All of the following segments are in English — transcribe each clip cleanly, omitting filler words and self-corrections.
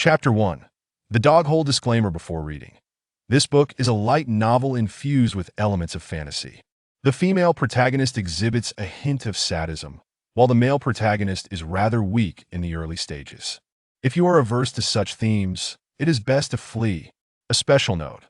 Chapter 1. The Dog Hole Disclaimer before reading. This book is a light novel infused with elements of fantasy. The female protagonist exhibits a hint of sadism, while the male protagonist is rather weak in the early stages. If you are averse to such themes, it is best to flee. A special note.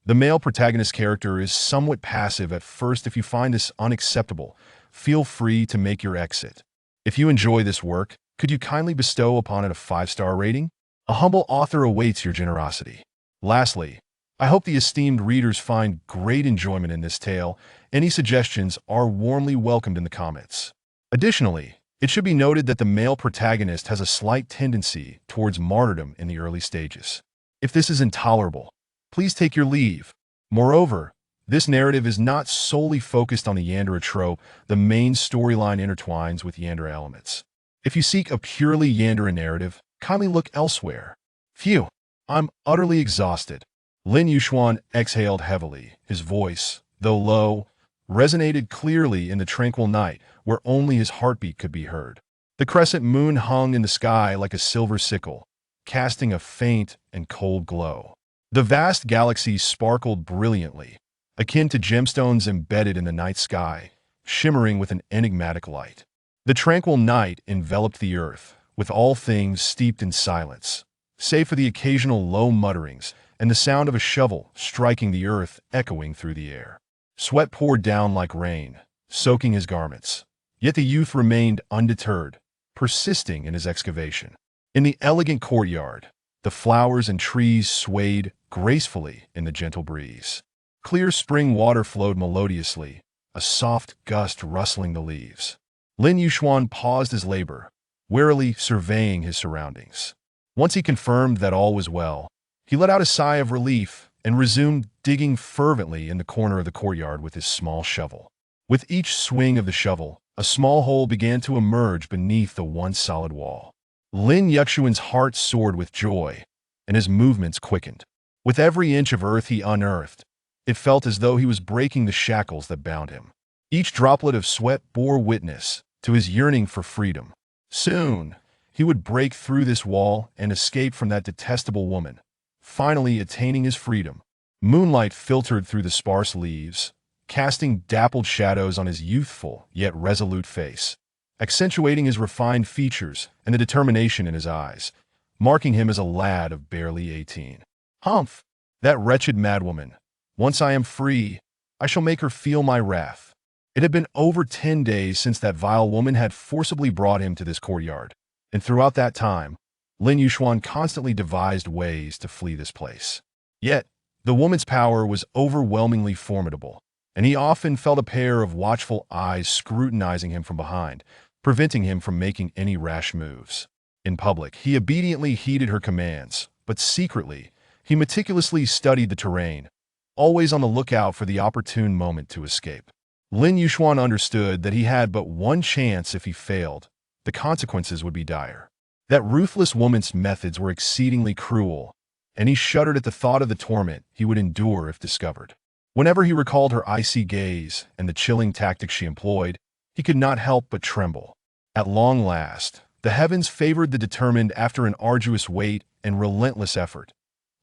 The male protagonist character is somewhat passive at first. If you find this unacceptable, feel free to make your exit. If you enjoy this work, could you kindly bestow upon it a 5-star rating? A humble author awaits your generosity. Lastly, I hope the esteemed readers find great enjoyment in this tale. Any suggestions are warmly welcomed in the comments. Additionally, it should be noted that the male protagonist has a slight tendency towards martyrdom in the early stages. If this is intolerable, please take your leave. Moreover, this narrative is not solely focused on the Yandere trope. The main storyline intertwines with Yandere elements. If you seek a purely Yandere narrative, kindly look elsewhere. Phew, I'm utterly exhausted. Lin Yuxuan exhaled heavily. His voice, though low, resonated clearly in the tranquil night where only his heartbeat could be heard. The crescent moon hung in the sky like a silver sickle, casting a faint and cold glow. The vast galaxy sparkled brilliantly, akin to gemstones embedded in the night sky, shimmering with an enigmatic light. The tranquil night enveloped the earth, with all things steeped in silence, save for the occasional low mutterings and the sound of a shovel striking the earth echoing through the air. Sweat poured down like rain, soaking his garments, yet the youth remained undeterred, persisting in his excavation. In the elegant courtyard, the flowers and trees swayed gracefully in the gentle breeze. Clear spring water flowed melodiously, a soft gust rustling the leaves. Lin Yuxuan paused his labor, warily surveying his surroundings. Once he confirmed that all was well, he let out a sigh of relief and resumed digging fervently in the corner of the courtyard with his small shovel. With each swing of the shovel, a small hole began to emerge beneath the once solid wall. Lin Yuxuan's heart soared with joy, and his movements quickened. With every inch of earth he unearthed, it felt as though he was breaking the shackles that bound him. Each droplet of sweat bore witness to his yearning for freedom. Soon, he would break through this wall and escape from that detestable woman, finally attaining his freedom. Moonlight filtered through the sparse leaves, casting dappled shadows on his youthful yet resolute face, accentuating his refined features and the determination in his eyes, marking him as a lad of barely 18. Humph! That wretched madwoman. Once I am free, I shall make her feel my wrath. It had been over 10 days since that vile woman had forcibly brought him to this courtyard, and throughout that time, Lin Yuxuan constantly devised ways to flee this place. Yet, the woman's power was overwhelmingly formidable, and he often felt a pair of watchful eyes scrutinizing him from behind, preventing him from making any rash moves. In public, he obediently heeded her commands, but secretly, he meticulously studied the terrain, always on the lookout for the opportune moment to escape. Lin Yuxuan understood that he had but one chance. If he failed, the consequences would be dire. That ruthless woman's methods were exceedingly cruel, and he shuddered at the thought of the torment he would endure if discovered. Whenever he recalled her icy gaze and the chilling tactics she employed, he could not help but tremble. At long last, the heavens favored the determined. After an arduous wait and relentless effort,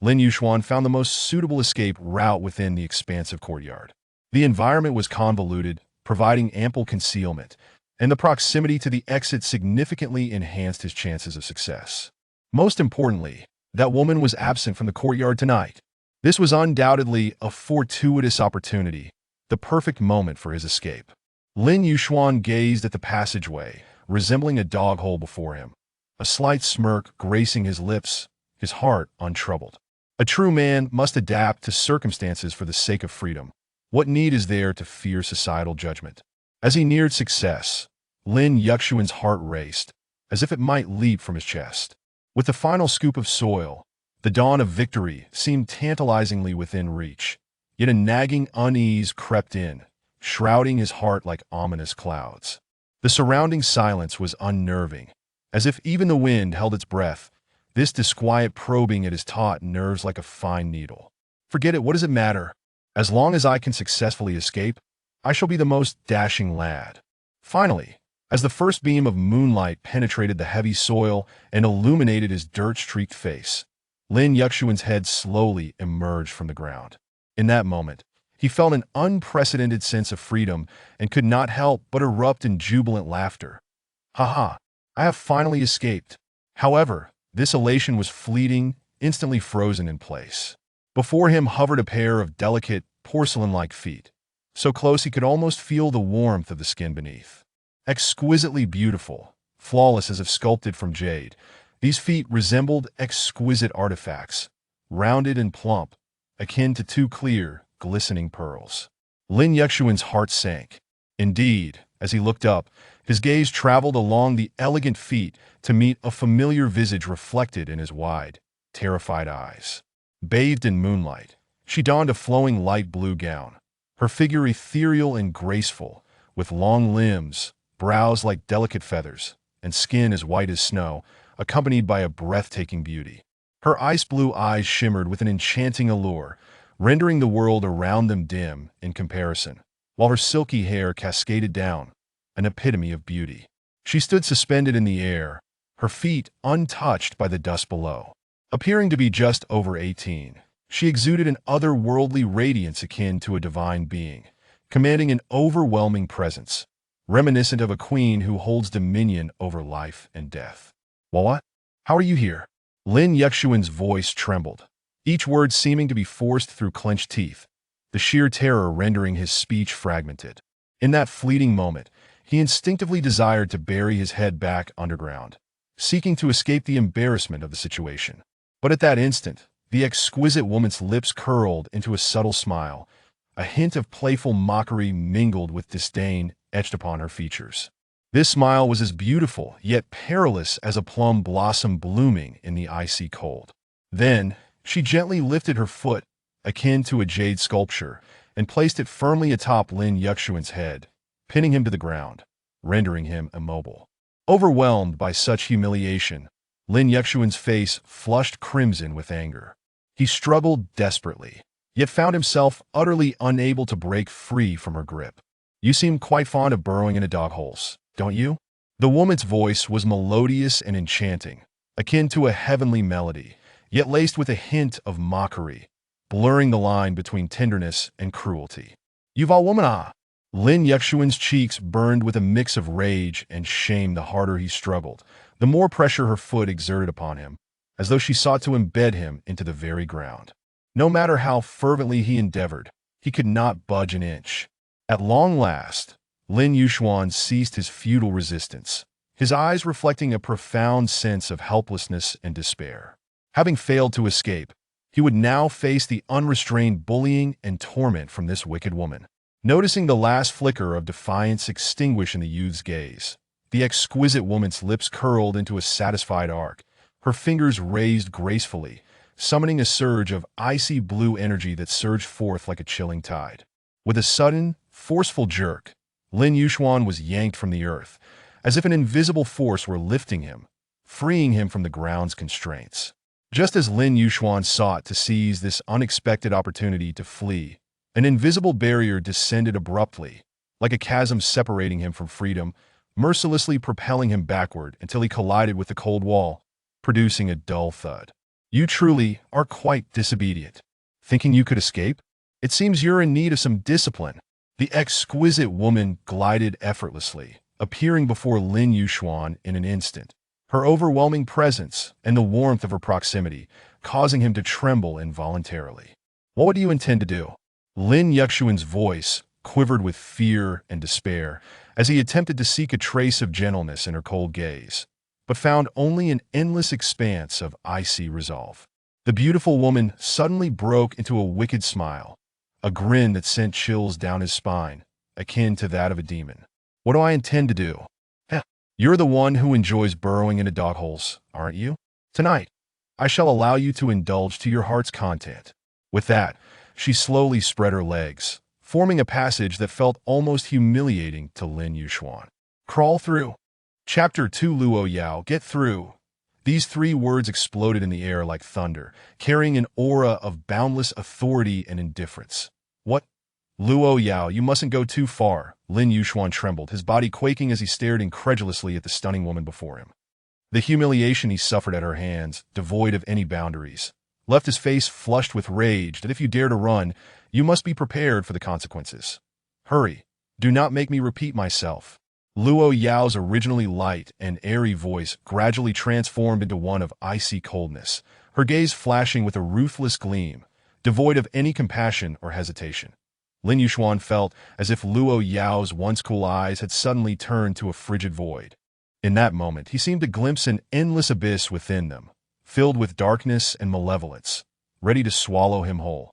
Lin Yuxuan found the most suitable escape route within the expansive courtyard. The environment was convoluted, providing ample concealment, and the proximity to the exit significantly enhanced his chances of success. Most importantly, that woman was absent from the courtyard tonight. This was undoubtedly a fortuitous opportunity, the perfect moment for his escape. Lin Yuxuan gazed at the passageway, resembling a dog hole before him, a slight smirk gracing his lips, his heart untroubled. A true man must adapt to circumstances for the sake of freedom. What need is there to fear societal judgment? As he neared success, Lin Yuxuan's heart raced, as if it might leap from his chest. With the final scoop of soil, the dawn of victory seemed tantalizingly within reach, yet a nagging unease crept in, shrouding his heart like ominous clouds. The surrounding silence was unnerving, as if even the wind held its breath, this disquiet probing at his taut nerves like a fine needle. Forget it, what does it matter? As long as I can successfully escape, I shall be the most dashing lad. Finally, As the first beam of moonlight penetrated the heavy soil and illuminated his dirt-streaked face, Lin Yuxuan's head slowly emerged from the ground. In that moment, he felt an unprecedented sense of freedom and could not help but erupt in jubilant laughter. Haha, I have finally escaped. However, this elation was fleeting, instantly frozen in place. Before him hovered a pair of delicate, porcelain-like feet, so close he could almost feel the warmth of the skin beneath. Exquisitely beautiful, flawless as if sculpted from jade, these feet resembled exquisite artifacts, rounded and plump, akin to two clear, glistening pearls. Lin Yuxuan's heart sank. Indeed, as he looked up, his gaze traveled along the elegant feet to meet a familiar visage reflected in his wide, terrified eyes. Bathed in moonlight, she donned a flowing light blue gown, her figure ethereal and graceful, with long limbs, brows like delicate feathers, and skin as white as snow, accompanied by a breathtaking beauty. Her ice-blue eyes shimmered with an enchanting allure, rendering the world around them dim in comparison, while her silky hair cascaded down, an epitome of beauty. She stood suspended in the air, her feet untouched by the dust below. Appearing to be just over 18, she exuded an otherworldly radiance akin to a divine being, commanding an overwhelming presence, reminiscent of a queen who holds dominion over life and death. What? How are you here? Lin Yuxuan's voice trembled, each word seeming to be forced through clenched teeth, the sheer terror rendering his speech fragmented. In that fleeting moment, he instinctively desired to bury his head back underground, seeking to escape the embarrassment of the situation. But at that instant, the exquisite woman's lips curled into a subtle smile, a hint of playful mockery mingled with disdain etched upon her features. This smile was as beautiful, yet perilous as a plum blossom blooming in the icy cold. Then, she gently lifted her foot, akin to a jade sculpture, and placed it firmly atop Lin Yuxuan's head, pinning him to the ground, rendering him immobile. Overwhelmed by such humiliation, Lin Yuxuan's face flushed crimson with anger. He struggled desperately, yet found himself utterly unable to break free from her grip. You seem quite fond of burrowing into dog holes, don't you? The woman's voice was melodious and enchanting, akin to a heavenly melody, yet laced with a hint of mockery, blurring the line between tenderness and cruelty. You've all woman ah! Lin Yuxuan's cheeks burned with a mix of rage and shame. The harder he struggled, the more pressure her foot exerted upon him, as though she sought to embed him into the very ground. No matter how fervently he endeavored, he could not budge an inch. At long last, Lin Yuxuan ceased his futile resistance, his eyes reflecting a profound sense of helplessness and despair. Having failed to escape, he would now face the unrestrained bullying and torment from this wicked woman. Noticing the last flicker of defiance extinguish in the youth's gaze, the exquisite woman's lips curled into a satisfied arc, her fingers raised gracefully, summoning a surge of icy blue energy that surged forth like a chilling tide. With a sudden, forceful jerk, Lin Yuxuan was yanked from the earth, as if an invisible force were lifting him, freeing him from the ground's constraints. Just as Lin Yuxuan sought to seize this unexpected opportunity to flee, an invisible barrier descended abruptly, like a chasm separating him from freedom, mercilessly propelling him backward until he collided with the cold wall, producing a dull thud. You truly are quite disobedient. Thinking you could escape? It seems you're in need of some discipline. The exquisite woman glided effortlessly, appearing before Lin Yuxuan in an instant, her overwhelming presence and the warmth of her proximity causing him to tremble involuntarily. What do you intend to do? Lin Yuxuan's voice quivered with fear and despair as he attempted to seek a trace of gentleness in her cold gaze, but found only an endless expanse of icy resolve. The beautiful woman suddenly broke into a wicked smile, a grin that sent chills down his spine, akin to that of a demon. What do I intend to do? You're the one who enjoys burrowing into dog holes, aren't you? Tonight, I shall allow you to indulge to your heart's content. With that, she slowly spread her legs, forming a passage that felt almost humiliating to Lin Yuxuan. Crawl through. Chapter 2 Luo Yao, get through. These three words exploded in the air like thunder, carrying an aura of boundless authority and indifference. What? Luo Yao, you mustn't go too far. Lin Yuxuan trembled, his body quaking as he stared incredulously at the stunning woman before him. The humiliation he suffered at her hands, devoid of any boundaries, left his face flushed with rage that if you dare to run, you must be prepared for the consequences. Hurry. Do not make me repeat myself. Luo Yao's originally light and airy voice gradually transformed into one of icy coldness, her gaze flashing with a ruthless gleam, devoid of any compassion or hesitation. Lin Yuxuan felt as if Luo Yao's once cool eyes had suddenly turned to a frigid void. In that moment, he seemed to glimpse an endless abyss within them, filled with darkness and malevolence, ready to swallow him whole.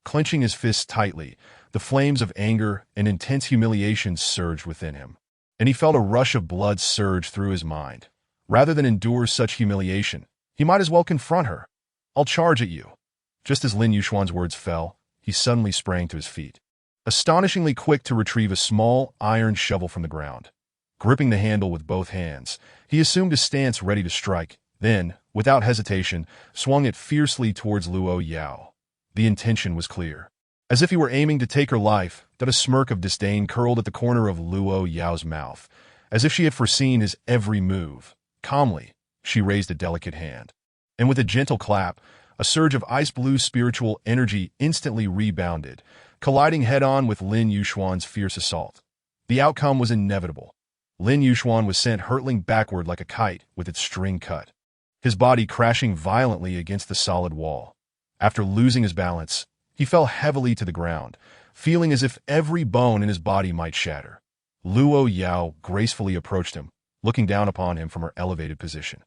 Clenching his fists tightly, the flames of anger and intense humiliation surged within him, and he felt a rush of blood surge through his mind. Rather than endure such humiliation, he might as well confront her. I'll charge at you. Just as Lin Yuxuan's words fell, he suddenly sprang to his feet, astonishingly quick to retrieve a small iron shovel from the ground. Gripping the handle with both hands, he assumed a stance ready to strike, then, without hesitation, swung it fiercely towards Luo Yao. The intention was clear. As if he were aiming to take her life, that a smirk of disdain curled at the corner of Luo Yao's mouth. As if she had foreseen his every move. Calmly, she raised a delicate hand. And with a gentle clap, a surge of ice-blue spiritual energy instantly rebounded, colliding head-on with Lin Yuxuan's fierce assault. The outcome was inevitable. Lin Yuxuan was sent hurtling backward like a kite with its string cut, his body crashing violently against the solid wall. After losing his balance, he fell heavily to the ground, feeling as if every bone in his body might shatter. Luo Yao gracefully approached him, looking down upon him from her elevated position.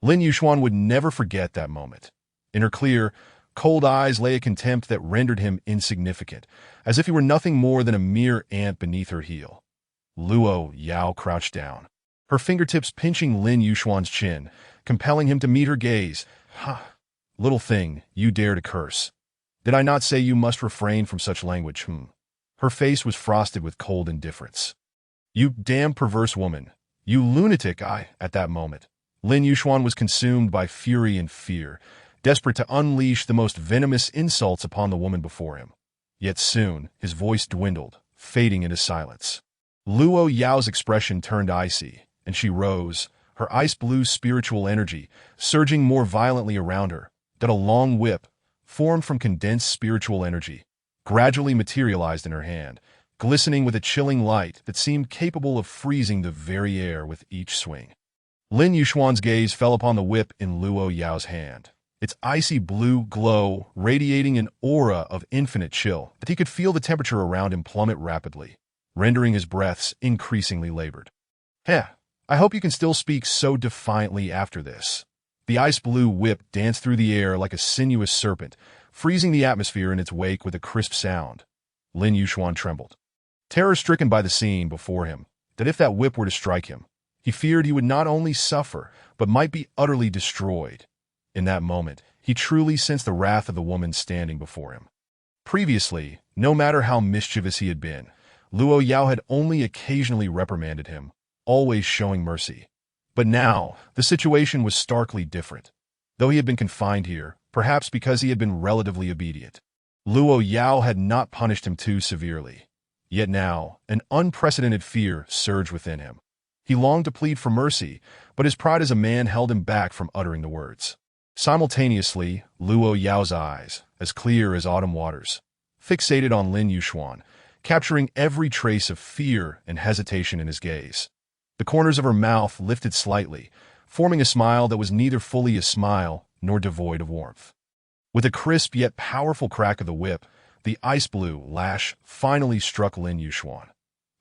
Lin Yuxuan would never forget that moment. In her clear, cold eyes lay a contempt that rendered him insignificant, as if he were nothing more than a mere ant beneath her heel. Luo Yao crouched down, her fingertips pinching Lin Yuxuan's chin, compelling him to meet her gaze. Ha! Little thing, you dare to curse. Did I not say you must refrain from such language? Her face was frosted with cold indifference. You damn perverse woman. You lunatic. At that moment, Lin Yuxuan was consumed by fury and fear, desperate to unleash the most venomous insults upon the woman before him. Yet soon, his voice dwindled, fading into silence. Luo Yao's expression turned icy, and she rose, her ice-blue spiritual energy surging more violently around her, that a long whip, formed from condensed spiritual energy, gradually materialized in her hand, glistening with a chilling light that seemed capable of freezing the very air with each swing. Lin Yuxuan's gaze fell upon the whip in Luo Yao's hand, its icy blue glow radiating an aura of infinite chill that he could feel the temperature around him plummet rapidly, rendering his breaths increasingly labored. I hope you can still speak so defiantly after this. The ice-blue whip danced through the air like a sinuous serpent, freezing the atmosphere in its wake with a crisp sound. Lin Yuxuan trembled, terror-stricken by the scene before him, that if that whip were to strike him, he feared he would not only suffer, but might be utterly destroyed. In that moment, he truly sensed the wrath of the woman standing before him. Previously, no matter how mischievous he had been, Luo Yao had only occasionally reprimanded him, always showing mercy. But now, the situation was starkly different. Though he had been confined here, perhaps because he had been relatively obedient, Luo Yao had not punished him too severely. Yet now, an unprecedented fear surged within him. He longed to plead for mercy, but his pride as a man held him back from uttering the words. Simultaneously, Luo Yao's eyes, as clear as autumn waters, fixated on Lin Yuxuan, capturing every trace of fear and hesitation in his gaze. The corners of her mouth lifted slightly, forming a smile that was neither fully a smile nor devoid of warmth. With a crisp yet powerful crack of the whip, the ice-blue lash finally struck Lin Yuxuan.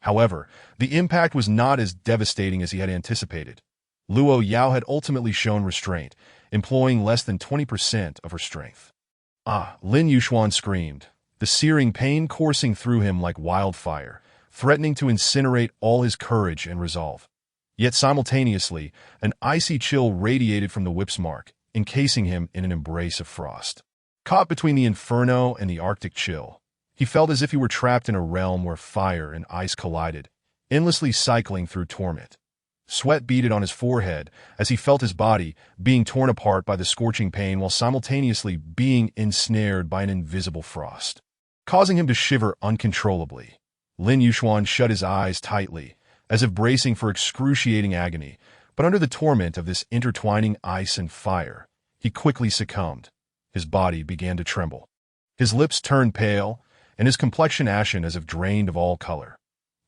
However, the impact was not as devastating as he had anticipated. Luo Yao had ultimately shown restraint, employing less than 20% of her strength. Lin Yuxuan screamed, the searing pain coursing through him like wildfire, threatening to incinerate all his courage and resolve. Yet simultaneously, an icy chill radiated from the whip's mark, encasing him in an embrace of frost. Caught between the inferno and the Arctic chill, he felt as if he were trapped in a realm where fire and ice collided, endlessly cycling through torment. Sweat beaded on his forehead as he felt his body being torn apart by the scorching pain while simultaneously being ensnared by an invisible frost. causing him to shiver uncontrollably. Lin Yuxuan shut his eyes tightly, as if bracing for excruciating agony, but under the torment of this intertwining ice and fire, he quickly succumbed. His body began to tremble. His lips turned pale, and his complexion ashen as if drained of all color.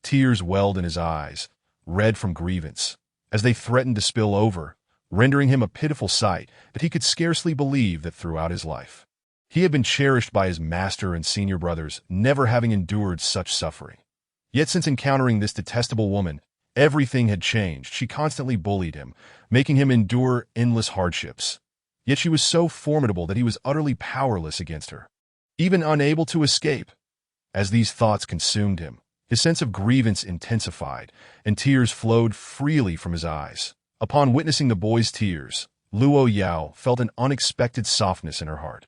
Tears welled in his eyes, red from grievance, as they threatened to spill over, rendering him a pitiful sight that he could scarcely believe that throughout his life he had been cherished by his master and senior brothers, never having endured such suffering. Yet since encountering this detestable woman, everything had changed. She constantly bullied him, making him endure endless hardships. Yet she was so formidable that he was utterly powerless against her, even unable to escape. As these thoughts consumed him, his sense of grievance intensified, and tears flowed freely from his eyes. Upon witnessing the boy's tears, Luo Yao felt an unexpected softness in her heart.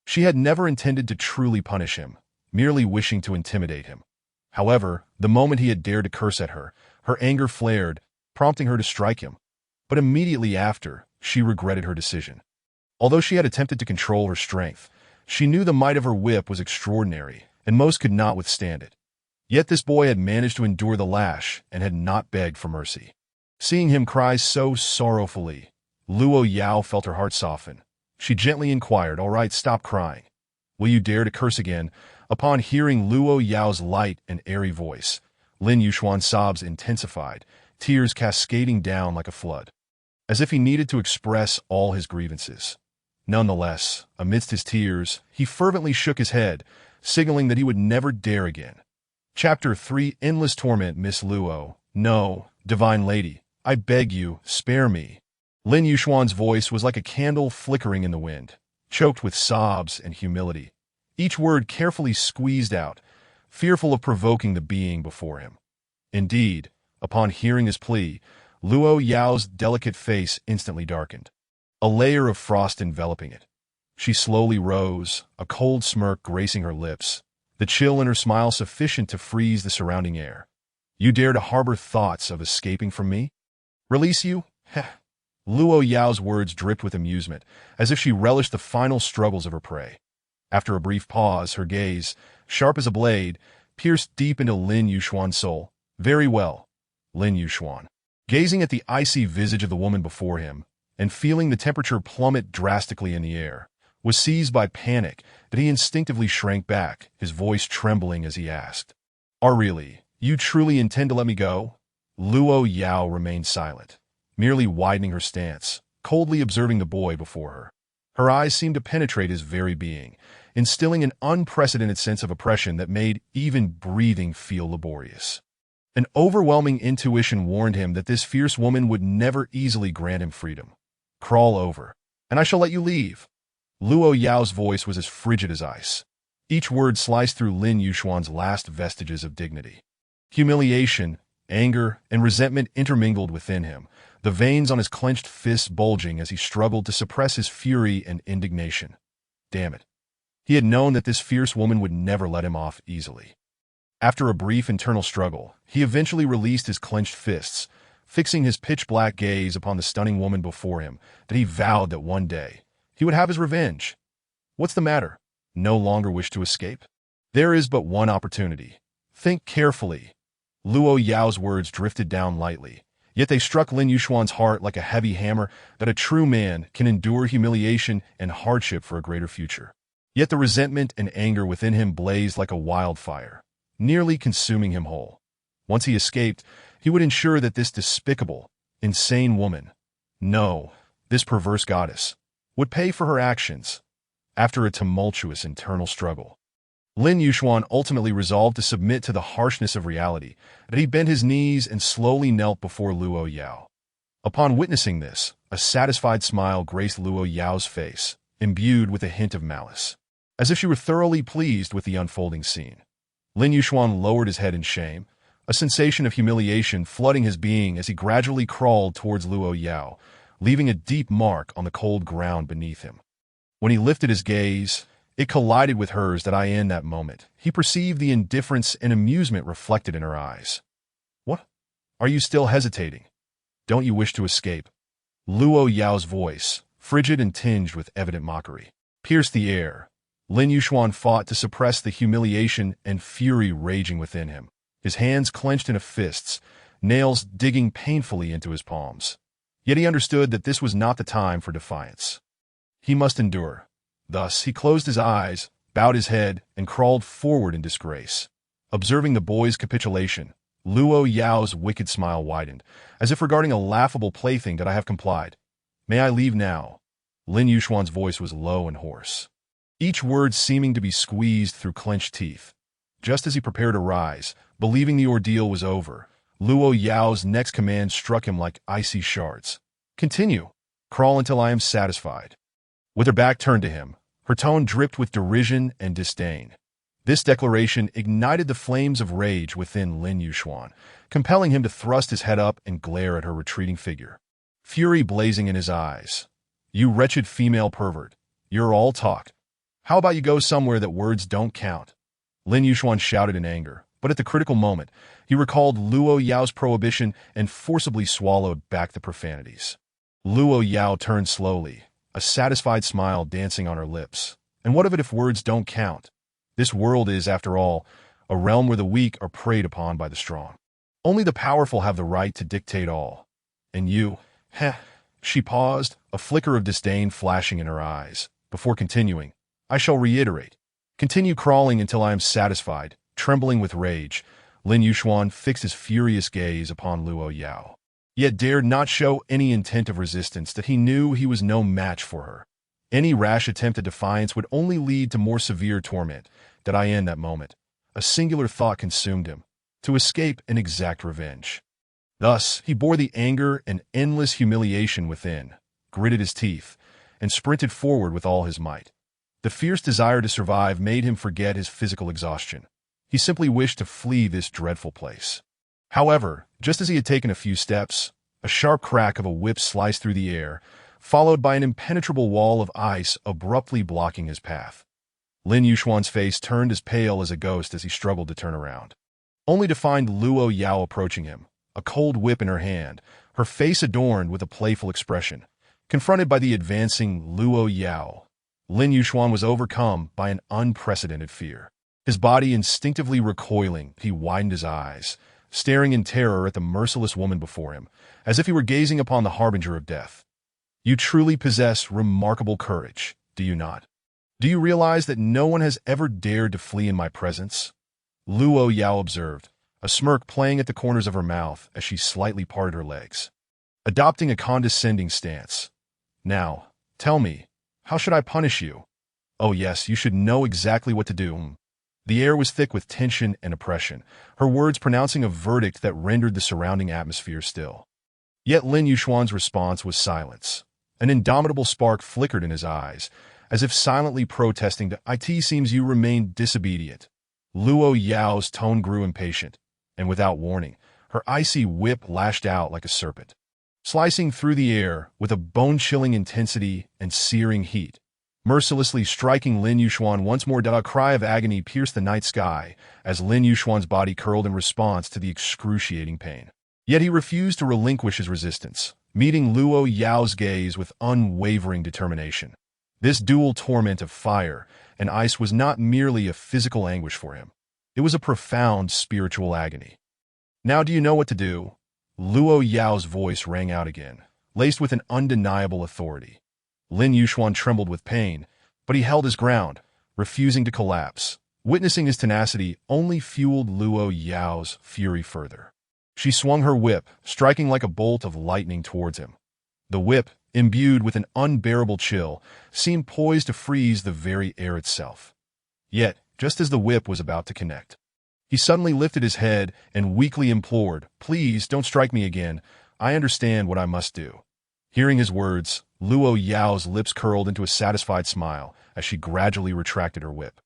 She had never intended to truly punish him, merely wishing to intimidate him. However, the moment he had dared to curse at her, her anger flared, prompting her to strike him. But immediately after, she regretted her decision. Although she had attempted to control her strength, she knew the might of her whip was extraordinary, and most could not withstand it. Yet this boy had managed to endure the lash and had not begged for mercy. Seeing him cry so sorrowfully, Luo Yao felt her heart soften. She gently inquired, "All right, stop crying. Will you dare to curse again?" Upon hearing Luo Yao's light and airy voice, Lin Yuxuan's sobs intensified, tears cascading down like a flood, as if he needed to express all his grievances. Nonetheless, amidst his tears, he fervently shook his head, signaling that he would never dare again. Chapter 3: Endless Torment. Miss Luo, no, divine lady, I beg you, spare me. Lin Yuxuan's voice was like a candle flickering in the wind, choked with sobs and humility, each word carefully squeezed out, fearful of provoking the being before him. Indeed, upon hearing his plea, Luo Yao's delicate face instantly darkened, a layer of frost enveloping it. She slowly rose, a cold smirk gracing her lips, the chill in her smile sufficient to freeze the surrounding air. You dare to harbor thoughts of escaping from me? Release you? Heh. Luo Yao's words dripped with amusement, as if she relished the final struggles of her prey. After a brief pause, her gaze, sharp as a blade, pierced deep into Lin Yuxuan's soul. Very well, Lin Yuxuan. Gazing at the icy visage of the woman before him, and feeling the temperature plummet drastically in the air, was seized by panic that he instinctively shrank back, his voice trembling as he asked, really, you truly intend to let me go?" Luo Yao remained silent, merely widening her stance, coldly observing the boy before her. Her eyes seemed to penetrate his very being, instilling an unprecedented sense of oppression that made even breathing feel laborious. An overwhelming intuition warned him that this fierce woman would never easily grant him freedom. "Crawl over, and I shall let you leave." Luo Yao's voice was as frigid as ice. Each word sliced through Lin Yuxuan's last vestiges of dignity. Humiliation, anger, and resentment intermingled within him, the veins on his clenched fists bulging as he struggled to suppress his fury and indignation. Damn it. He had known that this fierce woman would never let him off easily. After a brief internal struggle, he eventually released his clenched fists, fixing his pitch-black gaze upon the stunning woman before him that he vowed that one day he would have his revenge. What's the matter? No longer wish to escape? There is but one opportunity. Think carefully. Luo Yao's words drifted down lightly, yet they struck Lin Yuxuan's heart like a heavy hammer that a true man can endure humiliation and hardship for a greater future. Yet the resentment and anger within him blazed like a wildfire, nearly consuming him whole. Once he escaped, he would ensure that this despicable, insane woman, no, this perverse goddess, would pay for her actions. After a tumultuous internal struggle, Lin Yuxuan ultimately resolved to submit to the harshness of reality, that he bent his knees and slowly knelt before Luo Yao. Upon witnessing this, a satisfied smile graced Luo Yao's face, imbued with a hint of malice, as if she were thoroughly pleased with the unfolding scene. Lin Yuxuan lowered his head in shame, a sensation of humiliation flooding his being as he gradually crawled towards Luo Yao, leaving a deep mark on the cold ground beneath him. When he lifted his gaze, it collided with hers in that moment. He perceived the indifference and amusement reflected in her eyes. "What? Are you still hesitating? Don't you wish to escape?" Luo Yao's voice, frigid and tinged with evident mockery, pierced the air. Lin Yuxuan fought to suppress the humiliation and fury raging within him, his hands clenched into fists, nails digging painfully into his palms. Yet he understood that this was not the time for defiance. He must endure. Thus, he closed his eyes, bowed his head, and crawled forward in disgrace. Observing the boy's capitulation, Luo Yao's wicked smile widened, as if regarding a laughable plaything. That I have complied. May I leave now? Lin Yuxuan's voice was low and hoarse, each word seeming to be squeezed through clenched teeth. Just as he prepared to rise, believing the ordeal was over, Luo Yao's next command struck him like icy shards. Continue. Crawl until I am satisfied. With her back turned to him, her tone dripped with derision and disdain. This declaration ignited the flames of rage within Lin Yuxuan, compelling him to thrust his head up and glare at her retreating figure, fury blazing in his eyes. You wretched female pervert. You're all talk. How about you go somewhere that words don't count? Lin Yuxuan shouted in anger, but at the critical moment, he recalled Luo Yao's prohibition and forcibly swallowed back the profanities. Luo Yao turned slowly, a satisfied smile dancing on her lips. And what of it if words don't count? This world is, after all, a realm where the weak are preyed upon by the strong. Only the powerful have the right to dictate all. And you, She paused, a flicker of disdain flashing in her eyes. Before continuing, I shall reiterate. Continue crawling until I am satisfied. Trembling with rage, Lin Yuxuan fixed his furious gaze upon Luo Yao, yet dared not show any intent of resistance. That he knew he was no match for her. Any rash attempt at defiance would only lead to more severe torment. That I end that moment. A singular thought consumed him, to escape and exact revenge. Thus, he bore the anger and endless humiliation within, gritted his teeth, and sprinted forward with all his might. The fierce desire to survive made him forget his physical exhaustion. He simply wished to flee this dreadful place. However, just as he had taken a few steps, a sharp crack of a whip sliced through the air, followed by an impenetrable wall of ice abruptly blocking his path. Lin Yuxuan's face turned as pale as a ghost as he struggled to turn around, only to find Luo Yao approaching him, a cold whip in her hand, her face adorned with a playful expression. Confronted by the advancing Luo Yao, Lin Yuxuan was overcome by an unprecedented fear. His body instinctively recoiling, he widened his eyes, staring in terror at the merciless woman before him, as if he were gazing upon the harbinger of death. You truly possess remarkable courage, do you not? Do you realize that no one has ever dared to flee in my presence? Luo Yao observed, a smirk playing at the corners of her mouth as she slightly parted her legs, adopting a condescending stance. Now, tell me, how should I punish you? Oh yes, you should know exactly what to do. The air was thick with tension and oppression, her words pronouncing a verdict that rendered the surrounding atmosphere still. Yet Lin Yuxuan's response was silence. An indomitable spark flickered in his eyes, as if silently protesting that it seems you remain disobedient. Luo Yao's tone grew impatient, and without warning, her icy whip lashed out like a serpent, slicing through the air with a bone-chilling intensity and searing heat, mercilessly striking Lin Yuxuan once more. A cry of agony pierced the night sky as Lin Yuxuan's body curled in response to the excruciating pain. Yet he refused to relinquish his resistance, meeting Luo Yao's gaze with unwavering determination. This dual torment of fire and ice was not merely a physical anguish for him. It was a profound spiritual agony. Now do you know what to do? Luo Yao's voice rang out again, laced with an undeniable authority. Lin Yuxuan trembled with pain, but he held his ground, refusing to collapse. Witnessing his tenacity only fueled Luo Yao's fury further. She swung her whip, striking like a bolt of lightning towards him. The whip, imbued with an unbearable chill, seemed poised to freeze the very air itself. Yet, just as the whip was about to connect, he suddenly lifted his head and weakly implored, "Please, don't strike me again. I understand what I must do." Hearing his words, Luo Yao's lips curled into a satisfied smile as she gradually retracted her whip,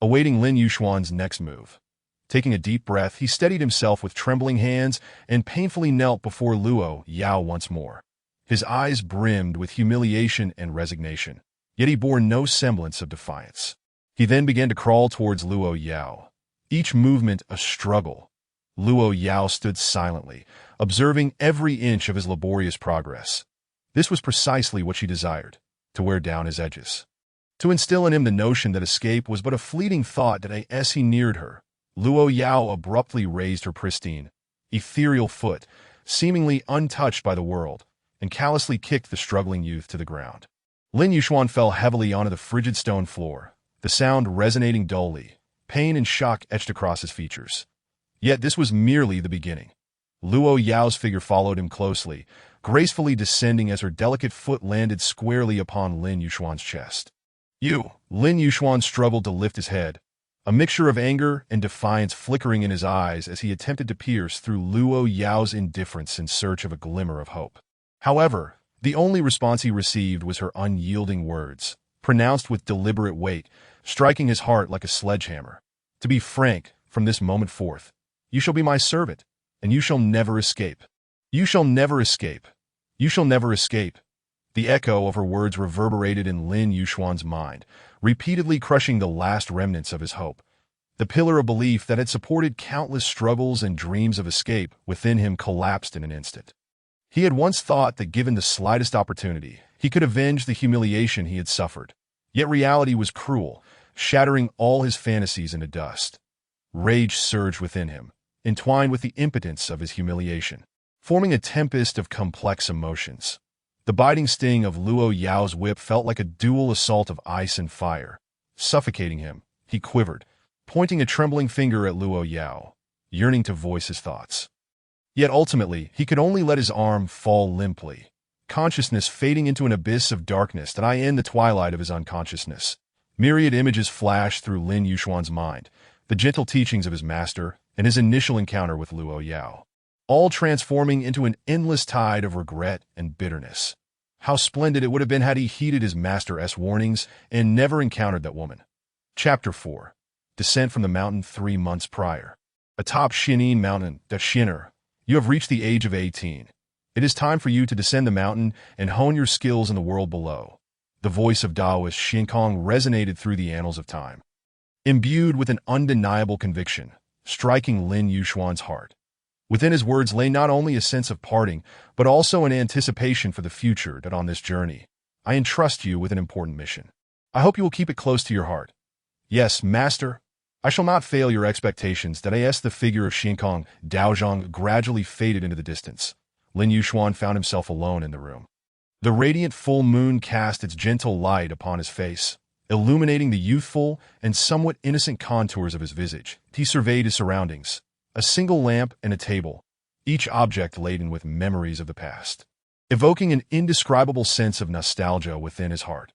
awaiting Lin Yuxuan's next move. Taking a deep breath, he steadied himself with trembling hands and painfully knelt before Luo Yao once more. His eyes brimmed with humiliation and resignation, yet he bore no semblance of defiance. He then began to crawl towards Luo Yao, each movement a struggle. Luo Yao stood silently, observing every inch of his laborious progress. This was precisely what she desired, to wear down his edges, to instill in him the notion that escape was but a fleeting thought that as he neared her, Luo Yao abruptly raised her pristine, ethereal foot, seemingly untouched by the world, and callously kicked the struggling youth to the ground. Lin Yuxuan fell heavily onto the frigid stone floor, the sound resonating dully, pain and shock etched across his features. Yet this was merely the beginning. Luo Yao's figure followed him closely, gracefully descending as her delicate foot landed squarely upon Lin Yuxuan's chest. Lin Yuxuan struggled to lift his head, a mixture of anger and defiance flickering in his eyes as he attempted to pierce through Luo Yao's indifference in search of a glimmer of hope. However, the only response he received was her unyielding words, pronounced with deliberate weight, striking his heart like a sledgehammer. To be frank, from this moment forth, you shall be my servant, and you shall never escape. You shall never escape. You shall never escape. The echo of her words reverberated in Lin Yuxuan's mind, repeatedly crushing the last remnants of his hope. The pillar of belief that had supported countless struggles and dreams of escape within him collapsed in an instant. He had once thought that given the slightest opportunity, he could avenge the humiliation he had suffered. Yet reality was cruel, shattering all his fantasies into dust. Rage surged within him, entwined with the impotence of his humiliation, forming a tempest of complex emotions. The biting sting of Luo Yao's whip felt like a dual assault of ice and fire. Suffocating him, he quivered, pointing a trembling finger at Luo Yao, yearning to voice his thoughts. Yet ultimately, he could only let his arm fall limply, consciousness fading into an abyss of darkness that I in the twilight of his unconsciousness. Myriad images flashed through Lin Yuxuan's mind, the gentle teachings of his master, and his initial encounter with Luo Yao, all transforming into an endless tide of regret and bitterness. How splendid it would have been had he heeded his master's warnings and never encountered that woman. Chapter 4. Descent from the mountain 3 months prior. Atop Xianin Mountain, Dashiner, you have reached the age of 18. It is time for you to descend the mountain and hone your skills in the world below. The voice of Taoist Xinkong resonated through the annals of time, imbued with an undeniable conviction, striking Lin Yuxuan's heart. Within his words lay not only a sense of parting, but also an anticipation for the future that on this journey, I entrust you with an important mission. I hope you will keep it close to your heart. Yes, master, I shall not fail your expectations. That as the figure of Xinkong Daozhong gradually faded into the distance, Lin Yuxuan found himself alone in the room. The radiant full moon cast its gentle light upon his face, illuminating the youthful and somewhat innocent contours of his visage. He surveyed his surroundings, a single lamp and a table, each object laden with memories of the past, evoking an indescribable sense of nostalgia within his heart.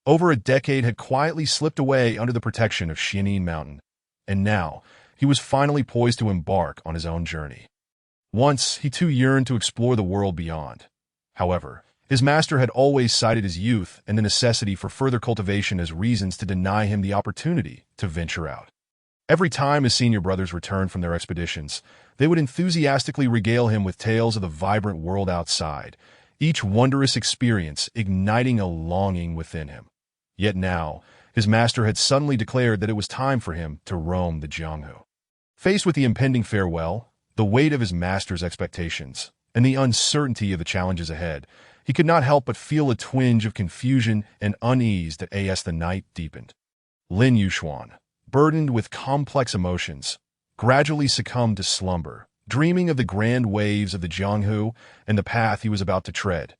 Over a decade had quietly slipped away under the protection of Xianin Mountain, and now he was finally poised to embark on his own journey. Once, he too yearned to explore the world beyond. However, his master had always cited his youth and the necessity for further cultivation as reasons to deny him the opportunity to venture out. Every time his senior brothers returned from their expeditions, they would enthusiastically regale him with tales of the vibrant world outside, each wondrous experience igniting a longing within him. Yet now, his master had suddenly declared that it was time for him to roam the Jianghu. Faced with the impending farewell, the weight of his master's expectations, and the uncertainty of the challenges ahead, he could not help but feel a twinge of confusion and unease that as the night deepened. Lin Yuxuan, burdened with complex emotions, gradually succumbed to slumber, dreaming of the grand waves of the Jianghu and the path he was about to tread.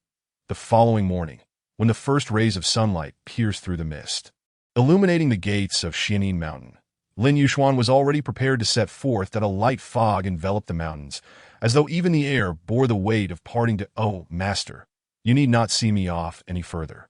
The following morning, when the first rays of sunlight pierced through the mist, illuminating the gates of Xianin Mountain, Lin Yuxuan was already prepared to set forth that a light fog enveloped the mountains, as though even the air bore the weight of parting to, "Oh, master, you need not see me off any further.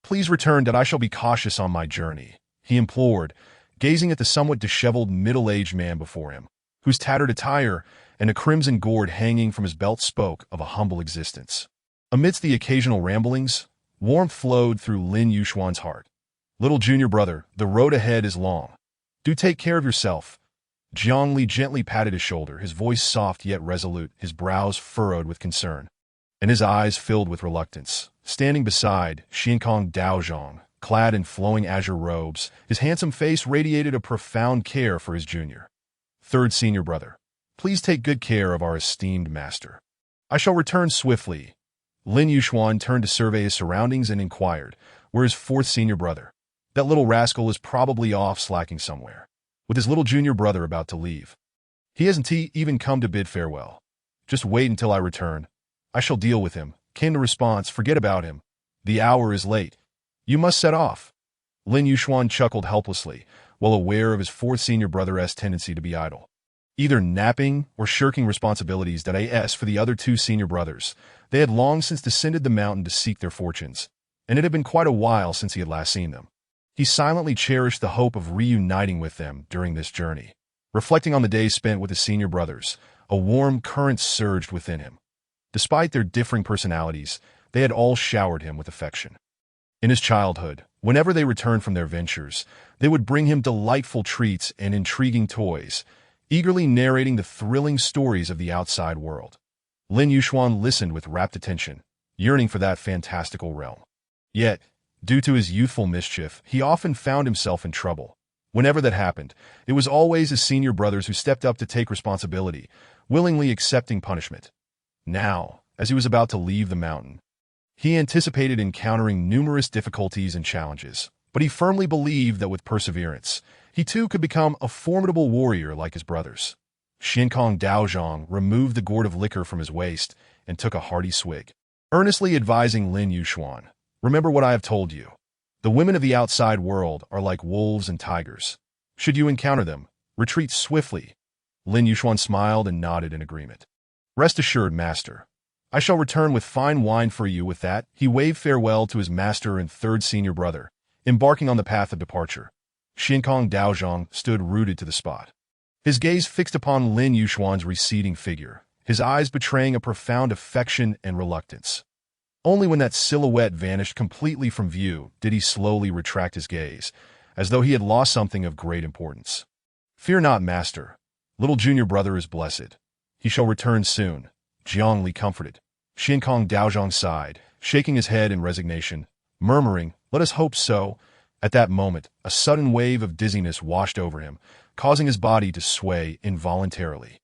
Please return that I shall be cautious on my journey," he implored, gazing at the somewhat disheveled middle-aged man before him, whose tattered attire and a crimson gourd hanging from his belt spoke of a humble existence. Amidst the occasional ramblings, warmth flowed through Lin Yuxuan's heart. "Little junior brother, the road ahead is long. Do take care of yourself." Jiang Li gently patted his shoulder, his voice soft yet resolute, his brows furrowed with concern, and his eyes filled with reluctance. Standing beside Xinkong Daozhong, clad in flowing azure robes, his handsome face radiated a profound care for his junior. "Third senior brother, please take good care of our esteemed master. I shall return swiftly." Lin Yuxuan turned to survey his surroundings and inquired, "Where is fourth senior brother?" That little rascal is probably off slacking somewhere, with his little junior brother about to leave. He hasn't even come to bid farewell. Just wait until I return. I shall deal with him, came the response. Forget about him. The hour is late. You must set off. Lin Yuxuan chuckled helplessly, well aware of his fourth senior brother's tendency to be idle, either napping or shirking responsibilities for the other two senior brothers. They had long since descended the mountain to seek their fortunes, and it had been quite a while since he had last seen them. He silently cherished the hope of reuniting with them during this journey. Reflecting on the days spent with his senior brothers, a warm current surged within him. Despite their differing personalities, they had all showered him with affection. In his childhood, whenever they returned from their ventures, they would bring him delightful treats and intriguing toys, eagerly narrating the thrilling stories of the outside world. Lin Yuxuan listened with rapt attention, yearning for that fantastical realm. Yet, due to his youthful mischief, he often found himself in trouble. Whenever that happened, it was always his senior brothers who stepped up to take responsibility, willingly accepting punishment. Now, as he was about to leave the mountain, he anticipated encountering numerous difficulties and challenges, but he firmly believed that with perseverance, he too could become a formidable warrior like his brothers. Xinkong Daozhong removed the gourd of liquor from his waist and took a hearty swig, earnestly advising Lin Yuxuan, "Remember what I have told you. The women of the outside world are like wolves and tigers. Should you encounter them, retreat swiftly." Lin Yuxuan smiled and nodded in agreement. "Rest assured, master. I shall return with fine wine for you." With that, he waved farewell to his master and third senior brother, embarking on the path of departure. Xinkong Daozhong stood rooted to the spot, his gaze fixed upon Lin Yuxuan's receding figure, his eyes betraying a profound affection and reluctance. Only when that silhouette vanished completely from view did he slowly retract his gaze, as though he had lost something of great importance. "Fear not, master. Little junior brother is blessed. He shall return soon," Jiang Li comforted. Xinkong Daozhong sighed, shaking his head in resignation, murmuring, "Let us hope so." At that moment, a sudden wave of dizziness washed over him, causing his body to sway involuntarily.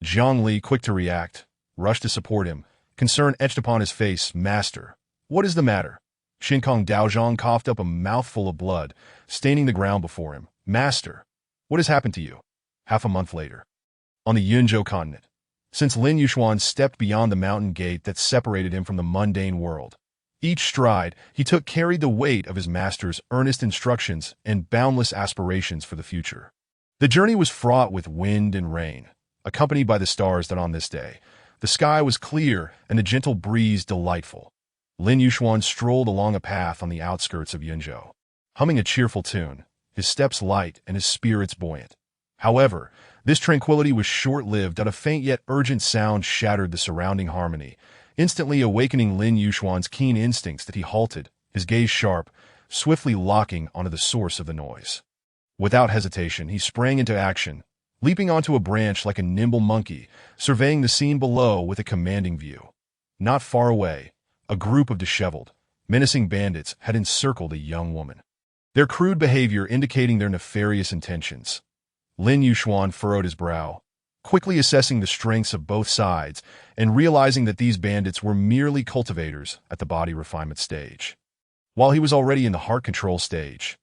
Jiang Li, quick to react, rushed to support him, concern etched upon his face. "Master, what is the matter?" Xinkong Daozhong coughed up a mouthful of blood, staining the ground before him. "Master, what has happened to you?" Half a month later, on the Yunzhou continent, since Lin Yuxuan stepped beyond the mountain gate that separated him from the mundane world, each stride he took carried the weight of his master's earnest instructions and boundless aspirations for the future. The journey was fraught with wind and rain, accompanied by the stars that on this day, the sky was clear and the gentle breeze delightful. Lin Yuxuan strolled along a path on the outskirts of Yunzhou, humming a cheerful tune, his steps light and his spirits buoyant. However, this tranquility was short-lived. A faint yet urgent sound shattered the surrounding harmony, instantly awakening Lin Yuxuan's keen instincts that he halted, his gaze sharp, swiftly locking onto the source of the noise. Without hesitation, he sprang into action, leaping onto a branch like a nimble monkey, surveying the scene below with a commanding view. Not far away, a group of disheveled, menacing bandits had encircled a young woman, their crude behavior indicating their nefarious intentions. Lin Yuxuan furrowed his brow, quickly assessing the strengths of both sides and realizing that these bandits were merely cultivators at the body refinement stage, while he was already in the heart control stage.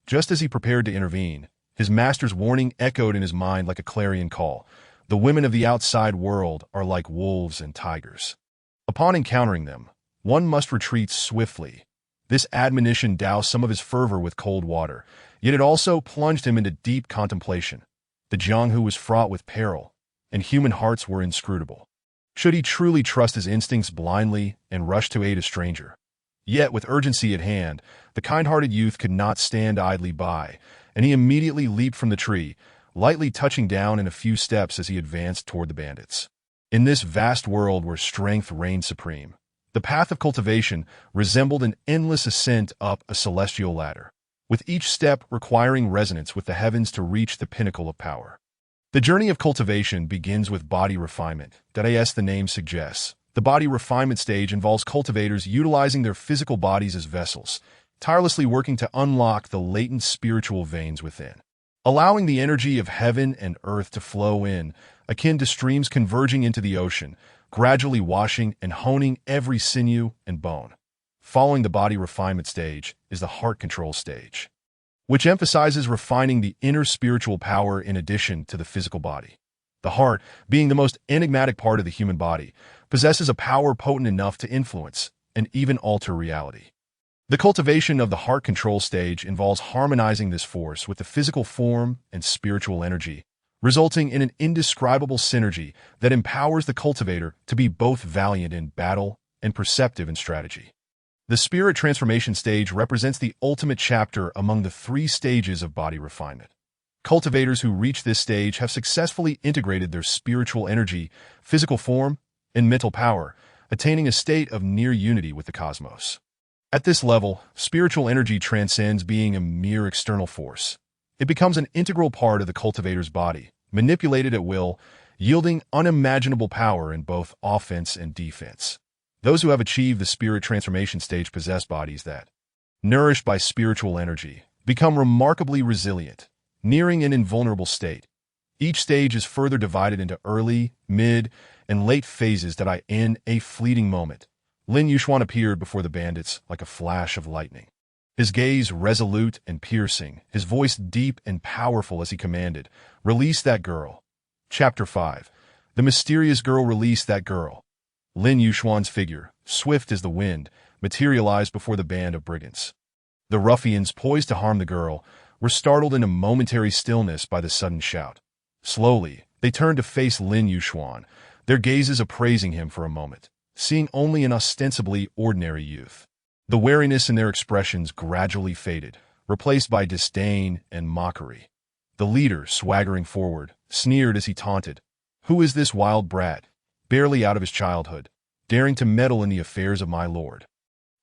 Just as he prepared to intervene, his master's warning echoed in his mind like a clarion call. The women of the outside world are like wolves and tigers. Upon encountering them, one must retreat swiftly. This admonition doused some of his fervor with cold water, yet it also plunged him into deep contemplation. The Jianghu was fraught with peril, and human hearts were inscrutable. Should he truly trust his instincts blindly and rush to aid a stranger? Yet, with urgency at hand, the kind-hearted youth could not stand idly by, and he immediately leaped from the tree, lightly touching down in a few steps as he advanced toward the bandits. In this vast world where strength reigned supreme, the path of cultivation resembled an endless ascent up a celestial ladder, with each step requiring resonance with the heavens to reach the pinnacle of power. The journey of cultivation begins with body refinement. As the name suggests, the body refinement stage involves cultivators utilizing their physical bodies as vessels, tirelessly working to unlock the latent spiritual veins within, allowing the energy of heaven and earth to flow in, akin to streams converging into the ocean, gradually washing and honing every sinew and bone. Following the body refinement stage is the heart control stage. which emphasizes refining the inner spiritual power in addition to the physical body. The heart, being the most enigmatic part of the human body, possesses a power potent enough to influence and even alter reality. The cultivation of the heart control stage involves harmonizing this force with the physical form and spiritual energy, resulting in an indescribable synergy that empowers the cultivator to be both valiant in battle and perceptive in strategy. The spirit transformation stage represents the ultimate chapter among the 3 stages of body refinement. Cultivators who reach this stage have successfully integrated their spiritual energy, physical form, and mental power, attaining a state of near unity with the cosmos. At this level, spiritual energy transcends being a mere external force. It becomes an integral part of the cultivator's body, manipulated at will, yielding unimaginable power in both offense and defense. Those who have achieved the spirit transformation stage possess bodies that, nourished by spiritual energy, become remarkably resilient, nearing an invulnerable state. Each stage is further divided into early, mid, and late phases that in a fleeting moment. Lin Yuxuan appeared before the bandits like a flash of lightning. His gaze resolute and piercing, his voice deep and powerful as he commanded, "Release that girl." Chapter 5. The mysterious girl released that girl. Lin Yuxuan's figure, swift as the wind, materialized before the band of brigands. The ruffians, poised to harm the girl, were startled into momentary stillness by the sudden shout. Slowly, they turned to face Lin Yuxuan, their gazes appraising him for a moment, seeing only an ostensibly ordinary youth. The wariness in their expressions gradually faded, replaced by disdain and mockery. The leader, swaggering forward, sneered as he taunted, "Who is this wild brat, barely out of his childhood, daring to meddle in the affairs of my lord?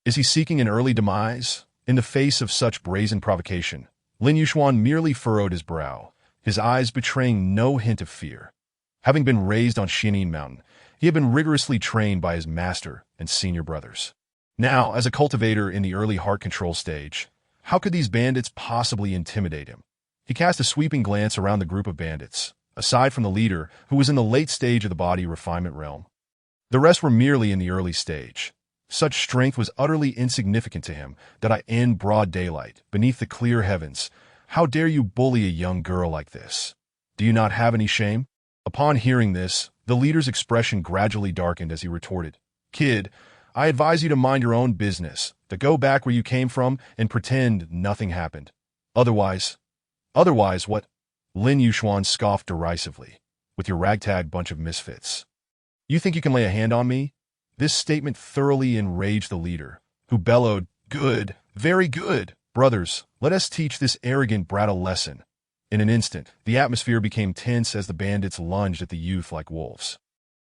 Is he seeking an early demise?" In the face of such brazen provocation, Lin Yuxuan merely furrowed his brow, his eyes betraying no hint of fear. Having been raised on Xianin Mountain, he had been rigorously trained by his master and senior brothers. Now, as a cultivator in the early heart control stage, how could these bandits possibly intimidate him? He cast a sweeping glance around the group of bandits, aside from the leader, who was in the late stage of the body refinement realm. The rest were merely in the early stage. Such strength was utterly insignificant to him that in broad daylight, beneath the clear heavens, "How dare you bully a young girl like this? Do you not have any shame?" Upon hearing this, the leader's expression gradually darkened as he retorted, "Kid, I advise you to mind your own business, to go back where you came from and pretend nothing happened. Otherwise what?" Lin Yuxuan scoffed derisively, "With your ragtag bunch of misfits. You think you can lay a hand on me?" This statement thoroughly enraged the leader, who bellowed, "Good, very good. Brothers, let us teach this arrogant brat a lesson." In an instant, the atmosphere became tense as the bandits lunged at the youth like wolves.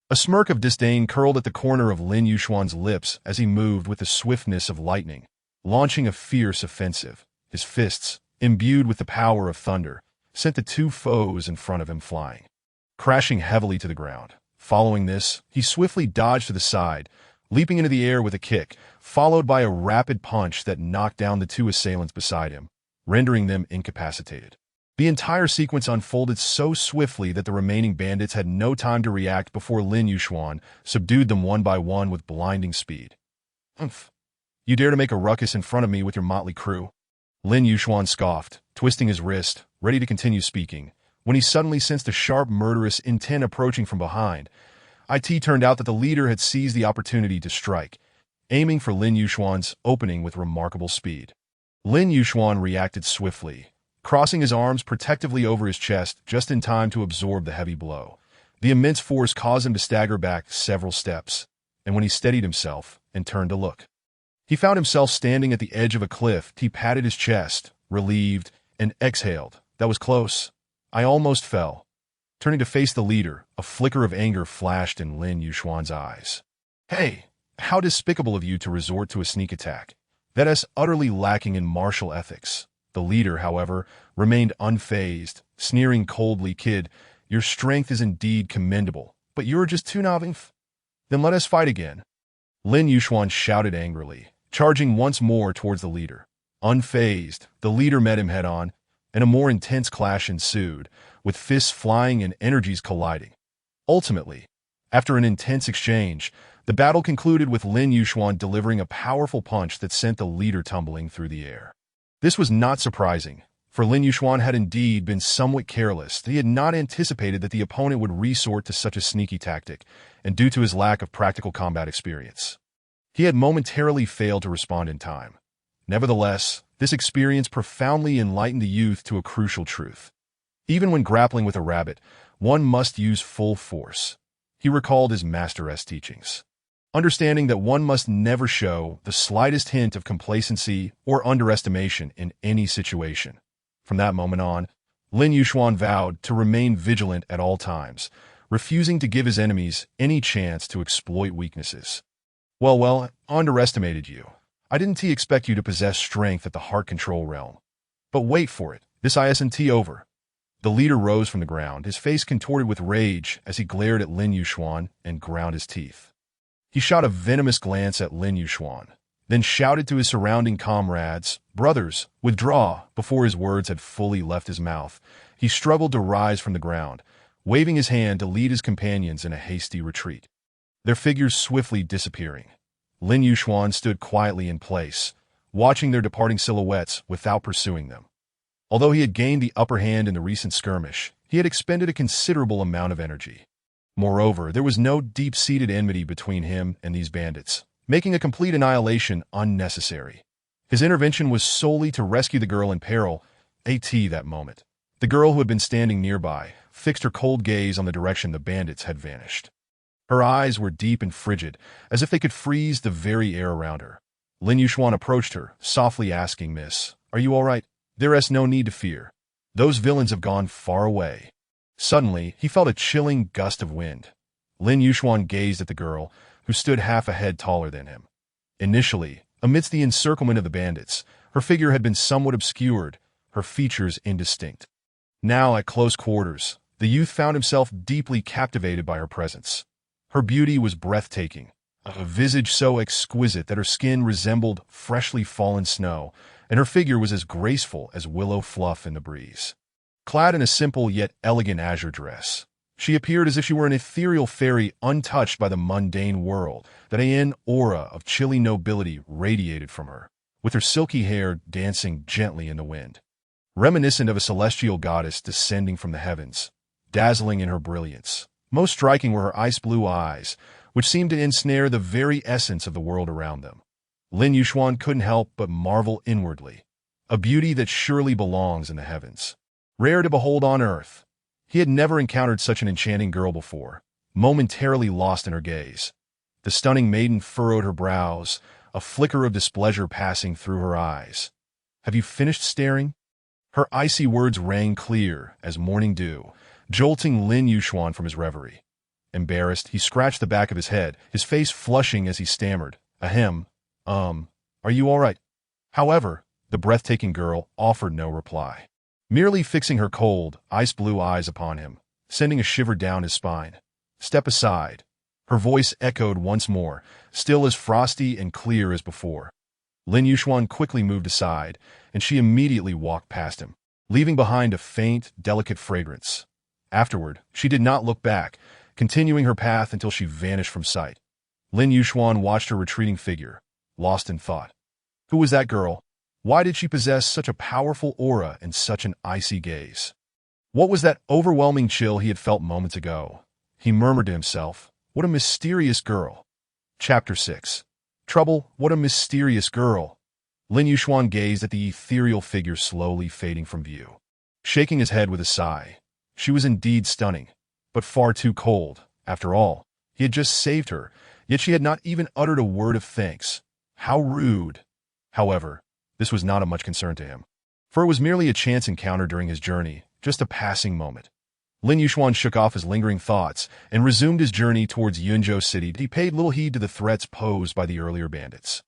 A smirk of disdain curled at the corner of Lin Yuxuan's lips as he moved with the swiftness of lightning, launching a fierce offensive. His fists, imbued with the power of thunder, sent the 2 foes in front of him flying, crashing heavily to the ground. Following this, he swiftly dodged to the side, leaping into the air with a kick, followed by a rapid punch that knocked down the 2 assailants beside him, rendering them incapacitated. The entire sequence unfolded so swiftly that the remaining bandits had no time to react before Lin Yuxuan subdued them one by one with blinding speed. "Humph! You dare to make a ruckus in front of me with your motley crew?" Lin Yuxuan scoffed, twisting his wrist, ready to continue speaking, when he suddenly sensed a sharp, murderous intent approaching from behind. It turned out that the leader had seized the opportunity to strike, aiming for Lin Yuxuan's opening with remarkable speed. Lin Yuxuan reacted swiftly, crossing his arms protectively over his chest just in time to absorb the heavy blow. The immense force caused him to stagger back several steps, and when he steadied himself and turned to look, he found himself standing at the edge of a cliff. He patted his chest, relieved, and exhaled. "That was close. I almost fell." Turning to face the leader, a flicker of anger flashed in Lin Yuxuan's eyes. "Hey, how despicable of you to resort to a sneak attack. That is utterly lacking in martial ethics." The leader, however, remained unfazed, sneering coldly, "Kid, your strength is indeed commendable, but you are just too naive. Then let us fight again." Lin Yuxuan shouted angrily, charging once more towards the leader. Unfazed, the leader met him head-on, and a more intense clash ensued, with fists flying and energies colliding. Ultimately, after an intense exchange, the battle concluded with Lin Yuxuan delivering a powerful punch that sent the leader tumbling through the air. This was not surprising. For Lin Yuxuan had indeed been somewhat careless. He had not anticipated that the opponent would resort to such a sneaky tactic, and due to his lack of practical combat experience, he had momentarily failed to respond in time. Nevertheless, this experience profoundly enlightened the youth to a crucial truth. Even when grappling with a rabbit, one must use full force. He recalled his master's teachings, understanding that one must never show the slightest hint of complacency or underestimation in any situation. From that moment on, Lin Yuxuan vowed to remain vigilant at all times, refusing to give his enemies any chance to exploit weaknesses. Well, underestimated you. I didn't expect you to possess strength at the heart control realm. But wait for it, this isn't over. The leader rose from the ground, his face contorted with rage as he glared at Lin Yuxuan and ground his teeth. He shot a venomous glance at Lin Yuxuan, then shouted to his surrounding comrades, "Brothers, withdraw!" Before his words had fully left his mouth, he struggled to rise from the ground, waving his hand to lead his companions in a hasty retreat. Their figures swiftly disappearing, Lin Yuxuan stood quietly in place, watching their departing silhouettes without pursuing them. Although he had gained the upper hand in the recent skirmish, he had expended a considerable amount of energy. Moreover, there was no deep-seated enmity between him and these bandits, making a complete annihilation unnecessary. His intervention was solely to rescue the girl in peril. That moment, the girl who had been standing nearby fixed her cold gaze on the direction the bandits had vanished. Her eyes were deep and frigid, as if they could freeze the very air around her. Lin Yuxuan approached her, softly asking, "Miss, are you all right? There is no need to fear. Those villains have gone far away." Suddenly, he felt a chilling gust of wind. Lin Yuxuan gazed at the girl, who stood half a head taller than him. Initially, amidst the encirclement of the bandits, her figure had been somewhat obscured, her features indistinct. Now, at close quarters, the youth found himself deeply captivated by her presence. Her beauty was breathtaking, a visage so exquisite that her skin resembled freshly fallen snow, and her figure was as graceful as willow fluff in the breeze. Clad in a simple yet elegant azure dress, she appeared as if she were an ethereal fairy untouched by the mundane world. That an aura of chilly nobility radiated from her, with her silky hair dancing gently in the wind, reminiscent of a celestial goddess descending from the heavens, dazzling in her brilliance. Most striking were her ice-blue eyes, which seemed to ensnare the very essence of the world around them. Lin Yuxuan couldn't help but marvel inwardly, a beauty that surely belongs in the heavens, rare to behold on earth. He had never encountered such an enchanting girl before, momentarily lost in her gaze. The stunning maiden furrowed her brows, a flicker of displeasure passing through her eyes. "Have you finished staring?" Her icy words rang clear as morning dew, jolting Lin Yuxuan from his reverie. Embarrassed, he scratched the back of his head, his face flushing as he stammered, "Ahem, are you all right?" However, the breathtaking girl offered no reply, merely fixing her cold, ice-blue eyes upon him, sending a shiver down his spine. "Step aside." Her voice echoed once more, still as frosty and clear as before. Lin Yuxuan quickly moved aside, and she immediately walked past him, leaving behind a faint, delicate fragrance. Afterward, she did not look back, continuing her path until she vanished from sight. Lin Yuxuan watched her retreating figure, lost in thought. Who was that girl? Why did she possess such a powerful aura and such an icy gaze? What was that overwhelming chill he had felt moments ago? He murmured to himself, "What a mysterious girl." Chapter 6. Trouble, what a mysterious girl. Lin Yuxuan gazed at the ethereal figure slowly fading from view, shaking his head with a sigh. She was indeed stunning, but far too cold. After all, he had just saved her, yet she had not even uttered a word of thanks. How rude! However, this was not of much concern to him, for it was merely a chance encounter during his journey, just a passing moment. Lin Yuxuan shook off his lingering thoughts and resumed his journey towards Yunzhou City. He paid little heed to the threats posed by the earlier bandits.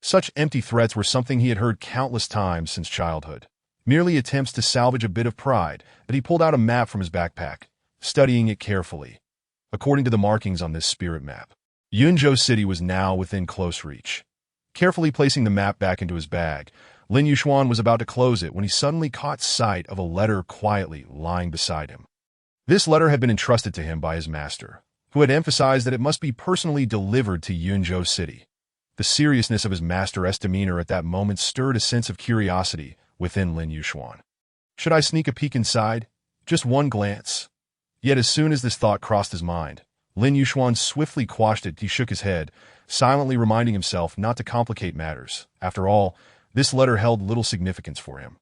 Such empty threats were something he had heard countless times since childhood, merely attempts to salvage a bit of pride. But he pulled out a map from his backpack, studying it carefully. According to the markings on this spirit map, Yunzhou City was now within close reach. Carefully placing the map back into his bag, Lin Yuxuan was about to close it when he suddenly caught sight of a letter quietly lying beside him. This letter had been entrusted to him by his master, who had emphasized that it must be personally delivered to Yunzhou City. The seriousness of his master's demeanor at that moment stirred a sense of curiosity within Lin Yuxuan. Should I sneak a peek inside? Just one glance. Yet as soon as this thought crossed his mind, Lin Yuxuan swiftly quashed it. He shook his head, silently reminding himself not to complicate matters. After all, this letter held little significance for him.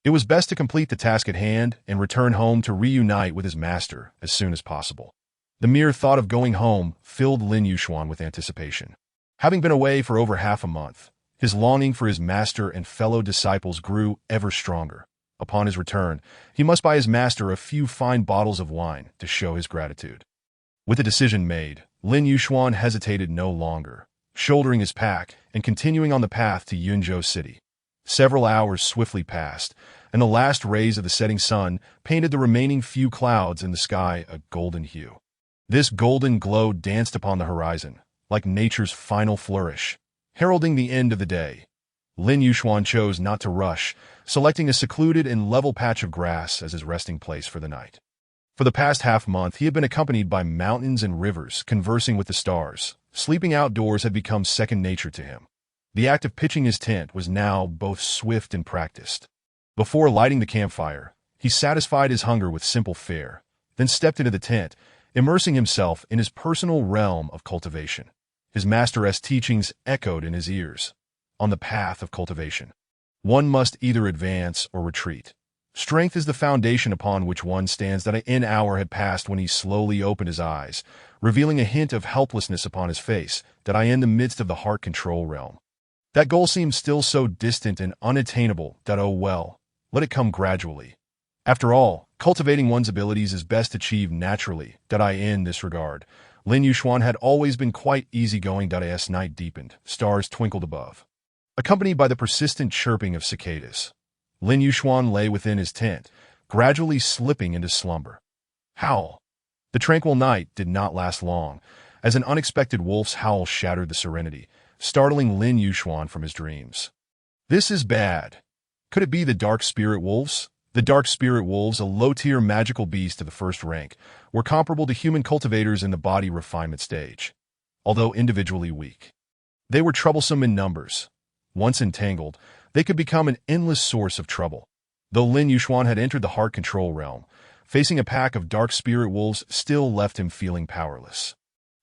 It was best to complete the task at hand and return home to reunite with his master as soon as possible. The mere thought of going home filled Lin Yuxuan with anticipation. Having been away for over half a month, his longing for his master and fellow disciples grew ever stronger. Upon his return, he must buy his master a few fine bottles of wine to show his gratitude. With the decision made, Lin Yuxuan hesitated no longer, shouldering his pack and continuing on the path to Yunzhou City. Several hours swiftly passed, and the last rays of the setting sun painted the remaining few clouds in the sky a golden hue. This golden glow danced upon the horizon, like nature's final flourish, heralding the end of the day. Lin Yuxuan chose not to rush, selecting a secluded and level patch of grass as his resting place for the night. For the past half-month, he had been accompanied by mountains and rivers, conversing with the stars. Sleeping outdoors had become second nature to him. The act of pitching his tent was now both swift and practiced. Before lighting the campfire, he satisfied his hunger with simple fare, then stepped into the tent, immersing himself in his personal realm of cultivation. His master's teachings echoed in his ears. On the path of cultivation, one must either advance or retreat. Strength is the foundation upon which one stands. That an hour had passed when he slowly opened his eyes, revealing a hint of helplessness upon his face, that I in the midst of the heart control realm. That goal seemed still so distant and unattainable that, oh well, let it come gradually. After all, cultivating one's abilities is best achieved naturally. That I in this regard, Lin Yuxuan had always been quite easygoing. As night deepened, stars twinkled above, accompanied by the persistent chirping of cicadas. Lin Yuxuan lay within his tent, gradually slipping into slumber. Howl! The tranquil night did not last long, as an unexpected wolf's howl shattered the serenity, startling Lin Yuxuan from his dreams. This is bad. Could it be the dark spirit wolves? The dark spirit wolves, a low-tier magical beast of the first rank, were comparable to human cultivators in the body refinement stage, although individually weak. They were troublesome in numbers. Once entangled, they could become an endless source of trouble. Though Lin Yuxuan had entered the heart control realm, facing a pack of dark spirit wolves still left him feeling powerless.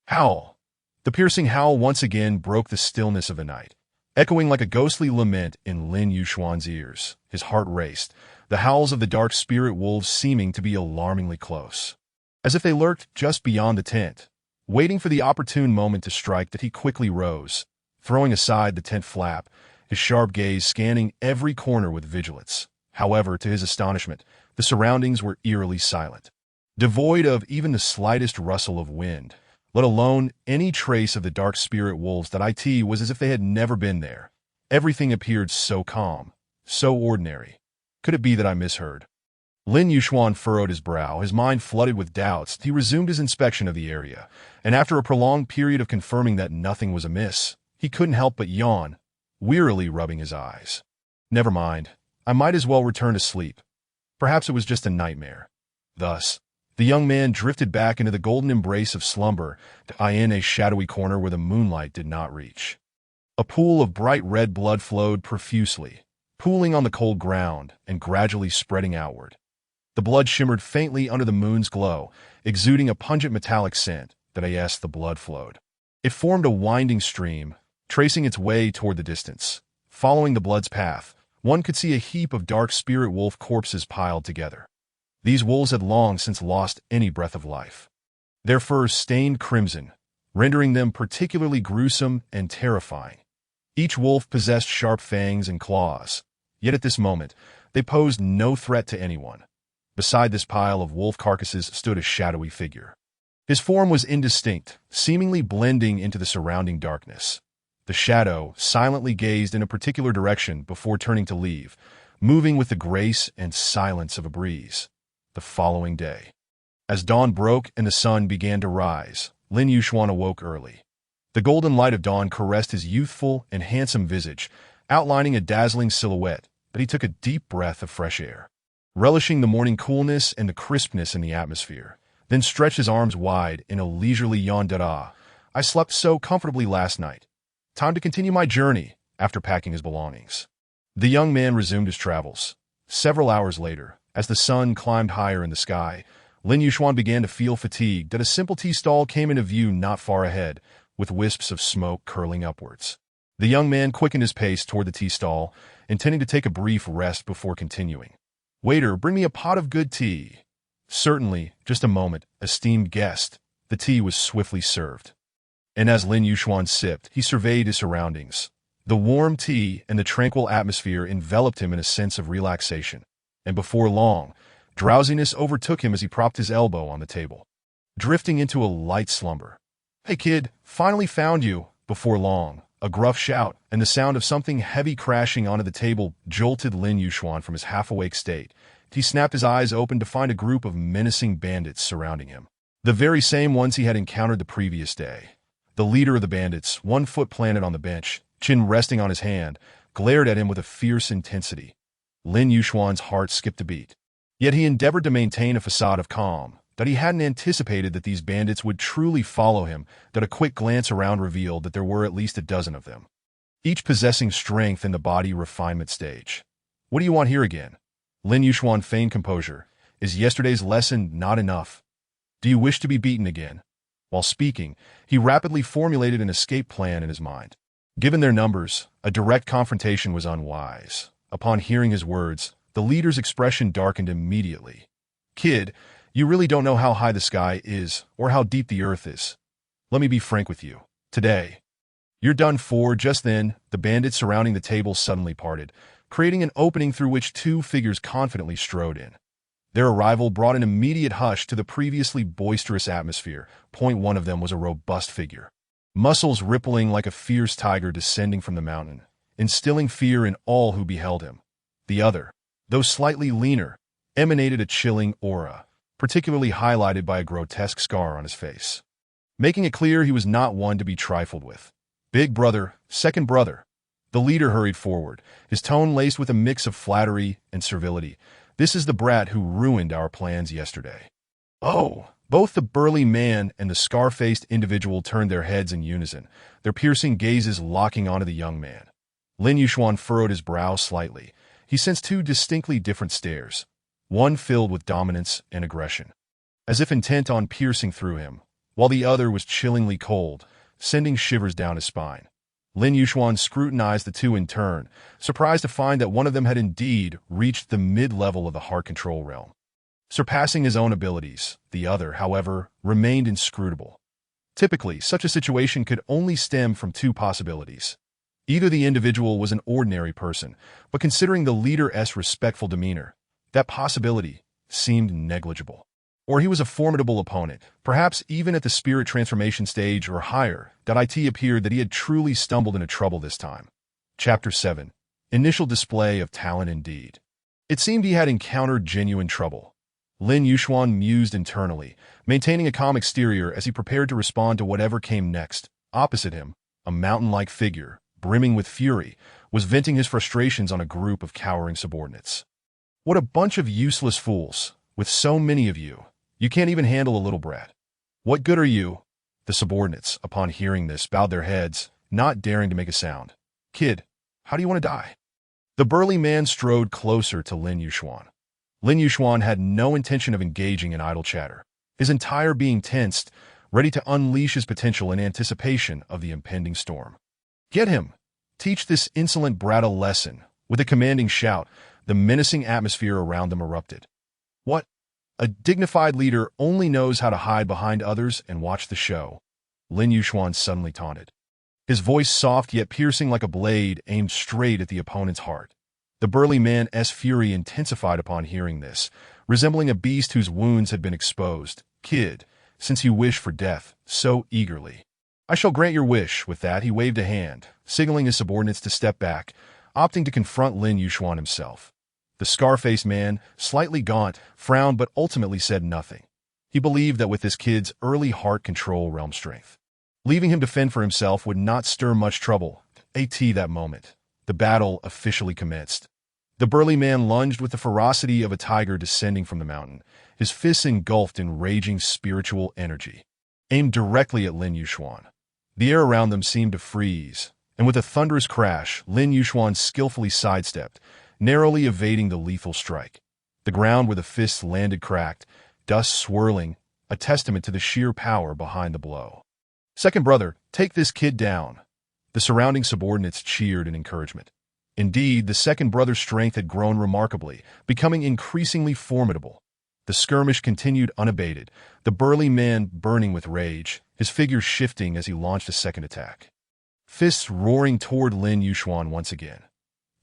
Howl! The piercing howl once again broke the stillness of the night, echoing like a ghostly lament in Lin Yuxuan's ears. His heart raced, the howls of the dark spirit wolves seeming to be alarmingly close. As if they lurked just beyond the tent, waiting for the opportune moment to strike. That he quickly rose, throwing aside the tent flap, his sharp gaze scanning every corner with vigilance. However, to his astonishment, the surroundings were eerily silent, devoid of even the slightest rustle of wind, let alone any trace of the dark spirit wolves. That it was as if they had never been there. Everything appeared so calm, so ordinary. Could it be that I misheard? Lin Yuxuan furrowed his brow, his mind flooded with doubts. He resumed his inspection of the area, and after a prolonged period of confirming that nothing was amiss, he couldn't help but yawn, wearily rubbing his eyes. Never mind, I might as well return to sleep. Perhaps it was just a nightmare. Thus, the young man drifted back into the golden embrace of slumber, in a shadowy corner where the moonlight did not reach. A pool of bright red blood flowed profusely, pooling on the cold ground and gradually spreading outward. The blood shimmered faintly under the moon's glow, exuding a pungent metallic scent. The blood flowed. It formed a winding stream, tracing its way toward the distance. Following the blood's path, one could see a heap of dark spirit wolf corpses piled together. These wolves had long since lost any breath of life. Their furs stained crimson, rendering them particularly gruesome and terrifying. Each wolf possessed sharp fangs and claws, yet at this moment, they posed no threat to anyone. Beside this pile of wolf carcasses stood a shadowy figure. His form was indistinct, seemingly blending into the surrounding darkness. The shadow silently gazed in a particular direction before turning to leave, moving with the grace and silence of a breeze. The following day, as dawn broke and the sun began to rise, Lin Yuxuan awoke early. The golden light of dawn caressed his youthful and handsome visage, outlining a dazzling silhouette. But he took a deep breath of fresh air, relishing the morning coolness and the crispness in the atmosphere, then stretched his arms wide in a leisurely Yandere. I slept so comfortably last night. Time to continue my journey. After packing his belongings, the young man resumed his travels, Several hours later, as the sun climbed higher in the sky, Lin Yuxuan began to feel fatigued that a simple tea stall came into view not far ahead, with wisps of smoke curling upwards. The young man quickened his pace toward the tea stall, intending to take a brief rest before continuing. "Waiter, bring me a pot of good tea." "Certainly, just a moment, esteemed guest." The tea was swiftly served. And as Lin Yuxuan sipped, he surveyed his surroundings. The warm tea and the tranquil atmosphere enveloped him in a sense of relaxation, and before long, drowsiness overtook him as he propped his elbow on the table, drifting into a light slumber. "Hey kid, finally found you." Before long, a gruff shout and the sound of something heavy crashing onto the table jolted Lin Yuxuan from his half-awake state. He snapped his eyes open to find a group of menacing bandits surrounding him, the very same ones he had encountered the previous day. The leader of the bandits, one foot planted on the bench, chin resting on his hand, glared at him with a fierce intensity. Lin Yuxuan's heart skipped a beat. Yet he endeavored to maintain a facade of calm, that he hadn't anticipated that these bandits would truly follow him, that a quick glance around revealed that there were at least a dozen of them, each possessing strength in the body refinement stage. "What do you want here again?" Lin Yuxuan feigned composure. "Is yesterday's lesson not enough? Do you wish to be beaten again?" While speaking, he rapidly formulated an escape plan in his mind. Given their numbers, a direct confrontation was unwise. Upon hearing his words, the leader's expression darkened immediately. "Kid, you really don't know how high the sky is or how deep the earth is. Let me be frank with you. Today, you're done for." Just then, the bandits surrounding the table suddenly parted, creating an opening through which two figures confidently strode in. Their arrival brought an immediate hush to the previously boisterous atmosphere. One of them was a robust figure, muscles rippling like a fierce tiger descending from the mountain, instilling fear in all who beheld him. The other, though slightly leaner, emanated a chilling aura, particularly highlighted by a grotesque scar on his face, making it clear he was not one to be trifled with. "Big brother, second brother." The leader hurried forward, his tone laced with a mix of flattery and servility. "This is the brat who ruined our plans yesterday." "Oh!" Both the burly man and the scar-faced individual turned their heads in unison, their piercing gazes locking onto the young man. Lin Yuxuan furrowed his brow slightly. He sensed two distinctly different stares, one filled with dominance and aggression, as if intent on piercing through him, while the other was chillingly cold, sending shivers down his spine. Lin Yuxuan scrutinized the two in turn, surprised to find that one of them had indeed reached the mid-level of the heart control realm, surpassing his own abilities. The other, however, remained inscrutable. Typically, such a situation could only stem from two possibilities. Either the individual was an ordinary person, but considering the leader's respectful demeanor, that possibility seemed negligible. Or he was a formidable opponent, perhaps even at the spirit transformation stage or higher. It appeared that he had truly stumbled into trouble this time. Chapter 7. Initial display of talent indeed. It seemed he had encountered genuine trouble. Lin Yuxuan mused internally, maintaining a calm exterior as he prepared to respond to whatever came next. Opposite him, a mountain-like figure, brimming with fury, was venting his frustrations on a group of cowering subordinates. "What a bunch of useless fools, with so many of you. You can't even handle a little brat. What good are you?" The subordinates, upon hearing this, bowed their heads, not daring to make a sound. "Kid, how do you want to die?" The burly man strode closer to Lin Yuxuan. Lin Yuxuan had no intention of engaging in idle chatter, his entire being tensed, ready to unleash his potential in anticipation of the impending storm. "Get him! Teach this insolent brat a lesson!" With a commanding shout, the menacing atmosphere around them erupted. "What? A dignified leader only knows how to hide behind others and watch the show," Lin Yuxuan suddenly taunted, his voice soft yet piercing like a blade aimed straight at the opponent's heart. The burly man's fury intensified upon hearing this, resembling a beast whose wounds had been exposed. "Kid, since you wish for death so eagerly, I shall grant your wish." With that, he waved a hand, signaling his subordinates to step back, opting to confront Lin Yuxuan himself. The scar-faced man, slightly gaunt, frowned but ultimately said nothing. He believed that with this kid's early heart control realm strength, leaving him to fend for himself would not stir much trouble. That moment, the battle officially commenced. The burly man lunged with the ferocity of a tiger descending from the mountain, his fists engulfed in raging spiritual energy, aimed directly at Lin Yuxuan. The air around them seemed to freeze, and with a thunderous crash, Lin Yuxuan skillfully sidestepped, narrowly evading the lethal strike. The ground where the fists landed cracked, dust swirling, a testament to the sheer power behind the blow. "Second brother, take this kid down." The surrounding subordinates cheered in encouragement. Indeed, the second brother's strength had grown remarkably, becoming increasingly formidable. The skirmish continued unabated, the burly man burning with rage, his figure shifting as he launched a second attack. Fists roaring toward Lin Yuxuan once again.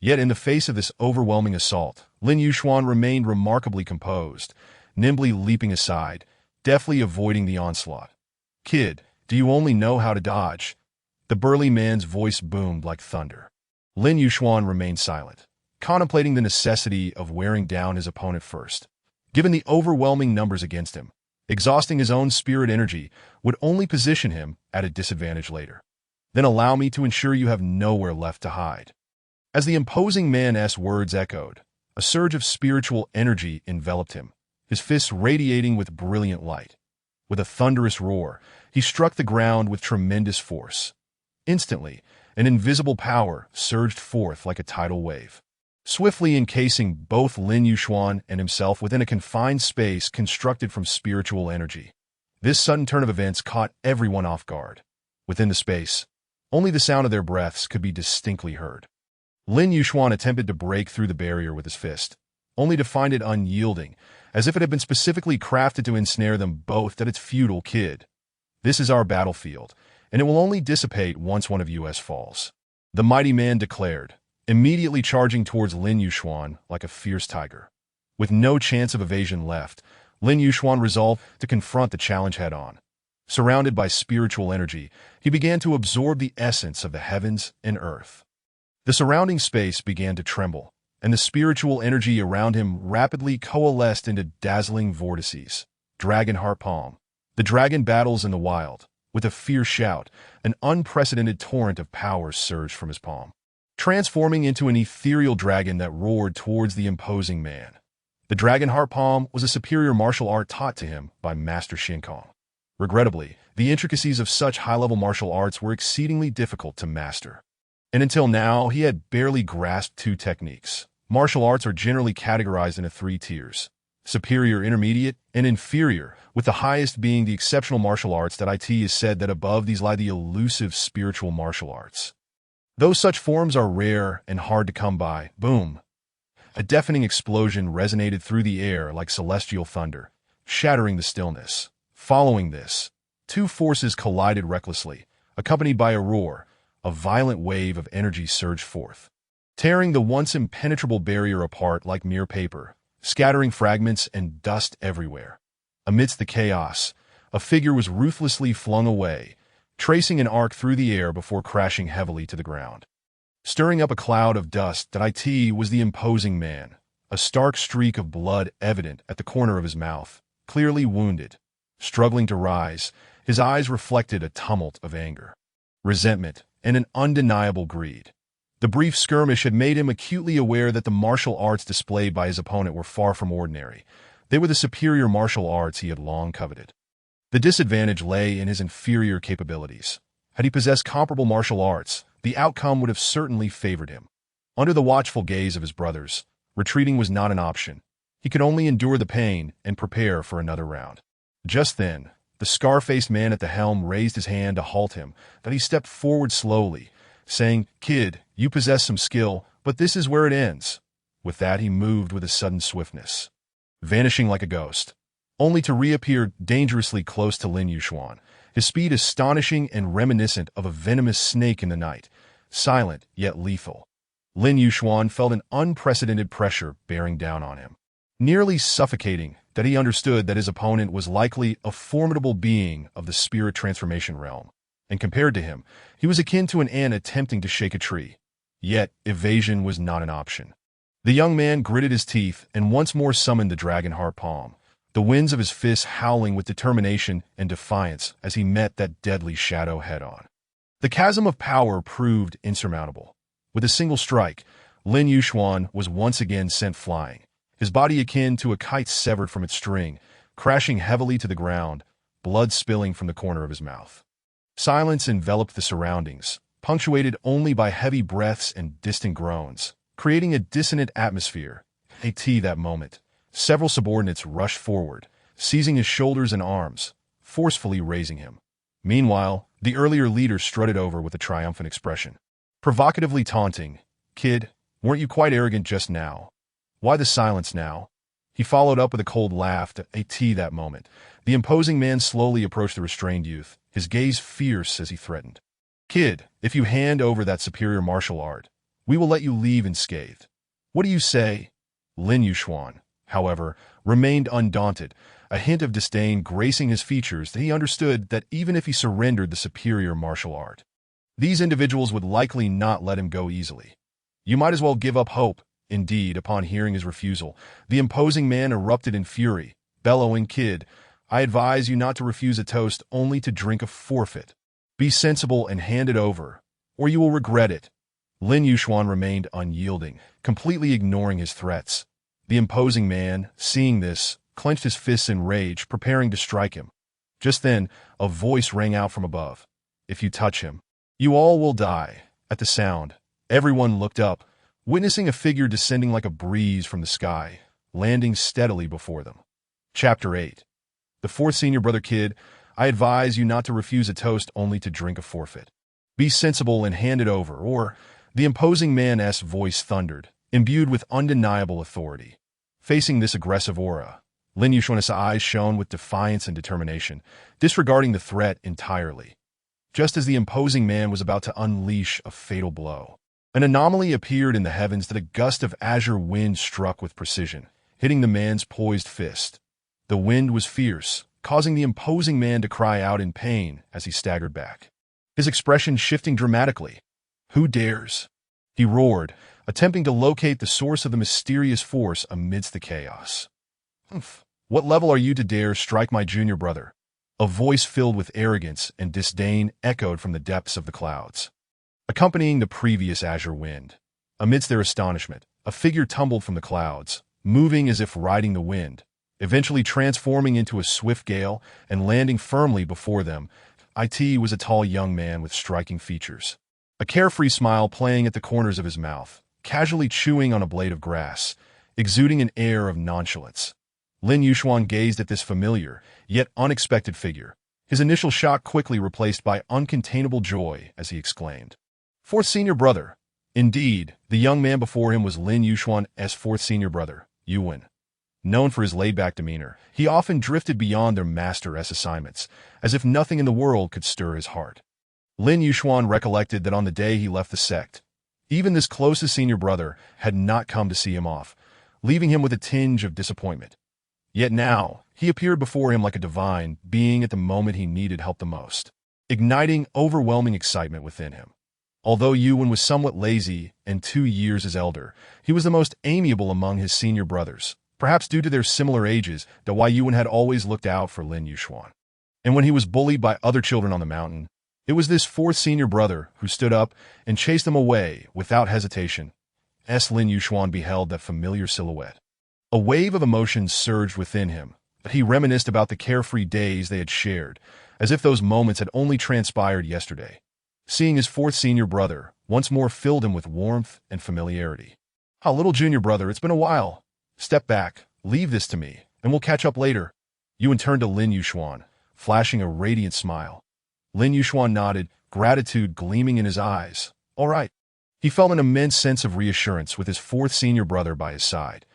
Yet in the face of this overwhelming assault, Lin Yuxuan remained remarkably composed, nimbly leaping aside, deftly avoiding the onslaught. "Kid, do you only know how to dodge?" The burly man's voice boomed like thunder. Lin Yuxuan remained silent, contemplating the necessity of wearing down his opponent first. Given the overwhelming numbers against him, exhausting his own spirit energy would only position him at a disadvantage later. "Then allow me to ensure you have nowhere left to hide." As the imposing man's words echoed, a surge of spiritual energy enveloped him, his fists radiating with brilliant light. With a thunderous roar, he struck the ground with tremendous force. Instantly, an invisible power surged forth like a tidal wave, swiftly encasing both Lin Yuxuan and himself within a confined space constructed from spiritual energy. This sudden turn of events caught everyone off guard. Within the space, only the sound of their breaths could be distinctly heard. Lin Yuxuan attempted to break through the barrier with his fist, only to find it unyielding, as if it had been specifically crafted to ensnare them both at its futile kid. "This is our battlefield, and it will only dissipate once one of us falls," the mighty man declared, immediately charging towards Lin Yuxuan like a fierce tiger. With no chance of evasion left, Lin Yuxuan resolved to confront the challenge head-on. Surrounded by spiritual energy, he began to absorb the essence of the heavens and earth. The surrounding space began to tremble, and the spiritual energy around him rapidly coalesced into dazzling vortices. Dragon Heart Palm. The dragon battles in the wild. With a fierce shout, an unprecedented torrent of power surged from his palm, transforming into an ethereal dragon that roared towards the imposing man. The Dragon Heart Palm was a superior martial art taught to him by Master Shinkong. Regrettably, the intricacies of such high-level martial arts were exceedingly difficult to master. And until now, he had barely grasped two techniques. Martial arts are generally categorized into three tiers: superior, intermediate, and inferior, with the highest being the exceptional martial arts that it is said that above these lie the elusive spiritual martial arts. Though such forms are rare and hard to come by, boom! A deafening explosion resonated through the air like celestial thunder, shattering the stillness. Following this, two forces collided recklessly, accompanied by a roar. A violent wave of energy surged forth, tearing the once impenetrable barrier apart like mere paper, scattering fragments and dust everywhere. Amidst the chaos, a figure was ruthlessly flung away, tracing an arc through the air before crashing heavily to the ground. Stirring up a cloud of dust that was the imposing man, a stark streak of blood evident at the corner of his mouth, clearly wounded. Struggling to rise, his eyes reflected a tumult of anger, resentment, and an undeniable greed. The brief skirmish had made him acutely aware that the martial arts displayed by his opponent were far from ordinary. They were the superior martial arts he had long coveted. The disadvantage lay in his inferior capabilities. Had he possessed comparable martial arts, the outcome would have certainly favored him. Under the watchful gaze of his brothers, retreating was not an option. He could only endure the pain and prepare for another round. Just then, the scar-faced man at the helm raised his hand to halt him, that he stepped forward slowly, saying, "Kid, you possess some skill, but this is where it ends." With that, he moved with a sudden swiftness, vanishing like a ghost, only to reappear dangerously close to Lin Yuxuan, his speed astonishing and reminiscent of a venomous snake in the night, silent yet lethal. Lin Yuxuan felt an unprecedented pressure bearing down on him, nearly suffocating, that he understood that his opponent was likely a formidable being of the spirit transformation realm, and compared to him, he was akin to an ant attempting to shake a tree. Yet, evasion was not an option. The young man gritted his teeth and once more summoned the Dragon Heart Palm, the winds of his fists howling with determination and defiance as he met that deadly shadow head-on. The chasm of power proved insurmountable. With a single strike, Lin Yuxuan was once again sent flying, his body akin to a kite severed from its string, crashing heavily to the ground, blood spilling from the corner of his mouth. Silence enveloped the surroundings, punctuated only by heavy breaths and distant groans, creating a dissonant atmosphere. At that moment, several subordinates rushed forward, seizing his shoulders and arms, forcefully raising him. Meanwhile, the earlier leader strutted over with a triumphant expression. Provocatively taunting, "Kid, weren't you quite arrogant just now? Why the silence now?" He followed up with a cold laugh. At that moment, the imposing man slowly approached the restrained youth, his gaze fierce as he threatened. "Kid, if you hand over that superior martial art, we will let you leave unscathed. What do you say?" Lin Yuxuan, however, remained undaunted, a hint of disdain gracing his features that he understood that even if he surrendered the superior martial art, these individuals would likely not let him go easily. "You might as well give up hope." Indeed, upon hearing his refusal, the imposing man erupted in fury, bellowing, "Kid, I advise you not to refuse a toast only to drink a forfeit. Be sensible and hand it over, or you will regret it." Lin Yuxuan remained unyielding, completely ignoring his threats. The imposing man, seeing this, clenched his fists in rage, preparing to strike him. Just then, a voice rang out from above. "If you touch him, you all will die." At the sound, everyone looked up, witnessing a figure descending like a breeze from the sky, landing steadily before them. Chapter 8. The fourth senior brother. "Kid, I advise you not to refuse a toast only to drink a forfeit. Be sensible and hand it over, or—" The imposing man's voice thundered, imbued with undeniable authority. Facing this aggressive aura, Lin Yuxuan's eyes shone with defiance and determination, disregarding the threat entirely. Just as the imposing man was about to unleash a fatal blow, an anomaly appeared in the heavens that a gust of azure wind struck with precision, hitting the man's poised fist. The wind was fierce, causing the imposing man to cry out in pain as he staggered back, his expression shifting dramatically. "Who dares?" he roared, attempting to locate the source of the mysterious force amidst the chaos. "Humph! What level are you to dare strike my junior brother?" A voice filled with arrogance and disdain echoed from the depths of the clouds. Accompanying the previous azure wind, amidst their astonishment, a figure tumbled from the clouds, moving as if riding the wind, eventually transforming into a swift gale and landing firmly before them. It was a tall young man with striking features, a carefree smile playing at the corners of his mouth, casually chewing on a blade of grass, exuding an air of nonchalance. Lin Yuxuan gazed at this familiar, yet unexpected figure, his initial shock quickly replaced by uncontainable joy as he exclaimed, "Fourth senior brother." Indeed, the young man before him was Lin Yuxuan's fourth senior brother, Yuan. Known for his laid-back demeanor, he often drifted beyond their master's assignments, as if nothing in the world could stir his heart. Lin Yuxuan recollected that on the day he left the sect, even this closest senior brother had not come to see him off, leaving him with a tinge of disappointment. Yet now, he appeared before him like a divine being at the moment he needed help the most, igniting overwhelming excitement within him. Although Yuan was somewhat lazy and 2 years his elder, he was the most amiable among his senior brothers, perhaps due to their similar ages, that why Yuan had always looked out for Lin Yuxuan. And when he was bullied by other children on the mountain, it was this fourth senior brother who stood up and chased them away without hesitation. Lin Yuxuan beheld that familiar silhouette. A wave of emotions surged within him, but he reminisced about the carefree days they had shared, as if those moments had only transpired yesterday. Seeing his fourth senior brother once more filled him with warmth and familiarity. "Ah, little junior brother, it's been a while. Step back, leave this to me, and we'll catch up later." Yuan turned to Lin Yuxuan, flashing a radiant smile. Lin Yuxuan nodded, gratitude gleaming in his eyes. "All right." He felt an immense sense of reassurance with his fourth senior brother by his side.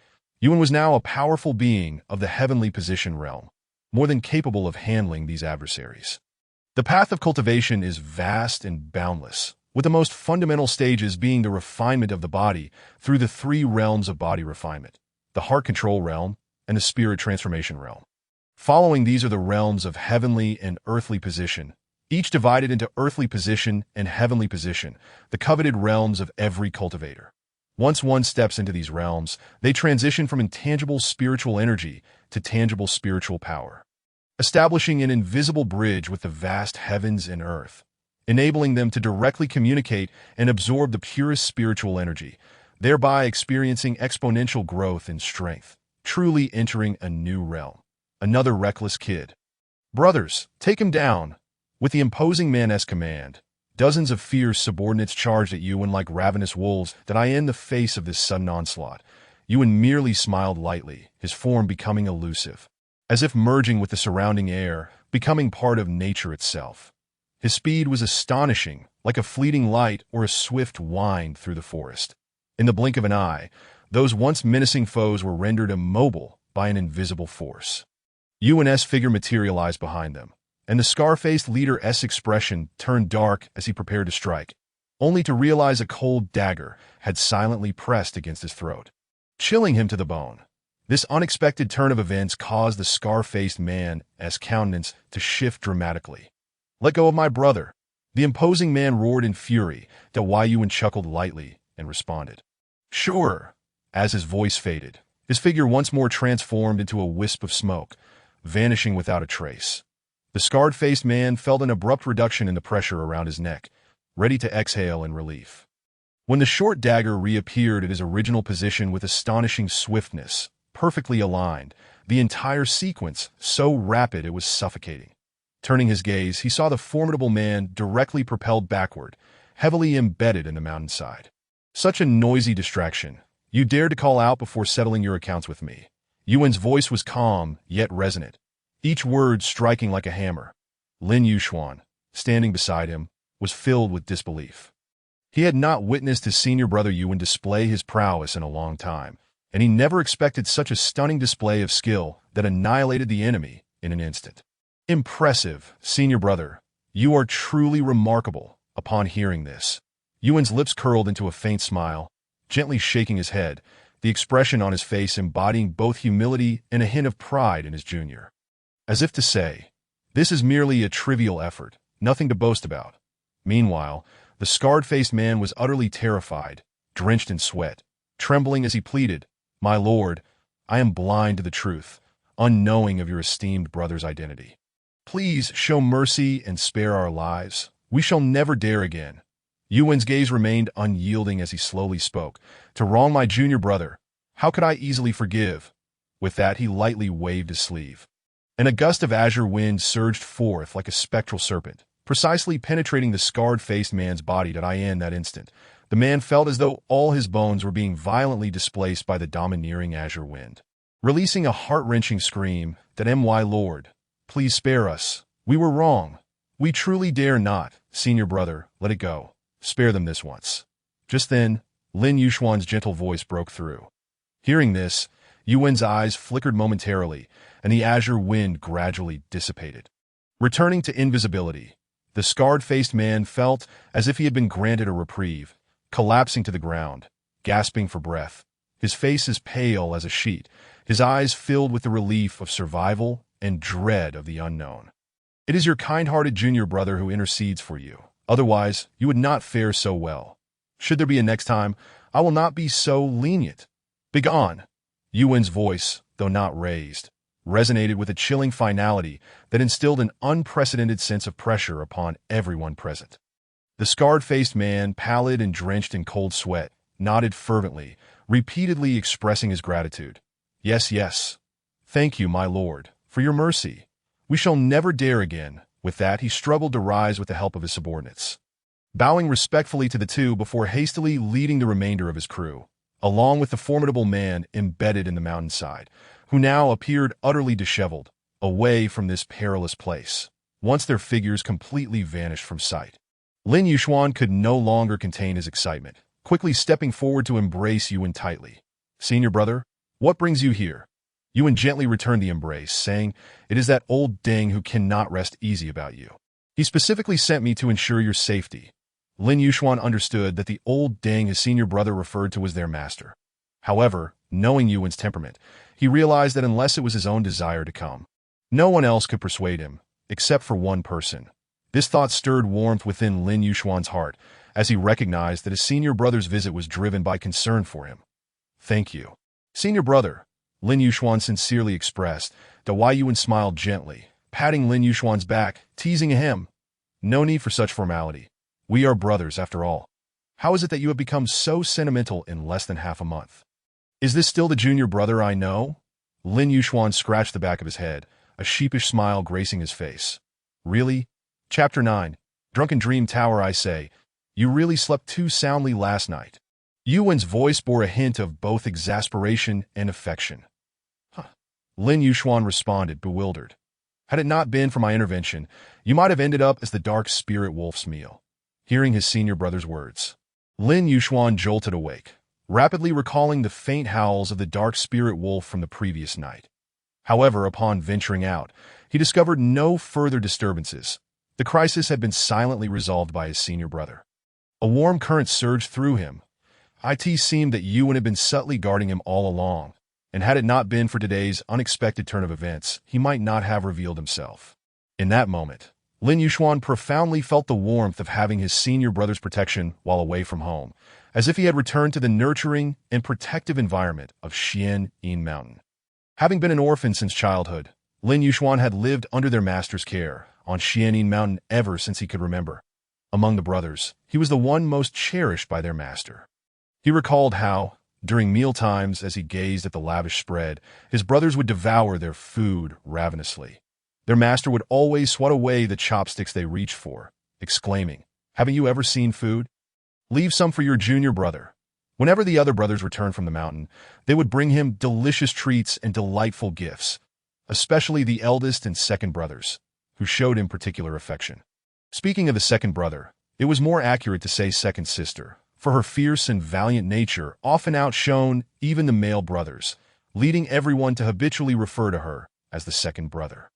Yuan was now a powerful being of the heavenly position realm, more than capable of handling these adversaries. The path of cultivation is vast and boundless, with the most fundamental stages being the refinement of the body through the 3 realms of body refinement, the heart control realm and the spirit transformation realm. Following these are the realms of heavenly and earthly position, each divided into earthly position and heavenly position, the coveted realms of every cultivator. Once one steps into these realms, they transition from intangible spiritual energy to tangible spiritual power, establishing an invisible bridge with the vast heavens and earth, enabling them to directly communicate and absorb the purest spiritual energy, thereby experiencing exponential growth in strength, truly entering a new realm. Another reckless kid. "Brothers, take him down." With the imposing man's command, Dozens of fierce subordinates charged at Yuan like ravenous wolves. Did I end the face of this sudden onslaught? Yuan merely smiled lightly, his form becoming elusive, as if merging with the surrounding air, becoming part of nature itself. His speed was astonishing, like a fleeting light or a swift wind through the forest. In the blink of an eye, those once menacing foes were rendered immobile by an invisible force. Yuan's figure materialized behind them, and the scar-faced leader's expression turned dark as he prepared to strike, only to realize a cold dagger had silently pressed against his throat, chilling him to the bone. This unexpected turn of events caused the scar-faced man's countenance to shift dramatically. "Let go of my brother!" The imposing man roared in fury. Yuan chuckled lightly and responded, "Sure." As his voice faded, his figure once more transformed into a wisp of smoke, vanishing without a trace. The scarred-faced man felt an abrupt reduction in the pressure around his neck, ready to exhale in relief. When the short dagger reappeared at his original position with astonishing swiftness, perfectly aligned, the entire sequence so rapid it was suffocating. Turning his gaze, he saw the formidable man directly propelled backward, heavily embedded in the mountainside. "Such a noisy distraction. You dared to call out before settling your accounts with me." Yuan's voice was calm, yet resonant, each word striking like a hammer. Lin Yuxuan, standing beside him, was filled with disbelief. He had not witnessed his senior brother Yuan display his prowess in a long time, and he never expected such a stunning display of skill that annihilated the enemy in an instant. "Impressive, senior brother. You are truly remarkable." Upon hearing this, Yuan's lips curled into a faint smile, gently shaking his head, the expression on his face embodying both humility and a hint of pride in his junior. As if to say, this is merely a trivial effort, nothing to boast about. Meanwhile, the scarred-faced man was utterly terrified, drenched in sweat, trembling as he pleaded, "My lord, I am blind to the truth, unknowing of your esteemed brother's identity. Please show mercy and spare our lives. We shall never dare again." Yuan's gaze remained unyielding as he slowly spoke. "To wrong my junior brother, how could I easily forgive?" With that, he lightly waved his sleeve, and a gust of azure wind surged forth like a spectral serpent, precisely penetrating the scarred-faced man's body. In that instant, the man felt as though all his bones were being violently displaced by the domineering azure wind. Releasing a heart-wrenching scream, "My lord, please spare us. We were wrong. We truly dare not. Senior brother, let it go. Spare them this once." Just then, Lin Yuxuan's gentle voice broke through. Hearing this, Yuan's eyes flickered momentarily, and the azure wind gradually dissipated. Returning to invisibility, the scarred-faced man felt as if he had been granted a reprieve, collapsing to the ground, gasping for breath, his face as pale as a sheet, his eyes filled with the relief of survival and dread of the unknown. "It is your kind-hearted junior brother who intercedes for you. Otherwise, you would not fare so well. Should there be a next time, I will not be so lenient. Begone!" Yuan's voice, though not raised, resonated with a chilling finality that instilled an unprecedented sense of pressure upon everyone present. The scarred-faced man, pallid and drenched in cold sweat, nodded fervently, repeatedly expressing his gratitude. "Yes, yes. Thank you, my lord, for your mercy. We shall never dare again." With that, he struggled to rise with the help of his subordinates, bowing respectfully to the two before hastily leading the remainder of his crew, along with the formidable man embedded in the mountainside, who now appeared utterly disheveled, away from this perilous place, once their figures completely vanished from sight. Lin Yuxuan could no longer contain his excitement, quickly stepping forward to embrace Yuan tightly. "Senior brother, what brings you here?" Yuan gently returned the embrace, saying, "It is that old ding who cannot rest easy about you. He specifically sent me to ensure your safety." Lin Yuxuan understood that the old ding his senior brother referred to was their master. However, knowing Yuan's temperament, he realized that unless it was his own desire to come, no one else could persuade him, except for one person. This thought stirred warmth within Lin Yuxuan's heart, as he recognized that his senior brother's visit was driven by concern for him. "Thank you, senior brother," Lin Yuxuan sincerely expressed. Yuan smiled gently, patting Lin Yuxuan's back, teasing him. "No need for such formality. We are brothers, after all. How is it that you have become so sentimental in less than half a month? Is this still the junior brother I know?" Lin Yuxuan scratched the back of his head, a sheepish smile gracing his face. "Really?" Chapter 9. Drunken Dream Tower, I say. You really slept too soundly last night. Yuan's voice bore a hint of both exasperation and affection. Huh. Lin Yuxuan responded, bewildered. Had it not been for my intervention, you might have ended up as the dark spirit wolf's meal. Hearing his senior brother's words, Lin Yuxuan jolted awake, rapidly recalling the faint howls of the dark spirit wolf from the previous night. However, upon venturing out, he discovered no further disturbances. The crisis had been silently resolved by his senior brother. A warm current surged through him. It seemed that Yuan had been subtly guarding him all along, and had it not been for today's unexpected turn of events, he might not have revealed himself. In that moment, Lin Yuxuan profoundly felt the warmth of having his senior brother's protection while away from home, as if he had returned to the nurturing and protective environment of Xianyin Mountain. Having been an orphan since childhood, Lin Yuxuan had lived under their master's care on Xianyin Mountain ever since he could remember. Among the brothers, he was the one most cherished by their master. He recalled how, during mealtimes as he gazed at the lavish spread, his brothers would devour their food ravenously. Their master would always swat away the chopsticks they reached for, exclaiming, "Haven't you ever seen food? Leave some for your junior brother." Whenever the other brothers returned from the mountain, they would bring him delicious treats and delightful gifts, especially the eldest and second brothers, who showed him particular affection. Speaking of the second brother, it was more accurate to say second sister, for her fierce and valiant nature often outshone even the male brothers, leading everyone to habitually refer to her as the second brother.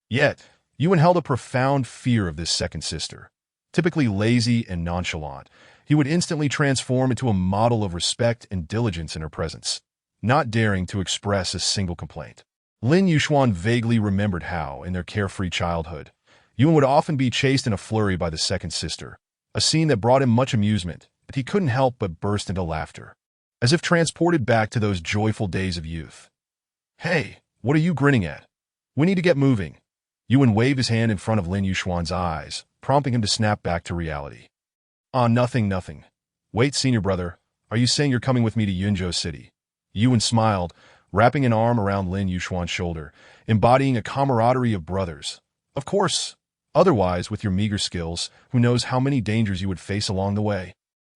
Yet, Yuan held a profound fear of this second sister. Typically lazy and nonchalant, he would instantly transform into a model of respect and diligence in her presence, not daring to express a single complaint. Lin Yuxuan vaguely remembered how, in their carefree childhood, Yuan would often be chased in a flurry by the second sister, a scene that brought him much amusement, but he couldn't help but burst into laughter, as if transported back to those joyful days of youth. "Hey, what are you grinning at? We need to get moving." Yuan waved his hand in front of Lin Yuxuan's eyes, prompting him to snap back to reality. Nothing. Wait, senior brother, are you saying you're coming with me to Yunzhou City?" Yuan smiled, wrapping an arm around Lin Yuxuan's shoulder, embodying a camaraderie of brothers. "Of course. Otherwise, with your meager skills, who knows how many dangers you would face along the way."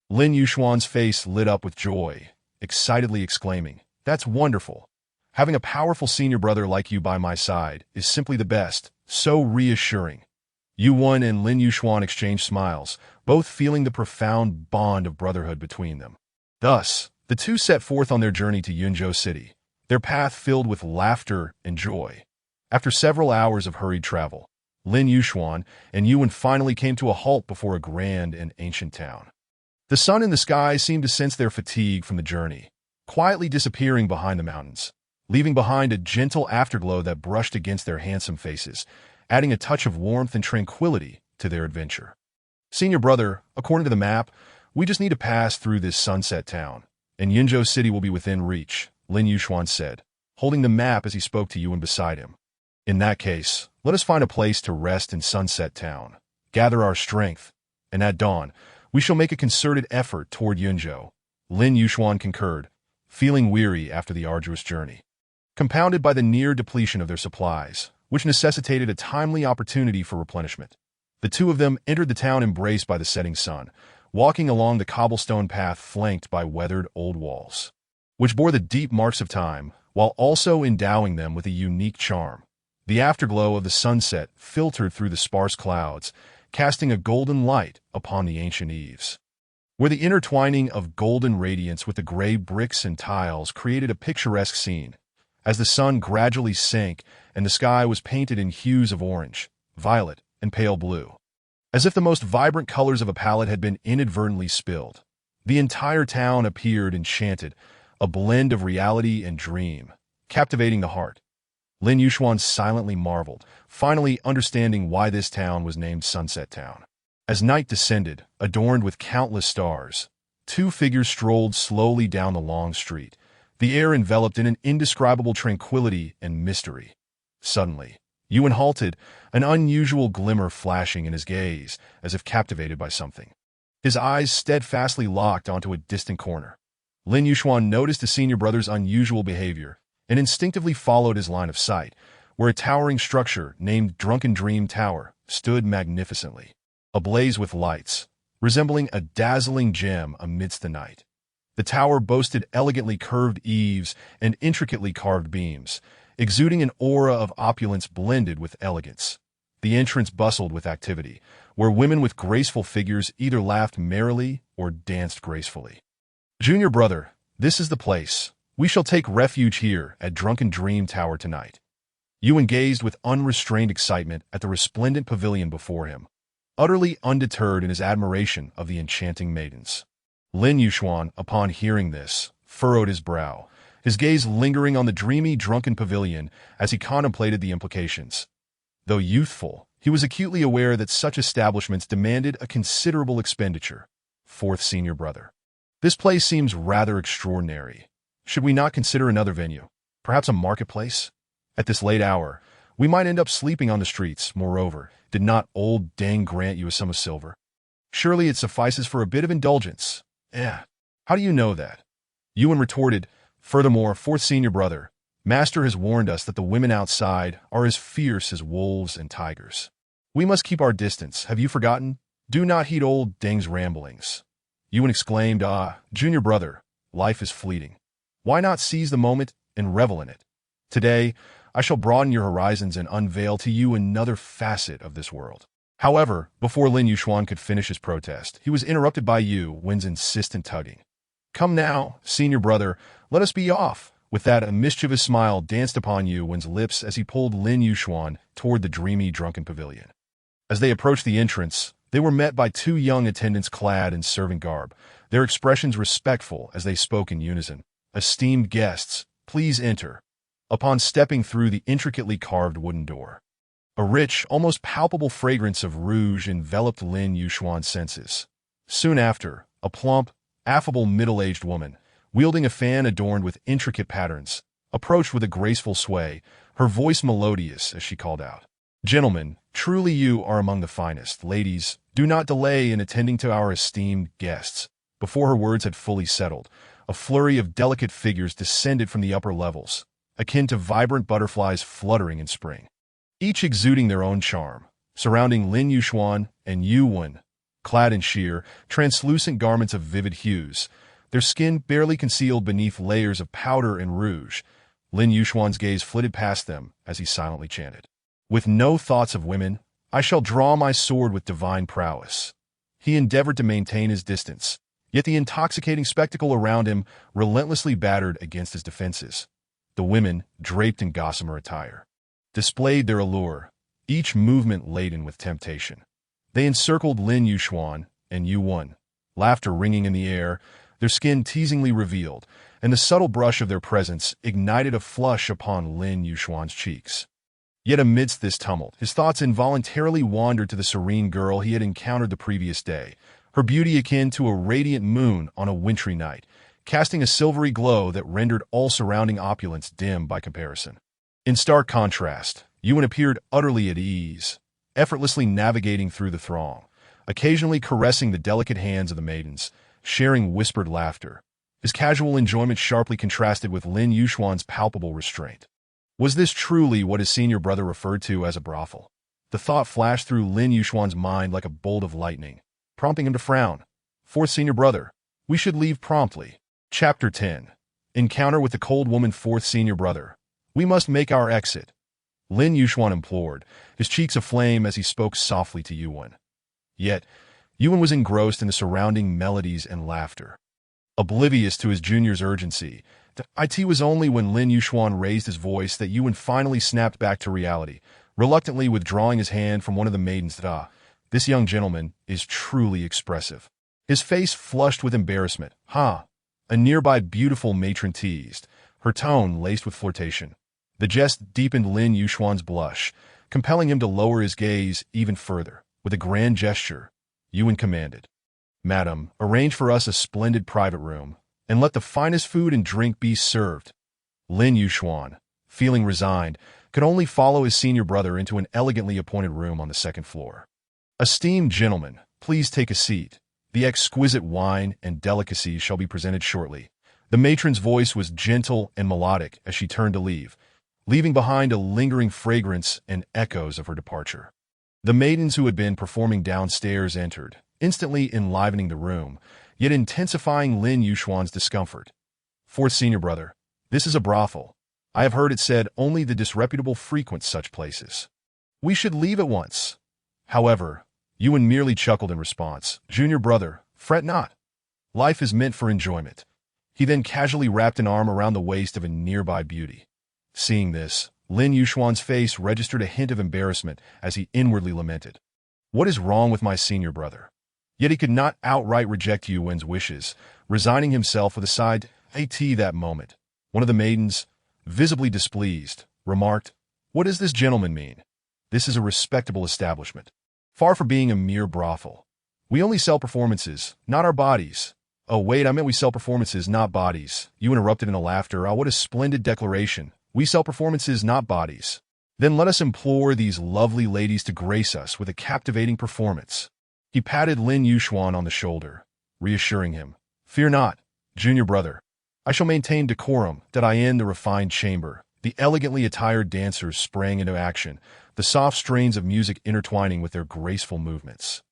Lin Yuxuan's face lit up with joy, excitedly exclaiming, "That's wonderful. Having a powerful senior brother like you by my side is simply the best, so reassuring." Yuan and Lin Yuxuan exchanged smiles, both feeling the profound bond of brotherhood between them. Thus, the two set forth on their journey to Yunzhou City, their path filled with laughter and joy. After several hours of hurried travel, Lin Yuxuan and Yuan finally came to a halt before a grand and ancient town. The sun in the sky seemed to sense their fatigue from the journey, quietly disappearing behind the mountains, leaving behind a gentle afterglow that brushed against their handsome faces, adding a touch of warmth and tranquility to their adventure. "Senior brother, according to the map, we just need to pass through this sunset town, and Yunzhou City will be within reach," Lin Yuxuan said, holding the map as he spoke to Yuan beside him. "In that case, let us find a place to rest in Sunset Town, gather our strength, and at dawn, we shall make a concerted effort toward Yunzhou." Lin Yuxuan concurred, feeling weary after the arduous journey, compounded by the near depletion of their supplies, which necessitated a timely opportunity for replenishment. The two of them entered the town embraced by the setting sun, walking along the cobblestone path flanked by weathered old walls, which bore the deep marks of time, while also endowing them with a unique charm. The afterglow of the sunset filtered through the sparse clouds, casting a golden light upon the ancient eaves, where the intertwining of golden radiance with the gray bricks and tiles created a picturesque scene. As the sun gradually sank and the sky was painted in hues of orange, violet, and pale blue, as if the most vibrant colors of a palette had been inadvertently spilled, the entire town appeared enchanted, a blend of reality and dream, captivating the heart. Lin Yuxuan silently marveled, finally understanding why this town was named Sunset Town. As night descended, adorned with countless stars, two figures strolled slowly down the long street, the air enveloped in an indescribable tranquility and mystery. Suddenly, Yuan halted, an unusual glimmer flashing in his gaze, as if captivated by something. His eyes steadfastly locked onto a distant corner. Lin Yuxuan noticed his senior brother's unusual behavior and instinctively followed his line of sight, where a towering structure named Drunken Dream Tower stood magnificently. ablaze with lights, resembling a dazzling gem amidst the night. The tower boasted elegantly curved eaves and intricately carved beams, exuding an aura of opulence blended with elegance. The entrance bustled with activity, where women with graceful figures either laughed merrily or danced gracefully. "Junior brother, this is the place. We shall take refuge here at Drunken Dream Tower tonight." Yuan gazed with unrestrained excitement at the resplendent pavilion before him, utterly undeterred in his admiration of the enchanting maidens. Lin Yuxuan, upon hearing this, furrowed his brow, his gaze lingering on the dreamy, drunken pavilion as he contemplated the implications. Though youthful, he was acutely aware that such establishments demanded a considerable expenditure. Fourth senior brother. "This place seems rather extraordinary. Should we not consider another venue? Perhaps a marketplace? At this late hour, we might end up sleeping on the streets. Moreover, did not old Deng grant you a sum of silver? Surely it suffices for a bit of indulgence." How do you know that?" Yuan retorted. "Furthermore, fourth senior brother, Master has warned us that the women outside are as fierce as wolves and tigers. We must keep our distance. Have you forgotten? Do not heed old Deng's ramblings." Yuan exclaimed, "Junior brother, life is fleeting. Why not seize the moment and revel in it? Today, I shall broaden your horizons and unveil to you another facet of this world." However, before Lin Yuxuan could finish his protest, he was interrupted by Yuan's insistent tugging. "Come now, senior brother, let us be off." With that, a mischievous smile danced upon Yuan's lips as he pulled Lin Yuxuan toward the dreamy, drunken pavilion. As they approached the entrance, they were met by two young attendants clad in servant garb, their expressions respectful as they spoke in unison. "Esteemed guests, please enter." Upon stepping through the intricately carved wooden door, a rich, almost palpable fragrance of rouge enveloped Lin Yuxuan's senses. Soon after, a plump, affable middle-aged woman, wielding a fan adorned with intricate patterns, approached with a graceful sway, her voice melodious as she called out, "Gentlemen, truly you are among the finest. Ladies, do not delay in attending to our esteemed guests." Before her words had fully settled, a flurry of delicate figures descended from the upper levels, akin to vibrant butterflies fluttering in spring, each exuding their own charm, surrounding Lin Yuxuan and Yuan, clad in sheer, translucent garments of vivid hues, their skin barely concealed beneath layers of powder and rouge. Lin Yuxuan's gaze flitted past them as he silently chanted, "With no thoughts of women, I shall draw my sword with divine prowess." He endeavored to maintain his distance, yet the intoxicating spectacle around him relentlessly battered against his defenses. The women, draped in gossamer attire, displayed their allure, each movement laden with temptation. They encircled Lin Yuxuan and Yuan, laughter ringing in the air, their skin teasingly revealed, and the subtle brush of their presence ignited a flush upon Lin Yuxuan's cheeks. Yet amidst this tumult, his thoughts involuntarily wandered to the serene girl he had encountered the previous day, her beauty akin to a radiant moon on a wintry night, casting a silvery glow that rendered all surrounding opulence dim by comparison. In stark contrast, Yuan appeared utterly at ease, effortlessly navigating through the throng, occasionally caressing the delicate hands of the maidens, sharing whispered laughter. His casual enjoyment sharply contrasted with Lin Yuxuan's palpable restraint. Was this truly what his senior brother referred to as a brothel? The thought flashed through Lin Yuxuan's mind like a bolt of lightning, prompting him to frown. "Fourth senior brother, we should leave promptly." Chapter 10. Encounter with the cold woman. "Fourth senior brother, we must make our exit," Lin Yuxuan implored, his cheeks aflame as he spoke softly to Yuan. Yet, Yuan was engrossed in the surrounding melodies and laughter. Oblivious to his junior's urgency, it was only when Lin Yuxuan raised his voice that Yuan finally snapped back to reality, reluctantly withdrawing his hand from one of the maidens. This young gentleman is truly expressive." His face flushed with embarrassment. A nearby beautiful matron teased, her tone laced with flirtation. The jest deepened Lin Yuxuan's blush, compelling him to lower his gaze even further. With a grand gesture, Yuan commanded, "Madam, arrange for us a splendid private room, and let the finest food and drink be served." Lin Yuxuan, feeling resigned, could only follow his senior brother into an elegantly appointed room on the second floor. "Esteemed gentlemen, please take a seat. The exquisite wine and delicacies shall be presented shortly." The matron's voice was gentle and melodic as she turned to leave, leaving behind a lingering fragrance and echoes of her departure. The maidens who had been performing downstairs entered, instantly enlivening the room, yet intensifying Lin Yuxuan's discomfort. Fourth senior brother, this is a brothel. I have heard it said only the disreputable frequent such places. We should leave at once. However, Yuan merely chuckled in response. Junior brother, fret not. Life is meant for enjoyment. He then casually wrapped an arm around the waist of a nearby beauty. Seeing this, Lin Yuxuan's face registered a hint of embarrassment as he inwardly lamented. What is wrong with my senior brother? Yet he could not outright reject Yuan's wishes, resigning himself with a sigh. At that moment, one of the maidens, visibly displeased, remarked, What does this gentleman mean? This is a respectable establishment. Far from being a mere brothel. We only sell performances, not our bodies. Oh wait, I meant we sell performances, not bodies. You interrupted in a laughter. Oh, what a splendid declaration. We sell performances, not bodies. Then let us implore these lovely ladies to grace us with a captivating performance. He patted Lin Yuxuan on the shoulder, reassuring him, Fear not, junior brother. I shall maintain decorum that I in the refined chamber. The elegantly attired dancers sprang into action, the soft strains of music intertwining with their graceful movements,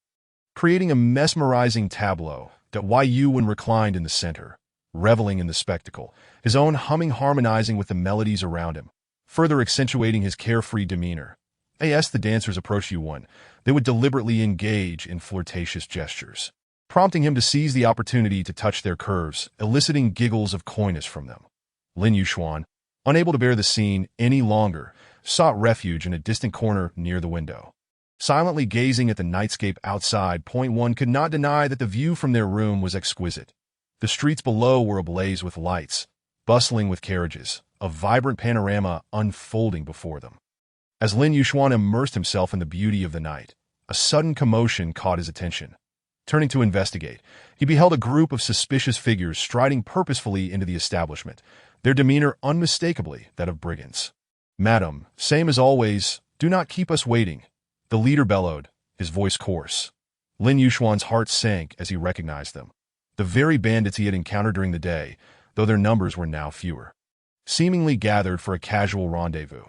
creating a mesmerizing tableau that Yuan reclined in the center, reveling in the spectacle, his own humming harmonizing with the melodies around him, further accentuating his carefree demeanor. As the dancers approached Yuan, they would deliberately engage in flirtatious gestures, prompting him to seize the opportunity to touch their curves, eliciting giggles of coyness from them. Lin Yuxuan, unable to bear the scene any longer, sought refuge in a distant corner near the window. Silently gazing at the nightscape outside, One could not deny that the view from their room was exquisite. The streets below were ablaze with lights, bustling with carriages, a vibrant panorama unfolding before them. As Lin Yuxuan immersed himself in the beauty of the night, a sudden commotion caught his attention. Turning to investigate, he beheld a group of suspicious figures striding purposefully into the establishment, their demeanor unmistakably that of brigands. Madam, same as always, do not keep us waiting, the leader bellowed, his voice coarse. Lin Yuxuan's heart sank as he recognized them. The very bandits he had encountered during the day, though their numbers were now fewer, seemingly gathered for a casual rendezvous.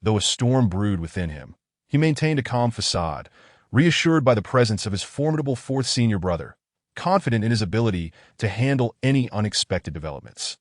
Though a storm brewed within him, he maintained a calm facade, reassured by the presence of his formidable fourth senior brother, confident in his ability to handle any unexpected developments.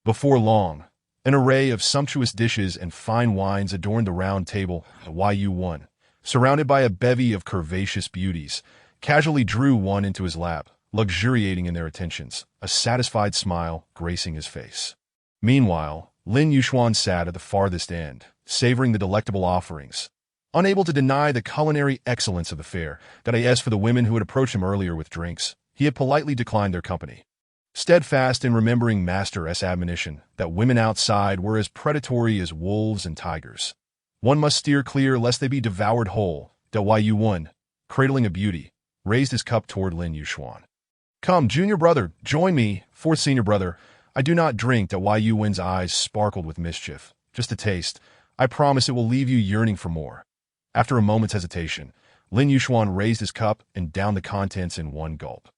Before long, an array of sumptuous dishes and fine wines adorned the round table at Yuan, surrounded by a bevy of curvaceous beauties, casually drew one into his lap, luxuriating in their attentions, a satisfied smile gracing his face. Meanwhile, Lin Yuxuan sat at the farthest end, savoring the delectable offerings, unable to deny the culinary excellence of the fare. As for the women who had approached him earlier with drinks, he had politely declined their company. Steadfast in remembering Master's admonition that women outside were as predatory as wolves and tigers, one must steer clear lest they be devoured whole. Yuan, cradling a beauty, raised his cup toward Lin Yuxuan. Come, junior brother, join me, fourth senior brother. I do not drink. Yuan's eyes sparkled with mischief. Just a taste. I promise it will leave you yearning for more. After a moment's hesitation, Lin Yuxuan raised his cup and downed the contents in one gulp.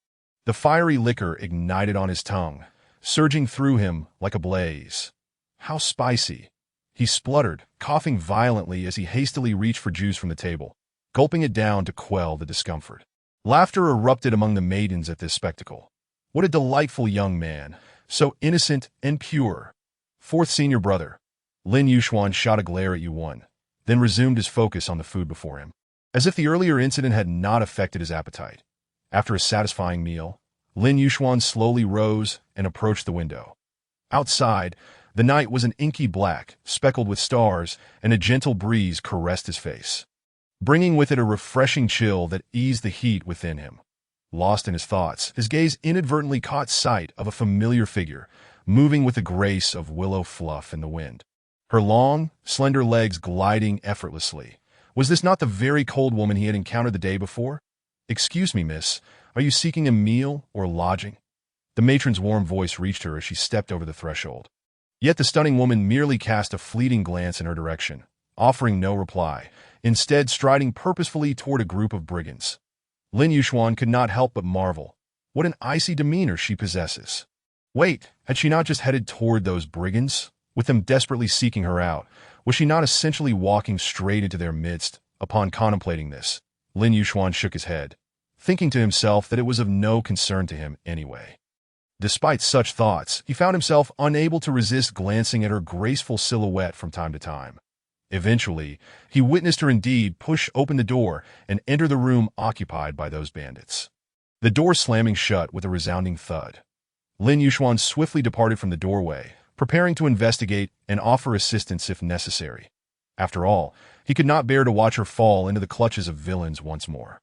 The fiery liquor ignited on his tongue, surging through him like a blaze. How spicy! He spluttered, coughing violently as he hastily reached for juice from the table, gulping it down to quell the discomfort. Laughter erupted among the maidens at this spectacle. What a delightful young man, so innocent and pure. Fourth senior brother. Lin Yuxuan shot a glare at Yuan, then resumed his focus on the food before him, as if the earlier incident had not affected his appetite. After a satisfying meal, Lin Yuxuan slowly rose and approached the window. Outside, the night was an inky black, speckled with stars, and a gentle breeze caressed his face, bringing with it a refreshing chill that eased the heat within him. Lost in his thoughts, his gaze inadvertently caught sight of a familiar figure, moving with the grace of willow fluff in the wind, her long, slender legs gliding effortlessly. Was this not the very cold woman he had encountered the day before? Excuse me, miss, are you seeking a meal or lodging? The matron's warm voice reached her as she stepped over the threshold. Yet the stunning woman merely cast a fleeting glance in her direction, offering no reply, instead striding purposefully toward a group of brigands. Lin Yuxuan could not help but marvel. What an icy demeanor she possesses. Wait, had she not just headed toward those brigands, with them desperately seeking her out? Was she not essentially walking straight into their midst, Upon contemplating this, Lin Yuxuan shook his head, thinking to himself that it was of no concern to him anyway. Despite such thoughts, he found himself unable to resist glancing at her graceful silhouette from time to time. Eventually, he witnessed her indeed push open the door and enter the room occupied by those bandits. The door slamming shut with a resounding thud. Lin Yuxuan swiftly departed from the doorway, preparing to investigate and offer assistance if necessary. After all, he could not bear to watch her fall into the clutches of villains once more.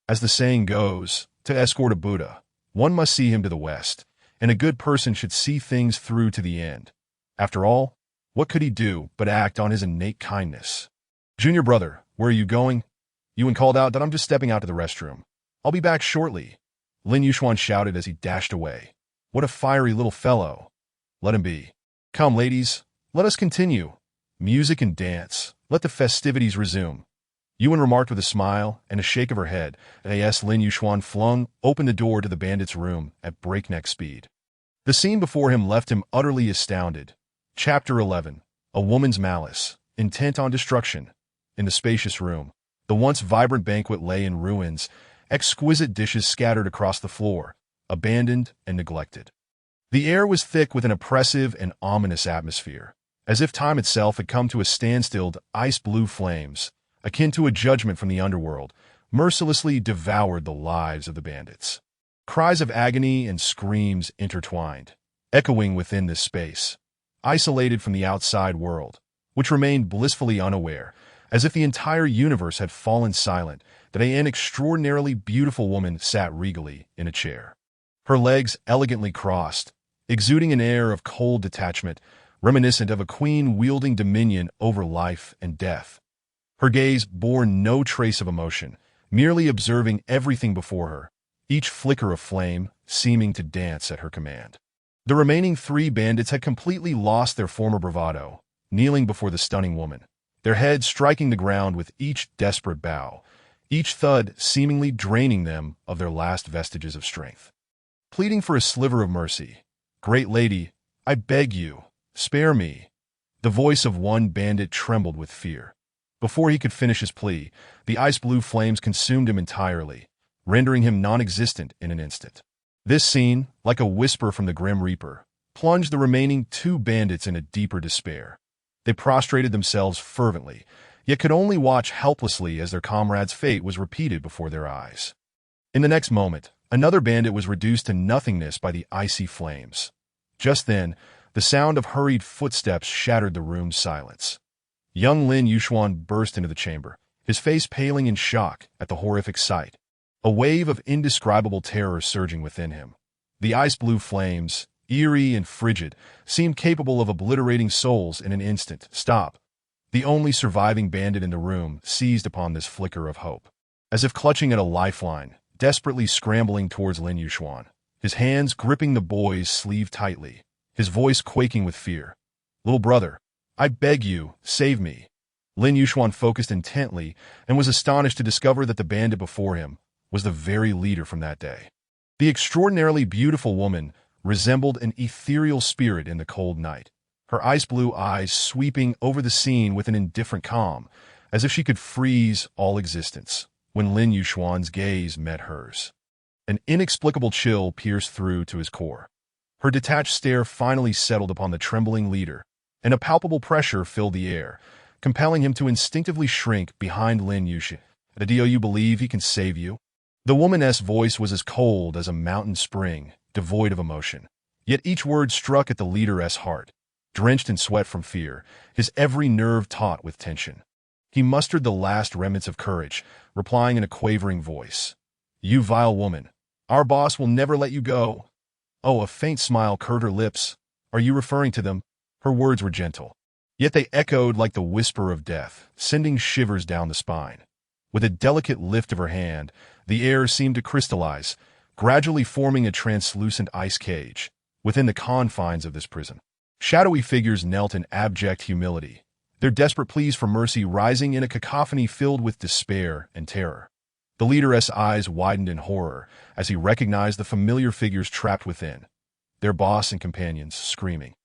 As the saying goes, to escort a Buddha, one must see him to the west, and a good person should see things through to the end. After all, what could he do but act on his innate kindness? "Junior brother, where are you going?" Yuan called out that I'm just stepping out to the restroom. "I'll be back shortly," Lin Yuxuan shouted as he dashed away. What a fiery little fellow. Let him be. Come, ladies, let us continue. Music and dance. Let the festivities resume. Yuan remarked with a smile and a shake of her head as Lin Yuxuan flung open the door to the bandit's room at breakneck speed. The scene before him left him utterly astounded. Chapter 11. A Woman's Malice, Intent on Destruction. In the spacious room, the once vibrant banquet lay in ruins, exquisite dishes scattered across the floor, abandoned and neglected. The air was thick with an oppressive and ominous atmosphere, as if time itself had come to a standstill. Ice-blue flames, akin to a judgment from the underworld, mercilessly devoured the lives of the bandits. Cries of agony and screams intertwined, echoing within this space, isolated from the outside world, which remained blissfully unaware, as if the entire universe had fallen silent, that an extraordinarily beautiful woman sat regally in a chair. Her legs elegantly crossed, exuding an air of cold detachment, reminiscent of a queen wielding dominion over life and death. Her gaze bore no trace of emotion, merely observing everything before her, each flicker of flame seeming to dance at her command. The remaining 3 bandits had completely lost their former bravado, kneeling before the stunning woman, their heads striking the ground with each desperate bow, each thud seemingly draining them of their last vestiges of strength. Pleading for a sliver of mercy, "Great lady, I beg you, spare me." The voice of one bandit trembled with fear. Before he could finish his plea, the ice-blue flames consumed him entirely, rendering him non-existent in an instant. This scene, like a whisper from the Grim Reaper, plunged the remaining 2 bandits into deeper despair. They prostrated themselves fervently, yet could only watch helplessly as their comrade's fate was repeated before their eyes. In the next moment, another bandit was reduced to nothingness by the icy flames. Just then, the sound of hurried footsteps shattered the room's silence. Young Lin Yuxuan burst into the chamber, his face paling in shock at the horrific sight, a wave of indescribable terror surging within him. The ice-blue flames, eerie and frigid, seemed capable of obliterating souls in an instant. Stop. The only surviving bandit in the room seized upon this flicker of hope, as if clutching at a lifeline, desperately scrambling towards Lin Yuxuan, his hands gripping the boy's sleeve tightly, his voice quaking with fear. "Little brother, I beg you, save me." Lin Yuxuan focused intently and was astonished to discover that the bandit before him was the very leader from that day. The extraordinarily beautiful woman resembled an ethereal spirit in the cold night, her ice-blue eyes sweeping over the scene with an indifferent calm, as if she could freeze all existence, when Lin Yuxuan's gaze met hers. An inexplicable chill pierced through to his core. Her detached stare finally settled upon the trembling leader, and a palpable pressure filled the air, compelling him to instinctively shrink behind Lin Yuxuan. "Do you believe he can save you?" The woman's voice was as cold as a mountain spring, devoid of emotion. Yet each word struck at the leader's heart. Drenched in sweat from fear, his every nerve taut with tension, he mustered the last remnants of courage, replying in a quavering voice, "You vile woman, our boss will never let you go." Oh, a faint smile curved her lips. "Are you referring to them?" Her words were gentle, yet they echoed like the whisper of death, sending shivers down the spine. With a delicate lift of her hand, the air seemed to crystallize, gradually forming a translucent ice cage within the confines of this prison. Shadowy figures knelt in abject humility, their desperate pleas for mercy rising in a cacophony filled with despair and terror. The leader's eyes widened in horror as he recognized the familiar figures trapped within, their boss and companions screaming,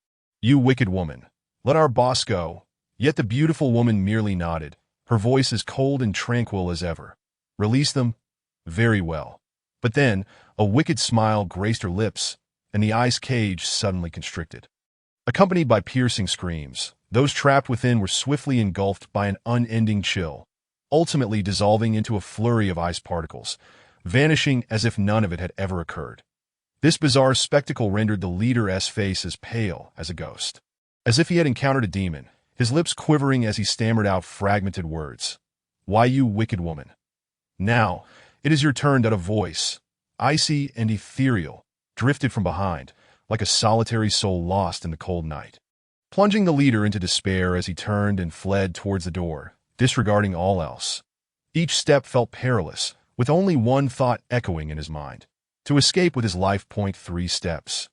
"You wicked woman, let our boss go." Yet the beautiful woman merely nodded, her voice as cold and tranquil as ever. "Release them? Very well." But then, a wicked smile graced her lips, and the ice cage suddenly constricted. Accompanied by piercing screams, those trapped within were swiftly engulfed by an unending chill, ultimately dissolving into a flurry of ice particles, vanishing as if none of it had ever occurred. This bizarre spectacle rendered the leader's face as pale as a ghost. As if he had encountered a demon, his lips quivering as he stammered out fragmented words. "Why, you wicked woman? Now, it is your turn." That a voice, icy and ethereal, drifted from behind, like a solitary soul lost in the cold night, plunging the leader into despair as he turned and fled towards the door, disregarding all else. Each step felt perilous, with only one thought echoing in his mind: to escape with his life. 3 steps.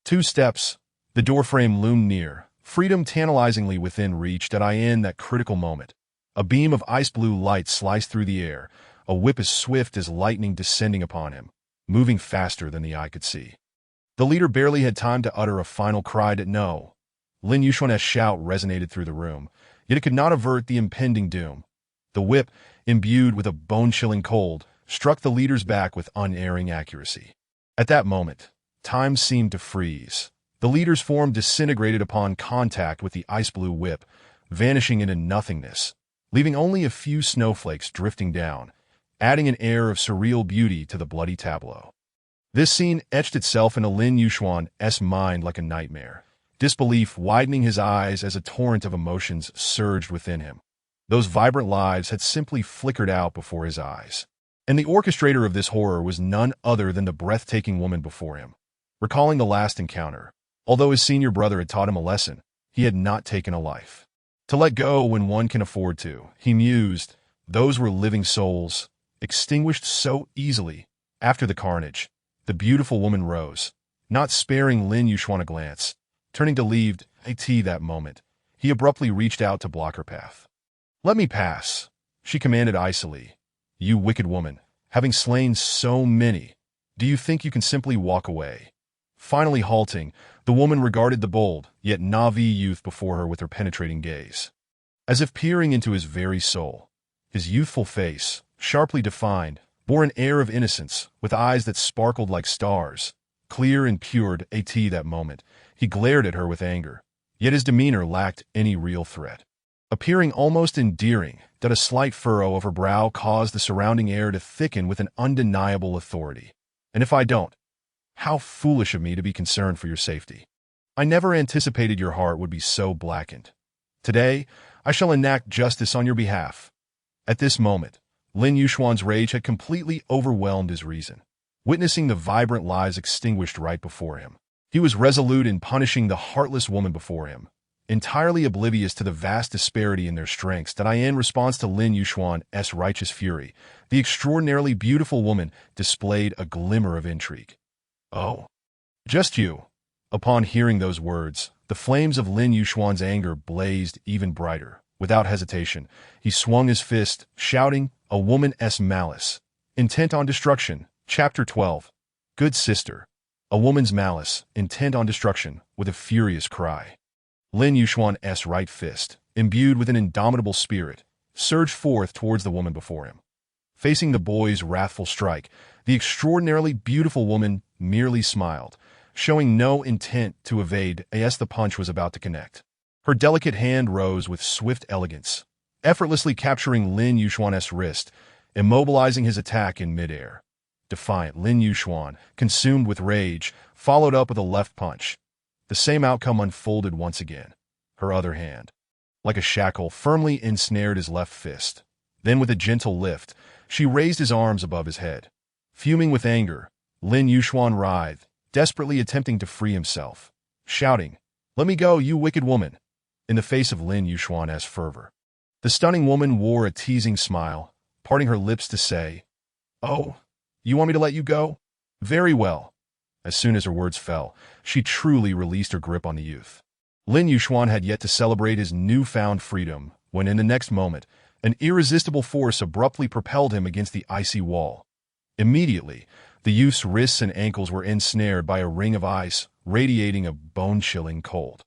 2 steps. The doorframe loomed near, freedom tantalizingly within reach. In that critical moment, a beam of ice-blue light sliced through the air, a whip as swift as lightning descending upon him, moving faster than the eye could see. The leader barely had time to utter a final cry to no. Lin Yuxuan's shout resonated through the room, yet it could not avert the impending doom. The whip, imbued with a bone-chilling cold, struck the leader's back with unerring accuracy. At that moment, time seemed to freeze. The leader's form disintegrated upon contact with the ice-blue whip, vanishing into nothingness, leaving only a few snowflakes drifting down, adding an air of surreal beauty to the bloody tableau. This scene etched itself into Lin Yuxuan's mind like a nightmare, disbelief widening his eyes as a torrent of emotions surged within him. Those vibrant lives had simply flickered out before his eyes. And the orchestrator of this horror was none other than the breathtaking woman before him. Recalling the last encounter, although his senior brother had taught him a lesson, he had not taken a life. To let go when one can afford to, he mused, those were living souls, extinguished so easily. After the carnage, the beautiful woman rose, not sparing Lin Yuxuan a glance. Turning to leave that moment, he abruptly reached out to block her path. "Let me pass," she commanded icily. "You wicked woman, having slain so many, do you think you can simply walk away?" Finally halting, the woman regarded the bold, yet Na'vi youth before her with her penetrating gaze. As if peering into his very soul, his youthful face, sharply defined, bore an air of innocence, with eyes that sparkled like stars, clear and pure. That moment, he glared at her with anger, yet his demeanor lacked any real threat. Appearing almost endearing, that a slight furrow of her brow caused the surrounding air to thicken with an undeniable authority. "And if I don't? How foolish of me to be concerned for your safety. I never anticipated your heart would be so blackened. Today, I shall enact justice on your behalf." At this moment, Lin Yuxuan's rage had completely overwhelmed his reason. Witnessing the vibrant lives extinguished right before him, he was resolute in punishing the heartless woman before him, entirely oblivious to the vast disparity in their strengths. In response to Lin Yuxuan's righteous fury, the extraordinarily beautiful woman displayed a glimmer of intrigue. "Oh, just you." Upon hearing those words, the flames of Lin Yuxuan's anger blazed even brighter. Without hesitation, he swung his fist, shouting, "A woman's malice, intent on destruction." Chapter 12. Good sister. A woman's malice, intent on destruction, with a furious cry. Lin Yuxuan's right fist, imbued with an indomitable spirit, surged forth towards the woman before him. Facing the boy's wrathful strike, the extraordinarily beautiful woman merely smiled, showing no intent to evade as the punch was about to connect. Her delicate hand rose with swift elegance, effortlessly capturing Lin Yuxuan's wrist, immobilizing his attack in midair. Defiant, Lin Yuxuan, consumed with rage, followed up with a left punch. The same outcome unfolded once again. Her other hand, like a shackle, firmly ensnared his left fist. Then with a gentle lift, she raised his arms above his head. Fuming with anger, Lin Yuxuan writhed, desperately attempting to free himself, shouting, "Let me go, you wicked woman!" in the face of Lin Yuxuan's fervor. The stunning woman wore a teasing smile, parting her lips to say, "Oh, you want me to let you go? Very well." As soon as her words fell, she truly released her grip on the youth. Lin Yuxuan had yet to celebrate his newfound freedom when in the next moment, an irresistible force abruptly propelled him against the icy wall. Immediately, the youth's wrists and ankles were ensnared by a ring of ice, radiating a bone-chilling cold,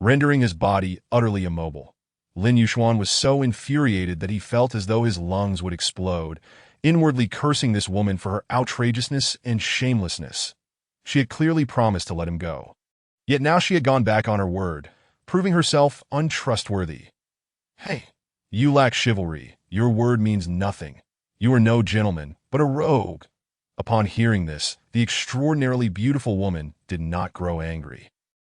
rendering his body utterly immobile. Lin Yuxuan was so infuriated that he felt as though his lungs would explode, inwardly cursing this woman for her outrageousness and shamelessness. She had clearly promised to let him go. Yet now she had gone back on her word, proving herself untrustworthy. Hey, you lack chivalry. Your word means nothing. You are no gentleman, but a rogue. Upon hearing this, the extraordinarily beautiful woman did not grow angry.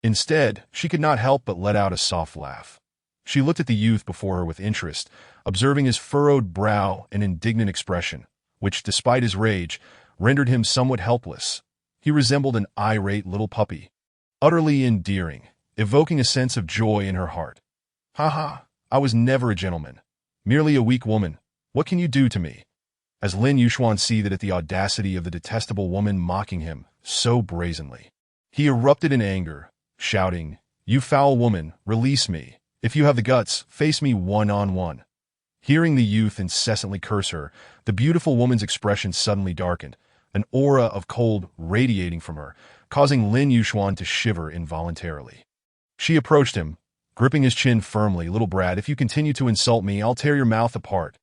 Instead, she could not help but let out a soft laugh. She looked at the youth before her with interest, observing his furrowed brow and indignant expression, which, despite his rage, rendered him somewhat helpless. He resembled an irate little puppy, utterly endearing, evoking a sense of joy in her heart. "Ha ha, I was never a gentleman. Merely a weak woman. What can you do to me?" As Lin Yuxuan seethed at the audacity of the detestable woman mocking him so brazenly, he erupted in anger, shouting, "You foul woman, release me. If you have the guts, face me one-on-one." Hearing the youth incessantly curse her, the beautiful woman's expression suddenly darkened, an aura of cold radiating from her, causing Lin Yuxuan to shiver involuntarily. She approached him, gripping his chin firmly. "Little brat, if you continue to insult me, I'll tear your mouth apart."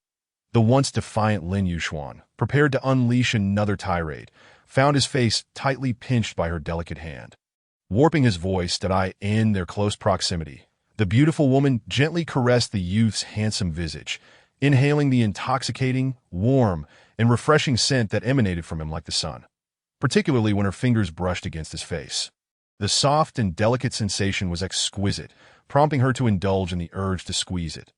The once defiant Lin Yuxuan, prepared to unleash another tirade, found his face tightly pinched by her delicate hand. Warping his voice that I in their close proximity, the beautiful woman gently caressed the youth's handsome visage, inhaling the intoxicating, warm, and refreshing scent that emanated from him like the sun, particularly when her fingers brushed against his face. The soft and delicate sensation was exquisite, prompting her to indulge in the urge to squeeze it.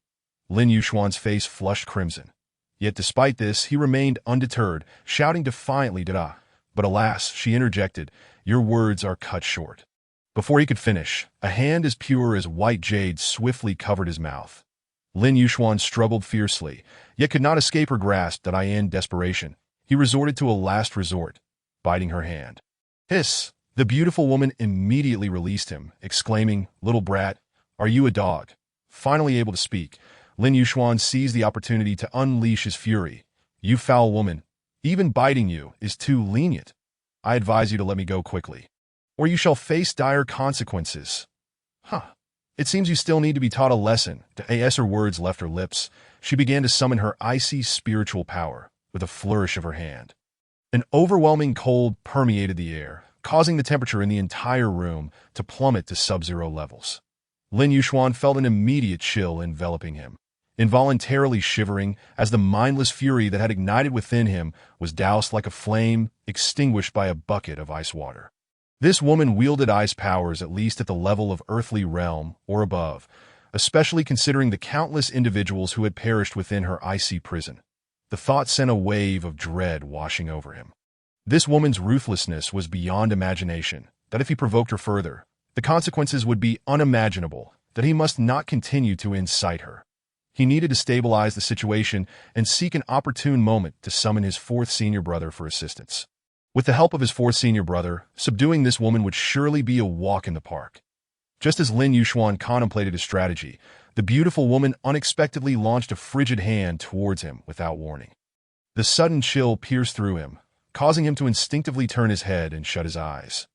Lin Yuxuan's face flushed crimson. Yet despite this, he remained undeterred, shouting defiantly, "Da-da." But alas, she interjected, "Your words are cut short." Before he could finish, a hand as pure as white jade swiftly covered his mouth. Lin Yuxuan struggled fiercely, yet could not escape her grasp. That in desperation, he resorted to a last resort, biting her hand. Hiss! The beautiful woman immediately released him, exclaiming, "Little brat, are you a dog?" Finally able to speak, Lin Yuxuan seized the opportunity to unleash his fury. "You foul woman, even biting you is too lenient. I advise you to let me go quickly, or you shall face dire consequences." Huh. It seems you still need to be taught a lesson. As her words left her lips, she began to summon her icy spiritual power with a flourish of her hand. An overwhelming cold permeated the air, causing the temperature in the entire room to plummet to sub-zero levels. Lin Yuxuan felt an immediate chill enveloping him, involuntarily shivering as the mindless fury that had ignited within him was doused like a flame extinguished by a bucket of ice water. This woman wielded ice powers at least at the level of earthly realm or above, especially considering the countless individuals who had perished within her icy prison. The thought sent a wave of dread washing over him. This woman's ruthlessness was beyond imagination, that if he provoked her further, the consequences would be unimaginable, that he must not continue to incite her. He needed to stabilize the situation and seek an opportune moment to summon his fourth senior brother for assistance. With the help of his fourth senior brother, subduing this woman would surely be a walk in the park. Just as Lin Yuxuan contemplated his strategy, the beautiful woman unexpectedly launched a frigid hand towards him without warning. The sudden chill pierced through him, causing him to instinctively turn his head and shut his eyes.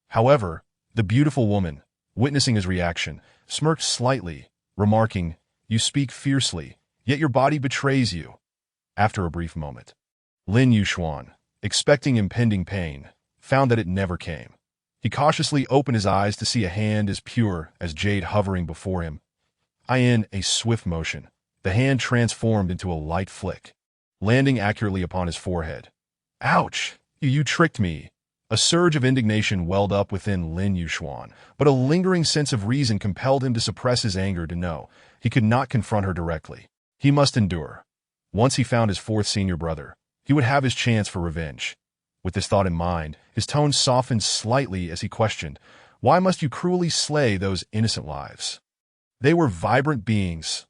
However, the beautiful woman, witnessing his reaction, smirked slightly, remarking, "You speak fiercely, yet your body betrays you." After a brief moment, Lin Yuxuan, expecting impending pain, found that it never came. He cautiously opened his eyes to see a hand as pure as jade hovering before him. In a swift motion, the hand transformed into a light flick, landing accurately upon his forehead. "Ouch! You tricked me!" A surge of indignation welled up within Lin Yuxuan, but a lingering sense of reason compelled him to suppress his anger. To know he could not confront her directly. He must endure. Once he found his fourth senior brother, he would have his chance for revenge. With this thought in mind, his tone softened slightly as he questioned, "Why must you cruelly slay those innocent lives?" They were vibrant beings.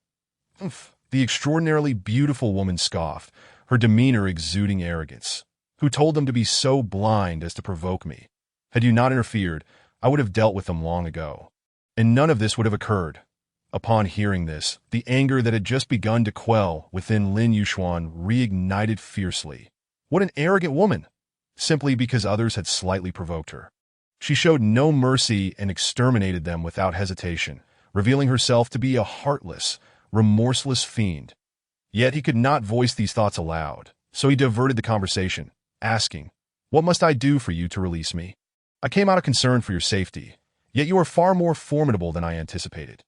The extraordinarily beautiful woman scoffed, her demeanor exuding arrogance. "Who told them to be so blind as to provoke me? Had you not interfered, I would have dealt with them long ago. And none of this would have occurred." Upon hearing this, the anger that had just begun to quell within Lin Yuxuan reignited fiercely. What an arrogant woman! Simply because others had slightly provoked her, she showed no mercy and exterminated them without hesitation, revealing herself to be a heartless, remorseless fiend. Yet he could not voice these thoughts aloud, so he diverted the conversation, asking, "What must I do for you to release me? I came out of concern for your safety, yet you are far more formidable than I anticipated."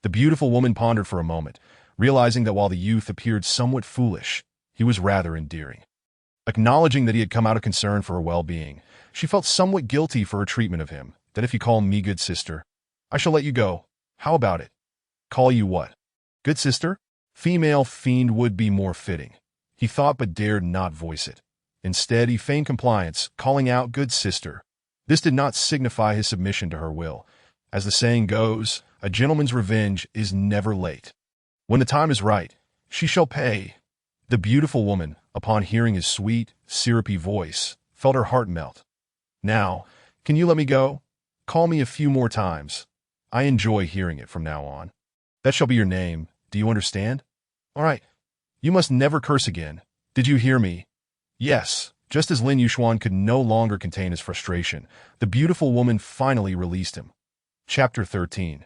The beautiful woman pondered for a moment, realizing that while the youth appeared somewhat foolish, he was rather endearing. Acknowledging that he had come out of concern for her well-being, she felt somewhat guilty for her treatment of him, that if you call me good sister, I shall let you go. How about it? Call you what? Good sister? Female fiend would be more fitting. He thought but dared not voice it. Instead, he feigned compliance, calling out good sister. This did not signify his submission to her will. As the saying goes, a gentleman's revenge is never late. When the time is right, she shall pay. The beautiful woman, upon hearing his sweet, syrupy voice, felt her heart melt. Now, can you let me go? Call me a few more times. I enjoy hearing it from now on. That shall be your name. Do you understand? All right. You must never curse again. Did you hear me? Yes. Just as Lin Yuxuan could no longer contain his frustration, the beautiful woman finally released him. Chapter 13.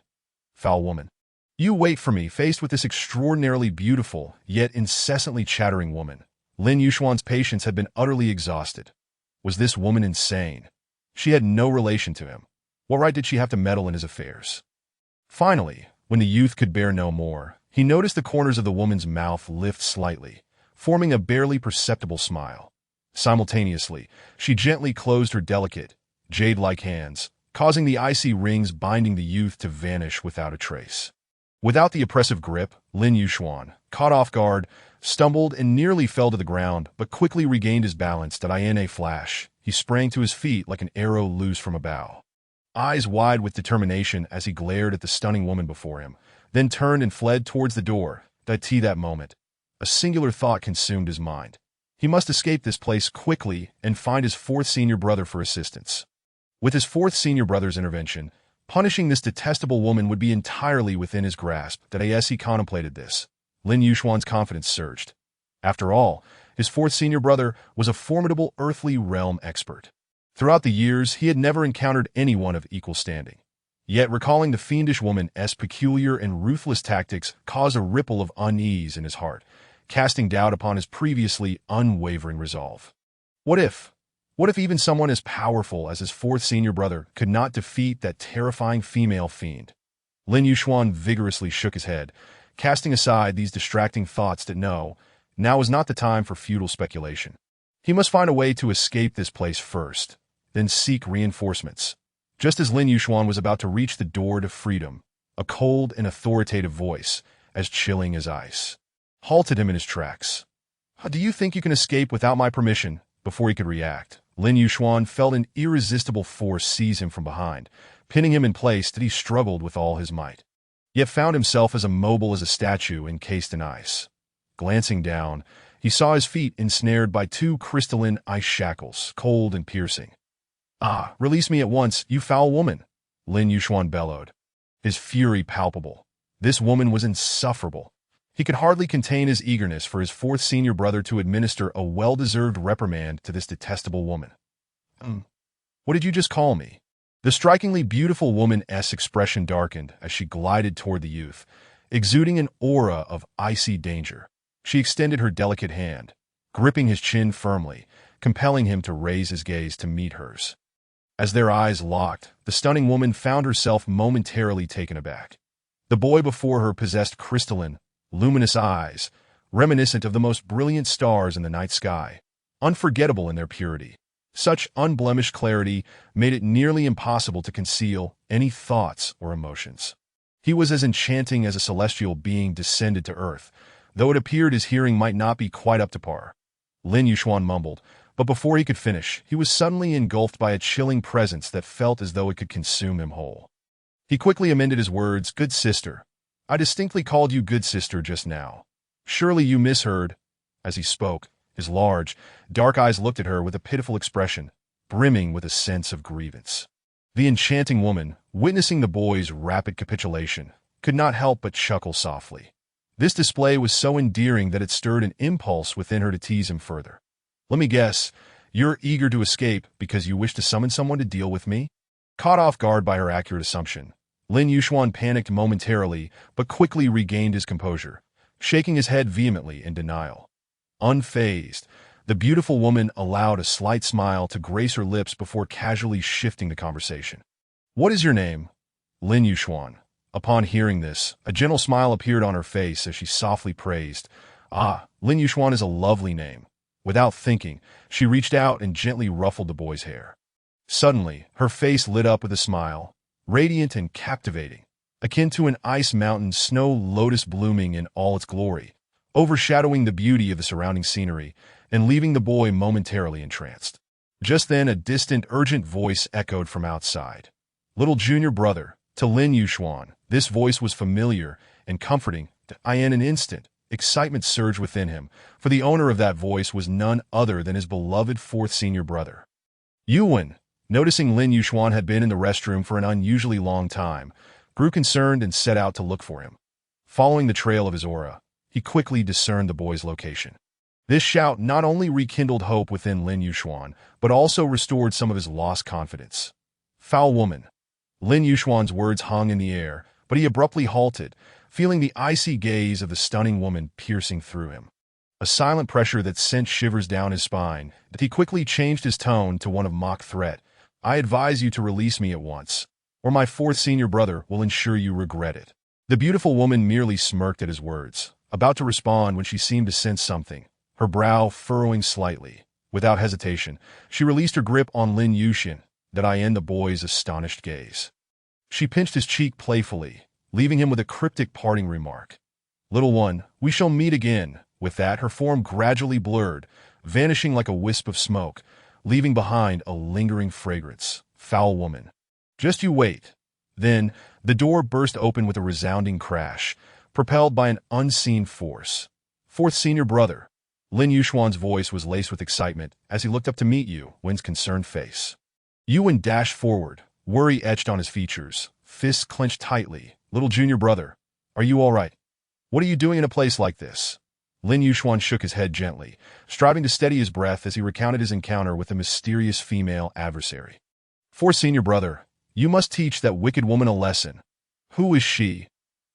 Foul Woman. You wait for me. Faced with this extraordinarily beautiful, yet incessantly chattering woman, Lin Yuxuan's patience had been utterly exhausted. Was this woman insane? She had no relation to him. What right did she have to meddle in his affairs? Finally, when the youth could bear no more, he noticed the corners of the woman's mouth lift slightly, forming a barely perceptible smile. Simultaneously, she gently closed her delicate, jade-like hands, causing the icy rings binding the youth to vanish without a trace. Without the oppressive grip, Lin Yuxuan, caught off guard, stumbled and nearly fell to the ground, but quickly regained his balance. In a flash, he sprang to his feet like an arrow loose from a bow. Eyes wide with determination as he glared at the stunning woman before him, then turned and fled towards the door. That moment, a singular thought consumed his mind. He must escape this place quickly and find his fourth senior brother for assistance. With his fourth senior brother's intervention, punishing this detestable woman would be entirely within his grasp. As he contemplated this, Lin Yuxuan's confidence surged. After all, his fourth senior brother was a formidable earthly realm expert. Throughout the years, he had never encountered anyone of equal standing. Yet recalling the fiendish woman's peculiar and ruthless tactics caused a ripple of unease in his heart, casting doubt upon his previously unwavering resolve. What if even someone as powerful as his fourth senior brother could not defeat that terrifying female fiend? Lin Yuxuan vigorously shook his head, casting aside these distracting thoughts that now was not the time for futile speculation. He must find a way to escape this place first, then seek reinforcements. Just as Lin Yuxuan was about to reach the door to freedom, a cold and authoritative voice, as chilling as ice, halted him in his tracks. Do you think you can escape without my permission? Before he could react, Lin Yuxuan felt an irresistible force seize him from behind, pinning him in place that he struggled with all his might, yet found himself as immobile as a statue encased in ice. Glancing down, he saw his feet ensnared by two crystalline ice shackles, cold and piercing. "Ah, release me at once, you foul woman!" Lin Yuxuan bellowed, his fury palpable. This woman was insufferable. He could hardly contain his eagerness for his fourth senior brother to administer a well-deserved reprimand to this detestable woman. What did you just call me?" The strikingly beautiful woman's expression darkened as she glided toward the youth, exuding an aura of icy danger. She extended her delicate hand, gripping his chin firmly, compelling him to raise his gaze to meet hers. As their eyes locked, the stunning woman found herself momentarily taken aback. The boy before her possessed crystalline, luminous eyes, reminiscent of the most brilliant stars in the night sky, unforgettable in their purity. Such unblemished clarity made it nearly impossible to conceal any thoughts or emotions. He was as enchanting as a celestial being descended to earth, though it appeared his hearing might not be quite up to par. Lin Yuxuan mumbled, but before he could finish, he was suddenly engulfed by a chilling presence that felt as though it could consume him whole. He quickly amended his words, "Good sister. I distinctly called you good sister just now. Surely you misheard." As he spoke, his large, dark eyes looked at her with a pitiful expression, brimming with a sense of grievance. The enchanting woman, witnessing the boy's rapid capitulation, could not help but chuckle softly. This display was so endearing that it stirred an impulse within her to tease him further. "Let me guess, you're eager to escape because you wish to summon someone to deal with me?" Caught off guard by her accurate assumption, Lin Yuxuan panicked momentarily, but quickly regained his composure, shaking his head vehemently in denial. Unfazed, the beautiful woman allowed a slight smile to grace her lips before casually shifting the conversation. "What is your name?" "Lin Yuxuan." Upon hearing this, a gentle smile appeared on her face as she softly praised, "Ah, Lin Yuxuan is a lovely name." Without thinking, she reached out and gently ruffled the boy's hair. Suddenly, her face lit up with a smile, radiant and captivating, akin to an ice mountain snow lotus blooming in all its glory, overshadowing the beauty of the surrounding scenery and leaving the boy momentarily entranced. Just then, a distant, urgent voice echoed from outside. "Little junior brother," to Lin Yuxuan. This voice was familiar and comforting. In an instant, excitement surged within him, for the owner of that voice was none other than his beloved fourth senior brother. Yuan, noticing Lin Yuxuan had been in the restroom for an unusually long time, grew concerned and set out to look for him. Following the trail of his aura, he quickly discerned the boy's location. This shout not only rekindled hope within Lin Yuxuan, but also restored some of his lost confidence. "Foul woman." Lin Yuxuan's words hung in the air, but he abruptly halted, feeling the icy gaze of the stunning woman piercing through him. A silent pressure that sent shivers down his spine, but he quickly changed his tone to one of mock threat. "I advise you to release me at once, or my fourth senior brother will ensure you regret it." The beautiful woman merely smirked at his words, about to respond when she seemed to sense something, her brow furrowing slightly. Without hesitation, she released her grip on Lin Yuxuan, the boy's astonished gaze. She pinched his cheek playfully, leaving him with a cryptic parting remark. "Little one, we shall meet again." With that, her form gradually blurred, vanishing like a wisp of smoke, leaving behind a lingering fragrance. Foul woman. "Just you wait." Then, the door burst open with a resounding crash, propelled by an unseen force. "Fourth senior brother." Lin Yuxuan's voice was laced with excitement as he looked up to meet Yuan's concerned face. Yuan dashed forward, worry etched on his features, fists clenched tightly. "Little junior brother, are you all right? What are you doing in a place like this?" Lin Yuxuan shook his head gently, striving to steady his breath as he recounted his encounter with the mysterious female adversary. "Fourth senior brother, you must teach that wicked woman a lesson. Who is she?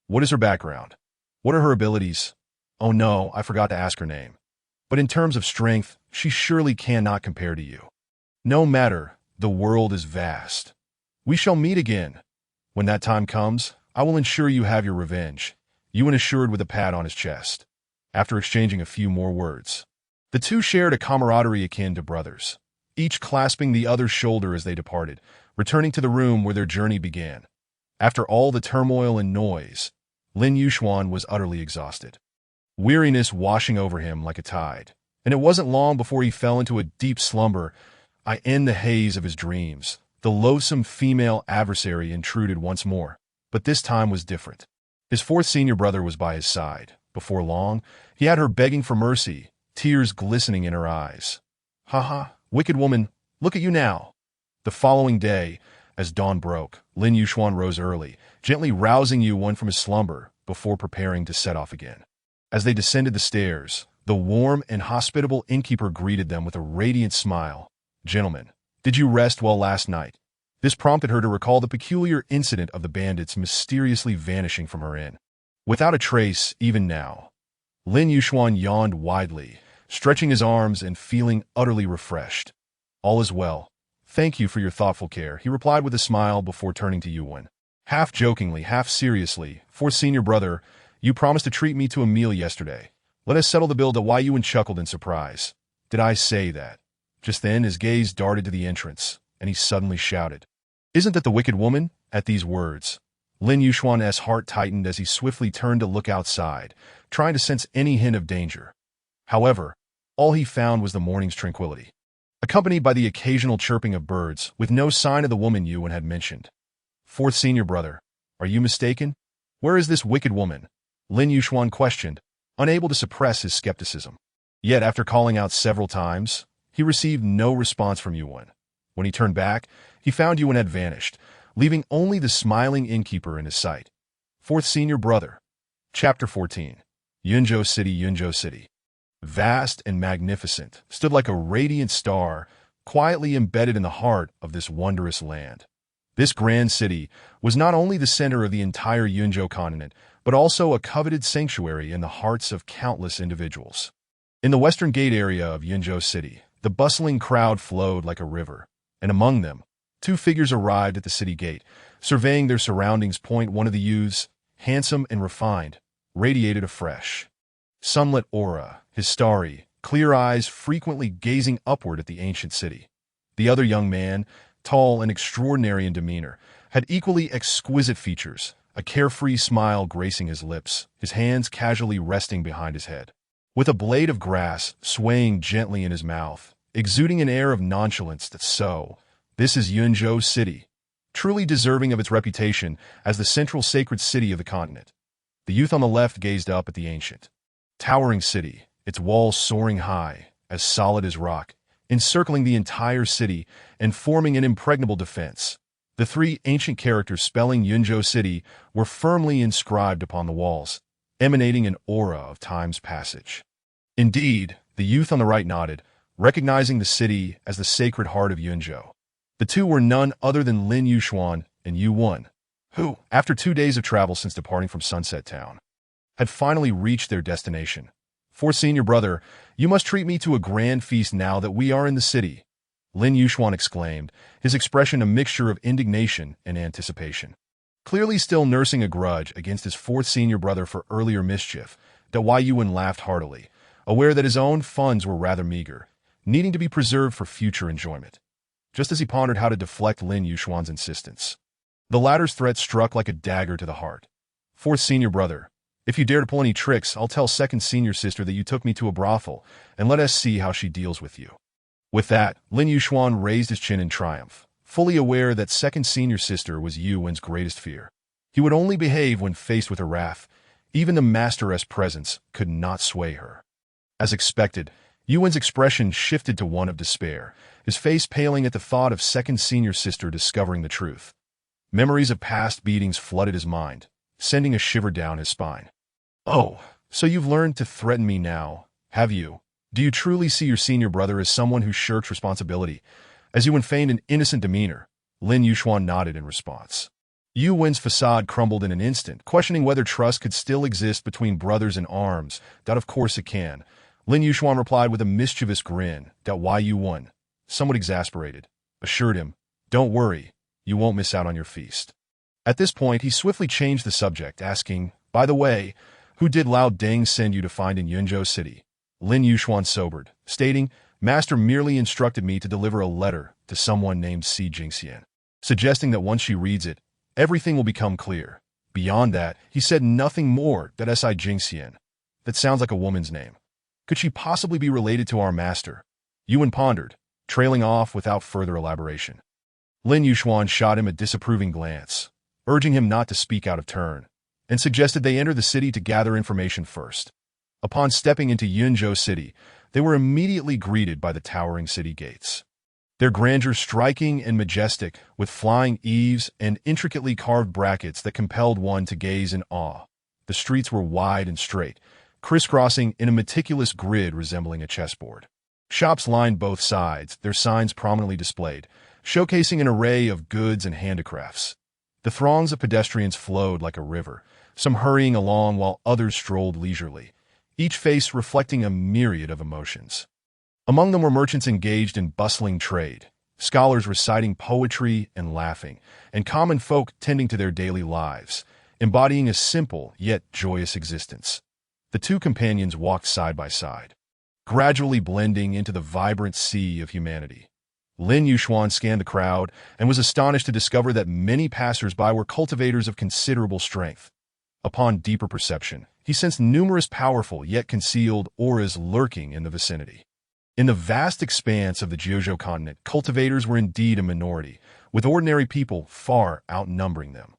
What is her background? What are her abilities? Oh no, I forgot to ask her name. But in terms of strength, she surely cannot compare to you. No matter, the world is vast. We shall meet again. When that time comes, I will ensure you have your revenge," Yuan assured with a pat on his chest. After exchanging a few more words, the two shared a camaraderie akin to brothers, each clasping the other's shoulder as they departed, returning to the room where their journey began. After all the turmoil and noise, Lin Yuxuan was utterly exhausted, weariness washing over him like a tide, and it wasn't long before he fell into a deep slumber. In the haze of his dreams, the loathsome female adversary intruded once more, but this time was different. His fourth senior brother was by his side. Before long, he had her begging for mercy, tears glistening in her eyes. "Ha ha, wicked woman, look at you now." The following day, as dawn broke, Lin Yuxuan rose early, gently rousing Yuan from his slumber before preparing to set off again. As they descended the stairs, the warm and hospitable innkeeper greeted them with a radiant smile. "Gentlemen, did you rest well last night?" This prompted her to recall the peculiar incident of the bandits mysteriously vanishing from her inn. Without a trace, even now. Lin Yuxuan yawned widely, stretching his arms and feeling utterly refreshed. "All is well. Thank you for your thoughtful care," he replied with a smile before turning to Yuan. Half jokingly, half seriously, "Fourth senior brother, you promised to treat me to a meal yesterday. Let us settle the bill." Yuan chuckled in surprise. "Did I say that?" Just then, his gaze darted to the entrance, and he suddenly shouted, "Isn't that the wicked woman?" At these words, Lin Yuxuan's heart tightened as he swiftly turned to look outside, trying to sense any hint of danger. However, all he found was the morning's tranquility, accompanied by the occasional chirping of birds, with no sign of the woman Yuan had mentioned. "Fourth senior brother, are you mistaken? Where is this wicked woman?" Lin Yuxuan questioned, unable to suppress his skepticism. Yet after calling out several times, he received no response from Yuan. When he turned back, he found Yuan had vanished, leaving only the smiling innkeeper in his sight. Fourth senior brother. Chapter 14. Yunzhou City. Yunzhou City, vast and magnificent, stood like a radiant star, quietly embedded in the heart of this wondrous land. This grand city was not only the center of the entire Yunzhou continent, but also a coveted sanctuary in the hearts of countless individuals. In the western gate area of Yunzhou City, the bustling crowd flowed like a river, and among them, two figures arrived at the city gate. Surveying their surroundings, one of the youths, handsome and refined, radiated a fresh, sunlit aura, his starry, clear eyes frequently gazing upward at the ancient city. The other young man, tall and extraordinary in demeanor, had equally exquisite features, a carefree smile gracing his lips, his hands casually resting behind his head. With a blade of grass swaying gently in his mouth, exuding an air of nonchalance this is Yunzhou City, truly deserving of its reputation as the central sacred city of the continent. The youth on the left gazed up at the ancient, towering city, its walls soaring high, as solid as rock, encircling the entire city and forming an impregnable defense. The three ancient characters spelling Yunzhou City were firmly inscribed upon the walls, emanating an aura of time's passage. Indeed, the youth on the right nodded, recognizing the city as the sacred heart of Yunzhou. The two were none other than Lin Yuxuan and Yu Wen, who, after 2 days of travel since departing from Sunset Town, had finally reached their destination. "For senior brother, you must treat me to a grand feast now that we are in the city," Lin Yuxuan exclaimed, his expression a mixture of indignation and anticipation. Clearly still nursing a grudge against his fourth senior brother for earlier mischief, Dawai Yuan laughed heartily, aware that his own funds were rather meager, needing to be preserved for future enjoyment. Just as he pondered how to deflect Lin Yuxuan's insistence, the latter's threat struck like a dagger to the heart. "Fourth senior brother, if you dare to pull any tricks, I'll tell second senior sister that you took me to a brothel, and let us see how she deals with you." With that, Lin Yuxuan raised his chin in triumph, fully aware that second senior sister was Yu Wen's greatest fear. He would only behave when faced with her wrath. Even the masteress' presence could not sway her. As expected, Yu Wen's expression shifted to one of despair, his face paling at the thought of second senior sister discovering the truth. Memories of past beatings flooded his mind, sending a shiver down his spine. "Oh, so you've learned to threaten me now, have you? Do you truly see your senior brother as someone who shirks responsibility?" As Yu Wen feigned an innocent demeanor, Lin Yuxuan nodded in response. Yu Wen's facade crumbled in an instant, questioning whether trust could still exist between brothers in arms. "That of course it can," Lin Yuxuan replied with a mischievous grin. "Why Yu Wen," somewhat exasperated, assured him, "Don't worry, you won't miss out on your feast." At this point, he swiftly changed the subject, asking, "By the way, who did Lao Deng send you to find in Yunzhou City?" Lin Yuxuan sobered, stating, "Master merely instructed me to deliver a letter to someone named Si Jingxian, suggesting that once she reads it, everything will become clear. Beyond that, he said nothing more. That Si Jingxian. That sounds like a woman's name. Could she possibly be related to our master?" Yu Wen pondered, trailing off without further elaboration. Lin Yuxuan shot him a disapproving glance, urging him not to speak out of turn, and suggested they enter the city to gather information first. Upon stepping into Yunzhou City, they were immediately greeted by the towering city gates. Their grandeur striking and majestic, with flying eaves and intricately carved brackets that compelled one to gaze in awe. The streets were wide and straight, crisscrossing in a meticulous grid resembling a chessboard. Shops lined both sides, their signs prominently displayed, showcasing an array of goods and handicrafts. The throngs of pedestrians flowed like a river, some hurrying along while others strolled leisurely, each face reflecting a myriad of emotions. Among them were merchants engaged in bustling trade, scholars reciting poetry and laughing, and common folk tending to their daily lives, embodying a simple yet joyous existence. The two companions walked side by side, gradually blending into the vibrant sea of humanity. Lin Yuxuan scanned the crowd and was astonished to discover that many passers-by were cultivators of considerable strength. Upon deeper perception, he sensed numerous powerful yet concealed auras lurking in the vicinity. In the vast expanse of the Jiuzhou continent, cultivators were indeed a minority, with ordinary people far outnumbering them.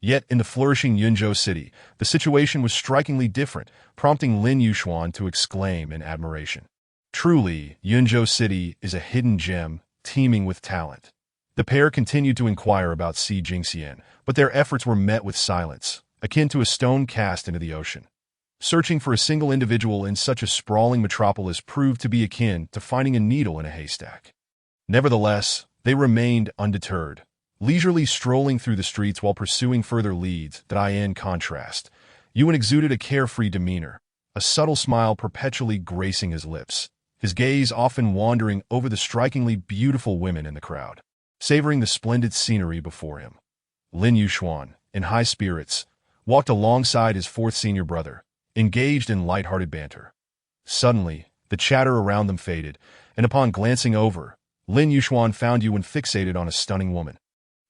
Yet in the flourishing Yunzhou City, the situation was strikingly different, prompting Lin Yuxuan to exclaim in admiration. "Truly, Yunzhou City is a hidden gem, teeming with talent." The pair continued to inquire about Si Jingxian, but their efforts were met with silence, akin to a stone cast into the ocean. Searching for a single individual in such a sprawling metropolis proved to be akin to finding a needle in a haystack. Nevertheless, they remained undeterred. leisurely strolling through the streets while pursuing further leads that in contrast. Yuan exuded a carefree demeanor, a subtle smile perpetually gracing his lips, his gaze often wandering over the strikingly beautiful women in the crowd, savoring the splendid scenery before him. Lin Yuxuan, in high spirits, walked alongside his fourth senior brother, engaged in light-hearted banter. Suddenly, the chatter around them faded, and upon glancing over, Lin Yuxuan found Yuan fixated on a stunning woman,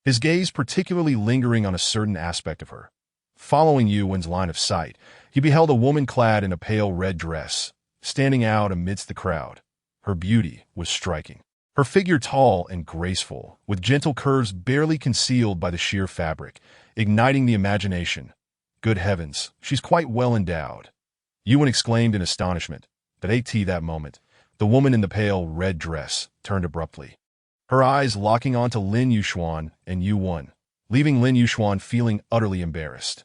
his gaze particularly lingering on a certain aspect of her. Following Yuan's line of sight, he beheld a woman clad in a pale red dress, standing out amidst the crowd. Her beauty was striking. Her figure tall and graceful, with gentle curves barely concealed by the sheer fabric, igniting the imagination. Good heavens, she's quite well endowed. Yuan exclaimed in astonishment. That moment, the woman in the pale red dress turned abruptly, her eyes locking onto Lin Yuxuan and Yuan, leaving Lin Yuxuan feeling utterly embarrassed.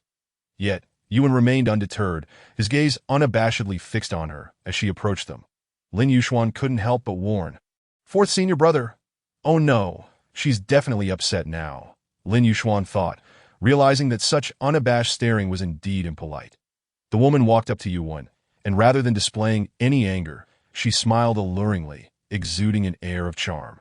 Yet, Yuan remained undeterred, his gaze unabashedly fixed on her as she approached them. Lin Yuxuan couldn't help but warn. Fourth senior brother. Oh no, she's definitely upset now, Lin Yuxuan thought, realizing that such unabashed staring was indeed impolite. The woman walked up to Yuan, and rather than displaying any anger, she smiled alluringly, exuding an air of charm.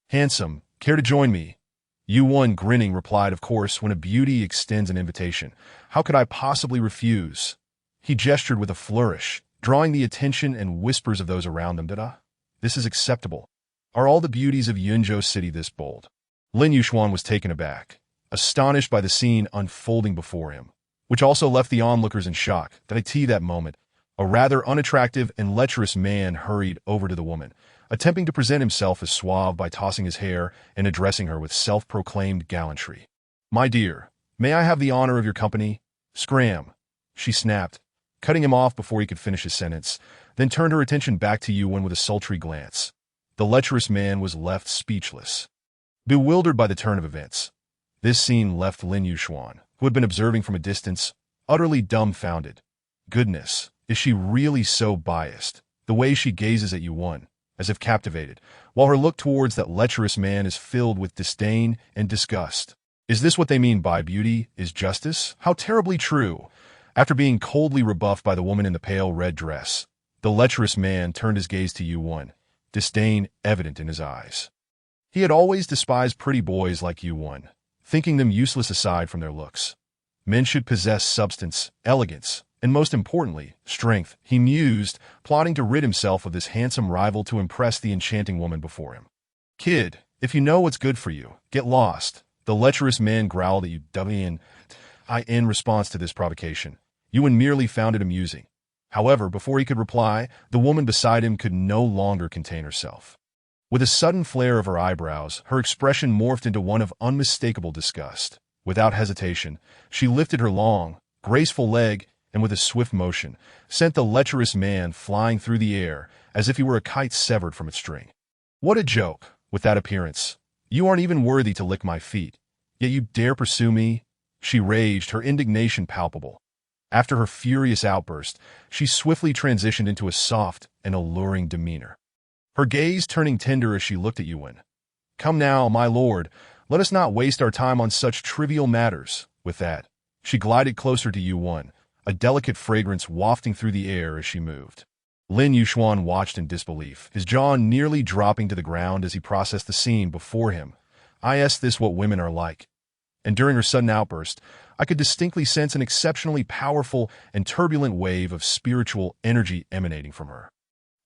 Handsome, care to join me? Yuan, grinning, replied, of course, when a beauty extends an invitation. How could I possibly refuse? He gestured with a flourish, drawing the attention and whispers of those around them. This is acceptable. Are all the beauties of Yunzhou City this bold? Lin Yuxuan was taken aback, astonished by the scene unfolding before him, which also left the onlookers in shock. That moment, a rather unattractive and lecherous man hurried over to the woman, attempting to present himself as suave by tossing his hair and addressing her with self-proclaimed gallantry. My dear, may I have the honor of your company? Scram, she snapped, cutting him off before he could finish his sentence, then turned her attention back to Yuan with a sultry glance. The lecherous man was left speechless, bewildered by the turn of events. This scene left Lin Yuxuan, who had been observing from a distance, utterly dumbfounded. Goodness, is she really so biased? The way she gazes at Yuan, as if captivated, while her look towards that lecherous man is filled with disdain and disgust. Is this what they mean by beauty is justice? How terribly true! After being coldly rebuffed by the woman in the pale red dress, the lecherous man turned his gaze to Yuan, disdain evident in his eyes. He had always despised pretty boys like Yuan, thinking them useless aside from their looks. Men should possess substance, elegance, and most importantly, strength, he mused, plotting to rid himself of this handsome rival to impress the enchanting woman before him. Kid, if you know what's good for you, get lost, the lecherous man growled at Yuan. In response to this provocation, Yuan merely found it amusing. However, before he could reply, the woman beside him could no longer contain herself. With a sudden flare of her eyebrows, her expression morphed into one of unmistakable disgust. Without hesitation, she lifted her long, graceful leg and with a swift motion, sent the lecherous man flying through the air as if he were a kite severed from its string. What a joke, with that appearance. You aren't even worthy to lick my feet, yet you dare pursue me? She raged, her indignation palpable. After her furious outburst, she swiftly transitioned into a soft and alluring demeanor, her gaze turning tender as she looked at Yuan. Come now, my lord, let us not waste our time on such trivial matters. With that, she glided closer to Yuan, a delicate fragrance wafting through the air as she moved. Lin Yuxuan watched in disbelief, his jaw nearly dropping to the ground as he processed the scene before him. Is this what women are like? And during her sudden outburst, I could distinctly sense an exceptionally powerful and turbulent wave of spiritual energy emanating from her.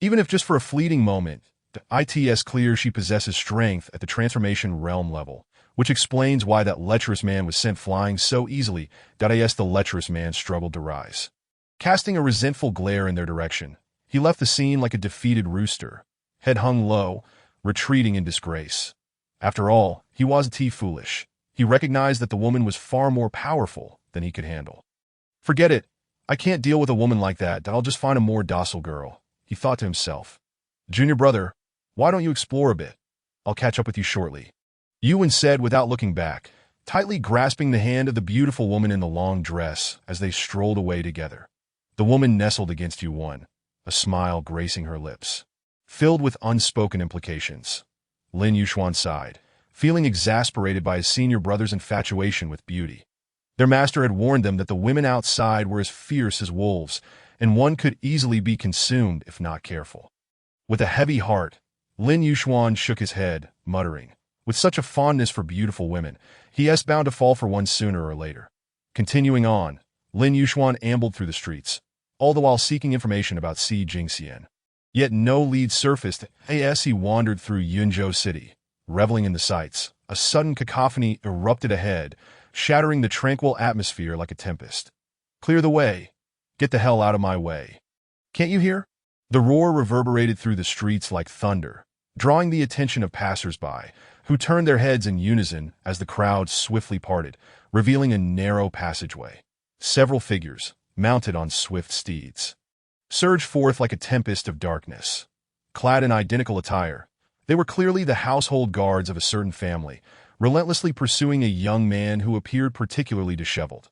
Even if just for a fleeting moment, it's clear she possesses strength at the transformation realm level, which explains why that lecherous man was sent flying so easily. The lecherous man struggled to rise. Casting a resentful glare in their direction, he left the scene like a defeated rooster, head hung low, retreating in disgrace. After all, he wasn't foolish. He recognized that the woman was far more powerful than he could handle. Forget it. I can't deal with a woman like that. I'll just find a more docile girl, he thought to himself. Junior brother, why don't you explore a bit? I'll catch up with you shortly, Yuan said without looking back, tightly grasping the hand of the beautiful woman in the long dress as they strolled away together. The woman nestled against Yuan, a smile gracing her lips, filled with unspoken implications. Lin Yuxuan sighed, feeling exasperated by his senior brother's infatuation with beauty. Their master had warned them that the women outside were as fierce as wolves, and one could easily be consumed if not careful. With a heavy heart, Lin Yuxuan shook his head, muttering, "With such a fondness for beautiful women, he is bound to fall for one sooner or later." Continuing on, Lin Yuxuan ambled through the streets, all the while seeking information about Si Jingxian. Yet no lead surfaced as he wandered through Yunzhou City. Reveling in the sights, a sudden cacophony erupted ahead, shattering the tranquil atmosphere like a tempest. "Clear the way! Get the hell out of my way! Can't you hear?" The roar reverberated through the streets like thunder, drawing the attention of passers-by, who turned their heads in unison as the crowd swiftly parted, revealing a narrow passageway. Several figures, mounted on swift steeds, surged forth like a tempest of darkness. Clad in identical attire, they were clearly the household guards of a certain family, relentlessly pursuing a young man who appeared particularly disheveled.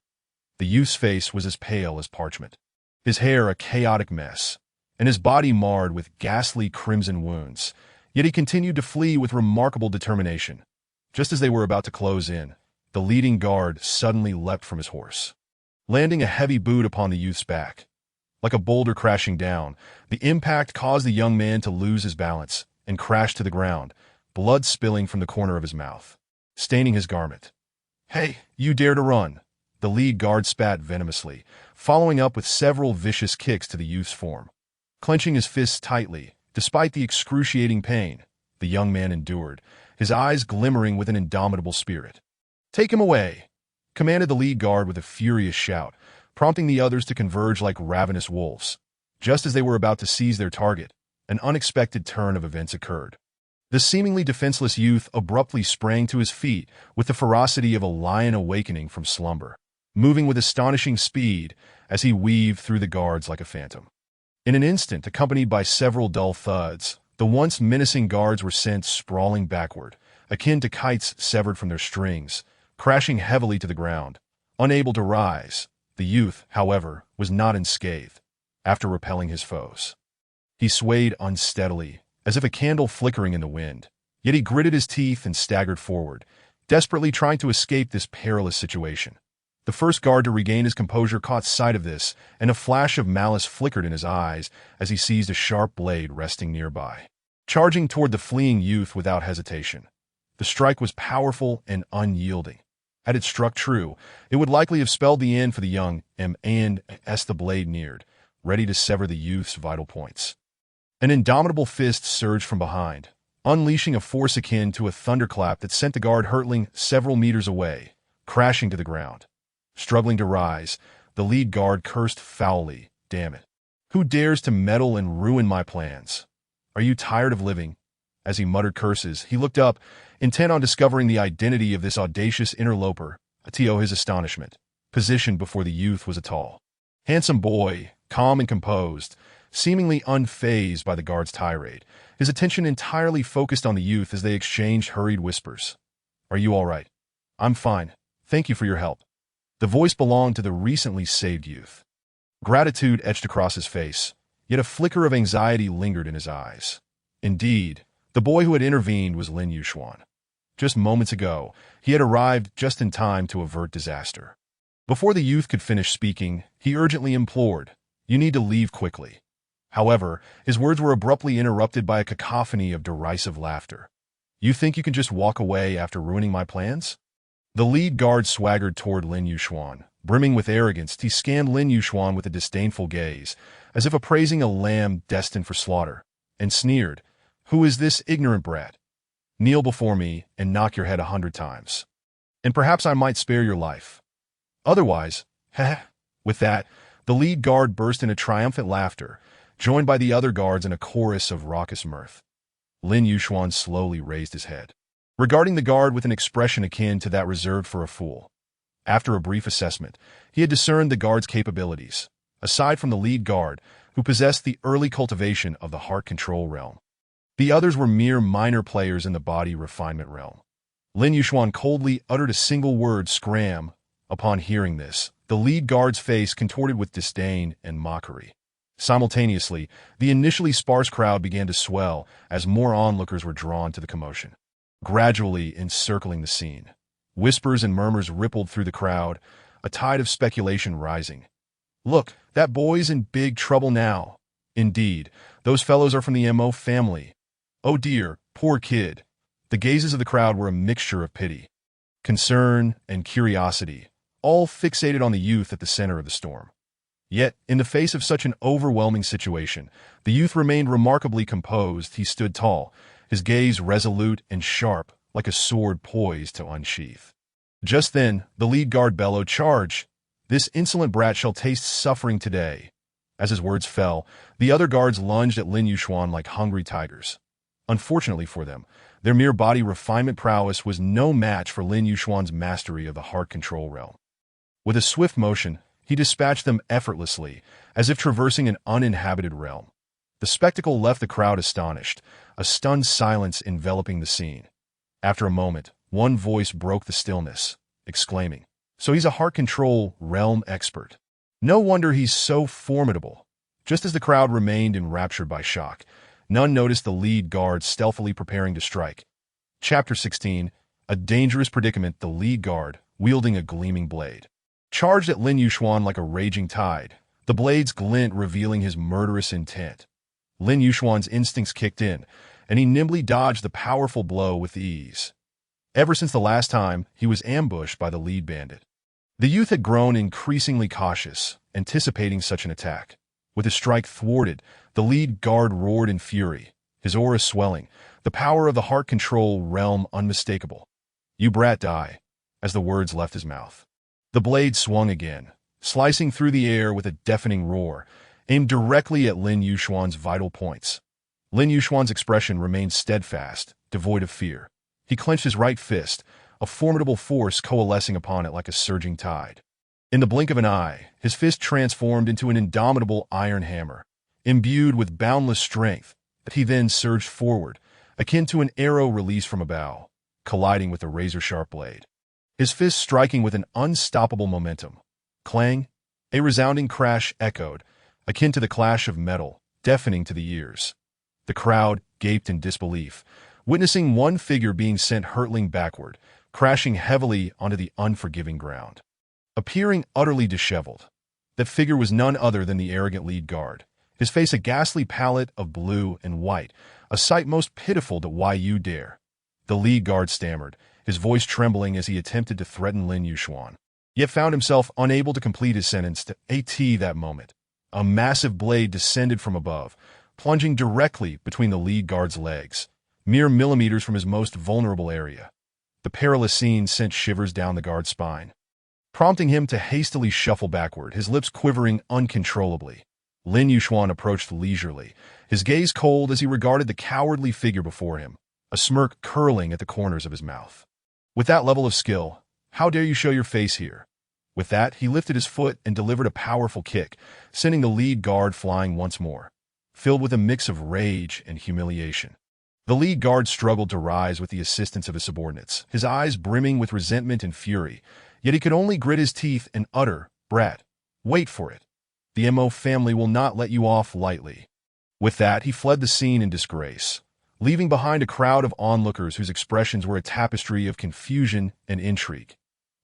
The youth's face was as pale as parchment, his hair a chaotic mess, and his body marred with ghastly crimson wounds. Yet he continued to flee with remarkable determination. Just as they were about to close in, the leading guard suddenly leapt from his horse, landing a heavy boot upon the youth's back. Like a boulder crashing down, the impact caused the young man to lose his balance and crash to the ground, blood spilling from the corner of his mouth, staining his garment. "Hey, you dare to run!" The lead guard spat venomously, following up with several vicious kicks to the youth's form. Clenching his fists tightly, despite the excruciating pain, the young man endured, his eyes glimmering with an indomitable spirit. "Take him away!" commanded the lead guard with a furious shout, prompting the others to converge like ravenous wolves. Just as they were about to seize their target, an unexpected turn of events occurred. The seemingly defenseless youth abruptly sprang to his feet with the ferocity of a lion awakening from slumber, moving with astonishing speed as he weaved through the guards like a phantom. In an instant, accompanied by several dull thuds, the once menacing guards were sent sprawling backward, akin to kites severed from their strings, crashing heavily to the ground. Unable to rise, the youth, however, was not unscathed. After repelling his foes, he swayed unsteadily, as if a candle flickering in the wind. Yet he gritted his teeth and staggered forward, desperately trying to escape this perilous situation. The first guard to regain his composure caught sight of this, and a flash of malice flickered in his eyes as he seized a sharp blade resting nearby, charging toward the fleeing youth without hesitation. The strike was powerful and unyielding. Had it struck true, it would likely have spelled the end for the young and as the blade neared, ready to sever the youth's vital points. An indomitable fist surged from behind, unleashing a force akin to a thunderclap that sent the guard hurtling several meters away, crashing to the ground. Struggling to rise, the lead guard cursed foully. "Damn it. Who dares to meddle and ruin my plans? Are you tired of living?" As he muttered curses, he looked up, intent on discovering the identity of this audacious interloper. To his astonishment, positioned before the youth was a tall, handsome boy, calm and composed, seemingly unfazed by the guard's tirade, his attention entirely focused on the youth as they exchanged hurried whispers. "Are you all right?" "I'm fine. Thank you for your help." The voice belonged to the recently saved youth. Gratitude etched across his face, yet a flicker of anxiety lingered in his eyes. Indeed, the boy who had intervened was Lin Yuxuan. Just moments ago, he had arrived just in time to avert disaster. Before the youth could finish speaking, he urgently implored, "You need to leave quickly." However, his words were abruptly interrupted by a cacophony of derisive laughter. "You think you can just walk away after ruining my plans?" The lead guard swaggered toward Lin Yuxuan. Brimming with arrogance, he scanned Lin Yuxuan with a disdainful gaze, as if appraising a lamb destined for slaughter, and sneered, "Who is this ignorant brat? Kneel before me and knock your head 100 times, and perhaps I might spare your life. Otherwise, heh." With that, the lead guard burst into triumphant laughter, joined by the other guards in a chorus of raucous mirth. Lin Yuxuan slowly raised his head, regarding the guard with an expression akin to that reserved for a fool. After a brief assessment, he had discerned the guard's capabilities, aside from the lead guard, who possessed the early cultivation of the heart control realm. The others were mere minor players in the body refinement realm. Lin Yuxuan coldly uttered a single word, "Scram." Upon hearing this, the lead guard's face contorted with disdain and mockery. Simultaneously, the initially sparse crowd began to swell as more onlookers were drawn to the commotion. gradually encircling the scene. Whispers and murmurs rippled through the crowd, a tide of speculation rising. Look, that boy's in big trouble now. Indeed, those fellows are from the MO family. Oh dear, poor kid. The gazes of the crowd were a mixture of pity, concern, and curiosity, all fixated on the youth at the center of the storm. Yet, in the face of such an overwhelming situation, the youth remained remarkably composed. He stood tall, his gaze resolute and sharp, like a sword poised to unsheath. Just then, the lead guard bellowed, "Charge! This insolent brat shall taste suffering today." As his words fell, the other guards lunged at Lin Yuxuan like hungry tigers. Unfortunately for them, their mere body refinement prowess was no match for Lin Yuxuan's mastery of the heart control realm. With a swift motion, he dispatched them effortlessly, as if traversing an uninhabited realm. The spectacle left the crowd astonished, a stunned silence enveloping the scene. After a moment, one voice broke the stillness, exclaiming, "So he's a heart control realm expert. No wonder he's so formidable." Just as the crowd remained enraptured by shock, none noticed the lead guard stealthily preparing to strike. Chapter 16, A Dangerous Predicament. The lead guard, wielding a gleaming blade, charged at Lin Yuxuan like a raging tide, the blade's glint revealing his murderous intent. Lin Yuxuan's instincts kicked in, and he nimbly dodged the powerful blow with ease. Ever since the last time he was ambushed by the lead bandit, the youth had grown increasingly cautious, anticipating such an attack. With his strike thwarted, the lead guard roared in fury, his aura swelling, the power of the heart control realm unmistakable. "You brat, die," as the words left his mouth. The blade swung again, slicing through the air with a deafening roar, aimed directly at Lin Yuxuan's vital points. Lin Yuxuan's expression remained steadfast, devoid of fear. He clenched his right fist, a formidable force coalescing upon it like a surging tide. In the blink of an eye, his fist transformed into an indomitable iron hammer, imbued with boundless strength, that he then surged forward, akin to an arrow released from a bow, colliding with the razor-sharp blade. His fist striking with an unstoppable momentum. Clang! A resounding crash echoed, akin to the clash of metal, deafening to the ears. The crowd gaped in disbelief, witnessing one figure being sent hurtling backward, crashing heavily onto the unforgiving ground. Appearing utterly disheveled, that figure was none other than the arrogant lead guard, his face a ghastly palette of blue and white, a sight most pitiful to why you dare. The lead guard stammered, his voice trembling as he attempted to threaten Lin Yuxuan, yet found himself unable to complete his sentence. That moment, a massive blade descended from above, plunging directly between the lead guard's legs, mere millimeters from his most vulnerable area. The perilous scene sent shivers down the guard's spine, prompting him to hastily shuffle backward, his lips quivering uncontrollably. Lin Yuxuan approached leisurely, his gaze cold as he regarded the cowardly figure before him, a smirk curling at the corners of his mouth. "With that level of skill, how dare you show your face here?" With that, he lifted his foot and delivered a powerful kick, sending the lead guard flying once more, filled with a mix of rage and humiliation. The lead guard struggled to rise with the assistance of his subordinates, his eyes brimming with resentment and fury, yet he could only grit his teeth and utter, "Brat, wait for it. The MO family will not let you off lightly." With that, he fled the scene in disgrace, leaving behind a crowd of onlookers whose expressions were a tapestry of confusion and intrigue.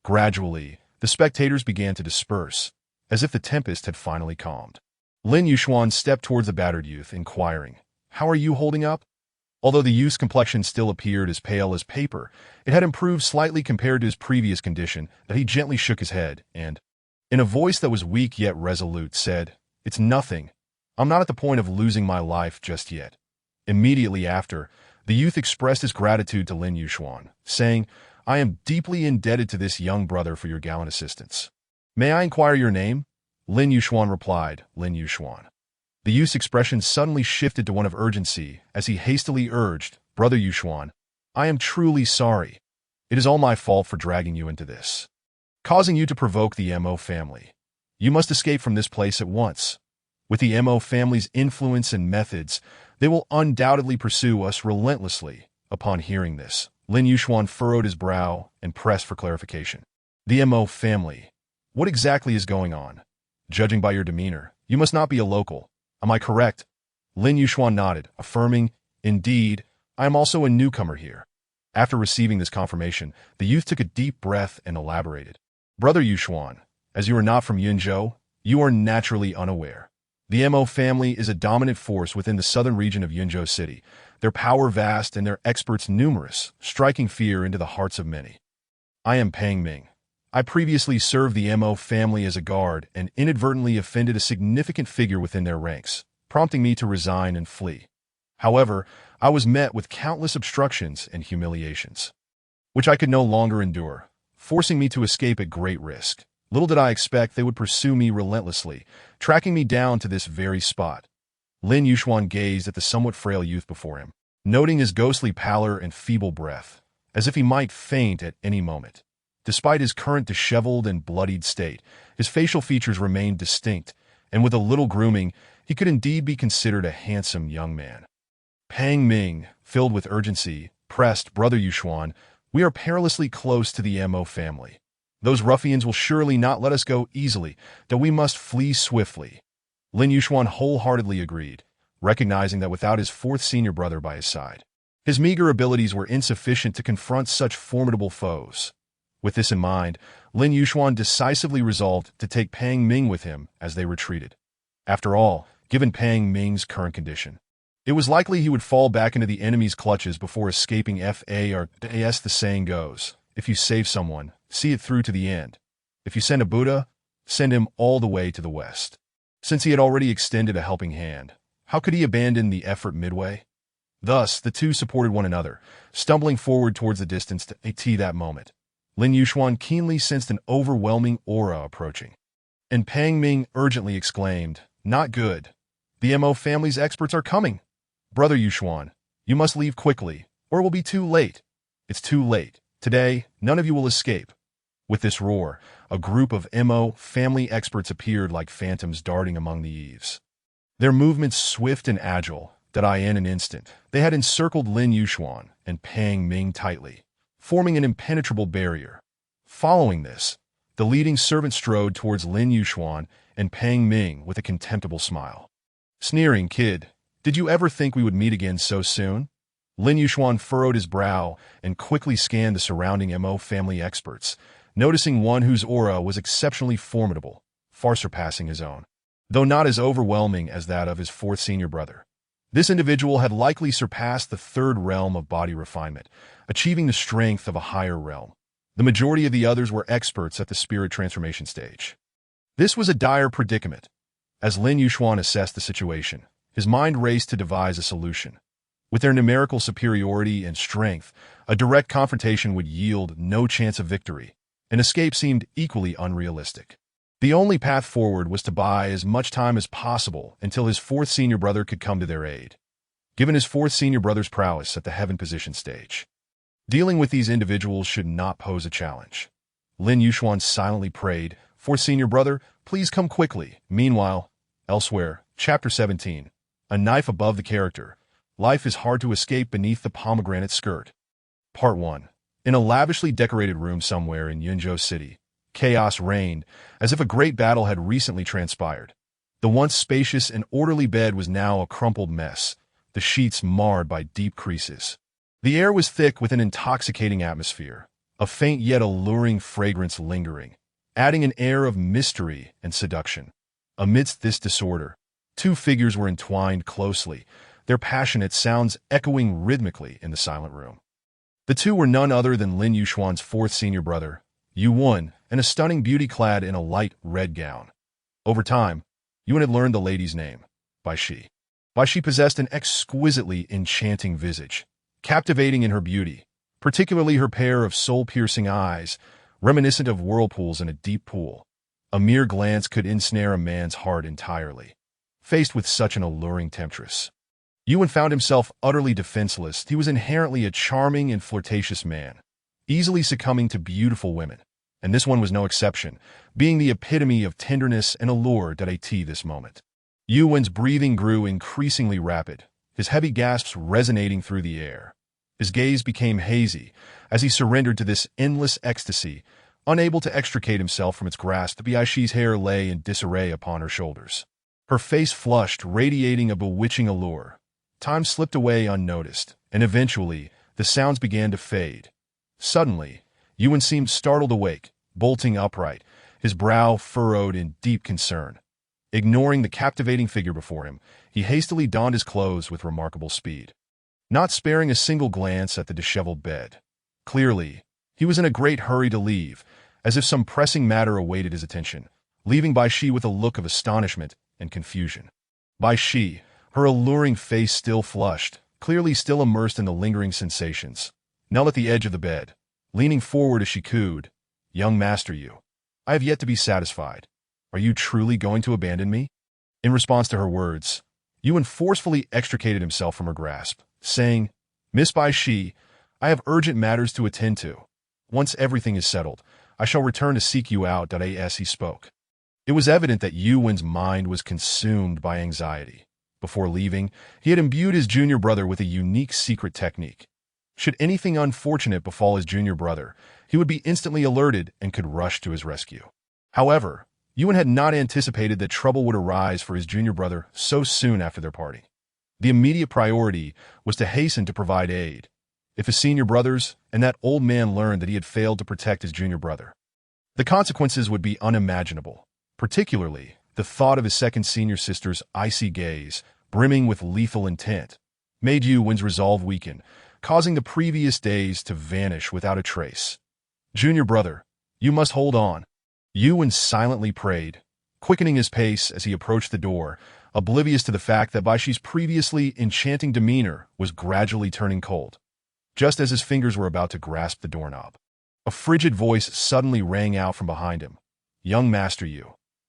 Gradually, the spectators began to disperse, as if the tempest had finally calmed. Lin Yuxuan stepped towards the battered youth, inquiring, "How are you holding up?" Although the youth's complexion still appeared as pale as paper, it had improved slightly compared to his previous condition. That he gently shook his head and, in a voice that was weak yet resolute, said, "It's nothing. I'm not at the point of losing my life just yet." Immediately after, the youth expressed his gratitude to Lin Yuxuan, saying, "I am deeply indebted to this young brother for your gallant assistance. May I inquire your name?" Lin Yuxuan replied, "Lin Yuxuan." The youth's expression suddenly shifted to one of urgency as he hastily urged, "Brother Yuxuan, I am truly sorry. It is all my fault for dragging you into this, causing you to provoke the MO family. You must escape from this place at once. With the MO family's influence and methods, they will undoubtedly pursue us relentlessly." Upon hearing this, Lin Yuxuan furrowed his brow and pressed for clarification. "The MO family? What exactly is going on? Judging by your demeanor, you must not be a local. Am I correct?" Lin Yuxuan nodded, affirming, "Indeed, I am also a newcomer here." After receiving this confirmation, the youth took a deep breath and elaborated. Brother Yushuan, as you are not from Yunzhou, you are naturally unaware. The Mo family is a dominant force within the southern region of Yunzhou City, their power vast and their experts numerous, striking fear into the hearts of many. I am Pang Ming. I previously served the Mo family as a guard and inadvertently offended a significant figure within their ranks, prompting me to resign and flee. However, I was met with countless obstructions and humiliations, which I could no longer endure, forcing me to escape at great risk. Little did I expect they would pursue me relentlessly, tracking me down to this very spot. Lin Yushuan gazed at the somewhat frail youth before him, noting his ghostly pallor and feeble breath, as if he might faint at any moment. Despite his current disheveled and bloodied state, his facial features remained distinct, and with a little grooming, he could indeed be considered a handsome young man. Pang Ming, filled with urgency, pressed, Brother Yushuan, we are perilously close to the Mo family. Those ruffians will surely not let us go easily, though we must flee swiftly. Lin Yushuan wholeheartedly agreed, recognizing that without his fourth senior brother by his side, his meager abilities were insufficient to confront such formidable foes. With this in mind, Lin Yushuan decisively resolved to take Pang Ming with him as they retreated. After all, given Pang Ming's current condition, it was likely he would fall back into the enemy's clutches before escaping as the saying goes. If you save someone, see it through to the end. If you send a Buddha, send him all the way to the west. Since he had already extended a helping hand, how could he abandon the effort midway? Thus, the two supported one another, stumbling forward towards the distance to that moment. Lin Yushuan keenly sensed an overwhelming aura approaching, and Pang Ming urgently exclaimed, not good. The Mo family's experts are coming. Brother Yushuan, you must leave quickly, or it will be too late. It's too late. Today, none of you will escape. With this roar, a group of Mo family experts appeared like phantoms darting among the eaves. Their movements swift and agile, that in an instant, they had encircled Lin Yushuan and Pang Ming tightly, forming an impenetrable barrier. Following this, the leading servant strode towards Lin Yushuan and Pang Ming with a contemptible smile. Sneering, kid, did you ever think we would meet again so soon? Lin Yushuan furrowed his brow and quickly scanned the surrounding Mo family experts, noticing one whose aura was exceptionally formidable, far surpassing his own, though not as overwhelming as that of his fourth senior brother. This individual had likely surpassed the third realm of body refinement, achieving the strength of a higher realm. The majority of the others were experts at the spirit transformation stage. This was a dire predicament. As Lin Yushuan assessed the situation, his mind raced to devise a solution. With their numerical superiority and strength, a direct confrontation would yield no chance of victory. An escape seemed equally unrealistic. The only path forward was to buy as much time as possible until his fourth senior brother could come to their aid. Given his fourth senior brother's prowess at the heaven position stage, dealing with these individuals should not pose a challenge. Lin Yushuan silently prayed, fourth senior brother, please come quickly. Meanwhile, elsewhere, Chapter 17, a knife above the character. Life is hard to escape beneath the pomegranate skirt. Part 1. In a lavishly decorated room somewhere in Yunzhou City, chaos reigned, as if a great battle had recently transpired. The once spacious and orderly bed was now a crumpled mess, the sheets marred by deep creases. The air was thick with an intoxicating atmosphere, a faint yet alluring fragrance lingering, adding an air of mystery and seduction. Amidst this disorder, two figures were entwined closely, their passionate sounds echoing rhythmically in the silent room. The two were none other than Lin Yushuan's fourth senior brother, Yuan, and a stunning beauty clad in a light red gown. Over time, Yuan had learned the lady's name, Bai Shi. Bai Shi possessed an exquisitely enchanting visage, captivating in her beauty, particularly her pair of soul-piercing eyes, reminiscent of whirlpools in a deep pool. A mere glance could ensnare a man's heart entirely. Faced with such an alluring temptress, Yuan found himself utterly defenseless. He was inherently a charming and flirtatious man, easily succumbing to beautiful women, and this one was no exception, being the epitome of tenderness and allure at this moment. Yuan's breathing grew increasingly rapid, his heavy gasps resonating through the air. His gaze became hazy as he surrendered to this endless ecstasy, unable to extricate himself from its grasp. Bai Shi's hair lay in disarray upon her shoulders, her face flushed, radiating a bewitching allure. Time slipped away unnoticed, and eventually, the sounds began to fade. Suddenly, Yuan seemed startled awake, bolting upright, his brow furrowed in deep concern. Ignoring the captivating figure before him, he hastily donned his clothes with remarkable speed, not sparing a single glance at the disheveled bed. Clearly, he was in a great hurry to leave, as if some pressing matter awaited his attention, leaving Bai Shi with a look of astonishment and confusion. Bai Shi, her alluring face still flushed, clearly still immersed in the lingering sensations, knelt at the edge of the bed, leaning forward as she cooed, "Young master, I have yet to be satisfied. Are you truly going to abandon me?" In response to her words, Yuan forcefully extricated himself from her grasp, saying, "Miss Bai Shi, I have urgent matters to attend to. Once everything is settled, I shall return to seek you out." As he spoke, it was evident that Yuan's mind was consumed by anxiety. Before leaving, he had imbued his junior brother with a unique secret technique. Should anything unfortunate befall his junior brother, he would be instantly alerted and could rush to his rescue. However, Yuan had not anticipated that trouble would arise for his junior brother so soon after their party. The immediate priority was to hasten to provide aid. If his senior brothers and that old man learned that he had failed to protect his junior brother, the consequences would be unimaginable, particularly the thought of his second senior sister's icy gaze, brimming with lethal intent, made Yuan's resolve weaken, causing the previous days to vanish without a trace. "Junior brother, you must hold on," Yuan silently prayed, quickening his pace as he approached the door, oblivious to the fact that Bai Shi's previously enchanting demeanor was gradually turning cold. Just as his fingers were about to grasp the doorknob, a frigid voice suddenly rang out from behind him. "Young master,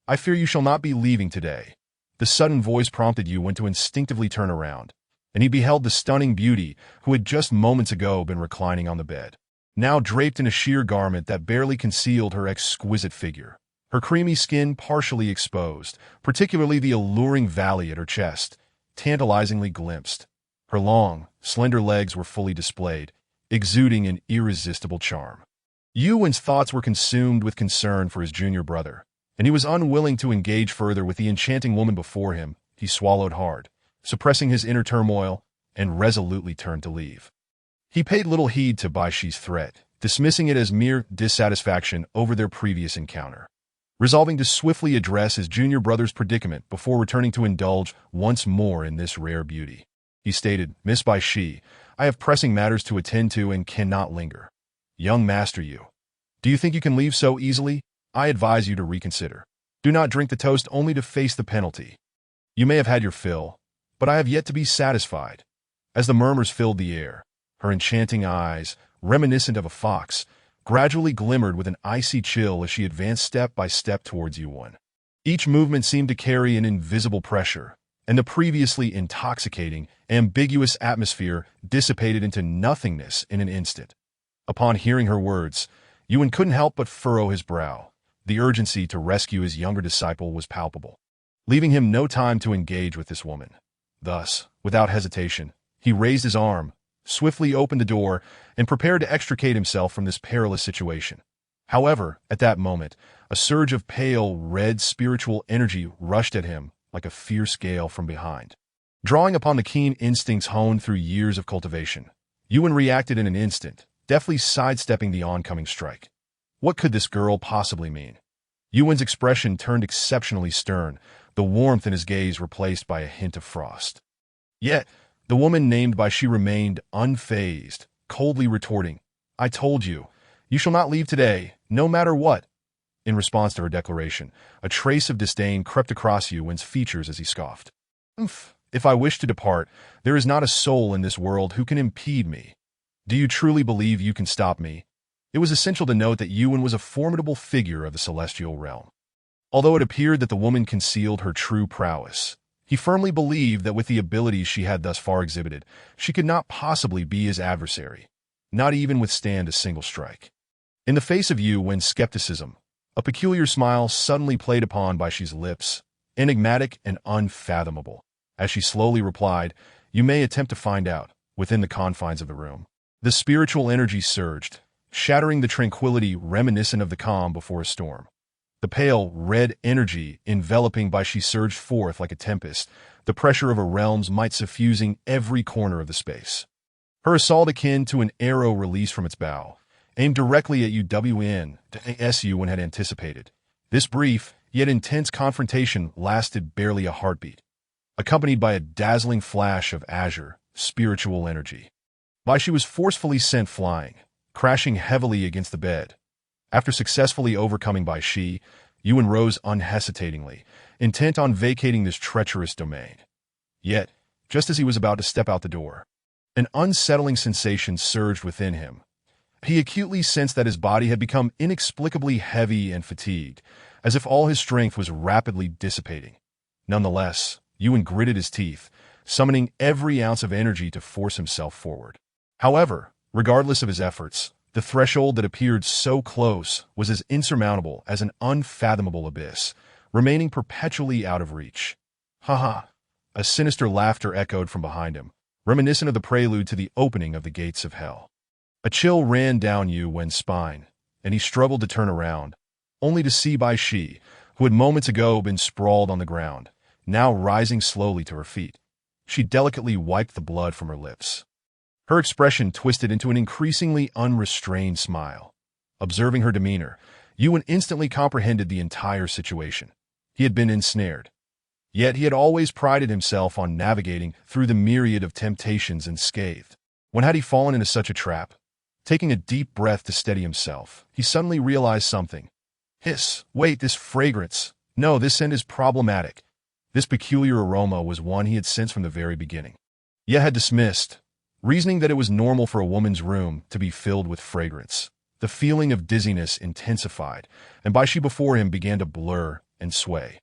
I fear you shall not be leaving today." The sudden voice prompted Yuan to instinctively turn around, and he beheld the stunning beauty who had just moments ago been reclining on the bed, now draped in a sheer garment that barely concealed her exquisite figure, her creamy skin partially exposed, particularly the alluring valley at her chest, tantalizingly glimpsed. Her long, slender legs were fully displayed, exuding an irresistible charm. Yuan's thoughts were consumed with concern for his junior brother, and he was unwilling to engage further with the enchanting woman before him. He swallowed hard, suppressing his inner turmoil, and resolutely turned to leave. He paid little heed to Bai Shi's threat, dismissing it as mere dissatisfaction over their previous encounter. Resolving to swiftly address his junior brother's predicament before returning to indulge once more in this rare beauty, he stated, "Miss Bai Shi, I have pressing matters to attend to and cannot linger. Young master, do you think you can leave so easily? I advise you to reconsider. Do not drink the toast only to face the penalty. You may have had your fill, but I have yet to be satisfied." As the murmurs filled the air, her enchanting eyes, reminiscent of a fox, gradually glimmered with an icy chill as she advanced step by step towards Yuan. Each movement seemed to carry an invisible pressure, and the previously intoxicating, ambiguous atmosphere dissipated into nothingness in an instant. Upon hearing her words, Yuan couldn't help but furrow his brow. The urgency to rescue his younger disciple was palpable, leaving him no time to engage with this woman. Thus, without hesitation, he raised his arm, swiftly opened the door, and prepared to extricate himself from this perilous situation. However, at that moment, a surge of pale, red spiritual energy rushed at him like a fierce gale from behind. Drawing upon the keen instincts honed through years of cultivation, Yuan reacted in an instant, deftly sidestepping the oncoming strike. What could this girl possibly mean? Yuan's expression turned exceptionally stern, the warmth in his gaze replaced by a hint of frost. Yet, the woman named Bai Shi remained unfazed, coldly retorting, "I told you, you shall not leave today, no matter what." In response to her declaration, a trace of disdain crept across Yuan's features as he scoffed. If I wish to depart, there is not a soul in this world who can impede me. Do you truly believe you can stop me?" It was essential to note that Yuan was a formidable figure of the celestial realm. Although it appeared that the woman concealed her true prowess, he firmly believed that with the abilities she had thus far exhibited, she could not possibly be his adversary, not even withstand a single strike. In the face of Yuan's skepticism, a peculiar smile suddenly played upon Bai Shi's lips, enigmatic and unfathomable. As she slowly replied, "You may attempt to find out," within the confines of the room. The spiritual energy surged, shattering the tranquility reminiscent of the calm before a storm. The pale, red energy enveloping Bai Shi surged forth like a tempest, the pressure of a realm's might suffusing every corner of the space. her assault akin to an arrow released from its bow, aimed directly at Yuwen as Yuwen had anticipated. This brief, yet intense confrontation lasted barely a heartbeat, accompanied by a dazzling flash of azure, spiritual energy. She was forcefully sent flying, crashing heavily against the bed. After successfully overcoming Shi, Yuwen rose unhesitatingly, intent on vacating this treacherous domain. Yet, just as he was about to step out the door, an unsettling sensation surged within him. He acutely sensed that his body had become inexplicably heavy and fatigued, as if all his strength was rapidly dissipating. Nonetheless, Yuwen gritted his teeth, summoning every ounce of energy to force himself forward. However, regardless of his efforts, the threshold that appeared so close was as insurmountable as an unfathomable abyss, remaining perpetually out of reach. Ha ha! A sinister laughter echoed from behind him, reminiscent of the prelude to the opening of the gates of hell. A chill ran down Yuwen's spine, and he struggled to turn around, only to see Shi, who had moments ago been sprawled on the ground, now rising slowly to her feet. She delicately wiped the blood from her lips. Her expression twisted into an increasingly unrestrained smile. Observing her demeanor, Yuwen instantly comprehended the entire situation. He had been ensnared. Yet he had always prided himself on navigating through the myriad of temptations unscathed. When had he fallen into such a trap? Taking a deep breath to steady himself, he suddenly realized something. Hiss! Wait, this fragrance! No, this scent is problematic. This peculiar aroma was one he had sensed from the very beginning, yet had dismissed, reasoning that it was normal for a woman's room to be filled with fragrance. The feeling of dizziness intensified, and Shi before him began to blur and sway.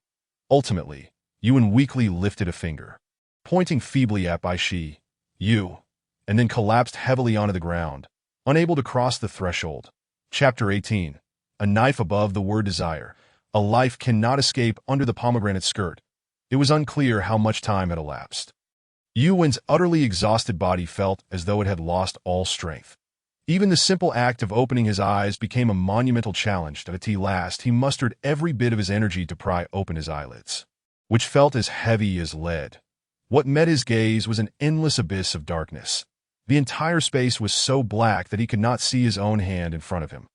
Ultimately, Yuwen weakly lifted a finger, pointing feebly at Shi, and then collapsed heavily onto the ground, unable to cross the threshold. Chapter 18. A knife above the word desire. A life cannot escape under the pomegranate skirt. It was unclear how much time had elapsed. Yuwen's utterly exhausted body felt as though it had lost all strength. Even the simple act of opening his eyes became a monumental challenge that at last he mustered every bit of his energy to pry open his eyelids, which felt as heavy as lead. What met his gaze was an endless abyss of darkness. The entire space was so black that he could not see his own hand in front of him.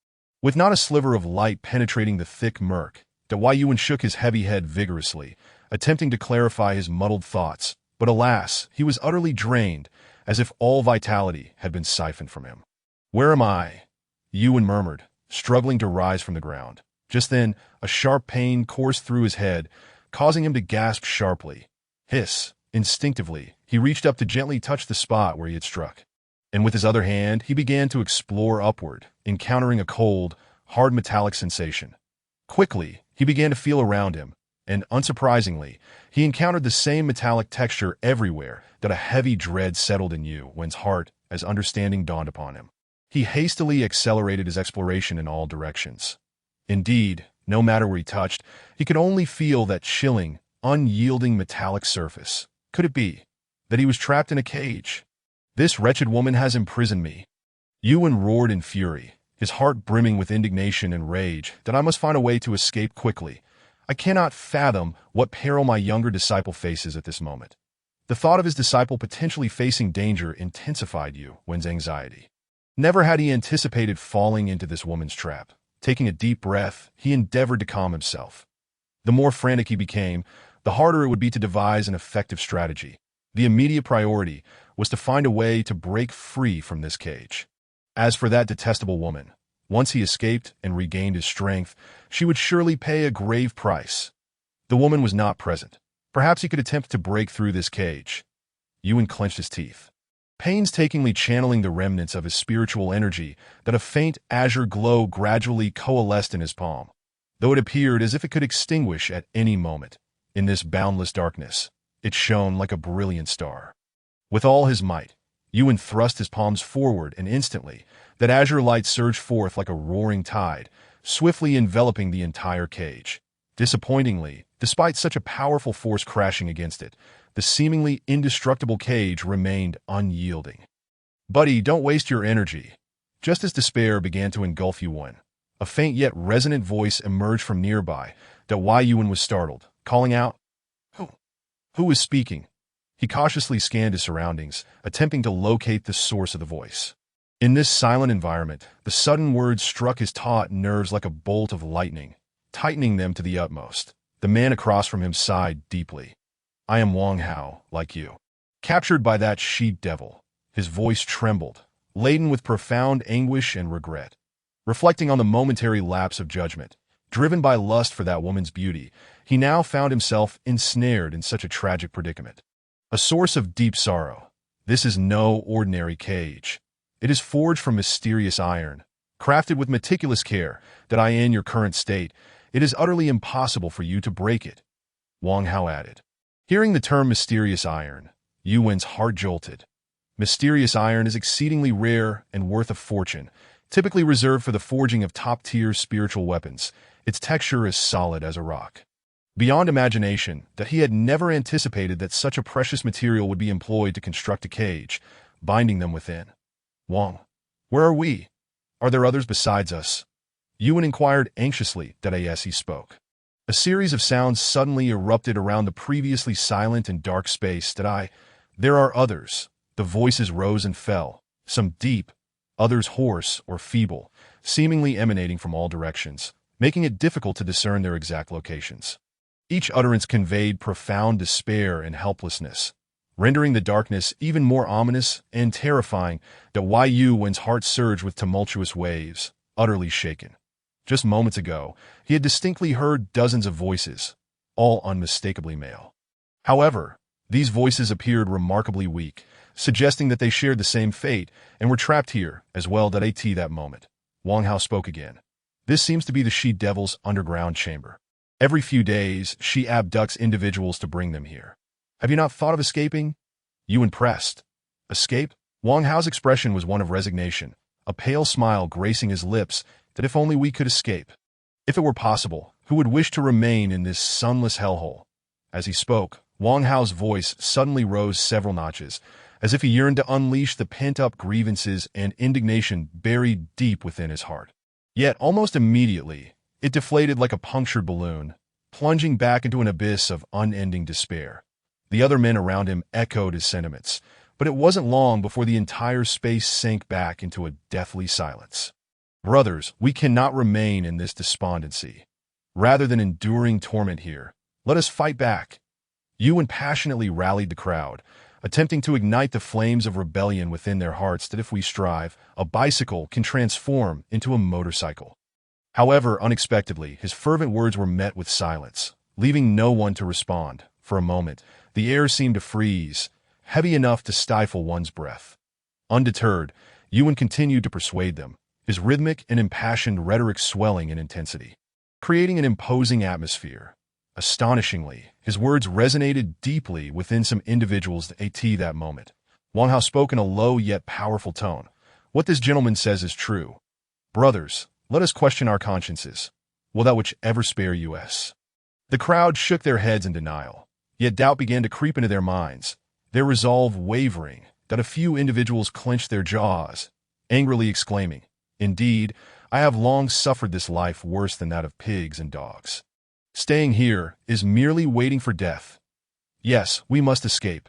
With not a sliver of light penetrating the thick murk, Yuwen shook his heavy head vigorously, attempting to clarify his muddled thoughts, but alas, he was utterly drained, as if all vitality had been siphoned from him. "Where am I?" Yuwen murmured, struggling to rise from the ground. Just then, a sharp pain coursed through his head, causing him to gasp sharply. Hiss! Instinctively, he reached up to gently touch the spot where he had struck, and with his other hand, he began to explore upward, encountering a cold, hard metallic sensation. Quickly, he began to feel around him, and unsurprisingly, he encountered the same metallic texture everywhere. That a heavy dread settled in Yuwen's heart as understanding dawned upon him. He hastily accelerated his exploration in all directions. Indeed, no matter where he touched, he could only feel that chilling, unyielding metallic surface. Could it be that he was trapped in a cage? "This wretched woman has imprisoned me." Yuwen roared in fury, his heart brimming with indignation and rage. "That I must find a way to escape quickly. I cannot fathom what peril my younger disciple faces at this moment." The thought of his disciple potentially facing danger intensified Yuwen's anxiety. Never had he anticipated falling into this woman's trap. Taking a deep breath, he endeavored to calm himself. The more frantic he became, the harder it would be to devise an effective strategy. The immediate priority was to find a way to break free from this cage. As for that detestable woman, once he escaped and regained his strength, she would surely pay a grave price. The woman was not present. Perhaps he could attempt to break through this cage. Yuwen clenched his teeth, painstakingly channeling the remnants of his spiritual energy. That a faint azure glow gradually coalesced in his palm, though it appeared as if it could extinguish at any moment. In this boundless darkness, it shone like a brilliant star. With all his might, Yuwen thrust his palms forward, and instantly, that azure light surged forth like a roaring tide, swiftly enveloping the entire cage. Disappointingly, despite such a powerful force crashing against it, the seemingly indestructible cage remained unyielding. "Buddy, don't waste your energy." Just as despair began to engulf Yuwen, a faint yet resonant voice emerged from nearby. Yuwen was startled, calling out, Who is speaking?" He cautiously scanned his surroundings, attempting to locate the source of the voice. In this silent environment, the sudden words struck his taut nerves like a bolt of lightning, tightening them to the utmost. The man across from him sighed deeply. "I am Wang Hao, like you." Captured by that she-devil, his voice trembled, laden with profound anguish and regret. Reflecting on the momentary lapse of judgment, driven by lust for that woman's beauty, he now found himself ensnared in such a tragic predicament. A source of deep sorrow. This is no ordinary cage. It is forged from mysterious iron, crafted with meticulous care, that in your current state, it is utterly impossible for you to break it, Wang Hao added. Hearing the term mysterious iron, Yuan's heart jolted. Mysterious iron is exceedingly rare and worth a fortune, typically reserved for the forging of top-tier spiritual weapons. Its texture is solid as a rock. Beyond imagination, that he had never anticipated that such a precious material would be employed to construct a cage, binding them within. "Wang, where are we? Are there others besides us?" Yuan inquired anxiously as he spoke. A series of sounds suddenly erupted around the previously silent and dark space. There are others. The voices rose and fell, some deep, others hoarse or feeble, seemingly emanating from all directions, making it difficult to discern their exact locations. Each utterance conveyed profound despair and helplessness, rendering the darkness even more ominous and terrifying. Yuan's heart surged with tumultuous waves, utterly shaken. Just moments ago, he had distinctly heard dozens of voices, all unmistakably male. However, these voices appeared remarkably weak, suggesting that they shared the same fate and were trapped here as well. That moment, Wang Hao spoke again. "This seems to be the she-devil's underground chamber. Every few days, she abducts individuals to bring them here. Have you not thought of escaping?" Yuan pressed. "Escape?" Wang Hao's expression was one of resignation, a pale smile gracing his lips. "That if only we could escape. If it were possible, who would wish to remain in this sunless hellhole?" As he spoke, Wang Hao's voice suddenly rose several notches, as if he yearned to unleash the pent-up grievances and indignation buried deep within his heart. Yet almost immediately, it deflated like a punctured balloon, plunging back into an abyss of unending despair. The other men around him echoed his sentiments, but it wasn't long before the entire space sank back into a deathly silence. "Brothers, we cannot remain in this despondency. Rather than enduring torment here, let us fight back." Yuan passionately rallied the crowd, attempting to ignite the flames of rebellion within their hearts. "That if we strive, a bicycle can transform into a motorcycle." However, unexpectedly, his fervent words were met with silence, leaving no one to respond. For a moment, the air seemed to freeze, heavy enough to stifle one's breath. Undeterred, Yuan continued to persuade them, his rhythmic and impassioned rhetoric swelling in intensity, creating an imposing atmosphere. Astonishingly, his words resonated deeply within some individuals. That moment, Wang Hao spoke in a low yet powerful tone. "What this gentleman says is true. Brothers, let us question our consciences. Will that which ever spare us?" The crowd shook their heads in denial, yet doubt began to creep into their minds, their resolve wavering. A few individuals clenched their jaws, angrily exclaiming, "Indeed, I have long suffered this life worse than that of pigs and dogs. Staying here is merely waiting for death. Yes, we must escape."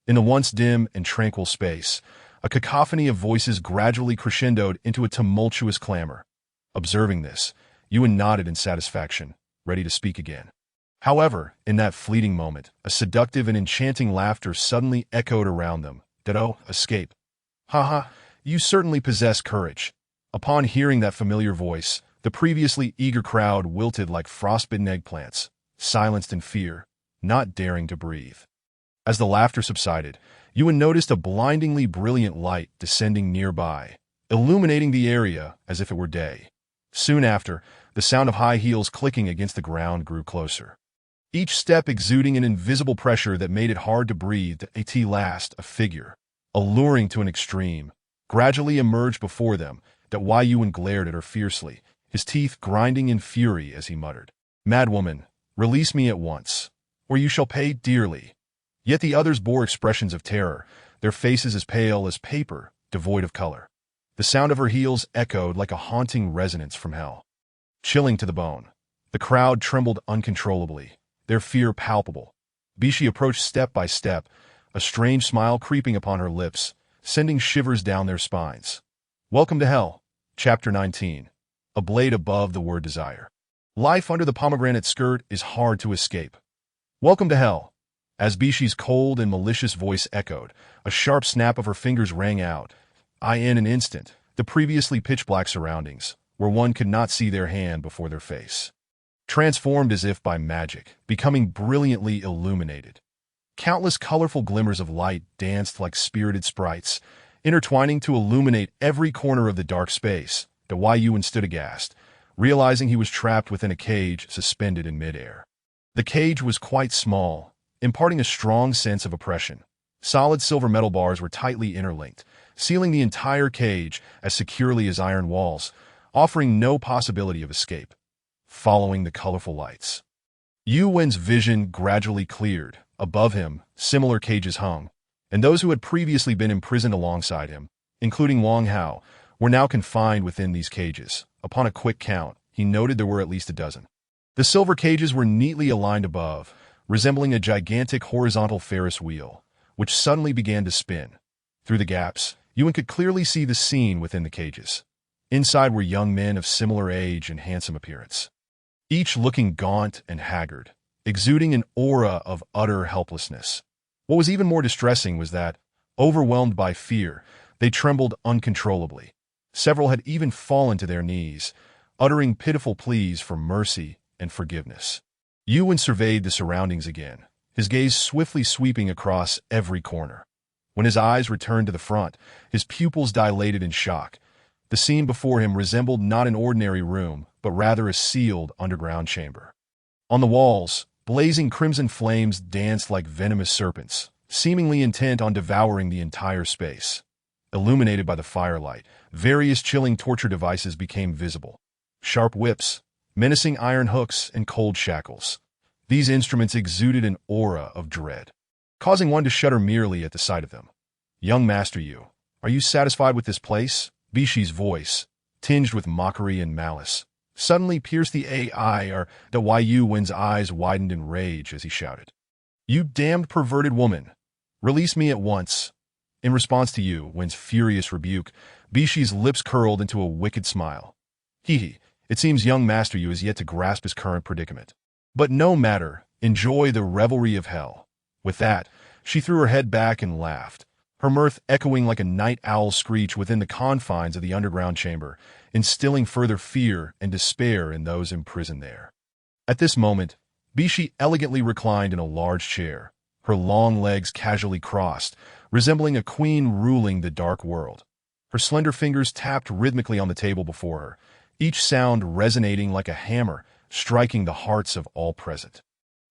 In the once dim and tranquil space, a cacophony of voices gradually crescendoed into a tumultuous clamor. Observing this, Yuan nodded in satisfaction, ready to speak again. However, in that fleeting moment, a seductive and enchanting laughter suddenly echoed around them. Escape. "Ha! You certainly possess courage." Upon hearing that familiar voice, the previously eager crowd wilted like frostbitten eggplants, silenced in fear, not daring to breathe. As the laughter subsided, Yuan noticed a blindingly brilliant light descending nearby, illuminating the area as if it were day. Soon after, the sound of high heels clicking against the ground grew closer, each step exuding an invisible pressure that made it hard to breathe. At last, a figure, alluring to an extreme, gradually emerged before them. Yuan glared at her fiercely, his teeth grinding in fury as he muttered, "Madwoman, release me at once, or you shall pay dearly." Yet the others bore expressions of terror, their faces as pale as paper, devoid of color. The sound of her heels echoed like a haunting resonance from hell. Chilling to the bone, the crowd trembled uncontrollably, their fear palpable. Bishi approached step by step, a strange smile creeping upon her lips, sending shivers down their spines. Welcome to Hell, Chapter 19. A blade above the word desire. Life under the pomegranate skirt is hard to escape. Welcome to Hell. As Bishi's cold and malicious voice echoed, a sharp snap of her fingers rang out. In an instant, the previously pitch-black surroundings, where one could not see their hand before their face, transformed as if by magic, becoming brilliantly illuminated. Countless colorful glimmers of light danced like spirited sprites, intertwining to illuminate every corner of the dark space. Yuan stood aghast, realizing he was trapped within a cage suspended in midair. The cage was quite small, imparting a strong sense of oppression. Solid silver metal bars were tightly interlinked, sealing the entire cage as securely as iron walls, offering no possibility of escape. Following the colorful lights, Yuan's vision gradually cleared. Above him, similar cages hung, and those who had previously been imprisoned alongside him, including Wang Hao, were now confined within these cages. Upon a quick count, he noted there were at least a dozen. The silver cages were neatly aligned above, resembling a gigantic horizontal Ferris wheel, which suddenly began to spin. Through the gaps, Yuan could clearly see the scene within the cages. Inside were young men of similar age and handsome appearance, each looking gaunt and haggard, exuding an aura of utter helplessness. What was even more distressing was that, overwhelmed by fear, they trembled uncontrollably. Several had even fallen to their knees, uttering pitiful pleas for mercy and forgiveness. Yuan surveyed the surroundings again, his gaze swiftly sweeping across every corner. When his eyes returned to the front, his pupils dilated in shock. The scene before him resembled not an ordinary room, but rather a sealed underground chamber. On the walls, blazing crimson flames danced like venomous serpents, seemingly intent on devouring the entire space. Illuminated by the firelight, various chilling torture devices became visible. Sharp whips, menacing iron hooks, and cold shackles. These instruments exuded an aura of dread, causing one to shudder merely at the sight of them. Young Master Yu, are you satisfied with this place? Bishi's voice, tinged with mockery and malice, suddenly pierced the Yuan's eyes widened in rage as he shouted. You damned perverted woman! Release me at once! In response to Yuan's furious rebuke, Bishi's lips curled into a wicked smile. It seems young Master Yu is yet to grasp his current predicament. But no matter, enjoy the revelry of hell. With that, she threw her head back and laughed, her mirth echoing like a night owl's screech within the confines of the underground chamber, instilling further fear and despair in those imprisoned there. At this moment, Bishi elegantly reclined in a large chair, her long legs casually crossed, resembling a queen ruling the dark world. Her slender fingers tapped rhythmically on the table before her, each sound resonating like a hammer, striking the hearts of all present.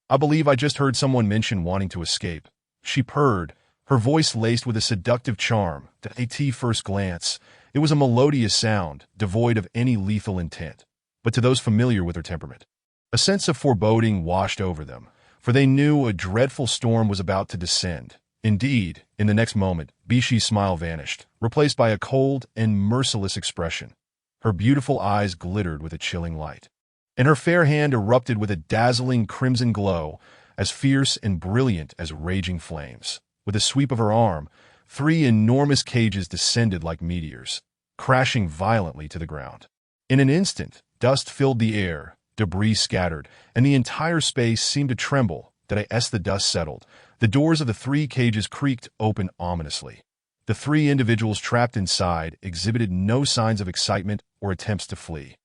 I believe I just heard someone mention wanting to escape. She purred, her voice laced with a seductive charm that at first glance, it was a melodious sound, devoid of any lethal intent. But to those familiar with her temperament, a sense of foreboding washed over them, for they knew a dreadful storm was about to descend. Indeed, in the next moment, Bishi's smile vanished, replaced by a cold and merciless expression. Her beautiful eyes glittered with a chilling light, and her fair hand erupted with a dazzling crimson glow, as fierce and brilliant as raging flames. With a sweep of her arm, 3 enormous cages descended like meteors, crashing violently to the ground. In an instant, dust filled the air, debris scattered, and the entire space seemed to tremble. As the dust settled, the doors of the 3 cages creaked open ominously. The 3 individuals trapped inside exhibited no signs of excitement or attempts to flee.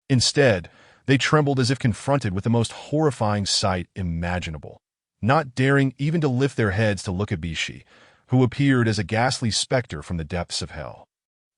Instead, they trembled as if confronted with the most horrifying sight imaginable, not daring even to lift their heads to look at Bishi, who appeared as a ghastly specter from the depths of hell.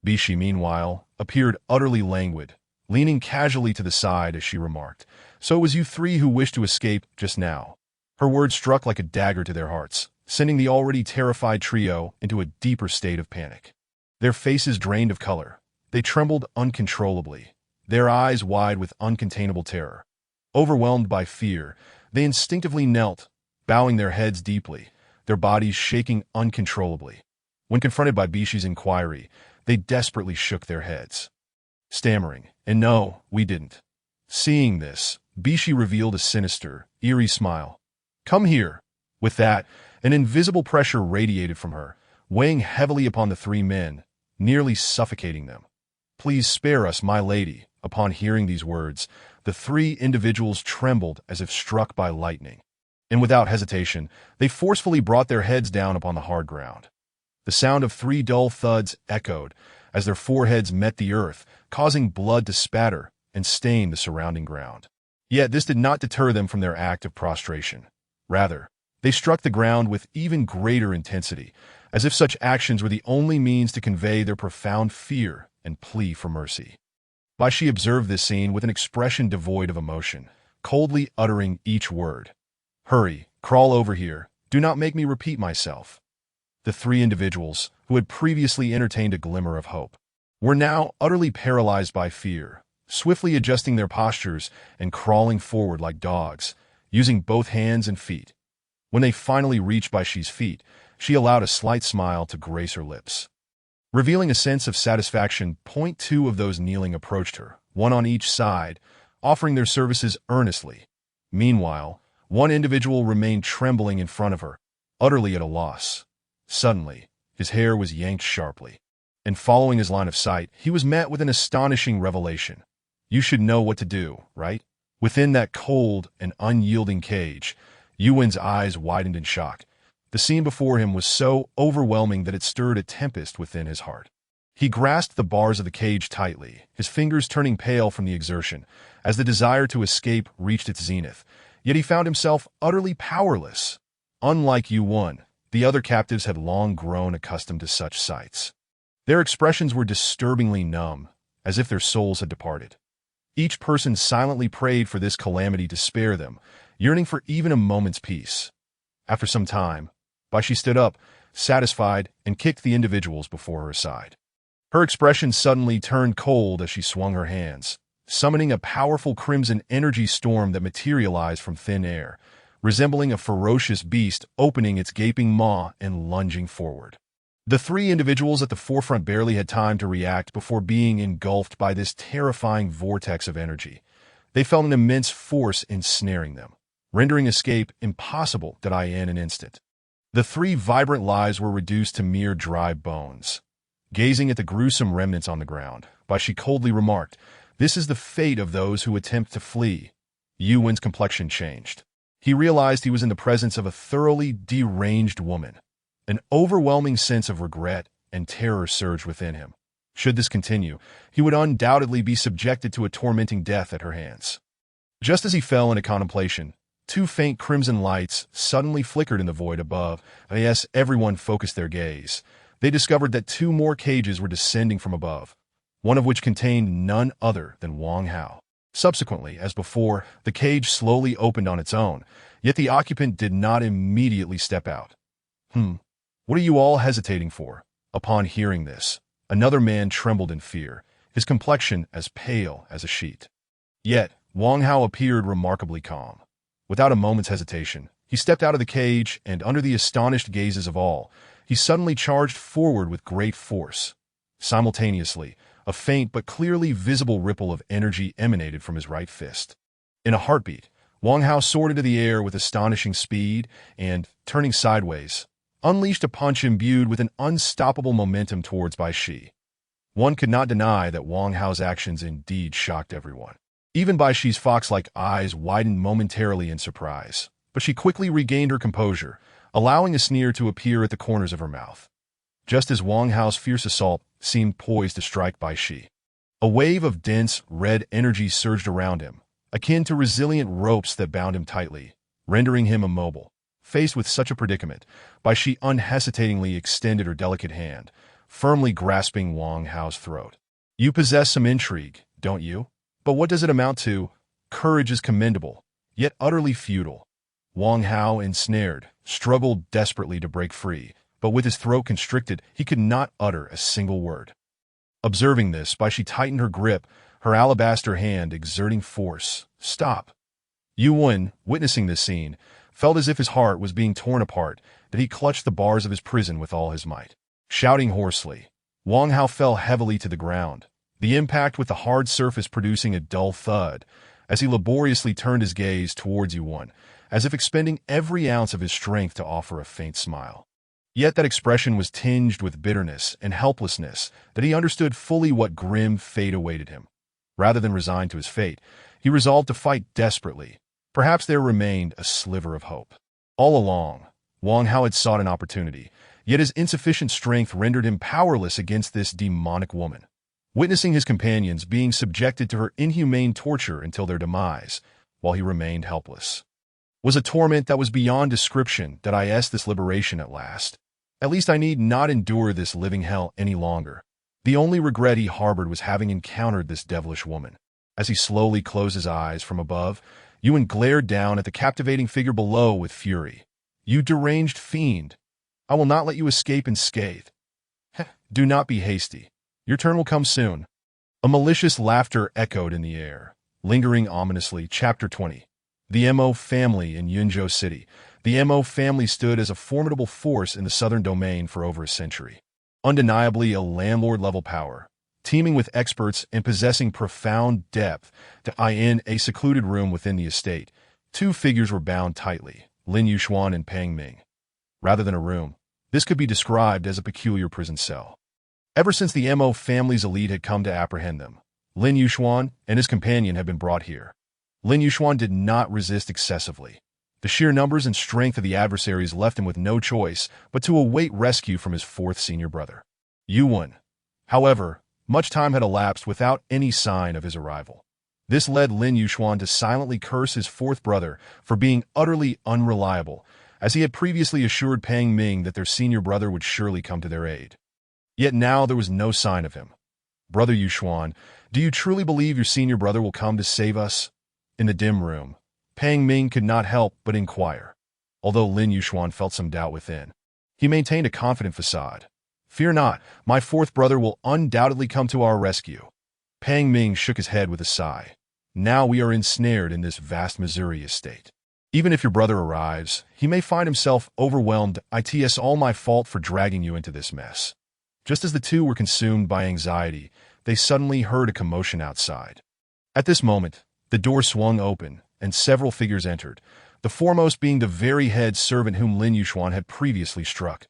Bishi, meanwhile, appeared utterly languid, leaning casually to the side as she remarked, "So it was you 3 who wished to escape just now." Her words struck like a dagger to their hearts, sending the already terrified trio into a deeper state of panic. Their faces drained of color, they trembled uncontrollably, their eyes wide with uncontainable terror. Overwhelmed by fear, they instinctively knelt, bowing their heads deeply, their bodies shaking uncontrollably. When confronted by Bishi's inquiry, they desperately shook their heads, stammering, "And no, we didn't." Seeing this, Bishi revealed a sinister, eerie smile. "Come here. With that, an invisible pressure radiated from her, weighing heavily upon the three men, nearly suffocating them. "Please spare us, my lady." Upon hearing these words, the three individuals trembled as if struck by lightning, and without hesitation, they forcefully brought their heads down upon the hard ground. The sound of three dull thuds echoed as their foreheads met the earth, causing blood to spatter and stain the surrounding ground. Yet this did not deter them from their act of prostration. Rather, they struck the ground with even greater intensity, as if such actions were the only means to convey their profound fear and plea for mercy. She observed this scene with an expression devoid of emotion, coldly uttering each word. "Hurry, crawl over here. Do not make me repeat myself." The three individuals, who had previously entertained a glimmer of hope, were now utterly paralyzed by fear, swiftly adjusting their postures and crawling forward like dogs, using both hands and feet. When they finally reached Baishi's feet, she allowed a slight smile to grace her lips. Revealing a sense of satisfaction, two of those kneeling approached her, one on each side, offering their services earnestly. Meanwhile, one individual remained trembling in front of her, utterly at a loss. Suddenly, his hair was yanked sharply, and following his line of sight, he was met with an astonishing revelation. "You should know what to do, right?" Within that cold and unyielding cage, Yuwen's eyes widened in shock. The scene before him was so overwhelming that it stirred a tempest within his heart. He grasped the bars of the cage tightly, his fingers turning pale from the exertion, as the desire to escape reached its zenith. Yet he found himself utterly powerless. Unlike Yuwen, the other captives had long grown accustomed to such sights. Their expressions were disturbingly numb, as if their souls had departed. Each person silently prayed for this calamity to spare them, yearning for even a moment's peace. After some time, Baishi stood up, satisfied, and kicked the individuals before her side. Her expression suddenly turned cold as she swung her hands, summoning a powerful crimson energy storm that materialized from thin air, resembling a ferocious beast opening its gaping maw and lunging forward. The three individuals at the forefront barely had time to react before being engulfed by this terrifying vortex of energy. They felt an immense force ensnaring them, rendering escape impossible in an instant. The three vibrant lives were reduced to mere dry bones. Gazing at the gruesome remnants on the ground, Baishi coldly remarked, "This is the fate of those who attempt to flee." Yuwen's complexion changed. He realized he was in the presence of a thoroughly deranged woman. An overwhelming sense of regret and terror surged within him. Should this continue, he would undoubtedly be subjected to a tormenting death at her hands. Just as he fell into contemplation, two faint crimson lights suddenly flickered in the void above. As everyone focused their gaze, they discovered that two more cages were descending from above, one of which contained none other than Wang Hao. Subsequently, as before, the cage slowly opened on its own, yet the occupant did not immediately step out. What are you all hesitating for?" Upon hearing this, another man trembled in fear, his complexion as pale as a sheet. Yet, Wang Hao appeared remarkably calm. Without a moment's hesitation, he stepped out of the cage, and under the astonished gazes of all, he suddenly charged forward with great force. Simultaneously, a faint but clearly visible ripple of energy emanated from his right fist. In a heartbeat, Wang Hao soared into the air with astonishing speed and, turning sideways, unleashed a punch imbued with an unstoppable momentum towards Baishi. One could not deny that Wang Hao's actions indeed shocked everyone. Even Baishi's fox-like eyes widened momentarily in surprise, but she quickly regained her composure, allowing a sneer to appear at the corners of her mouth. Just as Wang Hao's fierce assault seemed poised to strike Baishi, a wave of dense, red energy surged around him, akin to resilient ropes that bound him tightly, rendering him immobile. Faced with such a predicament, Baishi unhesitatingly extended her delicate hand, firmly grasping Wang Hao's throat. "You possess some intrigue, don't you? But what does it amount to? Courage is commendable, yet utterly futile." Wang Hao, ensnared, struggled desperately to break free, but with his throat constricted, he could not utter a single word. Observing this, Baishi tightened her grip, her alabaster hand exerting force. "Stop!" Yuwen, witnessing this scene, felt as if his heart was being torn apart, that he clutched the bars of his prison with all his might. Shouting hoarsely, Wang Hao fell heavily to the ground, the impact with the hard surface producing a dull thud, as he laboriously turned his gaze towards Yuwen, as if expending every ounce of his strength to offer a faint smile. Yet that expression was tinged with bitterness and helplessness, that he understood fully what grim fate awaited him. Rather than resign to his fate, he resolved to fight desperately. Perhaps there remained a sliver of hope. All along, Wang Hao had sought an opportunity, yet his insufficient strength rendered him powerless against this demonic woman. Witnessing his companions being subjected to her inhumane torture until their demise, while he remained helpless, was a torment that was beyond description. That I asked this liberation at last. At least I need not endure this living hell any longer. The only regret he harbored was having encountered this devilish woman. As he slowly closed his eyes from above, Yuan glared down at the captivating figure below with fury. "You deranged fiend! I will not let you escape unscathed. Do not be hasty. Your turn will come soon." A malicious laughter echoed in the air, lingering ominously. Chapter 20. The Mo family in Yunzhou City. The Mo family stood as a formidable force in the southern domain for over a century. Undeniably a landlord-level power, teeming with experts and possessing profound depth. In a secluded room within the estate, two figures were bound tightly, Lin Yuxuan and Pang Ming. Rather than a room, this could be described as a peculiar prison cell. Ever since the Mo family's elite had come to apprehend them, Lin Yuxuan and his companion had been brought here. Lin Yuxuan did not resist excessively. The sheer numbers and strength of the adversaries left him with no choice but to await rescue from his fourth senior brother, Yuan. However, much time had elapsed without any sign of his arrival. This led Lin Yuxuan to silently curse his fourth brother for being utterly unreliable, as he had previously assured Pang Ming that their senior brother would surely come to their aid. Yet now there was no sign of him. "Brother Yuxuan, do you truly believe your senior brother will come to save us?" In the dim room, Pang Ming could not help but inquire. Although Lin Yuxuan felt some doubt within, he maintained a confident facade. "Fear not, my fourth brother will undoubtedly come to our rescue." Pang Ming shook his head with a sigh. "Now we are ensnared in this vast Missouri estate. Even if your brother arrives, he may find himself overwhelmed. It's all my fault for dragging you into this mess." Just as the two were consumed by anxiety, they suddenly heard a commotion outside. At this moment, the door swung open, and several figures entered, the foremost being the very head servant whom Lin Yuxuan had previously struck.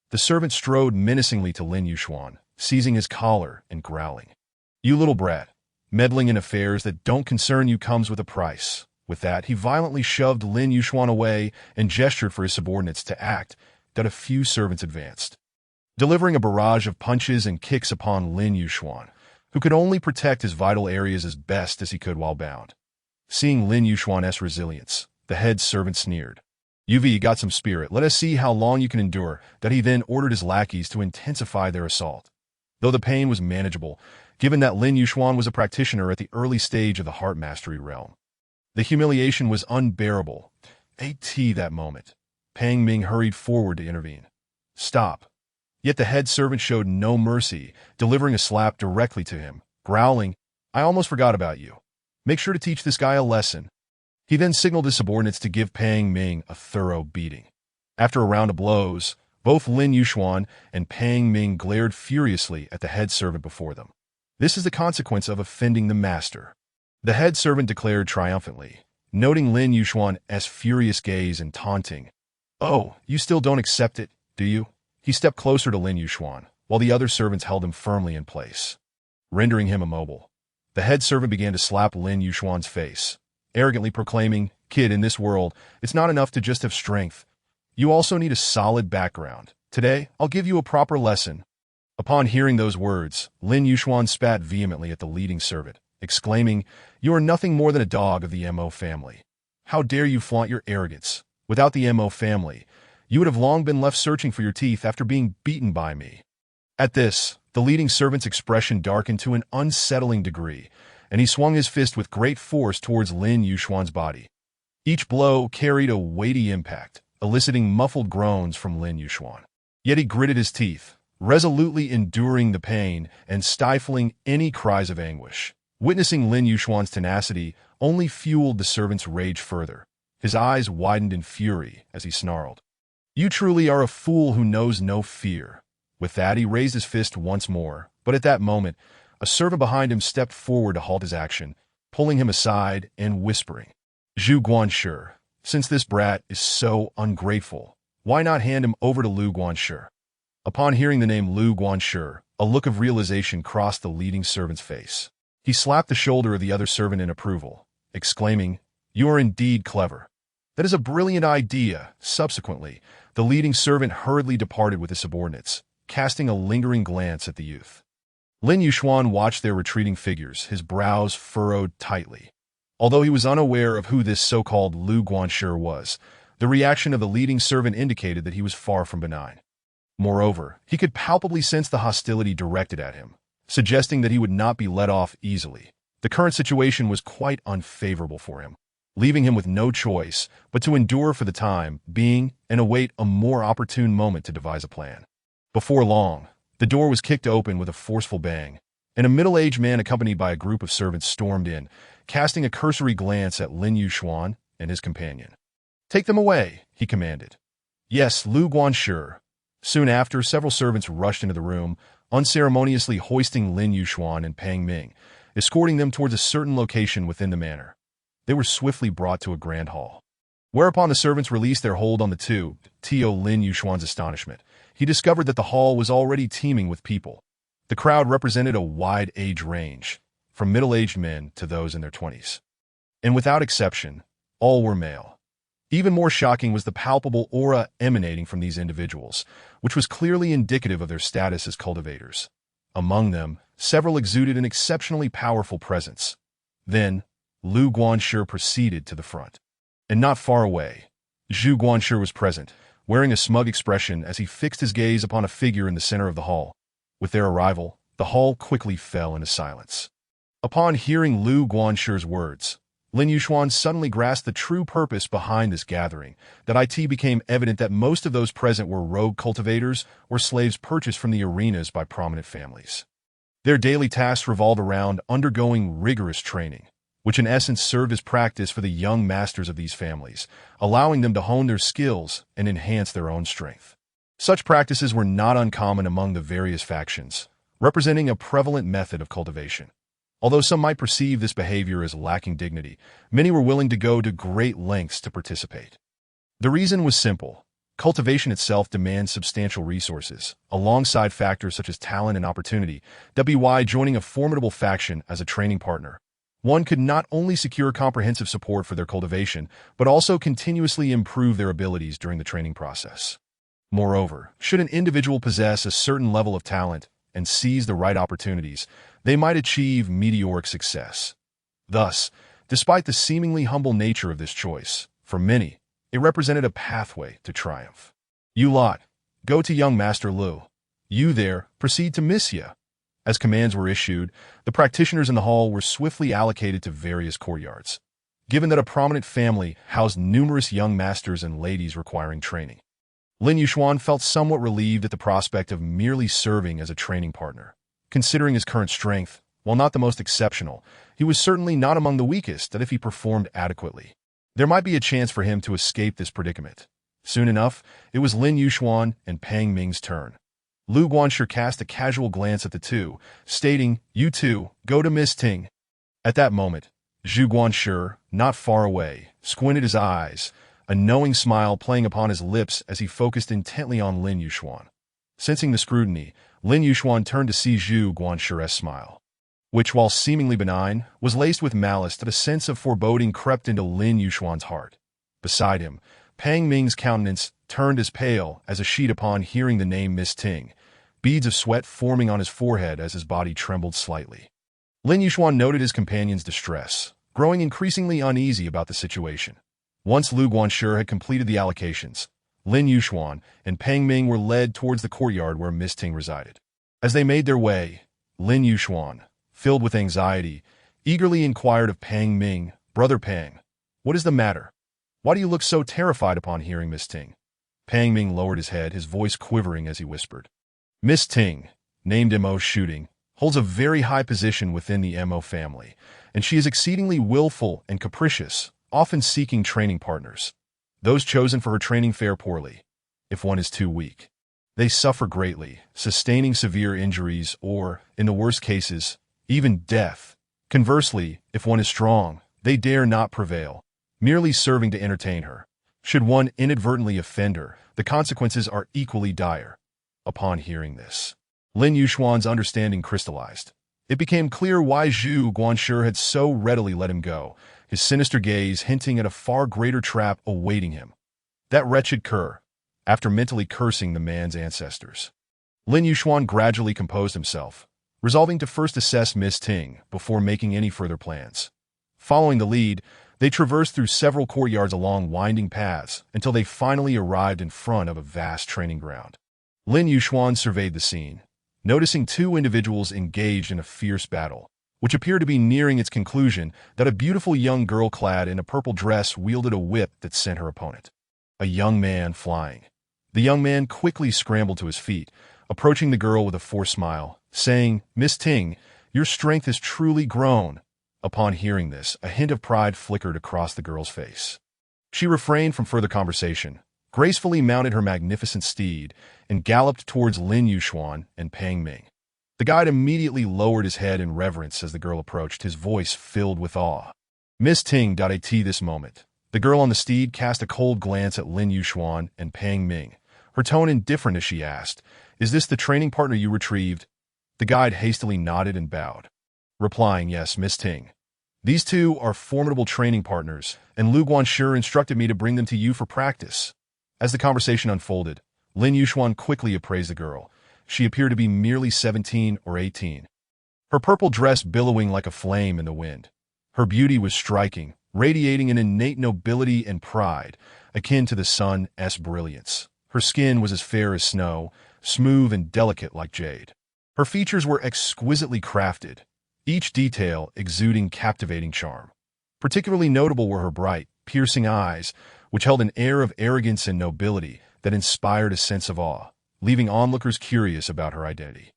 The servant strode menacingly to Lin Yuxuan, seizing his collar and growling. "You little brat, meddling in affairs that don't concern you comes with a price." With that, he violently shoved Lin Yuxuan away and gestured for his subordinates to act. A few servants advanced, delivering a barrage of punches and kicks upon Lin Yuxuan, who could only protect his vital areas as best as he could while bound. Seeing Lin Yuxuan's resilience, the head servant sneered. "You got some spirit. Let us see how long you can endure." He then ordered his lackeys to intensify their assault. Though the pain was manageable, given that Lin Yuxuan was a practitioner at the early stage of the heart mastery realm, the humiliation was unbearable. That moment, Pang Ming hurried forward to intervene. "Stop." Yet the head servant showed no mercy, delivering a slap directly to him, growling, "I almost forgot about you. Make sure to teach this guy a lesson." He then signaled his subordinates to give Pang Ming a thorough beating. After a round of blows, both Lin Yuxuan and Pang Ming glared furiously at the head servant before them. "This is the consequence of offending the master," the head servant declared triumphantly, noting Lin Yuxuan's furious gaze and taunting. "Oh, you still don't accept it, do you?" He stepped closer to Lin Yuxuan, while the other servants held him firmly in place, rendering him immobile. The head servant began to slap Lin Yuxuan's face, arrogantly proclaiming, "Kid, in this world, it's not enough to just have strength. You also need a solid background. Today, I'll give you a proper lesson." Upon hearing those words, Lin Yuxuan spat vehemently at the leading servant, exclaiming, "You are nothing more than a dog of the Mo family. How dare you flaunt your arrogance? Without the Mo family, you would have long been left searching for your teeth after being beaten by me." At this, the leading servant's expression darkened to an unsettling degree, and he swung his fist with great force towards Lin Yuxuan's body. Each blow carried a weighty impact, eliciting muffled groans from Lin Yuxuan. Yet he gritted his teeth, resolutely enduring the pain and stifling any cries of anguish. Witnessing Lin Yuxuan's tenacity only fueled the servant's rage further. His eyes widened in fury as he snarled, "You truly are a fool who knows no fear." With that, he raised his fist once more, but at that moment, a servant behind him stepped forward to halt his action, pulling him aside and whispering, "Zhu Guanshi, Since this brat is so ungrateful, why not hand him over to Lu Guanshi? Upon hearing the name Lu Guanshi, a look of realization crossed the leading servant's face. He slapped the shoulder of the other servant in approval, exclaiming, "You are indeed clever. That is a brilliant idea." Subsequently, the leading servant hurriedly departed with his subordinates, casting a lingering glance at the youth. Lin Yuxuan watched their retreating figures, his brows furrowed tightly. Although he was unaware of who this so-called Lu Guanshi was, the reaction of the leading servant indicated that he was far from benign. Moreover, he could palpably sense the hostility directed at him, suggesting that he would not be let off easily. The current situation was quite unfavorable for him, leaving him with no choice but to endure for the time being and await a more opportune moment to devise a plan. Before long, the door was kicked open with a forceful bang, and a middle-aged man accompanied by a group of servants stormed in, casting a cursory glance at Lin Yuxuan and his companion. "Take them away," he commanded. "Yes, Lu Guanshi." Soon after, several servants rushed into the room, unceremoniously hoisting Lin Yuxuan and Pang Ming, escorting them towards a certain location within the manor. They were swiftly brought to a grand hall. Whereupon the servants released their hold on the two. To Lin Yuxuan's astonishment, he discovered that the hall was already teeming with people. The crowd represented a wide age range, from middle-aged men to those in their 20s. And without exception, all were male. Even more shocking was the palpable aura emanating from these individuals, which was clearly indicative of their status as cultivators. Among them, several exuded an exceptionally powerful presence. Then, Lu Guanshi proceeded to the front. And not far away, Zhu Guanshi was present, wearing a smug expression as he fixed his gaze upon a figure in the center of the hall. With their arrival, the hall quickly fell into silence. Upon hearing Lu Guanshi's words, Lin Yuxuan suddenly grasped the true purpose behind this gathering. It became evident that most of those present were rogue cultivators or slaves purchased from the arenas by prominent families. Their daily tasks revolved around undergoing rigorous training, which in essence served as practice for the young masters of these families, allowing them to hone their skills and enhance their own strength. Such practices were not uncommon among the various factions, representing a prevalent method of cultivation. Although some might perceive this behavior as lacking dignity, many were willing to go to great lengths to participate. The reason was simple. Cultivation itself demands substantial resources, alongside factors such as talent and opportunity. That's why joining a formidable faction as a training partner, one could not only secure comprehensive support for their cultivation, but also continuously improve their abilities during the training process. Moreover, should an individual possess a certain level of talent and seize the right opportunities, they might achieve meteoric success. Thus, despite the seemingly humble nature of this choice, for many, it represented a pathway to triumph. "You lot, go to young Master Lu. You there, proceed to Missia." As commands were issued, the practitioners in the hall were swiftly allocated to various courtyards, given that a prominent family housed numerous young masters and ladies requiring training. Lin Yuxuan felt somewhat relieved at the prospect of merely serving as a training partner. Considering his current strength, while not the most exceptional, he was certainly not among the weakest. That if he performed adequately, there might be a chance for him to escape this predicament. Soon enough, it was Lin Yuxuan and Pang Ming's turn. Lu Guanshi cast a casual glance at the two, stating, "You two, go to Miss Ting." At that moment, Zhu Guanshi, not far away, squinted his eyes, a knowing smile playing upon his lips as he focused intently on Lin Yuxuan. Sensing the scrutiny, Lin Yuxuan turned to see Zhu Guanshi's smile, which, while seemingly benign, was laced with malice. That a sense of foreboding crept into Lin Yuxuan's heart. Beside him, Pang Ming's countenance turned as pale as a sheet upon hearing the name Miss Ting, beads of sweat forming on his forehead as his body trembled slightly. Lin Yuxuan noted his companion's distress, growing increasingly uneasy about the situation. Once Lu Guanshi had completed the allocations, Lin Yuxuan and Pang Ming were led towards the courtyard where Miss Ting resided. As they made their way, Lin Yuxuan, filled with anxiety, eagerly inquired of Pang Ming, "Brother Pang, what is the matter? Why do you look so terrified?" Upon hearing Miss Ting, Pang Ming lowered his head, his voice quivering as he whispered, "Miss Ting, named M.O. Shooting, holds a very high position within the M.O. family, and she is exceedingly willful and capricious, often seeking training partners. Those chosen for her training fare poorly. If one is too weak, they suffer greatly, sustaining severe injuries or, in the worst cases, even death. Conversely, if one is strong, they dare not prevail. merely serving to entertain her. Should one inadvertently offend her, the consequences are equally dire. Upon hearing this, Lin Yuxuan's understanding crystallized. It became clear why Zhu Guanshi had so readily let him go, his sinister gaze hinting at a far greater trap awaiting him. That wretched cur, after mentally cursing the man's ancestors. Lin Yuxuan gradually composed himself, resolving to first assess Miss Ting before making any further plans. Following the lead, they traversed through several courtyards along winding paths until they finally arrived in front of a vast training ground. Lin Yuxuan surveyed the scene, noticing two individuals engaged in a fierce battle, which appeared to be nearing its conclusion. That a beautiful young girl clad in a purple dress wielded a whip that sent her opponent. A young man flying. The young man quickly scrambled to his feet, approaching the girl with a forced smile, saying, "Miss Ting, your strength has truly grown." Upon hearing this, a hint of pride flickered across the girl's face. She refrained from further conversation, gracefully mounted her magnificent steed, and galloped towards Lin Yuxuan and Pang Ming. The guide immediately lowered his head in reverence as the girl approached, his voice filled with awe. Miss Ting. At this moment, the girl on the steed cast a cold glance at Lin Yuxuan and Pang Ming, her tone indifferent as she asked, "Is this the training partner you retrieved?" The guide hastily nodded and bowed, replying, "Yes, Miss Ting. These two are formidable training partners, and Lu Guanshi instructed me to bring them to you for practice." As the conversation unfolded, Lin Yuxuan quickly appraised the girl. She appeared to be merely 17 or 18. Her purple dress billowing like a flame in the wind. Her beauty was striking, radiating an innate nobility and pride, akin to the sun's brilliance. Her skin was as fair as snow, smooth and delicate like jade. Her features were exquisitely crafted, each detail exuding captivating charm. Particularly notable were her bright, piercing eyes, which held an air of arrogance and nobility that inspired a sense of awe, leaving onlookers curious about her identity.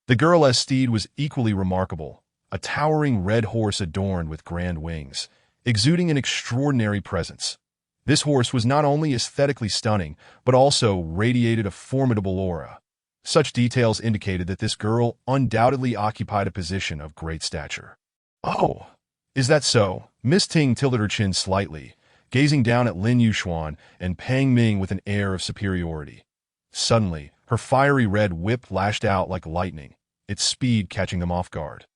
The girl's steed was equally remarkable, a towering red horse adorned with grand wings, exuding an extraordinary presence. This horse was not only aesthetically stunning, but also radiated a formidable aura. Such details indicated that this girl undoubtedly occupied a position of great stature. "Oh, is that so?" Miss Ting tilted her chin slightly, gazing down at Lin Yuxuan and Pang Ming with an air of superiority. Suddenly, her fiery red whip lashed out like lightning, its speed catching them off guard.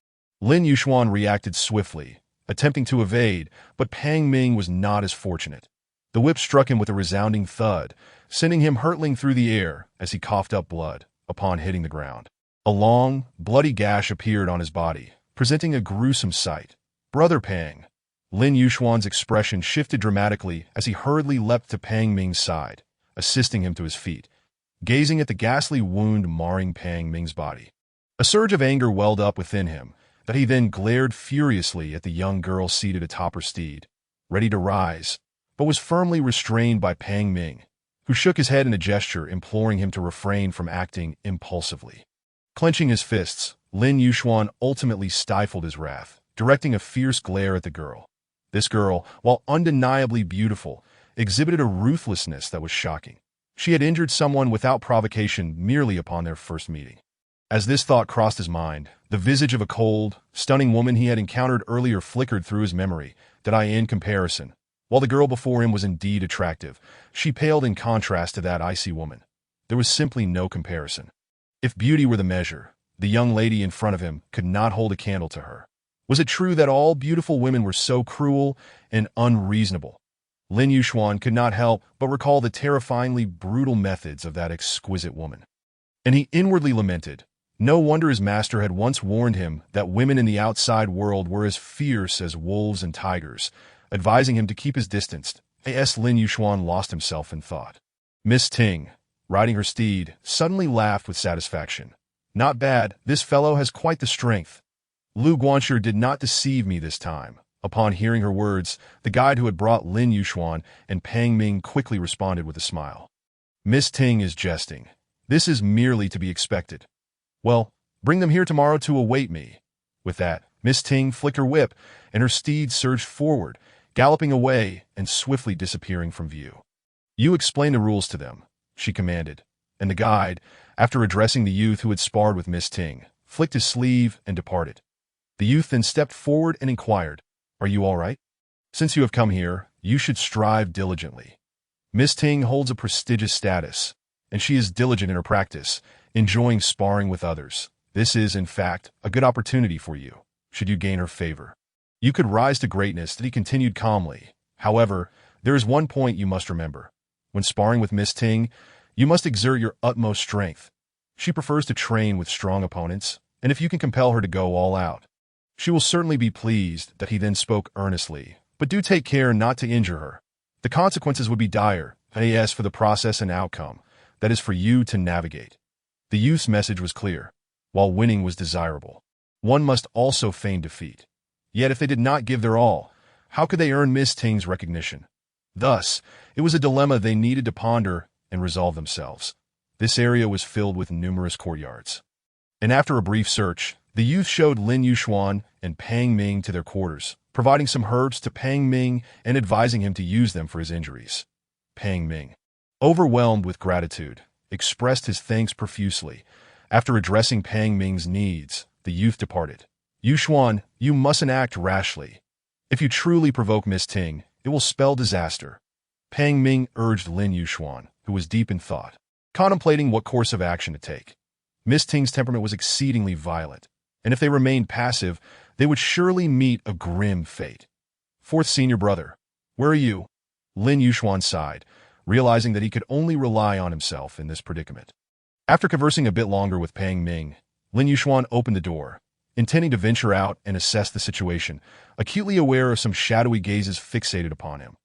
Lin Yuxuan reacted swiftly, attempting to evade, but Pang Ming was not as fortunate. The whip struck him with a resounding thud, sending him hurtling through the air as he coughed up blood. Upon hitting the ground, a long, bloody gash appeared on his body, presenting a gruesome sight. "Brother Pang." Lin Yuxuan's expression shifted dramatically as he hurriedly leapt to Pang Ming's side, assisting him to his feet, gazing at the ghastly wound marring Pang Ming's body. A surge of anger welled up within him, that he then glared furiously at the young girl seated atop her steed, ready to rise, but was firmly restrained by Pang Ming, who shook his head in a gesture imploring him to refrain from acting impulsively. Clenching his fists, Lin Yuxuan ultimately stifled his wrath, directing a fierce glare at the girl. This girl, while undeniably beautiful, exhibited a ruthlessness that was shocking. She had injured someone without provocation merely upon their first meeting. As this thought crossed his mind, the visage of a cold, stunning woman he had encountered earlier flickered through his memory. In comparison, while the girl before him was indeed attractive, she paled in contrast to that icy woman. There was simply no comparison. If beauty were the measure, the young lady in front of him could not hold a candle to her. Was it true that all beautiful women were so cruel and unreasonable? Lin Yuxuan could not help but recall the terrifyingly brutal methods of that exquisite woman. And he inwardly lamented. No wonder his master had once warned him that women in the outside world were as fierce as wolves and tigers, advising him to keep his distance. Lin Yuxuan lost himself in thought. Miss Ting, riding her steed, suddenly laughed with satisfaction. "Not bad, this fellow has quite the strength." Lu Guanshi did not deceive me this time. Upon hearing her words, the guide who had brought Lin Yuxuan and Pang Ming quickly responded with a smile. "Miss Ting is jesting. This is merely to be expected. Well, bring them here tomorrow to await me." With that, Miss Ting flicked her whip, and her steed surged forward, galloping away and swiftly disappearing from view. "You explain the rules to them," she commanded, and the guide, after addressing the youth who had sparred with Miss Ting, flicked his sleeve and departed. The youth then stepped forward and inquired, "Are you all right?" Since you have come here, you should strive diligently. Miss Ting holds a prestigious status, and she is diligent in her practice, enjoying sparring with others. This is, in fact, a good opportunity for you, should you gain her favor. You could rise to greatness," he continued calmly. "However, there is one point you must remember. When sparring with Miss Ting, you must exert your utmost strength. She prefers to train with strong opponents, and if you can compel her to go all out, she will certainly be pleased." That he then spoke earnestly. "But do take care not to injure her. The consequences would be dire, as for the process and outcome, that is for you to navigate." The youth's message was clear. While winning was desirable, one must also feign defeat. Yet if they did not give their all, how could they earn Miss Ting's recognition? Thus, it was a dilemma they needed to ponder and resolve themselves. This area was filled with numerous courtyards, and after a brief search, the youth showed Lin Yuxuan and Pang Ming to their quarters, providing some herbs to Pang Ming and advising him to use them for his injuries. Pang Ming, overwhelmed with gratitude, expressed his thanks profusely. After addressing Pang Ming's needs, the youth departed. "Yuxuan, you mustn't act rashly. If you truly provoke Miss Ting, it will spell disaster." Pang Ming urged Lin Yuxuan, who was deep in thought, contemplating what course of action to take. Miss Ting's temperament was exceedingly violent, and if they remained passive, they would surely meet a grim fate. "Fourth senior brother, where are you?" Lin Yuxuan sighed, realizing that he could only rely on himself in this predicament. After conversing a bit longer with Pang Ming, Lin Yuxuan opened the door, intending to venture out and assess the situation, acutely aware of some shadowy gazes fixated upon him.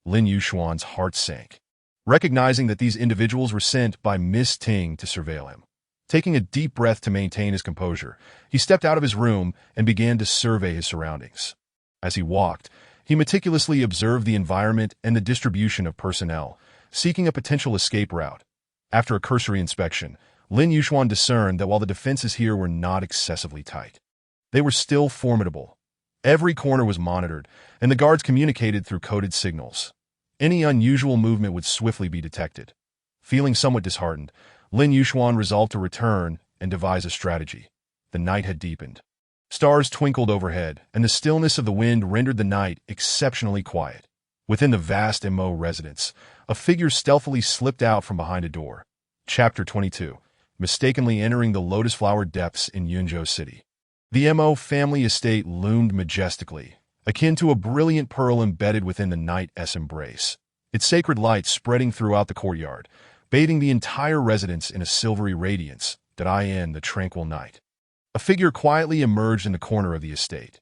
Lin Yuxuan's heart sank, recognizing that these individuals were sent by Miss Ting to surveil him. Taking a deep breath to maintain his composure, he stepped out of his room and began to survey his surroundings. As he walked, he meticulously observed the environment and the distribution of personnel, seeking a potential escape route. After a cursory inspection, Lin Yuxuan discerned that while the defenses here were not excessively tight, they were still formidable. Every corner was monitored, and the guards communicated through coded signals. Any unusual movement would swiftly be detected. Feeling somewhat disheartened, Lin Yuxuan resolved to return and devise a strategy. The night had deepened. Stars twinkled overhead, and the stillness of the wind rendered the night exceptionally quiet. Within the vast MO residence, a figure stealthily slipped out from behind a door. Chapter 22. Mistakenly entering the lotus flower depths in Yunzhou City. The MO family estate loomed majestically, akin to a brilliant pearl embedded within the night's embrace, its sacred light spreading throughout the courtyard, bathing the entire residence in a silvery radiance that the tranquil night. A figure quietly emerged in the corner of the estate.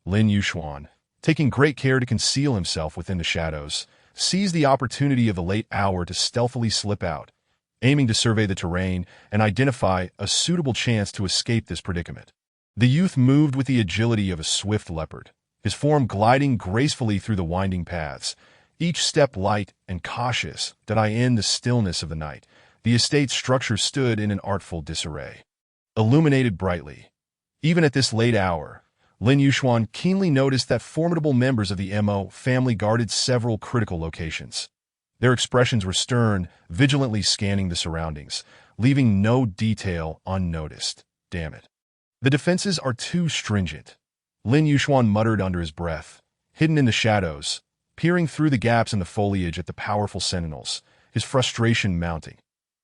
Lin Yuxuan, taking great care to conceal himself within the shadows, seized the opportunity of the late hour to stealthily slip out, aiming to survey the terrain and identify a suitable chance to escape this predicament. The youth moved with the agility of a swift leopard, his form gliding gracefully through the winding paths, each step light and cautious. In the stillness of the night, the estate's structure stood in an artful disarray, illuminated brightly. Even at this late hour, Lin Yuxuan keenly noticed that formidable members of the MO family guarded several critical locations. Their expressions were stern, vigilantly scanning the surroundings, leaving no detail unnoticed. "Damn it. The defenses are too stringent," Lin Yuxuan muttered under his breath, hidden in the shadows, peering through the gaps in the foliage at the powerful sentinels, his frustration mounting.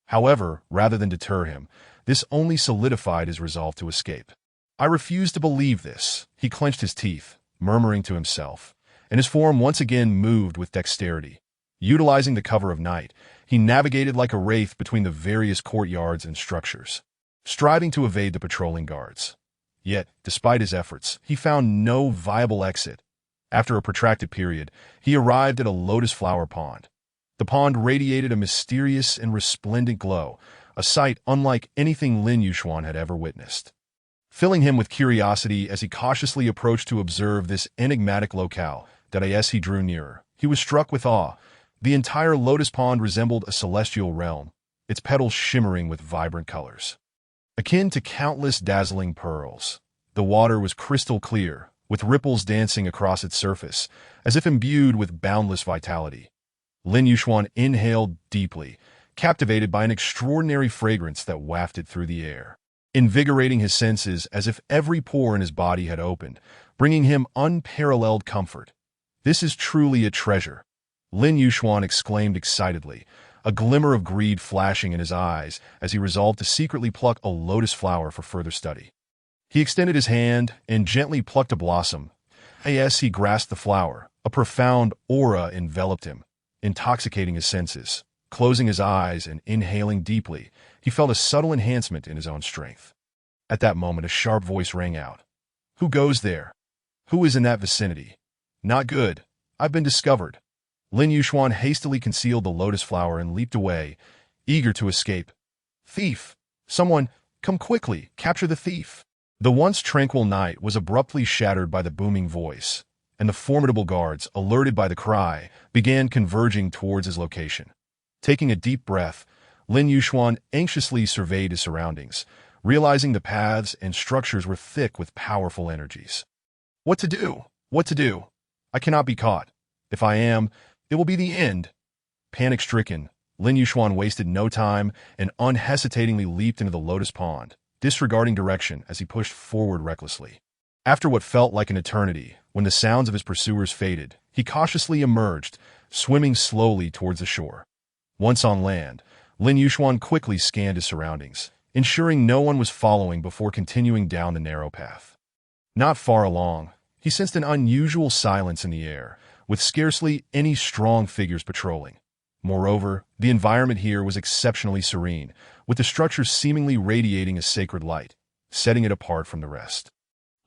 However, rather than deter him, this only solidified his resolve to escape. "I refuse to believe this," he clenched his teeth, murmuring to himself, and his form once again moved with dexterity. Utilizing the cover of night, he navigated like a wraith between the various courtyards and structures, striving to evade the patrolling guards. Yet, despite his efforts, he found no viable exit. After a protracted period, he arrived at a lotus flower pond. The pond radiated a mysterious and resplendent glow, a sight unlike anything Lin Yuxuan had ever witnessed. Filling him with curiosity as he cautiously approached to observe this enigmatic locale, as he drew nearer, he was struck with awe. The entire lotus pond resembled a celestial realm, its petals shimmering with vibrant colors, akin to countless dazzling pearls. The water was crystal clear, with ripples dancing across its surface, as if imbued with boundless vitality. Lin Yuxuan inhaled deeply, captivated by an extraordinary fragrance that wafted through the air, invigorating his senses as if every pore in his body had opened, bringing him unparalleled comfort. This is truly a treasure, Lin Yuxuan exclaimed excitedly, a glimmer of greed flashing in his eyes as he resolved to secretly pluck a lotus flower for further study. He extended his hand and gently plucked a blossom. As he grasped the flower, a profound aura enveloped him, intoxicating his senses. Closing his eyes and inhaling deeply, he felt a subtle enhancement in his own strength. At that moment, a sharp voice rang out. "Who goes there? Who is in that vicinity? Not good. I've been discovered." Lin Yuxuan hastily concealed the lotus flower and leaped away, eager to escape. "Thief! Someone, come quickly, capture the thief!" The once tranquil night was abruptly shattered by the booming voice, and the formidable guards, alerted by the cry, began converging towards his location. Taking a deep breath, Lin Yuxuan anxiously surveyed his surroundings, realizing the paths and structures were thick with powerful energies. What to do? What to do? I cannot be caught. If I am, it will be the end. Panic-stricken, Lin Yuxuan wasted no time and unhesitatingly leaped into the lotus pond, disregarding direction as he pushed forward recklessly. After what felt like an eternity, when the sounds of his pursuers faded, he cautiously emerged, swimming slowly towards the shore. Once on land, Lin Yuxuan quickly scanned his surroundings, ensuring no one was following before continuing down the narrow path. Not far along, he sensed an unusual silence in the air, with scarcely any strong figures patrolling. Moreover, the environment here was exceptionally serene, with the structures seemingly radiating a sacred light, setting it apart from the rest.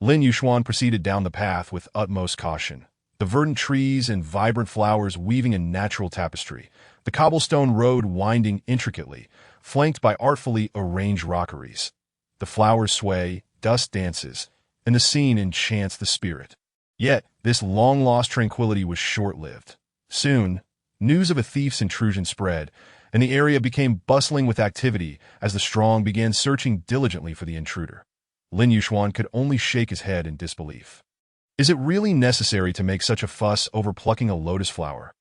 Lin Yuxuan proceeded down the path with utmost caution, the verdant trees and vibrant flowers weaving a natural tapestry, the cobblestone road winding intricately, flanked by artfully arranged rockeries. The flowers sway, dust dances, and the scene enchants the spirit. Yet, this long-lost tranquility was short-lived. Soon, news of a thief's intrusion spread, and the area became bustling with activity as the strong began searching diligently for the intruder. Lin Yuxuan could only shake his head in disbelief. Is it really necessary to make such a fuss over plucking a lotus flower?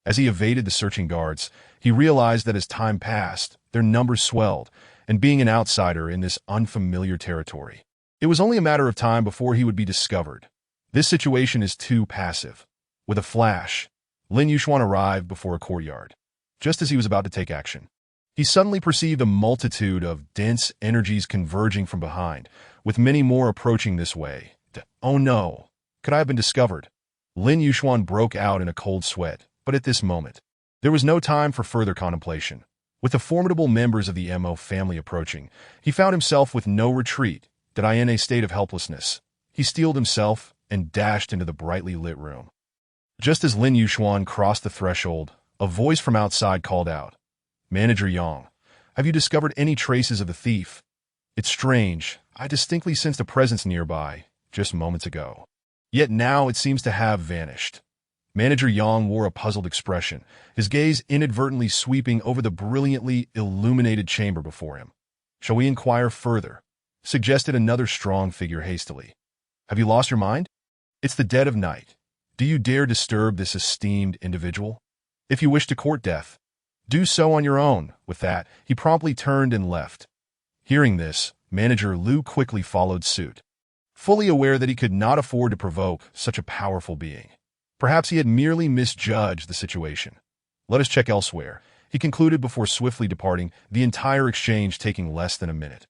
As he evaded the searching guards, he realized that as time passed, their numbers swelled, and being an outsider in this unfamiliar territory, it was only a matter of time before he would be discovered. This situation is too passive. With a flash, Lin Yuxuan arrived before a courtyard. Just as he was about to take action, he suddenly perceived a multitude of dense energies converging from behind, with many more approaching this way. Oh no! Could I have been discovered? Lin Yuxuan broke out in a cold sweat, but at this moment, there was no time for further contemplation. With the formidable members of the Mo family approaching, he found himself with no retreat, in a state of helplessness. He steeled himself and dashed into the brightly lit room. Just as Lin Yuxuan crossed the threshold, a voice from outside called out, "Manager Yang, have you discovered any traces of the thief? It's strange, I distinctly sensed a presence nearby, just moments ago. Yet now it seems to have vanished." Manager Yang wore a puzzled expression, his gaze inadvertently sweeping over the brilliantly illuminated chamber before him. "Shall we inquire further?" suggested another strong figure hastily. "Have you lost your mind? It's the dead of night. Do you dare disturb this esteemed individual? If you wish to court death, do so on your own." With that, he promptly turned and left. Hearing this, Manager Liu quickly followed suit, fully aware that he could not afford to provoke such a powerful being. Perhaps he had merely misjudged the situation. "Let us check elsewhere," he concluded before swiftly departing, the entire exchange taking less than a minute.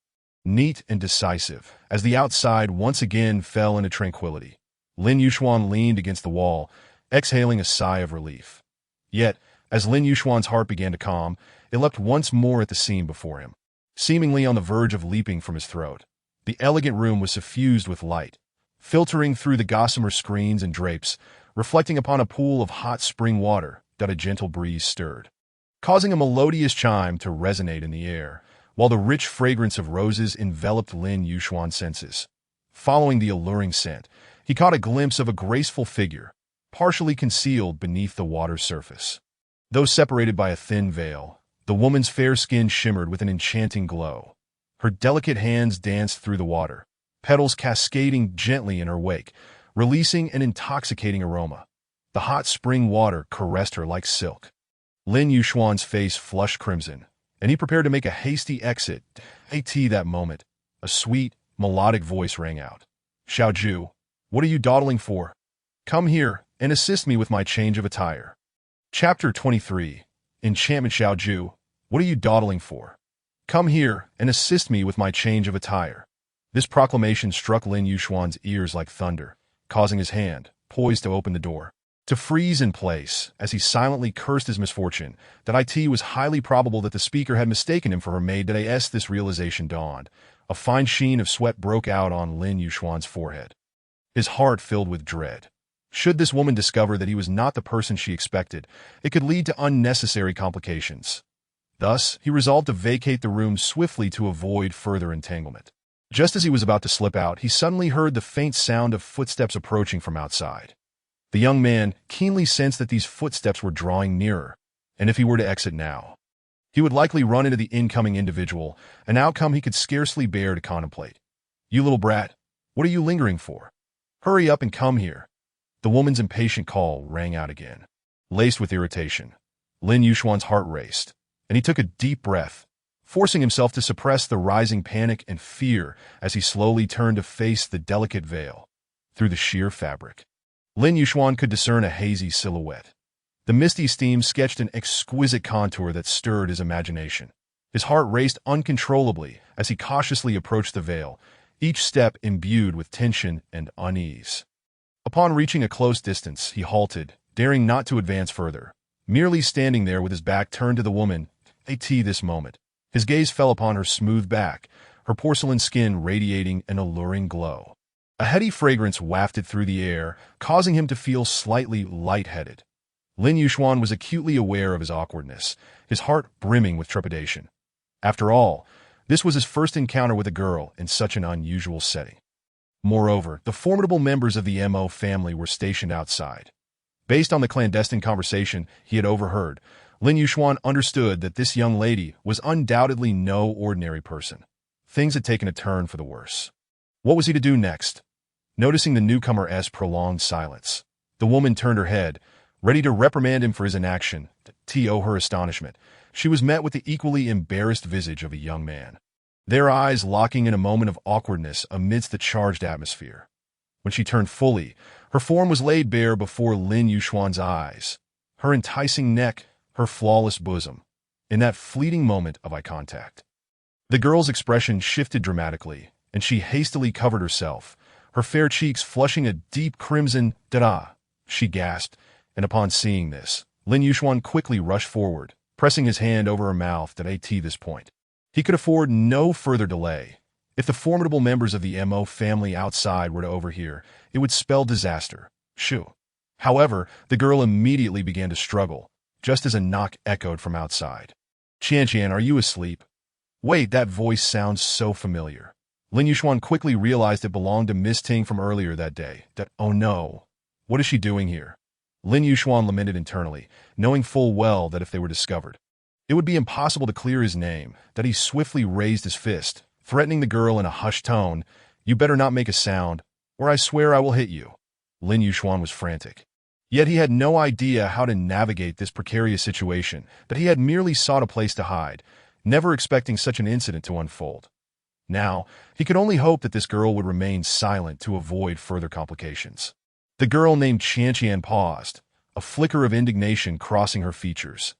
Neat and decisive, as the outside once again fell into tranquility, Lin Yuxuan leaned against the wall, exhaling a sigh of relief. Yet, as Lin Yuxuan's heart began to calm, it leapt once more at the scene before him, seemingly on the verge of leaping from his throat. The elegant room was suffused with light, filtering through the gossamer screens and drapes, reflecting upon a pool of hot spring water that a gentle breeze stirred, causing a melodious chime to resonate in the air, while the rich fragrance of roses enveloped Lin Yuxuan's senses. Following the alluring scent, he caught a glimpse of a graceful figure, partially concealed beneath the water's surface. Though separated by a thin veil, the woman's fair skin shimmered with an enchanting glow. Her delicate hands danced through the water, petals cascading gently in her wake, releasing an intoxicating aroma. The hot spring water caressed her like silk. Lin Yuxuan's face flushed crimson, and he prepared to make a hasty exit. At that moment, a sweet, melodic voice rang out. "Xiaoju, what are you dawdling for? Come here, and assist me with my change of attire. Chapter 23. Enchantment Xiaoju, what are you dawdling for? Come here and assist me with my change of attire. This proclamation struck Lin Yuxuan's ears like thunder, causing his hand, poised to open the door, to freeze in place as he silently cursed his misfortune. That it was highly probable that the speaker had mistaken him for her maid. As this realization dawned, a fine sheen of sweat broke out on Lin Yuxuan's forehead. His heart filled with dread. Should this woman discover that he was not the person she expected, it could lead to unnecessary complications. Thus, he resolved to vacate the room swiftly to avoid further entanglement. Just as he was about to slip out, he suddenly heard the faint sound of footsteps approaching from outside. The young man keenly sensed that these footsteps were drawing nearer, and if he were to exit now, he would likely run into the incoming individual, an outcome he could scarcely bear to contemplate. You little brat, what are you lingering for? Hurry up and come here. The woman's impatient call rang out again. Laced with irritation, Lin Yuxuan's heart raced, and he took a deep breath, forcing himself to suppress the rising panic and fear as he slowly turned to face the delicate veil. Through the sheer fabric, Lin Yuxuan could discern a hazy silhouette. The misty steam sketched an exquisite contour that stirred his imagination. His heart raced uncontrollably as he cautiously approached the veil, each step imbued with tension and unease. Upon reaching a close distance, he halted, daring not to advance further, merely standing there with his back turned to the woman. This moment, his gaze fell upon her smooth back, her porcelain skin radiating an alluring glow. A heady fragrance wafted through the air, causing him to feel slightly lightheaded. Lin Yuxuan was acutely aware of his awkwardness, his heart brimming with trepidation. After all, this was his first encounter with a girl in such an unusual setting. Moreover, the formidable members of the Mo family were stationed outside. Based on the clandestine conversation he had overheard, Lin Yuxuan understood that this young lady was undoubtedly no ordinary person. Things had taken a turn for the worse. What was he to do next? Noticing the newcomer's prolonged silence, the woman turned her head, ready to reprimand him for his inaction. To her astonishment, she was met with the equally embarrassed visage of a young man, their eyes locking in a moment of awkwardness amidst the charged atmosphere. When she turned fully, her form was laid bare before Lin Yuxuan's eyes, her enticing neck, her flawless bosom, in that fleeting moment of eye contact. The girl's expression shifted dramatically, and she hastily covered herself, her fair cheeks flushing a deep crimson. She gasped, and upon seeing this, Lin Yuxuan quickly rushed forward, pressing his hand over her mouth. At this point, he could afford no further delay. If the formidable members of the Mo family outside were to overhear, it would spell disaster. Shoo. However, the girl immediately began to struggle, just as a knock echoed from outside. Qian, are you asleep? Wait, that voice sounds so familiar. Lin Yuxuan quickly realized it belonged to Miss Ting from earlier that day. Oh no. What is she doing here? Lin Yuxuan lamented internally, knowing full well that if they were discovered, it would be impossible to clear his name. He swiftly raised his fist, threatening the girl in a hushed tone. You better not make a sound, or I swear I will hit you. Lin Yuxuan was frantic. Yet he had no idea how to navigate this precarious situation. He had merely sought a place to hide, never expecting such an incident to unfold. Now, he could only hope that this girl would remain silent to avoid further complications. The girl named Qian paused, a flicker of indignation crossing her features.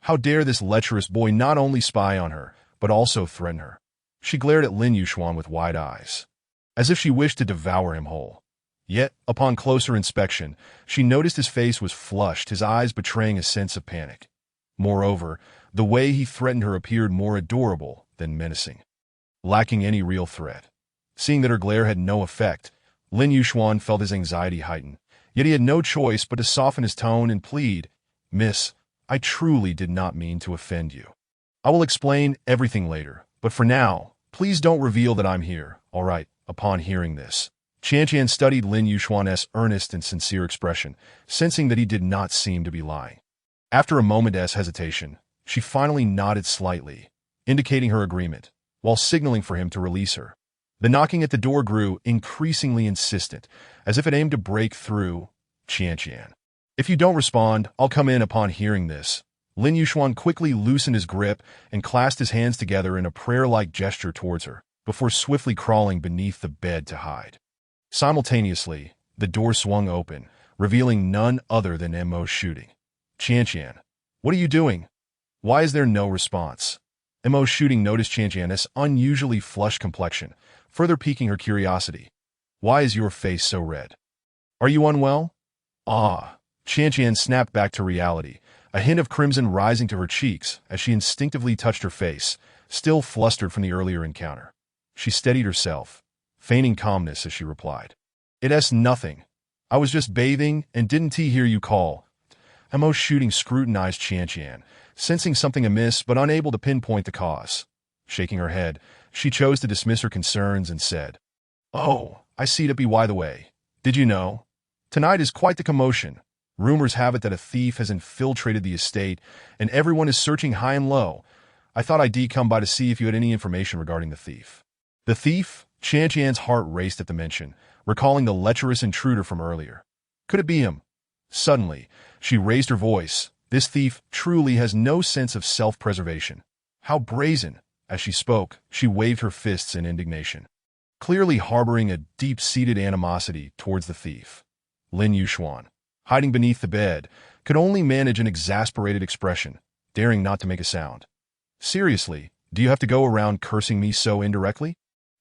How dare this lecherous boy not only spy on her, but also threaten her? She glared at Lin Yuxuan with wide eyes, as if she wished to devour him whole. Yet, upon closer inspection, she noticed his face was flushed, his eyes betraying a sense of panic. Moreover, the way he threatened her appeared more adorable than menacing, lacking any real threat. Seeing that her glare had no effect, Lin Yuxuan felt his anxiety heighten, yet he had no choice but to soften his tone and plead, Miss, I truly did not mean to offend you. I will explain everything later, but for now, please don't reveal that I'm here, all right? Upon hearing this, Qian studied Lin Yuxuan's earnest and sincere expression, sensing that he did not seem to be lying. After a moment's hesitation, she finally nodded slightly, indicating her agreement, while signaling for him to release her. The knocking at the door grew increasingly insistent, as if it aimed to break through. Qian. If you don't respond, I'll come in. Upon hearing this, Lin Yuxuan quickly loosened his grip and clasped his hands together in a prayer-like gesture towards her, before swiftly crawling beneath the bed to hide. Simultaneously, the door swung open, revealing none other than Mo's shooting. Qianqian, what are you doing? Why is there no response? Mo's shooting noticed Qianqian's unusually flushed complexion, further piquing her curiosity. Why is your face so red? Are you unwell? Ah. Qianqian snapped back to reality, a hint of crimson rising to her cheeks as she instinctively touched her face, still flustered from the earlier encounter. She steadied herself, feigning calmness as she replied. It's nothing. I was just bathing and didn't hear you call. Mo's shooting scrutinized Qianqian, sensing something amiss but unable to pinpoint the cause. Shaking her head, she chose to dismiss her concerns and said, Oh, I see to be by the way. Did you know? Tonight is quite the commotion. Rumors have it that a thief has infiltrated the estate, and everyone is searching high and low. I thought I'd come by to see if you had any information regarding the thief. The thief? Qianqian's heart raced at the mention, recalling the lecherous intruder from earlier. Could it be him? Suddenly, she raised her voice. This thief truly has no sense of self-preservation. How brazen! As she spoke, she waved her fists in indignation, clearly harboring a deep-seated animosity towards the thief. Lin Yuxuan, hiding beneath the bed, could only manage an exasperated expression, daring not to make a sound. Seriously, do you have to go around cursing me so indirectly?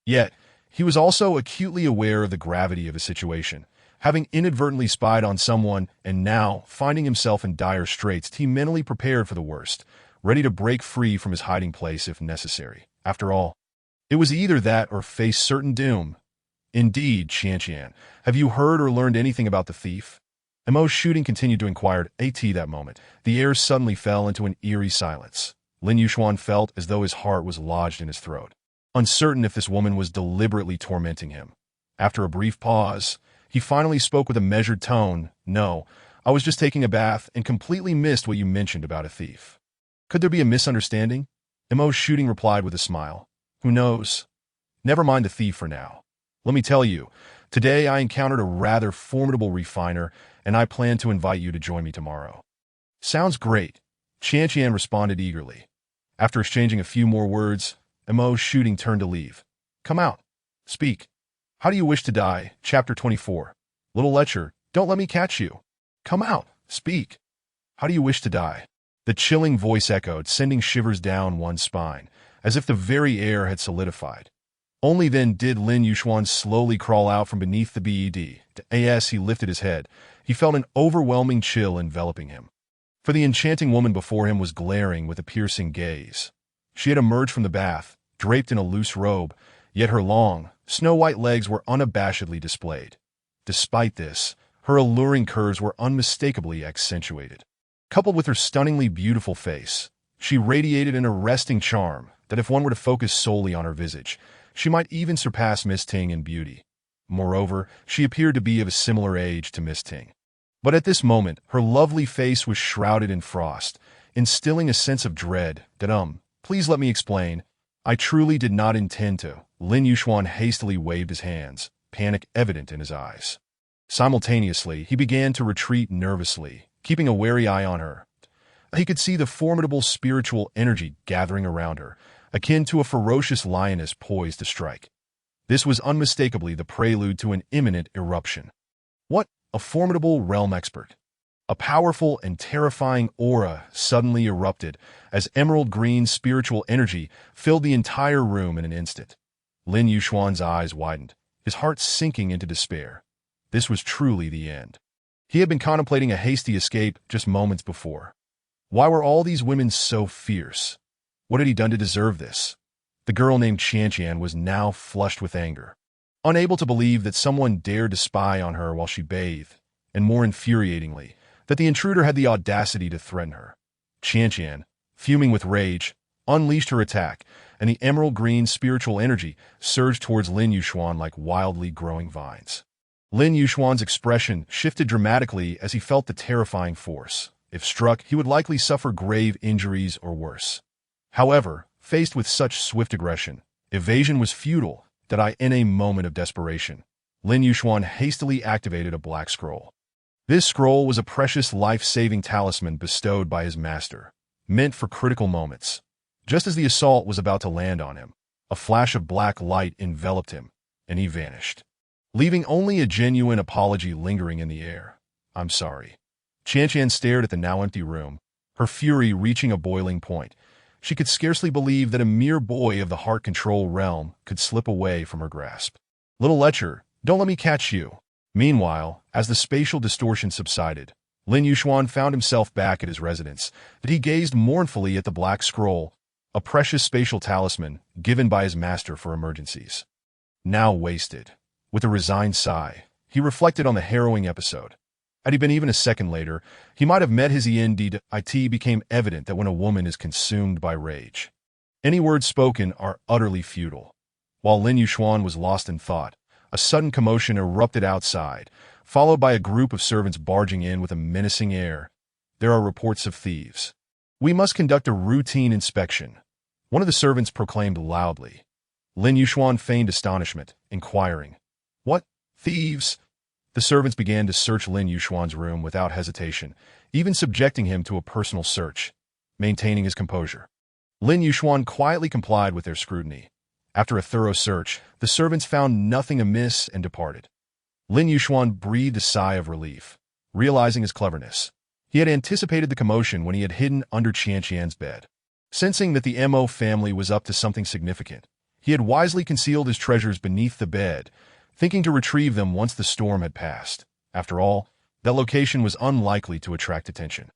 Yet, he was also acutely aware of the gravity of his situation. Having inadvertently spied on someone and now, finding himself in dire straits, he mentally prepared for the worst, ready to break free from his hiding place if necessary. After all, it was either that or face certain doom. Indeed, Qianqian, have you heard or learned anything about the thief? Mo's shooting continued to inquire. At that moment, the air suddenly fell into an eerie silence. Lin Yuxuan felt as though his heart was lodged in his throat, uncertain if this woman was deliberately tormenting him. After a brief pause, he finally spoke with a measured tone. No, I was just taking a bath and completely missed what you mentioned about a thief. Could there be a misunderstanding? Mo's shooting replied with a smile. Who knows? Never mind the thief for now. Let me tell you, today I encountered a rather formidable refiner, and I plan to invite you to join me tomorrow. Sounds great, Qianqian responded eagerly. After exchanging a few more words, Mo's shooting turned to leave. Come out. Speak. How do you wish to die? Chapter 24. Little lecher, don't let me catch you. Come out. Speak. How do you wish to die? The chilling voice echoed, sending shivers down one's spine, as if the very air had solidified. Only then did Lin Yuxuan slowly crawl out from beneath the bed. As he lifted his head, he felt an overwhelming chill enveloping him. For the enchanting woman before him was glaring with a piercing gaze. She had emerged from the bath, draped in a loose robe, yet her long, snow-white legs were unabashedly displayed. Despite this, her alluring curves were unmistakably accentuated. Coupled with her stunningly beautiful face, she radiated an arresting charm that if one were to focus solely on her visage, she might even surpass Miss Ting in beauty. Moreover, she appeared to be of a similar age to Miss Ting. But at this moment, her lovely face was shrouded in frost, instilling a sense of dread that, please let me explain. I truly did not intend to. Lin Yuxuan hastily waved his hands, panic evident in his eyes. Simultaneously, he began to retreat nervously, keeping a wary eye on her. He could see the formidable spiritual energy gathering around her, akin to a ferocious lioness poised to strike. This was unmistakably the prelude to an imminent eruption. What? A formidable realm expert. A powerful and terrifying aura suddenly erupted as emerald-green spiritual energy filled the entire room in an instant. Lin Yuxuan's eyes widened, his heart sinking into despair. This was truly the end. He had been contemplating a hasty escape just moments before. Why were all these women so fierce? What had he done to deserve this? The girl named Qianqian was now flushed with anger, unable to believe that someone dared to spy on her while she bathed, and more infuriatingly, that the intruder had the audacity to threaten her. Qianqian, fuming with rage, unleashed her attack, and the emerald-green spiritual energy surged towards Lin Yuxuan like wildly growing vines. Lin Yuxuan's expression shifted dramatically as he felt the terrifying force. If struck, he would likely suffer grave injuries or worse. However, faced with such swift aggression, evasion was futile. In a moment of desperation, Lin Yuxuan hastily activated a black scroll. This scroll was a precious life-saving talisman bestowed by his master, meant for critical moments. Just as the assault was about to land on him, a flash of black light enveloped him, and he vanished, leaving only a genuine apology lingering in the air. I'm sorry. Qian stared at the now empty room, her fury reaching a boiling point. She could scarcely believe that a mere boy of the heart control realm could slip away from her grasp. Little lecher, don't let me catch you. Meanwhile, as the spatial distortion subsided, Lin Yuxuan found himself back at his residence, that he gazed mournfully at the black scroll, a precious spatial talisman given by his master for emergencies. Now wasted. With a resigned sigh, he reflected on the harrowing episode. Had he been even a second later, he might have met his end. It became evident that when a woman is consumed by rage, any words spoken are utterly futile. While Lin Yuxuan was lost in thought, a sudden commotion erupted outside, followed by a group of servants barging in with a menacing air. There are reports of thieves. We must conduct a routine inspection, one of the servants proclaimed loudly. Lin Yuxuan feigned astonishment, inquiring, What? Thieves? The servants began to search Lin Yuxuan's room without hesitation, even subjecting him to a personal search, maintaining his composure. Lin Yuxuan quietly complied with their scrutiny. After a thorough search, the servants found nothing amiss and departed. Lin Yuxuan breathed a sigh of relief, realizing his cleverness. He had anticipated the commotion when he had hidden under Qian's bed. Sensing that the Mo family was up to something significant, he had wisely concealed his treasures beneath the bed, thinking to retrieve them once the storm had passed. After all, that location was unlikely to attract attention.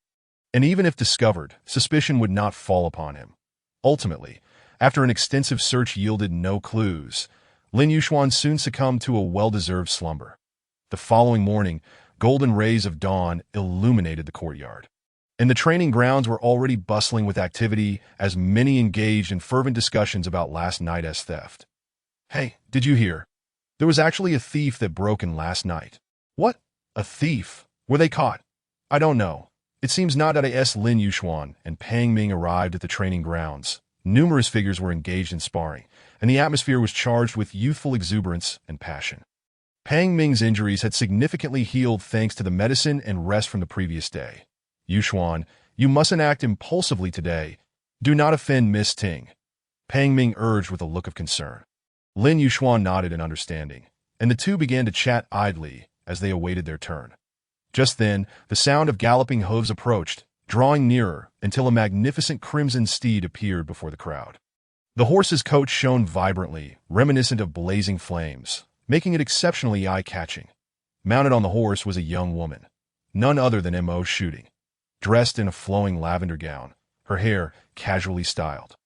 And even if discovered, suspicion would not fall upon him. Ultimately, after an extensive search yielded no clues, Lin Yuxuan soon succumbed to a well-deserved slumber. The following morning, golden rays of dawn illuminated the courtyard. And the training grounds were already bustling with activity as many engaged in fervent discussions about last night's theft. Hey, did you hear? There was actually a thief that broke in last night. What? A thief? Were they caught? I don't know. It seems not that Lin Yuxuan and Pang Ming arrived at the training grounds. Numerous figures were engaged in sparring, and the atmosphere was charged with youthful exuberance and passion. Pang Ming's injuries had significantly healed thanks to the medicine and rest from the previous day. Yuxuan, you mustn't act impulsively today. Do not offend Miss Ting, Pang Ming urged with a look of concern. Lin Yuxuan nodded in understanding, and the two began to chat idly as they awaited their turn. Just then, the sound of galloping hooves approached, drawing nearer until a magnificent crimson steed appeared before the crowd. The horse's coat shone vibrantly, reminiscent of blazing flames, making it exceptionally eye-catching. Mounted on the horse was a young woman, none other than Mo Shooting, dressed in a flowing lavender gown, her hair casually styled.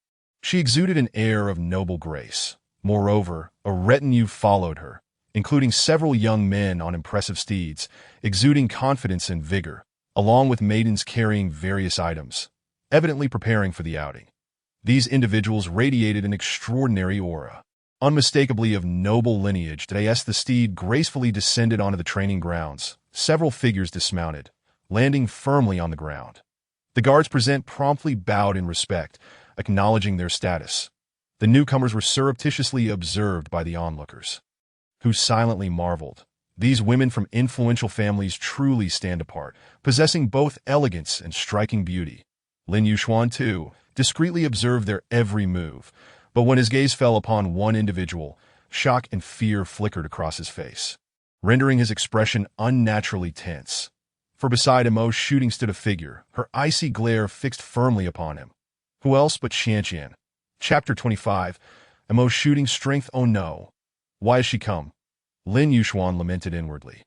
She exuded an air of noble grace. Moreover, a retinue followed her, including several young men on impressive steeds, exuding confidence and vigor, along with maidens carrying various items, evidently preparing for the outing. These individuals radiated an extraordinary aura. Unmistakably of noble lineage, the steed gracefully descended onto the training grounds, several figures dismounted, landing firmly on the ground. The guards present promptly bowed in respect, acknowledging their status. The newcomers were surreptitiously observed by the onlookers, who silently marveled. These women from influential families truly stand apart, possessing both elegance and striking beauty. Lin Yuxuan, too, discreetly observed their every move, but when his gaze fell upon one individual, shock and fear flickered across his face, rendering his expression unnaturally tense. For beside Mo Shooting stood a figure, her icy glare fixed firmly upon him. Who else but Qian? Chapter 25. Mo Shooting strength. Oh no. Why has she come? Lin Yuxuan lamented inwardly.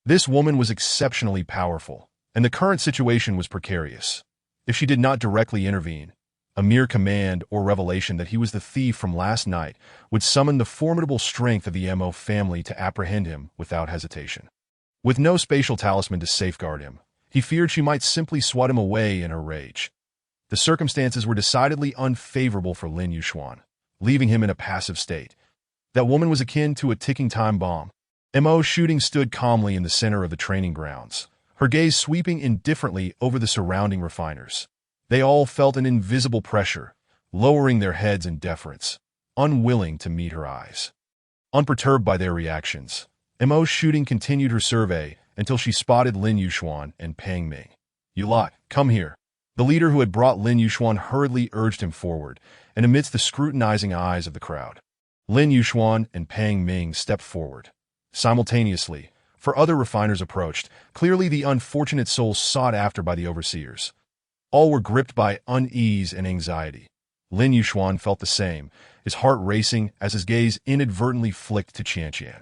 This woman was exceptionally powerful, and the current situation was precarious. If she did not directly intervene, a mere command or revelation that he was the thief from last night would summon the formidable strength of the Mo family to apprehend him without hesitation. With no spatial talisman to safeguard him, he feared she might simply swat him away in her rage. The circumstances were decidedly unfavorable for Lin Yuxuan, leaving him in a passive state. That woman was akin to a ticking time bomb. Mo Shooting stood calmly in the center of the training grounds, her gaze sweeping indifferently over the surrounding refiners. They all felt an invisible pressure, lowering their heads in deference, unwilling to meet her eyes. Unperturbed by their reactions, Mo Shooting continued her survey until she spotted Lin Yuxuan and Pang Ming. You lot, come here. The leader who had brought Lin Yuxuan hurriedly urged him forward, and amidst the scrutinizing eyes of the crowd, Lin Yuxuan and Pang Ming stepped forward. Simultaneously, For other refiners approached, clearly the unfortunate souls sought after by the overseers. All were gripped by unease and anxiety. Lin Yuxuan felt the same, his heart racing as his gaze inadvertently flicked to Qianqian,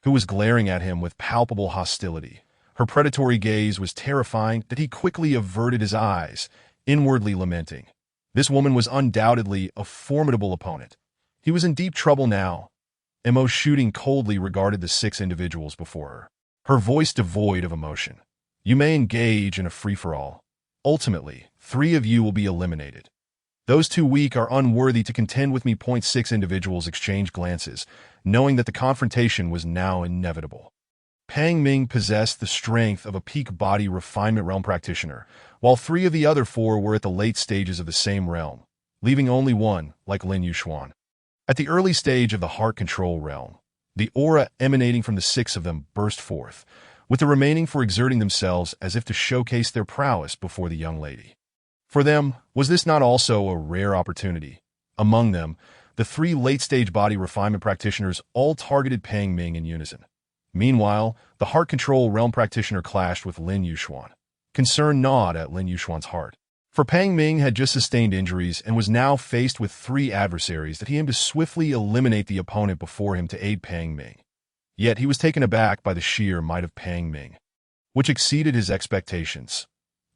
who was glaring at him with palpable hostility. Her predatory gaze was terrifying that he quickly averted his eyes, inwardly lamenting. This woman was undoubtedly a formidable opponent. He was in deep trouble now. Mo shooting coldly regarded the 6 individuals before her, her voice devoid of emotion. You may engage in a free-for-all. Ultimately, 3 of you will be eliminated. Those too weak are unworthy to contend with me. 6 individuals exchanged glances, knowing that the confrontation was now inevitable. Pang Ming possessed the strength of a peak body refinement realm practitioner, while 3 of the other 4 were at the late stages of the same realm, leaving only one, like Lin Yuxuan. At the early stage of the heart control realm, the aura emanating from the 6 of them burst forth, with the remaining 4 exerting themselves as if to showcase their prowess before the young lady. For them, was this not also a rare opportunity? Among them, the 3 late-stage body refinement practitioners all targeted Pang Ming in unison. Meanwhile, the heart control realm practitioner clashed with Lin Yuxuan. Concern gnawed at Lin Yuxuan's heart. For Pang Ming had just sustained injuries and was now faced with 3 adversaries that he aimed to swiftly eliminate the opponent before him to aid Pang Ming. Yet he was taken aback by the sheer might of Pang Ming, which exceeded his expectations.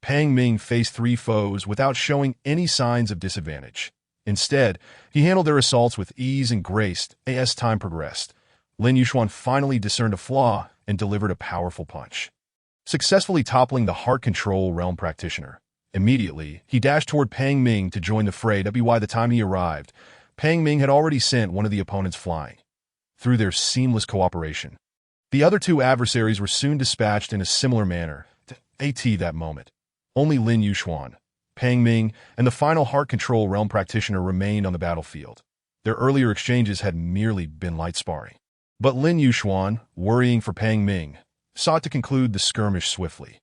Pang Ming faced 3 foes without showing any signs of disadvantage. Instead, he handled their assaults with ease and grace as time progressed. Lin Yuxuan finally discerned a flaw and delivered a powerful punch, successfully toppling the heart control realm practitioner. Immediately, he dashed toward Pang Ming to join the fray. By the time he arrived, Pang Ming had already sent one of the opponents flying. Through their seamless cooperation, the other 2 adversaries were soon dispatched in a similar manner. That moment, only Lin Yuxuan, Pang Ming, and the final heart control realm practitioner remained on the battlefield. Their earlier exchanges had merely been light sparring. But Lin Yuxuan, worrying for Pang Ming, sought to conclude the skirmish swiftly.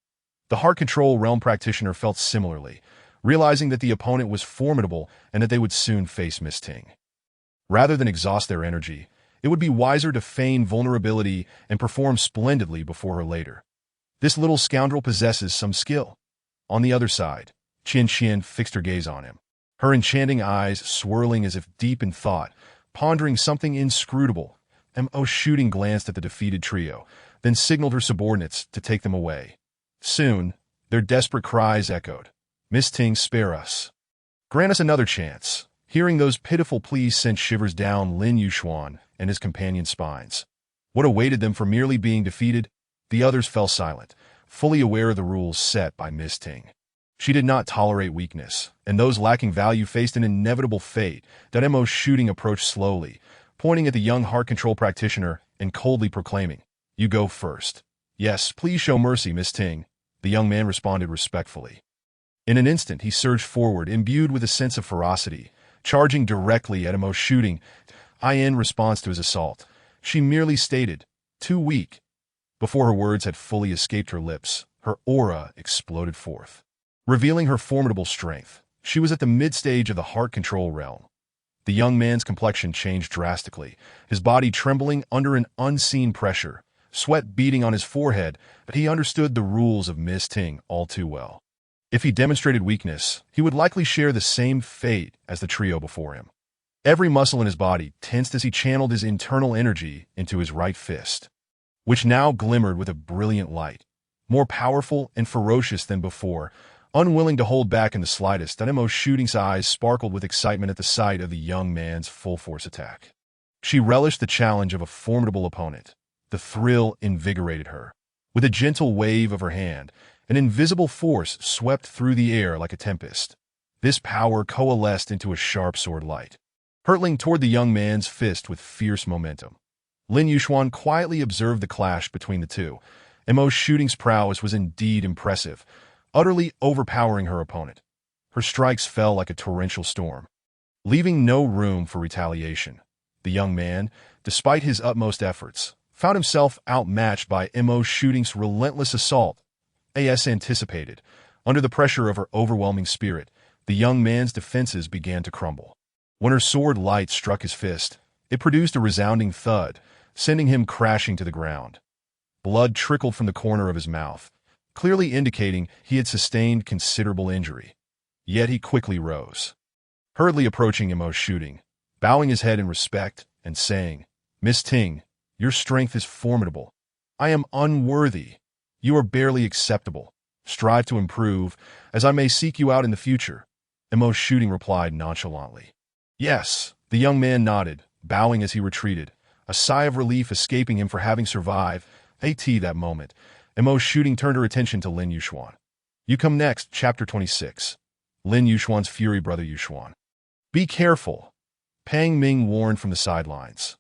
The heart control realm practitioner felt similarly, realizing that the opponent was formidable and that they would soon face Miss Ting. Rather than exhaust their energy, it would be wiser to feign vulnerability and perform splendidly before her later. This little scoundrel possesses some skill. On the other side, Qian fixed her gaze on him, her enchanting eyes swirling as if deep in thought, pondering something inscrutable. Mo shooting glanced at the defeated trio, then signaled her subordinates to take them away. Soon, their desperate cries echoed. Miss Ting, spare us. Grant us another chance. Hearing those pitiful pleas sent shivers down Lin Yuxuan and his companion's spines. What awaited them for merely being defeated? The others fell silent, fully aware of the rules set by Miss Ting. She did not tolerate weakness, and those lacking value faced an inevitable fate. Mo's shooting approached slowly, pointing at the young heart control practitioner and coldly proclaiming, "You go first." "Yes, please show mercy, Miss Ting," the young man responded respectfully. In an instant, he surged forward, imbued with a sense of ferocity, charging directly at Mo's shooting. In response to his assault, she merely stated, "Too weak." Before her words had fully escaped her lips, her aura exploded forth, revealing her formidable strength. She was at the mid-stage of the heart control realm. The young man's complexion changed drastically, his body trembling under an unseen pressure, sweat beading on his forehead, but he understood the rules of Miss Ting all too well. If he demonstrated weakness, he would likely share the same fate as the trio before him. Every muscle in his body tensed as he channeled his internal energy into his right fist, which now glimmered with a brilliant light, more powerful and ferocious than before. Unwilling to hold back in the slightest, Mo's shooting's eyes sparkled with excitement at the sight of the young man's full-force attack. She relished the challenge of a formidable opponent. The thrill invigorated her. With a gentle wave of her hand, an invisible force swept through the air like a tempest. This power coalesced into a sharp sword light, hurtling toward the young man's fist with fierce momentum. Lin Yuxuan quietly observed the clash between the two. Mo's shooting's prowess was indeed impressive, utterly overpowering her opponent. Her strikes fell like a torrential storm, leaving no room for retaliation. The young man, despite his utmost efforts, found himself outmatched by Mo's shooting's relentless assault. As anticipated, under the pressure of her overwhelming spirit, the young man's defenses began to crumble. When her sword light struck his fist, it produced a resounding thud, sending him crashing to the ground. Blood trickled from the corner of his mouth, clearly indicating he had sustained considerable injury. Yet he quickly rose, hurriedly approaching Emo's shooting, bowing his head in respect and saying, "Miss Ting, your strength is formidable. I am unworthy. You are barely acceptable. Strive to improve, as I may seek you out in the future." Emo's shooting replied nonchalantly. "Yes." The young man nodded, bowing as he retreated, a sigh of relief escaping him for having survived. That moment, Emo's shooting turned her attention to Lin Yuxuan. You come next, Chapter 26. Lin Yuxuan's fury brother Yuxuan. "Be careful," Pang Ming warned from the sidelines.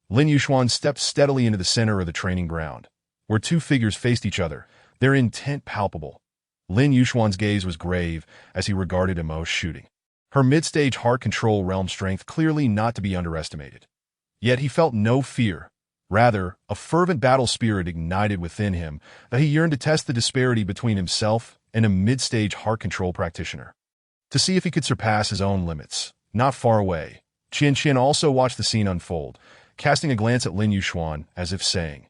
Lin Yuxuan stepped steadily into the center of the training ground, where two figures faced each other, their intent palpable. Lin Yuxuan's gaze was grave as he regarded Emo's shooting. Her mid-stage heart control realm strength clearly not to be underestimated. Yet he felt no fear. Rather, a fervent battle spirit ignited within him that he yearned to test the disparity between himself and a mid-stage heart control practitioner. To see if he could surpass his own limits. Not far away, Qian also watched the scene unfold, casting a glance at Lin Yuxuan as if saying,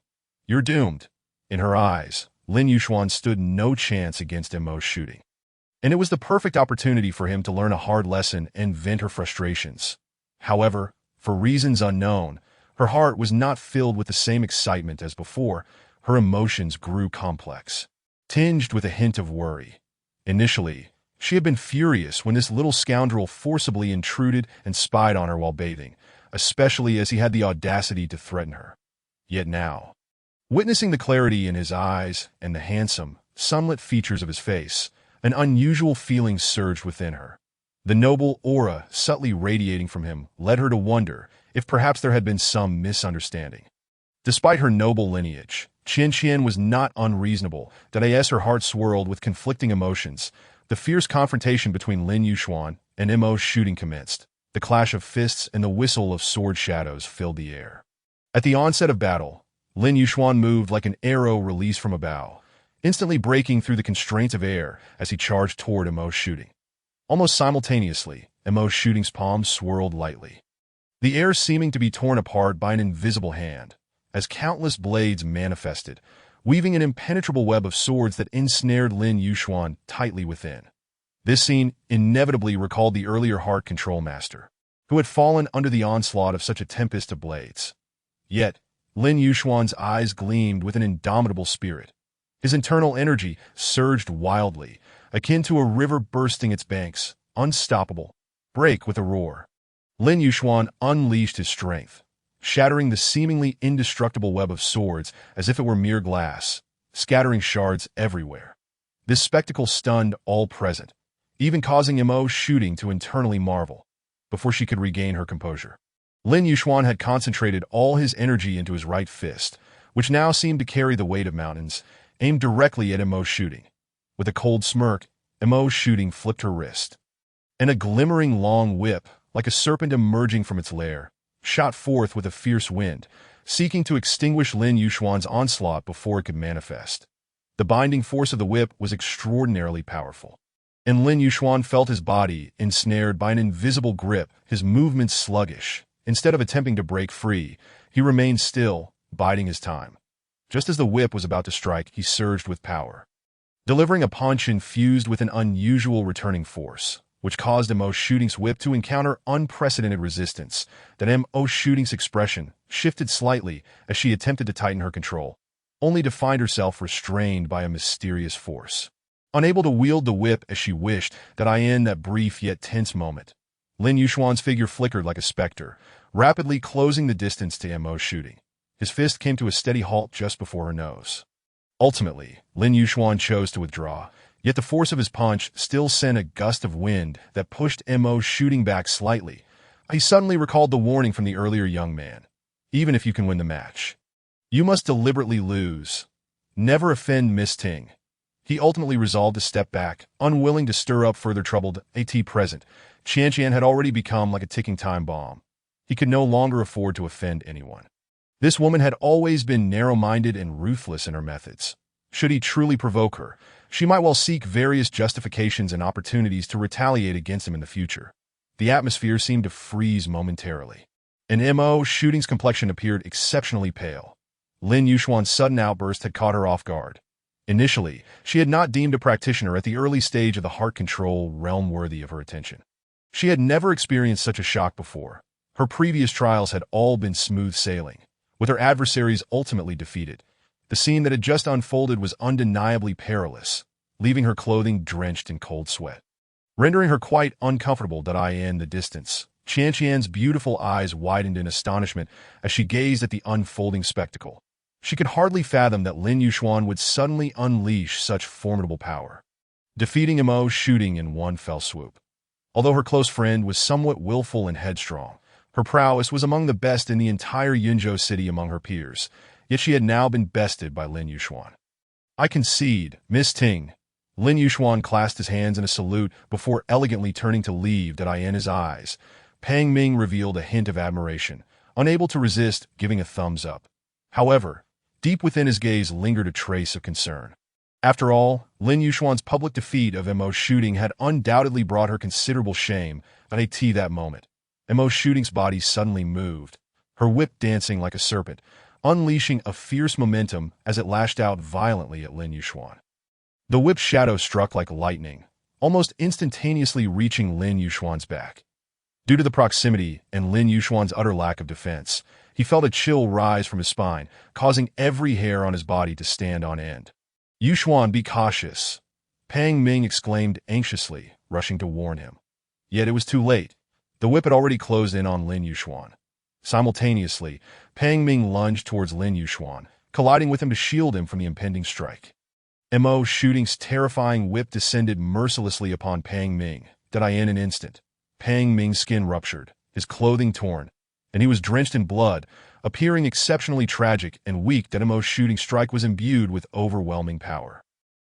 "You're doomed." In her eyes, Lin Yuxuan stood no chance against Emo's shooting. And it was the perfect opportunity for him to learn a hard lesson and vent her frustrations. However, for reasons unknown, her heart was not filled with the same excitement as before. Her emotions grew complex, tinged with a hint of worry. Initially, she had been furious when this little scoundrel forcibly intruded and spied on her while bathing, especially as he had the audacity to threaten her. Yet now, witnessing the clarity in his eyes and the handsome, sunlit features of his face, an unusual feeling surged within her. The noble aura subtly radiating from him led her to wonder if perhaps there had been some misunderstanding. Despite her noble lineage, Qian was not unreasonable. As her heart swirled with conflicting emotions, the fierce confrontation between Lin Yuxuan and Emo's shooting commenced. The clash of fists and the whistle of sword shadows filled the air. At the onset of battle, Lin Yuxuan moved like an arrow released from a bow, instantly breaking through the constraints of air as he charged toward Emo's shooting. Almost simultaneously, Emo's shooting's palms swirled lightly, the air seeming to be torn apart by an invisible hand, as countless blades manifested, weaving an impenetrable web of swords that ensnared Lin Yuxuan tightly within. This scene inevitably recalled the earlier heart control master, who had fallen under the onslaught of such a tempest of blades. Yet, Lin Yuxuan's eyes gleamed with an indomitable spirit. His internal energy surged wildly, akin to a river bursting its banks, unstoppable. Break with a roar. Lin Yuxuan unleashed his strength, shattering the seemingly indestructible web of swords as if it were mere glass, scattering shards everywhere. This spectacle stunned all present, even causing Emo's shooting to internally marvel. Before she could regain her composure, Lin Yuxuan had concentrated all his energy into his right fist, which now seemed to carry the weight of mountains, aimed directly at Emo's shooting. With a cold smirk, Emo's shooting flipped her wrist, and a glimmering long whip, like a serpent emerging from its lair, shot forth with a fierce wind, seeking to extinguish Lin Yuxuan's onslaught before it could manifest. The binding force of the whip was extraordinarily powerful, and Lin Yuxuan felt his body ensnared by an invisible grip, his movements sluggish. Instead of attempting to break free, he remained still, biding his time. Just as the whip was about to strike, he surged with power, delivering a punch infused with an unusual returning force, which caused Emo's shooting's whip to encounter unprecedented resistance. That Emo's shooting's expression shifted slightly as she attempted to tighten her control, only to find herself restrained by a mysterious force. Unable to wield the whip as she wished, in that brief yet tense moment, Lin Yuxuan's figure flickered like a specter, rapidly closing the distance to Emo's shooting. His fist came to a steady halt just before her nose. Ultimately, Lin Yuxuan chose to withdraw, yet the force of his punch still sent a gust of wind that pushed Emo's shooting back slightly. He suddenly recalled the warning from the earlier young man. Even if you can win the match, you must deliberately lose. Never offend Miss Ting. He ultimately resolved to step back, unwilling to stir up further trouble. Present, Qian had already become like a ticking time bomb. He could no longer afford to offend anyone. This woman had always been narrow-minded and ruthless in her methods. Should he truly provoke her, she might well seek various justifications and opportunities to retaliate against him in the future. The atmosphere seemed to freeze momentarily, and Emo's shooting's complexion appeared exceptionally pale. Lin Yuxuan's sudden outburst had caught her off guard. Initially, she had not deemed a practitioner at the early stage of the heart control realm worthy of her attention. She had never experienced such a shock before. Her previous trials had all been smooth sailing, with her adversaries ultimately defeated. The scene that had just unfolded was undeniably perilous, leaving her clothing drenched in cold sweat. Rendering her quite uncomfortable in the distance, Qianqian's beautiful eyes widened in astonishment as she gazed at the unfolding spectacle. She could hardly fathom that Lin Yuxuan would suddenly unleash such formidable power, defeating Mo shooting in one fell swoop. Although her close friend was somewhat willful and headstrong, her prowess was among the best in the entire Yunzhou city among her peers, yet she had now been bested by Lin Yuxuan. "I concede, Miss Ting." Lin Yuxuan clasped his hands in a salute before elegantly turning to leave. In his eyes, Pang Ming revealed a hint of admiration, unable to resist giving a thumbs up. However, deep within his gaze lingered a trace of concern. After all, Lin Yuxuan's public defeat of Mo shooting had undoubtedly brought her considerable shame at that moment. Mo shooting's body suddenly moved, her whip dancing like a serpent, unleashing a fierce momentum as it lashed out violently at Lin Yuxuan. The whip's shadow struck like lightning, almost instantaneously reaching Lin Yuxuan's back. Due to the proximity and Lin Yuxuan's utter lack of defense, he felt a chill rise from his spine, causing every hair on his body to stand on end. "Yuxuan, be cautious," Pang Ming exclaimed anxiously, rushing to warn him. Yet it was too late. The whip had already closed in on Lin Yuxuan. Simultaneously, Pang Ming lunged towards Lin Yuxuan, colliding with him to shield him from the impending strike. Mo shooting's terrifying whip descended mercilessly upon Pang Ming. In an instant, Pang Ming's skin ruptured, his clothing torn, and he was drenched in blood, appearing exceptionally tragic and weak. Mo's shooting strike was imbued with overwhelming power.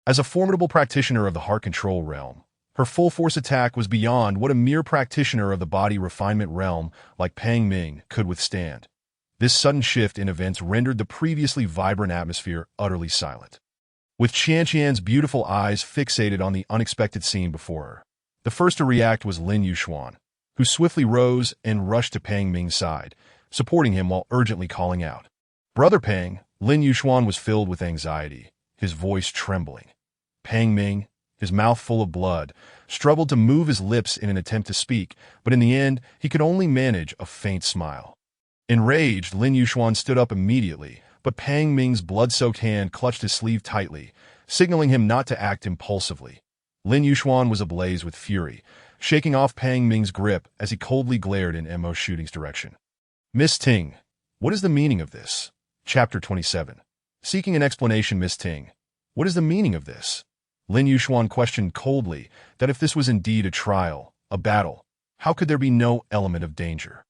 As a formidable practitioner of the heart control realm, her full-force attack was beyond what a mere practitioner of the body refinement realm like Pang Ming could withstand. This sudden shift in events rendered the previously vibrant atmosphere utterly silent. With Qianqian's beautiful eyes fixated on the unexpected scene before her, the first to react was Lin Yuxuan, who swiftly rose and rushed to Pang Ming's side, supporting him while urgently calling out, "Brother Pang." Lin Yuxuan was filled with anxiety, his voice trembling. Pang Ming, his mouth full of blood, struggled to move his lips in an attempt to speak, but in the end, he could only manage a faint smile. Enraged, Lin Yuxuan stood up immediately, but Pang Ming's blood-soaked hand clutched his sleeve tightly, signaling him not to act impulsively. Lin Yuxuan was ablaze with fury, shaking off Pang Ming's grip as he coldly glared in Mo shooting's direction. "Miss Ting, what is the meaning of this?" Chapter 27. Seeking an explanation, Miss Ting, what is the meaning of this? Lin Yuxuan questioned coldly that if this was indeed a trial, a battle, how could there be no element of danger?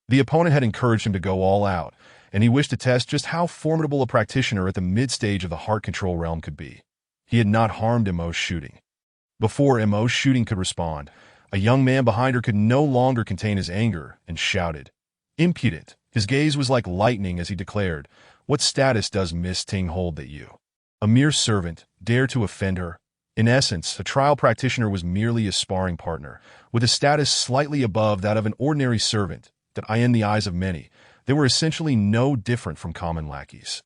The opponent had encouraged him to go all out, and he wished to test just how formidable a practitioner at the mid-stage of the heart control realm could be. He had not harmed Mo's shooting. Before Mo's shooting could respond, a young man behind her could no longer contain his anger and shouted. Impudent, his gaze was like lightning as he declared, "What status does Miss Ting hold that you, a mere servant, dare to offend her?" In essence, a trial practitioner was merely a sparring partner, with a status slightly above that of an ordinary servant. In the eyes of many, they were essentially no different from common lackeys.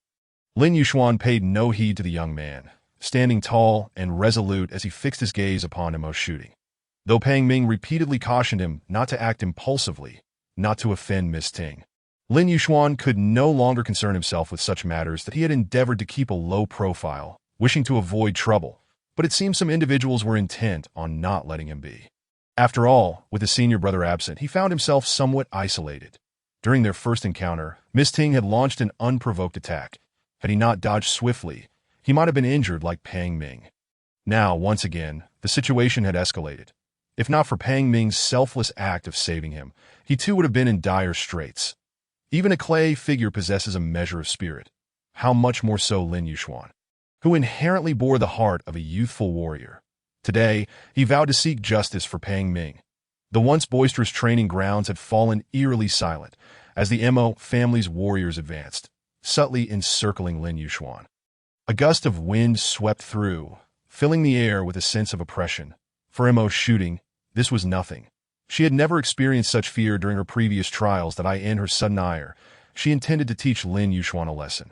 Lin Yuxuan paid no heed to the young man, standing tall and resolute as he fixed his gaze upon Mo's shooting. Though Pang Ming repeatedly cautioned him not to act impulsively, not to offend Miss Ting, Lin Yuxuan could no longer concern himself with such matters. He had endeavored to keep a low profile, wishing to avoid trouble, but it seemed some individuals were intent on not letting him be. After all, with his senior brother absent, he found himself somewhat isolated. During their first encounter, Miss Ting had launched an unprovoked attack. Had he not dodged swiftly, he might have been injured like Pang Ming. Now, once again, the situation had escalated. If not for Pang Ming's selfless act of saving him, he too would have been in dire straits. Even a clay figure possesses a measure of spirit. How much more so Lin Yuxuan, who inherently bore the heart of a youthful warrior. Today, he vowed to seek justice for Pang Ming. The once boisterous training grounds had fallen eerily silent as the Mo family's warriors advanced, subtly encircling Lin Yuxuan. A gust of wind swept through, filling the air with a sense of oppression. For Mo's shooting, this was nothing. She had never experienced such fear during her previous trials. In her sudden ire, she intended to teach Lin Yuxuan a lesson.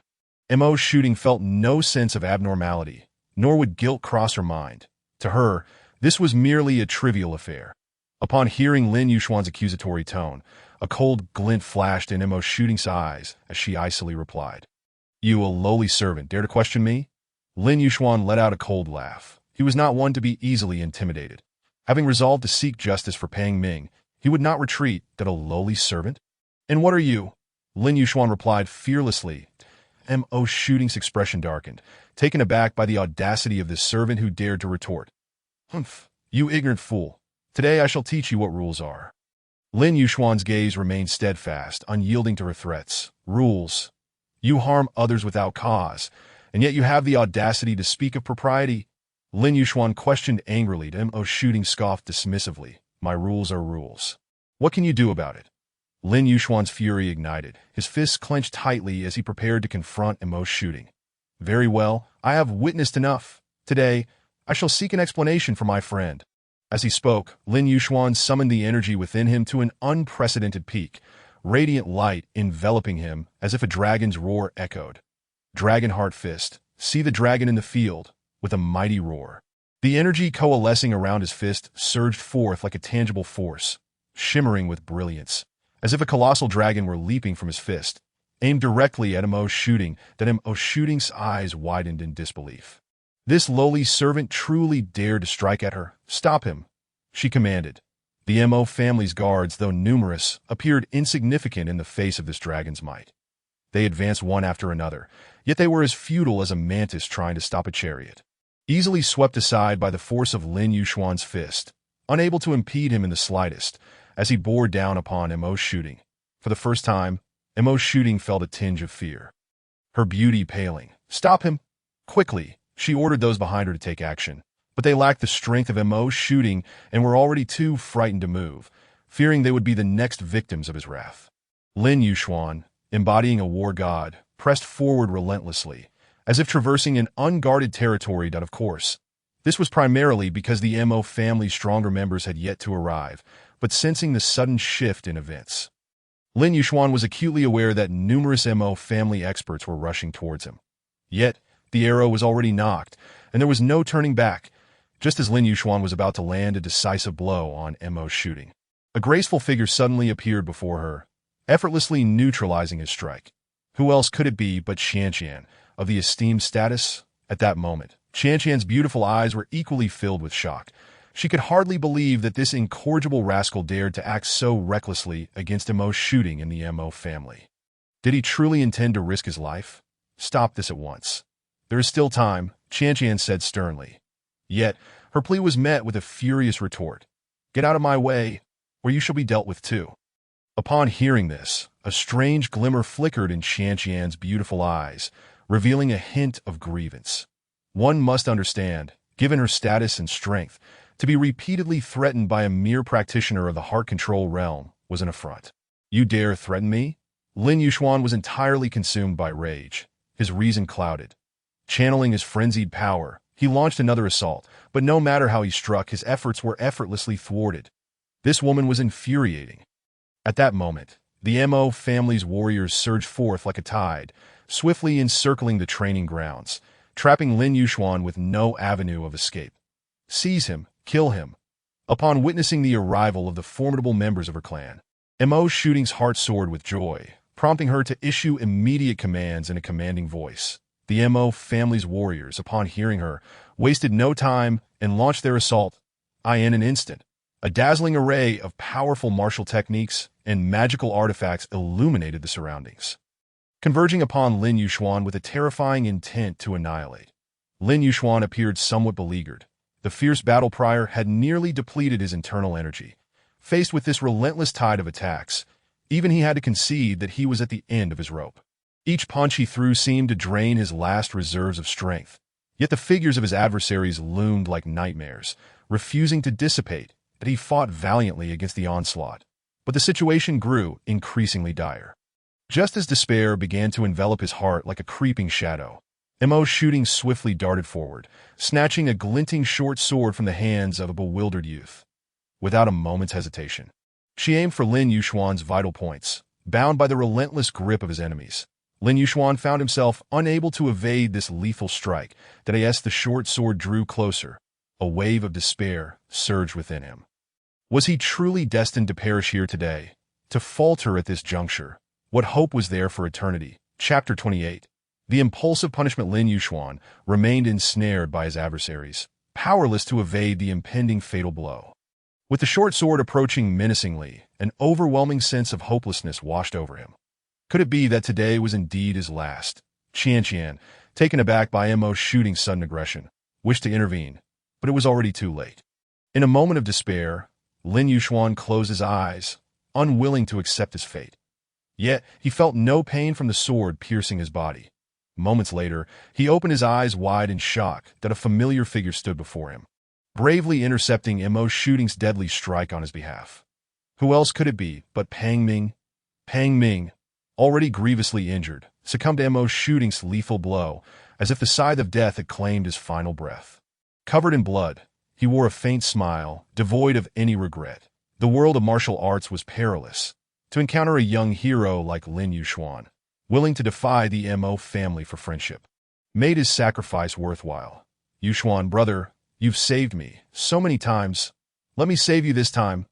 Mo's shooting felt no sense of abnormality, nor would guilt cross her mind. To her, this was merely a trivial affair. Upon hearing Lin Yuxuan's accusatory tone, a cold glint flashed in Mo's shooting's eyes as she icily replied, "You, a lowly servant, dare to question me?" Lin Yuxuan let out a cold laugh. He was not one to be easily intimidated. Having resolved to seek justice for Pang Ming, he would not retreat. That a lowly servant? "And what are you?" Lin Yuxuan replied fearlessly. Mo's shooting's expression darkened, taken aback by the audacity of this servant who dared to retort. "Humph, you ignorant fool. Today I shall teach you what rules are." Lin Yuxuan's gaze remained steadfast, unyielding to her threats. "Rules? You harm others without cause, and yet you have the audacity to speak of propriety?" Lin Yuxuan questioned angrily. Mo's shooting scoffed dismissively. "My rules are rules. What can you do about it?" Lin Yuxuan's fury ignited. His fists clenched tightly as he prepared to confront Mo's shooting. "Very well, I have witnessed enough. Today, I shall seek an explanation from my friend." As he spoke, Lin Yuxuan summoned the energy within him to an unprecedented peak, radiant light enveloping him as if a dragon's roar echoed. Dragonheart Fist. See the dragon in the field, with a mighty roar. The energy coalescing around his fist surged forth like a tangible force, shimmering with brilliance, as if a colossal dragon were leaping from his fist, aimed directly at Mo's shooting. That Mo's shooting's eyes widened in disbelief. This lowly servant truly dared to strike at her. "Stop him," she commanded. The Mo family's guards, though numerous, appeared insignificant in the face of this dragon's might. They advanced one after another, yet they were as futile as a mantis trying to stop a chariot. Easily swept aside by the force of Lin Yuxuan's fist, unable to impede him in the slightest, as he bore down upon Mo's shooting. For the first time, Mo's shooting felt a tinge of fear. Her beauty paling. "Stop him!" Quickly, she ordered those behind her to take action, but they lacked the strength of Mo's shooting and were already too frightened to move, fearing they would be the next victims of his wrath. Lin Yuxuan, embodying a war god, pressed forward relentlessly, as if traversing an unguarded territory. Of course, this was primarily because the Mo family's stronger members had yet to arrive, but sensing the sudden shift in events, Lin Yuxuan was acutely aware that numerous Mo family experts were rushing towards him. Yet, the arrow was already nocked, and there was no turning back. Just as Lin Yuxuan was about to land a decisive blow on Mo's shooting, a graceful figure suddenly appeared before her, effortlessly neutralizing his strike. Who else could it be but Qianqian, of the esteemed status? At that moment, Qianqian's beautiful eyes were equally filled with shock. She could hardly believe that this incorrigible rascal dared to act so recklessly against Mo's shooting in the Mo family. Did he truly intend to risk his life? "Stop this at once. There is still time," Qianqian said sternly. Yet, her plea was met with a furious retort. "Get out of my way, or you shall be dealt with too." Upon hearing this, a strange glimmer flickered in Qianqian's beautiful eyes, revealing a hint of grievance. One must understand, given her status and strength, to be repeatedly threatened by a mere practitioner of the heart control realm was an affront. "You dare threaten me?" Lin Yuxuan was entirely consumed by rage, his reason clouded. Channeling his frenzied power, he launched another assault, but no matter how he struck, his efforts were effortlessly thwarted. This woman was infuriating. At that moment, the Mo family's warriors surged forth like a tide, swiftly encircling the training grounds, trapping Lin Yuxuan with no avenue of escape. "Seize him, kill him." Upon witnessing the arrival of the formidable members of her clan, Mo's shooting's heart soared with joy, prompting her to issue immediate commands in a commanding voice. The Mo family's warriors, upon hearing her, wasted no time and launched their assault. In an instant, a dazzling array of powerful martial techniques and magical artifacts illuminated the surroundings, converging upon Lin Yuxuan with a terrifying intent to annihilate. Lin Yuxuan appeared somewhat beleaguered. The fierce battle prior had nearly depleted his internal energy. Faced with this relentless tide of attacks, even he had to concede that he was at the end of his rope. Each punch he threw seemed to drain his last reserves of strength, yet the figures of his adversaries loomed like nightmares, refusing to dissipate. That he fought valiantly against the onslaught, but the situation grew increasingly dire. Just as despair began to envelop his heart like a creeping shadow, Mo's shooting swiftly darted forward, snatching a glinting short sword from the hands of a bewildered youth. Without a moment's hesitation, she aimed for Lin Yuxuan's vital points, bound by the relentless grip of his enemies. Lin Yuxuan found himself unable to evade this lethal strike that as the short sword drew closer, a wave of despair surged within him. Was he truly destined to perish here today, to falter at this juncture? What hope was there for eternity? Chapter 28. The impulsive punishment. Lin Yuxuan remained ensnared by his adversaries, powerless to evade the impending fatal blow. With the short sword approaching menacingly, an overwhelming sense of hopelessness washed over him. Could it be that today was indeed his last? Qian, taken aback by Mo's shooting sudden aggression, wished to intervene, but it was already too late. In a moment of despair, Lin Yuxuan closed his eyes, unwilling to accept his fate. Yet he felt no pain from the sword piercing his body. Moments later, he opened his eyes wide in shock that a familiar figure stood before him, bravely intercepting Mo's shooting's deadly strike on his behalf. Who else could it be but Pang Ming? Pang Ming, already grievously injured, succumbed to Mo's shooting's lethal blow, as if the scythe of death had claimed his final breath. Covered in blood, he wore a faint smile, devoid of any regret. The world of martial arts was perilous. To encounter a young hero like Lin Yuxuan, willing to defy the Mo family for friendship, made his sacrifice worthwhile. Yuxuan, brother, you've saved me so many times. Let me save you this time.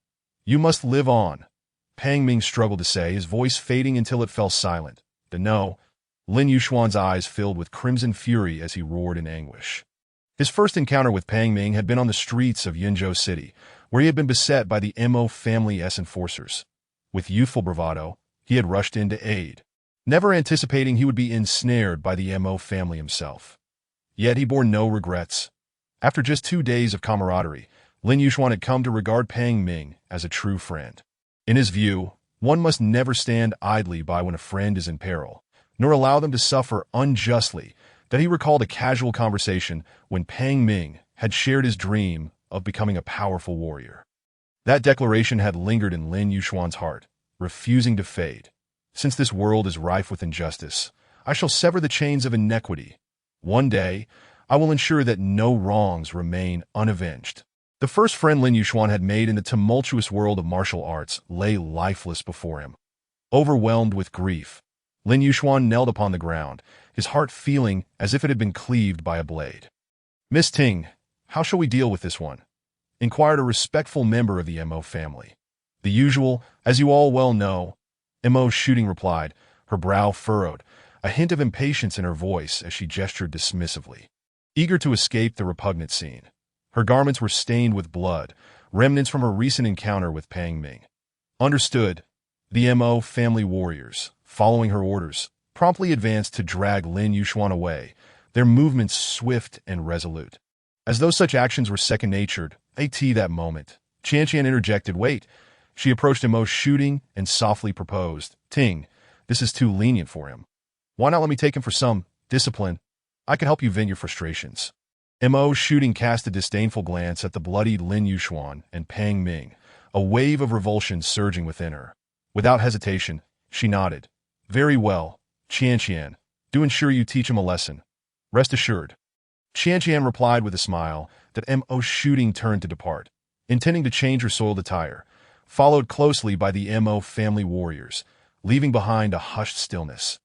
You must live on. Pang Ming struggled to say, his voice fading until it fell silent. No. Lin Yuxuan's eyes filled with crimson fury as he roared in anguish. His first encounter with Pang Ming had been on the streets of Yinzhou City, where he had been beset by the Mo family's enforcers. With youthful bravado, he had rushed in to aid, never anticipating he would be ensnared by the Mo family himself. Yet he bore no regrets. After just 2 days of camaraderie, Lin Yuxuan had come to regard Pang Ming as a true friend. In his view, one must never stand idly by when a friend is in peril, nor allow them to suffer unjustly. That he recalled a casual conversation when Pang Ming had shared his dream of becoming a powerful warrior. That declaration had lingered in Lin Yuxuan's heart, refusing to fade. Since this world is rife with injustice, I shall sever the chains of inequity. One day, I will ensure that no wrongs remain unavenged. The first friend Lin Yuxuan had made in the tumultuous world of martial arts lay lifeless before him. Overwhelmed with grief, Lin Yuxuan knelt upon the ground, his heart feeling as if it had been cleaved by a blade. "Miss Ting, how shall we deal with this one?" inquired a respectful member of the Mo family. "The usual, as you all well know," Mo's shooting replied, her brow furrowed, a hint of impatience in her voice as she gestured dismissively. Eager to escape the repugnant scene, her garments were stained with blood, remnants from her recent encounter with Pang Ming. Understood. The Mo family warriors, following her orders, promptly advanced to drag Lin Yuxuan away, their movements swift and resolute. As though such actions were second-natured, that moment, Qian interjected, "Wait." She approached Mo's shooting and softly proposed, "Ting, this is too lenient for him. Why not let me take him for some discipline? I can help you vent your frustrations." Mo's shooting cast a disdainful glance at the bloodied Lin Yuxuan and Pang Ming, a wave of revulsion surging within her. Without hesitation, she nodded. "Very well, Qian, do ensure you teach him a lesson. Rest assured." Qian replied with a smile that Mo's shooting turned to depart, intending to change her soiled attire, followed closely by the Mo family warriors, leaving behind a hushed stillness.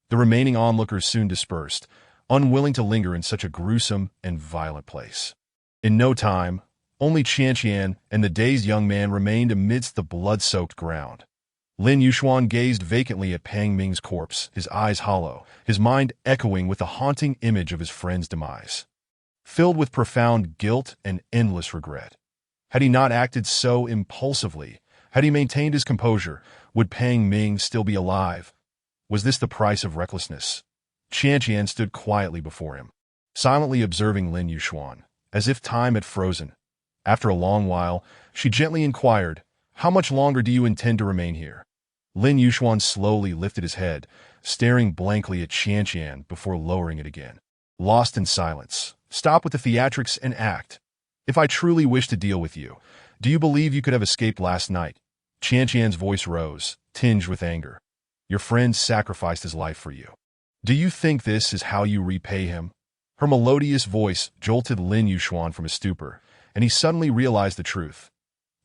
The remaining onlookers soon dispersed, unwilling to linger in such a gruesome and violent place. In no time, only Qian and the dazed young man remained amidst the blood-soaked ground. Lin Yuxuan gazed vacantly at Pang Ming's corpse, his eyes hollow, his mind echoing with the haunting image of his friend's demise. Filled with profound guilt and endless regret. Had he not acted so impulsively, had he maintained his composure, would Pang Ming still be alive? Was this the price of recklessness? Qian stood quietly before him, silently observing Lin Yuxuan, as if time had frozen. After a long while, she gently inquired, "How much longer do you intend to remain here?" Lin Yuxuan slowly lifted his head, staring blankly at Qian before lowering it again. Lost in silence. "Stop with the theatrics and act. If I truly wish to deal with you, do you believe you could have escaped last night?" Qian's voice rose, tinged with anger. "Your friend sacrificed his life for you. Do you think this is how you repay him?" Her melodious voice jolted Lin Yuxuan from his stupor, and he suddenly realized the truth.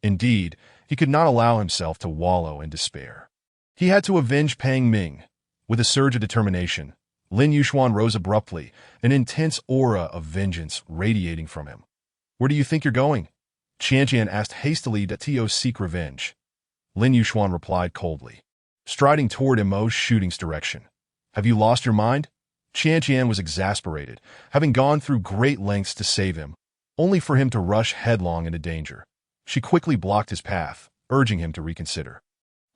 Indeed, he could not allow himself to wallow in despair. He had to avenge Pang Ming, With a surge of determination, Lin Yuxuan rose abruptly, an intense aura of vengeance radiating from him. "Where do you think you're going?" Qianqian asked hastily. "To seek revenge," Lin Yuxuan replied coldly, striding toward Mo's shooting's direction. "Have you lost your mind?" Qianqian was exasperated, having gone through great lengths to save him, only for him to rush headlong into danger. She quickly blocked his path, urging him to reconsider.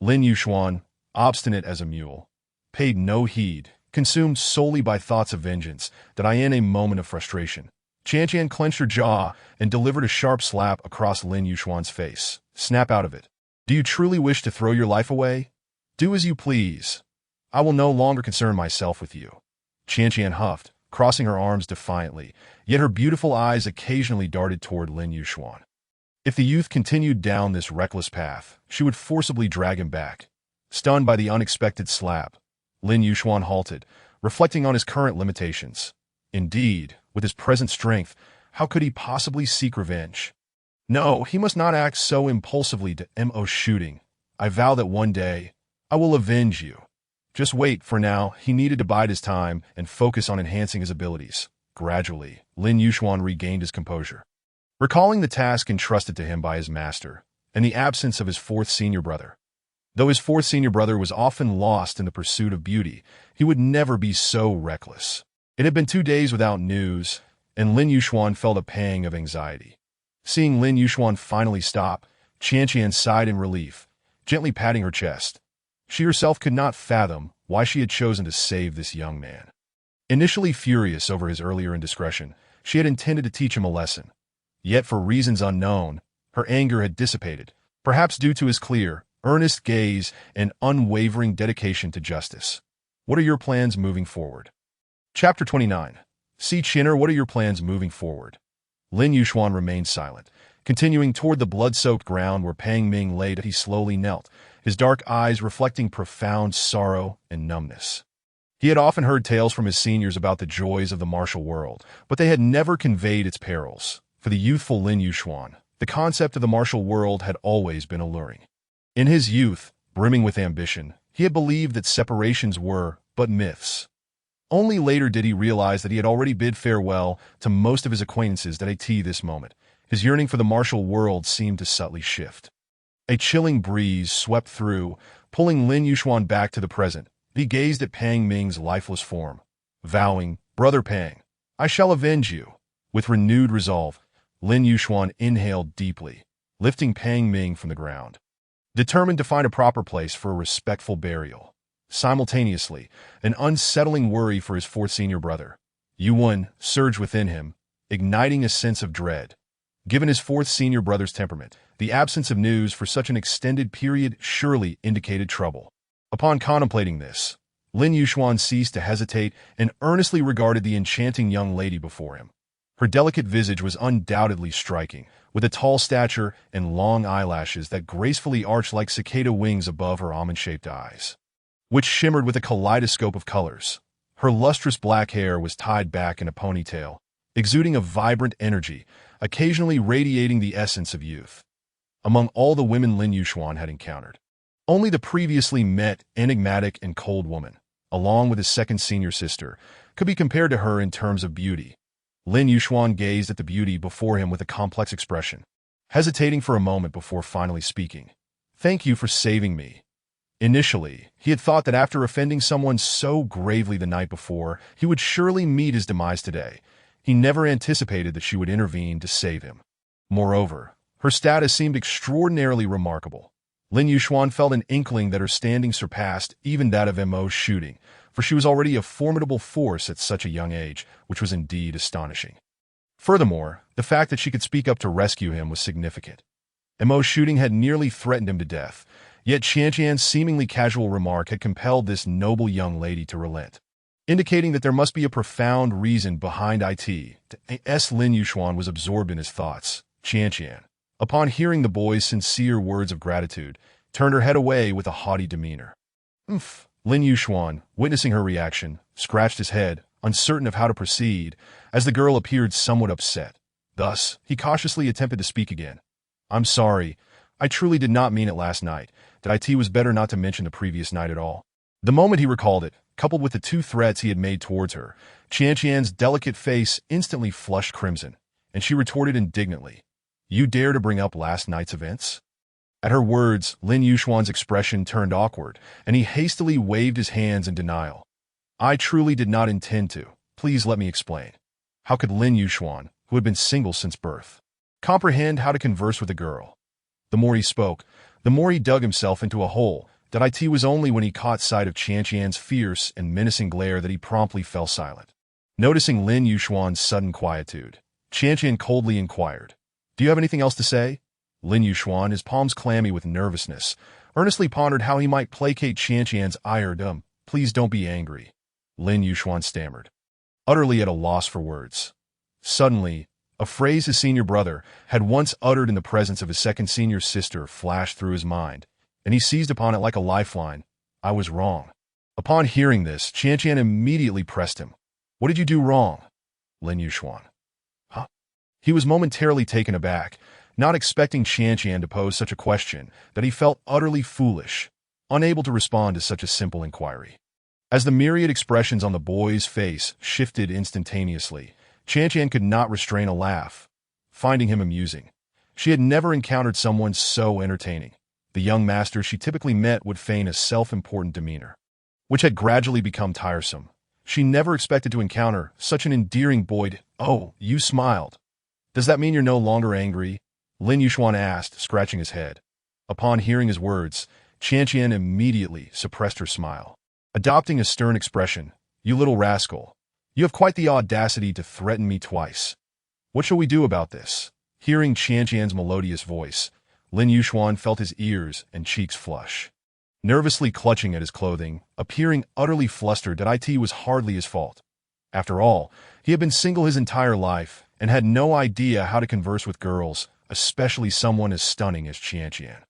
Lin Yuxuan, obstinate as a mule, paid no heed, consumed solely by thoughts of vengeance, that in a moment of frustration, Qianqian clenched her jaw and delivered a sharp slap across Lin Yuxuan's face. "Snap out of it. Do you truly wish to throw your life away? Do as you please. I will no longer concern myself with you." Qianqian huffed, crossing her arms defiantly, yet her beautiful eyes occasionally darted toward Lin Yuxuan. If the youth continued down this reckless path, she would forcibly drag him back. Stunned by the unexpected slap, Lin Yuxuan halted, reflecting on his current limitations. Indeed, with his present strength, how could he possibly seek revenge? No, he must not act so impulsively to Mo's shooting. "I vow that one day, I will avenge you." Just wait. For now, he needed to bide his time and focus on enhancing his abilities. Gradually, Lin Yuxuan regained his composure. Recalling the task entrusted to him by his master, and the absence of his fourth senior brother. Though his fourth senior brother was often lost in the pursuit of beauty, he would never be so reckless. It had been 2 days without news, and Lin Yuxuan felt a pang of anxiety. Seeing Lin Yuxuan finally stop, Qianqian sighed in relief, gently patting her chest. She herself could not fathom why she had chosen to save this young man. Initially furious over his earlier indiscretion, she had intended to teach him a lesson. Yet for reasons unknown, her anger had dissipated, perhaps due to his clear, earnest gaze and unwavering dedication to justice. "What are your plans moving forward?" Chapter 29. "See Chinner, what are your plans moving forward?" Lin Yuxuan remained silent, continuing toward the blood-soaked ground where Pang Ming lay. He slowly knelt, his dark eyes reflecting profound sorrow and numbness. He had often heard tales from his seniors about the joys of the martial world, but they had never conveyed its perils. For the youthful Lin Yuxuan, the concept of the martial world had always been alluring. In his youth, brimming with ambition, he had believed that separations were but myths. Only later did he realize that he had already bid farewell to most of his acquaintances. At this moment, his yearning for the martial world seemed to subtly shift. A chilling breeze swept through, pulling Lin Yuxuan back to the present. He gazed at Pang Ming's lifeless form, vowing, "Brother Pang, I shall avenge you." With renewed resolve, Lin Yuxuan inhaled deeply, lifting Pang Ming from the ground, determined to find a proper place for a respectful burial. Simultaneously, an unsettling worry for his fourth senior brother, Yuan, surged within him, igniting a sense of dread. Given his fourth senior brother's temperament, the absence of news for such an extended period surely indicated trouble. Upon contemplating this, Lin Yuxuan ceased to hesitate and earnestly regarded the enchanting young lady before him. Her delicate visage was undoubtedly striking, with a tall stature and long eyelashes that gracefully arched like cicada wings above her almond-shaped eyes, which shimmered with a kaleidoscope of colors. Her lustrous black hair was tied back in a ponytail, exuding a vibrant energy, occasionally radiating the essence of youth. Among all the women Lin Yuxuan had encountered, only the previously met enigmatic and cold woman, along with his second senior sister, could be compared to her in terms of beauty. Lin Yuxuan gazed at the beauty before him with a complex expression, hesitating for a moment before finally speaking. "Thank you for saving me." Initially, he had thought that after offending someone so gravely the night before, he would surely meet his demise today. He never anticipated that she would intervene to save him. Moreover, her status seemed extraordinarily remarkable. Lin Yuxuan felt an inkling that her standing surpassed even that of Mo's shooting, for she was already a formidable force at such a young age, which was indeed astonishing. Furthermore, the fact that she could speak up to rescue him was significant. Mo's shooting had nearly threatened him to death, yet Qianqian's seemingly casual remark had compelled this noble young lady to relent, indicating that there must be a profound reason behind it. Lin Yuxuan was absorbed in his thoughts. Qianqian, upon hearing the boy's sincere words of gratitude, turned her head away with a haughty demeanor. "Umph." Lin Yuxuan, witnessing her reaction, scratched his head, uncertain of how to proceed, as the girl appeared somewhat upset. Thus, he cautiously attempted to speak again. "I'm sorry. I truly did not mean it last night. That it was better not to mention the previous night at all." The moment he recalled it, coupled with the two threats he had made towards her, Qianqian's delicate face instantly flushed crimson, and she retorted indignantly, "You dare to bring up last night's events?" At her words, Lin Yuxuan's expression turned awkward, and he hastily waved his hands in denial. "I truly did not intend to. Please let me explain." How could Lin Yuxuan, who had been single since birth, comprehend how to converse with a girl? The more he spoke, the more he dug himself into a hole. It was only when he caught sight of Qianqian's fierce and menacing glare that he promptly fell silent. Noticing Lin Yuxuan's sudden quietude, Qianqian coldly inquired, "Do you have anything else to say?" Lin Yuxuan, his palms clammy with nervousness, earnestly pondered how he might placate Qianqian's ire. "Please don't be angry," Lin Yuxuan stammered, utterly at a loss for words. Suddenly, a phrase his senior brother had once uttered in the presence of his second senior sister flashed through his mind, and he seized upon it like a lifeline. "I was wrong." Upon hearing this, Qianqian immediately pressed him. "What did you do wrong?" Lin Yuxuan. Huh? He was momentarily taken aback, not expecting Qianqian to pose such a question, that he felt utterly foolish, unable to respond to such a simple inquiry. As the myriad expressions on the boy's face shifted instantaneously, Qianqian could not restrain a laugh, finding him amusing. She had never encountered someone so entertaining. The young master she typically met would feign a self-important demeanor, which had gradually become tiresome. She never expected to encounter such an endearing boy. "Oh, you smiled. Does that mean you're no longer angry?" Lin Yuxuan asked, scratching his head. Upon hearing his words, Qianqian immediately suppressed her smile, adopting a stern expression. "You little rascal. You have quite the audacity to threaten me twice. What shall we do about this?" Hearing Qianqian's melodious voice, Lin Yuxuan felt his ears and cheeks flush. Nervously clutching at his clothing, appearing utterly flustered, it was hardly his fault. After all, he had been single his entire life and had no idea how to converse with girls, especially someone as stunning as Qianqian.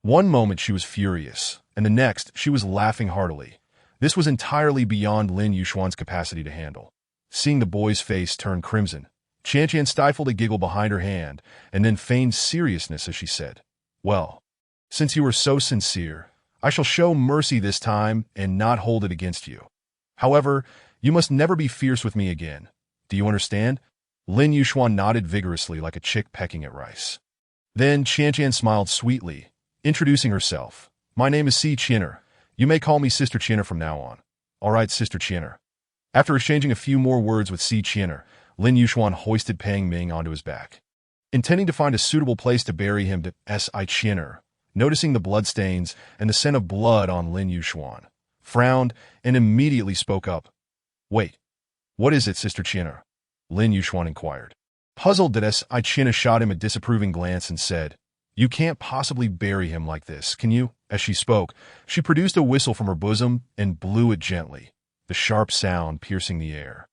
One moment she was furious, and the next she was laughing heartily. This was entirely beyond Lin Yuxuan's capacity to handle. Seeing the boy's face turn crimson, Qianqian stifled a giggle behind her hand and then feigned seriousness as she said, "Well, since you are so sincere, I shall show mercy this time and not hold it against you. However, you must never be fierce with me again. Do you understand?" Lin Yuxuan nodded vigorously like a chick pecking at rice. Then Qianqian smiled sweetly, introducing herself. "My name is Si Qin'er. You may call me Sister Qin'er from now on." "All right, Sister Qin'er." After exchanging a few more words with Si Qin'er, Lin Yuxuan hoisted Pang Ming onto his back, intending to find a suitable place to bury him. Si Qin'er, noticing the bloodstains and the scent of blood on Lin Yuxuan, frowned and immediately spoke up. "Wait, what is it, Sister Qin'er?" Lin Yuxuan inquired. Puzzled, Si Qin'er shot him a disapproving glance and said, "You can't possibly bury him like this, can you?" As she spoke, she produced a whistle from her bosom and blew it gently, the sharp sound piercing the air.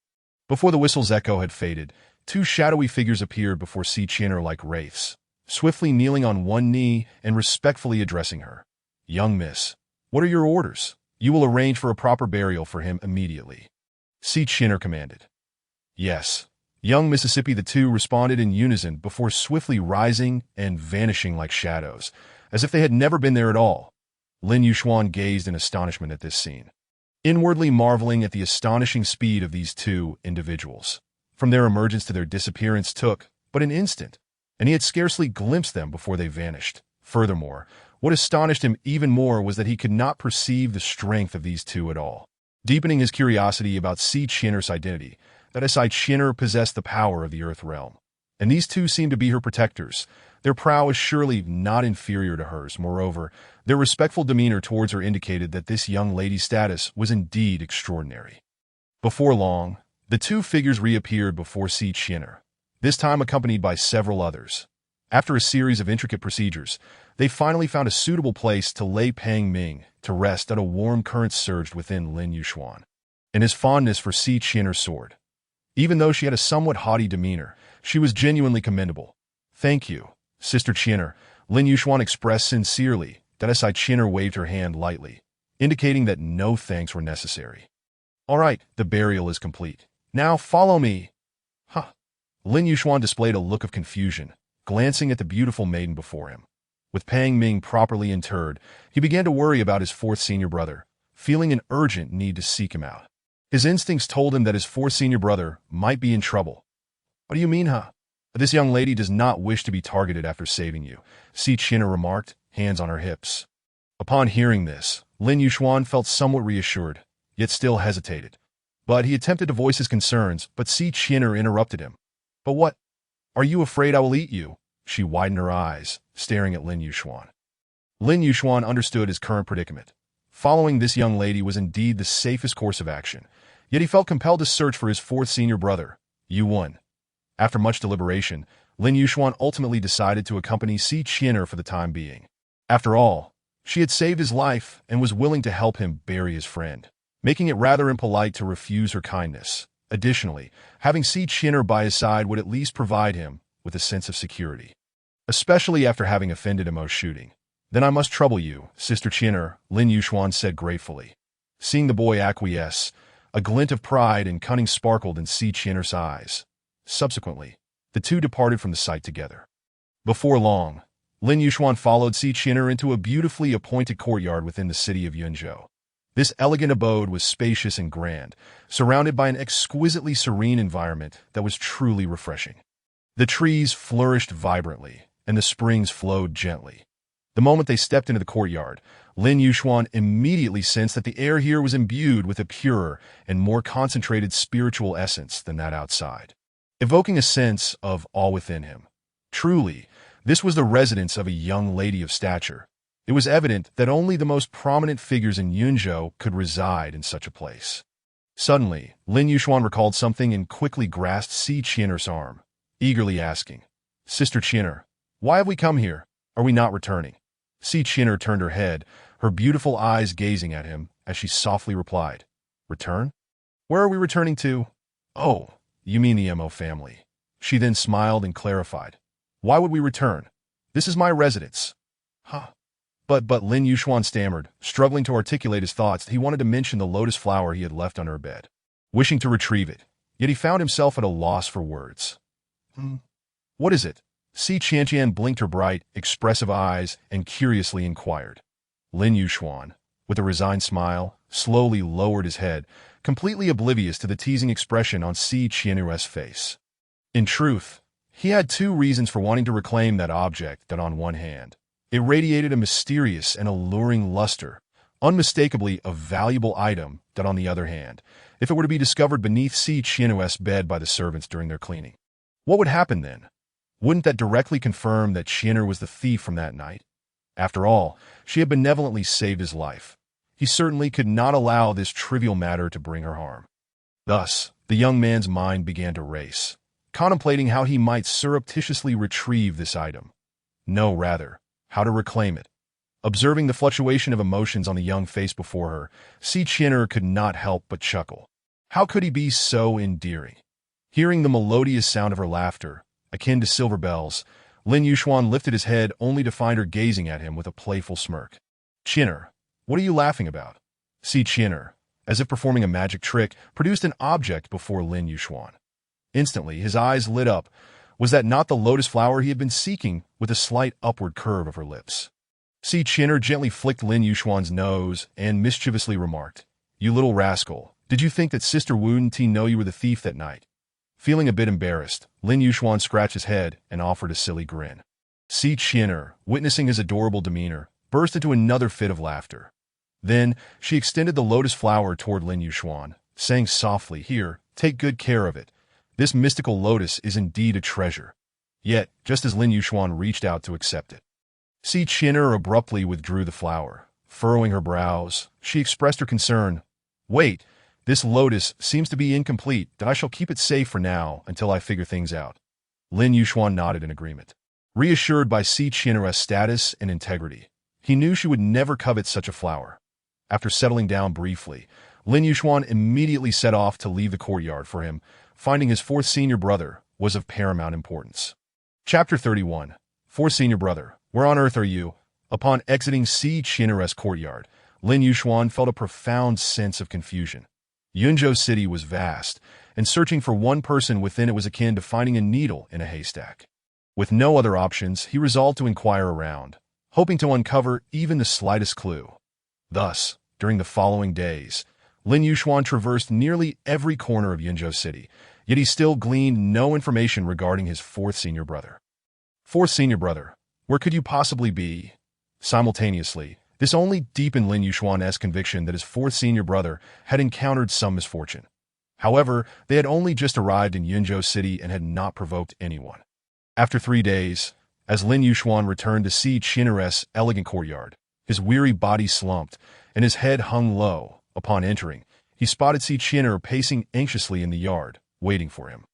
Before the whistle's echo had faded, two shadowy figures appeared before Si Qin'er like wraiths, swiftly kneeling on one knee and respectfully addressing her. "Young miss, what are your orders?" "You will arrange for a proper burial for him immediately," Si Qin'er commanded. "Yes, young Mississippi," the two responded in unison before swiftly rising and vanishing like shadows, as if they had never been there at all. Lin Yuxuan gazed in astonishment at this scene, inwardly marveling at the astonishing speed of these two individuals. From their emergence to their disappearance took but an instant, and he had scarcely glimpsed them before they vanished. Furthermore, what astonished him even more was that he could not perceive the strength of these two at all. Deepening his curiosity about Si Qin'er's identity, that Si Qin'er possessed the power of the Earth realm, and these two seemed to be her protectors. Their prowess surely not inferior to hers. Moreover, their respectful demeanor towards her indicated that this young lady's status was indeed extraordinary. Before long, the two figures reappeared before Si Qin'er, this time accompanied by several others. After a series of intricate procedures, they finally found a suitable place to lay Pang Ming to rest. A warm current surged within Lin Yuxuan, and his fondness for Si Qin'er soared. Even though she had a somewhat haughty demeanor, she was genuinely commendable. "Thank you, Sister Qin'er," Lin Yuxuan expressed sincerely. Si Qin'er waved her hand lightly, indicating that no thanks were necessary. "All right, the burial is complete. Now follow me." "Huh." Lin Yuxuan displayed a look of confusion, glancing at the beautiful maiden before him. With Pang Ming properly interred, he began to worry about his fourth senior brother. feeling an urgent need to seek him out. His instincts told him that his fourth senior brother might be in trouble. "What do you mean, huh? This young lady does not wish to be targeted after saving you," Si Qin'er remarked, hands on her hips. Upon hearing this, Lin Yuxuan felt somewhat reassured, yet still hesitated. But he attempted to voice his concerns, but Si Qin'er interrupted him. "But what? Are you afraid I will eat you?" She widened her eyes, staring at Lin Yuxuan. Lin Yuxuan understood his current predicament. Following this young lady was indeed the safest course of action, yet he felt compelled to search for his fourth senior brother, Yuan. After much deliberation, Lin Yuxuan ultimately decided to accompany Si Qin'er for the time being. After all, she had saved his life and was willing to help him bury his friend, making it rather impolite to refuse her kindness. Additionally, having Si Qin'er by his side would at least provide him with a sense of security, especially after having offended him while shooting. "Then I must trouble you, Sister Qin'er," Lin Yuxuan said gratefully. Seeing the boy acquiesce, a glint of pride and cunning sparkled in Si Qin'er's eyes. Subsequently, the two departed from the site together. Before long, Lin Yuxuan followed Si Qin'er into a beautifully appointed courtyard within the city of Yunzhou. This elegant abode was spacious and grand, surrounded by an exquisitely serene environment that was truly refreshing. The trees flourished vibrantly, and the springs flowed gently. The moment they stepped into the courtyard, Lin Yuxuan immediately sensed that the air here was imbued with a purer and more concentrated spiritual essence than that outside, evoking a sense of awe within him. Truly, this was the residence of a young lady of stature. It was evident that only the most prominent figures in Yunzhou could reside in such a place. Suddenly, Lin Yuxuan recalled something and quickly grasped Si Qin'er's arm, eagerly asking, "Sister Qin'er, why have we come here? Are we not returning?" Si Qin'er turned her head, her beautiful eyes gazing at him, as she softly replied, "Return? Where are we returning to?" "Oh, you mean the Mo family." She then smiled and clarified, "Why would we return? This is my residence." "Huh." But Lin Yuxuan stammered, struggling to articulate his thoughts that he wanted to mention the lotus flower he had left on her bed, wishing to retrieve it, yet he found himself at a loss for words. What is it?" Si Qianqian blinked her bright, expressive eyes and curiously inquired. Lin Yuxuan, with a resigned smile, slowly lowered his head, completely oblivious to the teasing expression on Si Qian'er's face. In truth, he had two reasons for wanting to reclaim that object that on one hand, it radiated a mysterious and alluring luster, unmistakably a valuable item that on the other hand, if it were to be discovered beneath Si Qian'er's bed by the servants during their cleaning. What would happen then? Wouldn't that directly confirm that Qin'er was the thief from that night? After all, she had benevolently saved his life. He certainly could not allow this trivial matter to bring her harm. Thus, the young man's mind began to race, contemplating how he might surreptitiously retrieve this item. No, rather, how to reclaim it. Observing the fluctuation of emotions on the young face before her, Si Qin'er could not help but chuckle. How could he be so endearing? Hearing the melodious sound of her laughter, akin to silver bells, Lin Yuxuan lifted his head only to find her gazing at him with a playful smirk. "Qin'er, what are you laughing about?" Si Qin'er, as if performing a magic trick, produced an object before Lin Yuxuan. Instantly, his eyes lit up. Was that not the lotus flower he had been seeking, with a slight upward curve of her lips? Si Qin'er gently flicked Lin Yuxuan's nose and mischievously remarked, "You little rascal, did you think that Sister Wu Ti know you were the thief that night?" Feeling a bit embarrassed, Lin Yuxuan scratched his head and offered a silly grin. Si Qin'er, witnessing his adorable demeanor, burst into another fit of laughter. Then, she extended the lotus flower toward Lin Yuxuan, saying softly, "Here, take good care of it. This mystical lotus is indeed a treasure." Yet, just as Lin Yuxuan reached out to accept it, Si Qin'er abruptly withdrew the flower. Furrowing her brows, she expressed her concern. "Wait, this lotus seems to be incomplete, that I shall keep it safe for now until I figure things out." Lin Yuxuan nodded in agreement. Reassured by Si Qin'er's status and integrity, he knew she would never covet such a flower. After settling down briefly, Lin Yuxuan immediately set off to leave the courtyard for him, finding his fourth senior brother was of paramount importance. Chapter 31. Fourth Senior Brother, where on earth are you? Upon exiting Si Qin'er's courtyard, Lin Yuxuan felt a profound sense of confusion. Yunzhou City was vast, and searching for one person within it was akin to finding a needle in a haystack. With no other options, he resolved to inquire around, hoping to uncover even the slightest clue. Thus, During the following days, Lin Yuxuan traversed nearly every corner of Yunzhou City, yet he still gleaned no information regarding his fourth senior brother. Fourth senior brother, where could you possibly be? Simultaneously, this only deepened Lin Yuxuan's conviction that his fourth senior brother had encountered some misfortune. However, they had only just arrived in Yunzhou City and had not provoked anyone. After 3 days, as Lin Yuxuan returned to see Qin'er's elegant courtyard, his weary body slumped, and his head hung low. Upon entering, he spotted Si Qin'er pacing anxiously in the yard, waiting for him.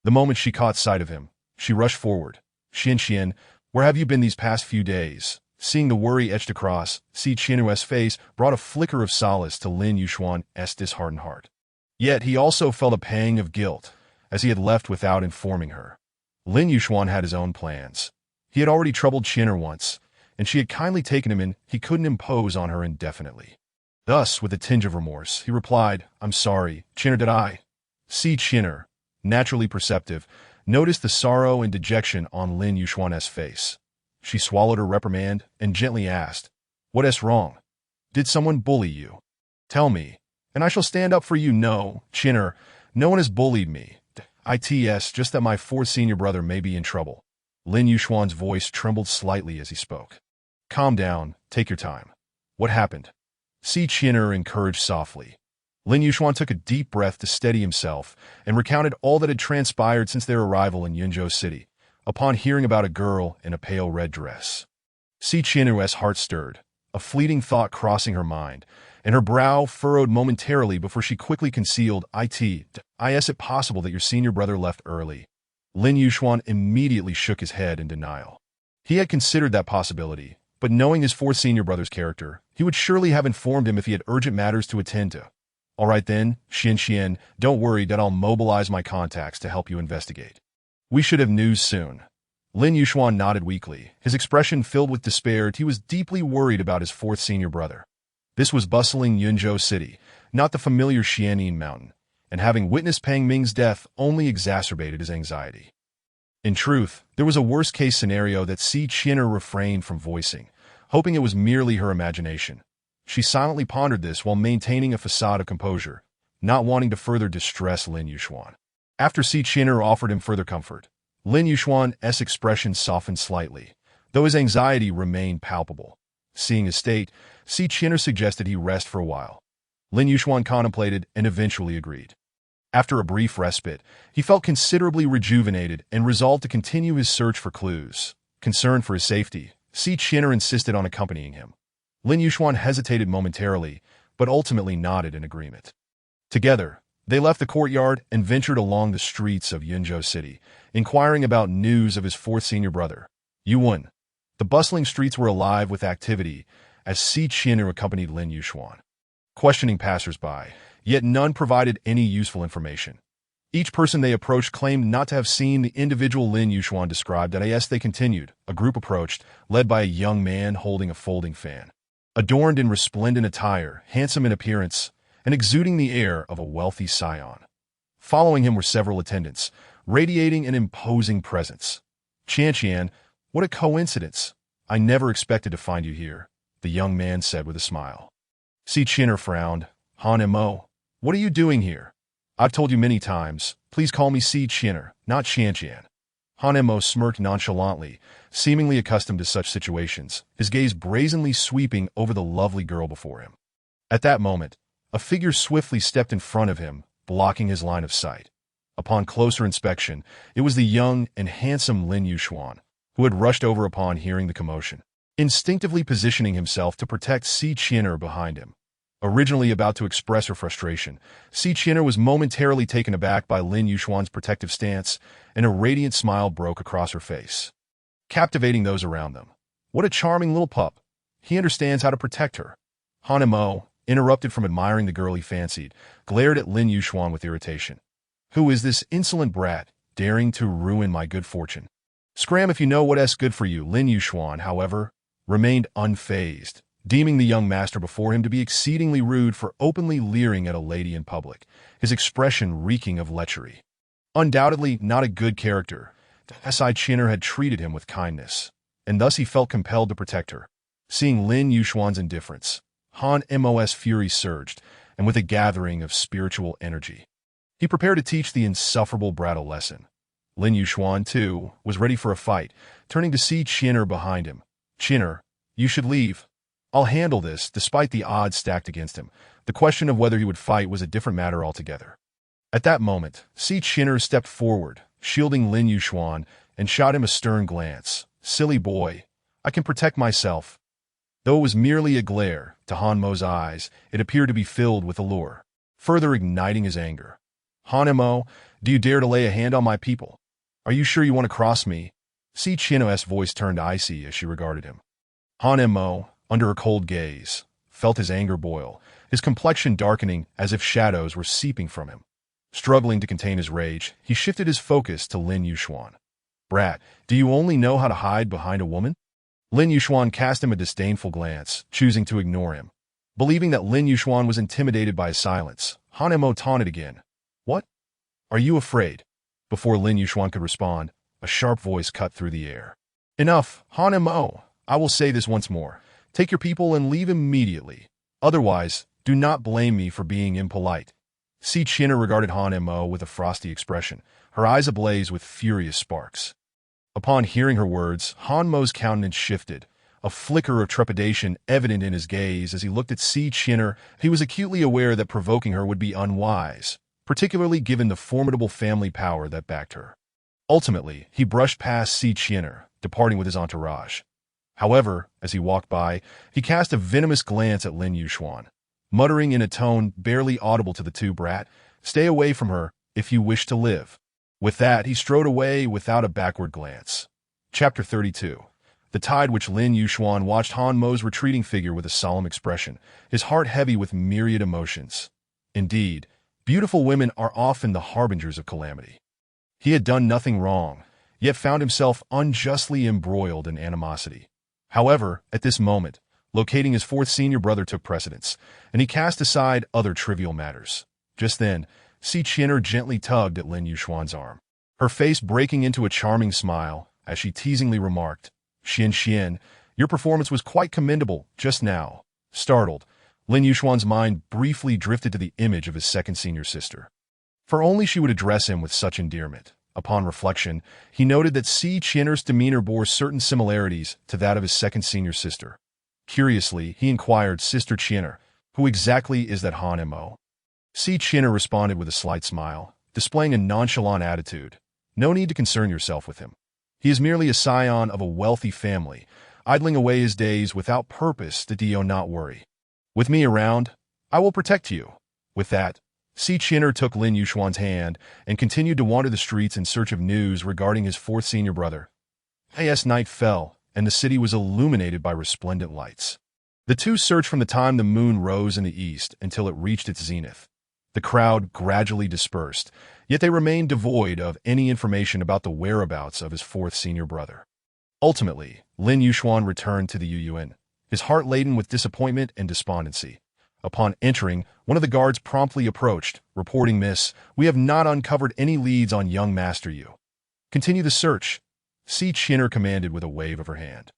The moment she caught sight of him, she rushed forward. "Xian, where have you been these past few days?" Seeing the worry etched across Si Qin'er's face brought a flicker of solace to Lin Yuxuan's disheartened heart. Yet he also felt a pang of guilt, as he had left without informing her. Lin Yuxuan had his own plans. He had already troubled Qin'er once, and she had kindly taken him in. He couldn't impose on her indefinitely. Thus, with a tinge of remorse, he replied, "I'm sorry, Qin'er, did I?" Si Qin'er, naturally perceptive, noticed the sorrow and dejection on Lin Yuxuan's face. She swallowed her reprimand and gently asked, "What is wrong? Did someone bully you? Tell me, and I shall stand up for you." "No, Qin'er, no one has bullied me. It's just that my fourth senior brother may be in trouble." Lin Yuxuan's voice trembled slightly as he spoke. "Calm down, take your time. What happened?" Si Qin'er encouraged softly. Lin Yuxuan took a deep breath to steady himself and recounted all that had transpired since their arrival in Yunzhou City, upon hearing about a girl in a pale red dress. Si Qin'er's heart stirred, a fleeting thought crossing her mind, and her brow furrowed momentarily before she quickly concealed, "Is it possible that your senior brother left early?" Lin Yuxuan immediately shook his head in denial. He had considered that possibility, but knowing his fourth senior brother's character, he would surely have informed him if he had urgent matters to attend to. "All right then, Xian, don't worry that I'll mobilize my contacts to help you investigate. We should have news soon." Lin Yuxuan nodded weakly, his expression filled with despair. He was deeply worried about his fourth senior brother. This was bustling Yunzhou City, not the familiar Xianin Mountain, and having witnessed Pang Ming's death only exacerbated his anxiety. In truth, there was a worst-case scenario that Si Qin'er refrained from voicing, hoping it was merely her imagination. She silently pondered this while maintaining a facade of composure, not wanting to further distress Lin Yuxuan. After Si Qin'er offered him further comfort, Lin Yuxuan's expression softened slightly, though his anxiety remained palpable. Seeing his state, Si Qin'er suggested he rest for a while. Lin Yuxuan contemplated and eventually agreed. After a brief respite, he felt considerably rejuvenated and resolved to continue his search for clues. Concerned for his safety, Si Qin'er insisted on accompanying him. Lin Yuxuan hesitated momentarily, but ultimately nodded in agreement. Together, they left the courtyard and ventured along the streets of Yunzhou City, inquiring about news of his fourth senior brother, Yuan. The bustling streets were alive with activity as Si Qin'er accompanied Lin Yuxuan, questioning passers-by, yet none provided any useful information. Each person they approached claimed not to have seen the individual Lin Yuxuan described. As they continued, a group approached, led by a young man holding a folding fan. Adorned in resplendent attire, handsome in appearance, and exuding the air of a wealthy scion. Following him were several attendants, radiating an imposing presence. "Qian, what a coincidence. I never expected to find you here," the young man said with a smile. Si Qin'er frowned. "Han Mo, what are you doing here?" "I've told you many times. Please call me Si Qin'er, not Xian." Han Mo smirked nonchalantly, seemingly accustomed to such situations, his gaze brazenly sweeping over the lovely girl before him. At that moment, a figure swiftly stepped in front of him, blocking his line of sight. Upon closer inspection, it was the young and handsome Lin Yuxuan, who had rushed over upon hearing the commotion, instinctively positioning himself to protect Si Qin'er behind him. Originally about to express her frustration, Si Qin'er was momentarily taken aback by Lin Yuxuan's protective stance, and a radiant smile broke across her face, captivating those around them. "What a charming little pup. He understands how to protect her." Han Mo, interrupted from admiring the girl he fancied, glared at Lin Yuxuan with irritation. "Who is this insolent brat, daring to ruin my good fortune?" "Scram if you know what's good for you." Lin Yuxuan, however, remained unfazed, deeming the young master before him to be exceedingly rude for openly leering at a lady in public, his expression reeking of lechery. Undoubtedly not a good character, Si Qin'er had treated him with kindness, and thus he felt compelled to protect her. Seeing Lin Yuxuan's indifference, Han Mo's fury surged, and with a gathering of spiritual energy, he prepared to teach the insufferable brat a lesson. Lin Yuxuan, too, was ready for a fight, turning to see Qin'er behind him. "Qin'er, you should leave. I'll handle this." Despite the odds stacked against him, the question of whether he would fight was a different matter altogether. At that moment, Si Qin'er stepped forward, shielding Lin Yuxuan, and shot him a stern glance. "Silly boy, I can protect myself." Though it was merely a glare, to Han Mo's eyes, it appeared to be filled with allure, further igniting his anger. "Han Mo, do you dare to lay a hand on my people? Are you sure you want to cross me?" Si Qin'er's voice turned icy as she regarded him. Han Mo, under her cold gaze, felt his anger boil, his complexion darkening as if shadows were seeping from him. Struggling to contain his rage, he shifted his focus to Lin Yuxuan. "Brat, do you only know how to hide behind a woman?" Lin Yuxuan cast him a disdainful glance, choosing to ignore him. Believing that Lin Yuxuan was intimidated by his silence, Han Mo taunted again. "What? Are you afraid?" Before Lin Yuxuan could respond, a sharp voice cut through the air. "Enough, Han Mo. I will say this once more. Take your people and leave immediately. Otherwise, do not blame me for being impolite." Si Qin'er regarded Han Mo with a frosty expression, her eyes ablaze with furious sparks. Upon hearing her words, Han Mo's countenance shifted, a flicker of trepidation evident in his gaze as he looked at Si Qin'er. He was acutely aware that provoking her would be unwise, particularly given the formidable family power that backed her. Ultimately, he brushed past Si Qin'er, departing with his entourage. However, as he walked by, he cast a venomous glance at Lin Yuxuan, muttering in a tone barely audible to the two, "Brat, stay away from her if you wish to live." With that, he strode away without a backward glance. Chapter 32. The tide which Lin Yuxuan watched Han Mo's retreating figure with a solemn expression, his heart heavy with myriad emotions. Indeed, beautiful women are often the harbingers of calamity. He had done nothing wrong, yet found himself unjustly embroiled in animosity. However, at this moment, locating his fourth senior brother took precedence, and he cast aside other trivial matters. Just then, Si Qin'er gently tugged at Lin Yuxuan's arm, her face breaking into a charming smile as she teasingly remarked, Xian, your performance was quite commendable just now." Startled, Lin Yuxuan's mind briefly drifted to the image of his second senior sister. For only she would address him with such endearment. Upon reflection, he noted that Si Qin'er's demeanor bore certain similarities to that of his second senior sister. Curiously, he inquired, "Sister Qin'er, who exactly is that Han Mo?" Si Qin'er responded with a slight smile, displaying a nonchalant attitude. "No need to concern yourself with him. He is merely a scion of a wealthy family, idling away his days without purpose. Do not worry. With me around, I will protect you." With that, Si Qin'er took Lin Yuxuan's hand and continued to wander the streets in search of news regarding his fourth senior brother. As night fell, and the city was illuminated by resplendent lights. The two searched from the time the moon rose in the east until it reached its zenith. The crowd gradually dispersed, yet they remained devoid of any information about the whereabouts of his fourth senior brother. Ultimately, Lin Yuxuan returned to the Yuyuan, his heart laden with disappointment and despondency. Upon entering, one of the guards promptly approached, reporting, "Miss, we have not uncovered any leads on young Master Yu." "Continue the search," Si Qin'er commanded with a wave of her hand.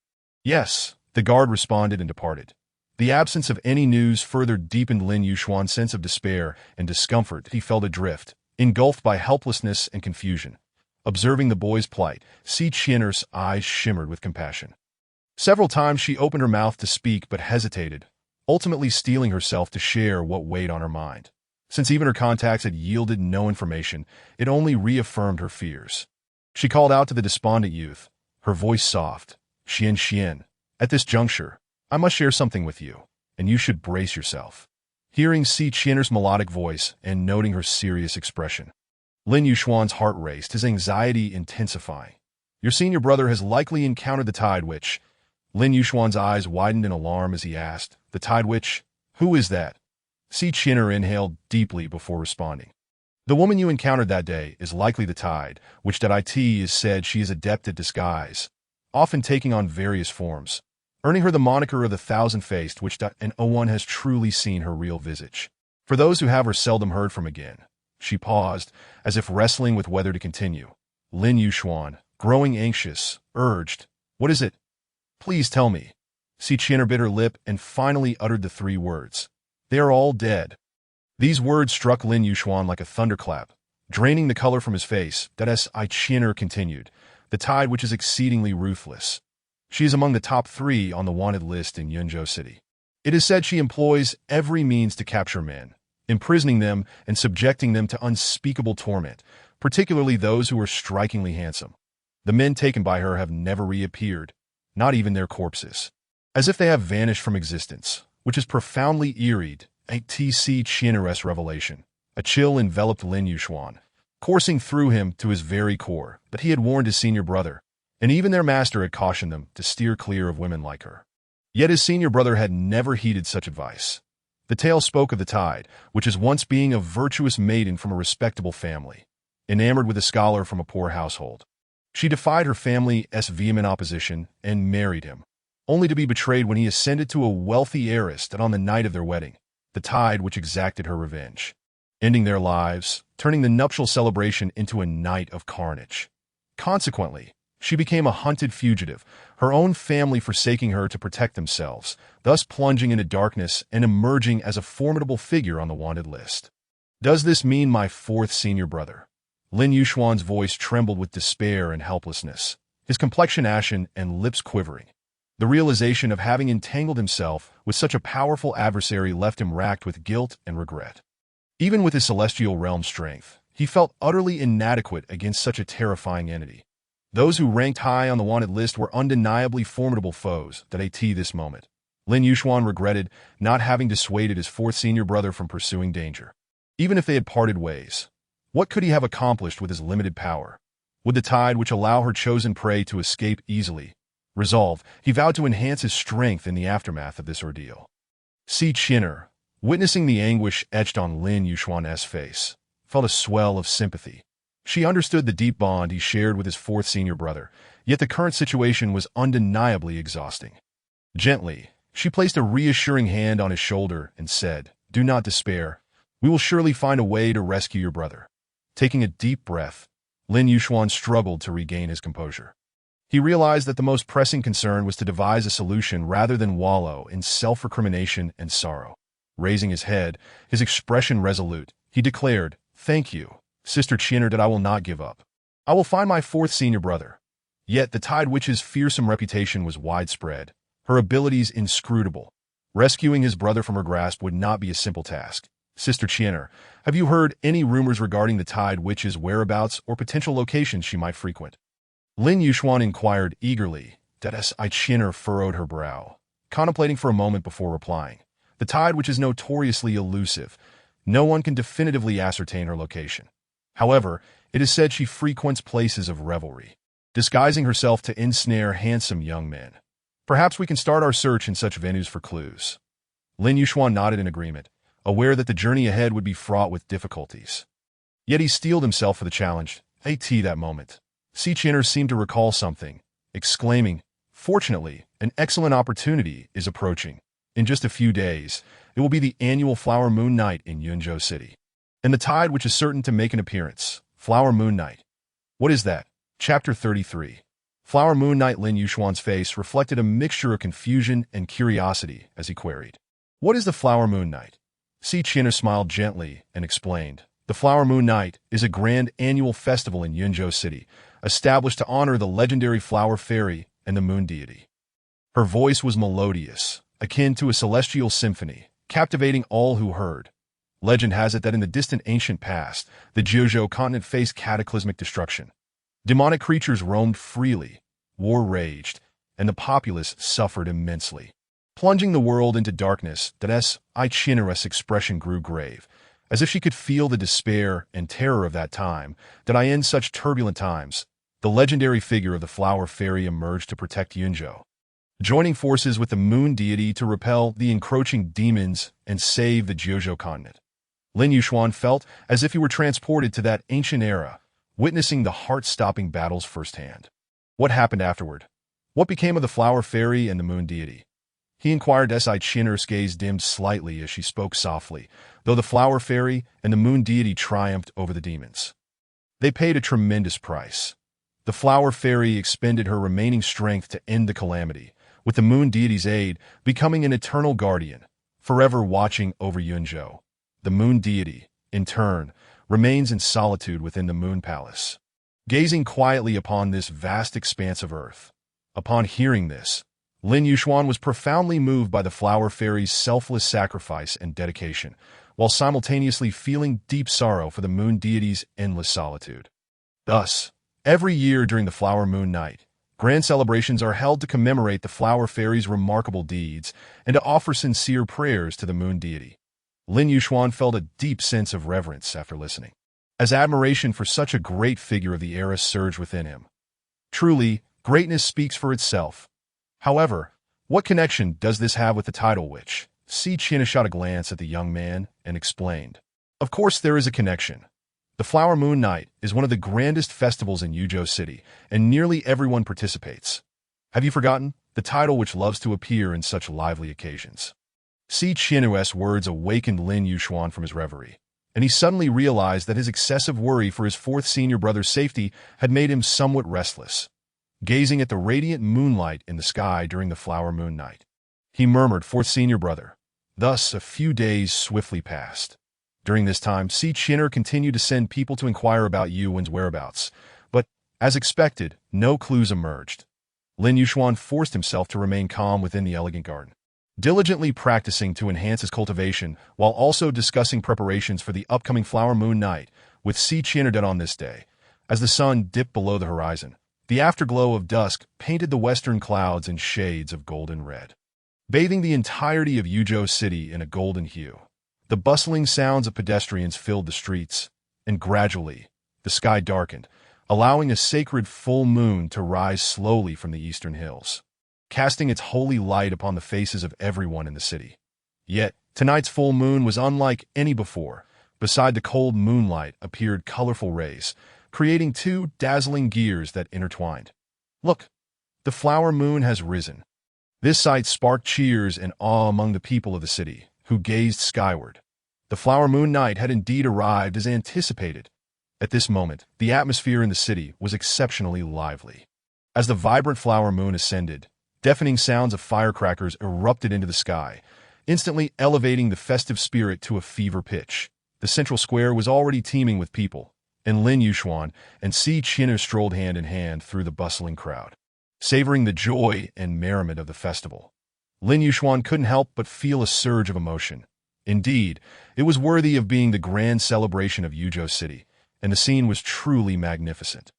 "Yes," the guard responded and departed. The absence of any news further deepened Lin Yuxuan's sense of despair and discomfort. He felt adrift, engulfed by helplessness and confusion. Observing the boy's plight, Si Qin'er's eyes shimmered with compassion. Several times she opened her mouth to speak but hesitated, ultimately steeling herself to share what weighed on her mind. Since even her contacts had yielded no information, it only reaffirmed her fears. She called out to the despondent youth, her voice soft, Xian, at this juncture, I must share something with you, and you should brace yourself." Hearing Si Qin'er's melodic voice and noting her serious expression, Lin Yuxuan's heart raced, his anxiety intensifying. "Your senior brother has likely encountered the tide witch." Lin Yuxuan's eyes widened in alarm as he asked, "The tide witch? Who is that?" Si Qin'er inhaled deeply before responding. "The woman you encountered that day is likely the tide, which it is said she is adept at disguise, often taking on various forms, earning her the moniker of the thousand-faced witch, and no one has truly seen her real visage. For those who have her seldom heard from again." She paused, as if wrestling with whether to continue. Lin Yuxuan, growing anxious, urged, "What is it? Please tell me." Si Qian'er bit her lip and finally uttered the three words. They are all dead. These words struck Lin Yuxuan like a thunderclap, draining the color from his face. That Si Qian'er continued, the tide which is exceedingly ruthless. She is among the top 3 on the wanted list in Yunzhou City. It is said she employs every means to capture men, imprisoning them and subjecting them to unspeakable torment, particularly those who are strikingly handsome. The men taken by her have never reappeared, not even their corpses. As if they have vanished from existence, which is profoundly eerie. A Si Qian'er's revelation. A chill enveloped Lin Yuxuan, coursing through him to his very core, but he had warned his senior brother, and even their master had cautioned them to steer clear of women like her. Yet his senior brother had never heeded such advice. The tale spoke of the tide, which is once being a virtuous maiden from a respectable family, enamored with a scholar from a poor household. She defied her family's vehement opposition and married him, only to be betrayed when he ascended to a wealthy heiress that on the night of their wedding, the tide which exacted her revenge, ending their lives, turning the nuptial celebration into a night of carnage. Consequently, she became a hunted fugitive, her own family forsaking her to protect themselves, thus plunging into darkness and emerging as a formidable figure on the wanted list. Does this mean my 4th senior brother? Lin Yuxuan's voice trembled with despair and helplessness, his complexion ashen and lips quivering. The realization of having entangled himself with such a powerful adversary left him racked with guilt and regret. Even with his celestial realm strength, he felt utterly inadequate against such a terrifying entity. Those who ranked high on the wanted list were undeniably formidable foes that at this moment. Lin Yuxuan regretted not having dissuaded his 4th senior brother from pursuing danger. Even if they had parted ways, what could he have accomplished with his limited power? Would the tide which allow her chosen prey to escape easily? Resolved, he vowed to enhance his strength in the aftermath of this ordeal. Si Qian'er, witnessing the anguish etched on Lin Yuxuan's face, felt a swell of sympathy. She understood the deep bond he shared with his 4th senior brother, yet the current situation was undeniably exhausting. Gently, she placed a reassuring hand on his shoulder and said, "Do not despair. We will surely find a way to rescue your brother." Taking a deep breath, Lin Yuxuan struggled to regain his composure. He realized that the most pressing concern was to devise a solution rather than wallow in self-recrimination and sorrow. Raising his head, his expression resolute, he declared, "Thank you, Sister Qian'er, that I will not give up. I will find my 4th senior brother." Yet the tide witch's fearsome reputation was widespread, her abilities inscrutable. Rescuing his brother from her grasp would not be a simple task. Sister Qian'er, have you heard any rumors regarding the tide witch's whereabouts or potential locations she might frequent? Lin Yuxuan inquired eagerly. Si Qian'er furrowed her brow, contemplating for a moment before replying. The tide which is notoriously elusive. No one can definitively ascertain her location. However, it is said she frequents places of revelry, disguising herself to ensnare handsome young men. Perhaps we can start our search in such venues for clues. Lin Yuxuan nodded in agreement, aware that the journey ahead would be fraught with difficulties. Yet he steeled himself for the challenge. That moment, Si Qian'er seemed to recall something, exclaiming, "Fortunately, an excellent opportunity is approaching. In just a few days, it will be the annual Flower Moon Night in Yunzhou City, and the tide which is certain to make an appearance. Flower Moon Night. What is that?" Chapter 33. Flower Moon Night. Lin Yuxuan's face reflected a mixture of confusion and curiosity as he queried, "What is the Flower Moon Night?" Si Qian'er smiled gently and explained, "The Flower Moon Night is a grand annual festival in Yunzhou City, established to honor the legendary flower fairy and the moon deity." Her voice was melodious, akin to a celestial symphony, captivating all who heard. Legend has it that in the distant ancient past, the Jiuzhou continent faced cataclysmic destruction. Demonic creatures roamed freely, war raged, and the populace suffered immensely. Plunging the world into darkness, Si Qian'er's expression grew grave, as if she could feel the despair and terror of that time. In such turbulent times, the legendary figure of the flower fairy emerged to protect Yunzhou, joining forces with the moon deity to repel the encroaching demons and save the Jiuzhou continent. Lin Yuxuan felt as if he were transported to that ancient era, witnessing the heart-stopping battles firsthand. What happened afterward? What became of the flower fairy and the moon deity? He inquired. Si Qian'er's gaze dimmed slightly as she spoke softly, though the flower fairy and the moon deity triumphed over the demons. They paid a tremendous price. The flower fairy expended her remaining strength to end the calamity, with the moon deity's aid, becoming an eternal guardian, forever watching over Yunzhou. The moon deity, in turn, remains in solitude within the moon palace, gazing quietly upon this vast expanse of earth. Upon hearing this, Lin Yuxuan was profoundly moved by the flower fairy's selfless sacrifice and dedication, while simultaneously feeling deep sorrow for the moon deity's endless solitude. Thus, every year during the flower moon night, grand celebrations are held to commemorate the flower fairy's remarkable deeds and to offer sincere prayers to the moon deity. Lin Yuxuan felt a deep sense of reverence after listening, as admiration for such a great figure of the era surged within him. Truly, greatness speaks for itself. However, what connection does this have with the title witch? Si Qian shot a glance at the young man and explained. Of course there is a connection. The Flower Moon Night is one of the grandest festivals in Yuzhou City, and nearly everyone participates. Have you forgotten? The title which loves to appear in such lively occasions. Si Qian's words awakened Lin Yuxuan from his reverie, and he suddenly realized that his excessive worry for his fourth senior brother's safety had made him somewhat restless. Gazing at the radiant moonlight in the sky during the Flower Moon Night, he murmured, "Fourth senior brother." Thus, a few days swiftly passed. During this time, Si Qian continued to send people to inquire about Yuan's whereabouts, but, as expected, no clues emerged. Lin Yuxuan forced himself to remain calm within the elegant garden, diligently practicing to enhance his cultivation while also discussing preparations for the upcoming Flower Moon Night with Si Qian on this day. As the sun dipped below the horizon, the afterglow of dusk painted the western clouds in shades of golden red, bathing the entirety of Yuzhou City in a golden hue. The bustling sounds of pedestrians filled the streets, and gradually, the sky darkened, allowing a sacred full moon to rise slowly from the eastern hills, casting its holy light upon the faces of everyone in the city. Yet, tonight's full moon was unlike any before. Beside the cold moonlight appeared colorful rays, creating two dazzling gears that intertwined. Look, the flower moon has risen. This sight sparked cheers and awe among the people of the city, who gazed skyward. The Flower Moon Night had indeed arrived as anticipated. At this moment, the atmosphere in the city was exceptionally lively. As the vibrant flower moon ascended, deafening sounds of firecrackers erupted into the sky, instantly elevating the festive spirit to a fever pitch. The central square was already teeming with people, and Lin Yuxuan and Si Qian strolled hand in hand through the bustling crowd, savoring the joy and merriment of the festival. Lin Yuxuan couldn't help but feel a surge of emotion. Indeed, it was worthy of being the grand celebration of Yuzhou City, and the scene was truly magnificent.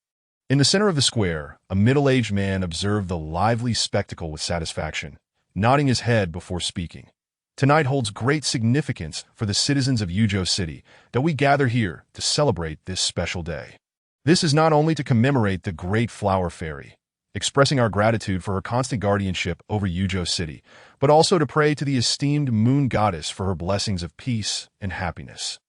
In the center of the square, a middle-aged man observed the lively spectacle with satisfaction, nodding his head before speaking. Tonight holds great significance for the citizens of Yuzhou City that we gather here to celebrate this special day. This is not only to commemorate the great flower fairy, expressing our gratitude for her constant guardianship over Yuzhou City, but also to pray to the esteemed moon goddess for her blessings of peace and happiness.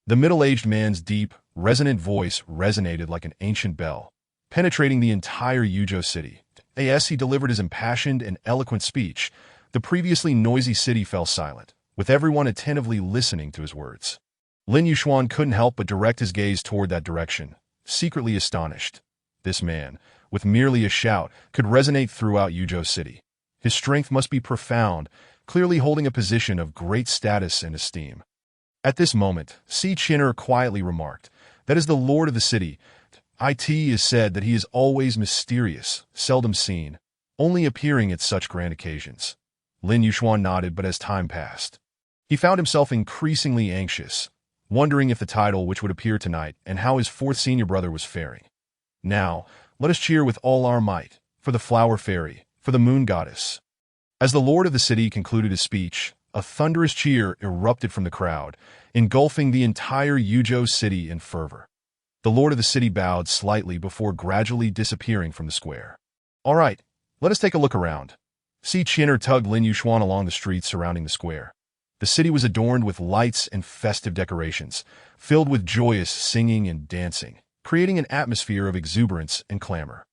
The middle-aged man's deep, resonant voice resonated like an ancient bell, penetrating the entire Yuzhou City. As he delivered his impassioned and eloquent speech, the previously noisy city fell silent, with everyone attentively listening to his words. Lin Yuxuan couldn't help but direct his gaze toward that direction, secretly astonished. This man, with merely a shout, could resonate throughout Yuzhou City. His strength must be profound, clearly holding a position of great status and esteem. At this moment, Si Qian quietly remarked, "That is the lord of the city. It is said that he is always mysterious, seldom seen, only appearing at such grand occasions." Lin Yuxuan nodded, but as time passed, he found himself increasingly anxious, wondering if the title which would appear tonight and how his fourth senior brother was faring. Now, let us cheer with all our might, for the flower fairy, for the moon goddess. As the lord of the city concluded his speech, a thunderous cheer erupted from the crowd, engulfing the entire Yuzhou City in fervor. The lord of the city bowed slightly before gradually disappearing from the square. "All right, let us take a look around." Si Qian tugged Lin Yuxuan along the streets surrounding the square. The city was adorned with lights and festive decorations, filled with joyous singing and dancing, creating an atmosphere of exuberance and clamor.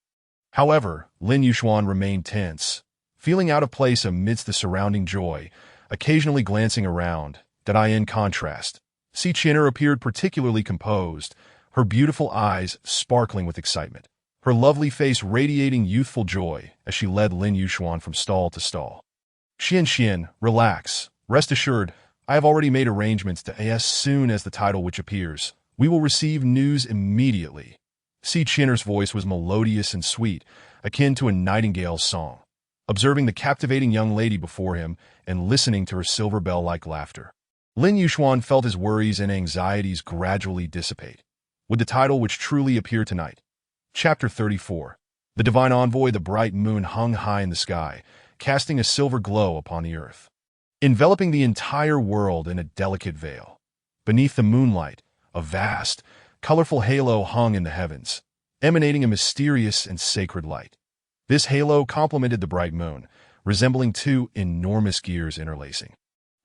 However, Lin Yuxuan remained tense, feeling out of place amidst the surrounding joy, occasionally glancing around. In contrast, Si Qian appeared particularly composed, her beautiful eyes sparkling with excitement. her lovely face radiating youthful joy as she led Lin Yuxuan from stall to stall. Xian, relax. Rest assured, I have already made arrangements to as soon as the title which appears. We will receive news immediately. Si Qian'er's voice was melodious and sweet, akin to a nightingale's song. Observing the captivating young lady before him and listening to her silver bell-like laughter, Lin Yuxuan felt his worries and anxieties gradually dissipate. Would the title which truly appear tonight? Chapter 34. The Divine Envoy. The bright moon hung high in the sky, casting a silver glow upon the earth, enveloping the entire world in a delicate veil. Beneath the moonlight, a vast, colorful halo hung in the heavens, emanating a mysterious and sacred light. This halo complemented the bright moon, resembling two enormous gears interlacing,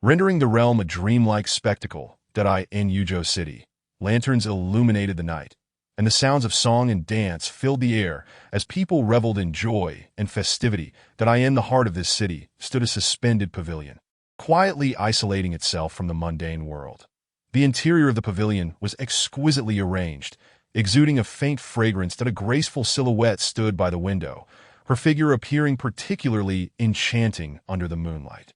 rendering the realm a dreamlike spectacle. In Yuzhou City, lanterns illuminated the night, and the sounds of song and dance filled the air as people reveled in joy and festivity. In the heart of this city stood a suspended pavilion, quietly isolating itself from the mundane world. The interior of the pavilion was exquisitely arranged, exuding a faint fragrance. A graceful silhouette stood by the window, her figure appearing particularly enchanting under the moonlight.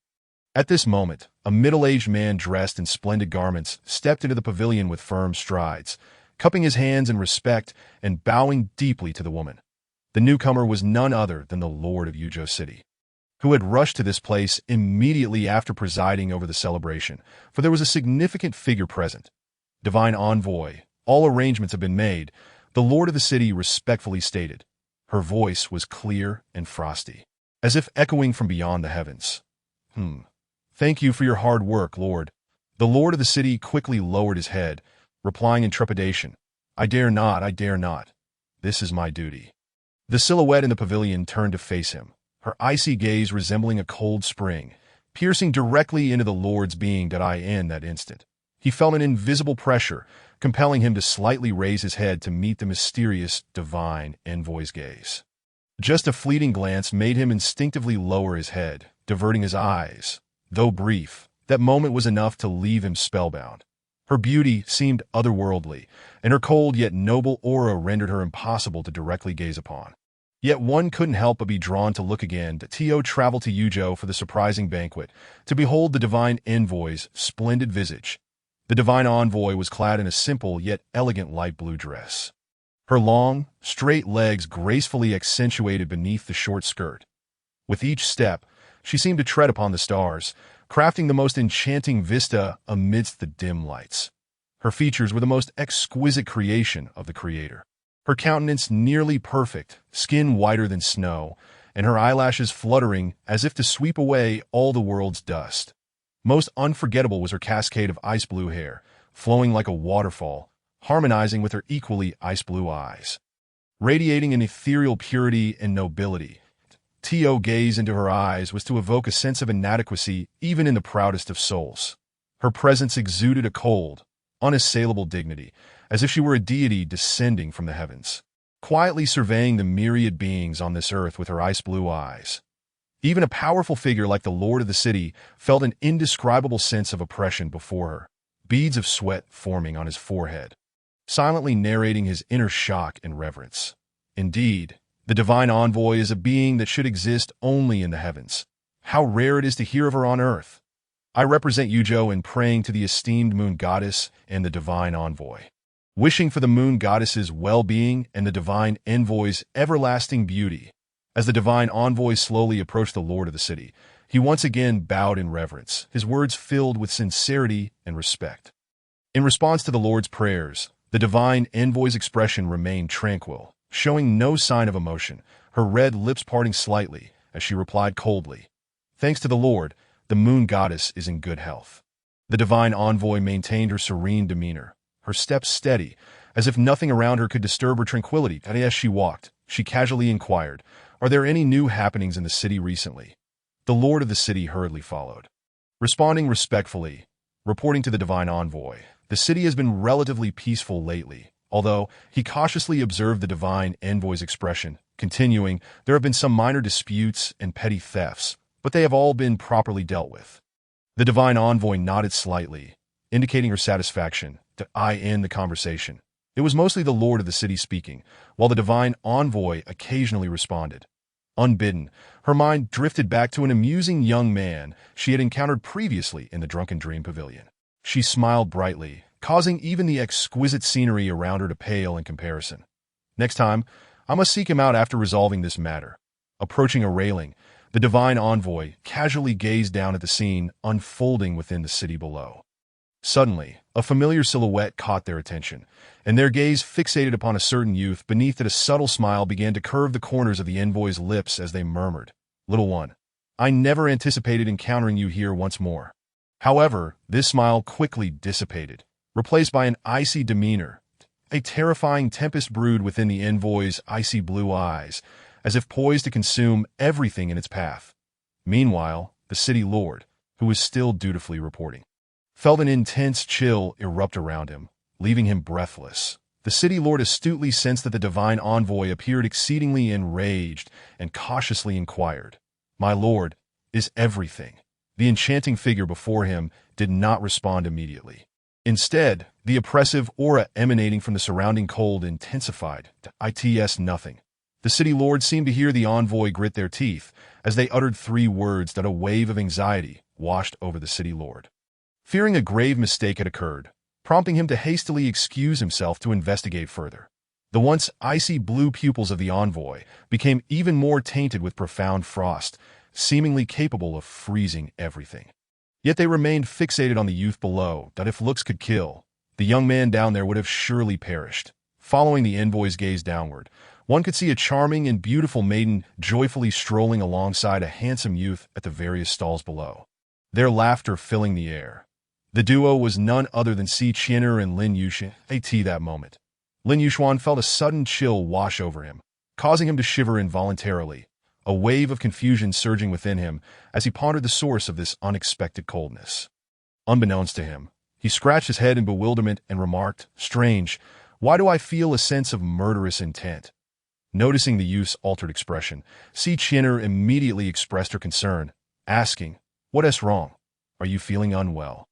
At this moment, a middle-aged man dressed in splendid garments stepped into the pavilion with firm strides, cupping his hands in respect and bowing deeply to the woman. The newcomer was none other than the Lord of Yuzhou City, who had rushed to this place immediately after presiding over the celebration, for there was a significant figure present. Divine Envoy, all arrangements have been made, the Lord of the city respectfully stated. Her voice was clear and frosty, as if echoing from beyond the heavens. Thank you for your hard work, Lord. The Lord of the city quickly lowered his head, replying in trepidation, I dare not. This is my duty. The silhouette in the pavilion turned to face him, her icy gaze resembling a cold spring, piercing directly into the Lord's being. In that instant, he felt an invisible pressure, compelling him to slightly raise his head to meet the mysterious Divine Envoy's gaze. Just a fleeting glance made him instinctively lower his head, diverting his eyes. Though brief, that moment was enough to leave him spellbound. Her beauty seemed otherworldly, and her cold yet noble aura rendered her impossible to directly gaze upon. Yet one couldn't help but be drawn to look again. Tio traveled to Yuzhou for the surprising banquet, to behold the Divine Envoy's splendid visage. The Divine Envoy was clad in a simple yet elegant light blue dress, her long, straight legs gracefully accentuated beneath the short skirt. With each step, she seemed to tread upon the stars, crafting the most enchanting vista amidst the dim lights. Her features were the most exquisite creation of the Creator. Her countenance nearly perfect, skin whiter than snow, and her eyelashes fluttering as if to sweep away all the world's dust. Most unforgettable was her cascade of ice blue hair, flowing like a waterfall, harmonizing with her equally ice blue eyes. Radiating an ethereal purity and nobility, Tio's gaze into her eyes was to evoke a sense of inadequacy even in the proudest of souls. Her presence exuded a cold, unassailable dignity, as if she were a deity descending from the heavens, quietly surveying the myriad beings on this earth with her ice-blue eyes. Even a powerful figure like the Lord of the city felt an indescribable sense of oppression before her, beads of sweat forming on his forehead, silently narrating his inner shock and reverence. Indeed, the Divine Envoy is a being that should exist only in the heavens. How rare it is to hear of her on earth. I represent Yuzhou in praying to the esteemed Moon Goddess and the Divine Envoy, wishing for the Moon Goddess's well-being and the Divine Envoy's everlasting beauty. As the Divine Envoy slowly approached the Lord of the city, he once again bowed in reverence, his words filled with sincerity and respect. In response to the Lord's prayers, the Divine Envoy's expression remained tranquil, showing no sign of emotion, her red lips parting slightly as she replied coldly, "Thanks to the Lord, the Moon Goddess is in good health." The Divine Envoy maintained her serene demeanor, her steps steady, as if nothing around her could disturb her tranquility. As she walked, she casually inquired, "Are there any new happenings in the city recently?" The Lord of the city hurriedly followed, responding respectfully, reporting to the Divine Envoy, "The city has been relatively peaceful lately," although he cautiously observed the Divine Envoy's expression, continuing, "There have been some minor disputes and petty thefts, but they have all been properly dealt with." The Divine Envoy nodded slightly, indicating her satisfaction to end the conversation. It was mostly the lord of the city speaking, while the divine envoy occasionally responded. Unbidden, her mind drifted back to an amusing young man she had encountered previously in the Drunken Dream Pavilion. She smiled brightly, causing even the exquisite scenery around her to pale in comparison. Next time, I must seek him out after resolving this matter. Approaching a railing, the divine envoy casually gazed down at the scene unfolding within the city below. Suddenly, a familiar silhouette caught their attention, and their gaze fixated upon a certain youth beneath it. A subtle smile began to curve the corners of the envoy's lips as they murmured, "Little one, I never anticipated encountering you here once more." However, this smile quickly dissipated, replaced by an icy demeanor. A terrifying tempest brewed within the envoy's icy blue eyes, as if poised to consume everything in its path. Meanwhile, the city lord, who was still dutifully reporting, felt an intense chill erupt around him, leaving him breathless. The city lord astutely sensed that the divine envoy appeared exceedingly enraged and cautiously inquired, "My lord, is everything?" The enchanting figure before him did not respond immediately. Instead, the oppressive aura emanating from the surrounding cold intensified. "It's nothing." The city lord seemed to hear the envoy grit their teeth as they uttered three words that a wave of anxiety washed over the city lord. Fearing a grave mistake had occurred, prompting him to hastily excuse himself to investigate further. The once icy blue pupils of the envoy became even more tainted with profound frost, seemingly capable of freezing everything. Yet they remained fixated on the youth below, that if looks could kill, the young man down there would have surely perished. Following the envoy's gaze downward, one could see a charming and beautiful maiden joyfully strolling alongside a handsome youth at the various stalls below, their laughter filling the air. The duo was none other than Si Qian'er and Lin Yuxuan. At that moment, Lin Yuxuan felt a sudden chill wash over him, causing him to shiver involuntarily, a wave of confusion surging within him as he pondered the source of this unexpected coldness. Unbeknownst to him, he scratched his head in bewilderment and remarked, "Strange, why do I feel a sense of murderous intent?" Noticing the youth's altered expression, Si Qian'er immediately expressed her concern, asking, "What is wrong? Are you feeling unwell?"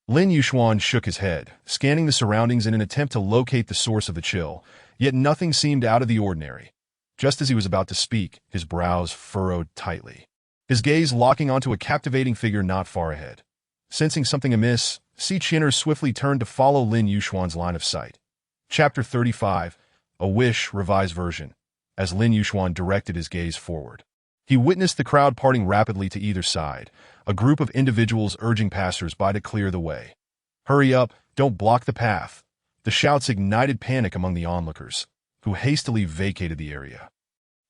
Lin Yuxuan shook his head, scanning the surroundings in an attempt to locate the source of the chill, yet nothing seemed out of the ordinary. Just as he was about to speak, his brows furrowed tightly, his gaze locking onto a captivating figure not far ahead. Sensing something amiss, Si Qian'er swiftly turned to follow Lin Yuxuan's line of sight. Chapter 35, A Wish Revised Version. As Lin Yuxuan directed his gaze forward, he witnessed the crowd parting rapidly to either side, a group of individuals urging passers-by to clear the way. "Hurry up, don't block the path." The shouts ignited panic among the onlookers, who hastily vacated the area.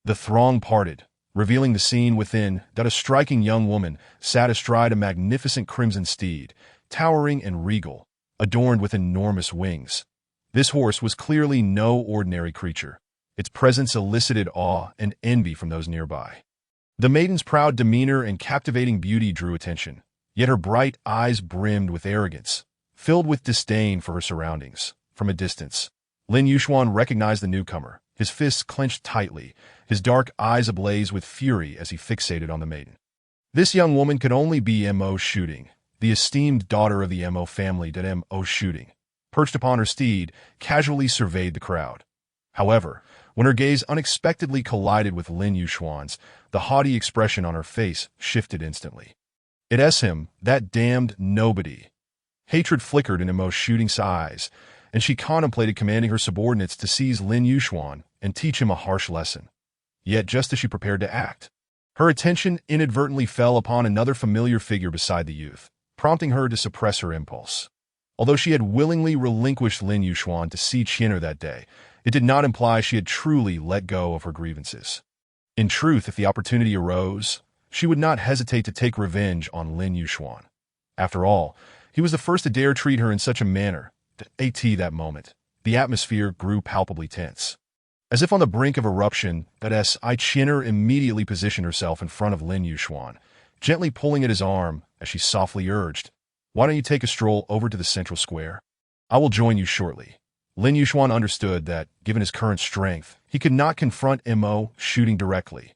The throng parted, revealing the scene within that a striking young woman sat astride a magnificent crimson steed, towering and regal, adorned with enormous wings. This horse was clearly no ordinary creature. Its presence elicited awe and envy from those nearby. The maiden's proud demeanor and captivating beauty drew attention, yet her bright eyes brimmed with arrogance, filled with disdain for her surroundings. From a distance, Lin Yuxuan recognized the newcomer, his fists clenched tightly, his dark eyes ablaze with fury as he fixated on the maiden. This young woman could only be Mo Shooting, the esteemed daughter of the Mo family. Mo Shooting, perched upon her steed, casually surveyed the crowd. However, when her gaze unexpectedly collided with Lin Yuxuan's, the haughty expression on her face shifted instantly. "It's him, that damned nobody." Hatred flickered in Mo Shooting's eyes, and she contemplated commanding her subordinates to seize Lin Yuxuan and teach him a harsh lesson. Yet just as she prepared to act, her attention inadvertently fell upon another familiar figure beside the youth, prompting her to suppress her impulse. Although she had willingly relinquished Lin Yuxuan to Si Qian'er that day, it did not imply she had truly let go of her grievances. In truth, if the opportunity arose, she would not hesitate to take revenge on Lin Yuxuan. After all, he was the first to dare treat her in such a manner. At that moment, the atmosphere grew palpably tense. As if on the brink of eruption, Si Qian'er immediately positioned herself in front of Lin Yuxuan, gently pulling at his arm as she softly urged, "Why don't you take a stroll over to the central square? I will join you shortly." Lin Yuxuan understood that, given his current strength, he could not confront Mo Shooting directly.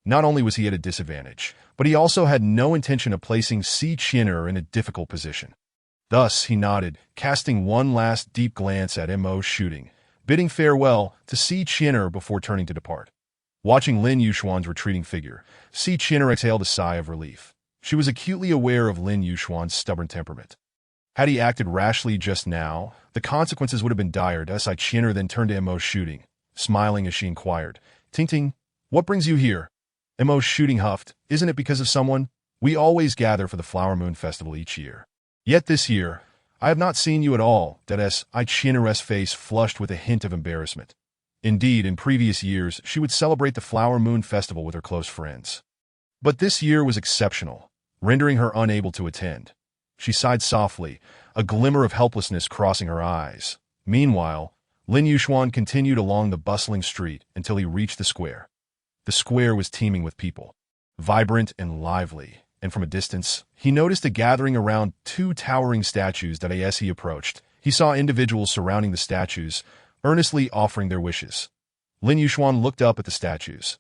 Not only was he at a disadvantage, but he also had no intention of placing Si Qian'er in a difficult position. Thus, he nodded, casting one last deep glance at Mo Shooting, bidding farewell to Si Chinner before turning to depart. Watching Lin Yuxuan's retreating figure, Si Chinner exhaled a sigh of relief. She was acutely aware of Lin Yuxuan's stubborn temperament. Had he acted rashly just now, the consequences would have been dire. Si Chinner then turned to Mo Shooting, smiling as she inquired, Ting Ting, what brings you here? Mo Shooting huffed, isn't it because of someone? We always gather for the Flower Moon Festival each year. Yet this year, I have not seen you at all. Si Chinner's face flushed with a hint of embarrassment. Indeed, in previous years, she would celebrate the Flower Moon Festival with her close friends. But this year was exceptional, rendering her unable to attend. She sighed softly, a glimmer of helplessness crossing her eyes. Meanwhile, Lin Yuxuan continued along the bustling street until he reached the square. The square was teeming with people, vibrant and lively, and from a distance, he noticed a gathering around two towering statues that as he approached, he saw individuals surrounding the statues, earnestly offering their wishes. Lin Yuxuan looked up at the statues.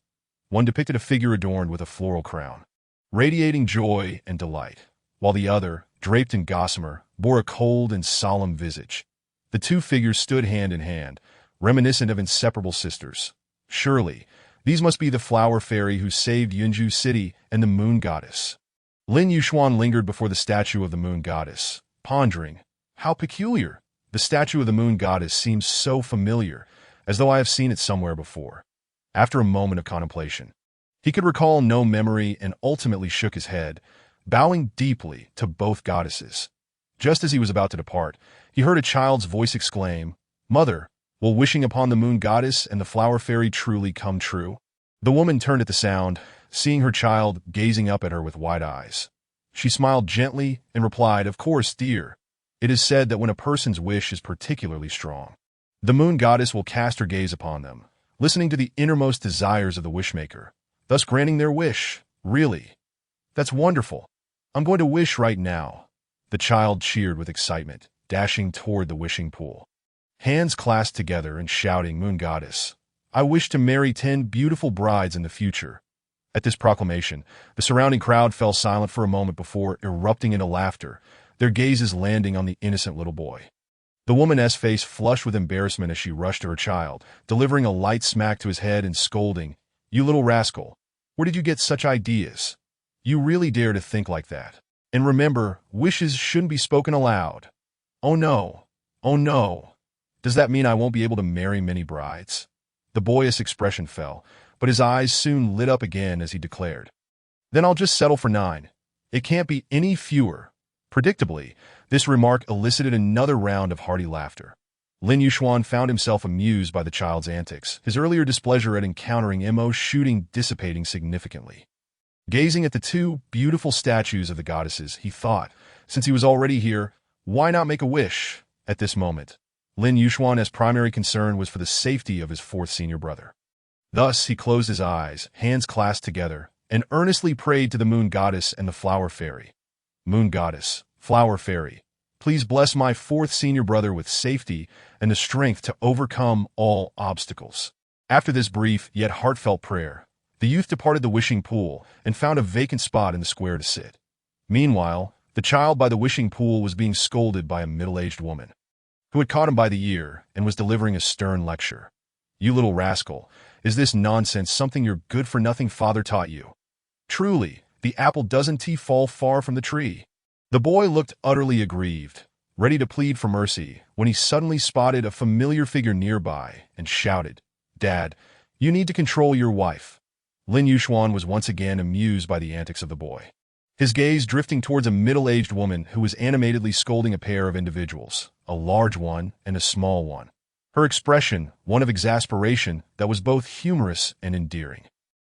One depicted a figure adorned with a floral crown, radiating joy and delight, while the other, draped in gossamer, bore a cold and solemn visage. The two figures stood hand in hand, reminiscent of inseparable sisters. Surely, these must be the Flower Fairy who saved Yunju City and the Moon Goddess. Lin Yuxuan lingered before the statue of the Moon Goddess, pondering, how peculiar. The statue of the Moon Goddess seems so familiar, as though I have seen it somewhere before. After a moment of contemplation, he could recall no memory and ultimately shook his head, bowing deeply to both goddesses. Just as he was about to depart, he heard a child's voice exclaim, Mother, will wishing upon the Moon Goddess and the Flower Fairy truly come true? The woman turned at the sound, seeing her child gazing up at her with wide eyes. She smiled gently and replied, Of course, dear. It is said that when a person's wish is particularly strong, the Moon Goddess will cast her gaze upon them, listening to the innermost desires of the wishmaker, thus granting their wish. Really? That's wonderful. I'm going to wish right now. The child cheered with excitement, dashing toward the wishing pool. Hands clasped together and shouting, Moon Goddess, I wish to marry 10 beautiful brides in the future. At this proclamation, the surrounding crowd fell silent for a moment before erupting into laughter, their gazes landing on the innocent little boy. The woman's face flushed with embarrassment as she rushed to her child, delivering a light smack to his head and scolding, You little rascal, where did you get such ideas? You really dare to think like that? And remember, wishes shouldn't be spoken aloud. Oh no, oh no. Does that mean I won't be able to marry many brides? The boyish expression fell, but his eyes soon lit up again as he declared, Then I'll just settle for 9. It can't be any fewer. Predictably, this remark elicited another round of hearty laughter. Lin Yuxuan found himself amused by the child's antics, his earlier displeasure at encountering Mo Shooting dissipating significantly. Gazing at the two beautiful statues of the goddesses, he thought, since he was already here, why not make a wish? At this moment, Lin Yuxuan's primary concern was for the safety of his 4th senior brother. Thus, he closed his eyes, hands clasped together, and earnestly prayed to the Moon Goddess and the Flower Fairy. Moon Goddess, Flower Fairy, please bless my 4th senior brother with safety and the strength to overcome all obstacles. After this brief yet heartfelt prayer, the youth departed the wishing pool and found a vacant spot in the square to sit. Meanwhile, the child by the wishing pool was being scolded by a middle-aged woman, who had caught him by the ear and was delivering a stern lecture. You little rascal, is this nonsense something your good-for-nothing father taught you? Truly, the apple doesn't fall far from the tree. The boy looked utterly aggrieved, ready to plead for mercy, when he suddenly spotted a familiar figure nearby and shouted, Dad, you need to control your wife. Lin Yuxuan was once again amused by the antics of the boy, his gaze drifting towards a middle-aged woman who was animatedly scolding a pair of individuals, a large one and a small one. Her expression, one of exasperation that was both humorous and endearing.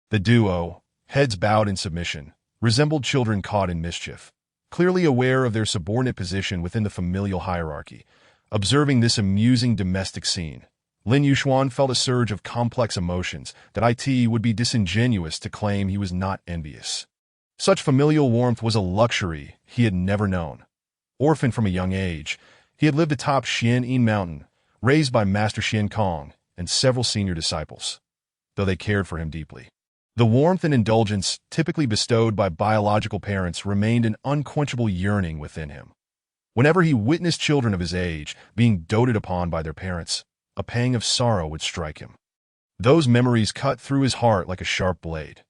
The duo, heads bowed in submission, resembled children caught in mischief, clearly aware of their subordinate position within the familial hierarchy. Observing this amusing domestic scene, Lin Yuxuan felt a surge of complex emotions that it would be disingenuous to claim he was not envious. Such familial warmth was a luxury he had never known. Orphaned from a young age, he had lived atop Xian'an Mountain, raised by Master Xian Kong and several senior disciples, though they cared for him deeply. The warmth and indulgence typically bestowed by biological parents remained an unquenchable yearning within him. Whenever he witnessed children of his age being doted upon by their parents, a pang of sorrow would strike him. Those memories cut through his heart like a sharp blade.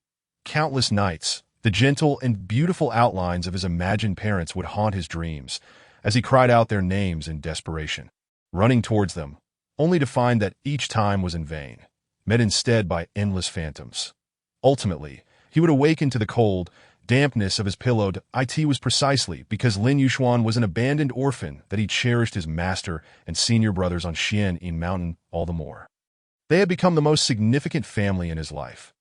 Countless nights, the gentle and beautiful outlines of his imagined parents would haunt his dreams as he cried out their names in desperation, running towards them, only to find that each time was in vain, met instead by endless phantoms. Ultimately, he would awaken to the cold dampness of his pillow. It was precisely because Lin Yuxuan was an abandoned orphan that he cherished his master and senior brothers on Xian'an Mountain all the more. They had become the most significant family in his life.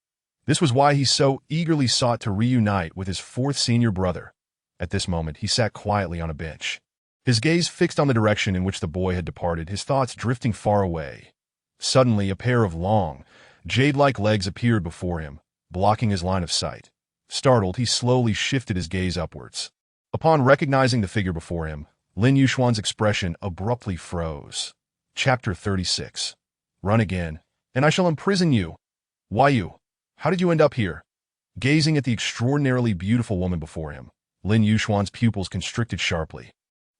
This was why he so eagerly sought to reunite with his fourth senior brother. At this moment, he sat quietly on a bench, his gaze fixed on the direction in which the boy had departed, his thoughts drifting far away. Suddenly, a pair of long, jade-like legs appeared before him, blocking his line of sight. Startled, he slowly shifted his gaze upwards. Upon recognizing the figure before him, Lin Yuxuan's expression abruptly froze. Chapter 36. Run again, and I shall imprison you. Why you? How did you end up here? Gazing at the extraordinarily beautiful woman before him, Lin Yuxuan's pupils constricted sharply,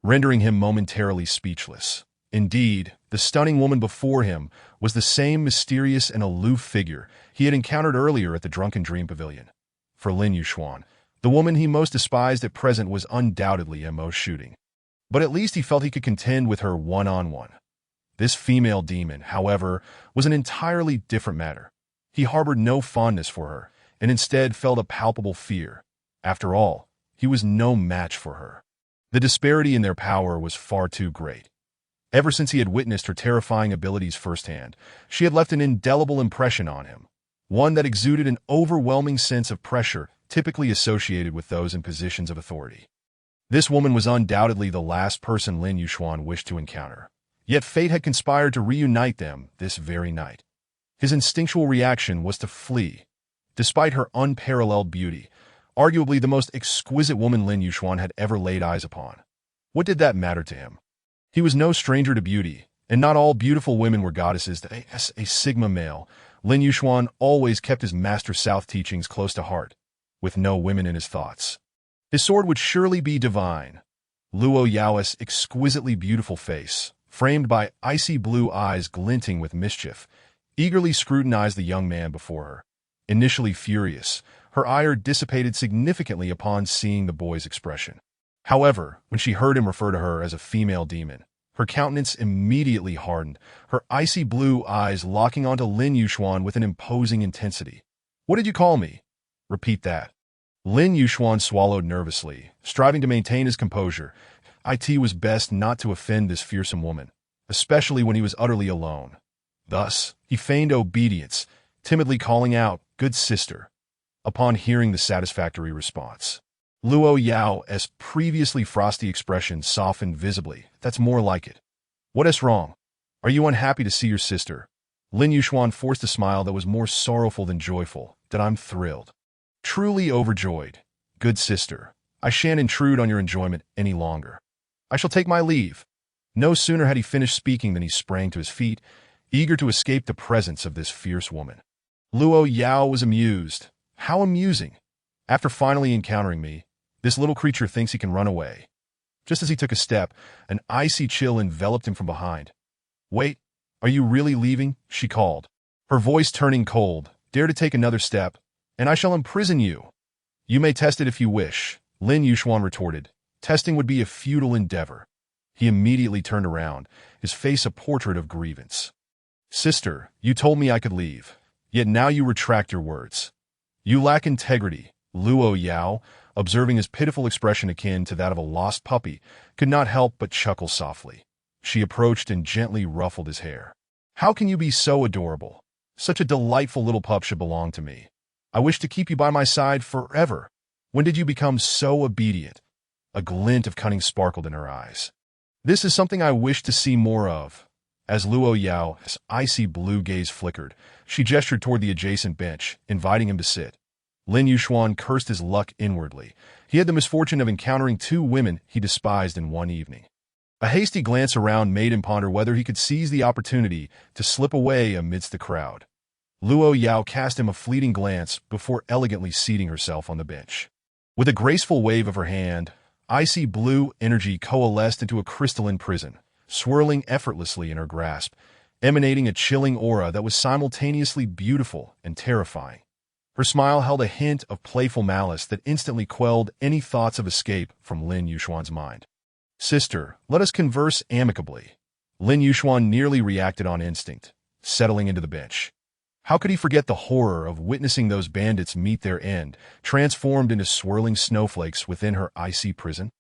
rendering him momentarily speechless. Indeed, the stunning woman before him was the same mysterious and aloof figure he had encountered earlier at the Drunken Dream Pavilion. For Lin Yuxuan, the woman he most despised at present was undoubtedly Mo Shooting. But at least he felt he could contend with her one-on-one. This female demon, however, was an entirely different matter. He harbored no fondness for her, and instead felt a palpable fear. After all, he was no match for her. The disparity in their power was far too great. Ever since he had witnessed her terrifying abilities firsthand, she had left an indelible impression on him, one that exuded an overwhelming sense of pressure typically associated with those in positions of authority. This woman was undoubtedly the last person Lin Yuxuan wished to encounter, yet fate had conspired to reunite them this very night. His instinctual reaction was to flee. Despite her unparalleled beauty, arguably the most exquisite woman Lin Yuxuan had ever laid eyes upon, what did that matter to him? He was no stranger to beauty, and not all beautiful women were goddesses. As a Sigma male, Lin Yuxuan always kept his Master South teachings close to heart, with no women in his thoughts. His sword would surely be divine. Luo Yao's exquisitely beautiful face, framed by icy blue eyes glinting with mischief, eagerly scrutinized the young man before her. Initially furious, her ire dissipated significantly upon seeing the boy's expression. However, when she heard him refer to her as a female demon, her countenance immediately hardened, her icy blue eyes locking onto Lin Yuxuan with an imposing intensity. "What did you call me?" "Repeat that." Lin Yuxuan swallowed nervously, striving to maintain his composure. It was best not to offend this fearsome woman, especially when he was utterly alone. Thus, he feigned obedience, timidly calling out, "Good sister." Upon hearing the satisfactory response, Luo Yao's previously frosty expression softened visibly. "That's more like it. What is wrong? Are you unhappy to see your sister?" Lin Yuxuan forced a smile that was more sorrowful than joyful. "That I'm thrilled. Truly overjoyed. Good sister, I shan't intrude on your enjoyment any longer. I shall take my leave." No sooner had he finished speaking than he sprang to his feet, eager to escape the presence of this fierce woman. Luo Yao was amused. How amusing! After finally encountering me, this little creature thinks he can run away. Just as he took a step, an icy chill enveloped him from behind. "Wait, are you really leaving?" she called, her voice turning cold. "Dare to take another step, and I shall imprison you." "You may test it if you wish," Lin Yuxuan retorted. Testing would be a futile endeavor. He immediately turned around, his face a portrait of grievance. "Sister, you told me I could leave, yet now you retract your words. You lack integrity." Luo Yao, observing his pitiful expression akin to that of a lost puppy, could not help but chuckle softly. She approached and gently ruffled his hair. "How can you be so adorable? Such a delightful little pup should belong to me. I wish to keep you by my side forever. When did you become so obedient?" A glint of cunning sparkled in her eyes. "This is something I wish to see more of." As Luo Yao's icy blue gaze flickered, she gestured toward the adjacent bench, inviting him to sit. Lin Yuxuan cursed his luck inwardly. He had the misfortune of encountering two women he despised in one evening. A hasty glance around made him ponder whether he could seize the opportunity to slip away amidst the crowd. Luo Yao cast him a fleeting glance before elegantly seating herself on the bench. With a graceful wave of her hand, icy blue energy coalesced into a crystalline prison, swirling effortlessly in her grasp. emanating a chilling aura that was simultaneously beautiful and terrifying. Her smile held a hint of playful malice that instantly quelled any thoughts of escape from Lin Yuxuan's mind. "Sister, let us converse amicably." Lin Yuxuan nearly reacted on instinct, settling into the bench. How could he forget the horror of witnessing those bandits meet their end, transformed into swirling snowflakes within her icy prison?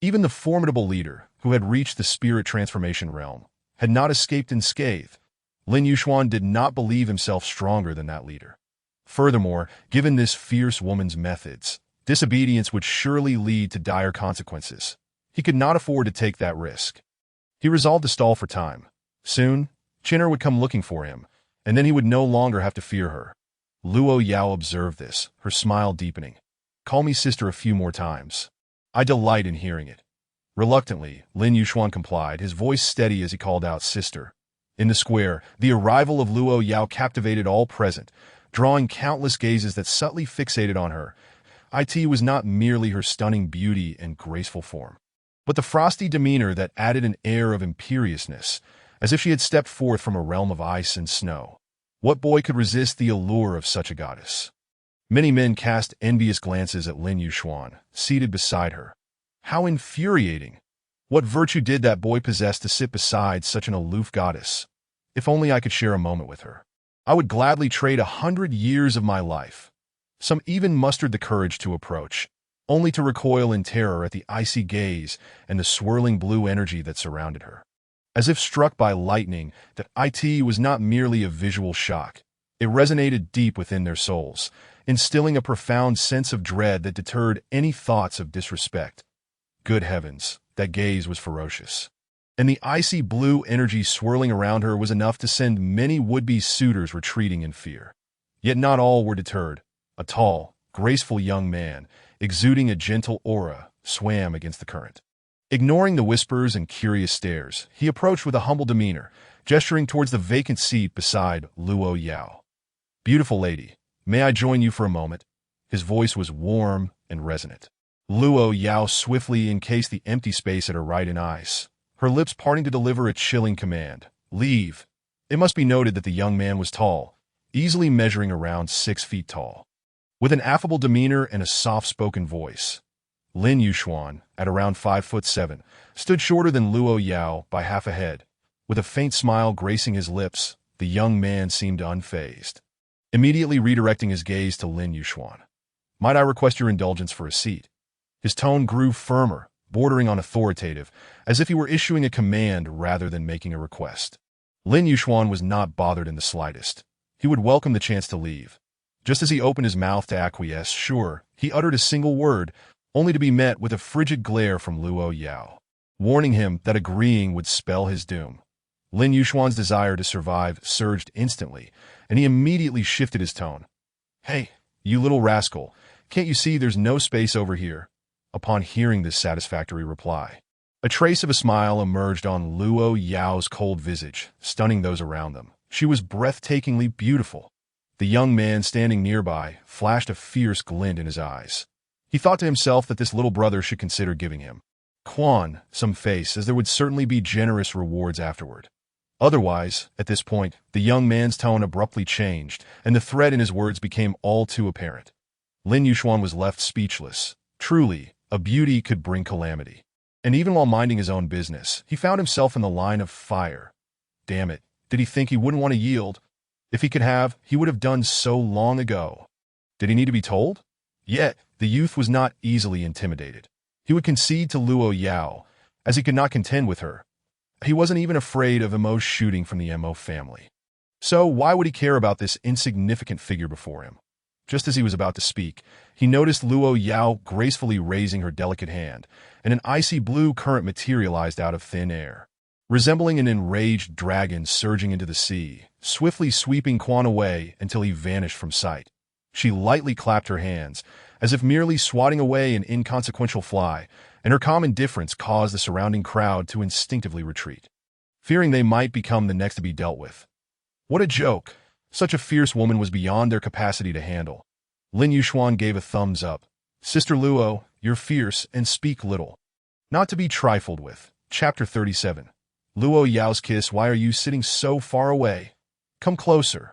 Even the formidable leader, who had reached the spirit transformation realm, had not escaped unscathed. Lin Yuxuan did not believe himself stronger than that leader. Furthermore, given this fierce woman's methods, disobedience would surely lead to dire consequences. He could not afford to take that risk. He resolved to stall for time. Soon, Chinner would come looking for him, and then he would no longer have to fear her. Luo Yao observed this, her smile deepening. "Call me sister a few more times. I delight in hearing it." Reluctantly, Lin Yuxuan complied, his voice steady as he called out sister. In the square, the arrival of Luo Yao captivated all present, drawing countless gazes that subtly fixated on her. It was not merely her stunning beauty and graceful form, but the frosty demeanor that added an air of imperiousness, as if she had stepped forth from a realm of ice and snow. What boy could resist the allure of such a goddess? Many men cast envious glances at Lin Yuxuan, seated beside her. How infuriating! What virtue did that boy possess to sit beside such an aloof goddess? If only I could share a moment with her. I would gladly trade 100 years of my life. Some even mustered the courage to approach, only to recoil in terror at the icy gaze and the swirling blue energy that surrounded her. As if struck by lightning, that it was not merely a visual shock. It resonated deep within their souls, instilling a profound sense of dread that deterred any thoughts of disrespect. Good heavens, that gaze was ferocious. And the icy blue energy swirling around her was enough to send many would-be suitors retreating in fear. Yet not all were deterred. A tall, graceful young man, exuding a gentle aura, swam against the current. Ignoring the whispers and curious stares, he approached with a humble demeanor, gesturing towards the vacant seat beside Luo Yao. "Beautiful lady, may I join you for a moment?" His voice was warm and resonant. Luo Yao swiftly encased the empty space at her right in ice, her lips parting to deliver a chilling command. "Leave." It must be noted that the young man was tall, easily measuring around 6 feet tall. With an affable demeanor and a soft-spoken voice, Lin Yuxuan, at around 5'7", stood shorter than Luo Yao by half a head. With a faint smile gracing his lips, the young man seemed unfazed. Immediately redirecting his gaze to Lin Yuxuan. "Might I request your indulgence for a seat?" His tone grew firmer, bordering on authoritative, as if he were issuing a command rather than making a request. Lin Yuxuan was not bothered in the slightest. He would welcome the chance to leave. Just as he opened his mouth to acquiesce, sure, he uttered a single word, only to be met with a frigid glare from Luo Yao, warning him that agreeing would spell his doom. Lin Yuxuan's desire to survive surged instantly, and he immediately shifted his tone. "Hey, you little rascal, can't you see there's no space over here?" Upon hearing this satisfactory reply, a trace of a smile emerged on Luo Yao's cold visage, stunning those around them. She was breathtakingly beautiful. The young man standing nearby flashed a fierce glint in his eyes. He thought to himself that this little brother should consider giving him some face, as there would certainly be generous rewards afterward. Otherwise, at this point, the young man's tone abruptly changed, and the threat in his words became all too apparent. Lin Yuxuan was left speechless. Truly, a beauty could bring calamity. And even while minding his own business, he found himself in the line of fire. Damn it, did he think he wouldn't want to yield? If he could have, he would have done so long ago. Did he need to be told? Yet, the youth was not easily intimidated. He would concede to Luo Yao, as he could not contend with her. He wasn't even afraid of Mo's shooting from the Mo family. So why would he care about this insignificant figure before him? Just as he was about to speak, he noticed Luo Yao gracefully raising her delicate hand, and an icy blue current materialized out of thin air. Resembling an enraged dragon surging into the sea, swiftly sweeping Quan away until he vanished from sight. She lightly clapped her hands, as if merely swatting away an inconsequential fly, and her calm indifference caused the surrounding crowd to instinctively retreat, fearing they might become the next to be dealt with. What a joke! Such a fierce woman was beyond their capacity to handle. Lin Yuxuan gave a thumbs up. "Sister Luo, you're fierce and speak little. Not to be trifled with." Chapter 37. Luo Yao's kiss. Why are you sitting so far away? Come closer.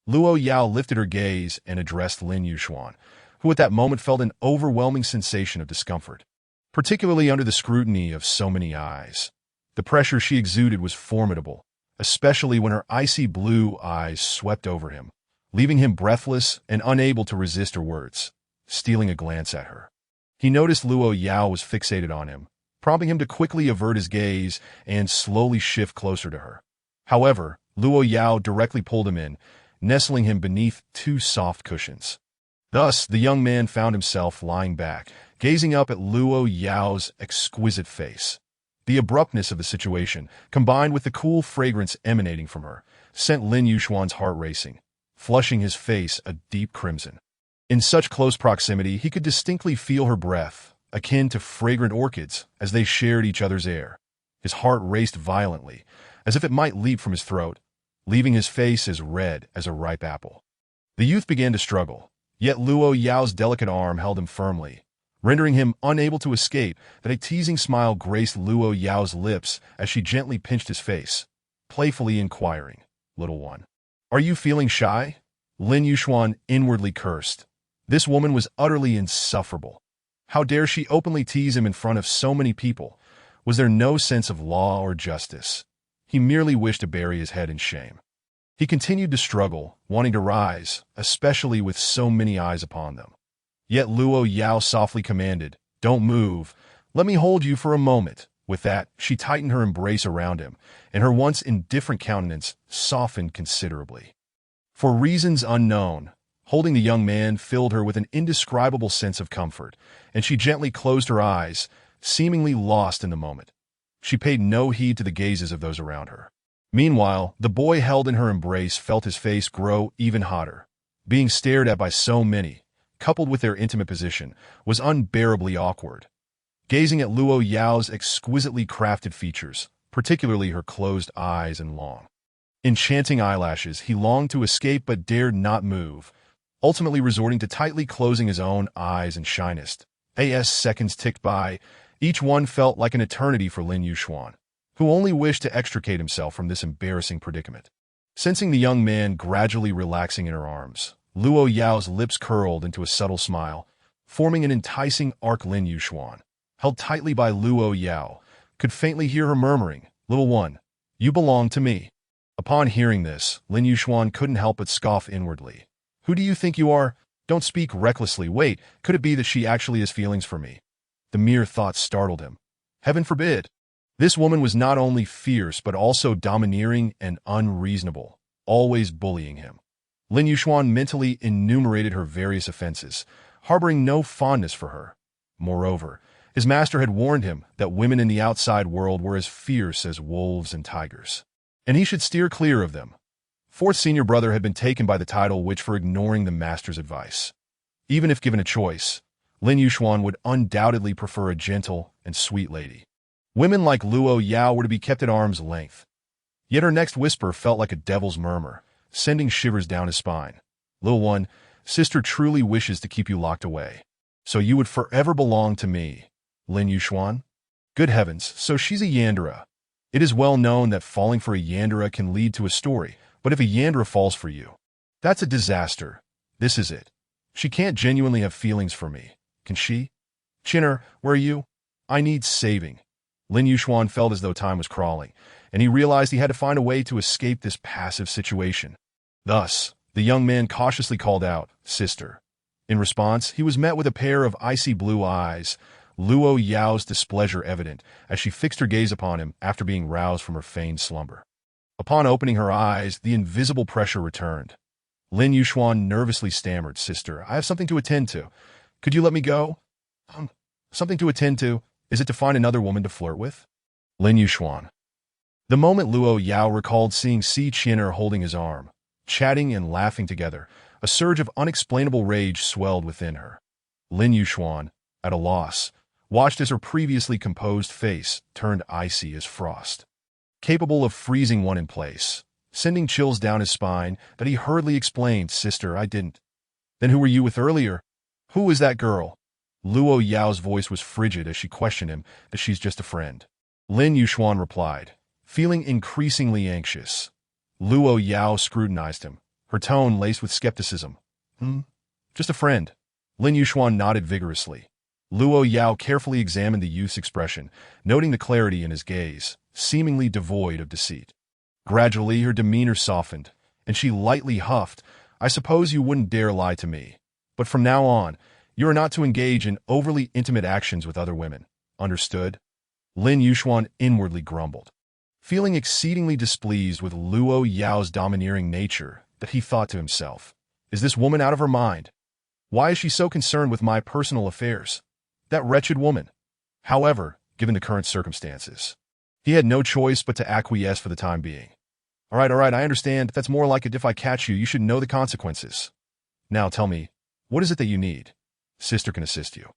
Luo Yao lifted her gaze and addressed Lin Yuxuan, who at that moment felt an overwhelming sensation of discomfort, particularly under the scrutiny of so many eyes. The pressure she exuded was formidable, especially when her icy blue eyes swept over him, leaving him breathless and unable to resist her words. Stealing a glance at her, he noticed Luo Yao was fixated on him, prompting him to quickly avert his gaze and slowly shift closer to her. However, Luo Yao directly pulled him in, nestling him beneath two soft cushions. Thus, the young man found himself lying back, gazing up at Luo Yao's exquisite face. The abruptness of the situation, combined with the cool fragrance emanating from her, sent Lin Yuxuan's heart racing, flushing his face a deep crimson. In such close proximity, he could distinctly feel her breath, akin to fragrant orchids, as they shared each other's air. His heart raced violently, as if it might leap from his throat, leaving his face as red as a ripe apple. The youth began to struggle, yet Luo Yao's delicate arm held him firmly, rendering him unable to escape. That a teasing smile graced Luo Yao's lips as she gently pinched his face, playfully inquiring, "Little one, are you feeling shy?" Lin Yuxuan inwardly cursed. This woman was utterly insufferable. How dare she openly tease him in front of so many people? Was there no sense of law or justice? He merely wished to bury his head in shame. He continued to struggle, wanting to rise, especially with so many eyes upon them. Yet Luo Yao softly commanded, "Don't move. Let me hold you for a moment." With that, she tightened her embrace around him, and her once indifferent countenance softened considerably. For reasons unknown, holding the young man filled her with an indescribable sense of comfort, and she gently closed her eyes, seemingly lost in the moment. She paid no heed to the gazes of those around her. Meanwhile, the boy held in her embrace felt his face grow even hotter. Being stared at by so many, coupled with their intimate position, was unbearably awkward. Gazing at Luo Yao's exquisitely crafted features, particularly her closed eyes and long, enchanting eyelashes, he longed to escape but dared not move, ultimately resorting to tightly closing his own eyes and shyness. As seconds ticked by, each one felt like an eternity for Lin Yuxuan, who only wished to extricate himself from this embarrassing predicament. Sensing the young man gradually relaxing in her arms, Luo Yao's lips curled into a subtle smile, forming an enticing arc. Lin Yuxuan, held tightly by Luo Yao, could faintly hear her murmuring, "Little one, you belong to me." Upon hearing this, Lin Yuxuan couldn't help but scoff inwardly. "Who do you think you are? Don't speak recklessly. Wait, could it be that she actually has feelings for me?" The mere thought startled him. Heaven forbid! This woman was not only fierce but also domineering and unreasonable, always bullying him. Lin Yuxuan mentally enumerated her various offenses, harboring no fondness for her. Moreover, his master had warned him that women in the outside world were as fierce as wolves and tigers, and he should steer clear of them. Fourth senior brother had been taken by the title which for ignoring the master's advice. Even if given a choice, Lin Yuxuan would undoubtedly prefer a gentle and sweet lady. Women like Luo Yao were to be kept at arm's length. Yet her next whisper felt like a devil's murmur, sending shivers down his spine. "Little one, sister truly wishes to keep you locked away. So you would forever belong to me, Lin Yuxuan?" Good heavens, so she's a Yandere. It is well known that falling for a Yandere can lead to a story, but if a Yandere falls for you, that's a disaster. This is it. She can't genuinely have feelings for me, can she? Chinner, where are you? I need saving. Lin Yuxuan felt as though time was crawling, and he realized he had to find a way to escape this passive situation. Thus, the young man cautiously called out, "Sister." In response, he was met with a pair of icy blue eyes, Luo Yao's displeasure evident as she fixed her gaze upon him after being roused from her feigned slumber. Upon opening her eyes, the invisible pressure returned. Lin Yuxuan nervously stammered, "Sister, I have something to attend to. Could you let me go?" Something to attend to? Is it to find another woman to flirt with?" Lin Yuxuan. The moment Luo Yao recalled seeing Si Chinner holding his arm, chatting and laughing together, a surge of unexplainable rage swelled within her. Lin Yuxuan, at a loss, watched as her previously composed face turned icy as frost, capable of freezing one in place, sending chills down his spine that he hurriedly explained, "Sister, I didn't." "Then who were you with earlier? Who is that girl?" Luo Yao's voice was frigid as she questioned him that she's just a friend. Lin Yuxuan replied, feeling increasingly anxious. Luo Yao scrutinized him, her tone laced with skepticism. Just a friend. Lin Yuxuan nodded vigorously. Luo Yao carefully examined the youth's expression, noting the clarity in his gaze, seemingly devoid of deceit. Gradually, her demeanor softened, and she lightly huffed, I suppose you wouldn't dare lie to me. But from now on, you are not to engage in overly intimate actions with other women. Understood? Lin Yuxuan inwardly grumbled, feeling exceedingly displeased with Luo Yao's domineering nature, that he thought to himself, is this woman out of her mind? Why is she so concerned with my personal affairs? That wretched woman. However, given the current circumstances, he had no choice but to acquiesce for the time being. All right, I understand. That's more like it. If I catch you, you should know the consequences. Now tell me, what is it that you need? Sister can assist you.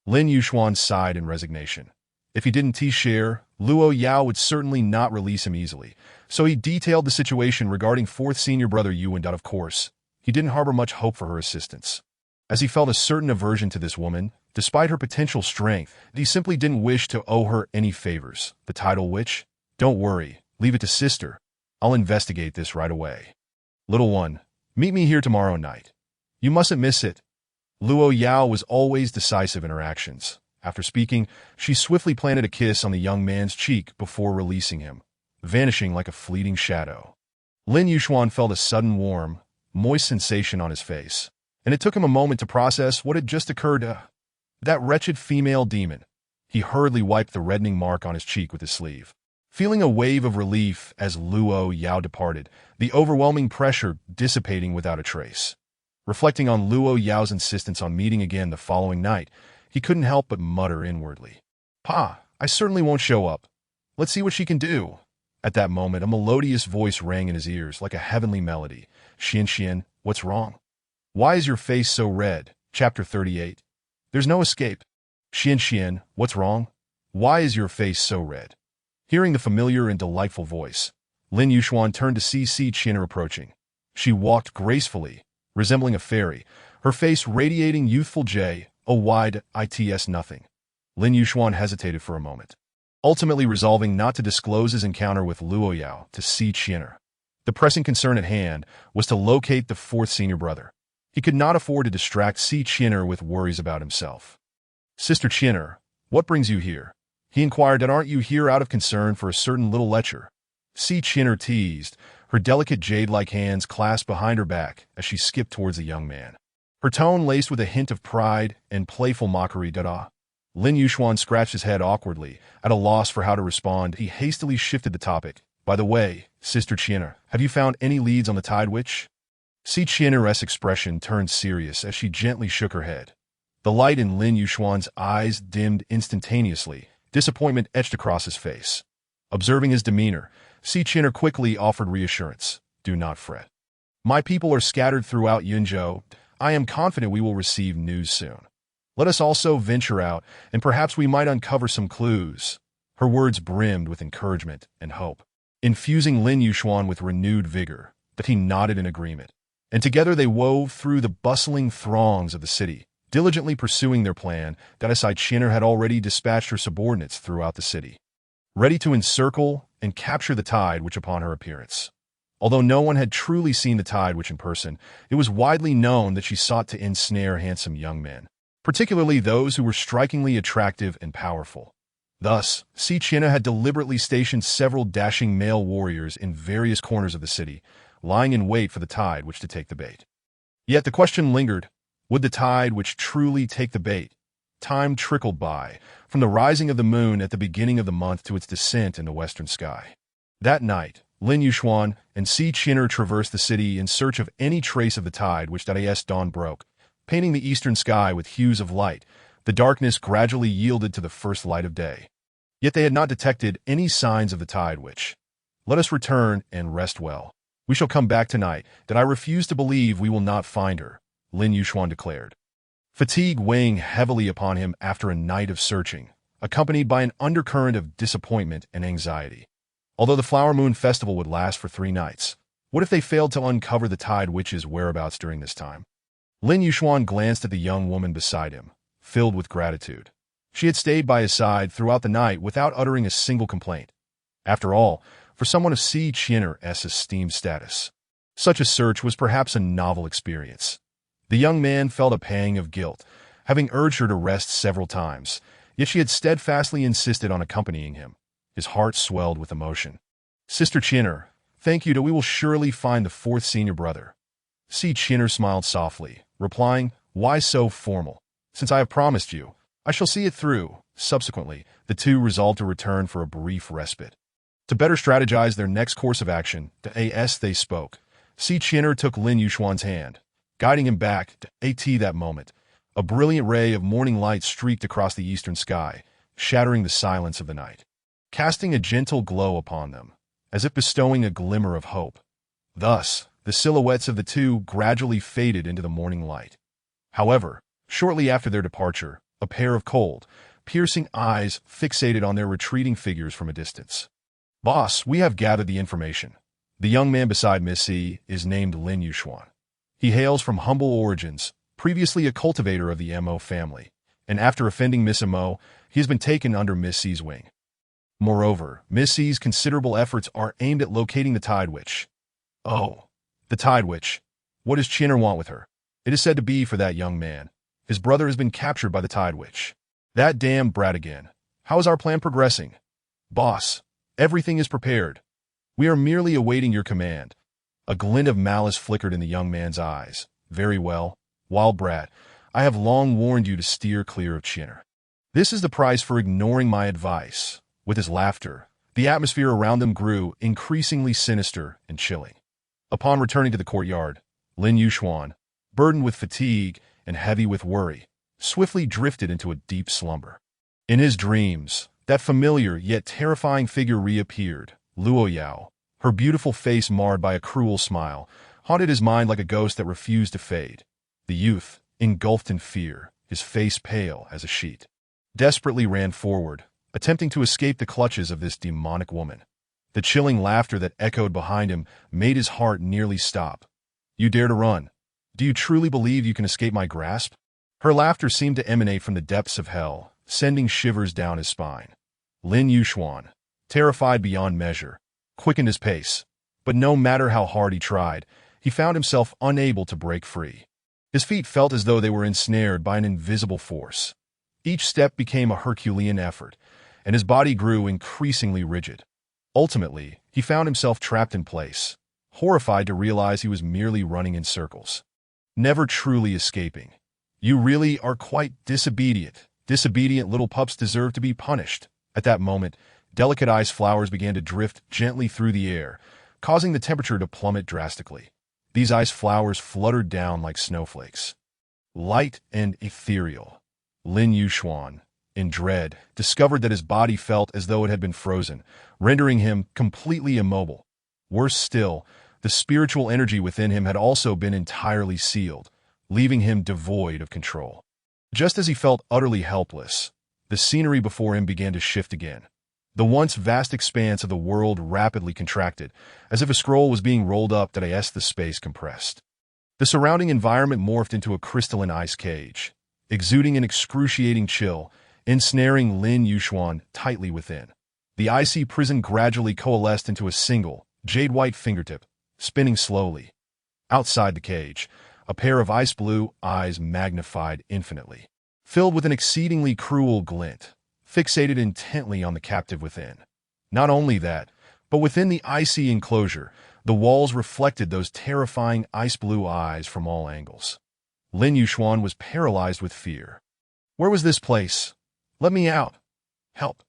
Lin Yuxuan sighed in resignation. If he didn't share, Luo Yao would certainly not release him easily, so he detailed the situation regarding fourth senior brother Yuan. Of course, he didn't harbor much hope for her assistance, as he felt a certain aversion to this woman. Despite her potential strength, he simply didn't wish to owe her any favors. The title witch? Don't worry, leave it to sister. I'll investigate this right away. Little one, meet me here tomorrow night. You mustn't miss it. Luo Yao was always decisive in her actions. After speaking, she swiftly planted a kiss on the young man's cheek before releasing him, vanishing like a fleeting shadow. Lin Yuxuan felt a sudden warm, moist sensation on his face, and it took him a moment to process what had just occurred. That wretched female demon. He hurriedly wiped the reddening mark on his cheek with his sleeve, feeling a wave of relief as Luo Yao departed, the overwhelming pressure dissipating without a trace. Reflecting on Luo Yao's insistence on meeting again the following night, he couldn't help but mutter inwardly, Pa, I certainly won't show up. Let's see what she can do. At that moment, a melodious voice rang in his ears like a heavenly melody. Xian, what's wrong? Why is your face so red? Chapter 38. There's no escape. Xian, what's wrong? Why is your face so red? Hearing the familiar and delightful voice, Lin Yuxuan turned to see Qian'er approaching. She walked gracefully, resembling a fairy, her face radiating youthful joy, a wide its nothing. Lin Yuxuan hesitated for a moment, ultimately resolving not to disclose his encounter with Luo Yao to Qian'er. The pressing concern at hand was to locate the fourth senior brother. He could not afford to distract Qian'er with worries about himself. Sister Qian'er, what brings you here? He inquired. Aren't you here out of concern for a certain little lecher? Qian'er teased, her delicate jade-like hands clasped behind her back as she skipped towards the young man, her tone laced with a hint of pride and playful mockery. Lin Yuxuan scratched his head awkwardly, at a loss for how to respond. He hastily shifted the topic. By the way, Sister Qian'er, have you found any leads on the Tide Witch? Qian'er's expression turned serious as she gently shook her head. The light in Lin Yuxuan's eyes dimmed instantaneously, disappointment etched across his face. Observing his demeanor, Qian'er quickly offered reassurance. Do not fret. My people are scattered throughout Yunzhou. I am confident we will receive news soon. Let us also venture out, and perhaps we might uncover some clues. Her words brimmed with encouragement and hope, infusing Lin Yuxuan with renewed vigor, that he nodded in agreement. And together they wove through the bustling throngs of the city, diligently pursuing their plan. Qian'er had already dispatched her subordinates throughout the city, ready to encircle and capture the Tide Witch upon her appearance. Although no one had truly seen the Tide Witch in person, it was widely known that she sought to ensnare handsome young men, particularly those who were strikingly attractive and powerful. Thus, Qian'er had deliberately stationed several dashing male warriors in various corners of the city, lying in wait for the Tide Witch to take the bait. Yet the question lingered, would the Tide Witch truly take the bait? Time trickled by, from the rising of the moon at the beginning of the month to its descent in the western sky. That night, Lin Yuxuan and Qian'er traversed the city in search of any trace of the Tide Witch. As dawn broke, painting the eastern sky with hues of light, the darkness gradually yielded to the first light of day. Yet they had not detected any signs of the Tide Witch. Let us return and rest well. We shall come back tonight. That I refuse to believe we will not find her, Lin Yuxuan declared, fatigue weighing heavily upon him after a night of searching, accompanied by an undercurrent of disappointment and anxiety. Although the Flower Moon Festival would last for 3 nights, what if they failed to uncover the Tide Witch's whereabouts during this time? Lin Yuxuan glanced at the young woman beside him, filled with gratitude. She had stayed by his side throughout the night without uttering a single complaint. After all, for someone of Si Qinner's esteemed status. Such a search was perhaps a novel experience. The young man felt a pang of guilt, having urged her to rest several times, yet she had steadfastly insisted on accompanying him. His heart swelled with emotion. "Sister Qinner, thank you, we will surely find the fourth senior brother." Si Qinner smiled softly, replying, "Why so formal? Since I have promised you, I shall see it through." Subsequently, the two resolved to return for a brief respite. To better strategize their next course of action, as they spoke, Si Qinner took Lin Yuxuan's hand, guiding him back to that moment. A brilliant ray of morning light streaked across the eastern sky, shattering the silence of the night, casting a gentle glow upon them, as if bestowing a glimmer of hope. Thus, the silhouettes of the two gradually faded into the morning light. However, shortly after their departure, a pair of cold, piercing eyes fixated on their retreating figures from a distance. "Boss, we have gathered the information. The young man beside Miss C is named Lin Yuxuan. He hails from humble origins, previously a cultivator of the Mo family, and after offending Miss Mo, he has been taken under Miss C's wing. Moreover, Miss C's considerable efforts are aimed at locating the Tide Witch." "Oh, the Tide Witch. What does Qinner want with her?" "It is said to be for that young man. His brother has been captured by the Tide Witch." "That damn brat again. How is our plan progressing?" "Boss, everything is prepared. We are merely awaiting your command." A glint of malice flickered in the young man's eyes. "Very well, wild brat. I have long warned you to steer clear of Qinner. This is the price for ignoring my advice." With his laughter, the atmosphere around them grew increasingly sinister and chilling. Upon returning to the courtyard, Lin Yuxuan, burdened with fatigue and heavy with worry, swiftly drifted into a deep slumber. In his dreams, that familiar yet terrifying figure reappeared. Luo Yao, her beautiful face marred by a cruel smile, haunted his mind like a ghost that refused to fade. The youth, engulfed in fear, his face pale as a sheet, desperately ran forward, attempting to escape the clutches of this demonic woman. The chilling laughter that echoed behind him made his heart nearly stop. "You dare to run? Do you truly believe you can escape my grasp?" Her laughter seemed to emanate from the depths of hell, sending shivers down his spine. Lin Yuxuan, terrified beyond measure, quickened his pace, but no matter how hard he tried, he found himself unable to break free. His feet felt as though they were ensnared by an invisible force. Each step became a Herculean effort, and his body grew increasingly rigid. Ultimately, he found himself trapped in place, horrified to realize he was merely running in circles, never truly escaping. "You really are quite disobedient. Disobedient little pups deserve to be punished." At that moment, delicate ice flowers began to drift gently through the air, causing the temperature to plummet drastically. These ice flowers fluttered down like snowflakes, light and ethereal. Lin Yuxuan, in dread, discovered that his body felt as though it had been frozen, rendering him completely immobile. Worse still, the spiritual energy within him had also been entirely sealed, leaving him devoid of control. Just as he felt utterly helpless, the scenery before him began to shift again. The once vast expanse of the world rapidly contracted, as if a scroll was being rolled up as the space compressed. The surrounding environment morphed into a crystalline ice cage, exuding an excruciating chill, ensnaring Lin Yuxuan tightly within. The icy prison gradually coalesced into a single, jade-white fingertip, spinning slowly. Outside the cage, a pair of ice-blue eyes magnified infinitely, filled with an exceedingly cruel glint, fixated intently on the captive within. Not only that, but within the icy enclosure, the walls reflected those terrifying ice-blue eyes from all angles. Lin Yuxuan was paralyzed with fear. Where was this place? "Let me out! Help!"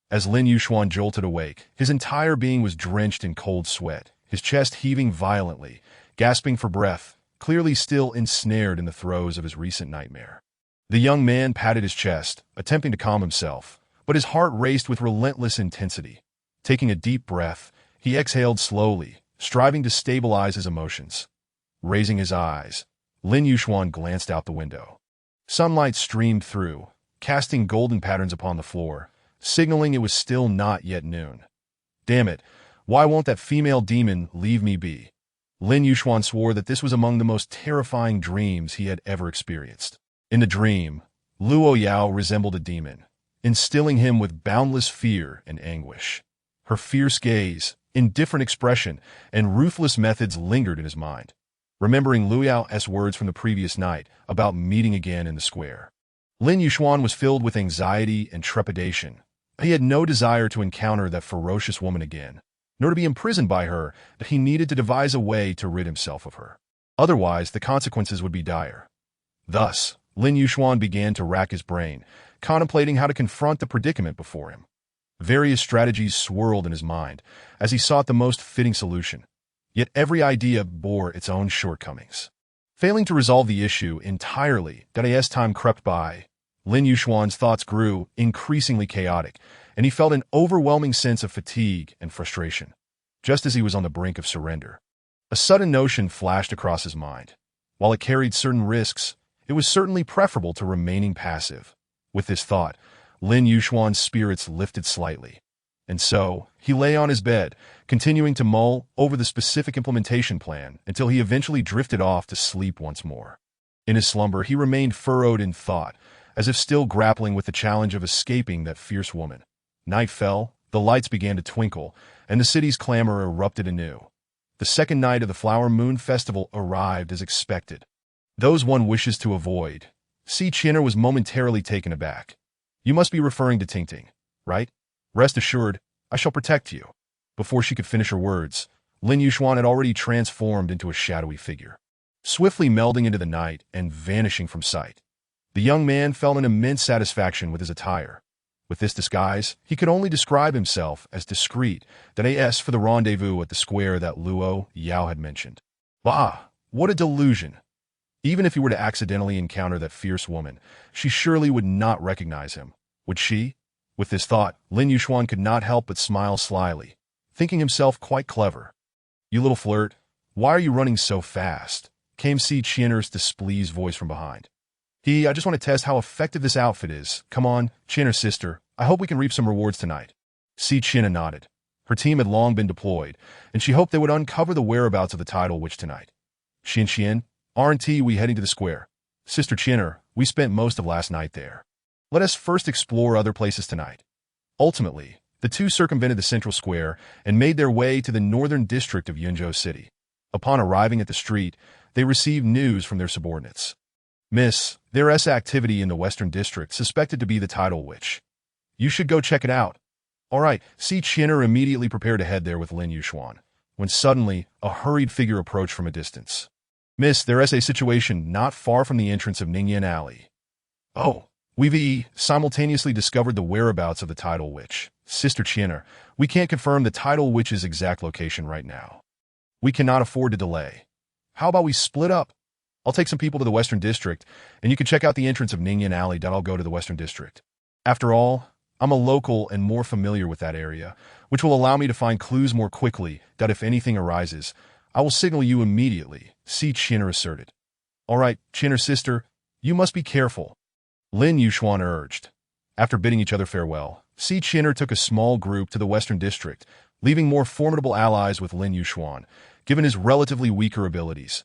As Lin Yuxuan jolted awake, his entire being was drenched in cold sweat, his chest heaving violently, gasping for breath, clearly still ensnared in the throes of his recent nightmare. The young man patted his chest, attempting to calm himself, but his heart raced with relentless intensity. Taking a deep breath, he exhaled slowly, striving to stabilize his emotions. Raising his eyes, Lin Yuxuan glanced out the window. Sunlight streamed through, casting golden patterns upon the floor, signaling it was still not yet noon. "Damn it, why won't that female demon leave me be?" Lin Yuxuan swore that this was among the most terrifying dreams he had ever experienced. In the dream, Luo Yao resembled a demon, instilling him with boundless fear and anguish. Her fierce gaze, indifferent expression, and ruthless methods lingered in his mind, remembering Luo's words from the previous night about meeting again in the square. Lin Yuxuan was filled with anxiety and trepidation. He had no desire to encounter that ferocious woman again, nor to be imprisoned by her, but he needed to devise a way to rid himself of her. Otherwise, the consequences would be dire. Thus, Lin Yuxuan began to rack his brain, contemplating how to confront the predicament before him. Various strategies swirled in his mind as he sought the most fitting solution, yet every idea bore its own shortcomings. Failing to resolve the issue entirely, as time crept by, Lin Yuxuan's thoughts grew increasingly chaotic, and he felt an overwhelming sense of fatigue and frustration, just as he was on the brink of surrender. A sudden notion flashed across his mind. While it carried certain risks, it was certainly preferable to remaining passive. With this thought, Lin Yuxuan's spirits lifted slightly. And so, he lay on his bed, continuing to mull over the specific implementation plan until he eventually drifted off to sleep once more. In his slumber, he remained furrowed in thought, as if still grappling with the challenge of escaping that fierce woman. Night fell, the lights began to twinkle, and the city's clamor erupted anew. The second night of the Flower Moon Festival arrived as expected. Those one wishes to avoid. Si Chinner was momentarily taken aback. You must be referring to Tingting, right? Rest assured, I shall protect you. Before she could finish her words, Lin Yuxuan had already transformed into a shadowy figure, swiftly melding into the night and vanishing from sight. The young man felt an immense satisfaction with his attire. With this disguise, he could only describe himself as discreet, for the rendezvous at the square that Luo Yao had mentioned. Bah! What a delusion! Even if he were to accidentally encounter that fierce woman, she surely would not recognize him, would she? With this thought, Lin Yuxuan could not help but smile slyly, thinking himself quite clever. You little flirt, why are you running so fast? Came Si Chinner's displeased voice from behind. I just want to test how effective this outfit is. Come on, Chinner sister, I hope we can reap some rewards tonight. Si Chinner nodded. Her team had long been deployed, and she hoped they would uncover the whereabouts of the Tidal Witch tonight. Xin, aren't we heading to the square? Sister Chinner, we spent most of last night there. Let us first explore other places tonight. Ultimately, the two circumvented the central square and made their way to the northern district of Yunzhou City. Upon arriving at the street, they received news from their subordinates. Miss, there's activity in the western district suspected to be the Tidal Witch. You should go check it out. All right, Si Chinner immediately prepared to head there with Lin Yuxuan, when suddenly a hurried figure approached from a distance. Miss, there's a situation not far from the entrance of Ningyan Alley. Oh, we've simultaneously discovered the whereabouts of the Tidal Witch. Sister Chinner, we can't confirm the Tidal Witch's exact location right now. We cannot afford to delay. How about we split up? I'll take some people to the Western District, and you can check out the entrance of Ningyan Alley. I'll go to the Western District. After all, I'm a local and more familiar with that area, which will allow me to find clues more quickly. If anything arises, I will signal you immediately, Si Chinner asserted. All right, Chinner sister, you must be careful, Lin Yuxuan urged. After bidding each other farewell, Si Chinner took a small group to the Western District, leaving more formidable allies with Lin Yuxuan, given his relatively weaker abilities.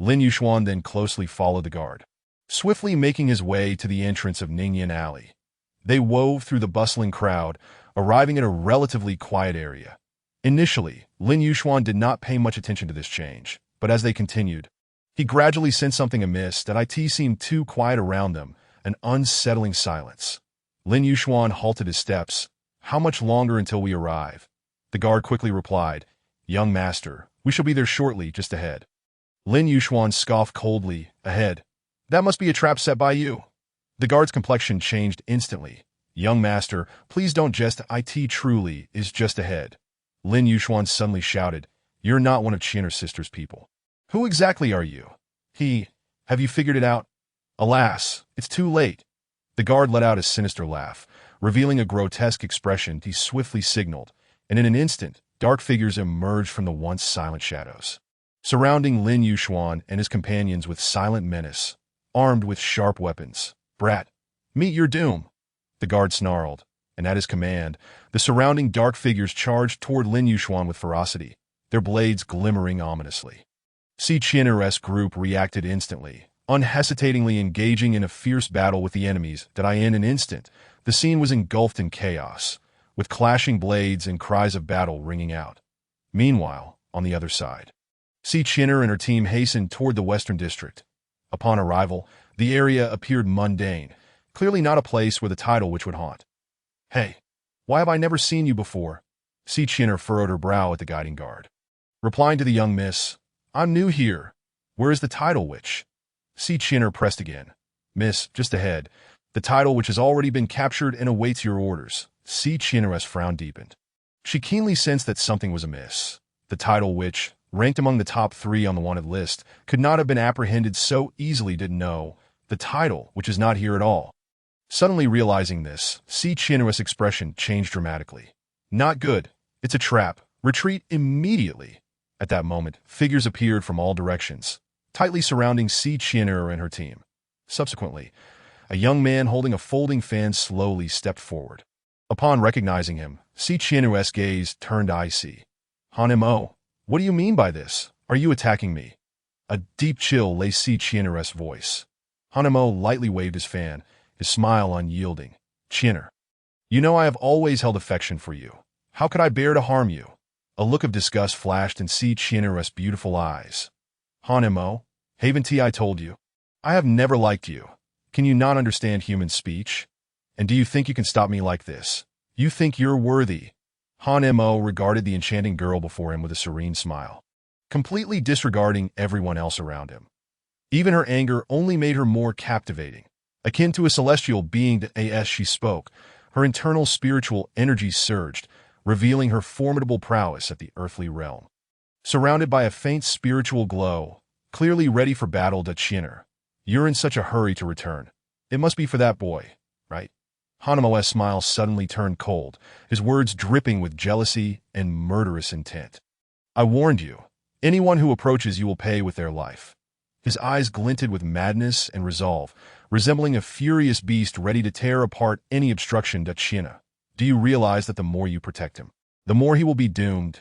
Lin Yuxuan then closely followed the guard, swiftly making his way to the entrance of Ningyan Alley. They wove through the bustling crowd, arriving at a relatively quiet area. Initially, Lin Yuxuan did not pay much attention to this change, but as they continued, he gradually sensed something amiss. It seemed too quiet around them, an unsettling silence. Lin Yuxuan halted his steps. How much longer until we arrive? The guard quickly replied, Young master, we shall be there shortly, just ahead. Lin Yuxuan scoffed coldly, ahead. That must be a trap set by you. The guard's complexion changed instantly. Young master, please don't jest. It truly is just ahead. Lin Yuxuan suddenly shouted, You're not one of Chinner's sister's people. Who exactly are you? Have you figured it out? Alas, it's too late. The guard let out a sinister laugh, revealing a grotesque expression. He swiftly signaled, and in an instant, dark figures emerged from the once silent shadows, surrounding Lin Yuxuan and his companions with silent menace, armed with sharp weapons. Brat, meet your doom, the guard snarled, and at his command, the surrounding dark figures charged toward Lin Yuxuan with ferocity, their blades glimmering ominously. Si Chinner's group reacted instantly, unhesitatingly engaging in a fierce battle with the enemies. In an instant, the scene was engulfed in chaos, with clashing blades and cries of battle ringing out. Meanwhile, on the other side, Si Chinner and her team hastened toward the Western District. Upon arrival, the area appeared mundane, clearly not a place where the title witch would haunt. "Hey, why have I never seen you before?" Si Chinner furrowed her brow at the guiding guard. Replying to the young miss, "I'm new here. Where is the title witch?" Si Chinner pressed again. "Miss, just ahead. The title witch has already been captured and awaits your orders." Si Chinner's frown deepened. She keenly sensed that something was amiss. The title witch, ranked among the top 3 on the wanted list, could not have been apprehended so easily. Didn't know. The title witch is not here at all. Suddenly realizing this, Si Chinner's expression changed dramatically. "Not good. It's a trap. Retreat immediately." At that moment, figures appeared from all directions, tightly surrounding Si Chinner and her team. Subsequently, a young man holding a folding fan slowly stepped forward. Upon recognizing him, Si Chinner's gaze turned icy. "Hanemo, what do you mean by this? Are you attacking me?" A deep chill laced Si Chinner's voice. Hanemo lightly waved his fan, his smile unyielding. "Chinner, you know I have always held affection for you. How could I bear to harm you?" A look of disgust flashed in Si Chinner's beautiful eyes. "Hanemo, haven't I told you? I have never liked you. Can you not understand human speech? And do you think you can stop me like this? You think you're worthy?" Hanemo regarded the enchanting girl before him with a serene smile, completely disregarding everyone else around him. Even her anger only made her more captivating. Akin to a celestial being, as she spoke, her internal spiritual energy surged, revealing her formidable prowess at the earthly realm. Surrounded by a faint spiritual glow, clearly ready for battle, Chinner, "You're in such a hurry to return. It must be for that boy, right?" Hanemo's smile suddenly turned cold, his words dripping with jealousy and murderous intent. "I warned you. Anyone who approaches you will pay with their life." His eyes glinted with madness and resolve, resembling a furious beast ready to tear apart any obstruction. Chinner, do you realize that the more you protect him, the more he will be doomed?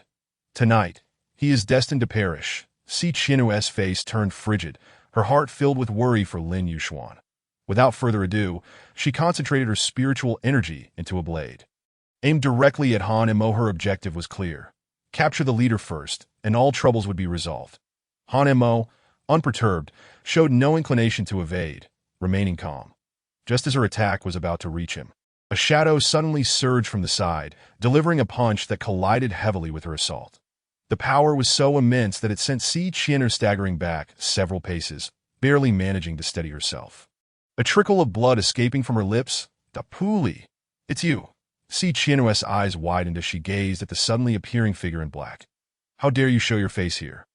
Tonight, he is destined to perish. Si Chinner's face turned frigid, her heart filled with worry for Lin Yuxuan. Without further ado, she concentrated her spiritual energy into a blade. Aimed directly at Hanemo, her objective was clear. Capture the leader first, and all troubles would be resolved. Hanemo, unperturbed, showed no inclination to evade, remaining calm. Just as her attack was about to reach him, a shadow suddenly surged from the side, delivering a punch that collided heavily with her assault. The power was so immense that it sent Si Chinner staggering back several paces, barely managing to steady herself. A trickle of blood escaping from her lips. "Dapuli, it's you." Si Chinner's eyes widened as she gazed at the suddenly appearing figure in black. "How dare you show your face here?"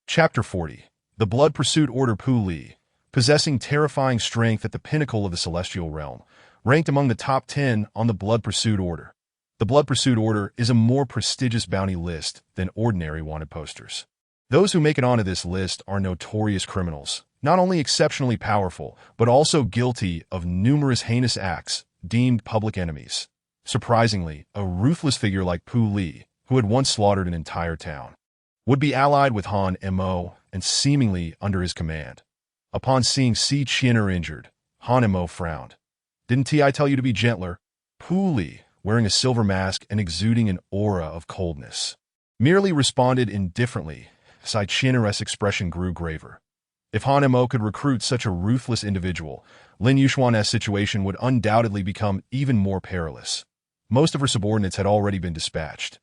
Chapter 40. The Blood Pursuit Order. Puli, possessing terrifying strength at the pinnacle of the celestial realm, ranked among the top 10 on the Blood Pursuit Order. The Blood Pursuit Order is a more prestigious bounty list than ordinary wanted posters. Those who make it onto this list are notorious criminals, not only exceptionally powerful, but also guilty of numerous heinous acts, deemed public enemies. Surprisingly, a ruthless figure like Puli, who had once slaughtered an entire town, would be allied with Hanemo and seemingly under his command. Upon seeing Si Chinner injured, Hanemo frowned. "Didn't I tell you to be gentler?" Puli, wearing a silver mask and exuding an aura of coldness, merely responded indifferently. Si Chinner's expression grew graver. If Hanemo could recruit such a ruthless individual, Lin Yuxuan's situation would undoubtedly become even more perilous. Most of her subordinates had already been dispatched,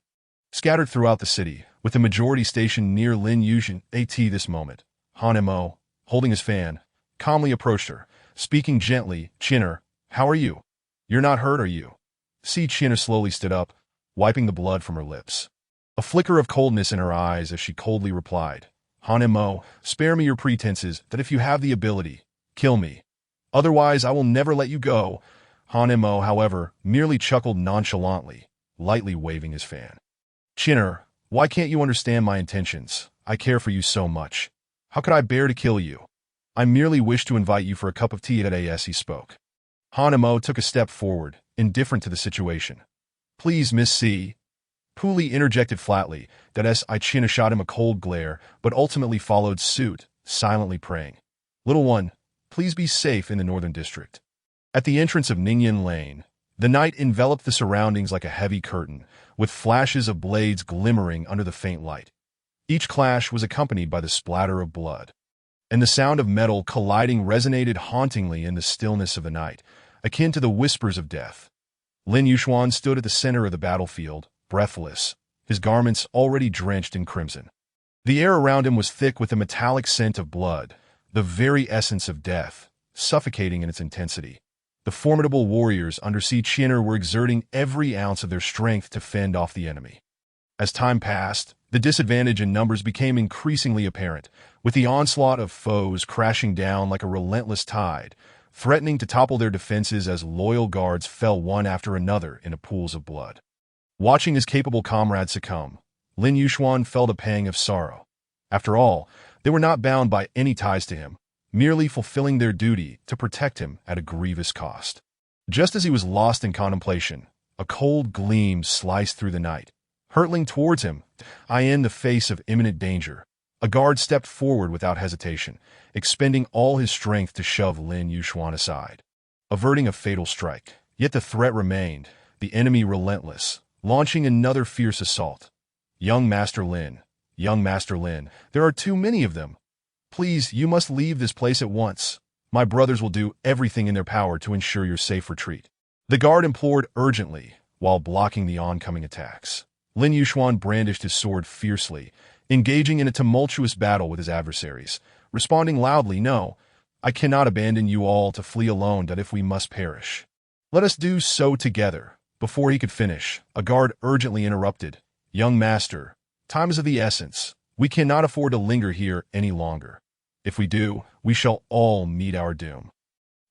scattered throughout the city, with the majority stationed near Lin Yuxuan. At this moment, Hanemo, holding his fan, calmly approached her, speaking gently. "Chinner, how are you? You're not hurt, are you?" Si Chinner slowly stood up, wiping the blood from her lips. A flicker of coldness in her eyes as she coldly replied, "Hanemo, spare me your pretenses that if you have the ability, kill me. Otherwise, I will never let you go." Hanemo, however, merely chuckled nonchalantly, lightly waving his fan. "Chinner, why can't you understand my intentions? I care for you so much. How could I bear to kill you? I merely wish to invite you for a cup of tea." As he spoke, Hanemo took a step forward, indifferent to the situation. "Please, Miss C." Puli interjected flatly. I Chinner shot him a cold glare, but ultimately followed suit, silently praying, "Little one, please be safe in the Northern District." At the entrance of Ningyan Lane, The night enveloped the surroundings like a heavy curtain, with flashes of blades glimmering under the faint light. Each clash was accompanied by the splatter of blood, and the sound of metal colliding resonated hauntingly in the stillness of the night, akin to the whispers of death. Lin Yuxuan stood at the center of the battlefield, breathless, his garments already drenched in crimson. The air around him was thick with the metallic scent of blood, the very essence of death, suffocating in its intensity. The formidable warriors under Si Qian'er were exerting every ounce of their strength to fend off the enemy. As time passed, the disadvantage in numbers became increasingly apparent, with the onslaught of foes crashing down like a relentless tide, threatening to topple their defenses as loyal guards fell one after another into pools of blood. Watching his capable comrades succumb, Lin Yuxuan felt a pang of sorrow. After all, they were not bound by any ties to him, merely fulfilling their duty to protect him at a grievous cost. Just as he was lost in contemplation, a cold gleam sliced through the night. Hurtling towards him, in the face of imminent danger, a guard stepped forward without hesitation, expending all his strength to shove Lin Yuxuan aside, averting a fatal strike. Yet the threat remained, the enemy relentless, launching another fierce assault. Young Master Lin, there are too many of them. Please, you must leave this place at once. My brothers will do everything in their power to ensure your safe retreat. The guard implored urgently, while blocking the oncoming attacks. Lin Yuxuan brandished his sword fiercely, engaging in a tumultuous battle with his adversaries, responding loudly, "No, I cannot abandon you all to flee alone that if we must perish. Let us do so together." Before he could finish, a guard urgently interrupted, "Young master, time is of the essence. We cannot afford to linger here any longer. If we do, we shall all meet our doom.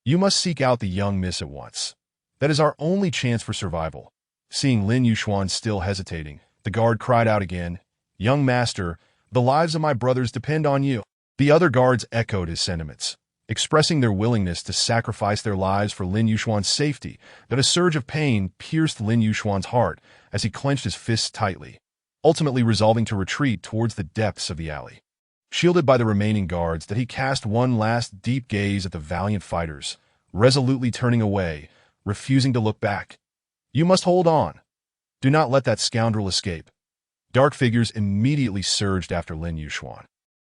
You must seek out the young miss at once. That is our only chance for survival." Seeing Lin Yuxuan still hesitating, the guard cried out again, "Young master, the lives of my brothers depend on you." The other guards echoed his sentiments, expressing their willingness to sacrifice their lives for Lin Yuxuan's safety. But a surge of pain pierced Lin Yuxuan's heart as he clenched his fists tightly, ultimately resolving to retreat towards the depths of the alley. Shielded by the remaining guards, that he cast one last deep gaze at the valiant fighters, resolutely turning away, refusing to look back. "You must hold on. Do not let that scoundrel escape." Dark figures immediately surged after Lin Yuxuan.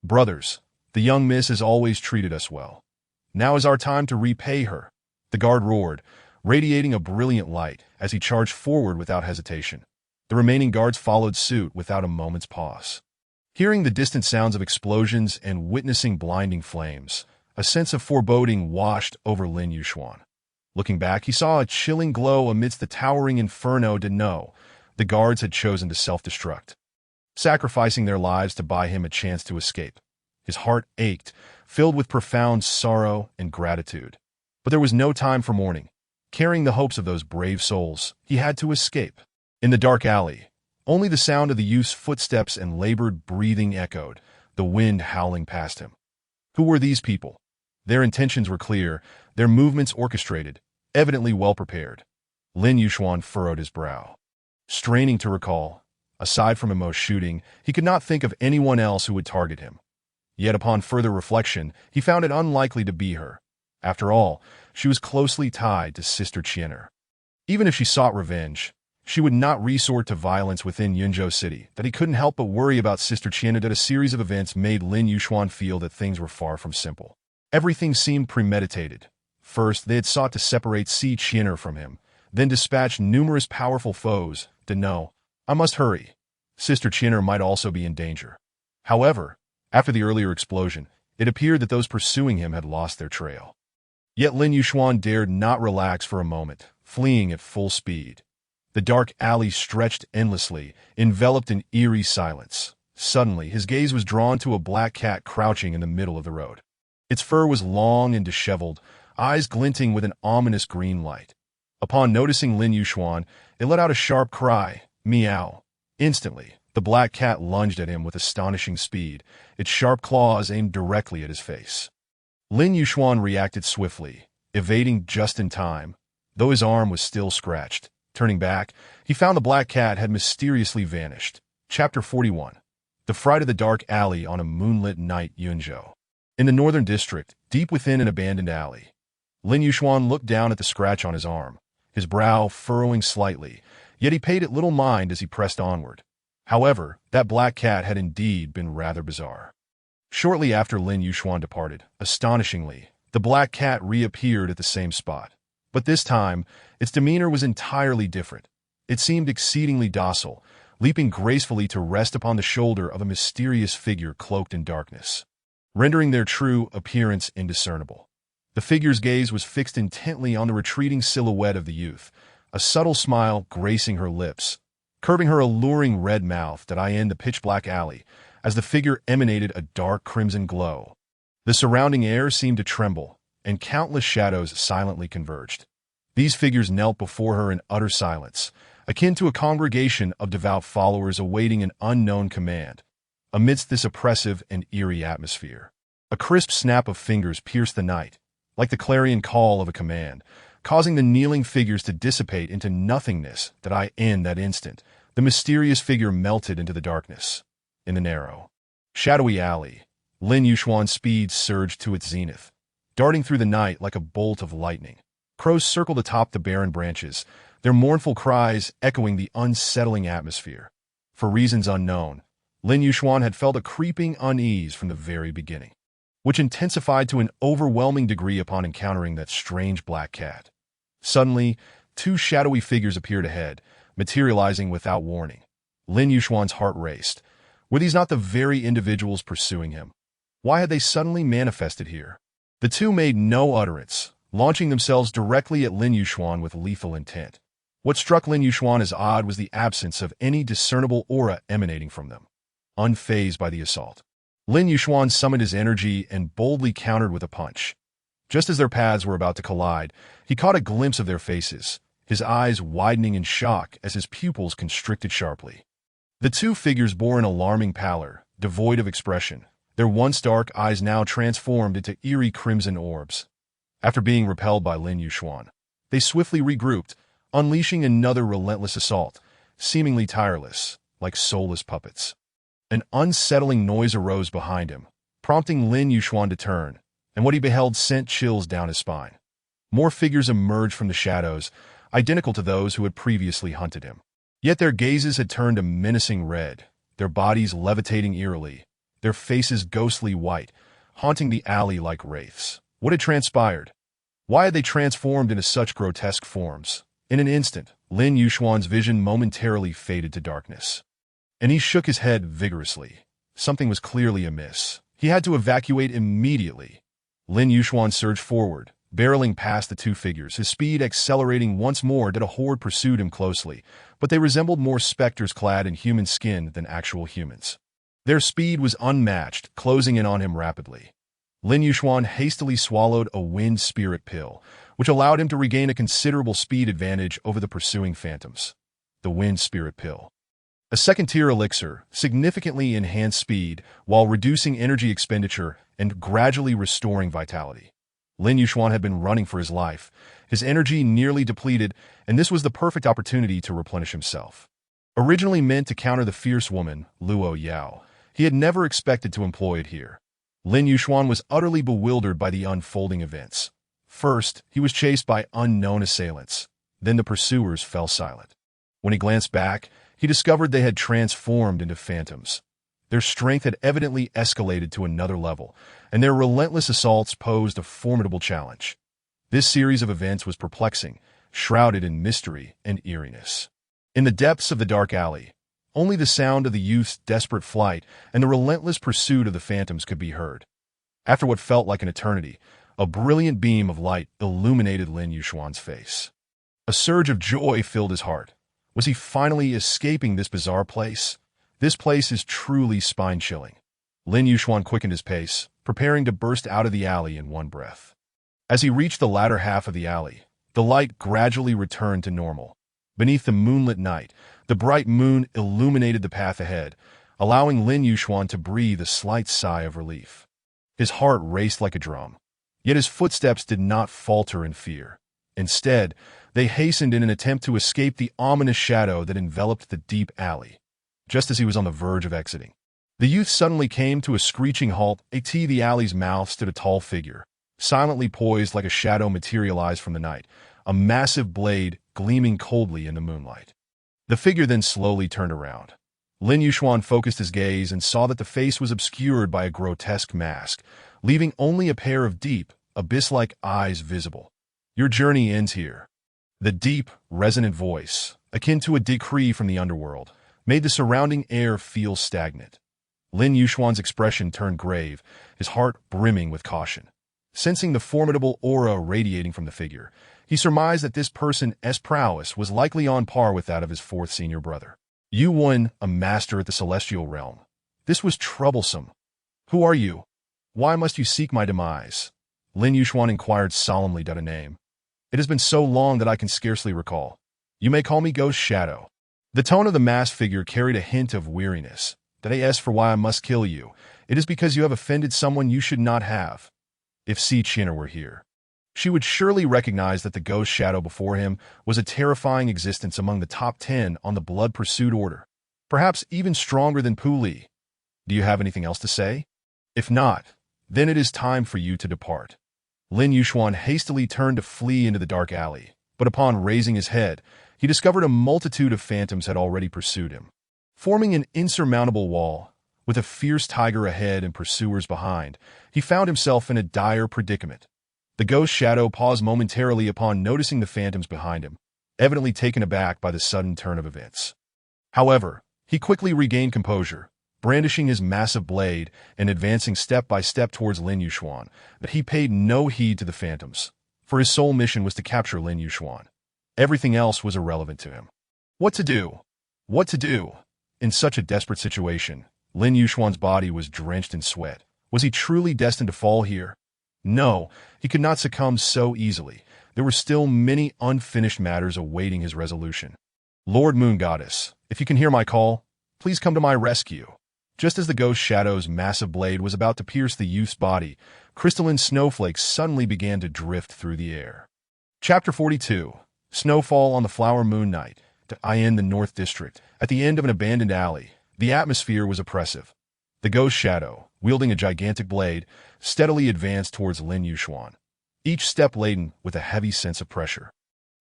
"Brothers, the young miss has always treated us well. Now is our time to repay her," the guard roared, radiating a brilliant light as he charged forward without hesitation. The remaining guards followed suit without a moment's pause. Hearing the distant sounds of explosions and witnessing blinding flames, a sense of foreboding washed over Lin Yuxuan. Looking back, he saw a chilling glow amidst the towering inferno. The guards had chosen to self-destruct, sacrificing their lives to buy him a chance to escape. His heart ached, filled with profound sorrow and gratitude. But there was no time for mourning. Carrying the hopes of those brave souls, he had to escape. In the dark alley, only the sound of the youth's footsteps and labored breathing echoed, the wind howling past him. Who were these people? Their intentions were clear, their movements orchestrated, evidently well prepared. Lin Yuxuan furrowed his brow, straining to recall. Aside from Emo's shooting, he could not think of anyone else who would target him. Yet upon further reflection, he found it unlikely to be her. After all, she was closely tied to Sister Qian'er. Even if she sought revenge, she would not resort to violence within Yunzhou City. That he couldn't help but worry about Sister Qian'er. That a series of events made Lin Yuxuan feel that things were far from simple. Everything seemed premeditated. First, they had sought to separate Si Qian'er from him, then dispatched numerous powerful foes. No, I must hurry. Sister Qian'er might also be in danger. However, after the earlier explosion, it appeared that those pursuing him had lost their trail. Yet Lin Yuxuan dared not relax for a moment, fleeing at full speed. The dark alley stretched endlessly, enveloped in eerie silence. Suddenly, his gaze was drawn to a black cat crouching in the middle of the road. Its fur was long and disheveled, eyes glinting with an ominous green light. Upon noticing Lin Yuxuan, it let out a sharp cry, "Meow." Instantly, the black cat lunged at him with astonishing speed, its sharp claws aimed directly at his face. Lin Yuxuan reacted swiftly, evading just in time, though his arm was still scratched. Turning back, he found the black cat had mysteriously vanished. Chapter 41. The Fright of the Dark Alley on a Moonlit Night, Yunzhou. In the northern district, deep within an abandoned alley, Lin Yuxuan looked down at the scratch on his arm, his brow furrowing slightly, yet he paid it little mind as he pressed onward. However, that black cat had indeed been rather bizarre. Shortly after Lin Yuxuan departed, astonishingly, the black cat reappeared at the same spot. But this time, its demeanor was entirely different. It seemed exceedingly docile, leaping gracefully to rest upon the shoulder of a mysterious figure cloaked in darkness, rendering their true appearance indiscernible. The figure's gaze was fixed intently on the retreating silhouette of the youth, a subtle smile gracing her lips, curving her alluring red mouth that eyed the pitch-black alley as the figure emanated a dark crimson glow. The surrounding air seemed to tremble, and countless shadows silently converged. These figures knelt before her in utter silence, akin to a congregation of devout followers awaiting an unknown command. Amidst this oppressive and eerie atmosphere, a crisp snap of fingers pierced the night, like the clarion call of a command, causing the kneeling figures to dissipate into nothingness. In that instant, the mysterious figure melted into the darkness. In the narrow, shadowy alley, Lin Yuxuan's speed surged to its zenith, darting through the night like a bolt of lightning. Crows circled atop the barren branches, their mournful cries echoing the unsettling atmosphere. For reasons unknown, Lin Yuxuan had felt a creeping unease from the very beginning, which intensified to an overwhelming degree upon encountering that strange black cat. Suddenly, two shadowy figures appeared ahead, materializing without warning. Lin Yuxuan's heart raced. Were these not the very individuals pursuing him? Why had they suddenly manifested here? The two made no utterance, launching themselves directly at Lin Yuxuan with lethal intent. What struck Lin Yuxuan as odd was the absence of any discernible aura emanating from them. Unfazed by the assault, Lin Yuxuan summoned his energy and boldly countered with a punch. Just as their paths were about to collide, he caught a glimpse of their faces, his eyes widening in shock as his pupils constricted sharply. The two figures bore an alarming pallor, devoid of expression, their once dark eyes now transformed into eerie crimson orbs. After being repelled by Lin Yuxuan, they swiftly regrouped, unleashing another relentless assault, seemingly tireless, like soulless puppets. An unsettling noise arose behind him, prompting Lin Yuxuan to turn, and what he beheld sent chills down his spine. More figures emerged from the shadows, identical to those who had previously hunted him. Yet their gazes had turned a menacing red, their bodies levitating eerily, their faces ghostly white, haunting the alley like wraiths. What had transpired? Why had they transformed into such grotesque forms? In an instant, Lin Yuxuan's vision momentarily faded to darkness, and he shook his head vigorously. Something was clearly amiss. He had to evacuate immediately. Lin Yuxuan surged forward, barreling past the two figures, his speed accelerating once more. A horde pursued him closely, but they resembled more specters clad in human skin than actual humans. Their speed was unmatched, closing in on him rapidly. Lin Yuxuan hastily swallowed a wind spirit pill, which allowed him to regain a considerable speed advantage over the pursuing phantoms. The wind spirit pill, a second-tier elixir, significantly enhanced speed while reducing energy expenditure and gradually restoring vitality. Lin Yuxuan had been running for his life, his energy nearly depleted, and this was the perfect opportunity to replenish himself. Originally meant to counter the fierce woman, Luo Yao, he had never expected to employ it here. Lin Yuxuan was utterly bewildered by the unfolding events. First, he was chased by unknown assailants. Then the pursuers fell silent. When he glanced back, he discovered they had transformed into phantoms. Their strength had evidently escalated to another level, and their relentless assaults posed a formidable challenge. This series of events was perplexing, shrouded in mystery and eeriness. In the depths of the dark alley, only the sound of the youth's desperate flight and the relentless pursuit of the phantoms could be heard. After what felt like an eternity, a brilliant beam of light illuminated Lin Yuxuan's face. A surge of joy filled his heart. Was he finally escaping this bizarre place? This place is truly spine-chilling. Lin Yuxuan quickened his pace, preparing to burst out of the alley in one breath. As he reached the latter half of the alley, the light gradually returned to normal. Beneath the moonlit night, the bright moon illuminated the path ahead, allowing Lin Yuxuan to breathe a slight sigh of relief. His heart raced like a drum, yet his footsteps did not falter in fear. Instead, they hastened in an attempt to escape the ominous shadow that enveloped the deep alley. Just as he was on the verge of exiting, the youth suddenly came to a screeching halt. At the alley's mouth stood a tall figure, silently poised like a shadow materialized from the night, a massive blade gleaming coldly in the moonlight. The figure then slowly turned around. Lin Yuxuan focused his gaze and saw that the face was obscured by a grotesque mask, leaving only a pair of deep, abyss-like eyes visible. Your journey ends here. The deep, resonant voice, akin to a decree from the underworld, made the surrounding air feel stagnant. Lin Yuxuan's expression turned grave, his heart brimming with caution. Sensing the formidable aura radiating from the figure, he surmised that this person's prowess was likely on par with that of his fourth senior brother. Yandere, a master at the celestial realm. This was troublesome. Who are you? Why must you seek my demise? Lin Yuxuan inquired solemnly at a name. It has been so long that I can scarcely recall. You may call me Ghost Shadow. The tone of the masked figure carried a hint of weariness. That I ask for why I must kill you. It is because you have offended someone you should not have. If Si Chinner were here, she would surely recognize that the ghost shadow before him was a terrifying existence among the top 10 on the blood pursuit order, perhaps even stronger than Pu Li. Do you have anything else to say? If not, then it is time for you to depart. Lin Yuxuan hastily turned to flee into the dark alley, but upon raising his head, he discovered a multitude of phantoms had already pursued him. Forming an insurmountable wall, with a fierce tiger ahead and pursuers behind, he found himself in a dire predicament. The ghost shadow paused momentarily upon noticing the phantoms behind him, evidently taken aback by the sudden turn of events. However, he quickly regained composure, brandishing his massive blade and advancing step by step towards Lin Yuxuan, but he paid no heed to the phantoms, for his sole mission was to capture Lin Yuxuan. Everything else was irrelevant to him. What to do? What to do? In such a desperate situation, Lin Yuxuan's body was drenched in sweat. Was he truly destined to fall here? No, he could not succumb so easily. There were still many unfinished matters awaiting his resolution. Lord Moon Goddess, if you can hear my call, please come to my rescue. Just as the ghost shadow's massive blade was about to pierce the youth's body, crystalline snowflakes suddenly began to drift through the air. Chapter 42. Snowfall on the Flower Moon Night. To Yandere, the North District. At the end of an abandoned alley, the atmosphere was oppressive. The ghost shadow, wielding a gigantic blade, steadily advanced towards Lin Yuxuan, each step laden with a heavy sense of pressure.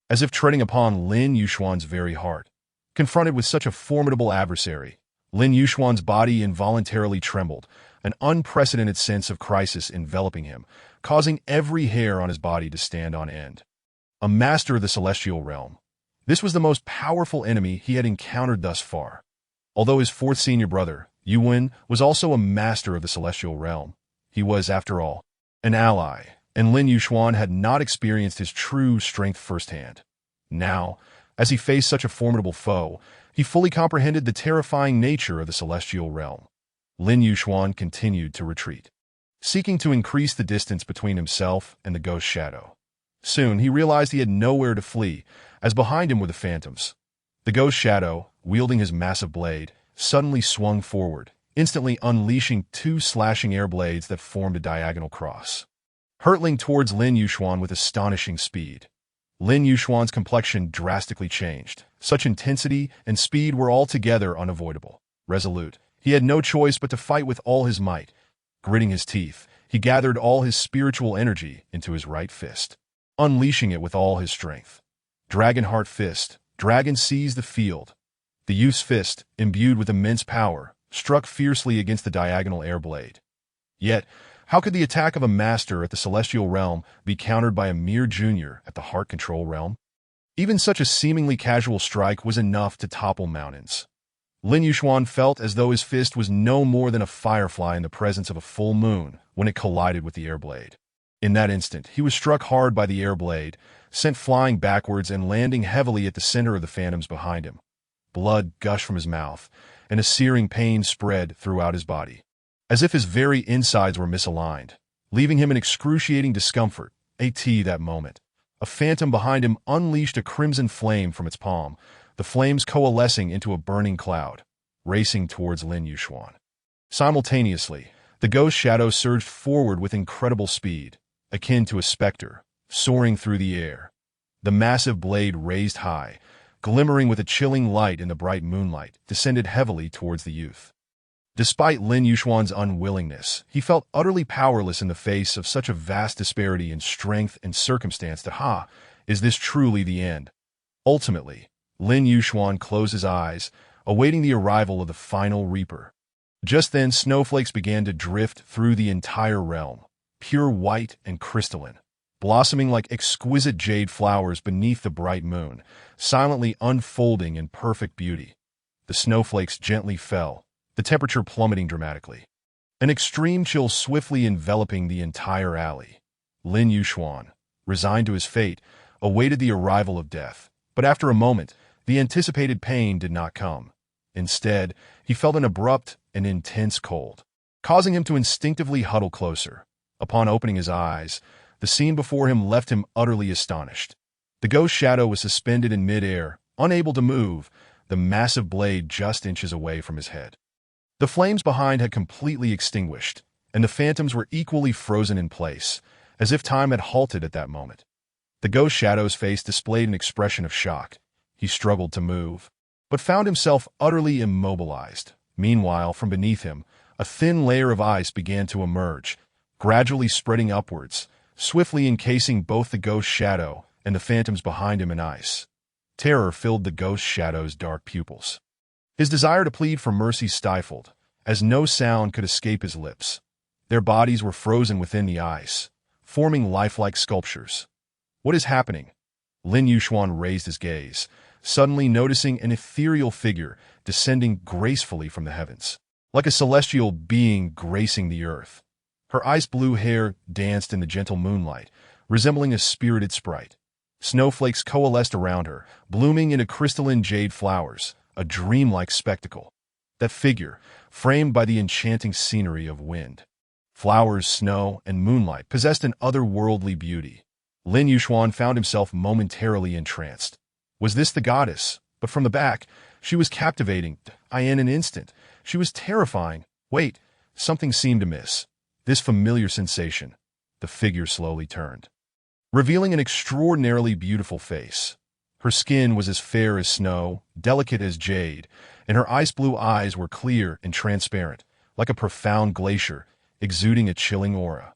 As if treading upon Lin Yuxuan's very heart. Confronted with such a formidable adversary, Lin Yuxuan's body involuntarily trembled, an unprecedented sense of crisis enveloping him, causing every hair on his body to stand on end. A master of the celestial realm. This was the most powerful enemy he had encountered thus far. Although his fourth senior brother, Yandere, was also a master of the celestial realm, he was, after all, an ally, and Lin Yuxuan had not experienced his true strength firsthand. Now, as he faced such a formidable foe, he fully comprehended the terrifying nature of the celestial realm. Lin Yuxuan continued to retreat, seeking to increase the distance between himself and the ghost shadow. Soon he realized he had nowhere to flee, as behind him were the phantoms. The ghost shadow, wielding his massive blade, suddenly swung forward, instantly unleashing two slashing air blades that formed a diagonal cross, hurtling towards Lin Yuxuan with astonishing speed. Lin Yuxuan's complexion drastically changed. Such intensity and speed were altogether unavoidable. Resolute, he had no choice but to fight with all his might. Gritting his teeth, he gathered all his spiritual energy into his right fist, unleashing it with all his strength. Dragonheart Fist. Dragon seized the field. The youth's fist, imbued with immense power, struck fiercely against the diagonal air blade. Yet, how could the attack of a master at the celestial realm be countered by a mere junior at the heart control realm? Even such a seemingly casual strike was enough to topple mountains. Lin Yuxuan felt as though his fist was no more than a firefly in the presence of a full moon when it collided with the air blade. In that instant, he was struck hard by the air blade, sent flying backwards and landing heavily at the center of the phantoms behind him. Blood gushed from his mouth, and a searing pain spread throughout his body, as if his very insides were misaligned, leaving him in excruciating discomfort. That moment, a phantom behind him unleashed a crimson flame from its palm, the flames coalescing into a burning cloud, racing towards Lin Yuxuan. Simultaneously, the ghost shadow surged forward with incredible speed, akin to a specter, soaring through the air. The massive blade raised high, glimmering with a chilling light in the bright moonlight, descended heavily towards the youth. Despite Lin Yuxuan's unwillingness, he felt utterly powerless in the face of such a vast disparity in strength and circumstance that, is this truly the end? Ultimately, Lin Yuxuan closed his eyes, awaiting the arrival of the final reaper. Just then, snowflakes began to drift through the entire realm, pure white and crystalline, blossoming like exquisite jade flowers beneath the bright moon, silently unfolding in perfect beauty. The snowflakes gently fell, the temperature plummeting dramatically. An extreme chill swiftly enveloping the entire alley. Lin Yuxuan, resigned to his fate, awaited the arrival of death. But after a moment, the anticipated pain did not come. Instead, he felt an abrupt and intense cold, causing him to instinctively huddle closer. Upon opening his eyes, the scene before him left him utterly astonished. The ghost shadow was suspended in midair, unable to move, the massive blade just inches away from his head. The flames behind had completely extinguished, and the phantoms were equally frozen in place, as if time had halted at that moment. The ghost shadow's face displayed an expression of shock. He struggled to move, but found himself utterly immobilized. Meanwhile, from beneath him, a thin layer of ice began to emerge, gradually spreading upwards, swiftly encasing both the ghost shadow and the phantoms behind him in ice. Terror filled the ghost shadow's dark pupils. His desire to plead for mercy stifled, as no sound could escape his lips. Their bodies were frozen within the ice, forming lifelike sculptures. What is happening? Lin Yuxuan raised his gaze, suddenly noticing an ethereal figure descending gracefully from the heavens, like a celestial being gracing the earth. Her ice-blue hair danced in the gentle moonlight, resembling a spirited sprite. Snowflakes coalesced around her, blooming into crystalline jade flowers, a dreamlike spectacle. That figure, framed by the enchanting scenery of wind, flowers, snow, and moonlight, possessed an otherworldly beauty. Lin Yuxuan found himself momentarily entranced. Was this the goddess? But from the back, she was captivating. In an instant, she was terrifying. Wait, something seemed amiss. This familiar sensation. The figure slowly turned, revealing an extraordinarily beautiful face. Her skin was as fair as snow, delicate as jade, and her ice-blue eyes were clear and transparent, like a profound glacier, exuding a chilling aura.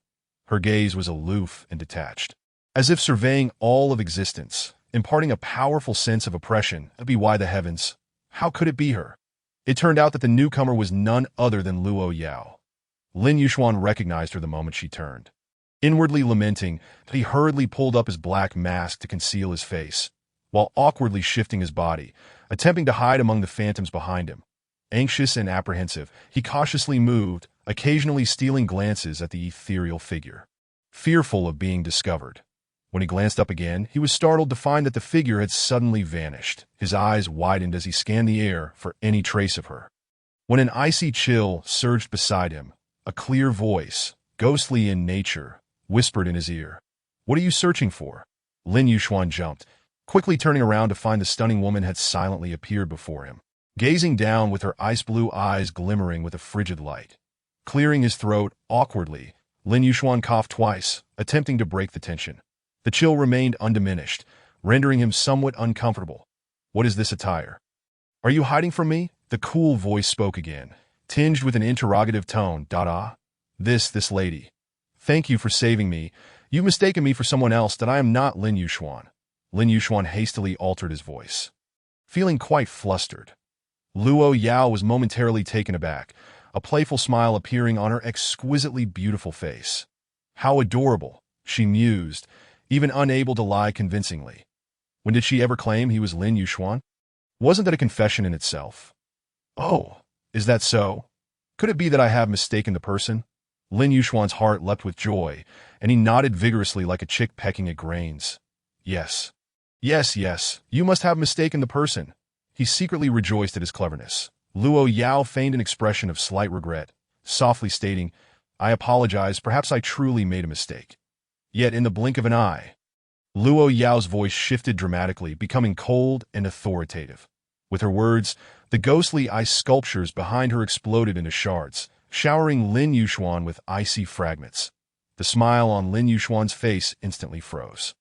Her gaze was aloof and detached, as if surveying all of existence, imparting a powerful sense of oppression. Why the heavens? How could it be her? It turned out that the newcomer was none other than Luo Yao. Lin Yuxuan recognized her the moment she turned. Inwardly lamenting, he hurriedly pulled up his black mask to conceal his face, while awkwardly shifting his body, attempting to hide among the phantoms behind him. Anxious and apprehensive, he cautiously moved, occasionally stealing glances at the ethereal figure, fearful of being discovered. When he glanced up again, he was startled to find that the figure had suddenly vanished. His eyes widened as he scanned the air for any trace of her. When an icy chill surged beside him, a clear voice, ghostly in nature, whispered in his ear. "What are you searching for?" Lin Yuxuan jumped, quickly turning around to find the stunning woman had silently appeared before him, gazing down with her ice-blue eyes glimmering with a frigid light. Clearing his throat awkwardly, Lin Yuxuan coughed twice, attempting to break the tension. The chill remained undiminished, rendering him somewhat uncomfortable. "What is this attire? Are you hiding from me?" The cool voice spoke again, tinged with an interrogative tone. This lady. Thank you for saving me. You've mistaken me for someone else. That I am not Lin Yuxuan. Lin Yuxuan hastily altered his voice, feeling quite flustered. Luo Yao was momentarily taken aback, a playful smile appearing on her exquisitely beautiful face. How adorable, she mused, even unable to lie convincingly. When did she ever claim he was Lin Yuxuan? Wasn't that a confession in itself? Oh, is that so? Could it be that I have mistaken the person? Lin Yuxuan's heart leapt with joy, and he nodded vigorously like a chick pecking at grains. Yes, you must have mistaken the person. He secretly rejoiced at his cleverness. Luo Yao feigned an expression of slight regret, softly stating, "I apologize, perhaps I truly made a mistake." Yet in the blink of an eye, Luo Yao's voice shifted dramatically, becoming cold and authoritative. With her words, the ghostly ice sculptures behind her exploded into shards, showering Lin Yuxuan with icy fragments. The smile on Lin Yuxuan's face instantly froze.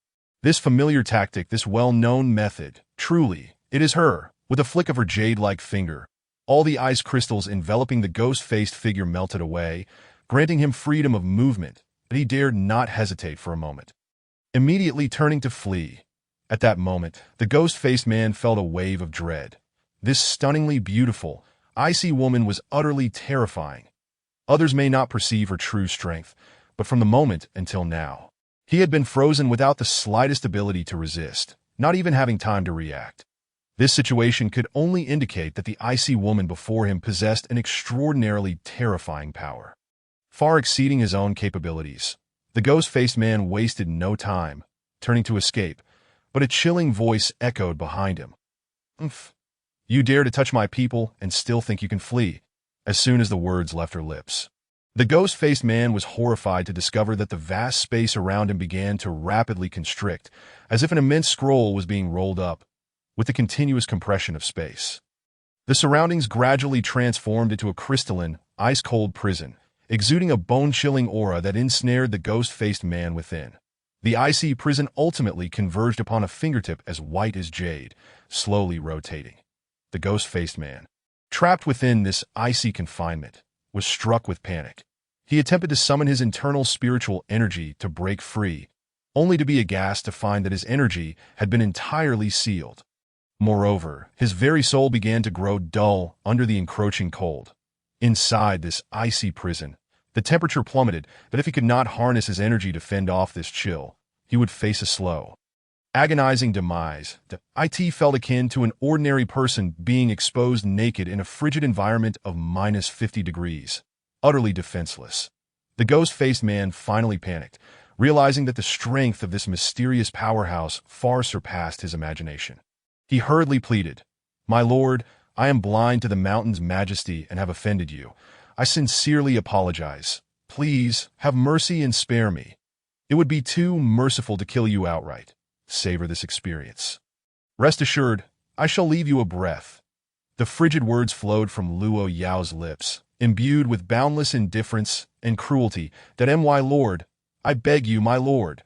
This familiar tactic, this well-known method, truly, it is her. With a flick of her jade-like finger, all the ice crystals enveloping the ghost-faced figure melted away, granting him freedom of movement, but he dared not hesitate for a moment. Immediately turning to flee, At that moment, the ghost-faced man felt a wave of dread. This stunningly beautiful, icy woman was utterly terrifying. Others may not perceive her true strength, but from the moment until now, he had been frozen without the slightest ability to resist, not even having time to react. This situation could only indicate that the icy woman before him possessed an extraordinarily terrifying power, far exceeding his own capabilities. The ghost-faced man wasted no time, turning to escape, but a chilling voice echoed behind him. "Umph. You dare to touch my people and still think you can flee," as soon as the words left her lips. The ghost-faced man was horrified to discover that the vast space around him began to rapidly constrict, as if an immense scroll was being rolled up, with the continuous compression of space. The surroundings gradually transformed into a crystalline, ice-cold prison, exuding a bone-chilling aura that ensnared the ghost-faced man within. The icy prison ultimately converged upon a fingertip as white as jade, slowly rotating. The ghost-faced man, trapped within this icy confinement, was struck with panic. He attempted to summon his internal spiritual energy to break free, only to be aghast to find that his energy had been entirely sealed. Moreover, his very soul began to grow dull under the encroaching cold. Inside this icy prison, the temperature plummeted, but if he could not harness his energy to fend off this chill, he would face a slow, agonizing demise. It felt akin to an ordinary person being exposed naked in a frigid environment of -50 degrees, utterly defenseless. The ghost-faced man finally panicked, realizing that the strength of this mysterious powerhouse far surpassed his imagination. He hurriedly pleaded, "My lord, I am blind to the mountain's majesty and have offended you. I sincerely apologize. Please, have mercy and spare me. It would be too merciful to kill you outright. Savor this experience. Rest assured, I shall leave you a breath." The frigid words flowed from Luo Yao's lips, imbued with boundless indifference and cruelty, that "My lord, I beg you, my lord."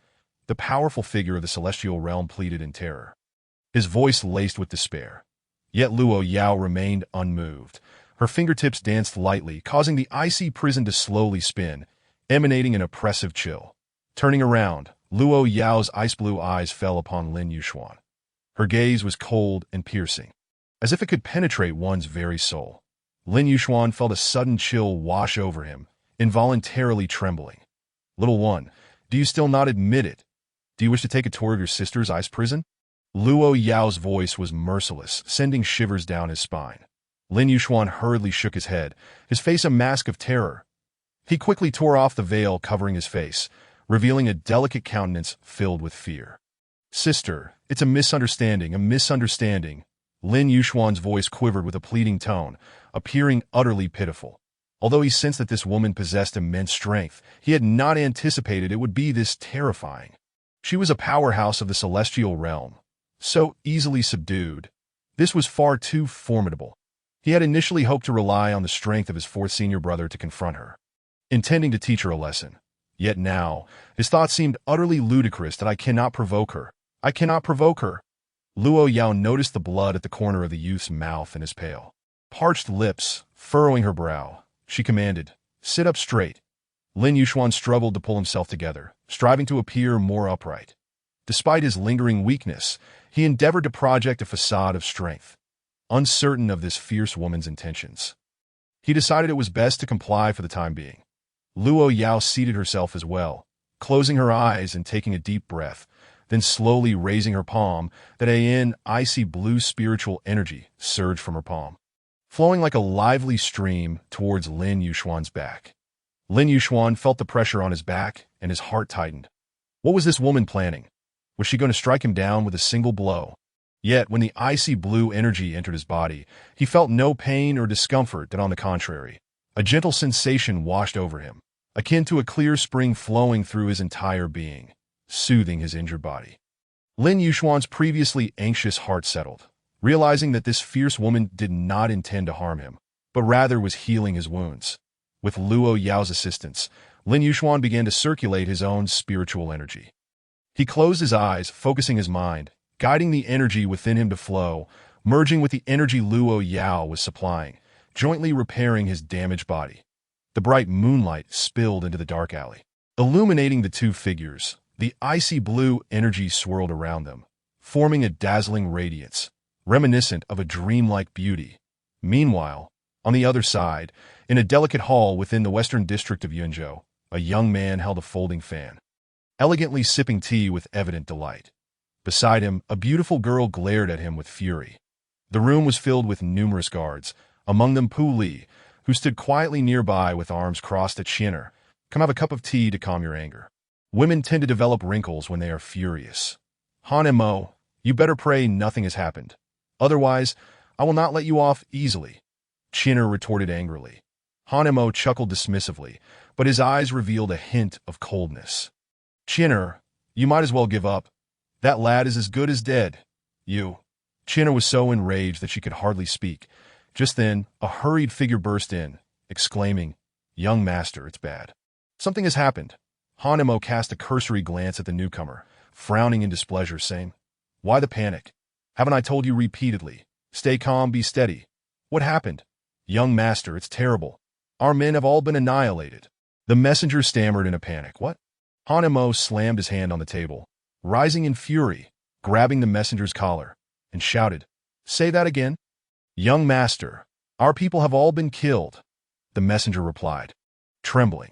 The powerful figure of the celestial realm pleaded in terror, his voice laced with despair. Yet Luo Yao remained unmoved. Her fingertips danced lightly, causing the icy prison to slowly spin, emanating an oppressive chill. Turning around, Luo Yao's ice-blue eyes fell upon Lin Yuxuan. Her gaze was cold and piercing, as if it could penetrate one's very soul. Lin Yuxuan felt a sudden chill wash over him, involuntarily trembling. "Little one, do you still not admit it? Do you wish to take a tour of your sister's ice prison?" Luo Yao's voice was merciless, sending shivers down his spine. Lin Yuxuan hurriedly shook his head, his face a mask of terror. He quickly tore off the veil covering his face, revealing a delicate countenance filled with fear. "Sister, it's a misunderstanding, a misunderstanding." Lin Yuxuan's voice quivered with a pleading tone, appearing utterly pitiful. Although he sensed that this woman possessed immense strength, he had not anticipated it would be this terrifying. She was a powerhouse of the celestial realm, so easily subdued. This was far too formidable. He had initially hoped to rely on the strength of his fourth senior brother to confront her, intending to teach her a lesson. Yet now, his thoughts seemed utterly ludicrous that "I cannot provoke her. I cannot provoke her." Luo Yao noticed the blood at the corner of the youth's mouth and his pale, parched lips furrowing her brow. She commanded, "Sit up straight." Lin Yuxuan struggled to pull himself together, striving to appear more upright. Despite his lingering weakness, he endeavored to project a facade of strength. Uncertain of this fierce woman's intentions, he decided it was best to comply for the time being. Luo Yao seated herself as well, closing her eyes and taking a deep breath, then slowly raising her palm, that icy blue spiritual energy surged from her palm, flowing like a lively stream towards Lin Yuxuan's back. Lin Yuxuan felt the pressure on his back, and his heart tightened. What was this woman planning? Was she going to strike him down with a single blow? Yet, when the icy blue energy entered his body, he felt no pain or discomfort, that on the contrary, a gentle sensation washed over him, akin to a clear spring flowing through his entire being, soothing his injured body. Lin Yuxuan's previously anxious heart settled, realizing that this fierce woman did not intend to harm him, but rather was healing his wounds. With Luo Yao's assistance, Lin Yuxuan began to circulate his own spiritual energy. He closed his eyes, focusing his mind, guiding the energy within him to flow, merging with the energy Luo Yao was supplying, jointly repairing his damaged body. The bright moonlight spilled into the dark alley, illuminating the two figures. The icy blue energy swirled around them, forming a dazzling radiance, reminiscent of a dreamlike beauty. Meanwhile, on the other side, in a delicate hall within the western district of Yunzhou, a young man held a folding fan, elegantly sipping tea with evident delight. Beside him, a beautiful girl glared at him with fury. The room was filled with numerous guards, among them Pu Li, who stood quietly nearby with arms crossed at Yandere. Come have a cup of tea to calm your anger. Women tend to develop wrinkles when they are furious. Han and Mo, you better pray nothing has happened. Otherwise, I will not let you off easily. Yandere retorted angrily. Han and Mo chuckled dismissively, but his eyes revealed a hint of coldness. Yandere, you might as well give up. That lad is as good as dead. Yandere was so enraged that she could hardly speak. Just then, a hurried figure burst in, exclaiming, Young master, it's bad. Something has happened. Han and Mo cast a cursory glance at the newcomer, frowning in displeasure, saying, Why the panic? Haven't I told you repeatedly? Stay calm, be steady. What happened? Young master, it's terrible. Our men have all been annihilated. The messenger stammered in a panic. What? Han and Mo slammed his hand on the table, rising in fury, grabbing the messenger's collar, and shouted, Say that again? Young master, our people have all been killed, the messenger replied, trembling.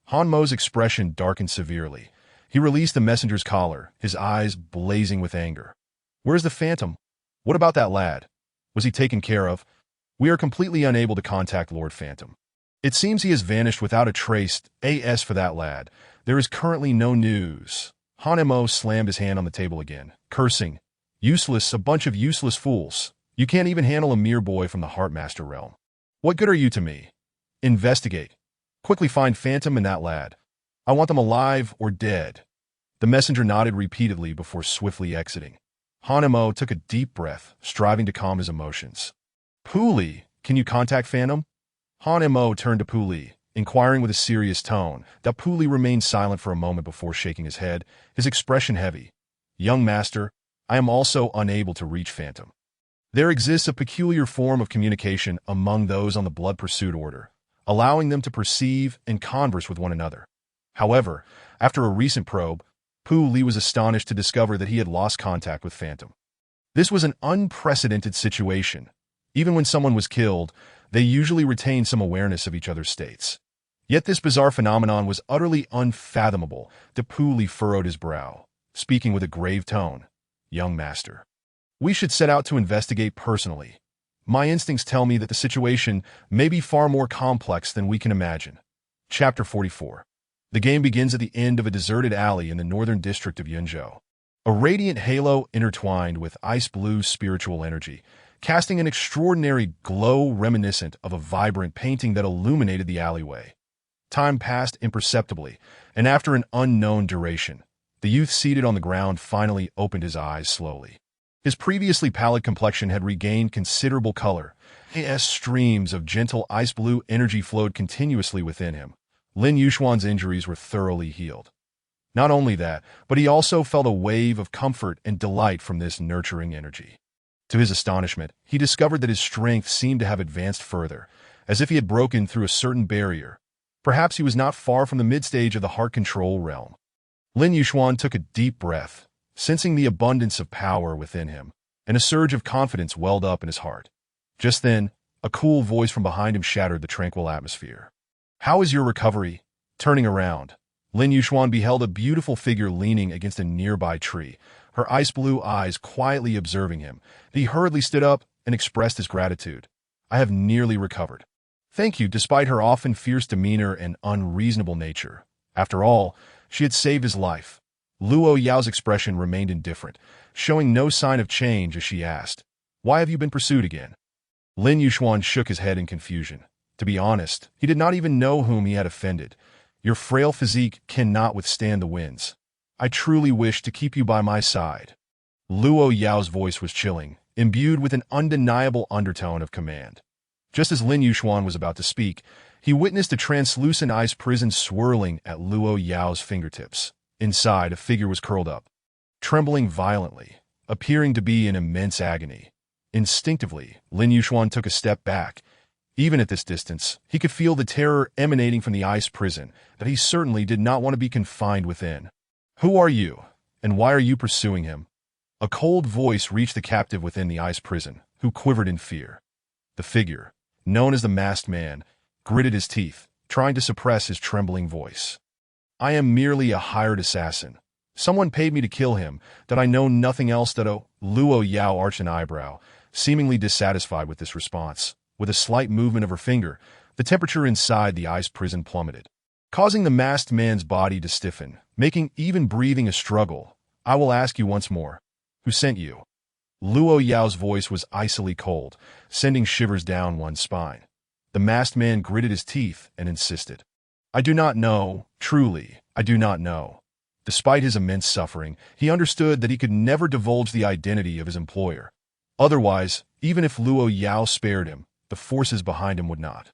Han Mo's expression darkened severely. He released the messenger's collar, his eyes blazing with anger. Where's the phantom? What about that lad? Was he taken care of? We are completely unable to contact Lord Phantom. It seems he has vanished without a trace. As for that lad, there is currently no news. Han and Mo slammed his hand on the table again, cursing, Useless, a bunch of useless fools. You can't even handle a mere boy from the Heartmaster realm. What good are you to me? Investigate. Quickly find Phantom and that lad. I want them alive or dead. The messenger nodded repeatedly before swiftly exiting. Han and Mo took a deep breath, striving to calm his emotions. Pu Li, can you contact Phantom? Han and Mo turned to Pu Li, inquiring with a serious tone. That Pu Li remained silent for a moment before shaking his head, his expression heavy. Young master, I am also unable to reach Phantom. There exists a peculiar form of communication among those on the Blood Pursuit Order, allowing them to perceive and converse with one another. However, after a recent probe, Pu Li was astonished to discover that he had lost contact with Phantom. This was an unprecedented situation. Even when someone was killed, they usually retained some awareness of each other's states. Yet this bizarre phenomenon was utterly unfathomable. Pu Li furrowed his brow, speaking with a grave tone. Young master, we should set out to investigate personally. My instincts tell me that the situation may be far more complex than we can imagine. Chapter 44. The game begins at the end of a deserted alley in the northern district of Yunzhou. A radiant halo intertwined with ice-blue spiritual energy, casting an extraordinary glow reminiscent of a vibrant painting that illuminated the alleyway. Time passed imperceptibly, and after an unknown duration, the youth seated on the ground finally opened his eyes slowly. His previously pallid complexion had regained considerable color. As streams of gentle ice-blue energy flowed continuously within him. Lin Yuxuan's injuries were thoroughly healed. Not only that, but he also felt a wave of comfort and delight from this nurturing energy. To his astonishment, he discovered that his strength seemed to have advanced further, as if he had broken through a certain barrier. Perhaps he was not far from the mid-stage of the heart control realm. Lin Yuxuan took a deep breath, sensing the abundance of power within him, and a surge of confidence welled up in his heart. Just then, a cool voice from behind him shattered the tranquil atmosphere. How is your recovery? Turning around, Lin Yuxuan beheld a beautiful figure leaning against a nearby tree, her ice-blue eyes quietly observing him. He hurriedly stood up and expressed his gratitude. I have nearly recovered. Thank you, despite her often fierce demeanor and unreasonable nature. After all, she had saved his life. Luo Yao's expression remained indifferent, showing no sign of change as she asked, Why have you been pursued again? Lin Yuxuan shook his head in confusion. To be honest, he did not even know whom he had offended. Your frail physique cannot withstand the winds. I truly wish to keep you by my side. Luo Yao's voice was chilling, imbued with an undeniable undertone of command. Just as Lin Yuxuan was about to speak, he witnessed a translucent ice prison swirling at Luo Yao's fingertips. Inside, a figure was curled up, trembling violently, appearing to be in immense agony. Instinctively, Lin Yuxuan took a step back. Even at this distance, he could feel the terror emanating from the ice prison that he certainly did not want to be confined within. Who are you, and why are you pursuing him? A cold voice reached the captive within the ice prison, who quivered in fear. The figure, known as the masked man, gritted his teeth, trying to suppress his trembling voice. I am merely a hired assassin. Someone paid me to kill him, that I know nothing else that Luo Yao arched an eyebrow, seemingly dissatisfied with this response. With a slight movement of her finger, the temperature inside the ice prison plummeted, causing the masked man's body to stiffen, making even breathing a struggle. I will ask you once more, who sent you? Luo Yao's voice was icily cold, sending shivers down one's spine. The masked man gritted his teeth and insisted. I do not know, truly, I do not know. Despite his immense suffering, he understood that he could never divulge the identity of his employer. Otherwise, even if Luo Yao spared him, the forces behind him would not.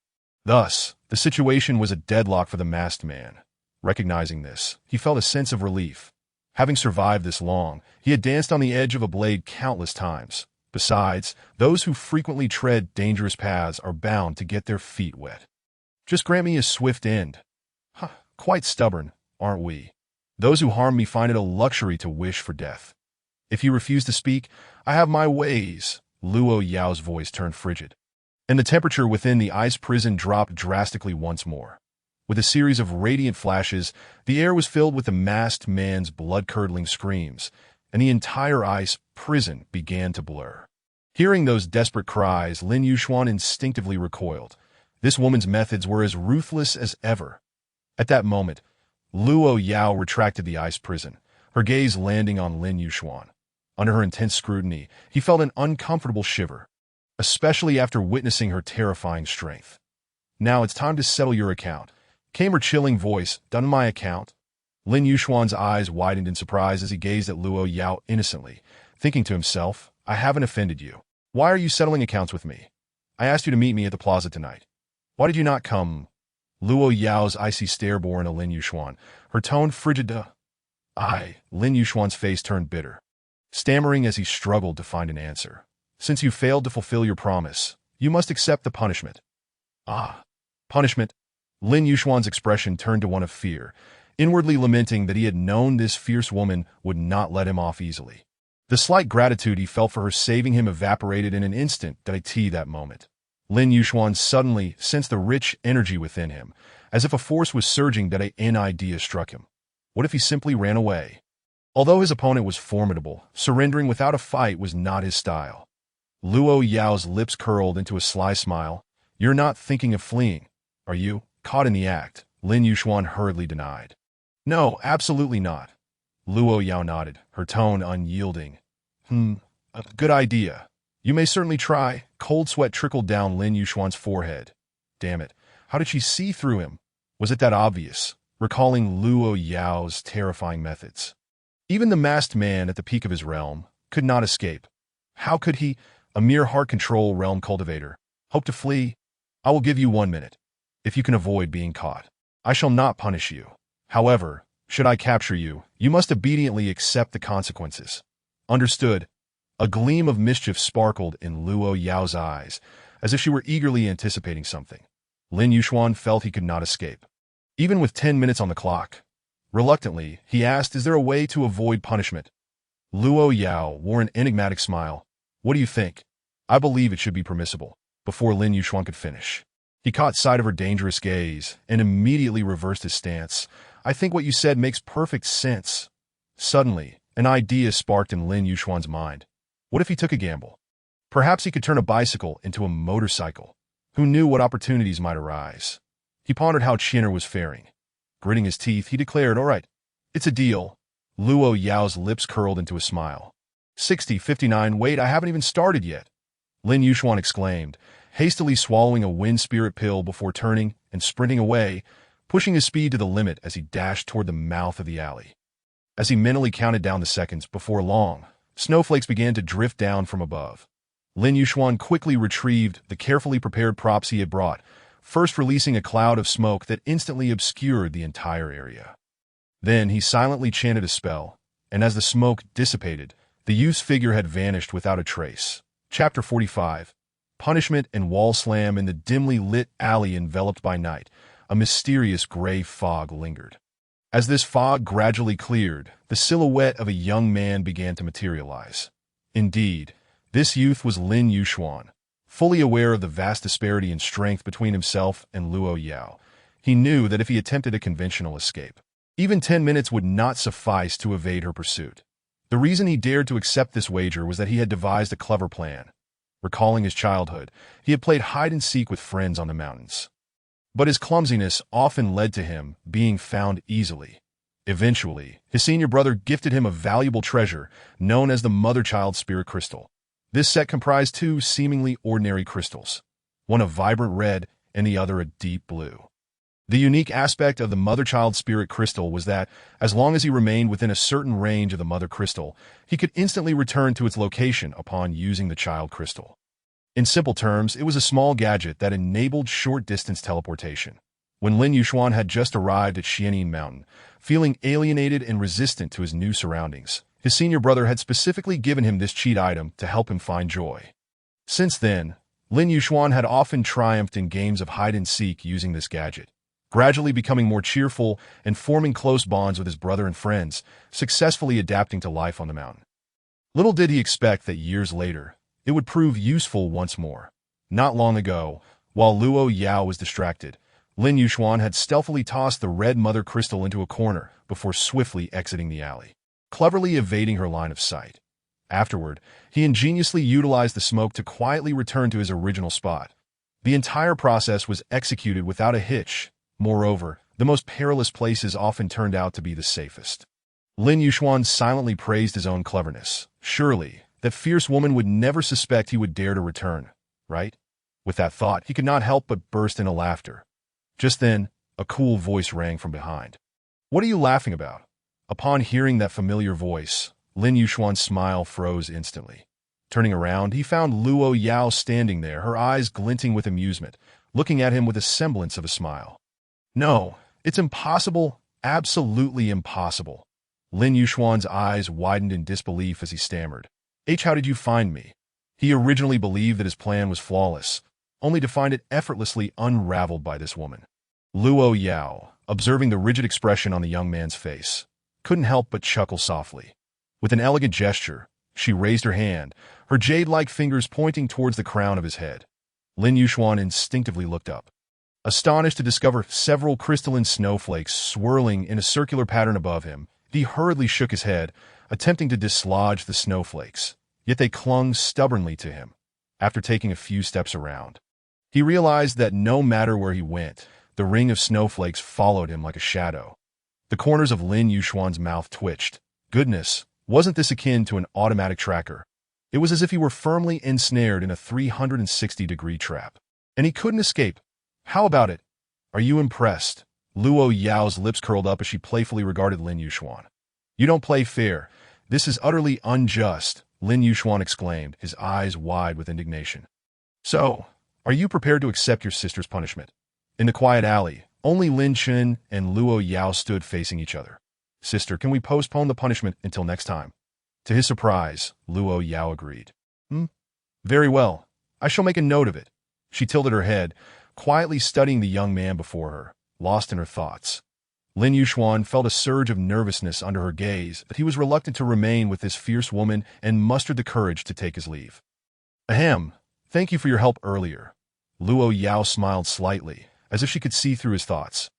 Thus, the situation was a deadlock for the masked man. Recognizing this, he felt a sense of relief. Having survived this long, he had danced on the edge of a blade countless times. Besides, those who frequently tread dangerous paths are bound to get their feet wet. Just grant me a swift end. Quite stubborn, aren't we? Those who harm me find it a luxury to wish for death. If you refuse to speak, I have my ways. Luo Yao's voice turned frigid, and the temperature within the ice prison dropped drastically once more. With a series of radiant flashes, the air was filled with the masked man's blood-curdling screams, and the entire ice prison began to blur. Hearing those desperate cries, Lin Yuxuan instinctively recoiled. This woman's methods were as ruthless as ever. At that moment, Luo Yao retracted the ice prison, her gaze landing on Lin Yuxuan. Under her intense scrutiny, he felt an uncomfortable shiver, especially after witnessing her terrifying strength. Now it's time to settle your account, came her chilling voice. Done my account? Lin Yuxuan's eyes widened in surprise as he gazed at Luo Yao innocently, thinking to himself, I haven't offended you. Why are you settling accounts with me? I asked you to meet me at the plaza tonight. Why did you not come? Luo Yao's icy stare bore into Lin Yuxuan, her tone frigid. Lin Yuxuan's face turned bitter, stammering as he struggled to find an answer. Since you failed to fulfill your promise, you must accept the punishment. Punishment? Lin Yuxuan's expression turned to one of fear, inwardly lamenting that he had known this fierce woman would not let him off easily. The slight gratitude he felt for her saving him evaporated in an instant that moment. Lin Yuxuan suddenly sensed the rich energy within him, as if a force was surging that an idea struck him. What if he simply ran away? Although his opponent was formidable, surrendering without a fight was not his style. Luo Yao's lips curled into a sly smile. You're not thinking of fleeing, are you? Caught in the act, Lin Yuxuan hurriedly denied. No, absolutely not. Luo Yao nodded, her tone unyielding. A good idea. You may certainly try. Cold sweat trickled down Lin Yuxuan's forehead. Damn it, how did she see through him? Was it that obvious? Recalling Luo Yao's terrifying methods. Even the masked man at the peak of his realm could not escape. How could he, a mere heart control realm cultivator, hope to flee? I will give you 1 minute. If you can avoid being caught, I shall not punish you. However, should I capture you, you must obediently accept the consequences. Understood? A gleam of mischief sparkled in Luo Yao's eyes, as if she were eagerly anticipating something. Lin Yuxuan felt he could not escape, even with 10 minutes on the clock. Reluctantly, he asked, is there a way to avoid punishment? Luo Yao wore an enigmatic smile. What do you think? I believe it should be permissible. Before Lin Yuxuan could finish, he caught sight of her dangerous gaze and immediately reversed his stance. I think what you said makes perfect sense. Suddenly, an idea sparked in Lin Yuxuan's mind. What if he took a gamble? Perhaps he could turn a bicycle into a motorcycle. Who knew what opportunities might arise? He pondered how Chinner was faring. Gritting his teeth, he declared, all right, it's a deal. Luo Yao's lips curled into a smile. 59, wait, I haven't even started yet. Lin Yuxuan exclaimed, hastily swallowing a wind spirit pill before turning and sprinting away, pushing his speed to the limit as he dashed toward the mouth of the alley. As he mentally counted down the seconds, before long, snowflakes began to drift down from above. Lin Yuxuan quickly retrieved the carefully prepared props he had brought, first releasing a cloud of smoke that instantly obscured the entire area. Then he silently chanted a spell, and as the smoke dissipated, the youth's figure had vanished without a trace. Chapter 45. Punishment and wall slam. In the dimly lit alley enveloped by night, a mysterious gray fog lingered. As this fog gradually cleared, the silhouette of a young man began to materialize. Indeed, this youth was Lin Yuxuan. Fully aware of the vast disparity in strength between himself and Luo Yao, he knew that if he attempted a conventional escape, even 10 minutes would not suffice to evade her pursuit. The reason he dared to accept this wager was that he had devised a clever plan. Recalling his childhood, he had played hide-and-seek with friends on the mountains. But his clumsiness often led to him being found easily. Eventually, his senior brother gifted him a valuable treasure known as the Mother-Child Spirit Crystal. This set comprised two seemingly ordinary crystals, one a vibrant red and the other a deep blue. The unique aspect of the Mother-Child Spirit Crystal was that, as long as he remained within a certain range of the Mother Crystal, he could instantly return to its location upon using the Child Crystal. In simple terms, it was a small gadget that enabled short-distance teleportation. When Lin Yuxuan had just arrived at Xianin Mountain, feeling alienated and resistant to his new surroundings, his senior brother had specifically given him this cheat item to help him find joy. Since then, Lin Yuxuan had often triumphed in games of hide-and-seek using this gadget, gradually becoming more cheerful and forming close bonds with his brother and friends, successfully adapting to life on the mountain. Little did he expect that years later, it would prove useful once more. Not long ago, while Luo Yao was distracted, Lin Yuxuan had stealthily tossed the red mother crystal into a corner before swiftly exiting the alley, cleverly evading her line of sight. Afterward, he ingeniously utilized the smoke to quietly return to his original spot. The entire process was executed without a hitch. Moreover, the most perilous places often turned out to be the safest. Lin Yuxuan silently praised his own cleverness. Surely, that fierce woman would never suspect he would dare to return, right? With that thought, he could not help but burst into laughter. Just then, a cool voice rang from behind. "What are you laughing about?" Upon hearing that familiar voice, Lin Yuxuan's smile froze instantly. Turning around, he found Luo Yao standing there, her eyes glinting with amusement, looking at him with a semblance of a smile. "No, it's impossible, absolutely impossible." Lin Yuxuan's eyes widened in disbelief as he stammered. "How did you find me?" He originally believed that his plan was flawless, only to find it effortlessly unraveled by this woman. Luo Yao, observing the rigid expression on the young man's face, couldn't help but chuckle softly. With an elegant gesture, she raised her hand, her jade-like fingers pointing towards the crown of his head. Lin Yuxuan instinctively looked up, astonished to discover several crystalline snowflakes swirling in a circular pattern above him. He hurriedly shook his head, attempting to dislodge the snowflakes, yet they clung stubbornly to him. After taking a few steps around, he realized that no matter where he went, the ring of snowflakes followed him like a shadow. The corners of Lin Yuxuan's mouth twitched. Goodness, wasn't this akin to an automatic tracker? It was as if he were firmly ensnared in a 360-degree trap, and he couldn't escape. "How about it? Are you impressed?" Luo Yao's lips curled up as she playfully regarded Lin Yuxuan. "You don't play fair. This is utterly unjust," Lin Yuxuan exclaimed, his eyes wide with indignation. "So, are you prepared to accept your sister's punishment?" In the quiet alley, only Lin Chen and Luo Yao stood facing each other. "Sister, can we postpone the punishment until next time?" To his surprise, Luo Yao agreed. Very well. I shall make a note of it." She tilted her head, quietly studying the young man before her, lost in her thoughts. Lin Yuxuan felt a surge of nervousness under her gaze, but he was reluctant to remain with this fierce woman and mustered the courage to take his leave. "Ahem, thank you for your help earlier." Luo Yao smiled slightly, as if she could see through his thoughts.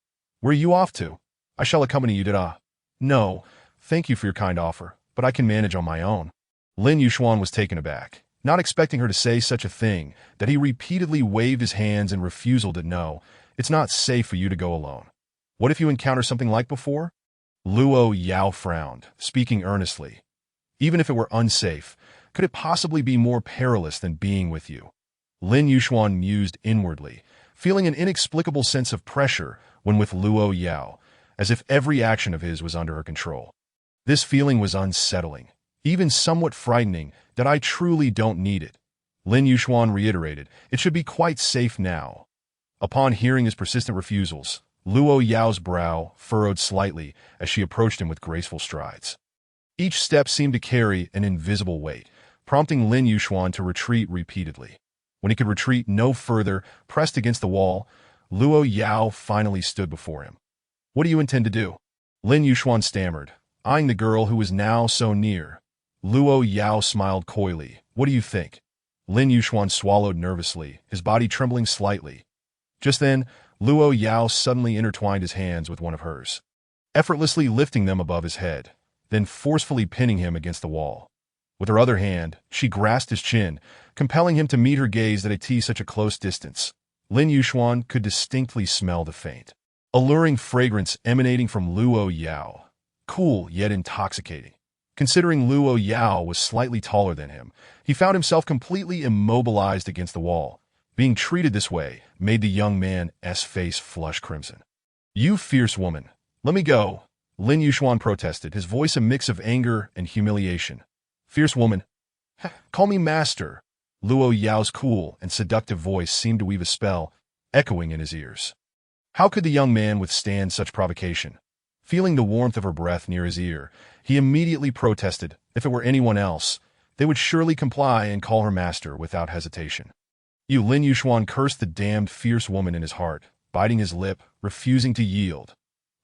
"Where are you off to?" "I shall accompany you to No, thank you for your kind offer, but I can manage on my own." Lin Yuxuan was taken aback, not expecting her to say such a thing, that he repeatedly waved his hands in refusal to no, "It's not safe for you to go alone. What if you encounter something like before?" Luo Yao frowned, speaking earnestly. "Even if it were unsafe, could it possibly be more perilous than being with you?" Lin Yuxuan mused inwardly, feeling an inexplicable sense of pressure when with Luo Yao, as if every action of his was under her control. This feeling was unsettling, even somewhat frightening, that I truly don't need it. Lin Yuxuan reiterated, "It should be quite safe now." Upon hearing his persistent refusals, Luo Yao's brow furrowed slightly as she approached him with graceful strides. Each step seemed to carry an invisible weight, prompting Lin Yuxuan to retreat repeatedly. When he could retreat no further, pressed against the wall, Luo Yao finally stood before him. "What do you intend to do?" Lin Yuxuan stammered, eyeing the girl who was now so near. Luo Yao smiled coyly. What do you think? Lin Yuxuan swallowed nervously, his body trembling slightly. Just then, Luo Yao suddenly intertwined his hands with one of hers, effortlessly lifting them above his head, then forcefully pinning him against the wall. With her other hand, she grasped his chin, compelling him to meet her gaze at such a close distance. Lin Yuxuan could distinctly smell the faint, alluring fragrance emanating from Luo Yao, cool yet intoxicating. Considering Luo Yao was slightly taller than him, he found himself completely immobilized against the wall. Being treated this way made the young man's face flush crimson. You fierce woman, let me go, Lin Yuxuan protested, his voice a mix of anger and humiliation. Fierce woman? Call me master. Luo Yao's cool and seductive voice seemed to weave a spell, echoing in his ears. How could the young man withstand such provocation? Feeling the warmth of her breath near his ear, he immediately protested. If it were anyone else, they would surely comply and call her master without hesitation. Lin Yuxuan cursed the damned fierce woman in his heart, biting his lip, refusing to yield.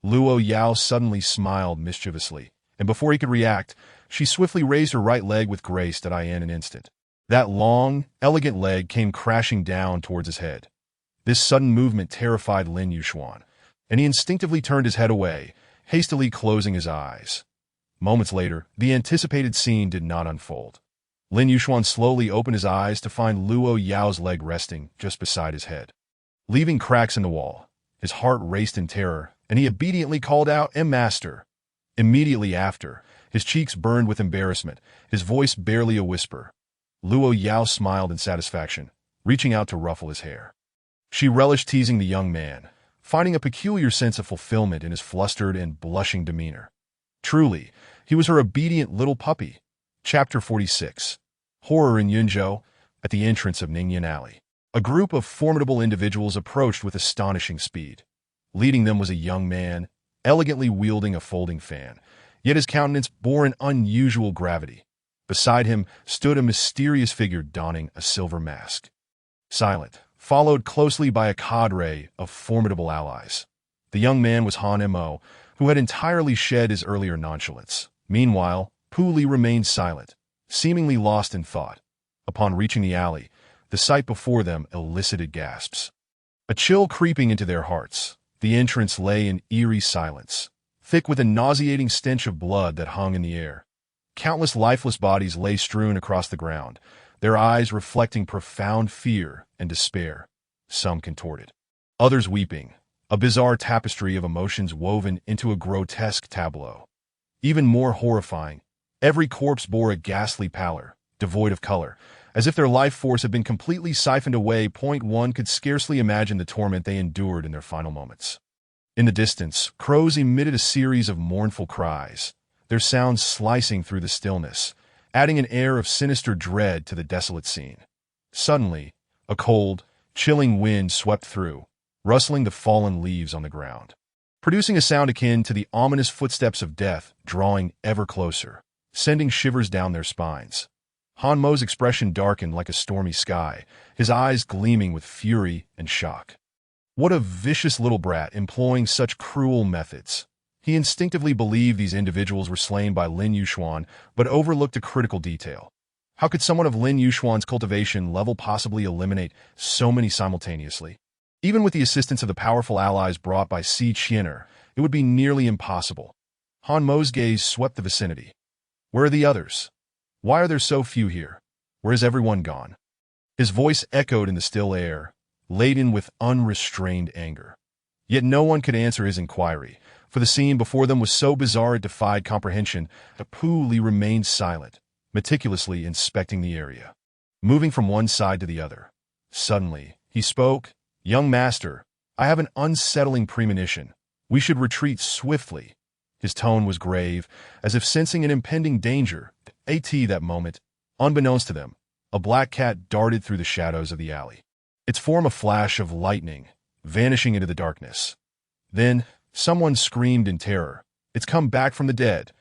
Luo Yao suddenly smiled mischievously, and before he could react, she swiftly raised her right leg with grace that in an instant. That long, elegant leg came crashing down towards his head. This sudden movement terrified Lin Yuxuan, and he instinctively turned his head away, hastily closing his eyes. Moments later, the anticipated scene did not unfold. Lin Yuxuan slowly opened his eyes to find Luo Yao's leg resting just beside his head. Leaving cracks in the wall, his heart raced in terror, and he obediently called out, Master. Immediately after, his cheeks burned with embarrassment, his voice barely a whisper. Luo Yao smiled in satisfaction, reaching out to ruffle his hair. She relished teasing the young man, finding a peculiar sense of fulfillment in his flustered and blushing demeanor. Truly, he was her obedient little puppy. Chapter 46. Horror in Yunzhou. At the entrance of Ningyan Alley, a group of formidable individuals approached with astonishing speed. Leading them was a young man, elegantly wielding a folding fan, yet his countenance bore an unusual gravity. Beside him stood a mysterious figure donning a silver mask. Silent, followed closely by a cadre of formidable allies. The young man was Han Mo, who had entirely shed his earlier nonchalance. Meanwhile, Pu Li remained silent, seemingly lost in thought. Upon reaching the alley, the sight before them elicited gasps. A chill creeping into their hearts, the entrance lay in eerie silence, thick with a nauseating stench of blood that hung in the air. Countless lifeless bodies lay strewn across the ground, their eyes reflecting profound fear and despair, some contorted, others weeping, a bizarre tapestry of emotions woven into a grotesque tableau. Even more horrifying, every corpse bore a ghastly pallor, devoid of color, as if their life force had been completely siphoned away. One could scarcely imagine the torment they endured in their final moments. In the distance, crows emitted a series of mournful cries, their sounds slicing through the stillness, adding an air of sinister dread to the desolate scene. Suddenly, a cold, chilling wind swept through, rustling the fallen leaves on the ground, producing a sound akin to the ominous footsteps of death drawing ever closer, sending shivers down their spines. Han Mo's expression darkened like a stormy sky, his eyes gleaming with fury and shock. What a vicious little brat employing such cruel methods. He instinctively believed these individuals were slain by Lin Yuxuan, but overlooked a critical detail. How could someone of Lin Yuxuan's cultivation level possibly eliminate so many simultaneously? Even with the assistance of the powerful allies brought by Si Qianer, it would be nearly impossible. Han Mo's gaze swept the vicinity. Where are the others? Why are there so few here? Where has everyone gone? His voice echoed in the still air, laden with unrestrained anger. Yet no one could answer his inquiry, for the scene before them was so bizarre it defied comprehension. Pu Li remained silent, meticulously inspecting the area, moving from one side to the other. Suddenly, he spoke, Young master, I have an unsettling premonition. We should retreat swiftly. His tone was grave, as if sensing an impending danger. At that moment, unbeknownst to them, a black cat darted through the shadows of the alley, its form a flash of lightning, vanishing into the darkness. Then, someone screamed in terror. It's come back from the dead.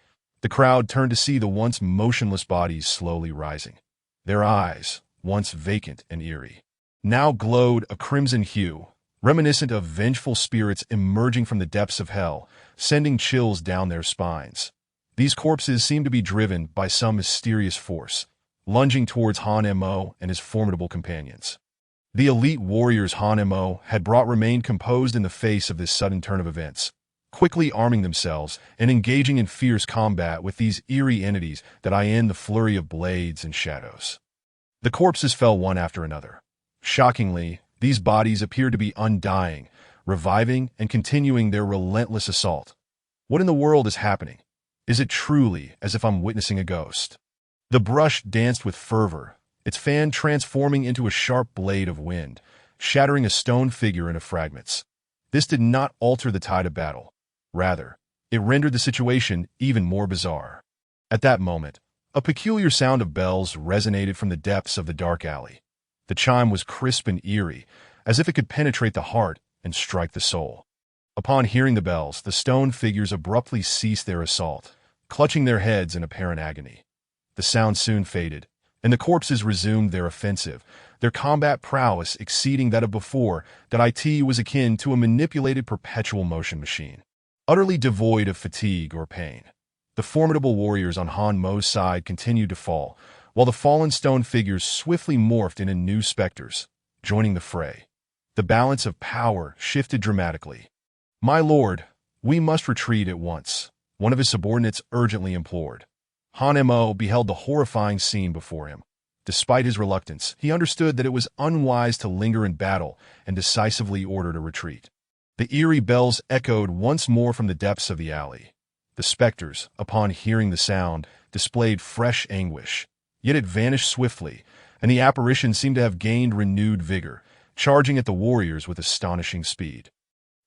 The crowd turned to see the once motionless bodies slowly rising. Their eyes, once vacant and eerie, now glowed a crimson hue, reminiscent of vengeful spirits emerging from the depths of hell, sending chills down their spines. These corpses seem to be driven by some mysterious force, lunging towards Han Mo and his formidable companions. The elite warriors Han Mo had brought remained composed in the face of this sudden turn of events, quickly arming themselves and engaging in fierce combat with these eerie entities that in the flurry of blades and shadows. The corpses fell one after another. Shockingly, these bodies appeared to be undying, reviving and continuing their relentless assault. What in the world is happening? Is it truly as if I'm witnessing a ghost? The brush danced with fervor, its fan transforming into a sharp blade of wind, shattering a stone figure into fragments. This did not alter the tide of battle. Rather, it rendered the situation even more bizarre. At that moment, a peculiar sound of bells resonated from the depths of the dark alley. The chime was crisp and eerie, as if it could penetrate the heart and strike the soul. Upon hearing the bells, the stone figures abruptly ceased their assault, clutching their heads in apparent agony. The sound soon faded, and the corpses resumed their offensive, their combat prowess exceeding that of before. That it was akin to a manipulated perpetual motion machine, utterly devoid of fatigue or pain. The formidable warriors on Han Mo's side continued to fall, while the fallen stone figures swiftly morphed into new specters, joining the fray. The balance of power shifted dramatically. "My lord, we must retreat at once," one of his subordinates urgently implored. Han Mo beheld the horrifying scene before him. Despite his reluctance, he understood that it was unwise to linger in battle and decisively ordered a retreat. The eerie bells echoed once more from the depths of the alley. The specters, upon hearing the sound, displayed fresh anguish. Yet it vanished swiftly, and the apparition seemed to have gained renewed vigor, charging at the warriors with astonishing speed.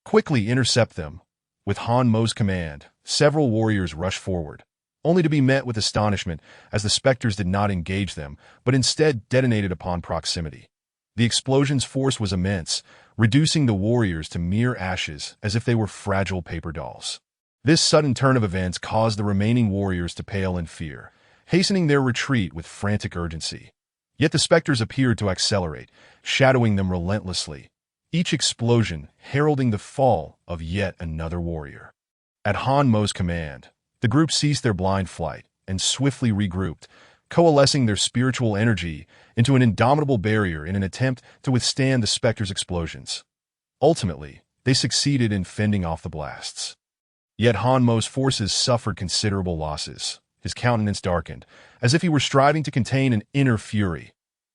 "Quickly intercept them." With Han Mo's command, several warriors rushed forward, only to be met with astonishment as the specters did not engage them, but instead detonated upon proximity. The explosion's force was immense, reducing the warriors to mere ashes as if they were fragile paper dolls. This sudden turn of events caused the remaining warriors to pale in fear, hastening their retreat with frantic urgency. Yet the specters appeared to accelerate, shadowing them relentlessly, each explosion heralding the fall of yet another warrior. At Han Mo's command, the group ceased their blind flight and swiftly regrouped, coalescing their spiritual energy into an indomitable barrier in an attempt to withstand the specters' explosions. Ultimately, they succeeded in fending off the blasts. Yet Han Mo's forces suffered considerable losses. His countenance darkened, as if he were striving to contain an inner fury.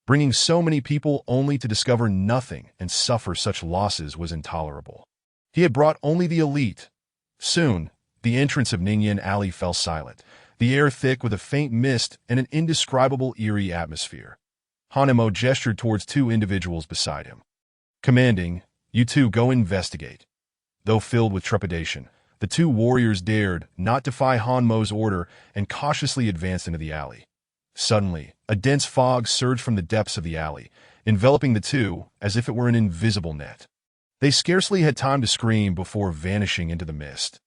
Bringing so many people only to discover nothing and suffer such losses was intolerable. He had brought only the elite. Soon, the entrance of Ningyan Alley fell silent, the air thick with a faint mist and an indescribable eerie atmosphere. Han Mo gestured towards two individuals beside him. Commanding, "You two go investigate." Though filled with trepidation, the two warriors dared not defy Han Mo's order and cautiously advanced into the alley. Suddenly, a dense fog surged from the depths of the alley, enveloping the two as if it were an invisible net. They scarcely had time to scream before vanishing into the mist.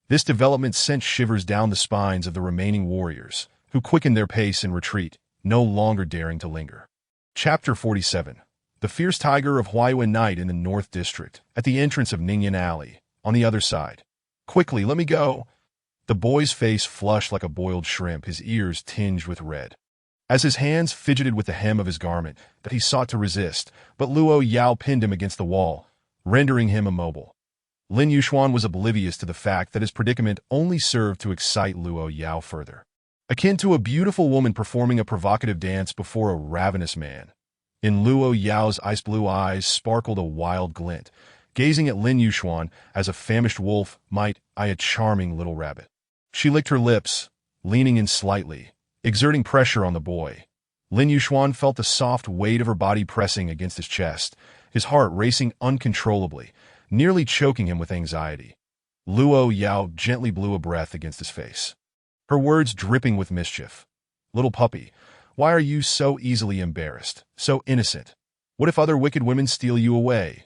This development sent shivers down the spines of the remaining warriors, who quickened their pace in retreat, no longer daring to linger. Chapter 47. The Fierce Tiger of Huayuan Night in the North District, at the entrance of Ningyan Alley, on the other side. "Quickly, let me go." The boy's face flushed like a boiled shrimp, his ears tinged with red. As his hands fidgeted with the hem of his garment, that he sought to resist, but Luo Yao pinned him against the wall, rendering him immobile. Lin Yuxuan was oblivious to the fact that his predicament only served to excite Luo Yao further. Akin to a beautiful woman performing a provocative dance before a ravenous man. In Luo Yao's ice-blue eyes sparkled a wild glint, gazing at Lin Yuxuan as a famished wolf might eye a charming little rabbit. She licked her lips, leaning in slightly, exerting pressure on the boy. Lin Yuxuan felt the soft weight of her body pressing against his chest, his heart racing uncontrollably, nearly choking him with anxiety. Luo Yao gently blew a breath against his face, her words dripping with mischief. "Little puppy, why are you so easily embarrassed, so innocent? What if other wicked women steal you away?"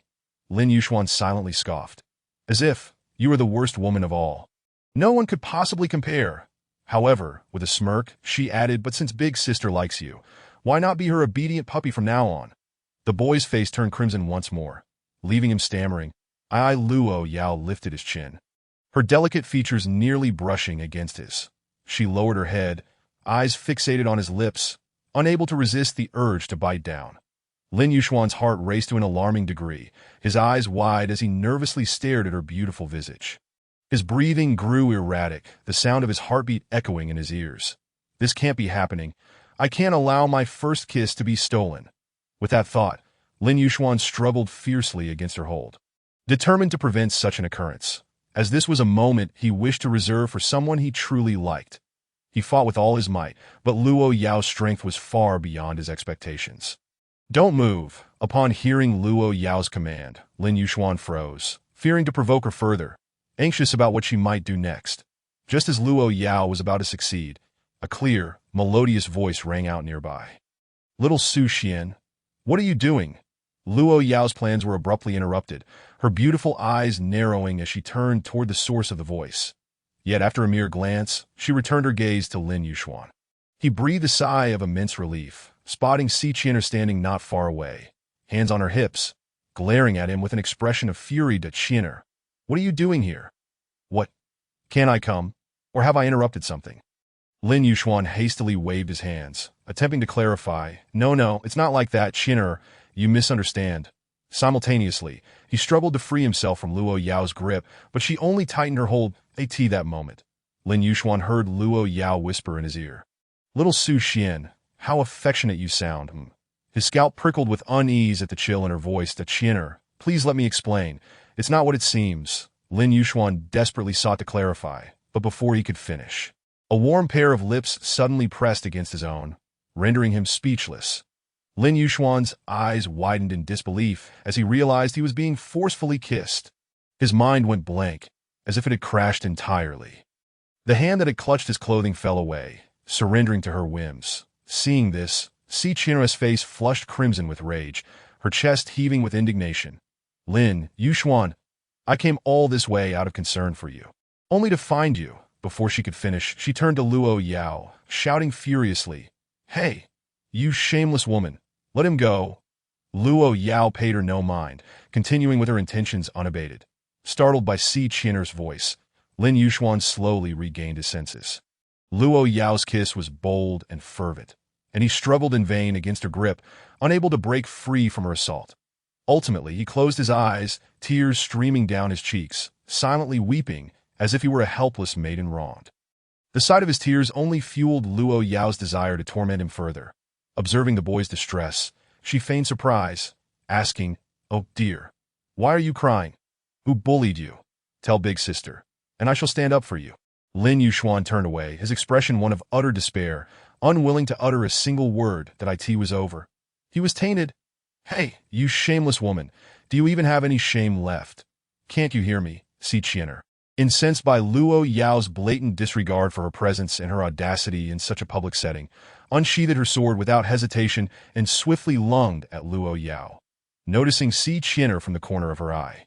Lin Yuxuan silently scoffed. "As if you were the worst woman of all. No one could possibly compare." However, with a smirk, she added, "But since Big Sister likes you, why not be her obedient puppy from now on?" The boy's face turned crimson once more. leaving him stammering. Luo Yao lifted his chin, her delicate features nearly brushing against his. She lowered her head, eyes fixated on his lips, unable to resist the urge to bite down. Lin Yuxuan's heart raced to an alarming degree, his eyes wide as he nervously stared at her beautiful visage. His breathing grew erratic, the sound of his heartbeat echoing in his ears. This can't be happening. I can't allow my first kiss to be stolen. With that thought, Lin Yuxuan struggled fiercely against her hold, determined to prevent such an occurrence, as this was a moment he wished to reserve for someone he truly liked. He fought with all his might, but Luo Yao's strength was far beyond his expectations. Don't move. Upon hearing Luo Yao's command, Lin Yuxuan froze, fearing to provoke her further, anxious about what she might do next. Just as Luo Yao was about to succeed, a clear, melodious voice rang out nearby. Little Su Xian, what are you doing? Luo Yao's plans were abruptly interrupted, her beautiful eyes narrowing as she turned toward the source of the voice. Yet after a mere glance, she returned her gaze to Lin Yuxuan. He breathed a sigh of immense relief, spotting Si Qian'er standing not far away, hands on her hips, glaring at him with an expression of fury. Qian'er, what are you doing here? What? Can I come? Or have I interrupted something? Lin Yuxuan hastily waved his hands, attempting to clarify. No, it's not like that, Qian'er, you misunderstand. Simultaneously, he struggled to free himself from Luo Yao's grip, but she only tightened her hold. That moment, Lin Yuxuan heard Luo Yao whisper in his ear. Little Su Xian, how affectionate you sound. His scalp prickled with unease at the chill in her voice. Qian'er, please let me explain. It's not what it seems. Lin Yuxuan desperately sought to clarify, but before he could finish, a warm pair of lips suddenly pressed against his own, rendering him speechless. Lin Yuxuan's eyes widened in disbelief as he realized he was being forcefully kissed. His mind went blank, as if it had crashed entirely. The hand that had clutched his clothing fell away, surrendering to her whims. Seeing this, Si Qian'er's face flushed crimson with rage, her chest heaving with indignation. Lin Yuxuan, I came all this way out of concern for you, only to find you. Before she could finish, she turned to Luo Yao, shouting furiously, Hey, you shameless woman, let him go. Luo Yao paid her no mind, continuing with her intentions unabated. Startled by Si Qian'er's voice, Lin Yuxuan slowly regained his senses. Luo Yao's kiss was bold and fervent, and he struggled in vain against her grip, unable to break free from her assault. Ultimately, he closed his eyes, tears streaming down his cheeks, silently weeping as if he were a helpless maiden wronged. The sight of his tears only fueled Luo Yao's desire to torment him further. Observing the boy's distress, she feigned surprise, asking, Oh dear, why are you crying? Who bullied you? Tell big sister, and I shall stand up for you. Lin Yuxuan turned away, his expression one of utter despair, unwilling to utter a single word. That it was over. He was tainted. Hey, you shameless woman, do you even have any shame left? Can't you hear me, Si Qian'er? Incensed by Luo Yao's blatant disregard for her presence and her audacity in such a public setting, unsheathed her sword without hesitation and swiftly lunged at Luo Yao, noticing Si Qian'er from the corner of her eye.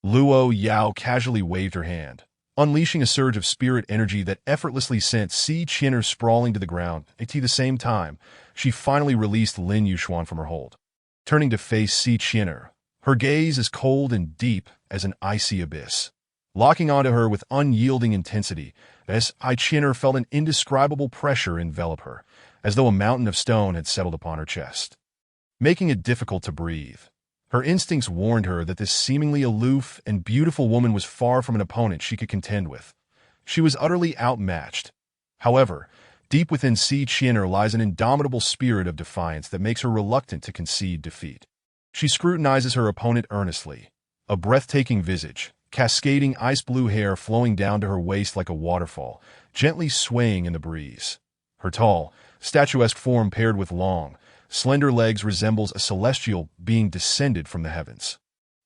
Luo Yao casually waved her hand, unleashing a surge of spirit energy that effortlessly sent Si Qian'er sprawling to the ground. At the same time, she finally released Lin Yuxuan from her hold. Turning to face Si Qian'er, her gaze as cold and deep as an icy abyss. Locking onto her with unyielding intensity, Si Qian'er felt an indescribable pressure envelop her, as though a mountain of stone had settled upon her chest, making it difficult to breathe. Her instincts warned her that this seemingly aloof and beautiful woman was far from an opponent she could contend with. She was utterly outmatched. However, deep within Si Qian'er lies an indomitable spirit of defiance that makes her reluctant to concede defeat. She scrutinizes her opponent earnestly, a breathtaking visage, cascading ice-blue hair flowing down to her waist like a waterfall, gently swaying in the breeze. Her tall, statuesque form paired with long, slender legs resembles a celestial being descended from the heavens.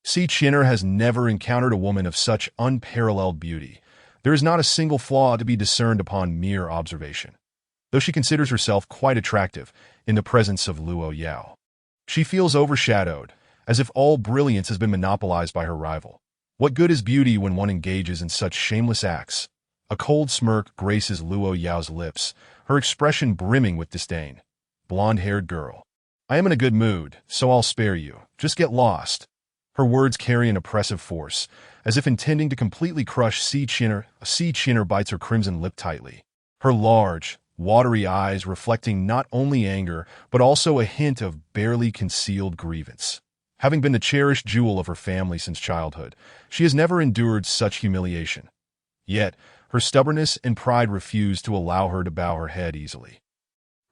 Si Qian'er has never encountered a woman of such unparalleled beauty. There is not a single flaw to be discerned upon mere observation. Though she considers herself quite attractive in the presence of Luo Yao, she feels overshadowed, as if all brilliance has been monopolized by her rival. What good is beauty when one engages in such shameless acts? A cold smirk graces Luo Yao's lips, her expression brimming with disdain. Blonde-haired girl. I am in a good mood, so I'll spare you. Just get lost. Her words carry an oppressive force, as if intending to completely crush Sea Chinner. Sea Chinner bites her crimson lip tightly, her large, watery eyes reflecting not only anger, but also a hint of barely concealed grievance. Having been the cherished jewel of her family since childhood, she has never endured such humiliation. Yet, her stubbornness and pride refuse to allow her to bow her head easily.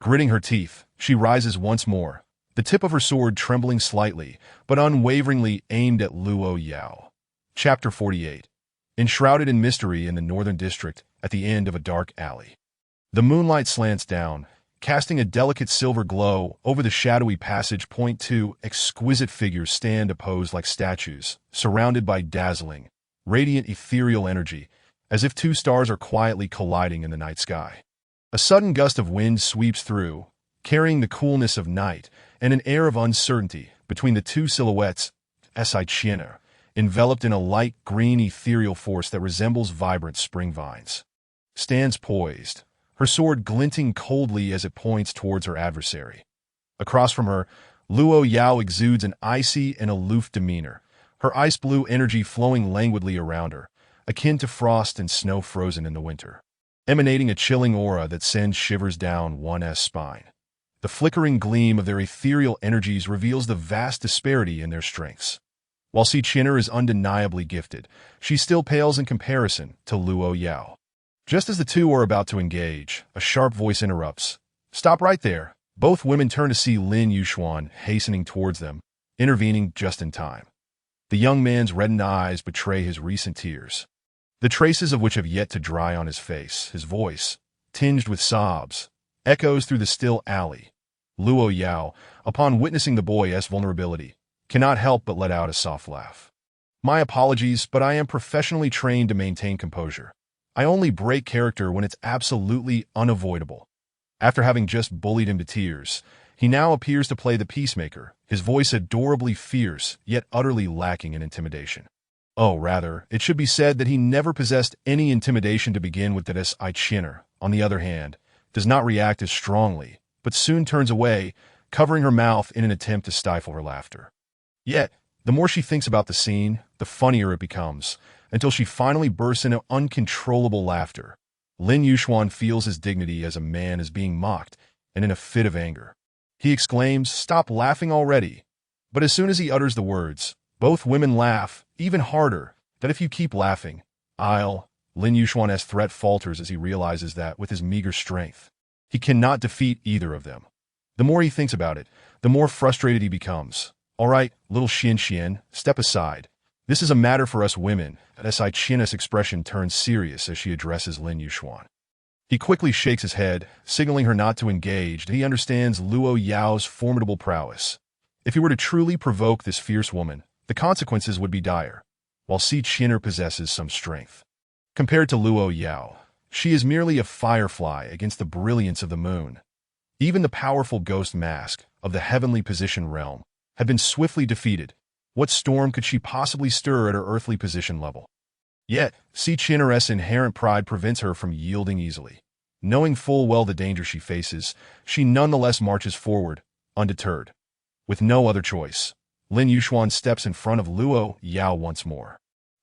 Gritting her teeth, she rises once more, the tip of her sword trembling slightly, but unwaveringly aimed at Luo Yao. Chapter 48. Enshrouded in mystery in the northern district, at the end of a dark alley. The moonlight slants down, casting a delicate silver glow over the shadowy passage. Two exquisite figures stand opposed like statues, surrounded by dazzling, radiant ethereal energy, as if two stars are quietly colliding in the night sky. A sudden gust of wind sweeps through, carrying the coolness of night and an air of uncertainty between the two silhouettes. Si Chinner, enveloped in a light green ethereal force that resembles vibrant spring vines, stands poised, her sword glinting coldly as it points towards her adversary. Across from her, Luo Yao exudes an icy and aloof demeanor, her ice-blue energy flowing languidly around her, akin to frost and snow frozen in the winter, emanating a chilling aura that sends shivers down one's spine. The flickering gleam of their ethereal energies reveals the vast disparity in their strengths. While Si Chinner is undeniably gifted, she still pales in comparison to Luo Yao. Just as the two are about to engage, a sharp voice interrupts. "Stop right there." Both women turn to see Lin Yuxuan hastening towards them, intervening just in time. The young man's reddened eyes betray his recent tears, the traces of which have yet to dry on his face. His voice, tinged with sobs, echoes through the still alley. Luo Yao, upon witnessing the boy's vulnerability, cannot help but let out a soft laugh. "My apologies, but I am professionally trained to maintain composure. I only break character when it's absolutely unavoidable." After having just bullied him to tears, he now appears to play the peacemaker, his voice adorably fierce, yet utterly lacking in intimidation. Oh, rather, it should be said that he never possessed any intimidation to begin with. That Si Chinner, on the other hand, does not react as strongly, but soon turns away, covering her mouth in an attempt to stifle her laughter. Yet, the more she thinks about the scene, the funnier it becomes, until she finally bursts into uncontrollable laughter. Lin Yuxuan feels his dignity as a man is being mocked, and in a fit of anger, he exclaims, "Stop laughing already." But as soon as he utters the words, both women laugh, even harder, that if you keep laughing, I'll... Lin Yuxuan's threat falters as he realizes that, with his meager strength, he cannot defeat either of them. The more he thinks about it, the more frustrated he becomes. "All right, little Xian, step aside. This is a matter for us women." Si Chinner's expression turns serious as she addresses Lin Yuxuan. He quickly shakes his head, signaling her not to engage. He understands Luo Yao's formidable prowess. If he were to truly provoke this fierce woman, the consequences would be dire, while Si Chinner possesses some strength. Compared to Luo Yao, she is merely a firefly against the brilliance of the moon. Even the powerful ghost mask of the heavenly position realm had been swiftly defeated. What storm could she possibly stir at her earthly position level? Yet, Si Chinner's inherent pride prevents her from yielding easily. Knowing full well the danger she faces, she nonetheless marches forward, undeterred. With no other choice, Lin Yuxuan steps in front of Luo Yao once more.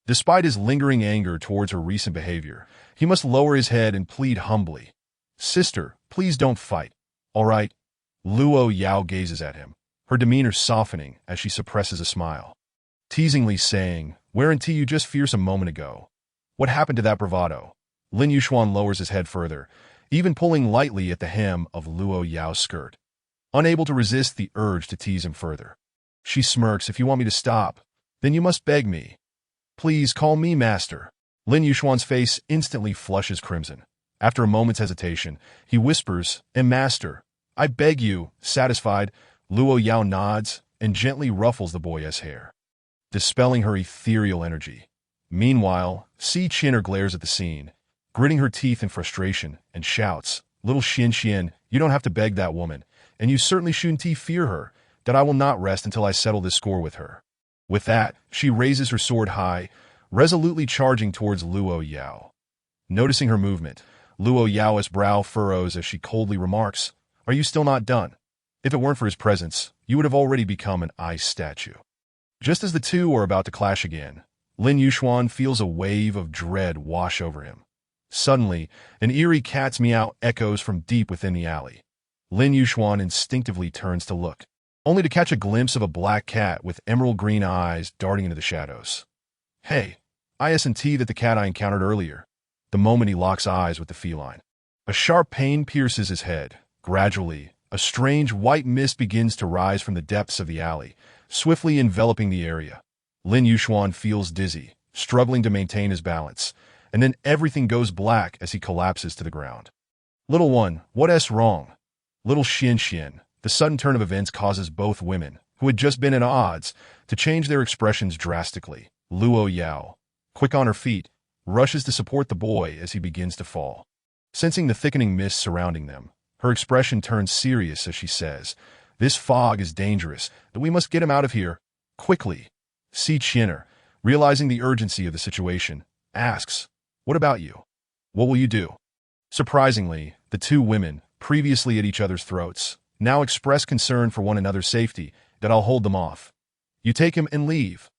Despite his lingering anger towards her recent behavior, he must lower his head and plead humbly. "Sister, please don't fight. All right?" Luo Yao gazes at him, her demeanor softening as she suppresses a smile, teasingly saying, "Weren't you just fierce a moment ago? What happened to that bravado?" Lin Yuxuan lowers his head further, even pulling lightly at the hem of Luo Yao's skirt, unable to resist the urge to tease him further. She smirks. "If you want me to stop, then you must beg me. Please call me master." Lin Yuxuan's face instantly flushes crimson. After a moment's hesitation, he whispers, "Master, I beg you." Satisfied, Luo Yao nods and gently ruffles the boy's hair, dispelling her ethereal energy. Meanwhile, Si Chinner glares at the scene, gritting her teeth in frustration, and shouts, "Little Xian, you don't have to beg that woman, and you certainly shouldn't fear her, that I will not rest until I settle this score with her." With that, she raises her sword high, resolutely charging towards Luo Yao. Noticing her movement, Luo Yao's brow furrows as she coldly remarks, "Are you still not done? If it weren't for his presence, you would have already become an ice statue." Just as the two are about to clash again, Lin Yuxuan feels a wave of dread wash over him. Suddenly, an eerie cat's meow echoes from deep within the alley. Lin Yuxuan instinctively turns to look, only to catch a glimpse of a black cat with emerald green eyes darting into the shadows. Hey, IS&T that the cat I encountered earlier. The moment he locks eyes with the feline, a sharp pain pierces his head. Gradually, a strange white mist begins to rise from the depths of the alley, swiftly enveloping the area. Lin Yuxuan feels dizzy, struggling to maintain his balance, and then everything goes black as he collapses to the ground. Little one, what's wrong? Little Xin. The sudden turn of events causes both women, who had just been at odds, to change their expressions drastically. Luo Yao, quick on her feet, rushes to support the boy as he begins to fall. Sensing the thickening mist surrounding them, her expression turns serious as she says, "This fog is dangerous, and we must get him out of here, quickly." Si Chinner, realizing the urgency of the situation, asks, "What about you? What will you do?" Surprisingly, the two women, previously at each other's throats, now express concern for one another's safety, that I'll hold them off. You take him and leave.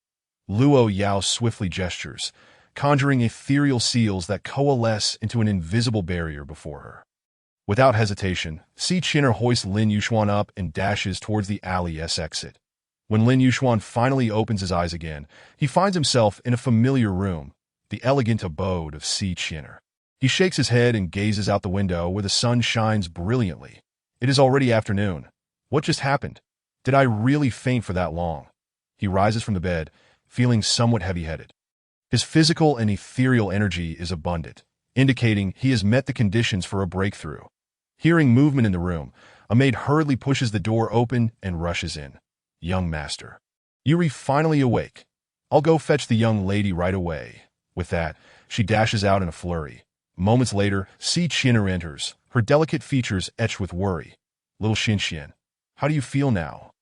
Luo Yao swiftly gestures, conjuring ethereal seals that coalesce into an invisible barrier before her. Without hesitation, Si Chinner hoists Lin Yuxuan up and dashes towards the alley's exit. When Lin Yuxuan finally opens his eyes again, he finds himself in a familiar room, the elegant abode of Si Chinner. He shakes his head and gazes out the window where the sun shines brilliantly. It is already afternoon. What just happened? Did I really faint for that long? He rises from the bed, feeling somewhat heavy-headed. His physical and ethereal energy is abundant, indicating he has met the conditions for a breakthrough. Hearing movement in the room, a maid hurriedly pushes the door open and rushes in. Young master. Yuri finally awake. I'll go fetch the young lady right away. With that, she dashes out in a flurry. Moments later, Si Chinner enters, her delicate features etched with worry. Little Xin, how do you feel now?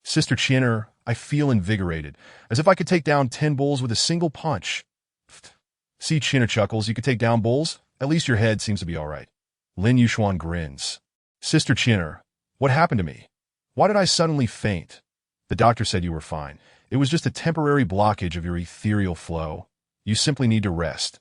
Sister Chinner, I feel invigorated, as if I could take down 10 bulls with a single punch. Si Chinner chuckles, you could take down bulls? At least your head seems to be all right. Lin Yuxuan grins. Sister Chinner, what happened to me? Why did I suddenly faint? The doctor said you were fine. It was just a temporary blockage of your ethereal flow. You simply need to rest.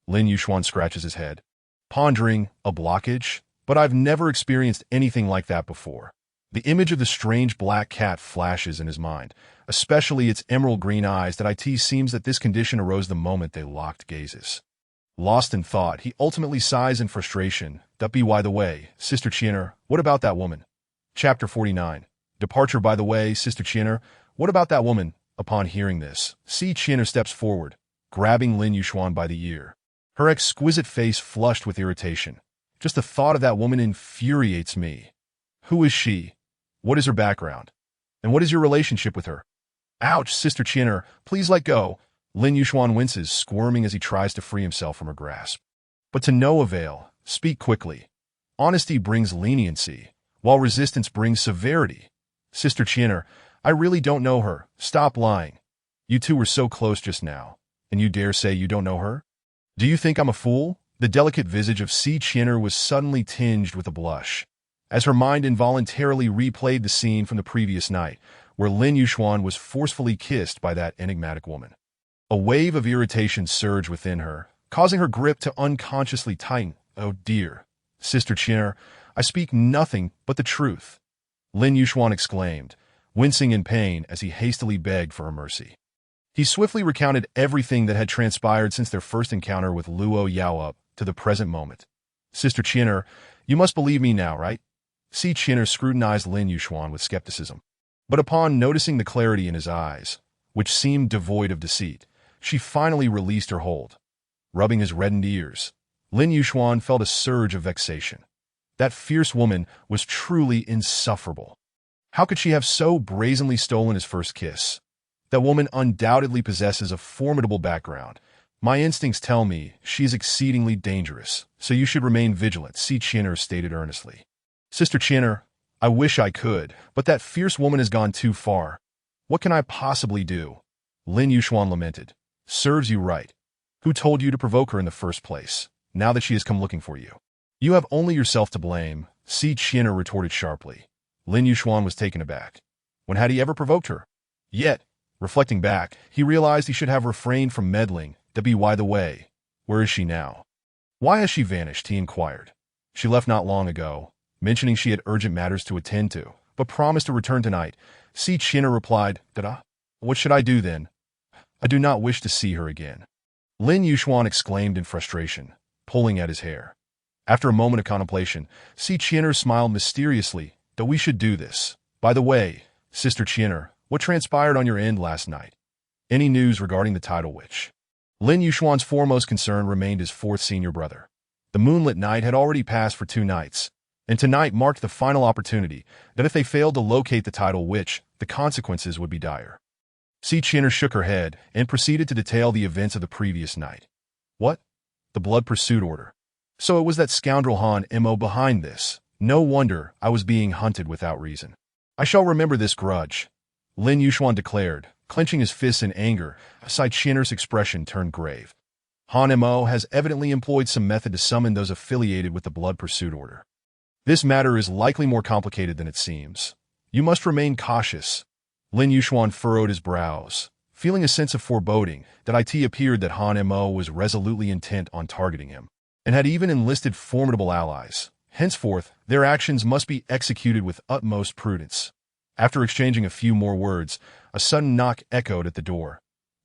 Lin Yuxuan scratches his head, pondering, a blockage? But I've never experienced anything like that before. The image of the strange black cat flashes in his mind, especially its emerald green eyes. That it seems that this condition arose the moment they locked gazes. Lost in thought, he ultimately sighs in frustration. By the way, Sister Chinner, what about that woman? Chapter 49. Departure. By the way, Sister Chinner, what about that woman? Upon hearing this, Si Chinner steps forward, grabbing Lin Yuxuan by the ear. Her exquisite face flushed with irritation. Just the thought of that woman infuriates me. Who is she? What is her background? And what is your relationship with her? Ouch, Sister Chinner, please let go. Lin Yuxuan winces, squirming as he tries to free himself from her grasp. But to no avail. Speak quickly. Honesty brings leniency, while resistance brings severity. Sister Chinner, I really don't know her. Stop lying. You two were so close just now, and you dare say you don't know her? Do you think I'm a fool? The delicate visage of Si Chinner was suddenly tinged with a blush, as her mind involuntarily replayed the scene from the previous night, where Lin Yuxuan was forcefully kissed by that enigmatic woman. A wave of irritation surged within her, causing her grip to unconsciously tighten. Oh dear. Sister Chinner, I speak nothing but the truth. Lin Yuxuan exclaimed, wincing in pain as he hastily begged for her mercy. He swiftly recounted everything that had transpired since their first encounter with Luo Yao up to the present moment. Sister Chinner, you must believe me now, right? Si Chinner scrutinized Lin Yuxuan with skepticism. But upon noticing the clarity in his eyes, which seemed devoid of deceit, she finally released her hold. Rubbing his reddened ears, Lin Yuxuan felt a surge of vexation. That fierce woman was truly insufferable. How could she have so brazenly stolen his first kiss? That woman undoubtedly possesses a formidable background. My instincts tell me she is exceedingly dangerous, so you should remain vigilant, Si Chinner stated earnestly. Sister Chinner, I wish I could, but that fierce woman has gone too far. What can I possibly do? Lin Yuxuan lamented. Serves you right. Who told you to provoke her in the first place, now that she has come looking for you? You have only yourself to blame, Si Chinner retorted sharply. Lin Yuxuan was taken aback. When had he ever provoked her? Yet, Reflecting back, he realized he should have refrained from meddling. By the way, where is she now? Why has she vanished? He inquired. She left not long ago, mentioning she had urgent matters to attend to, but promised to return tonight. Si China replied, "Da-da? What should I do then? I do not wish to see her again." Lin Yuxuan exclaimed in frustration, pulling at his hair. After a moment of contemplation, Si Chiner smiled mysteriously, "That we should do this. By the way, Sister Chiner, what transpired on your end last night? Any news regarding the tidal witch?" Lin Yuxuan's foremost concern remained his fourth senior brother. The moonlit night had already passed for 2 nights, and tonight marked the final opportunity that if they failed to locate the tidal witch, the consequences would be dire. Si Chiner shook her head and proceeded to detail the events of the previous night. What? The blood pursuit order. So it was that scoundrel Han Mo behind this. No wonder I was being hunted without reason. I shall remember this grudge, Lin Yuxuan declared, clenching his fists in anger. Si Chiner's expression turned grave. Han Mo has evidently employed some method to summon those affiliated with the blood pursuit order. This matter is likely more complicated than it seems. You must remain cautious. Lin Yuxuan furrowed his brows, feeling a sense of foreboding that it appeared that Han Mo was resolutely intent on targeting him, and had even enlisted formidable allies. Henceforth, their actions must be executed with utmost prudence. After exchanging a few more words, a sudden knock echoed at the door.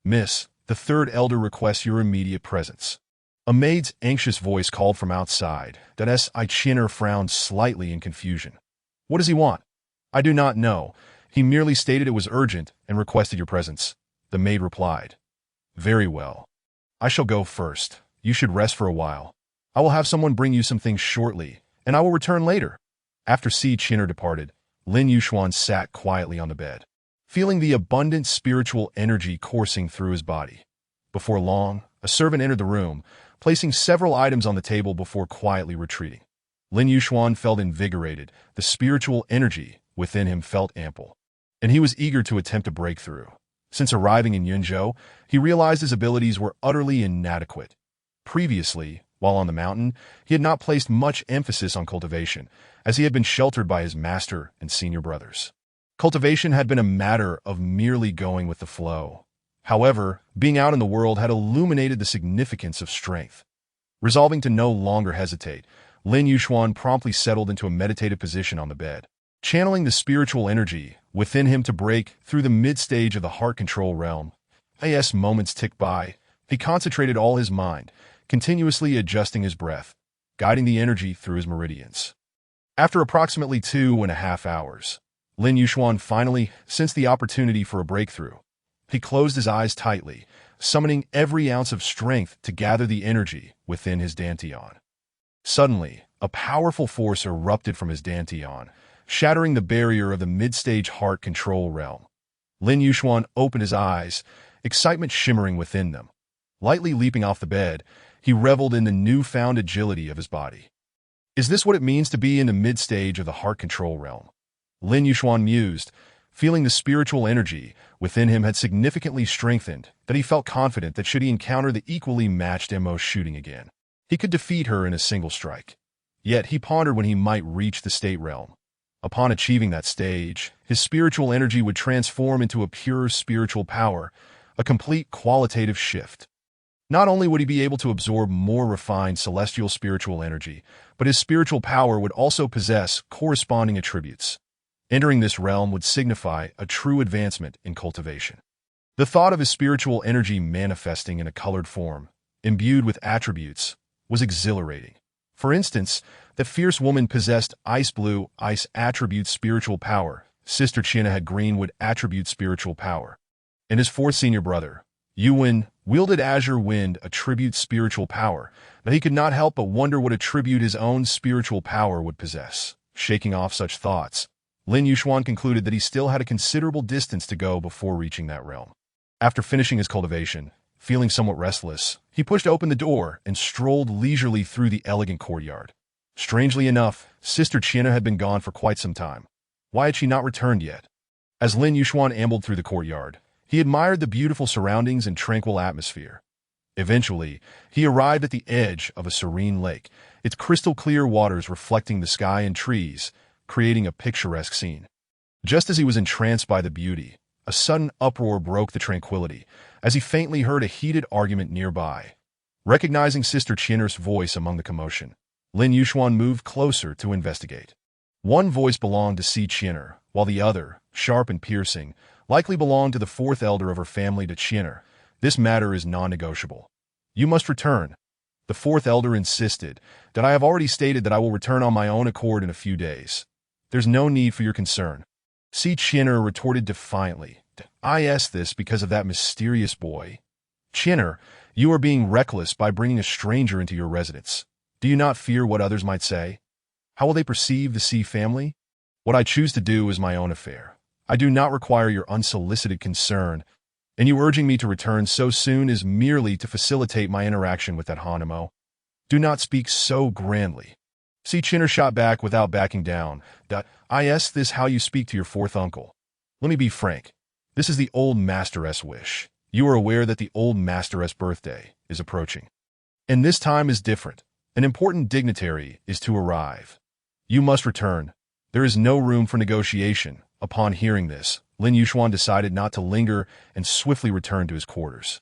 "Miss, the third elder requests your immediate presence." A maid's anxious voice called from outside. Si Chiner frowned slightly in confusion. "What does he want?" "I do not know. He merely stated it was urgent and requested your presence," the maid replied. "Very well. I shall go first. You should rest for a while. I will have someone bring you some things shortly, and I will return later." After Si Chiner departed, Lin Yuxuan sat quietly on the bed, feeling the abundant spiritual energy coursing through his body. Before long, a servant entered the room, placing several items on the table before quietly retreating. Lin Yuxuan felt invigorated. The spiritual energy within him felt ample, and he was eager to attempt a breakthrough. Since arriving in Yunzhou, he realized his abilities were utterly inadequate. Previously, while on the mountain, he had not placed much emphasis on cultivation, as he had been sheltered by his master and senior brothers. Cultivation had been a matter of merely going with the flow. However, being out in the world had illuminated the significance of strength. Resolving to no longer hesitate, Lin Yuxuan promptly settled into a meditative position on the bed, channeling the spiritual energy within him to break through the mid-stage of the heart control realm. As moments ticked by, he concentrated all his mind, continuously adjusting his breath, guiding the energy through his meridians. After approximately 2.5 hours, Lin Yuxuan finally sensed the opportunity for a breakthrough. He closed his eyes tightly, summoning every ounce of strength to gather the energy within his dantian. Suddenly, a powerful force erupted from his dantian, shattering the barrier of the mid-stage heart control realm. Lin Yuxuan opened his eyes, excitement shimmering within them. Lightly leaping off the bed, he reveled in the newfound agility of his body. Is this what it means to be in the mid-stage of the heart control realm? Lin Yuxuan mused, feeling the spiritual energy within him had significantly strengthened, that he felt confident that should he encounter the equally matched Mo shooting again, he could defeat her in a single strike. Yet he pondered when he might reach the state realm. Upon achieving that stage, his spiritual energy would transform into a pure spiritual power, a complete qualitative shift. Not only would he be able to absorb more refined celestial spiritual energy, but his spiritual power would also possess corresponding attributes. Entering this realm would signify a true advancement in cultivation. The thought of his spiritual energy manifesting in a colored form, imbued with attributes, was exhilarating. For instance, the fierce woman possessed ice blue, ice attribute spiritual power. Sister China had greenwood attribute spiritual power. And his fourth senior brother, Yuwen, wielded azure wind attribute spiritual power, that he could not help but wonder what attribute his own spiritual power would possess. Shaking off such thoughts, Lin Yuxuan concluded that he still had a considerable distance to go before reaching that realm. After finishing his cultivation, feeling somewhat restless, he pushed open the door and strolled leisurely through the elegant courtyard. Strangely enough, Sister China had been gone for quite some time. Why had she not returned yet? As Lin Yuxuan ambled through the courtyard, he admired the beautiful surroundings and tranquil atmosphere. Eventually, he arrived at the edge of a serene lake, its crystal-clear waters reflecting the sky and trees, creating a picturesque scene. Just as he was entranced by the beauty, A sudden uproar broke the tranquility, as he faintly heard a heated argument nearby. Recognizing Sister Chinner's voice among the commotion, Lin Yuxuan moved closer to investigate. One voice belonged to Si Chinner, while the other, sharp and piercing, likely belonged to the fourth elder of her family to Chinner. This matter is non-negotiable. You must return. The fourth elder insisted that I have already stated that I will return on my own accord in a few days. There's no need for your concern. Si Chinner retorted defiantly. I asked this because of that mysterious boy. Chinner, you are being reckless by bringing a stranger into your residence. Do you not fear what others might say? How will they perceive the Si family? What I choose to do is my own affair. I do not require your unsolicited concern, and you urging me to return so soon is merely to facilitate my interaction with that Hanamo. Do not speak so grandly. Si Chinner shot back without backing down. I ask this how you speak to your fourth uncle. Let me be frank. This is the old masteress' wish. You are aware that the old masteress' birthday is approaching. And this time is different. An important dignitary is to arrive. You must return. There is no room for negotiation. Upon hearing this, Lin Yuxuan decided not to linger and swiftly returned to his quarters,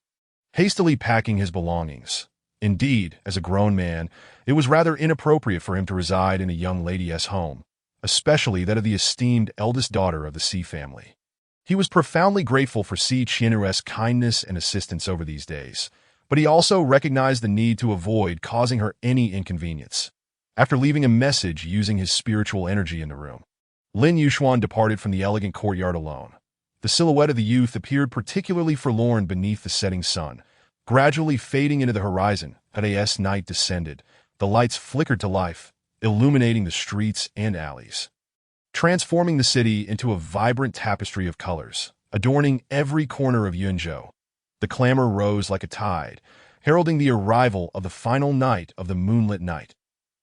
hastily packing his belongings. Indeed, as a grown man, it was rather inappropriate for him to reside in a young lady's home, especially that of the esteemed eldest daughter of the Si family. He was profoundly grateful for Si Chinner's kindness and assistance over these days, but he also recognized the need to avoid causing her any inconvenience. After leaving a message using his spiritual energy in the room, Lin Yuxuan departed from the elegant courtyard alone. The silhouette of the youth appeared particularly forlorn beneath the setting sun, gradually fading into the horizon. As night descended, the lights flickered to life, illuminating the streets and alleys, transforming the city into a vibrant tapestry of colors, adorning every corner of Yunzhou. The clamor rose like a tide, heralding the arrival of the final night of the moonlit night.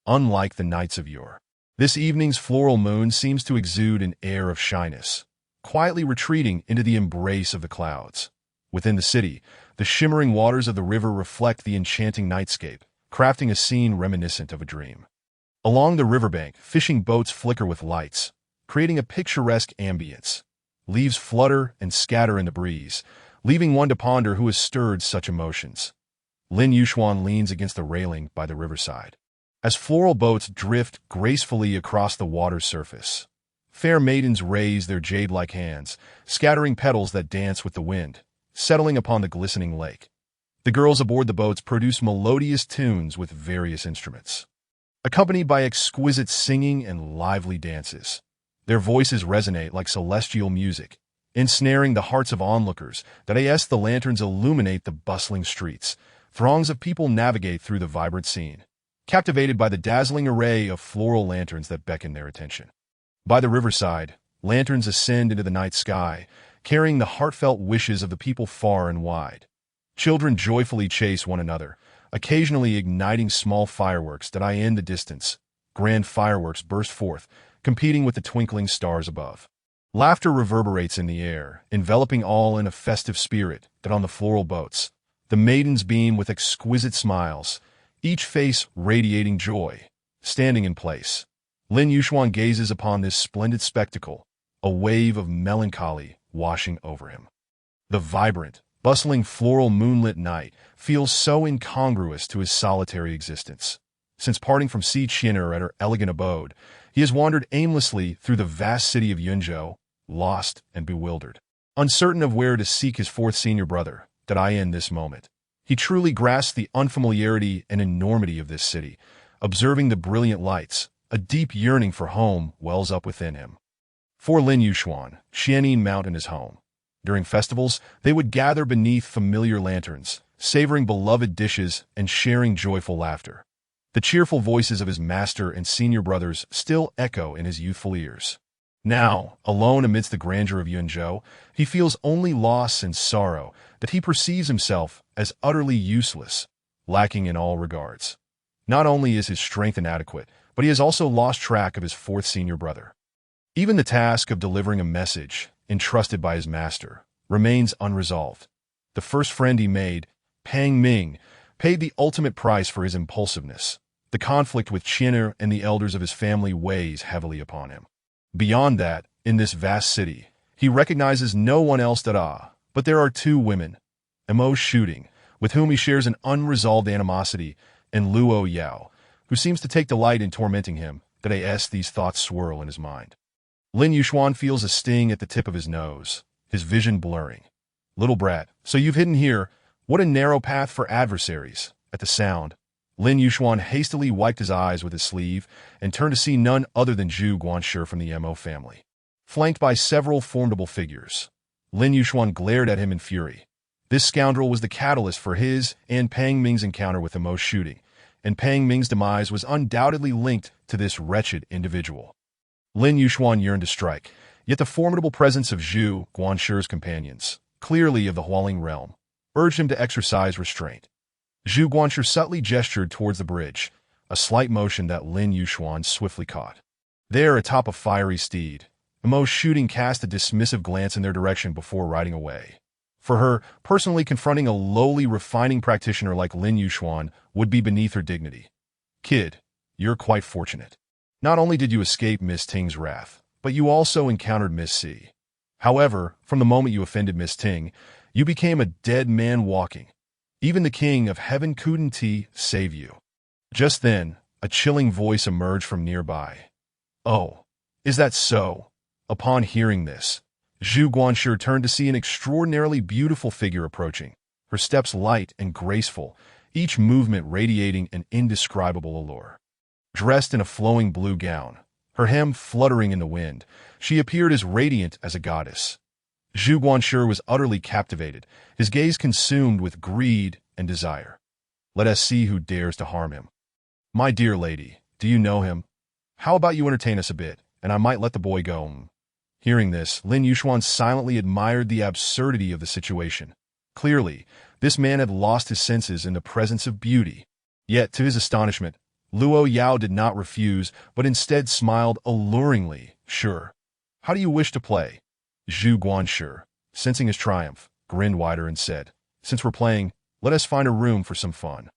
Unlike the nights of yore, this evening's floral moon seems to exude an air of shyness, quietly retreating into the embrace of the clouds. Within the city, the shimmering waters of the river reflect the enchanting nightscape, crafting a scene reminiscent of a dream. Along the riverbank, fishing boats flicker with lights, creating a picturesque ambience. Leaves flutter and scatter in the breeze, leaving one to ponder who has stirred such emotions. Lin Yuxuan leans against the railing by the riverside, as floral boats drift gracefully across the water's surface. Fair maidens raise their jade-like hands, scattering petals that dance with the wind, settling upon the glistening lake. The girls aboard the boats produce melodious tunes with various instruments, accompanied by exquisite singing and lively dances. Their voices resonate like celestial music, ensnaring the hearts of onlookers. The lanterns illuminate the bustling streets. Throngs of people navigate through the vibrant scene, captivated by the dazzling array of floral lanterns that beckon their attention. By the riverside, lanterns ascend into the night sky, carrying the heartfelt wishes of the people far and wide. Children joyfully chase one another, occasionally igniting small fireworks that in the distance. Grand fireworks burst forth, competing with the twinkling stars above. Laughter reverberates in the air, enveloping all in a festive spirit. On the floral boats, the maidens beam with exquisite smiles, each face radiating joy. Standing in place, Lin Yuxuan gazes upon this splendid spectacle, a wave of melancholy washing over him. The vibrant, bustling floral moonlit night feels so incongruous to his solitary existence. Since parting from Si Chinner at her elegant abode, he has wandered aimlessly through the vast city of Yunzhou, lost and bewildered, uncertain of where to seek his fourth senior brother. In this moment, he truly grasps the unfamiliarity and enormity of this city. Observing the brilliant lights, a deep yearning for home wells up within him. For Lin Yuxuan, Xianin Mountain is home. During festivals, they would gather beneath familiar lanterns, savoring beloved dishes and sharing joyful laughter. The cheerful voices of his master and senior brothers still echo in his youthful ears. Now, alone amidst the grandeur of Yunzhou, he feels only loss and sorrow, that he perceives himself as utterly useless, lacking in all regards. Not only is his strength inadequate, but he has also lost track of his fourth senior brother. Even the task of delivering a message, entrusted by his master, remains unresolved. The first friend he made, Pang Ming, paid the ultimate price for his impulsiveness. The conflict with Chinner and the elders of his family weighs heavily upon him. Beyond that, in this vast city, He recognizes no one else but there are two women, Mo Shooting, with whom he shares an unresolved animosity, and Luo Yao, who seems to take delight in tormenting him. These thoughts swirl in his mind. Lin Yuxuan feels a sting at the tip of his nose, his vision blurring. Little brat, so you've hidden here. What a narrow path for adversaries. At the sound, Lin Yuxuan hastily wiped his eyes with his sleeve and turned to see none other than Zhu Guanshi from the Mo family. Flanked by several formidable figures, Lin Yuxuan glared at him in fury. This scoundrel was the catalyst for his and Pang Ming's encounter with the Mo Shooting, and Pang Ming's demise was undoubtedly linked to this wretched individual. Lin Yuxuan yearned to strike, yet the formidable presence of Zhu Guanshi's companions, clearly of the Hualing realm, urged him to exercise restraint. Zhu Guanshi subtly gestured towards the bridge, a slight motion that Lin Yuxuan swiftly caught. There, atop a fiery steed, the Mo Shooting cast a dismissive glance in their direction before riding away. For her, personally confronting a lowly refining practitioner like Lin Yuxuan would be beneath her dignity. Kid, you're quite fortunate. Not only did you escape Miss Ting's wrath, but you also encountered Miss C. However, from the moment you offended Miss Ting, you became a dead man walking. Even the king of heaven couldn't save you. Just then, a chilling voice emerged from nearby. Oh, is that so? Upon hearing this, Zhu Guanshi turned to see an extraordinarily beautiful figure approaching, her steps light and graceful, each movement radiating an indescribable allure. Dressed in a flowing blue gown, her hem fluttering in the wind, she appeared as radiant as a goddess. Zhu Guanshi was utterly captivated, his gaze consumed with greed and desire. Let us see who dares to harm him. My dear lady, do you know him? How about you entertain us a bit, and I might let the boy go. Hearing this, Lin Yuxuan silently admired the absurdity of the situation. Clearly, this man had lost his senses in the presence of beauty. Yet, to his astonishment, Luo Yao did not refuse, but instead smiled alluringly. Sure. How do you wish to play? Zhu Guanshi, sensing his triumph, grinned wider and said, Since we're playing, let us find a room for some fun.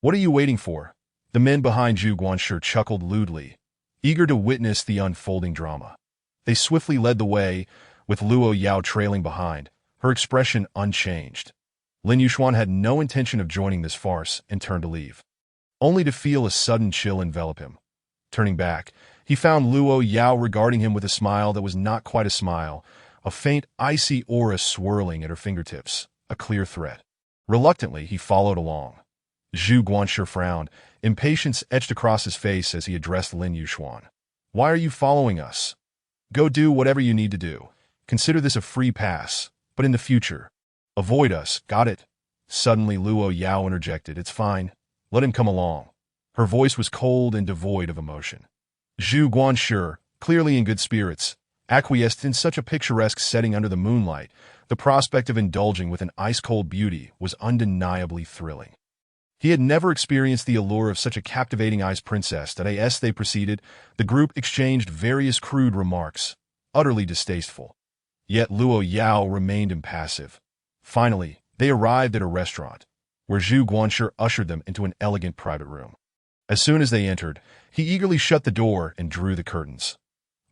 What are you waiting for? The men behind Zhu Guanshi chuckled lewdly, eager to witness the unfolding drama. They swiftly led the way, with Luo Yao trailing behind, her expression unchanged. Lin Yuxuan had no intention of joining this farce and turned to leave, only to feel a sudden chill envelop him. Turning back, he found Luo Yao regarding him with a smile that was not quite a smile, a faint, icy aura swirling at her fingertips, a clear threat. Reluctantly, he followed along. Zhu Guanshi frowned, impatience etched across his face as he addressed Lin Yuxuan. Why are you following us? Go do whatever you need to do. Consider this a free pass, but in the future, avoid us, got it? Suddenly, Luo Yao interjected, It's fine. Let him come along. Her voice was cold and devoid of emotion. Zhu Guanshi, clearly in good spirits, acquiesced in such a picturesque setting under the moonlight. The prospect of indulging with an ice-cold beauty was undeniably thrilling. He had never experienced the allure of such a captivating ice princess. As they proceeded, the group exchanged various crude remarks, utterly distasteful. Yet Luo Yao remained impassive. Finally, they arrived at a restaurant, where Zhu Guanshi ushered them into an elegant private room. As soon as they entered, he eagerly shut the door and drew the curtains.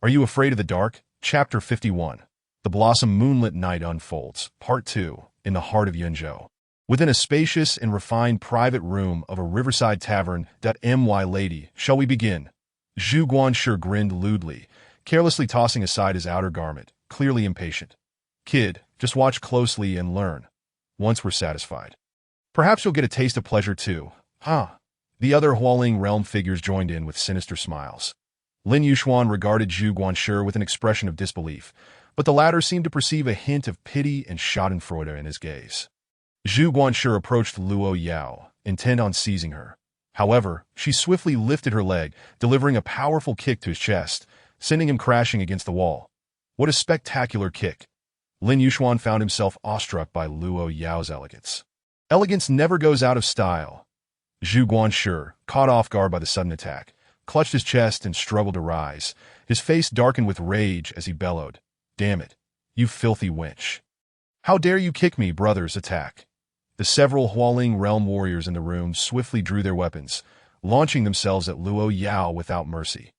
Are you afraid of the dark? Chapter 51. The Blossom Moonlit Night Unfolds, Part 2, in the heart of Yunzhou. Within a spacious and refined private room of a riverside tavern. My lady, shall we begin? Zhu Guanshi grinned lewdly, carelessly tossing aside his outer garment, clearly impatient. Kid, just watch closely and learn. Once we're satisfied, perhaps you'll get a taste of pleasure too. Huh? The other Hualing realm figures joined in with sinister smiles. Lin Yuxuan regarded Zhu Guanshi with an expression of disbelief, but the latter seemed to perceive a hint of pity and schadenfreude in his gaze. Zhu Guanshi approached Luo Yao, intent on seizing her. However, she swiftly lifted her leg, delivering a powerful kick to his chest, sending him crashing against the wall. What a spectacular kick! Lin Yuxuan found himself awestruck by Luo Yao's elegance. Elegance never goes out of style. Zhu Guanshi, caught off guard by the sudden attack, clutched his chest and struggled to rise. His face darkened with rage as he bellowed, Damn it, you filthy wench. How dare you kick me, brothers, attack. The several Hualing realm warriors in the room swiftly drew their weapons, launching themselves at Luo Yao without mercy.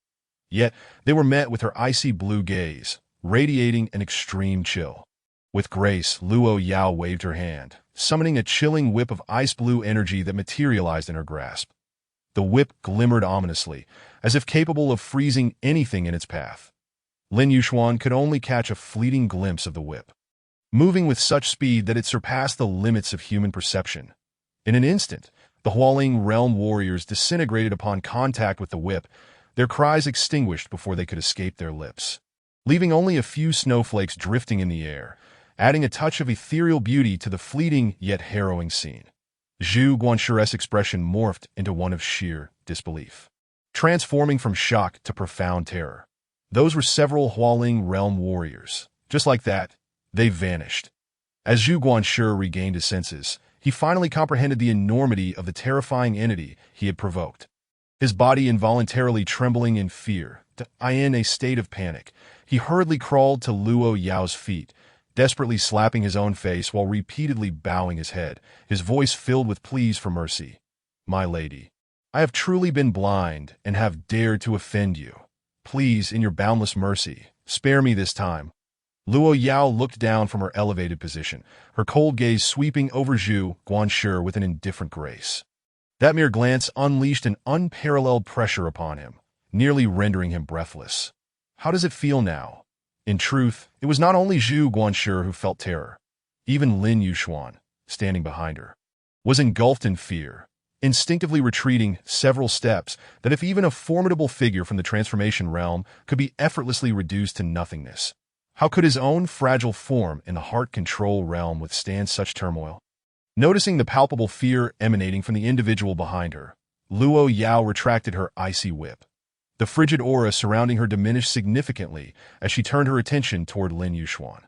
Yet, they were met with her icy blue gaze, radiating an extreme chill. With grace, Luo Yao waved her hand, summoning a chilling whip of ice-blue energy that materialized in her grasp. The whip glimmered ominously, as if capable of freezing anything in its path. Lin Yuxuan could only catch a fleeting glimpse of the whip, moving with such speed that it surpassed the limits of human perception. In an instant, the Hualing realm warriors disintegrated upon contact with the whip, their cries extinguished before they could escape their lips, leaving only a few snowflakes drifting in the air, adding a touch of ethereal beauty to the fleeting yet harrowing scene. Zhu Guanshi's expression morphed into one of sheer disbelief, transforming from shock to profound terror. Those were several Hualing realm warriors. Just like that, they vanished. As Zhu Guanshi regained his senses, he finally comprehended the enormity of the terrifying entity he had provoked. His body involuntarily trembling in fear, in a state of panic, he hurriedly crawled to Luo Yao's feet, desperately slapping his own face while repeatedly bowing his head, his voice filled with pleas for mercy. "My lady, I have truly been blind and have dared to offend you. Please, in your boundless mercy, spare me this time." Luo Yao looked down from her elevated position, her cold gaze sweeping over Zhu Guanshi with an indifferent grace. That mere glance unleashed an unparalleled pressure upon him, nearly rendering him breathless. How does it feel now? In truth, it was not only Zhu Guanshi who felt terror. Even Lin Yuxuan, standing behind her, was engulfed in fear, instinctively retreating several steps that if even a formidable figure from the transformation realm could be effortlessly reduced to nothingness, how could his own fragile form in the heart control realm withstand such turmoil? Noticing the palpable fear emanating from the individual behind her, Luo Yao retracted her icy whip. The frigid aura surrounding her diminished significantly as she turned her attention toward Lin Yuxuan.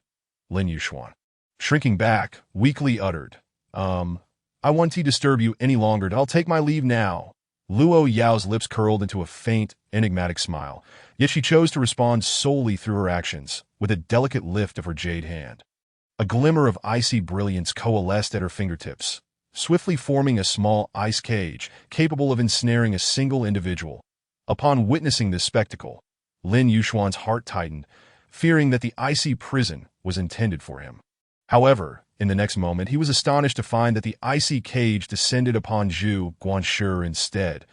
Lin Yuxuan, shrinking back, weakly uttered, I won't disturb you any longer. I'll take my leave now." Luo Yao's lips curled into a faint, enigmatic smile, yet she chose to respond solely through her actions, with a delicate lift of her jade hand. A glimmer of icy brilliance coalesced at her fingertips, swiftly forming a small ice cage capable of ensnaring a single individual. Upon witnessing this spectacle, Lin Yuxuan's heart tightened, fearing that the icy prison was intended for him. However, in the next moment, he was astonished to find that the icy cage descended upon Zhu Guanshi instead.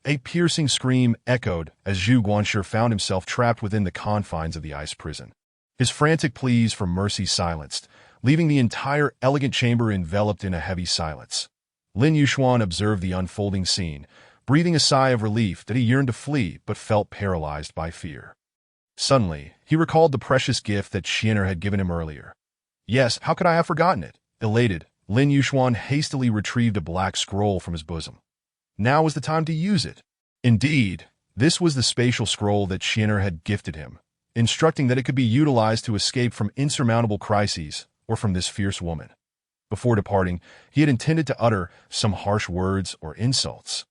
A piercing scream echoed as Zhu Guanshi found himself trapped within the confines of the ice prison. His frantic pleas for mercy silenced, leaving the entire elegant chamber enveloped in a heavy silence. Lin Yuxuan observed the unfolding scene, breathing a sigh of relief that he yearned to flee but felt paralyzed by fear. Suddenly, he recalled the precious gift that Yandere had given him earlier. Yes, how could I have forgotten it? Elated, Lin Yuxuan hastily retrieved a black scroll from his bosom. Now was the time to use it. Indeed, this was the spatial scroll that Yandere had gifted him, instructing that it could be utilized to escape from insurmountable crises or from this fierce woman. Before departing, he had intended to utter some harsh words or insults,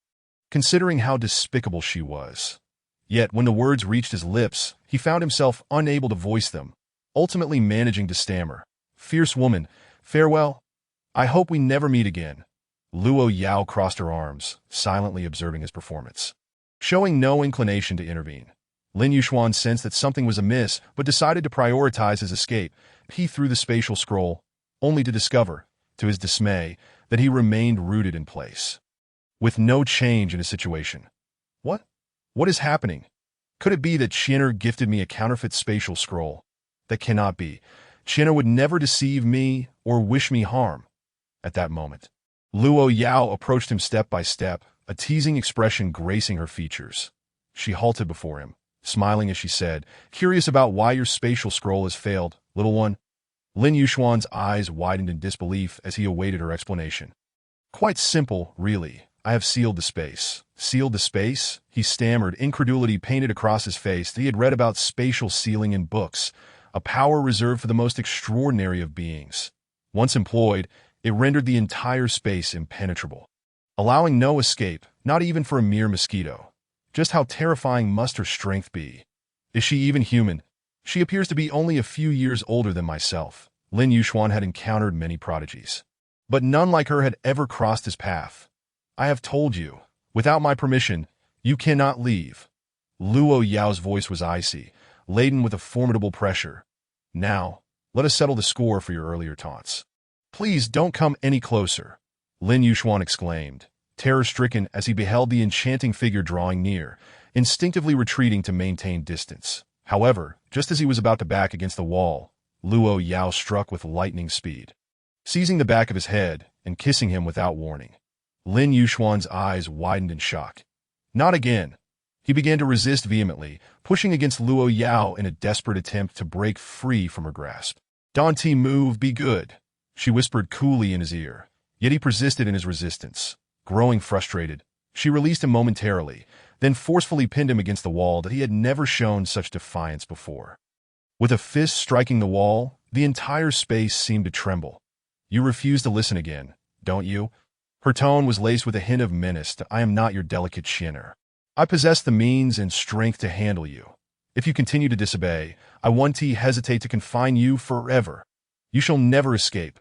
considering how despicable she was. Yet when the words reached his lips, he found himself unable to voice them, ultimately managing to stammer, "Fierce woman, farewell. I hope we never meet again." Luo Yao crossed her arms, silently observing his performance. Showing no inclination to intervene, Lin Yuxuan sensed that something was amiss but decided to prioritize his escape. He threw the spatial scroll, only to discover, to his dismay, that he remained rooted in place, with no change in his situation. What? What is happening? Could it be that Yandere gifted me a counterfeit spatial scroll? That cannot be. Yandere would never deceive me or wish me harm. At that moment, Luo Yao approached him step by step, a teasing expression gracing her features. She halted before him, smiling as she said, "Curious about why your spatial scroll has failed, little one?" Lin Yuxuan's eyes widened in disbelief as he awaited her explanation. "Quite simple, really. I have sealed the space." "Sealed the space?" he stammered, incredulity painted across his face. He had read about spatial sealing in books, a power reserved for the most extraordinary of beings. Once employed, it rendered the entire space impenetrable, allowing no escape, not even for a mere mosquito. Just how terrifying must her strength be? Is she even human? She appears to be only a few years older than myself. Lin Yuxuan had encountered many prodigies, but none like her had ever crossed his path. "I have told you, without my permission, you cannot leave." Luo Yao's voice was icy, laden with a formidable pressure. Now, let us settle the score for your earlier taunts. Please don't come any closer, Lin Yuxuan exclaimed, terror-stricken as he beheld the enchanting figure drawing near, instinctively retreating to maintain distance. However, just as he was about to back against the wall, Luo Yao struck with lightning speed. Seizing the back of his head and kissing him without warning, Lin Yuxuan's eyes widened in shock. Not again. He began to resist vehemently, pushing against Luo Yao in a desperate attempt to break free from her grasp. "Don't move, be good," she whispered coolly in his ear. Yet he persisted in his resistance. Growing frustrated, she released him momentarily, then forcefully pinned him against the wall that he had never shown such defiance before. With a fist striking the wall, the entire space seemed to tremble. "You refuse to listen again, don't you?" Her tone was laced with a hint of menace. "I am not your delicate chinner. I possess the means and strength to handle you. If you continue to disobey, I won't hesitate to confine you forever. You shall never escape."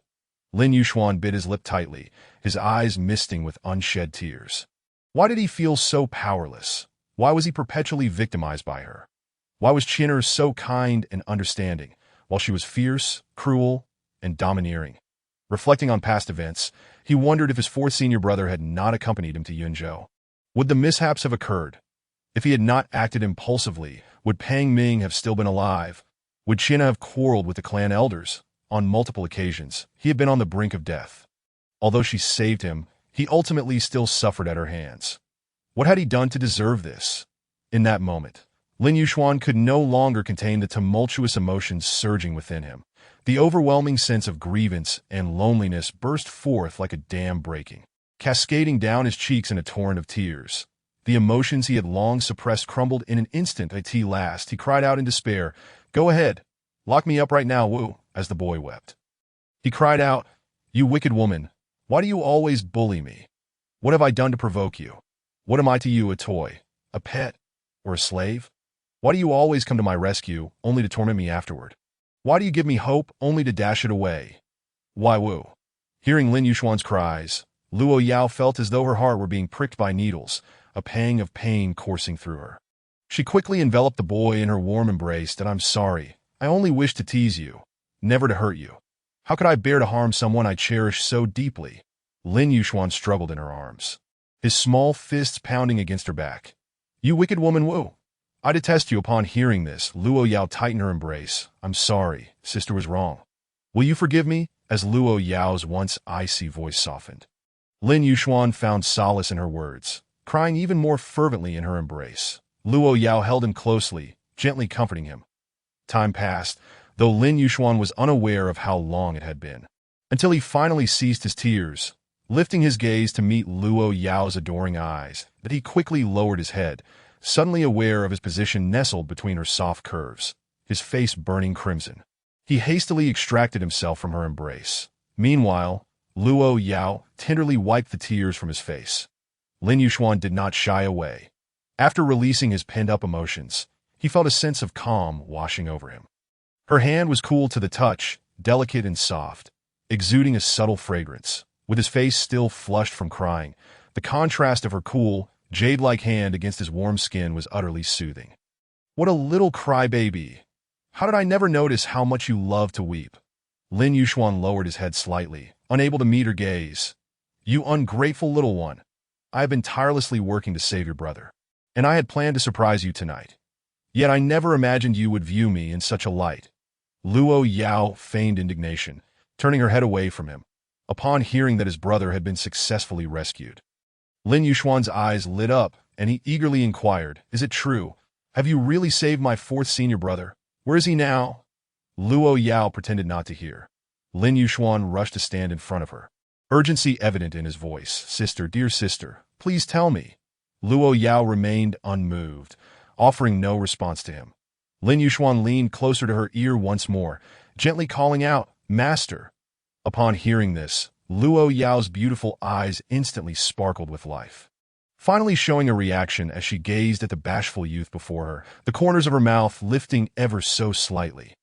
Lin Yuxuan bit his lip tightly, his eyes misting with unshed tears. Why did he feel so powerless? Why was he perpetually victimized by her? Why was Chinner so kind and understanding, while she was fierce, cruel, and domineering? Reflecting on past events, he wondered if his fourth senior brother had not accompanied him to Yunzhou. Would the mishaps have occurred? If he had not acted impulsively, would Pang Ming have still been alive? Would Qin have quarreled with the clan elders? On multiple occasions, he had been on the brink of death. Although she saved him, he ultimately still suffered at her hands. What had he done to deserve this? In that moment, Lin Yuxuan could no longer contain the tumultuous emotions surging within him. The overwhelming sense of grievance and loneliness burst forth like a dam breaking, cascading down his cheeks in a torrent of tears. The emotions he had long suppressed crumbled in an instant. At last, he cried out in despair, "Go ahead, lock me up right now, Wu," as the boy wept. He cried out, "You wicked woman, why do you always bully me? What have I done to provoke you? What am I to you, a toy, a pet, or a slave? Why do you always come to my rescue, only to torment me afterward? Why do you give me hope, only to dash it away? Why, Wu?" Hearing Lin Yuxuan's cries, Luo Yao felt as though her heart were being pricked by needles, a pang of pain coursing through her. She quickly enveloped the boy in her warm embrace. "That I'm sorry. I only wished to tease you, never to hurt you. How could I bear to harm someone I cherish so deeply?" Lin Yuxuan struggled in her arms, his small fists pounding against her back. "You wicked woman, Wu. I detest you." Upon hearing this, Luo Yao tightened her embrace. "I'm sorry. Sister was wrong. Will you forgive me?" As Luo Yao's once icy voice softened, Lin Yuxuan found solace in her words, crying even more fervently in her embrace. Luo Yao held him closely, gently comforting him. Time passed, though Lin Yuxuan was unaware of how long it had been, until he finally ceased his tears. Lifting his gaze to meet Luo Yao's adoring eyes, that he quickly lowered his head, suddenly aware of his position nestled between her soft curves, his face burning crimson. He hastily extracted himself from her embrace. Meanwhile, Luo Yao tenderly wiped the tears from his face. Lin Yuxuan did not shy away. After releasing his pent-up emotions, he felt a sense of calm washing over him. Her hand was cool to the touch, delicate and soft, exuding a subtle fragrance. With his face still flushed from crying, the contrast of her cool, jade-like hand against his warm skin was utterly soothing. "What a little crybaby! How did I never notice how much you love to weep?" Lin Yuxuan lowered his head slightly, unable to meet her gaze. "You ungrateful little one. I have been tirelessly working to save your brother, and I had planned to surprise you tonight. Yet I never imagined you would view me in such a light." Luo Yao feigned indignation, turning her head away from him, upon hearing that his brother had been successfully rescued. Lin Yuxuan's eyes lit up, and he eagerly inquired, "Is it true? Have you really saved my fourth senior brother? Where is he now?" Luo Yao pretended not to hear. Lin Yuxuan rushed to stand in front of her, urgency evident in his voice. "Sister, dear sister, please tell me." Luo Yao remained unmoved, offering no response to him. Lin Yuxuan leaned closer to her ear once more, gently calling out, "Master." Upon hearing this, Luo Yao's beautiful eyes instantly sparkled with life, finally showing a reaction as she gazed at the bashful youth before her, the corners of her mouth lifting ever so slightly.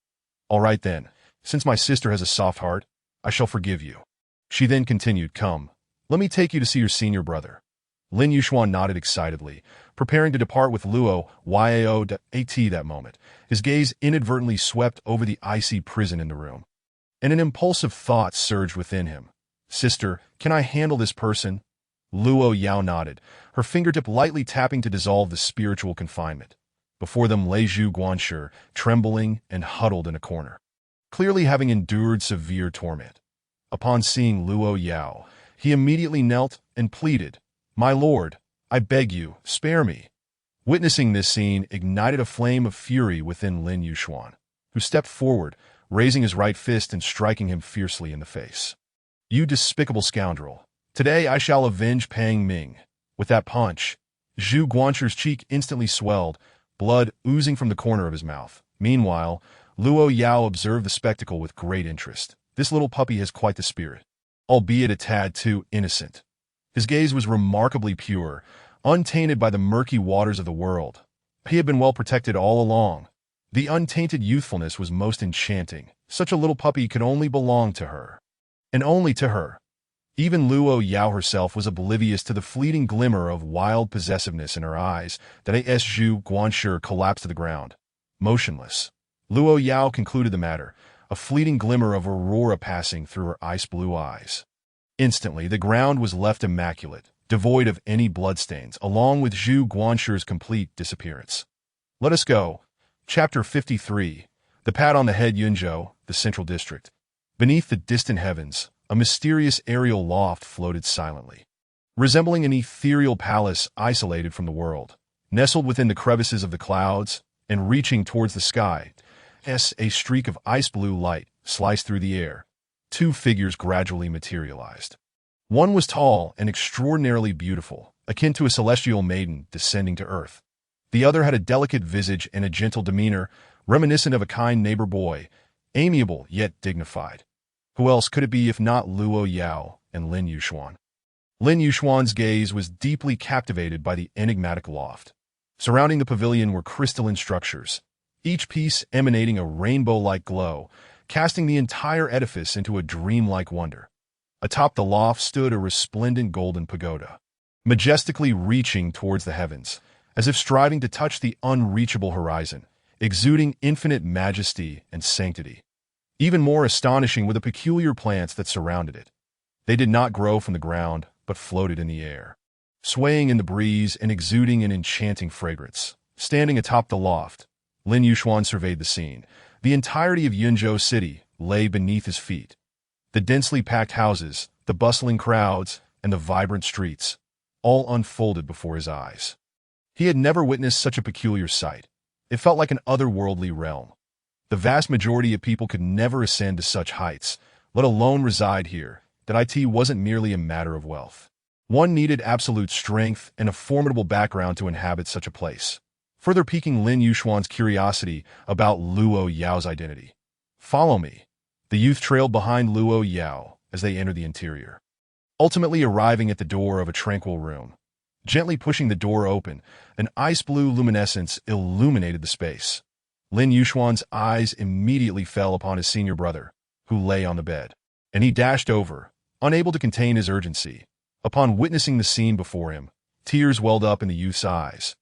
"All right then, since my sister has a soft heart, I shall forgive you." She then continued, "Come, let me take you to see your senior brother." Lin Yuxuan nodded excitedly, preparing to depart with Luo Yao at that moment. His gaze inadvertently swept over the icy prison in the room, and an impulsive thought surged within him. Sister, can I handle this person? Luo Yao nodded, her fingertip lightly tapping to dissolve the spiritual confinement. Before them lay Zhu Guanshi, trembling and huddled in a corner, clearly having endured severe torment. Upon seeing Luo Yao, he immediately knelt and pleaded, "My lord, I beg you, spare me." Witnessing this scene ignited a flame of fury within Lin Yuxuan, who stepped forward, raising his right fist and striking him fiercely in the face. "You despicable scoundrel! Today I shall avenge Pang Ming." With that punch, Zhu Guanshi's cheek instantly swelled, blood oozing from the corner of his mouth. Meanwhile, Luo Yao observed the spectacle with great interest. This little puppy has quite the spirit, albeit a tad too innocent. His gaze was remarkably pure, untainted by the murky waters of the world. He had been well protected all along. The untainted youthfulness was most enchanting. Such a little puppy could only belong to her, and only to her. Even Luo Yao herself was oblivious to the fleeting glimmer of wild possessiveness in her eyes that as Zhu Guanshi collapsed to the ground, motionless. Luo Yao concluded the matter, a fleeting glimmer of aurora passing through her ice-blue eyes. Instantly, the ground was left immaculate, devoid of any bloodstains, along with Zhu Guanshi's complete disappearance. Let us go. Chapter 53. The Pat on the Head. Yunzhou, the Central District. Beneath the distant heavens, a mysterious aerial loft floated silently, resembling an ethereal palace isolated from the world. Nestled within the crevices of the clouds and reaching towards the sky, as a streak of ice-blue light sliced through the air, two figures gradually materialized. One was tall and extraordinarily beautiful, akin to a celestial maiden descending to earth. The other had a delicate visage and a gentle demeanor, reminiscent of a kind neighbor boy, amiable yet dignified. Who else could it be if not Luo Yao and Lin Yuxuan? Lin Yuxuan's gaze was deeply captivated by the enigmatic loft. Surrounding the pavilion were crystalline structures, each piece emanating a rainbow-like glow, casting the entire edifice into a dreamlike wonder. Atop the loft stood a resplendent golden pagoda, majestically reaching towards the heavens, as if striving to touch the unreachable horizon, exuding infinite majesty and sanctity. Even more astonishing were the peculiar plants that surrounded it. They did not grow from the ground, but floated in the air, swaying in the breeze and exuding an enchanting fragrance. Standing atop the loft, Lin Yuxuan surveyed the scene. The entirety of Yunzhou City lay beneath his feet. The densely packed houses, the bustling crowds, and the vibrant streets, all unfolded before his eyes. He had never witnessed such a peculiar sight. It felt like an otherworldly realm. The vast majority of people could never ascend to such heights, let alone reside here. That it wasn't merely a matter of wealth. One needed absolute strength and a formidable background to inhabit such a place, further piquing Lin Yuxuan's curiosity about Luo Yao's identity. "Follow me." The youth trailed behind Luo Yao as they entered the interior, ultimately arriving at the door of a tranquil room. Gently pushing the door open, an ice-blue luminescence illuminated the space. Lin Yuxuan's eyes immediately fell upon his senior brother, who lay on the bed, and he dashed over, unable to contain his urgency. Upon witnessing the scene before him, tears welled up in the youth's eyes.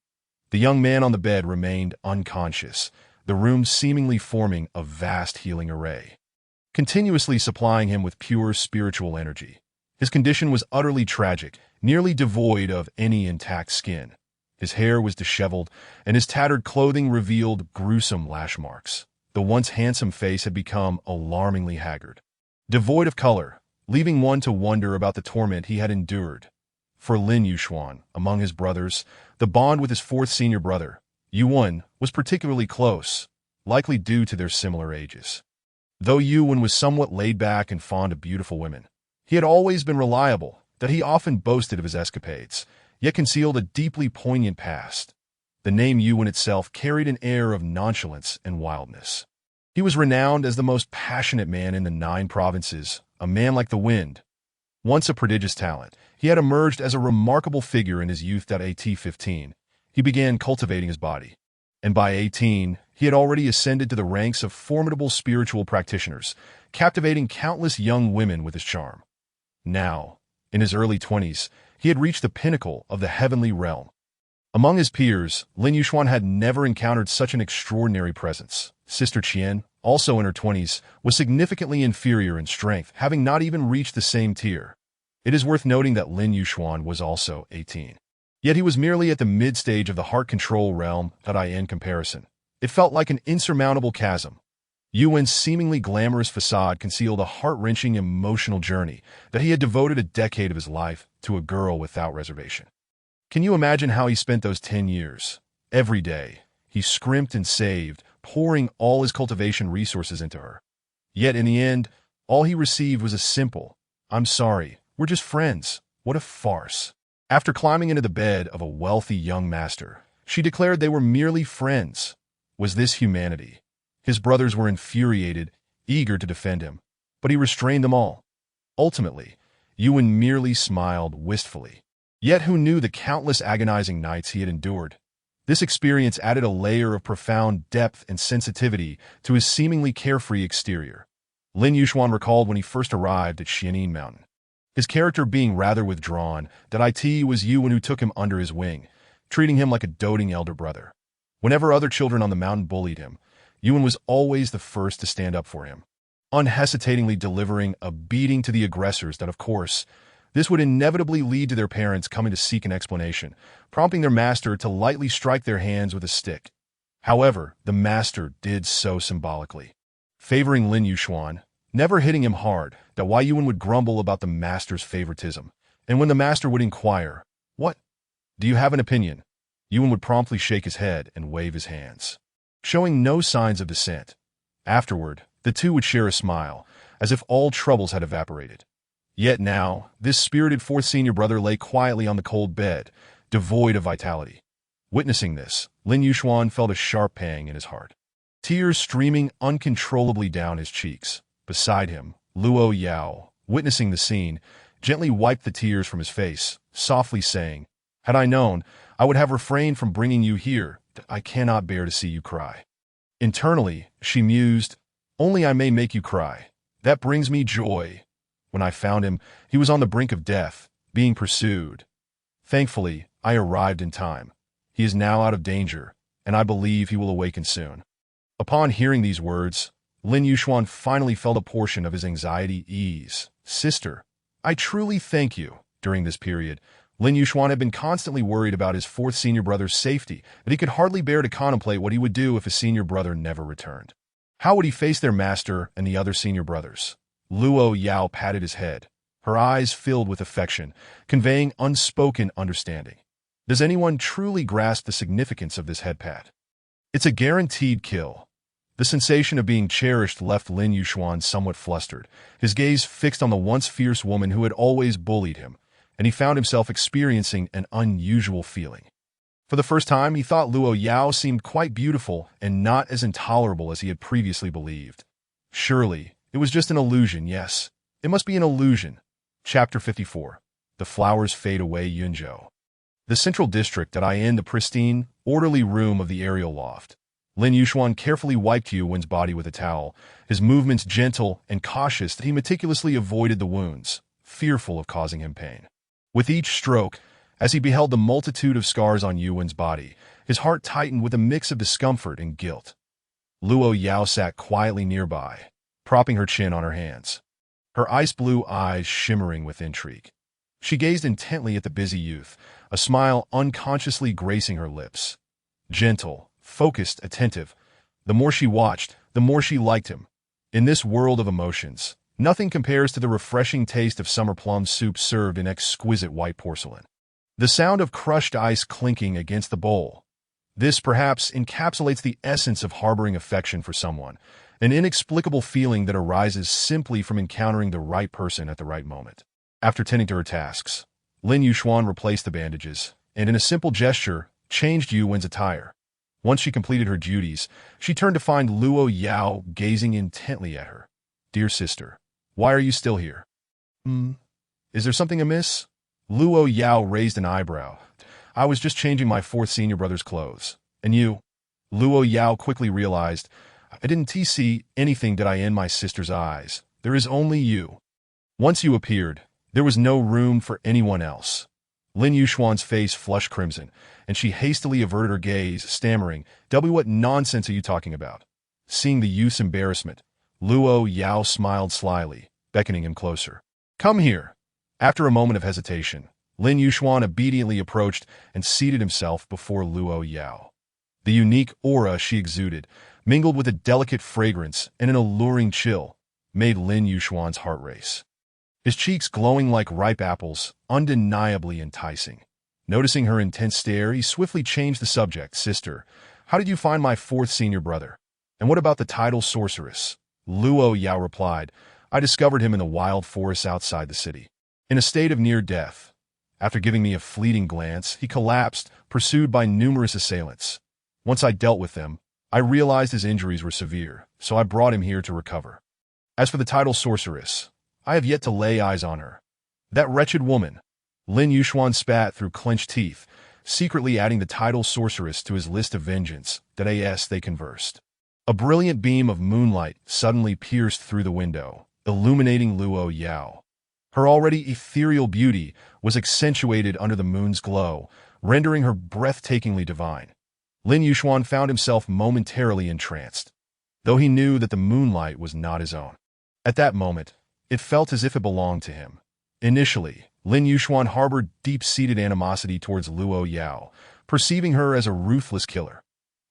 The young man on the bed remained unconscious, the room seemingly forming a vast healing array, continuously supplying him with pure spiritual energy. His condition was utterly tragic, nearly devoid of any intact skin. His hair was disheveled, and his tattered clothing revealed gruesome lash marks. The once handsome face had become alarmingly haggard, devoid of color, leaving one to wonder about the torment he had endured. For Lin Yuxuan, among his brothers, the bond with his fourth senior brother, Yuwen, was particularly close, likely due to their similar ages. Though Yuwen was somewhat laid back and fond of beautiful women, he had always been reliable, that he often boasted of his escapades, yet concealed a deeply poignant past. The name Yuwen itself carried an air of nonchalance and wildness. He was renowned as the most passionate man in the 9 provinces, a man like the wind. Once a prodigious talent, he had emerged as a remarkable figure in his youth. At 15, he began cultivating his body, and by 18, he had already ascended to the ranks of formidable spiritual practitioners, captivating countless young women with his charm. Now, in his early 20s, he had reached the pinnacle of the heavenly realm. Among his peers, Lin Yuxuan had never encountered such an extraordinary presence. Sister Qian, also in her 20s, was significantly inferior in strength, having not even reached the same tier. It is worth noting that Lin Yuxuan was also 18. Yet he was merely at the mid-stage of the heart control realm. In comparison, it felt like an insurmountable chasm. Yuan's seemingly glamorous facade concealed a heart-wrenching emotional journey that he had devoted a decade of his life to a girl without reservation. Can you imagine how he spent those 10 years? Every day, he scrimped and saved, pouring all his cultivation resources into her. Yet in the end, all he received was a simple, "I'm sorry, we're just friends." What a farce. After climbing into the bed of a wealthy young master, she declared they were merely friends. Was this humanity? His brothers were infuriated, eager to defend him, but he restrained them all. Ultimately, Yuan merely smiled wistfully. Yet who knew the countless agonizing nights he had endured? This experience added a layer of profound depth and sensitivity to his seemingly carefree exterior. Lin Yuxuan recalled when he first arrived at Xianin Mountain. His character being rather withdrawn, that it was Yuan who took him under his wing, treating him like a doting elder brother. Whenever other children on the mountain bullied him, Yuan was always the first to stand up for him, unhesitatingly delivering a beating to the aggressors that, of course, this would inevitably lead to their parents coming to seek an explanation, prompting their master to lightly strike their hands with a stick. However, the master did so symbolically, favoring Lin Yuxuan, never hitting him hard. Yuan would grumble about the master's favoritism, and when the master would inquire, "What? Do you have an opinion?" Yuan would promptly shake his head and wave his hands, showing no signs of dissent. Afterward, the two would share a smile, as if all troubles had evaporated. Yet now, this spirited fourth senior brother lay quietly on the cold bed, devoid of vitality. Witnessing this, Lin Yuxuan felt a sharp pang in his heart, tears streaming uncontrollably down his cheeks. Beside him, Luo Yao, witnessing the scene, gently wiped the tears from his face, softly saying, "Had I known, I would have refrained from bringing you here. I cannot bear to see you cry." Internally, she mused, "Only I may make you cry. That brings me joy." When I found him, he was on the brink of death, being pursued. Thankfully, I arrived in time. He is now out of danger, and I believe he will awaken soon. Upon hearing these words, Lin Yuxuan finally felt a portion of his anxiety ease. "Sister, I truly thank you." During this period, Lin Yuxuan had been constantly worried about his fourth senior brother's safety, but he could hardly bear to contemplate what he would do if his senior brother never returned. How would he face their master and the other senior brothers? Luo Yao patted his head, her eyes filled with affection, conveying unspoken understanding. Does anyone truly grasp the significance of this head pat? It's a guaranteed kill. The sensation of being cherished left Lin Yuxuan somewhat flustered, his gaze fixed on the once fierce woman who had always bullied him, and he found himself experiencing an unusual feeling. For the first time, he thought Luo Yao seemed quite beautiful and not as intolerable as he had previously believed. Surely, it was just an illusion, yes. It must be an illusion. Chapter 54. The Flowers Fade Away Yunzhou. The central district the pristine, orderly room of the aerial loft. Lin Yuxuan carefully wiped Yuan's body with a towel, his movements gentle and cautious that he meticulously avoided the wounds, fearful of causing him pain. With each stroke, as he beheld the multitude of scars on Yuan's body, his heart tightened with a mix of discomfort and guilt. Luo Yao sat quietly nearby, propping her chin on her hands, her ice-blue eyes shimmering with intrigue. She gazed intently at the busy youth, a smile unconsciously gracing her lips. Gentle, focused, attentive. The more she watched, the more she liked him. In this world of emotions, nothing compares to the refreshing taste of summer plum soup served in exquisite white porcelain. The sound of crushed ice clinking against the bowl. This perhaps encapsulates the essence of harboring affection for someone, an inexplicable feeling that arises simply from encountering the right person at the right moment. After tending to her tasks, Lin Yuxuan replaced the bandages, and in a simple gesture, changed Yuan's attire. Once she completed her duties, she turned to find Luo Yao gazing intently at her. "Dear sister, why are you still here?" Is there something amiss?" Luo Yao raised an eyebrow. "I was just changing my fourth senior brother's clothes. And you?" Luo Yao quickly realized, "I didn't see anything in my sister's eyes. There is only you. Once you appeared, there was no room for anyone else." Lin Yuxuan's face flushed crimson, and she hastily averted her gaze, stammering, What nonsense are you talking about?" Seeing the youth's embarrassment, Luo Yao smiled slyly, beckoning him closer. "Come here." After a moment of hesitation, Lin Yuxuan obediently approached and seated himself before Luo Yao. The unique aura she exuded, mingled with a delicate fragrance and an alluring chill, made Lin Yuxuan's heart race. His cheeks glowing like ripe apples, undeniably enticing. Noticing her intense stare, he swiftly changed the subject. "Sister, how did you find my fourth senior brother? And what about the title sorceress?" Luo Yao replied, "I discovered him in the wild forests outside the city, in a state of near death. After giving me a fleeting glance, he collapsed, pursued by numerous assailants. Once I dealt with them, I realized his injuries were severe, so I brought him here to recover. As for the title sorceress, I have yet to lay eyes on her. That wretched woman." Lin Yuxuan spat through clenched teeth, secretly adding the title sorceress to his list of vengeance. As they conversed, a brilliant beam of moonlight suddenly pierced through the window, illuminating Luo Yao. Her already ethereal beauty was accentuated under the moon's glow, rendering her breathtakingly divine. Lin Yuxuan found himself momentarily entranced, though he knew that the moonlight was not his own. At that moment, it felt as if it belonged to him. Initially, Lin Yuxuan harbored deep-seated animosity towards Luo Yao, perceiving her as a ruthless killer.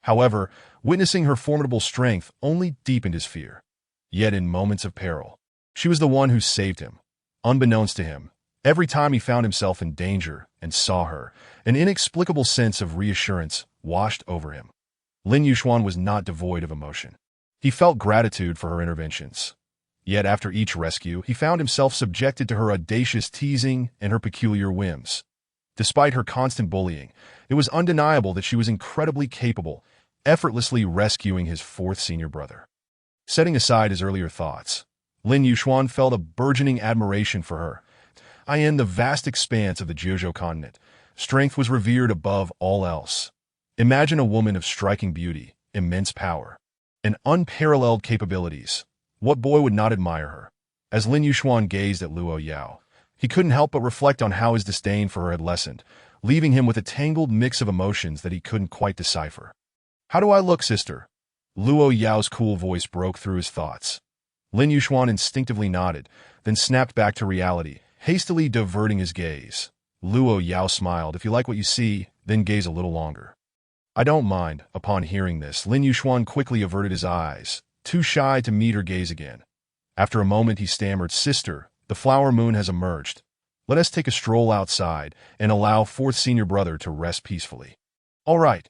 However, witnessing her formidable strength only deepened his fear. Yet in moments of peril, she was the one who saved him. Unbeknownst to him, every time he found himself in danger and saw her, an inexplicable sense of reassurance washed over him. Lin Yuxuan was not devoid of emotion. He felt gratitude for her interventions. Yet after each rescue, he found himself subjected to her audacious teasing and her peculiar whims. Despite her constant bullying, it was undeniable that she was incredibly capable, effortlessly rescuing his fourth senior brother. Setting aside his earlier thoughts, Lin Yuxuan felt a burgeoning admiration for her. In the vast expanse of the Jiuzhou continent, strength was revered above all else. Imagine a woman of striking beauty, immense power, and unparalleled capabilities. What boy would not admire her? As Lin Yuxuan gazed at Luo Yao, he couldn't help but reflect on how his disdain for her had lessened, leaving him with a tangled mix of emotions that he couldn't quite decipher. "How do I look, sister?" Luo Yao's cool voice broke through his thoughts. Lin Yuxuan instinctively nodded, then snapped back to reality, hastily diverting his gaze. Luo Yao smiled. "If you like what you see, then gaze a little longer." "I don't mind." Upon hearing this, Lin Yuxuan quickly averted his eyes, too shy to meet her gaze again. After a moment, he stammered, "Sister, the flower moon has emerged. Let us take a stroll outside and allow fourth senior brother to rest peacefully." "All right."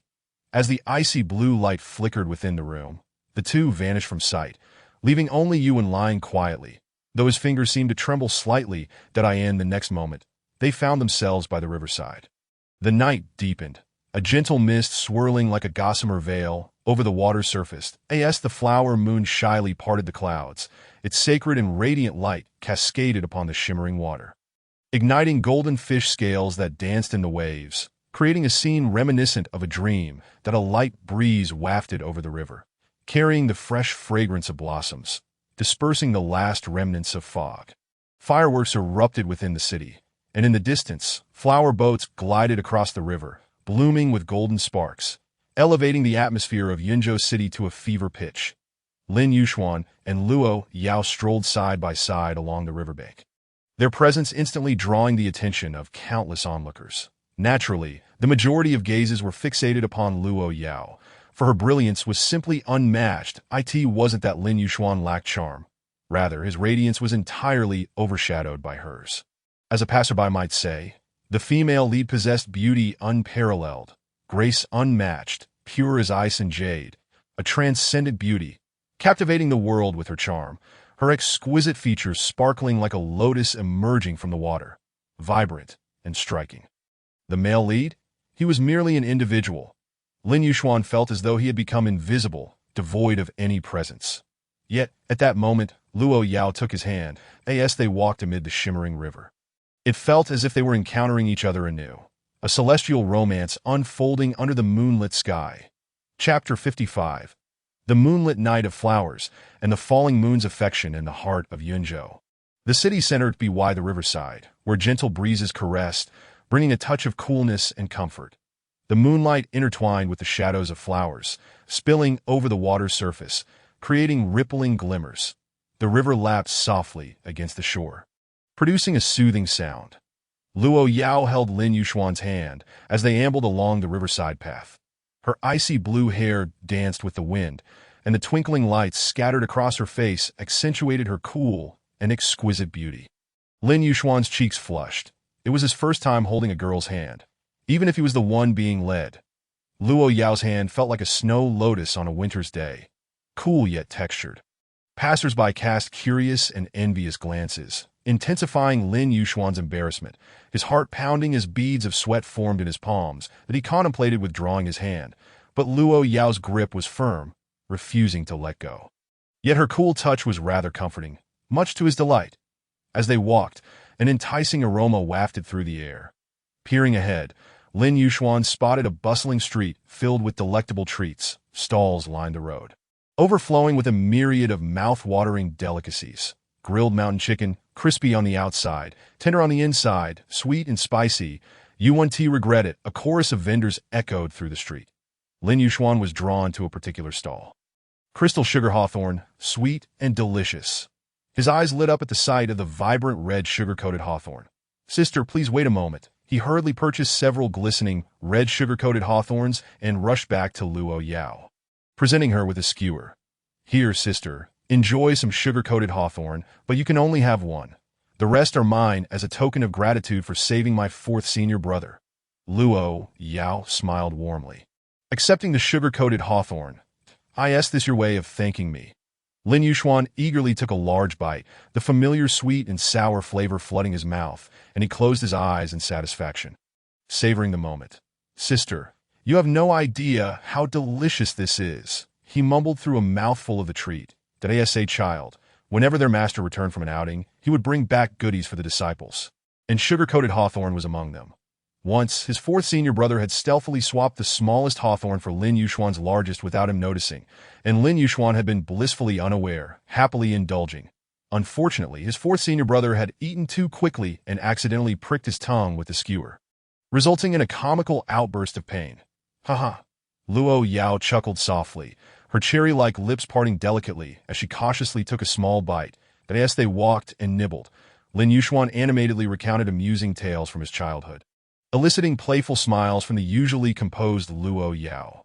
As the icy blue light flickered within the room, the two vanished from sight, leaving only Yuan lying quietly, though his fingers seemed to tremble slightly. The next moment, they found themselves by the riverside. The night deepened, a gentle mist swirling like a gossamer veil over the water's surface. The flower moon shyly parted the clouds, its sacred and radiant light cascaded upon the shimmering water, igniting golden fish scales that danced in the waves, creating a scene reminiscent of a dream. That a light breeze wafted over the river, carrying the fresh fragrance of blossoms, dispersing the last remnants of fog. Fireworks erupted within the city, and in the distance, flower boats glided across the river, blooming with golden sparks, elevating the atmosphere of Yunzhou City to a fever pitch. Lin Yuxuan and Luo Yao strolled side by side along the riverbank, their presence instantly drawing the attention of countless onlookers. Naturally, the majority of gazes were fixated upon Luo Yao, for her brilliance was simply unmatched. It wasn't that Lin Yuxuan lacked charm. Rather, his radiance was entirely overshadowed by hers. As a passerby might say, the female lead possessed beauty unparalleled, grace unmatched, pure as ice and jade, a transcendent beauty, captivating the world with her charm, her exquisite features sparkling like a lotus emerging from the water, vibrant and striking. The male lead? He was merely an individual. Lin Yuxuan felt as though he had become invisible, devoid of any presence. Yet, at that moment, Luo Yao took his hand, as they walked amid the shimmering river. It felt as if they were encountering each other anew, a celestial romance unfolding under the moonlit sky. Chapter 55. The moonlit night of flowers and the falling moon's affection in the heart of Yunzhou. The city center by the riverside, where gentle breezes caressed, bringing a touch of coolness and comfort. The moonlight intertwined with the shadows of flowers, spilling over the water's surface, creating rippling glimmers. The river lapped softly against the shore, producing a soothing sound. Luo Yao held Lin Yuxuan's hand as they ambled along the riverside path. Her icy blue hair danced with the wind, and the twinkling lights scattered across her face accentuated her cool and exquisite beauty. Lin Yuxuan's cheeks flushed. It was his first time holding a girl's hand, even if he was the one being led. Luo Yao's hand felt like a snow lotus on a winter's day, cool yet textured. Passers-by cast curious and envious glances, intensifying Lin Yuxuan's embarrassment, his heart pounding as beads of sweat formed in his palms that he contemplated withdrawing his hand. But Luo Yao's grip was firm, refusing to let go. Yet her cool touch was rather comforting, much to his delight. As they walked, an enticing aroma wafted through the air. Peering ahead, Lin Yuxuan spotted a bustling street filled with delectable treats. Stalls lined the road, overflowing with a myriad of mouth-watering delicacies. Grilled mountain chicken, crispy on the outside, tender on the inside, sweet and spicy. Yuan Ti regret it, a chorus of vendors echoed through the street. Lin Yuxuan was drawn to a particular stall. Crystal sugar hawthorn, sweet and delicious. His eyes lit up at the sight of the vibrant red sugar-coated hawthorn. Sister, please wait a moment. He hurriedly purchased several glistening, red sugar-coated hawthorns and rushed back to Luo Yao, presenting her with a skewer. Here, sister, enjoy some sugar-coated hawthorn, but you can only have one. The rest are mine as a token of gratitude for saving my fourth senior brother. Luo Yao smiled warmly. Accepting the sugar-coated hawthorn, I ask this your way of thanking me. Lin Yuxuan eagerly took a large bite, the familiar sweet and sour flavor flooding his mouth, and he closed his eyes in satisfaction, savoring the moment. Sister, you have no idea how delicious this is, he mumbled through a mouthful of the treat. That ASA child, whenever their master returned from an outing, he would bring back goodies for the disciples, and sugar-coated hawthorn was among them. Once, his fourth senior brother had stealthily swapped the smallest hawthorn for Lin Yuxuan's largest without him noticing, and Lin Yuxuan had been blissfully unaware, happily indulging. Unfortunately, his fourth senior brother had eaten too quickly and accidentally pricked his tongue with the skewer, resulting in a comical outburst of pain. Haha. Luo Yao chuckled softly, her cherry-like lips parting delicately as she cautiously took a small bite. But as they walked and nibbled, Lin Yuxuan animatedly recounted amusing tales from his childhood, eliciting playful smiles from the usually composed Luo Yao.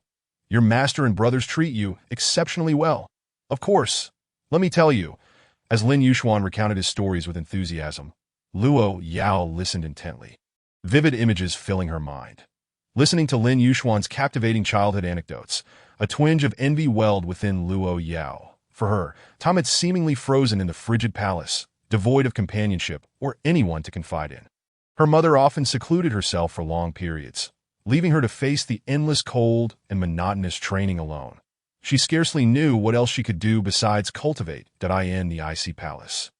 Your master and brothers treat you exceptionally well. Of course. Let me tell you. As Lin Yuxuan recounted his stories with enthusiasm, Luo Yao listened intently, vivid images filling her mind. Listening to Lin Yuxuan's captivating childhood anecdotes, a twinge of envy welled within Luo Yao. For her, time had seemingly frozen in the frigid palace, devoid of companionship or anyone to confide in. Her mother often secluded herself for long periods, leaving her to face the endless cold and monotonous training alone. She scarcely knew what else she could do besides cultivate in the icy palace.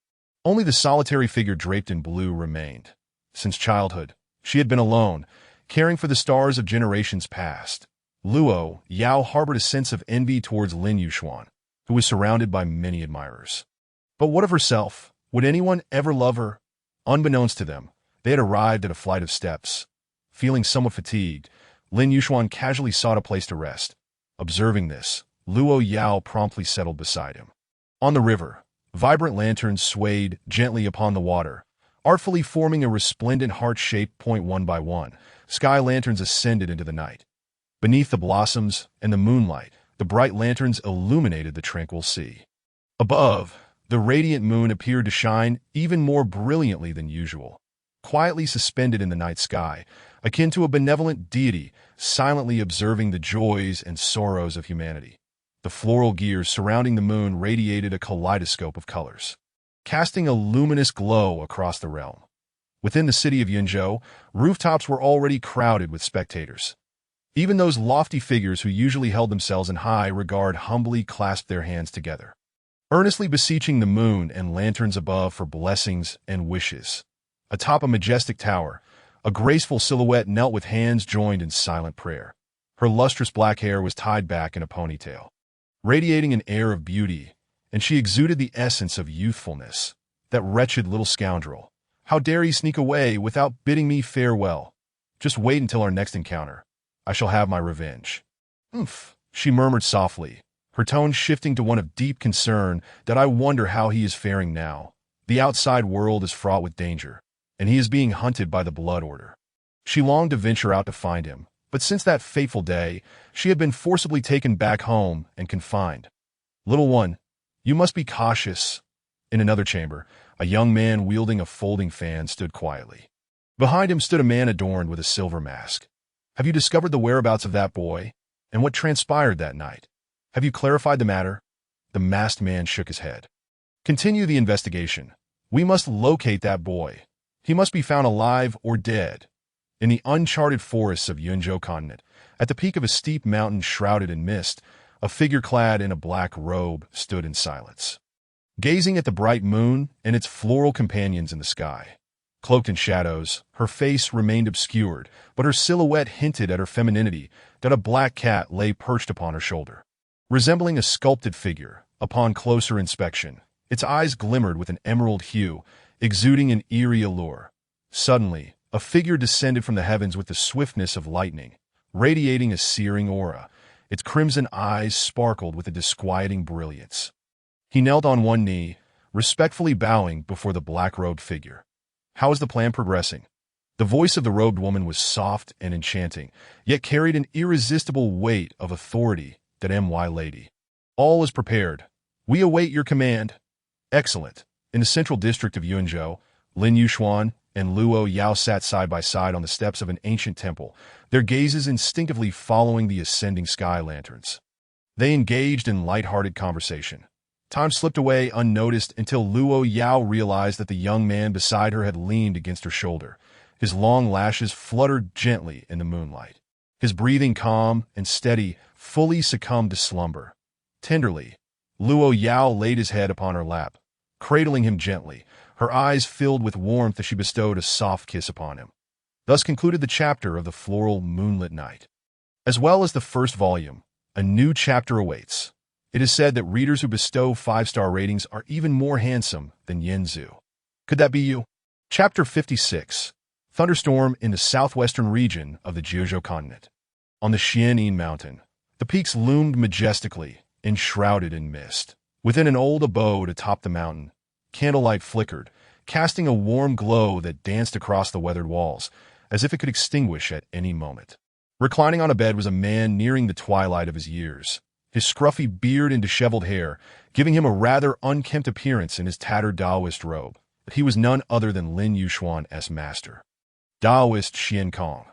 Only the solitary figure draped in blue remained. Since childhood, she had been alone, caring for the stars of generations past. Luo Yao harbored a sense of envy towards Lin Yuxuan, who was surrounded by many admirers. But what of herself? Would anyone ever love her? Unbeknownst to them, they had arrived at a flight of steps. Feeling somewhat fatigued, Lin Yuxuan casually sought a place to rest. Observing this, Luo Yao promptly settled beside him. On the river, vibrant lanterns swayed gently upon the water, artfully forming a resplendent heart-shaped point one by one. Sky lanterns ascended into the night. Beneath the blossoms and the moonlight, the bright lanterns illuminated the tranquil sea. Above, the radiant moon appeared to shine even more brilliantly than usual, quietly suspended in the night sky, akin to a benevolent deity silently observing the joys and sorrows of humanity. The floral gears surrounding the moon radiated a kaleidoscope of colors, casting a luminous glow across the realm. Within the city of Yunzhou, rooftops were already crowded with spectators. Even those lofty figures who usually held themselves in high regard humbly clasped their hands together, earnestly beseeching the moon and lanterns above for blessings and wishes. Atop a majestic tower, a graceful silhouette knelt with hands joined in silent prayer. Her lustrous black hair was tied back in a ponytail, radiating an air of beauty, and she exuded the essence of youthfulness. That wretched little scoundrel! How dare he sneak away without bidding me farewell? Just wait until our next encounter. I shall have my revenge. Oomph, she murmured softly, her tone shifting to one of deep concern that I wonder how he is faring now. The outside world is fraught with danger, and he is being hunted by the Blood Order. She longed to venture out to find him, but since that fateful day, she had been forcibly taken back home and confined. Little one, you must be cautious. In another chamber, a young man wielding a folding fan stood quietly. Behind him stood a man adorned with a silver mask. Have you discovered the whereabouts of that boy, and what transpired that night? Have you clarified the matter? The masked man shook his head. Continue the investigation. We must locate that boy. He must be found alive or dead. In the uncharted forests of Yunzhou continent, at the peak of a steep mountain shrouded in mist, a figure clad in a black robe stood in silence, gazing at the bright moon and its floral companions in the sky. Cloaked in shadows, her face remained obscured, but her silhouette hinted at her femininity that a black cat lay perched upon her shoulder. Resembling a sculpted figure, upon closer inspection, its eyes glimmered with an emerald hue, exuding an eerie allure. Suddenly, a figure descended from the heavens with the swiftness of lightning, radiating a searing aura. Its crimson eyes sparkled with a disquieting brilliance. He knelt on one knee, respectfully bowing before the black-robed figure. How is the plan progressing? The voice of the robed woman was soft and enchanting, yet carried an irresistible weight of authority that lady. All is prepared. We await your command. Excellent. In the central district of Yunzhou, Lin Yuxuan and Luo Yao sat side by side on the steps of an ancient temple, their gazes instinctively following the ascending sky lanterns. They engaged in light-hearted conversation. Time slipped away unnoticed until Luo Yao realized that the young man beside her had leaned against her shoulder. His long lashes fluttered gently in the moonlight. His breathing calm and steady, fully succumbed to slumber. Tenderly, Luo Yao laid his head upon her lap, cradling him gently, her eyes filled with warmth as she bestowed a soft kiss upon him. Thus concluded the chapter of the floral moonlit night. As well as the first volume, a new chapter awaits. It is said that readers who bestow 5-star ratings are even more handsome than Yanzu. Could that be you? Chapter 56. Thunderstorm in the southwestern region of the Jiuzhou continent. On the Xianin mountain, the peaks loomed majestically, enshrouded in mist. Within an old abode atop the mountain, candlelight flickered, casting a warm glow that danced across the weathered walls, as if it could extinguish at any moment. Reclining on a bed was a man nearing the twilight of his years, his scruffy beard and disheveled hair giving him a rather unkempt appearance in his tattered Taoist robe. But he was none other than Lin Yuxuan's master, Taoist Xian Kong.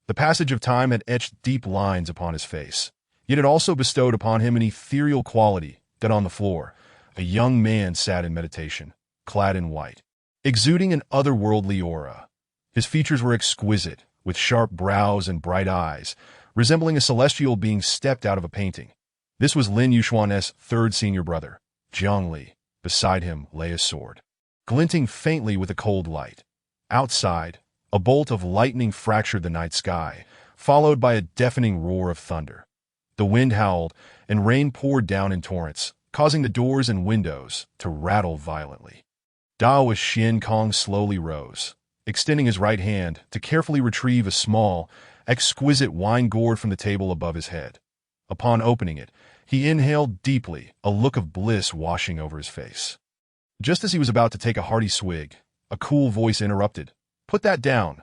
The passage of time had etched deep lines upon his face, yet it also bestowed upon him an ethereal quality that on the floor, a young man sat in meditation, clad in white, exuding an otherworldly aura. His features were exquisite, with sharp brows and bright eyes, resembling a celestial being stepped out of a painting. This was Lin Yuxuan's third senior brother, Jiangli. Beside him lay a sword, glinting faintly with a cold light. Outside, a bolt of lightning fractured the night sky, followed by a deafening roar of thunder. The wind howled, and rain poured down in torrents, causing the doors and windows to rattle violently. Taoist Xian Kong slowly rose, extending his right hand to carefully retrieve a small, exquisite wine gourd from the table above his head. Upon opening it, he inhaled deeply, a look of bliss washing over his face. Just as he was about to take a hearty swig, a cool voice interrupted. "Put that down."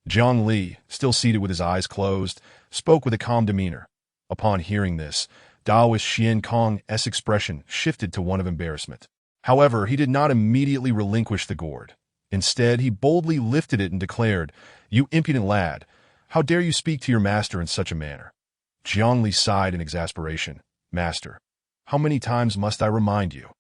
Zhang Li, still seated with his eyes closed, spoke with a calm demeanor. Upon hearing this, Taoist Xian Kong's expression shifted to one of embarrassment. However, he did not immediately relinquish the gourd. Instead, he boldly lifted it and declared, "You impudent lad, how dare you speak to your master in such a manner?" Zhang Li sighed in exasperation. "Master, how many times must I remind you?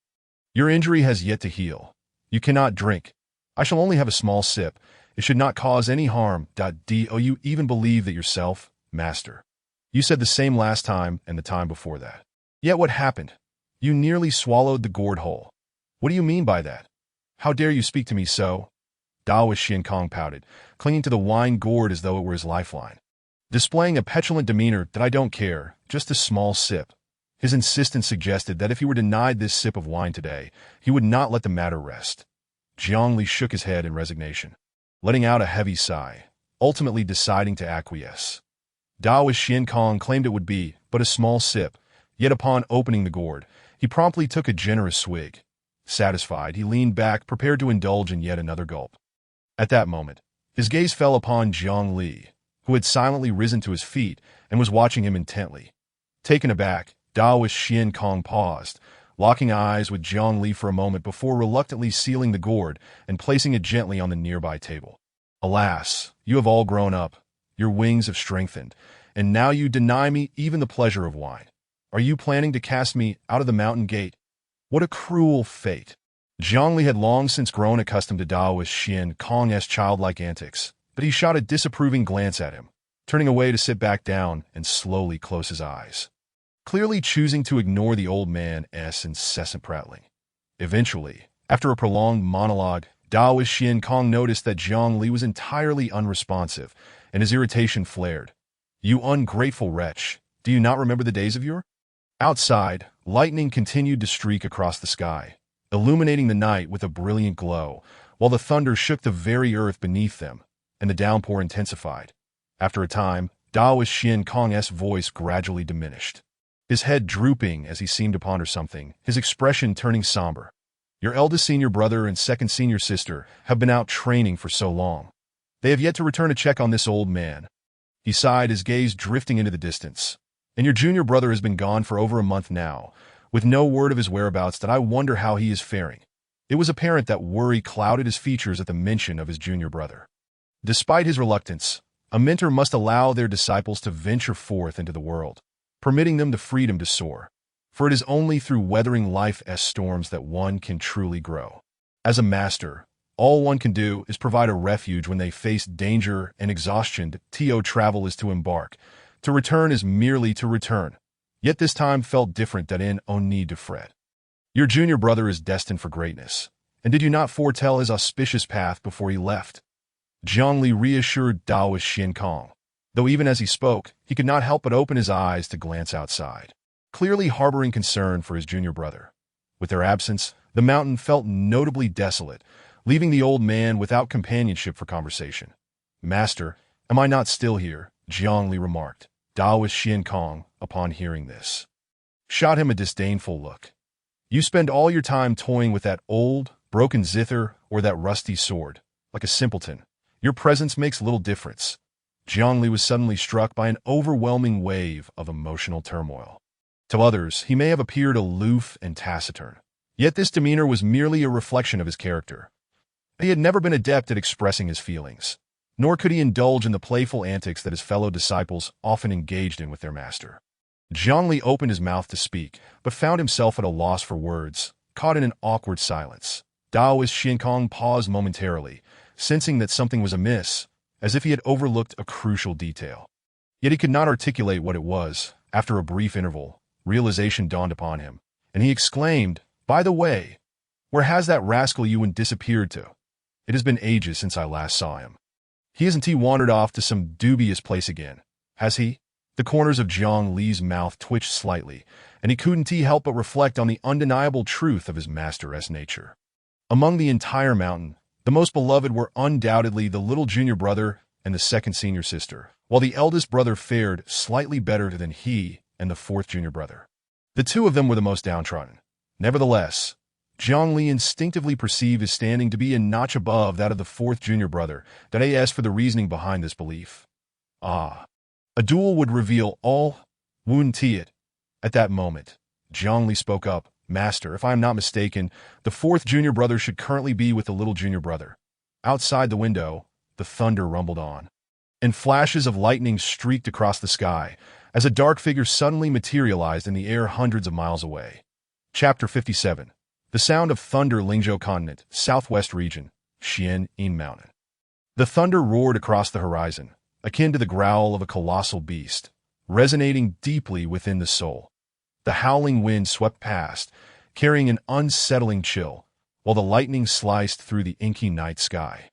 Your injury has yet to heal. You cannot drink. I shall only have a small sip. It should not cause any harm. Do you even believe that yourself, master? You said the same last time and the time before that. Yet what happened? You nearly swallowed the gourd whole. What do you mean by that? How dare you speak to me so?" Taoist Xian Kong pouted, clinging to the wine gourd as though it were his lifeline. Displaying a petulant demeanor that "I don't care, just a small sip." His insistence suggested that if he were denied this sip of wine today, he would not let the matter rest. Jiangli shook his head in resignation. Letting out a heavy sigh, ultimately deciding to acquiesce. Daoist Xian Kong claimed it would be but a small sip, yet upon opening the gourd, he promptly took a generous swig. Satisfied, he leaned back, prepared to indulge in yet another gulp. At that moment, his gaze fell upon Zhang Li, who had silently risen to his feet and was watching him intently. Taken aback, Daoist Xian Kong paused, locking eyes with Zhang Li for a moment before reluctantly sealing the gourd and placing it gently on the nearby table. Alas, you have all grown up, your wings have strengthened, and now you deny me even the pleasure of wine. Are you planning to cast me out of the mountain gate? What a cruel fate. Zhang Li had long since grown accustomed to Daoist Xian Kong's childlike antics, but he shot a disapproving glance at him, turning away to sit back down and slowly close his eyes, clearly choosing to ignore the old man's incessant prattling. Eventually, after a prolonged monologue, Daoist Xian Kong noticed that Zhang Li was entirely unresponsive, and his irritation flared. You ungrateful wretch, do you not remember the days of yore? Outside, lightning continued to streak across the sky, illuminating the night with a brilliant glow, while the thunder shook the very earth beneath them, and the downpour intensified. After a time, Daoist Xian Kong's voice gradually diminished, his head drooping as he seemed to ponder something, his expression turning somber. Your eldest senior brother and second senior sister have been out training for so long. They have yet to return a check on this old man. He sighed, his gaze drifting into the distance. And your junior brother has been gone for over a month now, with no word of his whereabouts that I wonder how he is faring. It was apparent that worry clouded his features at the mention of his junior brother. Despite his reluctance, a mentor must allow their disciples to venture forth into the world, permitting them the freedom to soar. For it is only through weathering life's storms that one can truly grow. As a master, all one can do is provide a refuge when they face danger and exhaustion. To travel is to embark. To return is merely to return. Yet this time felt different than no need to fret. Your junior brother is destined for greatness. And did you not foretell his auspicious path before he left? Zhang Li reassured Daoist Xian Kong, though even as he spoke, he could not help but open his eyes to glance outside, clearly harboring concern for his junior brother. With their absence, the mountain felt notably desolate, leaving the old man without companionship for conversation. Master, am I not still here? Zhang Li remarked. Daoist Xian Kong, upon hearing this, shot him a disdainful look. You spend all your time toying with that old, broken zither or that rusty sword, like a simpleton. Your presence makes little difference. Zhang Li was suddenly struck by an overwhelming wave of emotional turmoil. To others, he may have appeared aloof and taciturn. Yet this demeanor was merely a reflection of his character. He had never been adept at expressing his feelings, nor could he indulge in the playful antics that his fellow disciples often engaged in with their master. Zhang Li opened his mouth to speak, but found himself at a loss for words, caught in an awkward silence. Daoist Xian Kong paused momentarily, sensing that something was amiss, as if he had overlooked a crucial detail. Yet he could not articulate what it was. After a brief interval, realization dawned upon him, and he exclaimed, By the way, where has that rascal Yuan disappeared to? It has been ages since I last saw him. He wandered off to some dubious place again, has he? The corners of Zhang Li's mouth twitched slightly, and he couldn't help but reflect on the undeniable truth of his master's nature. Among the entire mountain, the most beloved were undoubtedly the little junior brother and the second senior sister, while the eldest brother fared slightly better than he and the fourth junior brother. The two of them were the most downtrodden. Nevertheless, Zhang Li instinctively perceived his standing to be a notch above that of the fourth junior brother. That asked for the reasoning behind this belief. A duel would reveal all, wouldn't it? At that moment, Zhang Li spoke up. Master, if I am not mistaken, the fourth junior brother should currently be with the little junior brother. Outside the window, the thunder rumbled on, and flashes of lightning streaked across the sky as a dark figure suddenly materialized in the air hundreds of miles away. Chapter 57. The Sound of Thunder. Lingzhou Continent, Southwest Region, Xian Yin Mountain. The thunder roared across the horizon, akin to the growl of a colossal beast, resonating deeply within the soul. The howling wind swept past, carrying an unsettling chill, while the lightning sliced through the inky night sky,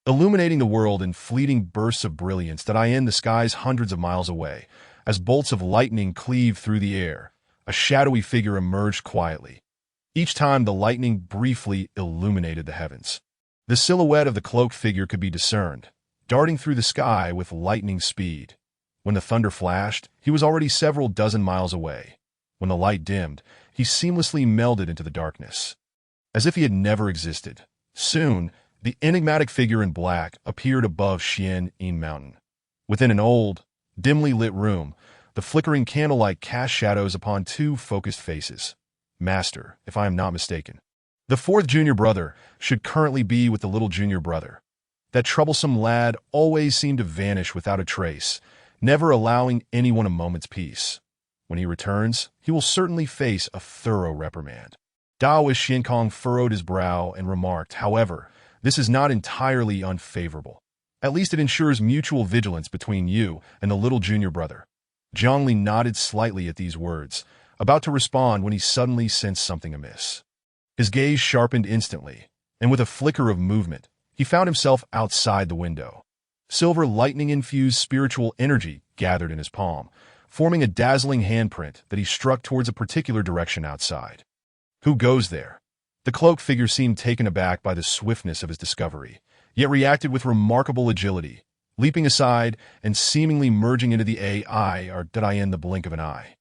illuminating the world in fleeting bursts of brilliance that end the skies hundreds of miles away. As bolts of lightning cleaved through the air, a shadowy figure emerged quietly. Each time the lightning briefly illuminated the heavens, the silhouette of the cloaked figure could be discerned, darting through the sky with lightning speed. When the thunder flashed, he was already several dozen miles away. When the light dimmed, he seamlessly melded into the darkness, as if he had never existed. Soon, the enigmatic figure in black appeared above Xian Mountain. Within an old, dimly lit room, the flickering candlelight cast shadows upon two focused faces. Master, if I am not mistaken. The fourth junior brother should currently be with the little junior brother. That troublesome lad always seemed to vanish without a trace, never allowing anyone a moment's peace. When he returns, he will certainly face a thorough reprimand. Daoist Shinkong furrowed his brow and remarked, however, this is not entirely unfavorable. At least it ensures mutual vigilance between you and the little junior brother. Zhongli nodded slightly at these words, about to respond when he suddenly sensed something amiss. His gaze sharpened instantly, and with a flicker of movement, he found himself outside the window. Silver lightning-infused spiritual energy gathered in his palm, forming a dazzling handprint that he struck towards a particular direction outside. Who goes there? The cloaked figure seemed taken aback by the swiftness of his discovery, yet reacted with remarkable agility, leaping aside and seemingly merging into the AI or did I in the blink of an eye.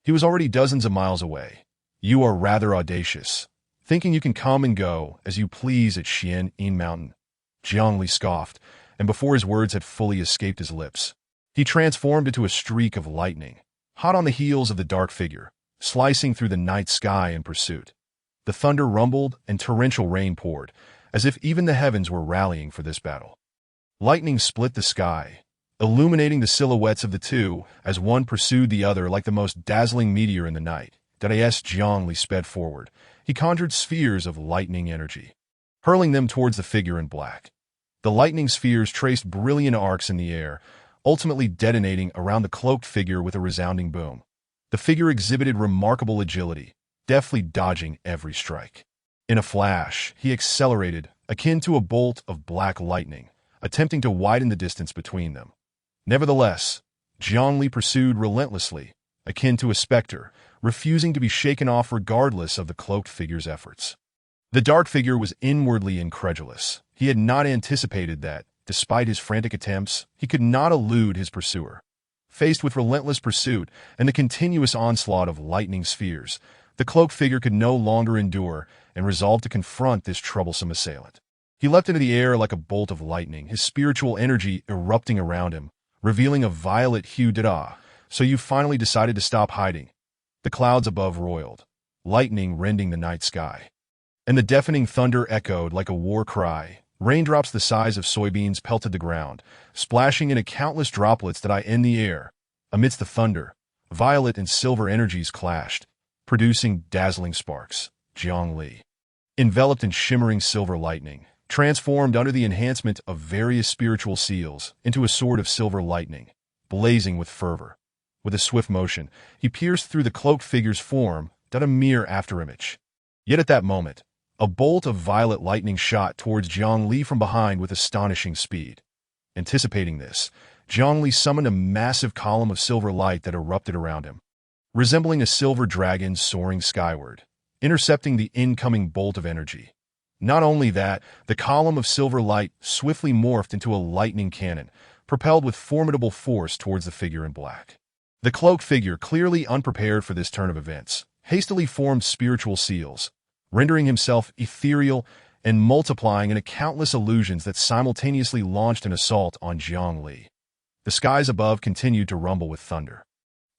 He was already dozens of miles away. You are rather audacious, thinking you can come and go as you please at Xian Mountain. Zhongli scoffed, and before his words had fully escaped his lips, he transformed into a streak of lightning, hot on the heels of the dark figure, slicing through the night sky in pursuit. The thunder rumbled and torrential rain poured, as if even the heavens were rallying for this battle. Lightning split the sky, illuminating the silhouettes of the two as one pursued the other like the most dazzling meteor in the night. Daoist Zhongli sped forward. He conjured spheres of lightning energy, hurling them towards the figure in black. The lightning spheres traced brilliant arcs in the air, ultimately detonating around the cloaked figure with a resounding boom. The figure exhibited remarkable agility, deftly dodging every strike. In a flash, he accelerated, akin to a bolt of black lightning, attempting to widen the distance between them. Nevertheless, Zhongli pursued relentlessly, akin to a specter, refusing to be shaken off regardless of the cloaked figure's efforts. The dark figure was inwardly incredulous. He had not anticipated that, despite his frantic attempts, he could not elude his pursuer. Faced with relentless pursuit and the continuous onslaught of lightning spheres, the cloaked figure could no longer endure and resolved to confront this troublesome assailant. He leapt into the air like a bolt of lightning, his spiritual energy erupting around him, revealing a violet hue. So you finally decided to stop hiding. The clouds above roiled, lightning rending the night sky. And the deafening thunder echoed like a war cry. Raindrops the size of soybeans pelted the ground, splashing into countless droplets in the air. Amidst the thunder, violet and silver energies clashed, producing dazzling sparks. Zhongli, enveloped in shimmering silver lightning, transformed under the enhancement of various spiritual seals into a sword of silver lightning, blazing with fervor. With a swift motion, he pierced through the cloaked figure's form, a mere afterimage. Yet at that moment, a bolt of violet lightning shot towards Zhongli from behind with astonishing speed. Anticipating this, Zhongli summoned a massive column of silver light that erupted around him, resembling a silver dragon soaring skyward, intercepting the incoming bolt of energy. Not only that, the column of silver light swiftly morphed into a lightning cannon, propelled with formidable force towards the figure in black. The cloaked figure, clearly unprepared for this turn of events, hastily formed spiritual seals, rendering himself ethereal and multiplying into countless illusions that simultaneously launched an assault on Zhongli. The skies above continued to rumble with thunder,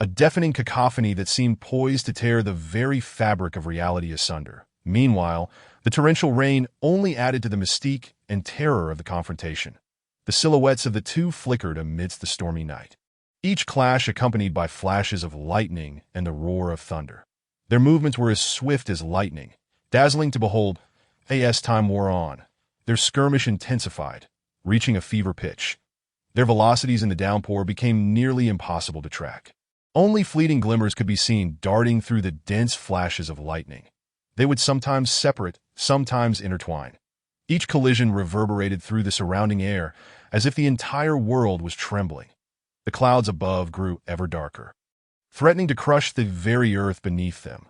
a deafening cacophony that seemed poised to tear the very fabric of reality asunder. Meanwhile, the torrential rain only added to the mystique and terror of the confrontation. The silhouettes of the two flickered amidst the stormy night, each clash accompanied by flashes of lightning and the roar of thunder. Their movements were as swift as lightning, dazzling to behold. As time wore on, their skirmish intensified, reaching a fever pitch. Their velocities in the downpour became nearly impossible to track. Only fleeting glimmers could be seen darting through the dense flashes of lightning. They would sometimes separate, sometimes intertwine. Each collision reverberated through the surrounding air as if the entire world was trembling. The clouds above grew ever darker, threatening to crush the very earth beneath them.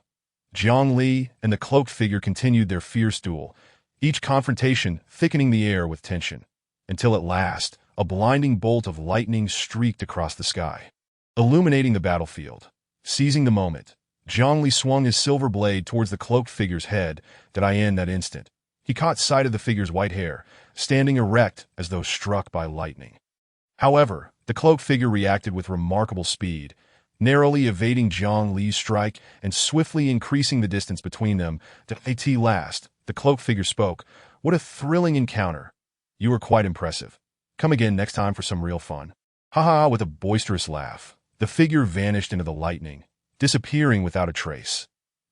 Zhongli and the cloaked figure continued their fierce duel, each confrontation thickening the air with tension, until at last, a blinding bolt of lightning streaked across the sky, illuminating the battlefield. Seizing the moment, Zhongli swung his silver blade towards the cloaked figure's head. In that instant, he caught sight of the figure's white hair, standing erect as though struck by lightning. However, the cloaked figure reacted with remarkable speed, narrowly evading Zhang Li's strike and swiftly increasing the distance between them. At last, the cloaked figure spoke. "What a thrilling encounter! You were quite impressive. Come again next time for some real fun." Haha, with a boisterous laugh, the figure vanished into the lightning, disappearing without a trace.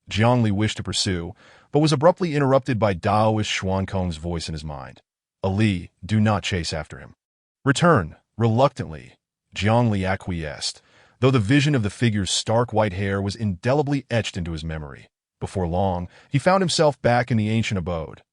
Zhang Li wished to pursue, but was abruptly interrupted by Daoist Xuankong's voice in his mind. "Ali, do not chase after him. Return." Reluctantly, Zhang Li acquiesced, though the vision of the figure's stark white hair was indelibly etched into his memory. Before long, he found himself back in the ancient abode.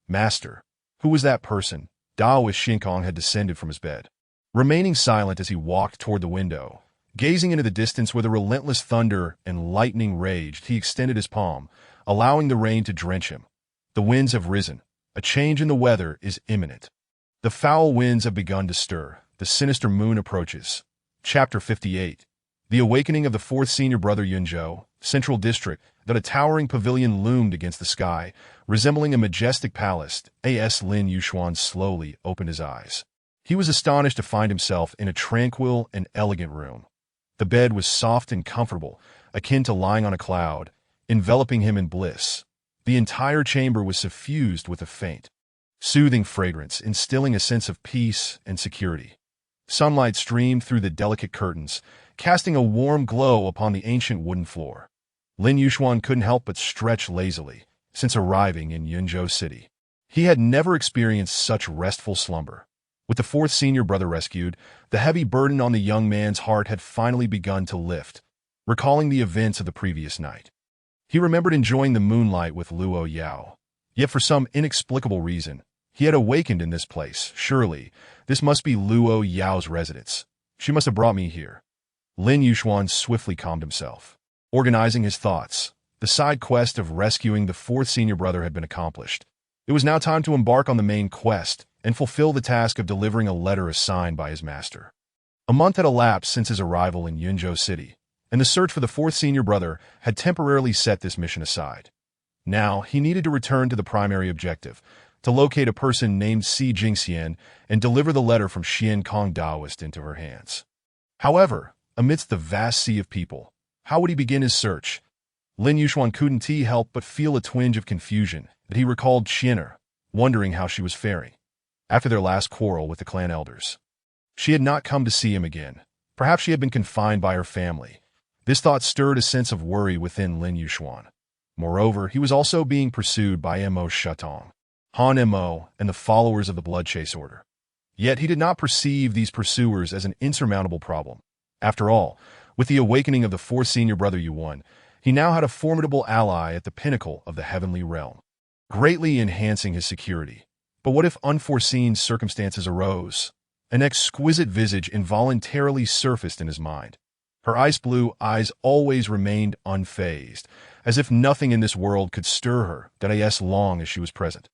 "Master, who was that person?" Daoist Xuankong had descended from his bed. Remaining silent as he walked toward the window, gazing into the distance where the relentless thunder and lightning raged, he extended his palm, allowing the rain to drench him. "The winds have risen. A change in the weather is imminent. The foul winds have begun to stir. The sinister moon approaches." Chapter 58. The awakening of the fourth senior brother Yunzhou, Central District, that a towering pavilion loomed against the sky, resembling a majestic palace. As Lin Yushuan slowly opened his eyes, he was astonished to find himself in a tranquil and elegant room. The bed was soft and comfortable, akin to lying on a cloud, enveloping him in bliss. The entire chamber was suffused with a faint, soothing fragrance, instilling a sense of peace and security. Sunlight streamed through the delicate curtains, casting a warm glow upon the ancient wooden floor. Lin Yushuan couldn't help but stretch lazily, since arriving in Yunzhou City. He had never experienced such restful slumber. With the fourth senior brother rescued, the heavy burden on the young man's heart had finally begun to lift. Recalling the events of the previous night, he remembered enjoying the moonlight with Luo Yao. Yet for some inexplicable reason, he had awakened in this place. Surely, this must be Luo Yao's residence. She must have brought me here. Lin Yushuan swiftly calmed himself. Organizing his thoughts, the side quest of rescuing the fourth senior brother had been accomplished. It was now time to embark on the main quest and fulfill the task of delivering a letter assigned by his master. A month had elapsed since his arrival in Yunzhou City, and the search for the fourth senior brother had temporarily set this mission aside. Now, he needed to return to the primary objective, to locate a person named Si Jingxian and deliver the letter from Xian Kong Daoist into her hands. However, amidst the vast sea of people, how would he begin his search? Lin Yushuan couldn't help but feel a twinge of confusion that he recalled Xianer, wondering how she was faring after their last quarrel with the clan elders. She had not come to see him again. Perhaps she had been confined by her family. This thought stirred a sense of worry within Lin Yushuan. Moreover, he was also being pursued by Mo Shatong, Han Mo, and the followers of the Blood Chase Order. Yet he did not perceive these pursuers as an insurmountable problem. After all, with the awakening of the fourth senior brother Yuan, he now had a formidable ally at the pinnacle of the heavenly realm, greatly enhancing his security. But what if unforeseen circumstances arose? An exquisite visage involuntarily surfaced in his mind. Her ice-blue eyes always remained unfazed, as if nothing in this world could stir her, as long as she was present.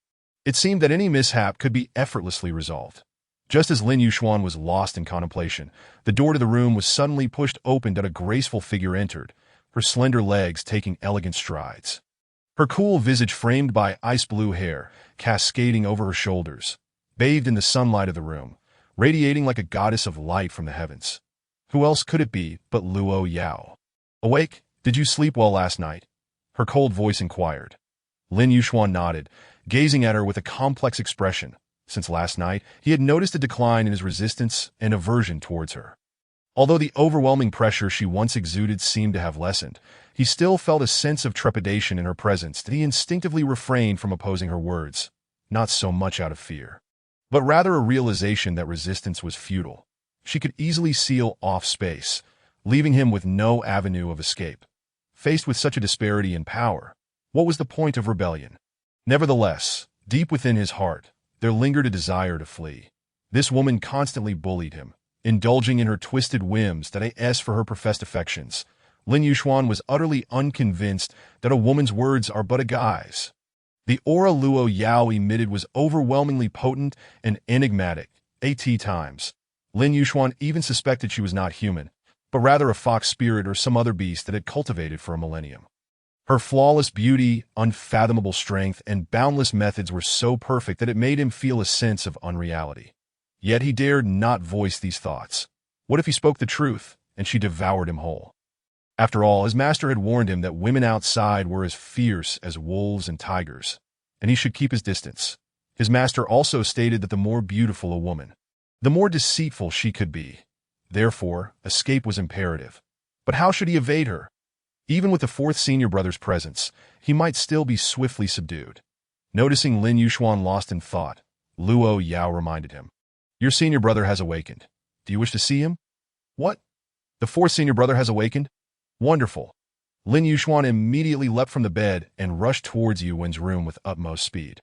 It seemed that any mishap could be effortlessly resolved. Just as Lin Yushuan was lost in contemplation, the door to the room was suddenly pushed open and a graceful figure entered, her slender legs taking elegant strides. Her cool visage framed by ice-blue hair, cascading over her shoulders, bathed in the sunlight of the room, radiating like a goddess of light from the heavens. Who else could it be but Luo Yao? "Awake? Did you sleep well last night?" her cold voice inquired. Lin Yushuan nodded, gazing at her with a complex expression. Since last night, he had noticed a decline in his resistance and aversion towards her. Although the overwhelming pressure she once exuded seemed to have lessened, he still felt a sense of trepidation in her presence that he instinctively refrained from opposing her words, not so much out of fear, but rather a realization that resistance was futile. She could easily seal off space, leaving him with no avenue of escape. Faced with such a disparity in power, what was the point of rebellion? Nevertheless, deep within his heart, there lingered a desire to flee. This woman constantly bullied him, indulging in her twisted whims for her professed affections. Lin Yushuan was utterly unconvinced that a woman's words are but a guise. The aura Luo Yao emitted was overwhelmingly potent and enigmatic, times. Lin Yuxuan even suspected she was not human, but rather a fox spirit or some other beast that had cultivated for a millennium. Her flawless beauty, unfathomable strength, and boundless methods were so perfect that it made him feel a sense of unreality. Yet he dared not voice these thoughts. What if he spoke the truth, and she devoured him whole? After all, his master had warned him that women outside were as fierce as wolves and tigers, and he should keep his distance. His master also stated that the more beautiful a woman, the more deceitful she could be. Therefore, escape was imperative. But how should he evade her? Even with the fourth senior brother's presence, he might still be swiftly subdued. Noticing Lin Yuxuan lost in thought, Luo Yao reminded him, "Your senior brother has awakened. Do you wish to see him?" "What? The fourth senior brother has awakened? Wonderful." Lin Yuxuan immediately leapt from the bed and rushed towards Yuwen's room with utmost speed.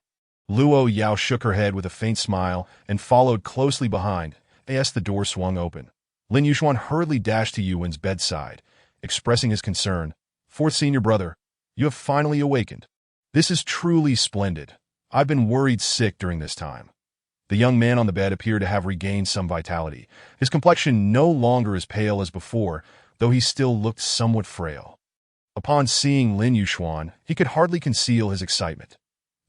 Luo Yao shook her head with a faint smile and followed closely behind, as the door swung open. Lin Yuxuan hurriedly dashed to Yuwen's bedside, expressing his concern. "Fourth senior brother, you have finally awakened. This is truly splendid. I've been worried sick during this time." The young man on the bed appeared to have regained some vitality, his complexion no longer as pale as before, though he still looked somewhat frail. Upon seeing Lin Yuxuan, he could hardly conceal his excitement.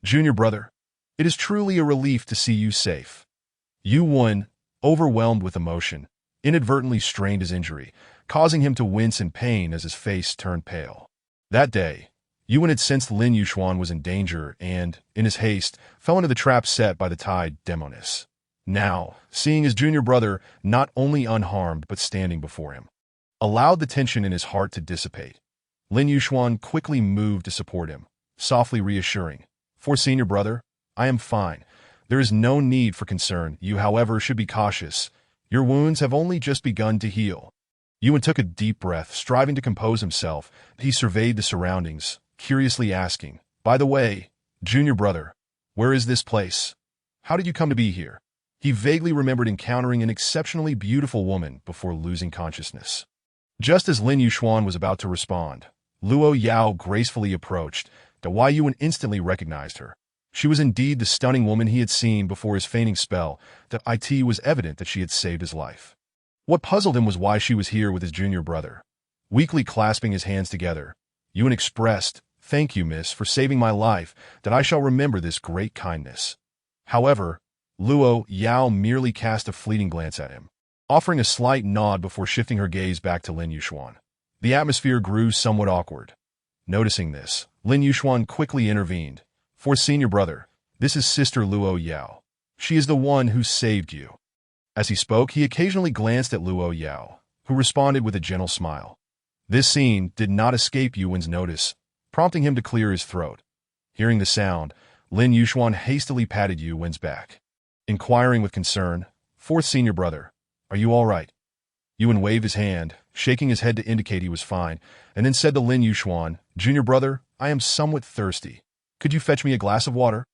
"Junior brother, it is truly a relief to see you safe." Yuwen, overwhelmed with emotion, inadvertently strained his injury, causing him to wince in pain as his face turned pale. That day, Yuwen had sensed Lin Yuxuan was in danger and, in his haste, fell into the trap set by the Tide Demoness. Now, seeing his junior brother not only unharmed but standing before him, allowed the tension in his heart to dissipate. Lin Yuxuan quickly moved to support him, softly reassuring, "For senior brother, I am fine. There is no need for concern. You, however, should be cautious. Your wounds have only just begun to heal." Yuwen took a deep breath, striving to compose himself. He surveyed the surroundings, curiously asking, "By the way, junior brother, where is this place? How did you come to be here?" He vaguely remembered encountering an exceptionally beautiful woman before losing consciousness. Just as Lin Yuxuan was about to respond, Luo Yao gracefully approached, Wai Yuan instantly recognized her. She was indeed the stunning woman he had seen before his feigning spell. It was evident that she had saved his life. What puzzled him was why she was here with his junior brother. Weakly clasping his hands together, Yuan expressed, "Thank you, miss, for saving my life, that I shall remember this great kindness." However, Luo Yao merely cast a fleeting glance at him, offering a slight nod before shifting her gaze back to Lin Yuxuan. The atmosphere grew somewhat awkward. Noticing this, Lin Yuxuan quickly intervened. "For senior brother, this is Sister Luo Yao. She is the one who saved you." As he spoke, he occasionally glanced at Luo Yao, who responded with a gentle smile. This scene did not escape Yuwen's notice, prompting him to clear his throat. Hearing the sound, Lin Yuxuan hastily patted Yuwen's back, inquiring with concern, "Fourth senior brother, are you all right?" Yuwen waved his hand, shaking his head to indicate he was fine, and then said to Lin Yuxuan, "Junior brother, I am somewhat thirsty. Could you fetch me a glass of water?"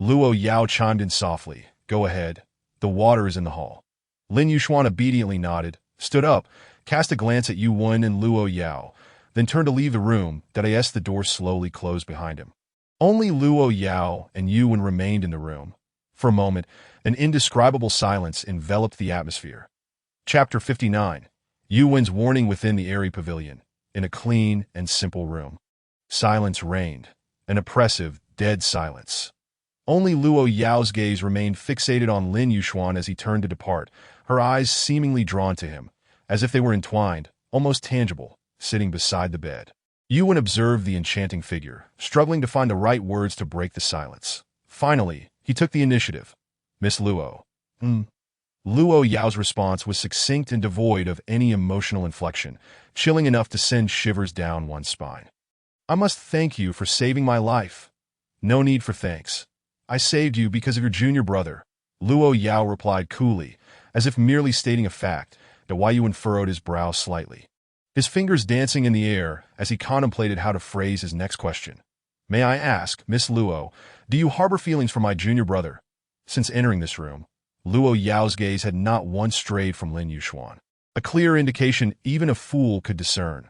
Luo Yao chimed in softly, "Go ahead. The water is in the hall." Lin Yuxuan obediently nodded, stood up, cast a glance at Yuwen and Luo Yao, then turned to leave the room. As the door slowly closed behind him. Only Luo Yao and Yuwen remained in the room. For a moment, an indescribable silence enveloped the atmosphere. Chapter 59. Yuwen's warning within the airy pavilion, in a clean and simple room. Silence reigned, an oppressive, dead silence. Only Luo Yao's gaze remained fixated on Lin Yuxuan as he turned to depart, her eyes seemingly drawn to him, as if they were entwined, almost tangible, sitting beside the bed. Yuwen observed the enchanting figure, struggling to find the right words to break the silence. Finally, he took the initiative. "Miss Luo." Luo Yao's response was succinct and devoid of any emotional inflection, chilling enough to send shivers down one's spine. "I must thank you for saving my life." "No need for thanks. I saved you because of your junior brother," Luo Yao replied coolly, as if merely stating a fact. Wai Yuan furrowed his brow slightly, his fingers dancing in the air as he contemplated how to phrase his next question. "May I ask, Miss Luo, do you harbor feelings for my junior brother?" Since entering this room, Luo Yao's gaze had not once strayed from Lin Yuxuan, a clear indication even a fool could discern.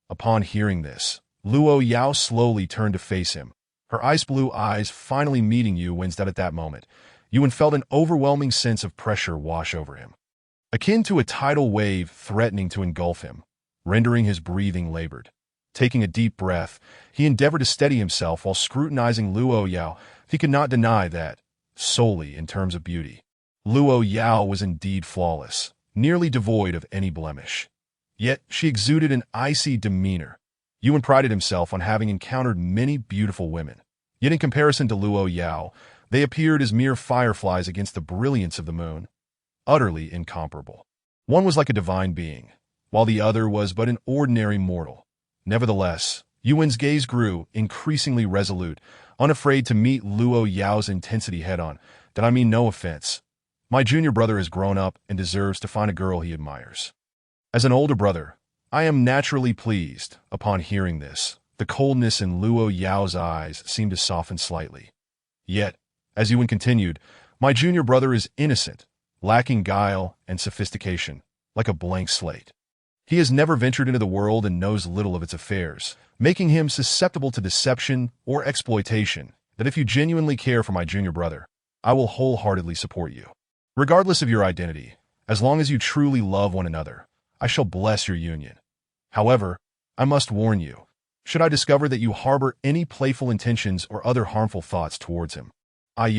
Upon hearing this, Luo Yao slowly turned to face him, her ice blue eyes finally meeting Yuwen's. At that moment, Yuan felt an overwhelming sense of pressure wash over him, akin to a tidal wave threatening to engulf him, rendering his breathing labored. Taking a deep breath, he endeavored to steady himself while scrutinizing Luo Yao. He could not deny that, solely in terms of beauty, Luo Yao was indeed flawless, nearly devoid of any blemish. Yet she exuded an icy demeanor. Yuan prided himself on having encountered many beautiful women. Yet in comparison to Luo Yao, they appeared as mere fireflies against the brilliance of the moon, utterly incomparable. One was like a divine being, while the other was but an ordinary mortal. Nevertheless, Yuan's gaze grew, increasingly resolute, unafraid to meet Luo Yao's intensity head-on. That I mean no offense. My junior brother has grown up and deserves to find a girl he admires. As an older brother, I am naturally pleased. Upon hearing this, the coldness in Luo Yao's eyes seemed to soften slightly. Yet, as Yuan continued, my junior brother is innocent, lacking guile and sophistication, like a blank slate. He has never ventured into the world and knows little of its affairs, making him susceptible to deception or exploitation. That if you genuinely care for my junior brother, I will wholeheartedly support you. Regardless of your identity, as long as you truly love one another, I shall bless your union. However, I must warn you, should I discover that you harbor any playful intentions or other harmful thoughts towards him, I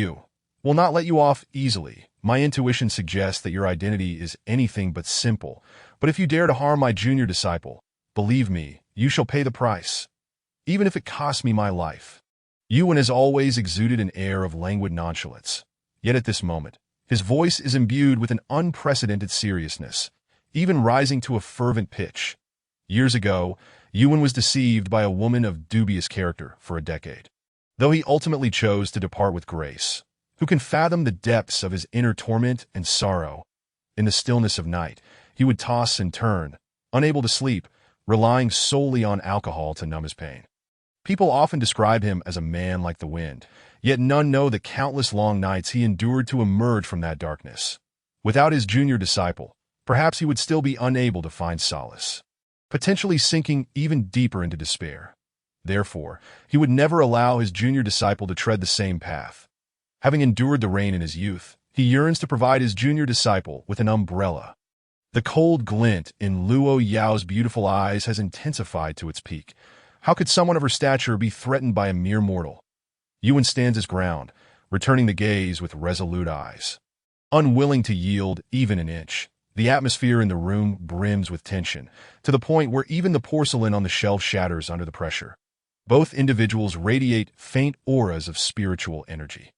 will not let you off easily. My intuition suggests that your identity is anything but simple, but if you dare to harm my junior disciple, believe me, you shall pay the price, even if it costs me my life. Yuan has always exuded an air of languid nonchalance, yet at this moment, his voice is imbued with an unprecedented seriousness, even rising to a fervent pitch. Years ago, Yuan was deceived by a woman of dubious character for a decade. Though he ultimately chose to depart with grace, who can fathom the depths of his inner torment and sorrow? In the stillness of night, he would toss and turn, unable to sleep, relying solely on alcohol to numb his pain. People often describe him as a man like the wind, yet none know the countless long nights he endured to emerge from that darkness. Without his junior disciple, perhaps he would still be unable to find solace, potentially sinking even deeper into despair. Therefore, he would never allow his junior disciple to tread the same path. Having endured the rain in his youth, he yearns to provide his junior disciple with an umbrella. The cold glint in Luo Yao's beautiful eyes has intensified to its peak. How could someone of her stature be threatened by a mere mortal? Yuan stands his ground, returning the gaze with resolute eyes. Unwilling to yield even an inch, the atmosphere in the room brims with tension, to the point where even the porcelain on the shelf shatters under the pressure. Both individuals radiate faint auras of spiritual energy,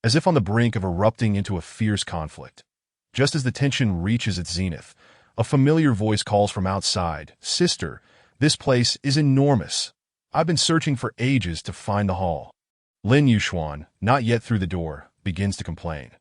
as if on the brink of erupting into a fierce conflict. Just as the tension reaches its zenith, a familiar voice calls from outside, "Sister, this place is enormous. I've been searching for ages to find the hall." Lin Yuxuan, not yet through the door, begins to complain.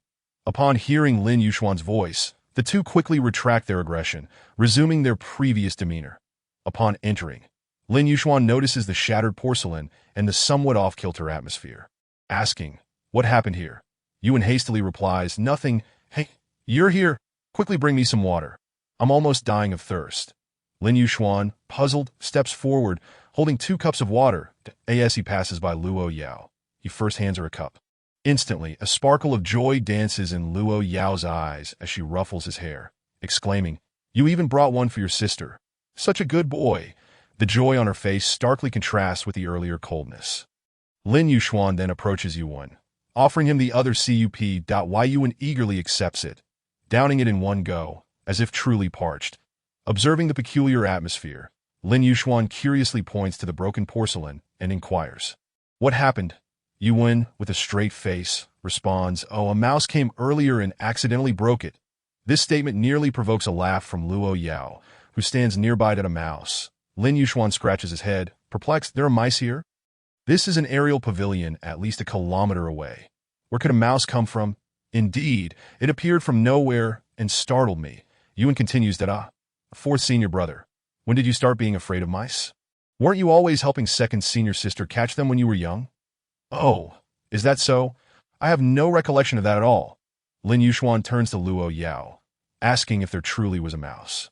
Upon hearing Lin Yuxuan's voice, the two quickly retract their aggression, resuming their previous demeanor. Upon entering, Lin Yuxuan notices the shattered porcelain and the somewhat off-kilter atmosphere. Asking, "What happened here?" Yuan hastily replies, "Nothing. Hey, you're here. Quickly bring me some water. I'm almost dying of thirst." Lin Yuxuan, puzzled, steps forward, holding 2 cups of water. As he passes by Luo Yao, he first hands her a cup. Instantly, a sparkle of joy dances in Luo Yao's eyes as she ruffles his hair, exclaiming, "You even brought one for your sister. Such a good boy." The joy on her face starkly contrasts with the earlier coldness. Lin Yuxuan then approaches Yuan, offering him the other cup. Yuan eagerly accepts it, downing it in one go, as if truly parched. Observing the peculiar atmosphere, Lin Yuxuan curiously points to the broken porcelain and inquires, "What happened?" Yuan, with a straight face, responds, "Oh, a mouse came earlier and accidentally broke it." This statement nearly provokes a laugh from Luo Yao, who stands nearby at a mouse. Lin Yuxuan scratches his head, perplexed. "There are mice here? This is an aerial pavilion at least a kilometer away. Where could a mouse come from?" "Indeed, it appeared from nowhere and startled me." Yuan continues that, "Fourth senior brother, when did you start being afraid of mice? Weren't you always helping second senior sister catch them when you were young?" "Oh, is that so? I have no recollection of that at all." Lin Yuxuan turns to Luo Yao, asking if there truly was a mouse.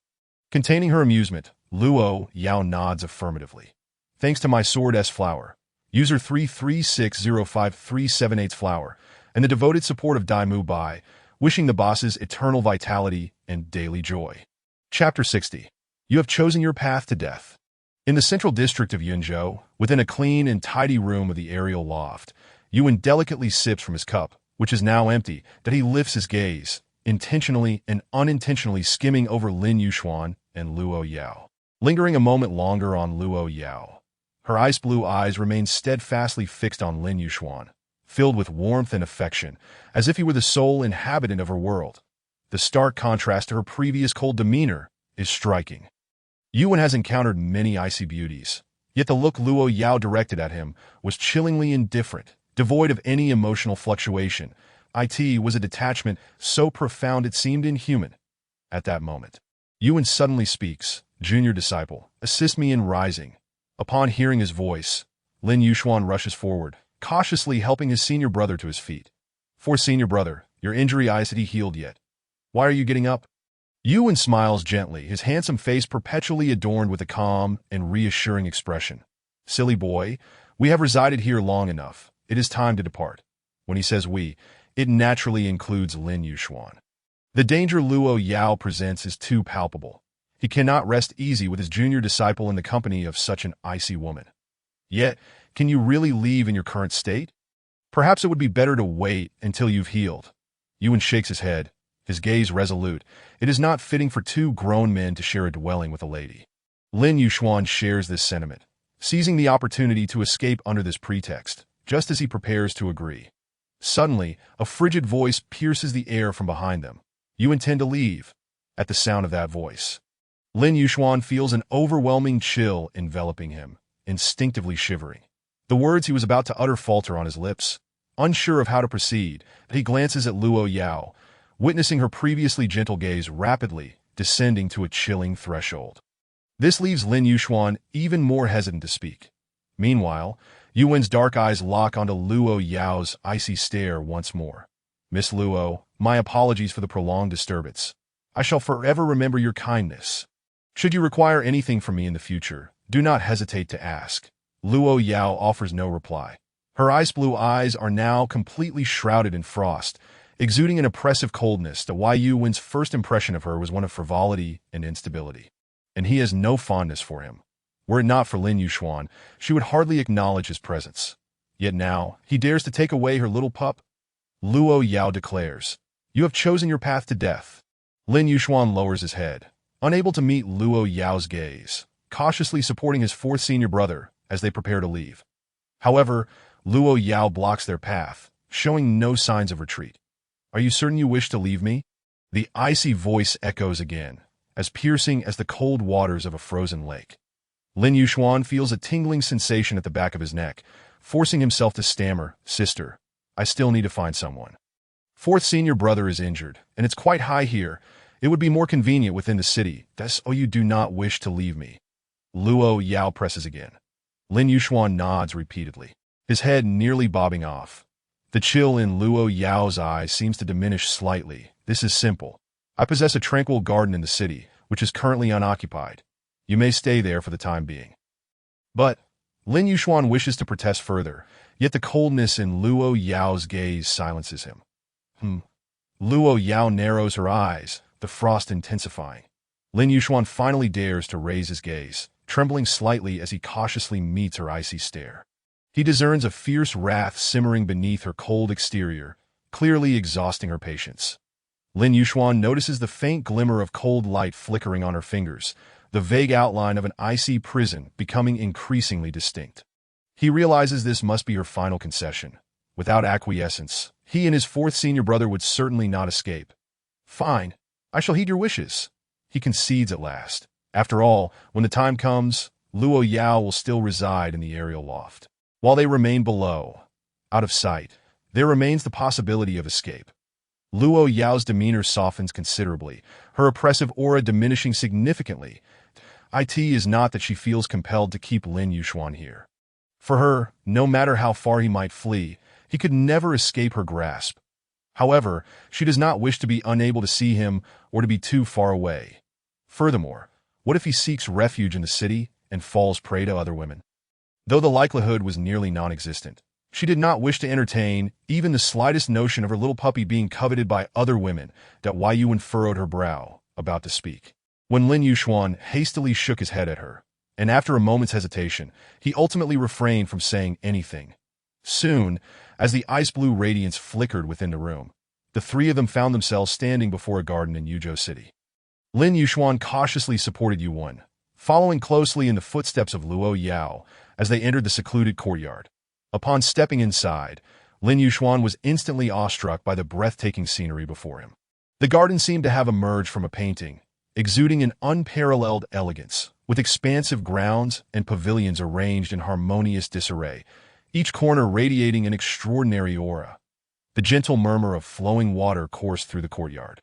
Containing her amusement, Luo Yao nods affirmatively. "Thanks to my sword S flower, user 3360537 flower, and the devoted support of Dai Mu Bai, wishing the boss's eternal vitality and daily joy. Chapter 60. You have chosen your path to death. In the central district of Yunzhou, within a clean and tidy room of the aerial loft, Yuan delicately sips from his cup, which is now empty, that he lifts his gaze, intentionally and unintentionally skimming over Lin Yuxuan and Luo Yao. Lingering a moment longer on Luo Yao, her ice blue eyes remain steadfastly fixed on Lin Yuxuan, filled with warmth and affection, as if he were the sole inhabitant of her world. The stark contrast to her previous cold demeanor is striking. Yuan has encountered many icy beauties, yet the look Luo Yao directed at him was chillingly indifferent, devoid of any emotional fluctuation. It was a detachment so profound it seemed inhuman. At that moment, Yuan suddenly speaks, "Junior disciple, assist me in rising." Upon hearing his voice, Lin Yuxuan rushes forward, cautiously helping his senior brother to his feet. "For senior brother, your injury isn't healed yet. Why are you getting up?" Yuan smiles gently, his handsome face perpetually adorned with a calm and reassuring expression. "Silly boy, we have resided here long enough. It is time to depart." When he says we, it naturally includes Lin Yuxuan. The danger Luo Yao presents is too palpable. He cannot rest easy with his junior disciple in the company of such an icy woman. Yet, can you really leave in your current state? Perhaps it would be better to wait until you've healed. Yuan shakes his head, his gaze resolute. It is not fitting for two grown men to share a dwelling with a lady. Lin Yuxuan shares this sentiment, seizing the opportunity to escape under this pretext, just as he prepares to agree. Suddenly, a frigid voice pierces the air from behind them. "You intend to leave?" At the sound of that voice, Lin Yuxuan feels an overwhelming chill enveloping him, instinctively shivering. The words he was about to utter falter on his lips. Unsure of how to proceed, he glances at Luo Yao, witnessing her previously gentle gaze rapidly descending to a chilling threshold. This leaves Lin Yuxuan even more hesitant to speak. Meanwhile, Yuan's dark eyes lock onto Luo Yao's icy stare once more. "Miss Luo, my apologies for the prolonged disturbance. I shall forever remember your kindness. Should you require anything from me in the future, do not hesitate to ask." Luo Yao offers no reply. Her ice blue eyes are now completely shrouded in frost, exuding an oppressive coldness that Yuan's first impression of her was one of frivolity and instability. And he has no fondness for him. Were it not for Lin Yuxuan, she would hardly acknowledge his presence. Yet now, he dares to take away her little pup? Luo Yao declares, "You have chosen your path to death." Lin Yuxuan lowers his head, unable to meet Luo Yao's gaze, cautiously supporting his fourth senior brother as they prepare to leave. However, Luo Yao blocks their path, showing no signs of retreat. "Are you certain you wish to leave me?" The icy voice echoes again, as piercing as the cold waters of a frozen lake. Lin Yuxuan feels a tingling sensation at the back of his neck, forcing himself to stammer, "Sister, I still need to find someone. Fourth senior brother is injured, and it's quite high here. It would be more convenient within the city. Oh, you do not wish to leave me." Luo Yao presses again. Lin Yuxuan nods repeatedly, his head nearly bobbing off. The chill in Luo Yao's eyes seems to diminish slightly. "This is simple. I possess a tranquil garden in the city, which is currently unoccupied. You may stay there for the time being." But Lin Yuxuan wishes to protest further, yet the coldness in Luo Yao's gaze silences him. Luo Yao narrows her eyes, the frost intensifying. Lin Yuxuan finally dares to raise his gaze, trembling slightly as he cautiously meets her icy stare. He discerns a fierce wrath simmering beneath her cold exterior, clearly exhausting her patience. Lin Yuxuan notices the faint glimmer of cold light flickering on her fingers, the vague outline of an icy prison becoming increasingly distinct. He realizes this must be her final concession. Without acquiescence, he and his fourth senior brother would certainly not escape. "Fine, I shall heed your wishes," he concedes at last. After all, when the time comes, Luo Yao will still reside in the aerial loft. While they remain below, out of sight, there remains the possibility of escape. Luo Yao's demeanor softens considerably, her oppressive aura diminishing significantly. It is not that she feels compelled to keep Lin Yuxuan here. For her, no matter how far he might flee, he could never escape her grasp. However, she does not wish to be unable to see him or to be too far away. Furthermore, what if he seeks refuge in the city and falls prey to other women? Though the likelihood was nearly non-existent, She did not wish to entertain even the slightest notion of her little puppy being coveted by other women. That Wai Yuan furrowed her brow, about to speak, when Lin Yuxuan hastily shook his head at her, and after a moment's hesitation, he ultimately refrained from saying anything. Soon, as the ice-blue radiance flickered within the room, the three of them found themselves standing before a garden in Yuzhou City. Lin Yuxuan cautiously supported Yuan, following closely in the footsteps of Luo Yao as they entered the secluded courtyard. Upon stepping inside, Lin Yuxuan was instantly awestruck by the breathtaking scenery before him. The garden seemed to have emerged from a painting, exuding an unparalleled elegance, with expansive grounds and pavilions arranged in harmonious disarray, each corner radiating an extraordinary aura. The gentle murmur of flowing water coursed through the courtyard.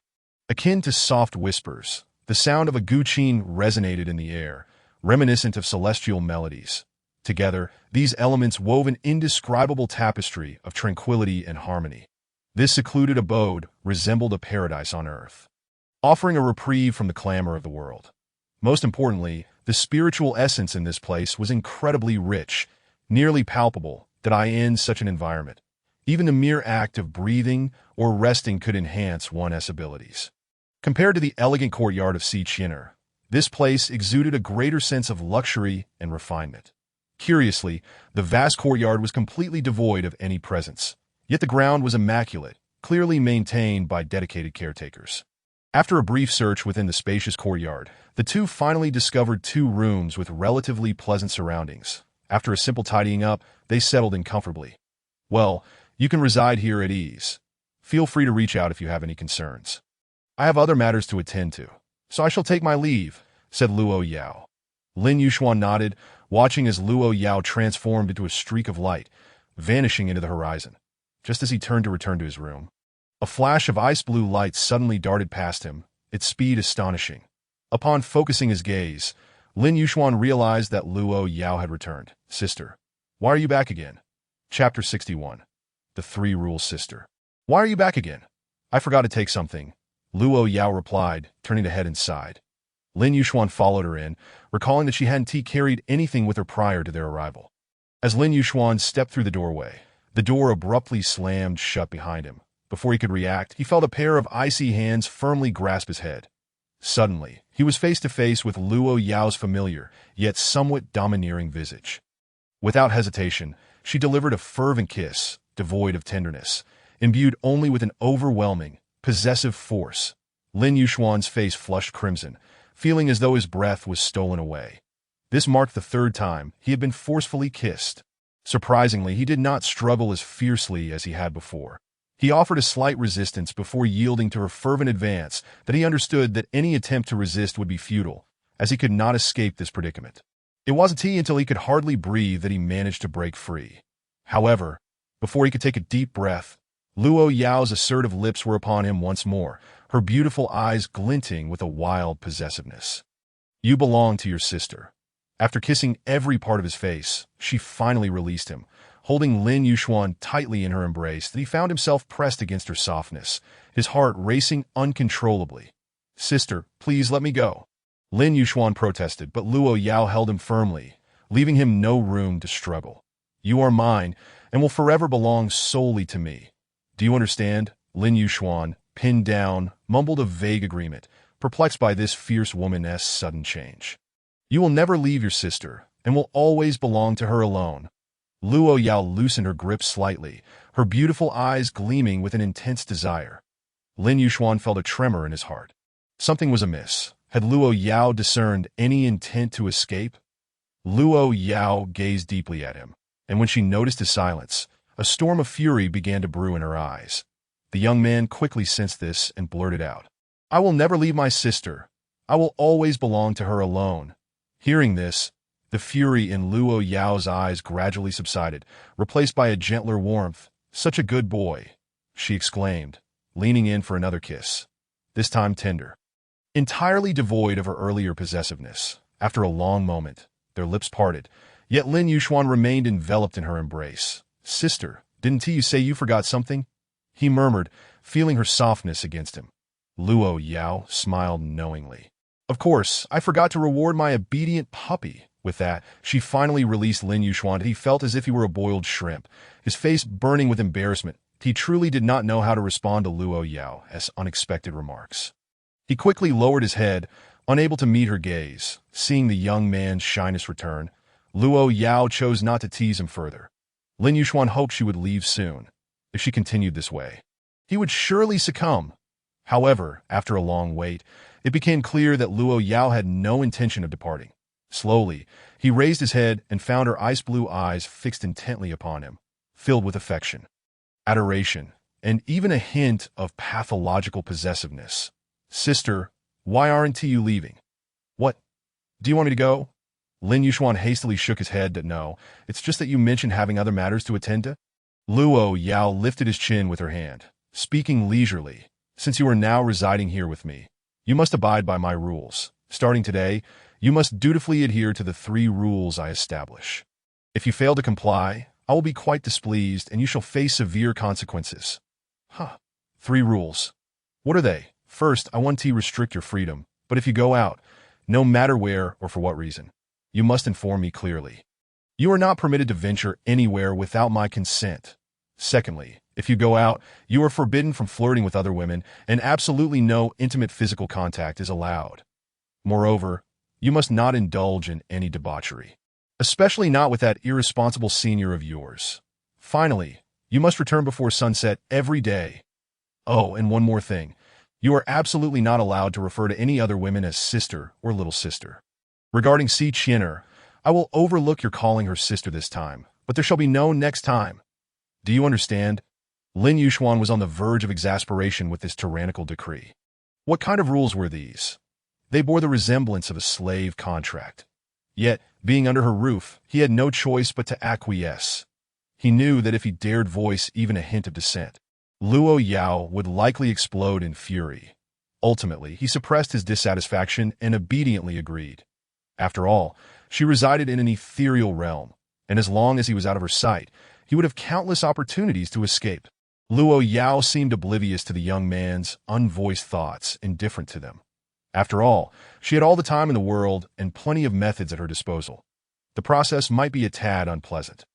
Akin to soft whispers, the sound of a guqin resonated in the air, reminiscent of celestial melodies. Together, these elements wove an indescribable tapestry of tranquility and harmony. This secluded abode resembled a paradise on earth, offering a reprieve from the clamor of the world. Most importantly, the spiritual essence in this place was incredibly rich, nearly palpable, in such an environment. Even the mere act of breathing or resting could enhance one's abilities. Compared to the elegant courtyard of Si Qin'er, this place exuded a greater sense of luxury and refinement. Curiously, the vast courtyard was completely devoid of any presence, yet the ground was immaculate, clearly maintained by dedicated caretakers. After a brief search within the spacious courtyard, the two finally discovered 2 rooms with relatively pleasant surroundings. After a simple tidying up, they settled in comfortably. Well, you can reside here at ease. Feel free to reach out if you have any concerns. I have other matters to attend to, so I shall take my leave, said Luo Yao. Lin Yuxuan nodded, watching as Luo Yao transformed into a streak of light, vanishing into the horizon. Just as he turned to return to his room, a flash of ice-blue light suddenly darted past him, its speed astonishing. Upon focusing his gaze, Lin Yuxuan realized that Luo Yao had returned. Sister, why are you back again? Chapter 61. The 3 Rules Sister. Why are you back again? I forgot to take something, Luo Yao replied, turning to head inside. Lin Yuxuan followed her in, recalling that she hadn't carried anything with her prior to their arrival. As Lin Yuxuan stepped through the doorway, the door abruptly slammed shut behind him. Before he could react, he felt a pair of icy hands firmly grasp his head. Suddenly, he was face to face with Luo Yao's familiar, yet somewhat domineering visage. Without hesitation, she delivered a fervent kiss, devoid of tenderness, imbued only with an overwhelming, possessive force. Lin Yuxuan's face flushed crimson, feeling as though his breath was stolen away. This marked the 3rd time he had been forcefully kissed. Surprisingly, he did not struggle as fiercely as he had before. He offered a slight resistance before yielding to her fervent advance that he understood that any attempt to resist would be futile, as he could not escape this predicament. It wasn't until he could hardly breathe that he managed to break free. However, before he could take a deep breath, Luo Yao's assertive lips were upon him once more, her beautiful eyes glinting with a wild possessiveness. You belong to your sister. After kissing every part of his face, she finally released him, holding Lin Yuxuan tightly in her embrace that he found himself pressed against her softness, his heart racing uncontrollably. Sister, please let me go. Lin Yuxuan protested, but Luo Yao held him firmly, leaving him no room to struggle. You are mine, and will forever belong solely to me. Do you understand? Lin Yuxuan, pinned down, mumbled a vague agreement, perplexed by this fierce woman's sudden change. You will never leave your sister, and will always belong to her alone. Luo Yao loosened her grip slightly, her beautiful eyes gleaming with an intense desire. Lin Yuxuan felt a tremor in his heart. Something was amiss. Had Luo Yao discerned any intent to escape? Luo Yao gazed deeply at him, and when she noticed his silence, a storm of fury began to brew in her eyes. The young man quickly sensed this and blurted out, I will never leave my sister. I will always belong to her alone. Hearing this, the fury in Luo Yao's eyes gradually subsided, replaced by a gentler warmth. Such a good boy, she exclaimed, leaning in for another kiss, this time tender. Entirely devoid of her earlier possessiveness, after a long moment, their lips parted, yet Lin Yuxuan remained enveloped in her embrace. Sister, didn't you say you forgot something? He murmured, feeling her softness against him. Luo Yao smiled knowingly. Of course, I forgot to reward my obedient puppy, With that, she finally released Lin Yuxuan. He felt as if he were a boiled shrimp, his face burning with embarrassment. He truly did not know how to respond to Luo Yao's unexpected remarks. He quickly lowered his head, unable to meet her gaze. Seeing the young man's shyness return, Luo Yao chose not to tease him further. Lin Yuxuan hoped she would leave soon. If she continued this way, he would surely succumb. However, after a long wait, it became clear that Luo Yao had no intention of departing. Slowly, he raised his head and found her ice-blue eyes fixed intently upon him, filled with affection, adoration, and even a hint of pathological possessiveness. "Sister, why aren't you leaving?" "What? Do you want me to go?" Lin Yuxuan hastily shook his head that no, it's just that you mentioned having other matters to attend to. Luo Yao lifted his chin with her hand, speaking leisurely. "Since you are now residing here with me, you must abide by my rules. Starting today, you must dutifully adhere to the 3 rules I establish. If you fail to comply, I will be quite displeased and you shall face severe consequences." "Huh. 3 rules. What are they?" "First, I want to restrict your freedom, but if you go out, no matter where or for what reason, you must inform me clearly. You are not permitted to venture anywhere without my consent. Secondly, if you go out, you are forbidden from flirting with other women, and absolutely no intimate physical contact is allowed. Moreover, you must not indulge in any debauchery, especially not with that irresponsible senior of yours. Finally, you must return before sunset every day. Oh, and one more thing. You are absolutely not allowed to refer to any other women as sister or little sister. Regarding Si Qin'er, I will overlook your calling her sister this time, but there shall be no next time. Do you understand?" Lin Yuxuan was on the verge of exasperation with this tyrannical decree. What kind of rules were these? They bore the resemblance of a slave contract. Yet, being under her roof, he had no choice but to acquiesce. He knew that if he dared voice even a hint of dissent, Luo Yao would likely explode in fury. Ultimately, he suppressed his dissatisfaction and obediently agreed. After all, she resided in an ethereal realm, and as long as he was out of her sight, he would have countless opportunities to escape. Luo Yao seemed oblivious to the young man's unvoiced thoughts, indifferent to them. After all, she had all the time in the world and plenty of methods at her disposal. The process might be a tad unpleasant,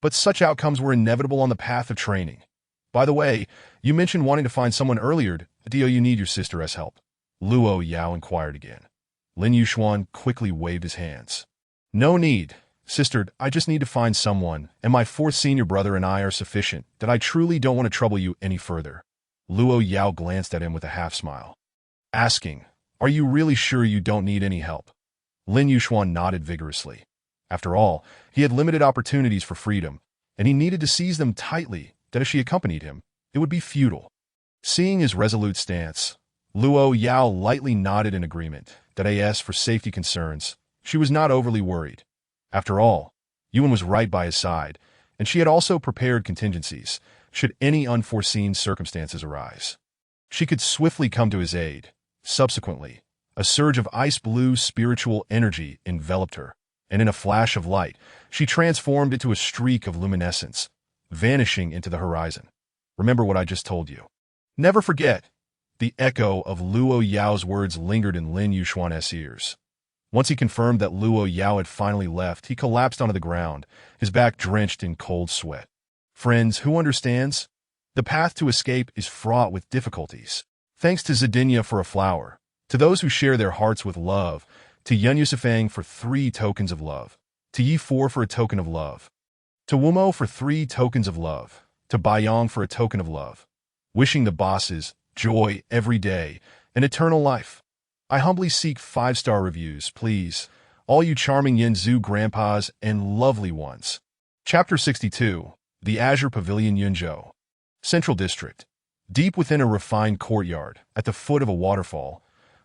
but such outcomes were inevitable on the path of training. "By the way, you mentioned wanting to find someone earlier. Do you need your sister's help?" Luo Yao inquired again. Lin Yuxuan quickly waved his hands. "No need. Sister, I just need to find someone, and my 4th senior brother and I are sufficient that I truly don't want to trouble you any further." Luo Yao glanced at him with a half-smile, asking, "Are you really sure you don't need any help?" Lin Yuxuan nodded vigorously. After all, he had limited opportunities for freedom, and he needed to seize them tightly, that if she accompanied him, it would be futile. Seeing his resolute stance, Luo Yao lightly nodded in agreement that as for safety concerns, she was not overly worried. After all, Yuan was right by his side, and she had also prepared contingencies, should any unforeseen circumstances arise. She could swiftly come to his aid. Subsequently, a surge of ice-blue spiritual energy enveloped her, and in a flash of light, she transformed into a streak of luminescence, vanishing into the horizon. "Remember what I just told you. Never forget." The echo of Luo Yao's words lingered in Lin Yuxuan's ears. Once he confirmed that Luo Yao had finally left, he collapsed onto the ground, his back drenched in cold sweat. Friends, who understands? The path to escape is fraught with difficulties. Thanks to Zadinia for a flower, to those who share their hearts with love, to Yun Yusufang for 3 tokens of love, to Yi4 for a token of love, to Wumo for 3 tokens of love, to Baiyong for a token of love. Wishing the bosses joy every day and eternal life. I humbly seek 5-star reviews, please, all you charming Yunzu grandpas and lovely ones. Chapter 62, The Azure Pavilion Yunzhou. Central District. Deep within a refined courtyard, at the foot of a waterfall,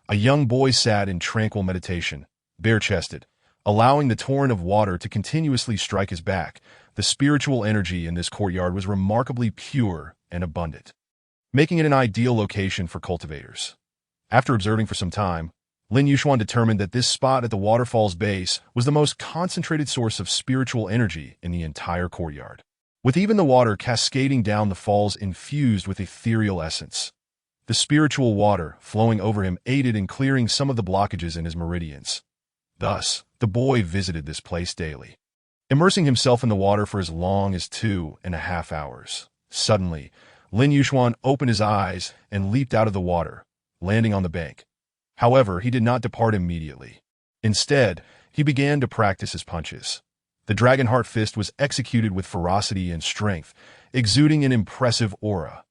a young boy sat in tranquil meditation, bare-chested, allowing the torrent of water to continuously strike his back. The spiritual energy in this courtyard was remarkably pure and abundant, making it an ideal location for cultivators. After observing for some time, Lin Yuxuan determined that this spot at the waterfall's base was the most concentrated source of spiritual energy in the entire courtyard, with even the water cascading down the falls infused with ethereal essence. The spiritual water flowing over him aided in clearing some of the blockages in his meridians. Thus, the boy visited this place daily, immersing himself in the water for as long as 2.5 hours. Suddenly, Lin Yuxuan opened his eyes and leaped out of the water, landing on the bank. However, he did not depart immediately. Instead, he began to practice his punches. The Dragon Heart Fist was executed with ferocity and strength, exuding an impressive aura.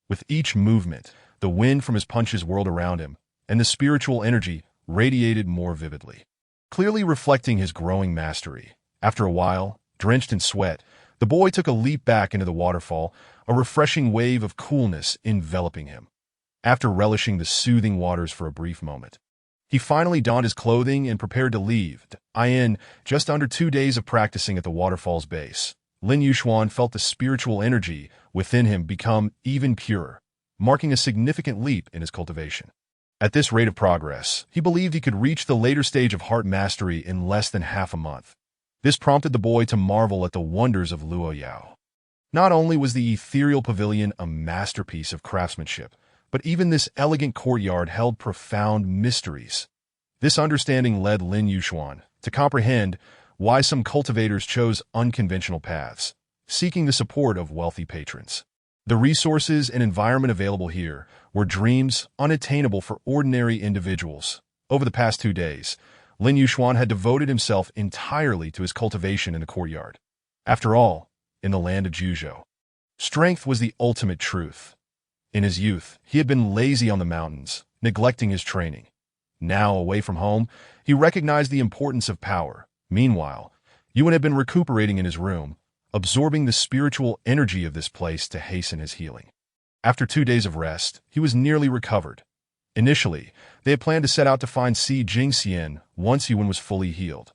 With each movement, the wind from his punches whirled around him, and the spiritual energy radiated more vividly, clearly reflecting his growing mastery. After a while, drenched in sweat, the boy took a leap back into the waterfall, a refreshing wave of coolness enveloping him. After relishing the soothing waters for a brief moment, he finally donned his clothing and prepared to leave. In just under 2 days of practicing at the waterfall's base, Lin Yuxuan felt the spiritual energy within him become even purer, marking a significant leap in his cultivation. At this rate of progress, he believed he could reach the later stage of heart mastery in less than half a month. This prompted the boy to marvel at the wonders of Luo Yao. Not only was the ethereal pavilion a masterpiece of craftsmanship, but even this elegant courtyard held profound mysteries. This understanding led Lin Yuxuan to comprehend why some cultivators chose unconventional paths, seeking the support of wealthy patrons. The resources and environment available here were dreams unattainable for ordinary individuals. Over the past 2 days, Lin Yuxuan had devoted himself entirely to his cultivation in the courtyard. After all, in the land of Juzhou, strength was the ultimate truth. In his youth, he had been lazy on the mountains, neglecting his training. Now, away from home, he recognized the importance of power. Meanwhile, Yuan had been recuperating in his room, absorbing the spiritual energy of this place to hasten his healing. After 2 days of rest, he was nearly recovered. Initially, they had planned to set out to find Si Jingxian once Yuan was fully healed.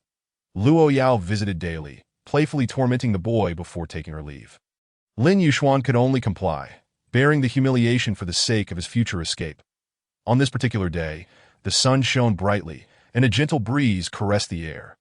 Luo Yao visited daily, playfully tormenting the boy before taking her leave. Lin Yuxuan could only comply, bearing the humiliation for the sake of his future escape. On this particular day, the sun shone brightly, and a gentle breeze caressed the air.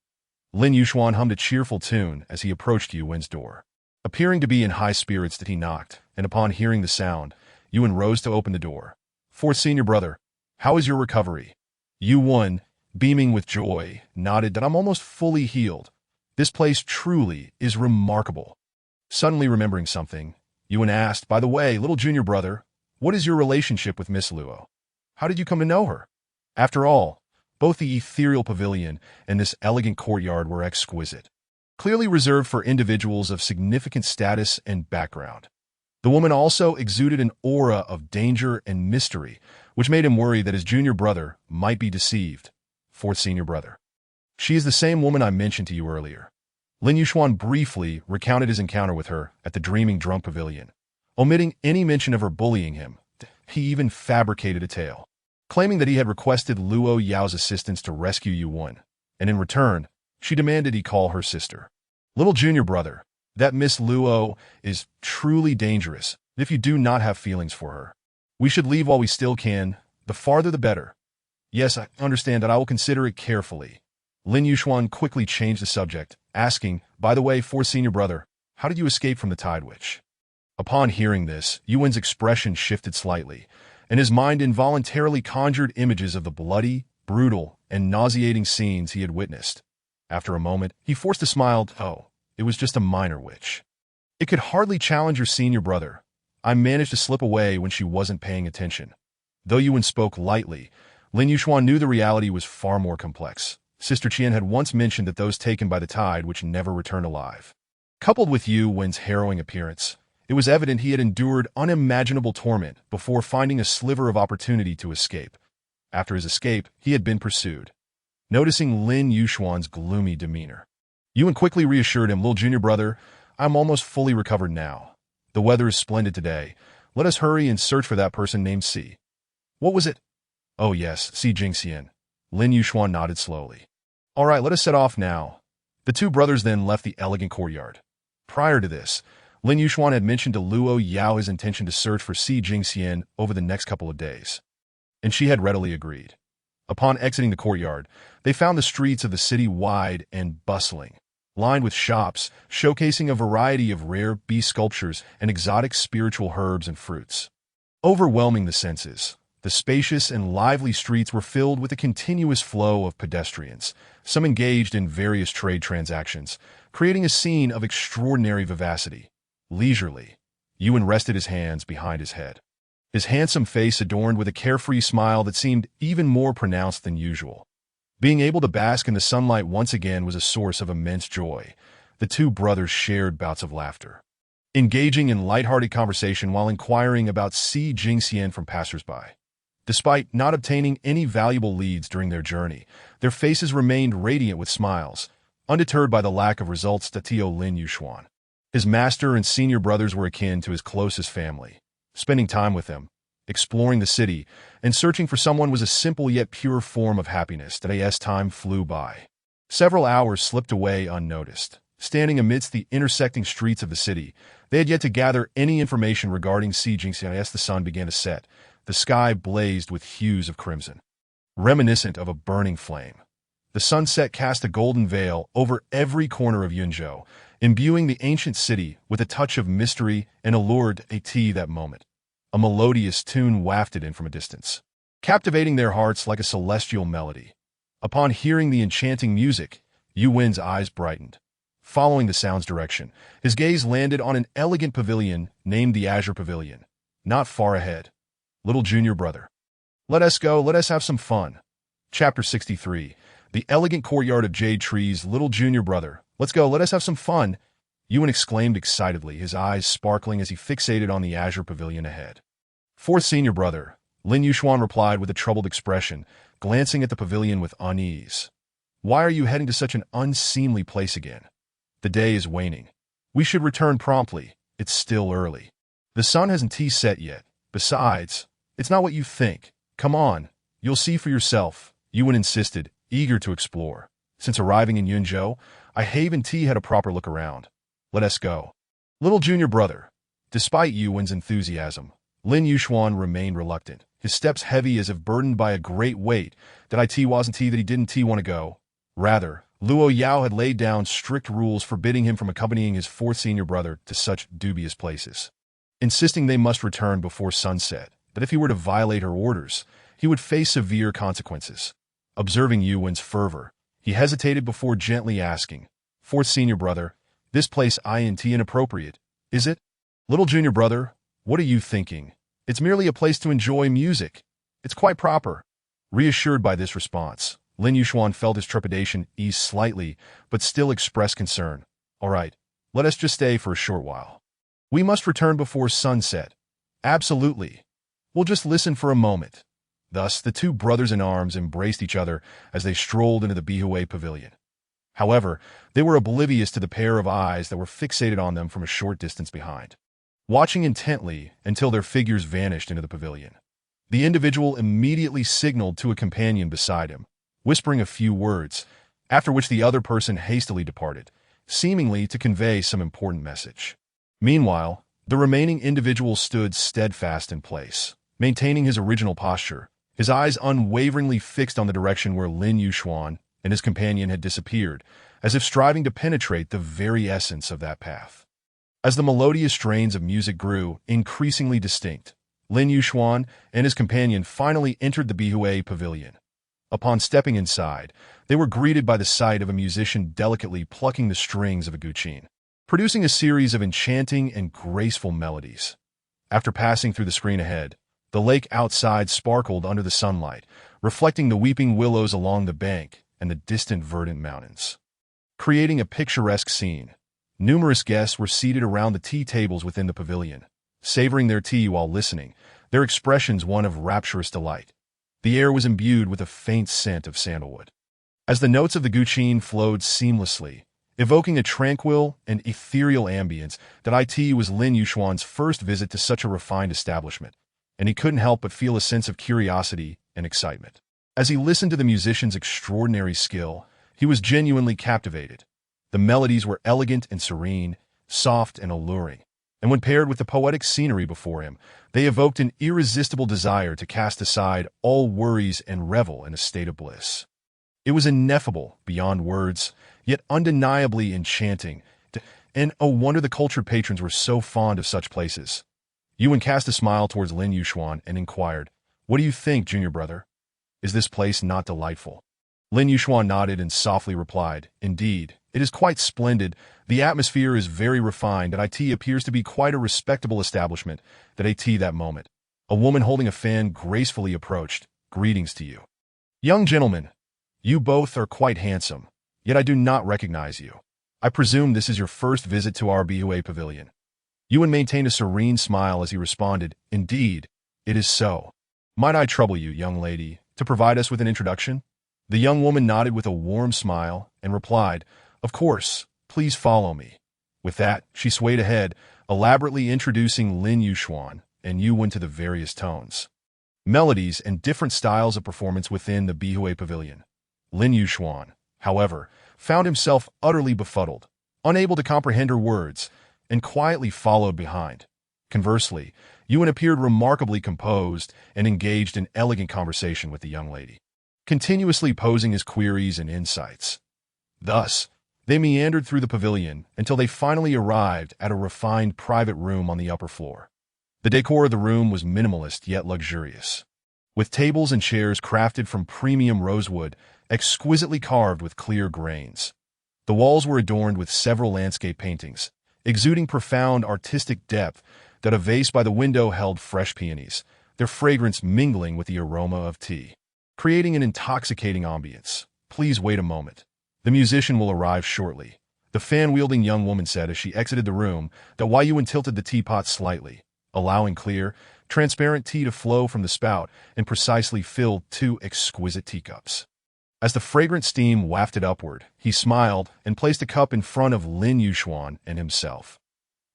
Lin Yuxuan hummed a cheerful tune as he approached Yuan's door. Appearing to be in high spirits that he knocked, and upon hearing the sound, Yuan rose to open the door. "Fourth senior brother, how is your recovery?" Yuan, beaming with joy, nodded that I'm almost fully healed. This place truly is remarkable. Suddenly remembering something, Yuan asked, "By the way, little junior brother, what is your relationship with Miss Luo? How did you come to know her?" After all, both the ethereal pavilion and this elegant courtyard were exquisite, clearly reserved for individuals of significant status and background. The woman also exuded an aura of danger and mystery, which made him worry that his junior brother might be deceived. Fourth senior brother. She is the same woman I mentioned to you earlier. Lin Yuxuan briefly recounted his encounter with her at the Dreaming Drunk Pavilion, omitting any mention of her bullying him. He even fabricated a tale, claiming that he had requested Luo Yao's assistance to rescue Yuan, and in return, she demanded he call her sister. Little junior brother, that Miss Luo is truly dangerous if you do not have feelings for her. We should leave while we still can, the farther the better. Yes, I understand that I will consider it carefully. Lin Yuxuan quickly changed the subject, asking, "By the way, fourth senior brother, how did you escape from the Tide Witch?" Upon hearing this, Yuan's expression shifted slightly, and his mind involuntarily conjured images of the bloody, brutal, and nauseating scenes he had witnessed. After a moment, he forced a smile. "Oh, it was just a minor witch. It could hardly challenge your senior brother. I managed to slip away when she wasn't paying attention." Though Yuan spoke lightly, Lin Yuxuan knew the reality was far more complex. Sister Qian had once mentioned that those taken by the tide which never return alive. Coupled with Yuan's harrowing appearance, it was evident he had endured unimaginable torment before finding a sliver of opportunity to escape. After his escape, he had been pursued. Noticing Lin Yuxuan's gloomy demeanor, Yuan quickly reassured him, "Little junior brother, I'm almost fully recovered now. The weather is splendid today. Let us hurry and search for that person named Si." "What was it?" "Oh yes, Si Jingxian." Lin Yuxuan nodded slowly. "All right, let us set off now." The two brothers then left the elegant courtyard. Prior to this, Lin Yuxuan had mentioned to Luo Yao his intention to search for Si Jingxian over the next couple of days, and she had readily agreed. Upon exiting the courtyard, they found the streets of the city wide and bustling, lined with shops showcasing a variety of rare beast sculptures and exotic spiritual herbs and fruits. Overwhelming the senses, the The spacious and lively streets were filled with a continuous flow of pedestrians, some engaged in various trade transactions, creating a scene of extraordinary vivacity. Leisurely, Yuan rested his hands behind his head, his handsome face adorned with a carefree smile that seemed even more pronounced than usual. Being able to bask in the sunlight once again was a source of immense joy. The two brothers shared bouts of laughter, engaging in lighthearted conversation while inquiring about Si Jingxian from passersby. Despite not obtaining any valuable leads during their journey, their faces remained radiant with smiles, undeterred by the lack of results to Tio Lin Yuxuan. His master and senior brothers were akin to his closest family. Spending time with them, exploring the city, and searching for someone was a simple yet pure form of happiness that as time flew by. Several hours slipped away unnoticed. Standing amidst the intersecting streets of the city, they had yet to gather any information regarding Si Jingxian as the sun began to set. The sky blazed with hues of crimson, reminiscent of a burning flame. The sunset cast a golden veil over every corner of Yunzhou, imbuing the ancient city with a touch of mystery and allured that moment. A melodious tune wafted in from a distance, captivating their hearts like a celestial melody. Upon hearing the enchanting music, Yuan's eyes brightened. Following the sound's direction, his gaze landed on an elegant pavilion named the Azure Pavilion, not far ahead. Little junior brother. Let us go, let us have some fun. Chapter 63. The elegant courtyard of jade trees. Little junior brother. Let's go, let us have some fun. Yuan exclaimed excitedly, his eyes sparkling as he fixated on the Azure Pavilion ahead. Fourth senior brother. Lin Yuxuan replied with a troubled expression, glancing at the pavilion with unease. Why are you heading to such an unseemly place again? The day is waning. We should return promptly. It's still early. The sun hasn't set yet. Besides, it's not what you think. Come on, you'll see for yourself, Yuan insisted, eager to explore. Since arriving in Yunzhou, I haven't had a proper look around. Let us go. Little junior brother. Despite Yuan's enthusiasm, Lin Yuxuan remained reluctant, his steps heavy as if burdened by a great weight. That wasn't that he didn't want to go. Rather, Luo Yao had laid down strict rules forbidding him from accompanying his fourth senior brother to such dubious places, insisting they must return before sunset, that if he were to violate her orders, he would face severe consequences. Observing Yuan's fervor, he hesitated before gently asking, Fourth senior brother, this place isn't inappropriate, is it? Little junior brother, what are you thinking? It's merely a place to enjoy music. It's quite proper. Reassured by this response, Lin Yuxuan felt his trepidation ease slightly, but still expressed concern. All right, let us just stay for a short while. We must return before sunset. Absolutely. We'll just listen for a moment. Thus, the two brothers-in-arms embraced each other as they strolled into the Bihui Pavilion. However, they were oblivious to the pair of eyes that were fixated on them from a short distance behind, watching intently until their figures vanished into the pavilion. The individual immediately signaled to a companion beside him, whispering a few words, after which the other person hastily departed, seemingly to convey some important message. Meanwhile, the remaining individual stood steadfast in place, maintaining his original posture, his eyes unwaveringly fixed on the direction where Lin Yuxuan and his companion had disappeared, as if striving to penetrate the very essence of that path. As the melodious strains of music grew increasingly distinct, Lin Yuxuan and his companion finally entered the Bihui Pavilion. Upon stepping inside, they were greeted by the sight of a musician delicately plucking the strings of a guqin, producing a series of enchanting and graceful melodies. After passing through the screen ahead, the lake outside sparkled under the sunlight, reflecting the weeping willows along the bank and the distant verdant mountains, creating a picturesque scene. Numerous guests were seated around the tea tables within the pavilion, savoring their tea while listening, their expressions one of rapturous delight. The air was imbued with a faint scent of sandalwood, as the notes of the guqin flowed seamlessly, evoking a tranquil and ethereal ambience. That was Lin Yuxuan's first visit to such a refined establishment, and he couldn't help but feel a sense of curiosity and excitement. As he listened to the musician's extraordinary skill, he was genuinely captivated. The melodies were elegant and serene, soft and alluring, and when paired with the poetic scenery before him, they evoked an irresistible desire to cast aside all worries and revel in a state of bliss. It was ineffable beyond words, yet undeniably enchanting, and no wonder the cultured patrons were so fond of such places. Yuan cast a smile towards Lin Yuxuan and inquired, What do you think, junior brother? Is this place not delightful? Lin Yuxuan nodded and softly replied, Indeed, it is quite splendid. The atmosphere is very refined, and it appears to be quite a respectable establishment. That moment. A woman holding a fan gracefully approached. Greetings to you. Young gentlemen, you both are quite handsome, yet I do not recognize you. I presume this is your first visit to our Bihue pavilion. Yuan maintained a serene smile as he responded, Indeed, it is so. Might I trouble you, young lady, to provide us with an introduction? The young woman nodded with a warm smile and replied, Of course, please follow me. With that, she swayed ahead, elaborately introducing Lin Yuxuan and Yuan to the various tones, melodies, and different styles of performance within the Bihue pavilion. Lin Yuxuan, however, found himself utterly befuddled, unable to comprehend her words, and quietly followed behind. Conversely, Yuan appeared remarkably composed and engaged in elegant conversation with the young lady, continuously posing his queries and insights. Thus, they meandered through the pavilion until they finally arrived at a refined private room on the upper floor. The decor of the room was minimalist yet luxurious, with tables and chairs crafted from premium rosewood, exquisitely carved with clear grains. The walls were adorned with several landscape paintings, exuding profound artistic depth. That a vase by the window held fresh peonies, their fragrance mingling with the aroma of tea, creating an intoxicating ambience. Please wait a moment. The musician will arrive shortly, the fan-wielding young woman said as she exited the room. Yuan tilted the teapot slightly, allowing clear, transparent tea to flow from the spout and precisely filled 2 exquisite teacups. As the fragrant steam wafted upward, he smiled and placed a cup in front of Lin Yuxuan and himself.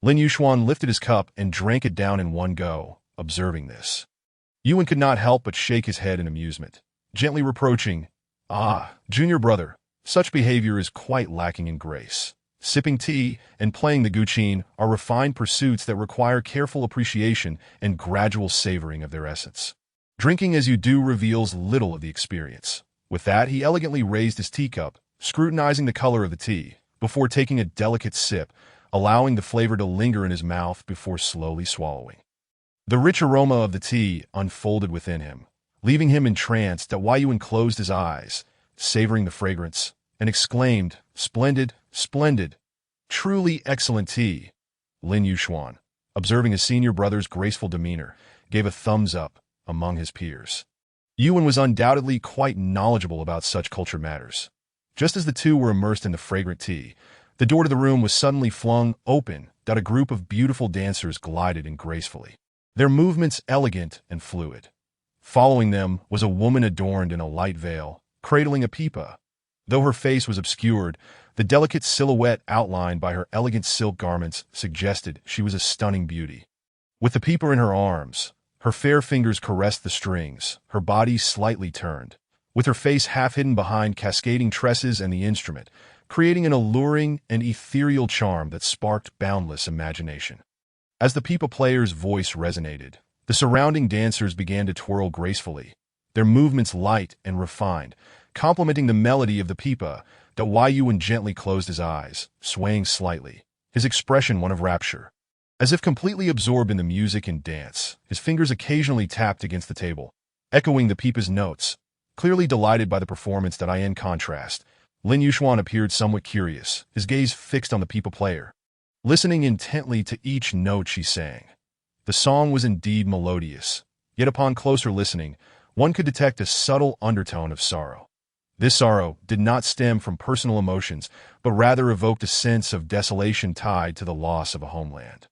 Lin Yuxuan lifted his cup and drank it down in one go. Observing this, Yuan could not help but shake his head in amusement, gently reproaching, junior brother, such behavior is quite lacking in grace. Sipping tea and playing the guqin are refined pursuits that require careful appreciation and gradual savoring of their essence. Drinking as you do reveals little of the experience. With that, he elegantly raised his teacup, scrutinizing the color of the tea, before taking a delicate sip, allowing the flavor to linger in his mouth before slowly swallowing. The rich aroma of the tea unfolded within him, leaving him entranced. Yuan closed his eyes, savoring the fragrance, and exclaimed, Splendid, splendid. Truly excellent tea. Lin Yuxuan, observing his senior brother's graceful demeanor, gave a thumbs up among his peers. Yuan was undoubtedly quite knowledgeable about such culture matters. Just as the two were immersed in the fragrant tea, the door to the room was suddenly flung open. A group of beautiful dancers glided in gracefully, their movements elegant and fluid. Following them was a woman adorned in a light veil, cradling a pipa. Though her face was obscured, the delicate silhouette outlined by her elegant silk garments suggested she was a stunning beauty. With the pipa in her arms, her fair fingers caressed the strings, her body slightly turned, with her face half hidden behind cascading tresses and the instrument, creating an alluring and ethereal charm that sparked boundless imagination. As the pipa player's voice resonated, the surrounding dancers began to twirl gracefully, their movements light and refined, complementing the melody of the pipa. Yuan gently closed his eyes, swaying slightly, his expression one of rapture. As if completely absorbed in the music and dance, his fingers occasionally tapped against the table, echoing the pipa's notes. Clearly delighted by the performance. In contrast, Lin Yuxuan appeared somewhat curious, his gaze fixed on the pipa player, listening intently to each note she sang. The song was indeed melodious, yet upon closer listening, one could detect a subtle undertone of sorrow. This sorrow did not stem from personal emotions, but rather evoked a sense of desolation tied to the loss of a homeland.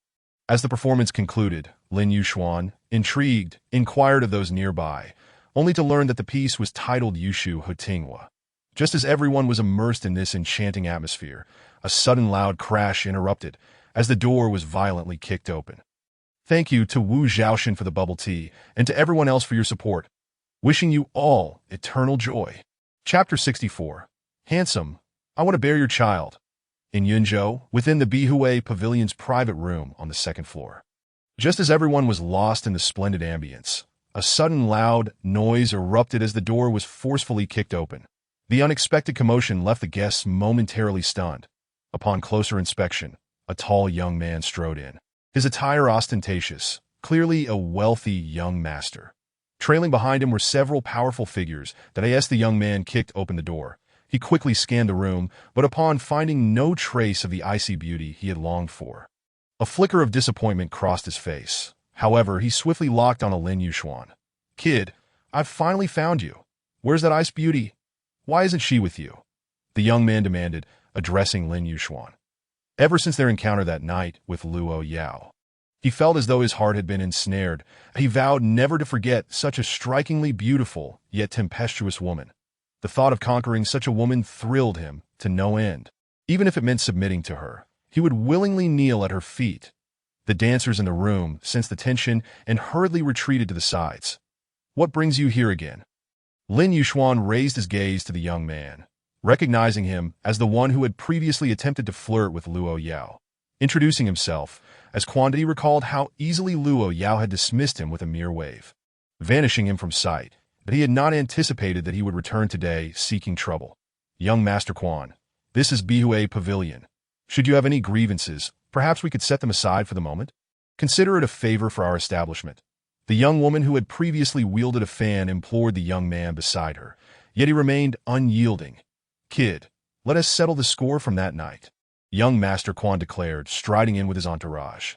As the performance concluded, Lin Yuxuan, intrigued, inquired of those nearby, only to learn that the piece was titled Yushu Hutinghua. Just as everyone was immersed in this enchanting atmosphere, a sudden loud crash interrupted as the door was violently kicked open. Thank you to Wu Zhaoxin for the bubble tea, and to everyone else for your support. Wishing you all eternal joy. Chapter 64. Handsome, I want to bear your child. In Yunzhou, within the Bihue Pavilion's private room on the 2nd floor. Just as everyone was lost in the splendid ambience, a sudden loud noise erupted as the door was forcefully kicked open. The unexpected commotion left the guests momentarily stunned. Upon closer inspection, a tall young man strode in, his attire ostentatious, clearly a wealthy young master. Trailing behind him were several powerful figures that as the young man kicked open the door. He quickly scanned the room, but upon finding no trace of the icy beauty he had longed for, a flicker of disappointment crossed his face. However, he swiftly locked on a Lin Yuxuan. "Kid, I've finally found you. Where's that ice beauty? Why isn't she with you?" The young man demanded, addressing Lin Yuxuan. Ever since their encounter that night with Luo Yao, he felt as though his heart had been ensnared. He vowed never to forget such a strikingly beautiful, yet tempestuous woman. The thought of conquering such a woman thrilled him to no end. Even if it meant submitting to her, he would willingly kneel at her feet. The dancers in the room sensed the tension and hurriedly retreated to the sides. "What brings you here again?" Lin Yuxuan raised his gaze to the young man, recognizing him as the one who had previously attempted to flirt with Luo Yao. Introducing himself as Quan, he recalled how easily Luo Yao had dismissed him with a mere wave, vanishing him from sight, but he had not anticipated that he would return today seeking trouble. "Young Master Quan, this is Bihue Pavilion. Should you have any grievances, perhaps we could set them aside for the moment. Consider it a favor for our establishment." The young woman who had previously wielded a fan implored the young man beside her, yet he remained unyielding. "Kid, let us settle the score from that night," young Master Quan declared, striding in with his entourage.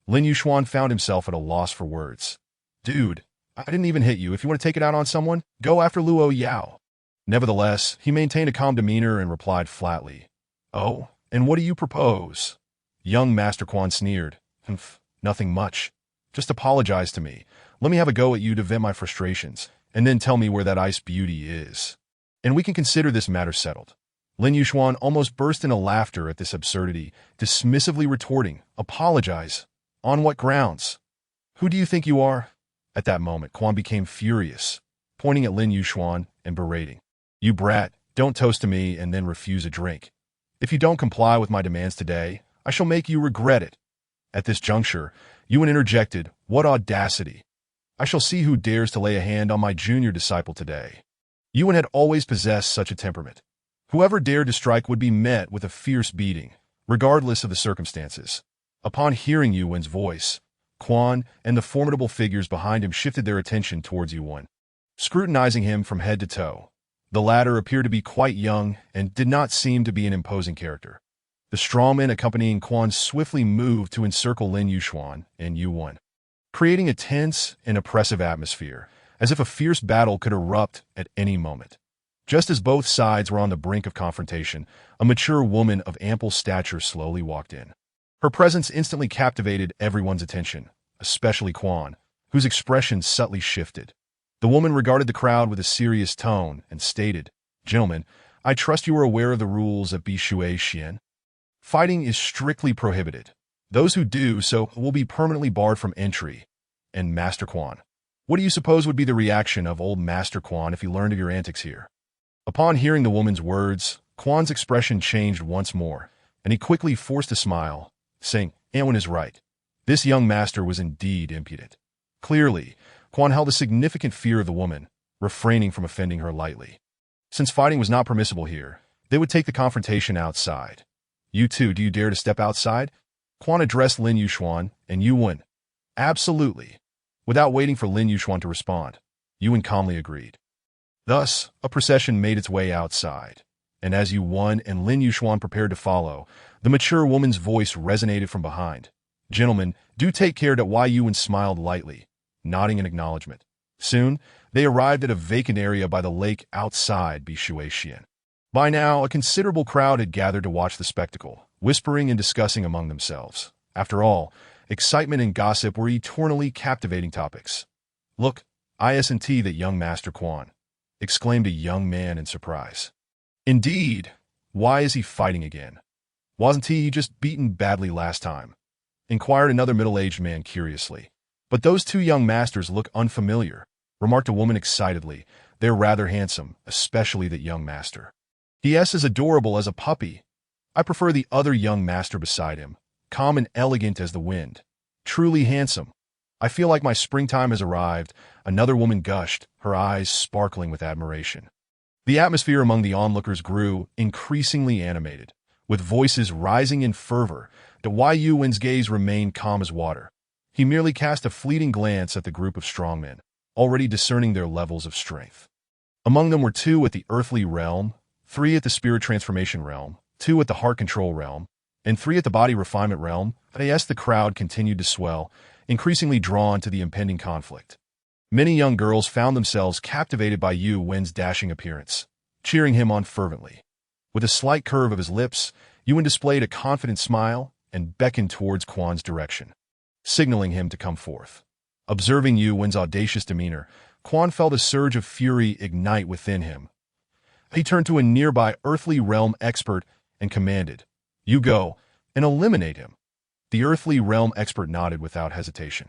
Lin Yuxuan found himself at a loss for words. "Dude, I didn't even hit you. If you want to take it out on someone, go after Luo Yao." Nevertheless, he maintained a calm demeanor and replied flatly, "Oh, and what do you propose?" Young Master Quan sneered. "Humph, nothing much. Just apologize to me. Let me have a go at you to vent my frustrations, and then tell me where that ice beauty is, and we can consider this matter settled." Lin Yuxuan almost burst into laughter at this absurdity, dismissively retorting, "Apologize? On what grounds? Who do you think you are?" At that moment, Quan became furious, pointing at Lin Yuxuan and berating, "You brat, don't toast to me and then refuse a drink. If you don't comply with my demands today, I shall make you regret it." At this juncture, Yuan interjected, "What audacity! I shall see who dares to lay a hand on my junior disciple today." Yuan had always possessed such a temperament. Whoever dared to strike would be met with a fierce beating, regardless of the circumstances. Upon hearing Yuan's voice, Quan and the formidable figures behind him shifted their attention towards Yuan, scrutinizing him from head to toe. The latter appeared to be quite young and did not seem to be an imposing character. The strongmen accompanying Quan swiftly moved to encircle Lin Yuxuan and Yuan, creating a tense and oppressive atmosphere, as if a fierce battle could erupt at any moment. Just as both sides were on the brink of confrontation, a mature woman of ample stature slowly walked in. Her presence instantly captivated everyone's attention, especially Quan, whose expression subtly shifted. The woman regarded the crowd with a serious tone and stated, "Gentlemen, I trust you are aware of the rules of Bishui Xian. Fighting is strictly prohibited. Those who do so will be permanently barred from entry." And Master Quan, what do you suppose would be the reaction of old Master Quan if he learned of your antics here? Upon hearing the woman's words, Quan's expression changed once more, and he quickly forced a smile, saying, "Anwen is right. This young master was indeed impudent." Clearly, Quan held a significant fear of the woman, refraining from offending her lightly. Since fighting was not permissible here, they would take the confrontation outside. "You two, do you dare to step outside?" Quan addressed Lin Yuxuan and Yuan. "Absolutely." Without waiting for Lin Yuxuan to respond, Yuan calmly agreed. Thus, a procession made its way outside, and as Yuan and Lin Yuxuan prepared to follow, the mature woman's voice resonated from behind. "Gentlemen, do take care that Wai Yuan smiled lightly, nodding in acknowledgement. Soon, they arrived at a vacant area by the lake outside Bishui Xian. By now, a considerable crowd had gathered to watch the spectacle, whispering and discussing among themselves. After all, excitement and gossip were eternally captivating topics. "Look, isn't that young Master Quan?" exclaimed a young man in surprise. "Indeed. Why is he fighting again? Wasn't he just beaten badly last time?" inquired another middle-aged man curiously. "But those two young masters look unfamiliar," remarked a woman excitedly. "They're rather handsome, especially that young master. He is as adorable as a puppy. I prefer the other young master beside him, calm and elegant as the wind. Truly handsome. I feel like my springtime has arrived," another woman gushed, her eyes sparkling with admiration. The atmosphere among the onlookers grew increasingly animated, with voices rising in fervor. The Wai Yuan's gaze remained calm as water. He merely cast a fleeting glance at the group of strongmen, already discerning their levels of strength. Among them were 2 at the earthly realm, 3 at the spirit transformation realm, 2 at the heart control realm, and 3 at the body refinement realm. As the crowd continued to swell, increasingly drawn to the impending conflict. Many young girls found themselves captivated by Yu Wen's dashing appearance, cheering him on fervently. With a slight curve of his lips, Yuan displayed a confident smile and beckoned towards Quan's direction, signaling him to come forth. Observing Yu Wen's audacious demeanor, Quan felt a surge of fury ignite within him. He turned to a nearby earthly realm expert and commanded, "You go and eliminate him." The earthly realm expert nodded without hesitation,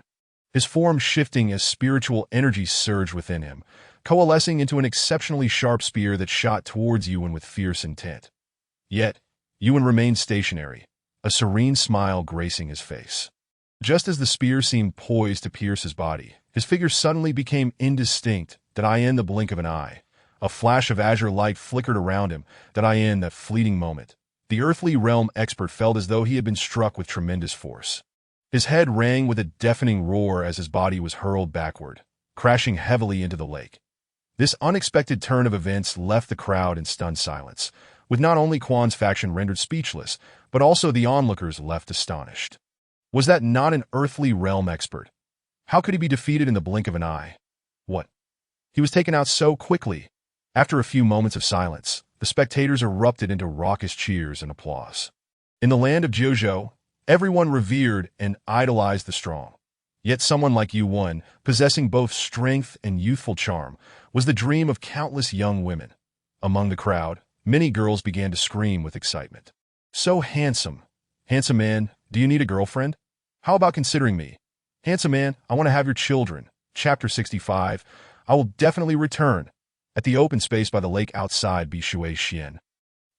his form shifting as spiritual energy surged within him, coalescing into an exceptionally sharp spear that shot towards Yuan with fierce intent. Yet, Yuan remained stationary, a serene smile gracing his face. Just as the spear seemed poised to pierce his body, his figure suddenly became indistinct, in the blink of an eye. A flash of azure light flickered around him, in that fleeting moment. The earthly realm expert felt as though he had been struck with tremendous force. His head rang with a deafening roar as his body was hurled backward, crashing heavily into the lake. This unexpected turn of events left the crowd in stunned silence, with not only Quan's faction rendered speechless, but also the onlookers left astonished. Was that not an earthly realm expert? How could he be defeated in the blink of an eye? What? He was taken out so quickly. After a few moments of silence, the spectators erupted into raucous cheers and applause. In the land of Jiuzhou, everyone revered and idolized the strong. Yet someone like Yuan, possessing both strength and youthful charm, was the dream of countless young women. Among the crowd, many girls began to scream with excitement. "So handsome! Handsome man, do you need a girlfriend? How about considering me? Handsome man, I want to have your children." Chapter 65. I will definitely return. At the open space by the lake outside Bishui Xian,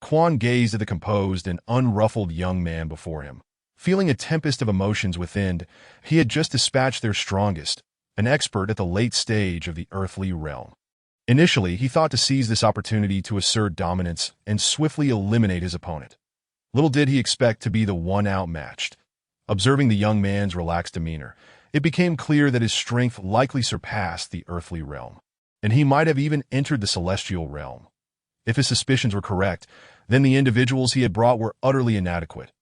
Quan gazed at the composed and unruffled young man before him. Feeling a tempest of emotions within, he had just dispatched their strongest, an expert at the late stage of the earthly realm. Initially, he thought to seize this opportunity to assert dominance and swiftly eliminate his opponent. Little did he expect to be the one outmatched. Observing the young man's relaxed demeanor, it became clear that his strength likely surpassed the earthly realm, and he might have even entered the celestial realm. If his suspicions were correct, then the individuals he had brought were utterly inadequate.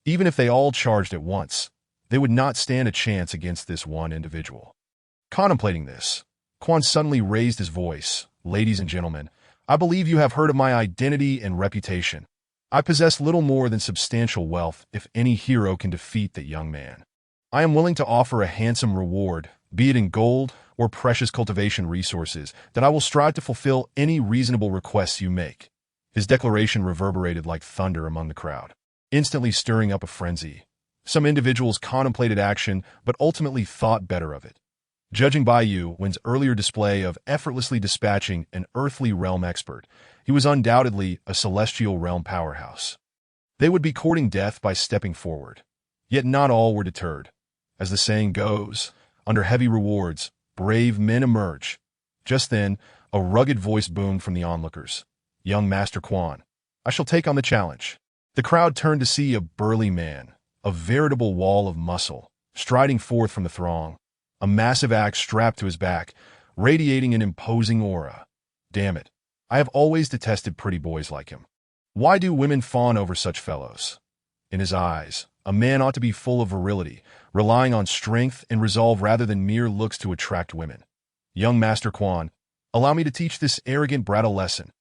Even if they all charged at once, they would not stand a chance against this one individual. Contemplating this, Quan suddenly raised his voice. "Ladies and gentlemen, I believe you have heard of my identity and reputation. I possess little more than substantial wealth if any hero can defeat that young man. I am willing to offer a handsome reward, be it in gold or precious cultivation resources, that I will strive to fulfill any reasonable requests you make." His declaration reverberated like thunder among the crowd, instantly stirring up a frenzy. Some individuals contemplated action, but ultimately thought better of it. Judging by Yuan's earlier display of effortlessly dispatching an earthly realm expert, he was undoubtedly a celestial realm powerhouse. They would be courting death by stepping forward. Yet not all were deterred. As the saying goes, under heavy rewards, brave men emerge. Just then, a rugged voice boomed from the onlookers. "Young Master Quan, I shall take on the challenge." The crowd turned to see a burly man, a veritable wall of muscle, striding forth from the throng, a massive axe strapped to his back, radiating an imposing aura. Damn it, I have always detested pretty boys like him. Why do women fawn over such fellows? In his eyes, a man ought to be full of virility, relying on strength and resolve rather than mere looks to attract women. "Young Master Quan, allow me to teach this arrogant brat a lesson."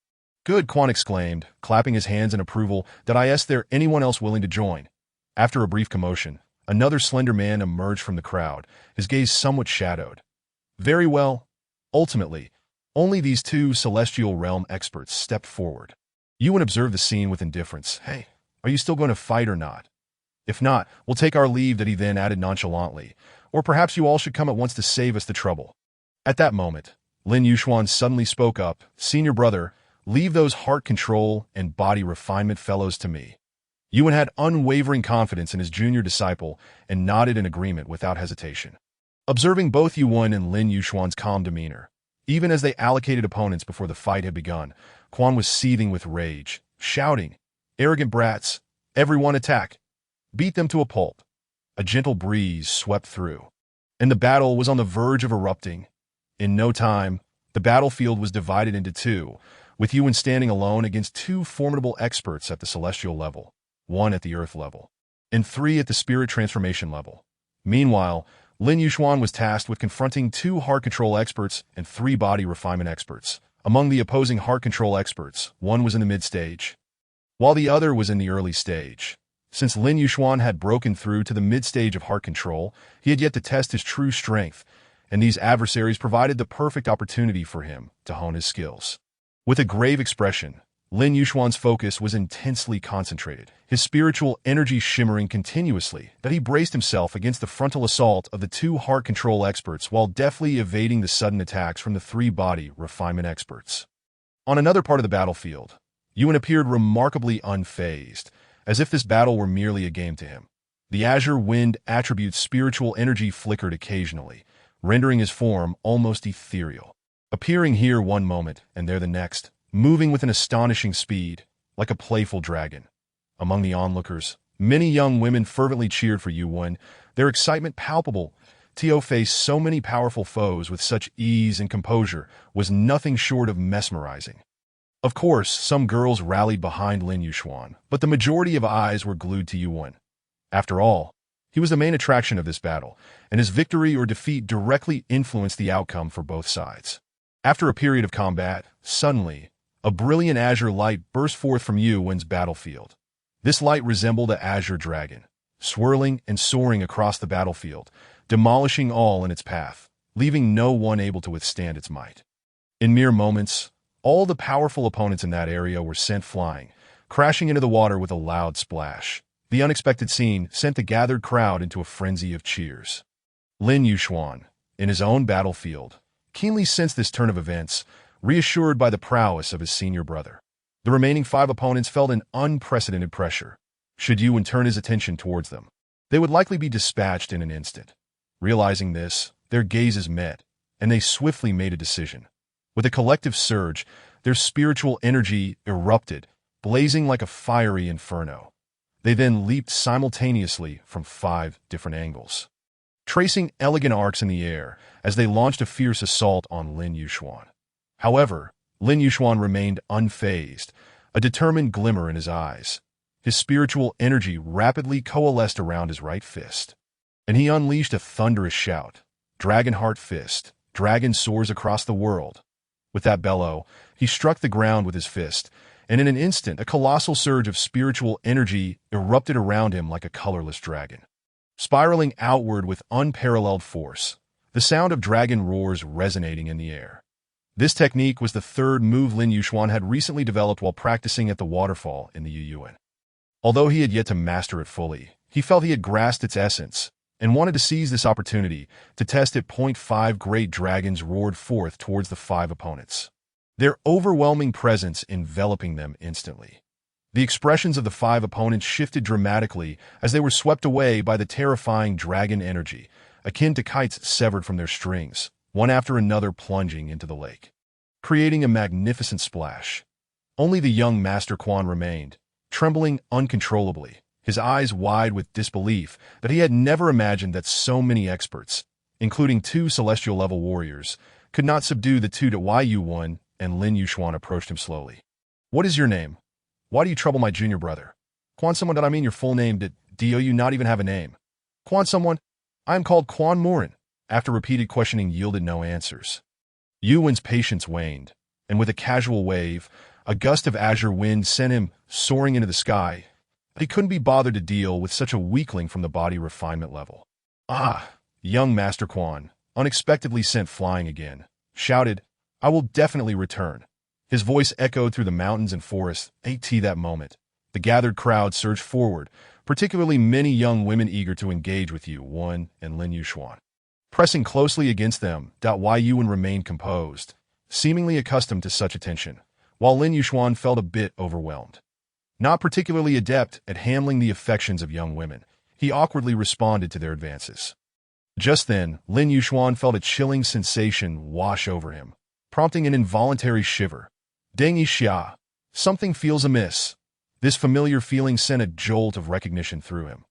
"Good," Quan exclaimed, clapping his hands in approval. "Is there anyone else willing to join?" After a brief commotion, another slender man emerged from the crowd, his gaze somewhat shadowed. Very well. Ultimately, only these 2 celestial realm experts stepped forward. Yuan observed the scene with indifference. "Hey, are you still going to fight or not? If not, we'll take our leave," he then added nonchalantly. "Or perhaps you all should come at once to save us the trouble." At that moment, Lin Yushuan suddenly spoke up. "Senior brother, leave those heart control and body refinement fellows to me." Yuan had unwavering confidence in his junior disciple and nodded in agreement without hesitation. Observing both Yuan and Lin Yushuan's calm demeanor, even as they allocated opponents before the fight had begun, Quan was seething with rage, shouting, "Arrogant brats, everyone attack! Beat them to a pulp." A gentle breeze swept through, and the battle was on the verge of erupting. In no time, the battlefield was divided into two, with Yuan standing alone against two formidable experts at the celestial level, one at the earth level, and three at the spirit transformation level. Meanwhile, Lin Yuxuan was tasked with confronting two heart control experts and three body refinement experts. Among the opposing heart control experts, one was in the mid-stage, while the other was in the early stage. Since Lin Yuxuan had broken through to the mid-stage of heart control, he had yet to test his true strength, and these adversaries provided the perfect opportunity for him to hone his skills. With a grave expression, Lin Yuxuan's focus was intensely concentrated, his spiritual energy shimmering continuously, that he braced himself against the frontal assault of the two heart control experts while deftly evading the sudden attacks from the three body refinement experts. On another part of the battlefield, Yuan appeared remarkably unfazed, as if this battle were merely a game to him. The azure wind attribute's spiritual energy flickered occasionally, rendering his form almost ethereal, appearing here one moment and there the next, moving with an astonishing speed, like a playful dragon. Among the onlookers, many young women fervently cheered for Yuan, their excitement palpable. To face so many powerful foes with such ease and composure was nothing short of mesmerizing. Of course, some girls rallied behind Lin Yuxuan, but the majority of eyes were glued to Yuan. After all, he was the main attraction of this battle, and his victory or defeat directly influenced the outcome for both sides. After a period of combat, suddenly, a brilliant azure light burst forth from Yuan's battlefield. This light resembled an azure dragon, swirling and soaring across the battlefield, demolishing all in its path, leaving no one able to withstand its might. In mere moments, all the powerful opponents in that area were sent flying, crashing into the water with a loud splash. The unexpected scene sent the gathered crowd into a frenzy of cheers. Lin Yuxuan, in his own battlefield, keenly sensed this turn of events, reassured by the prowess of his senior brother. The remaining five opponents felt an unprecedented pressure. Should Yuan turn his attention towards them, they would likely be dispatched in an instant. Realizing this, their gazes met, and they swiftly made a decision. With a collective surge, their spiritual energy erupted, blazing like a fiery inferno. They then leaped simultaneously from 5 different angles, tracing elegant arcs in the air as they launched a fierce assault on Lin Yuxuan. However, Lin Yuxuan remained unfazed, a determined glimmer in his eyes. His spiritual energy rapidly coalesced around his right fist, and he unleashed a thunderous shout. Dragon Heart Fist, dragon soars across the world. With that bellow, he struck the ground with his fist, and in an instant a colossal surge of spiritual energy erupted around him like a colorless dragon. Spiraling outward with unparalleled force, the sound of dragon roars resonating in the air. This technique was the third move Lin Yuxuan had recently developed while practicing at the waterfall in the Yuyuan. Although he had yet to master it fully, he felt he had grasped its essence, and wanted to seize this opportunity to test it. 5 great dragons roared forth towards the 5 opponents, their overwhelming presence enveloping them instantly. The expressions of the 5 opponents shifted dramatically as they were swept away by the terrifying dragon energy, akin to kites severed from their strings, one after another plunging into the lake, creating a magnificent splash. Only the young Master Quan remained, trembling uncontrollably, his eyes wide with disbelief that he had never imagined that so many experts, including 2 celestial-level warriors, could not subdue the 2 that Yuan, and Lin Yuxuan approached him slowly. "What is your name? Why do you trouble my junior brother? Quan someone that I mean your full name, do you not even have a name? Quan someone? I am called Quan Morin." After repeated questioning yielded no answers, Yuan's patience waned, and with a casual wave, a gust of azure wind sent him soaring into the sky. But he couldn't be bothered to deal with such a weakling from the body refinement level. "Ah!" Young Master Quan, unexpectedly sent flying again, shouted, "I will definitely return." His voice echoed through the mountains and forests. At that moment, the gathered crowd surged forward, particularly many young women eager to engage with Yuan and Lin Yuxuan. Pressing closely against them, Yuan remained composed, seemingly accustomed to such attention, while Lin Yuxuan felt a bit overwhelmed. Not particularly adept at handling the affections of young women, he awkwardly responded to their advances. Just then, Lin Yuxuan felt a chilling sensation wash over him, prompting an involuntary shiver. Deng Yixia, something feels amiss. This familiar feeling sent a jolt of recognition through him.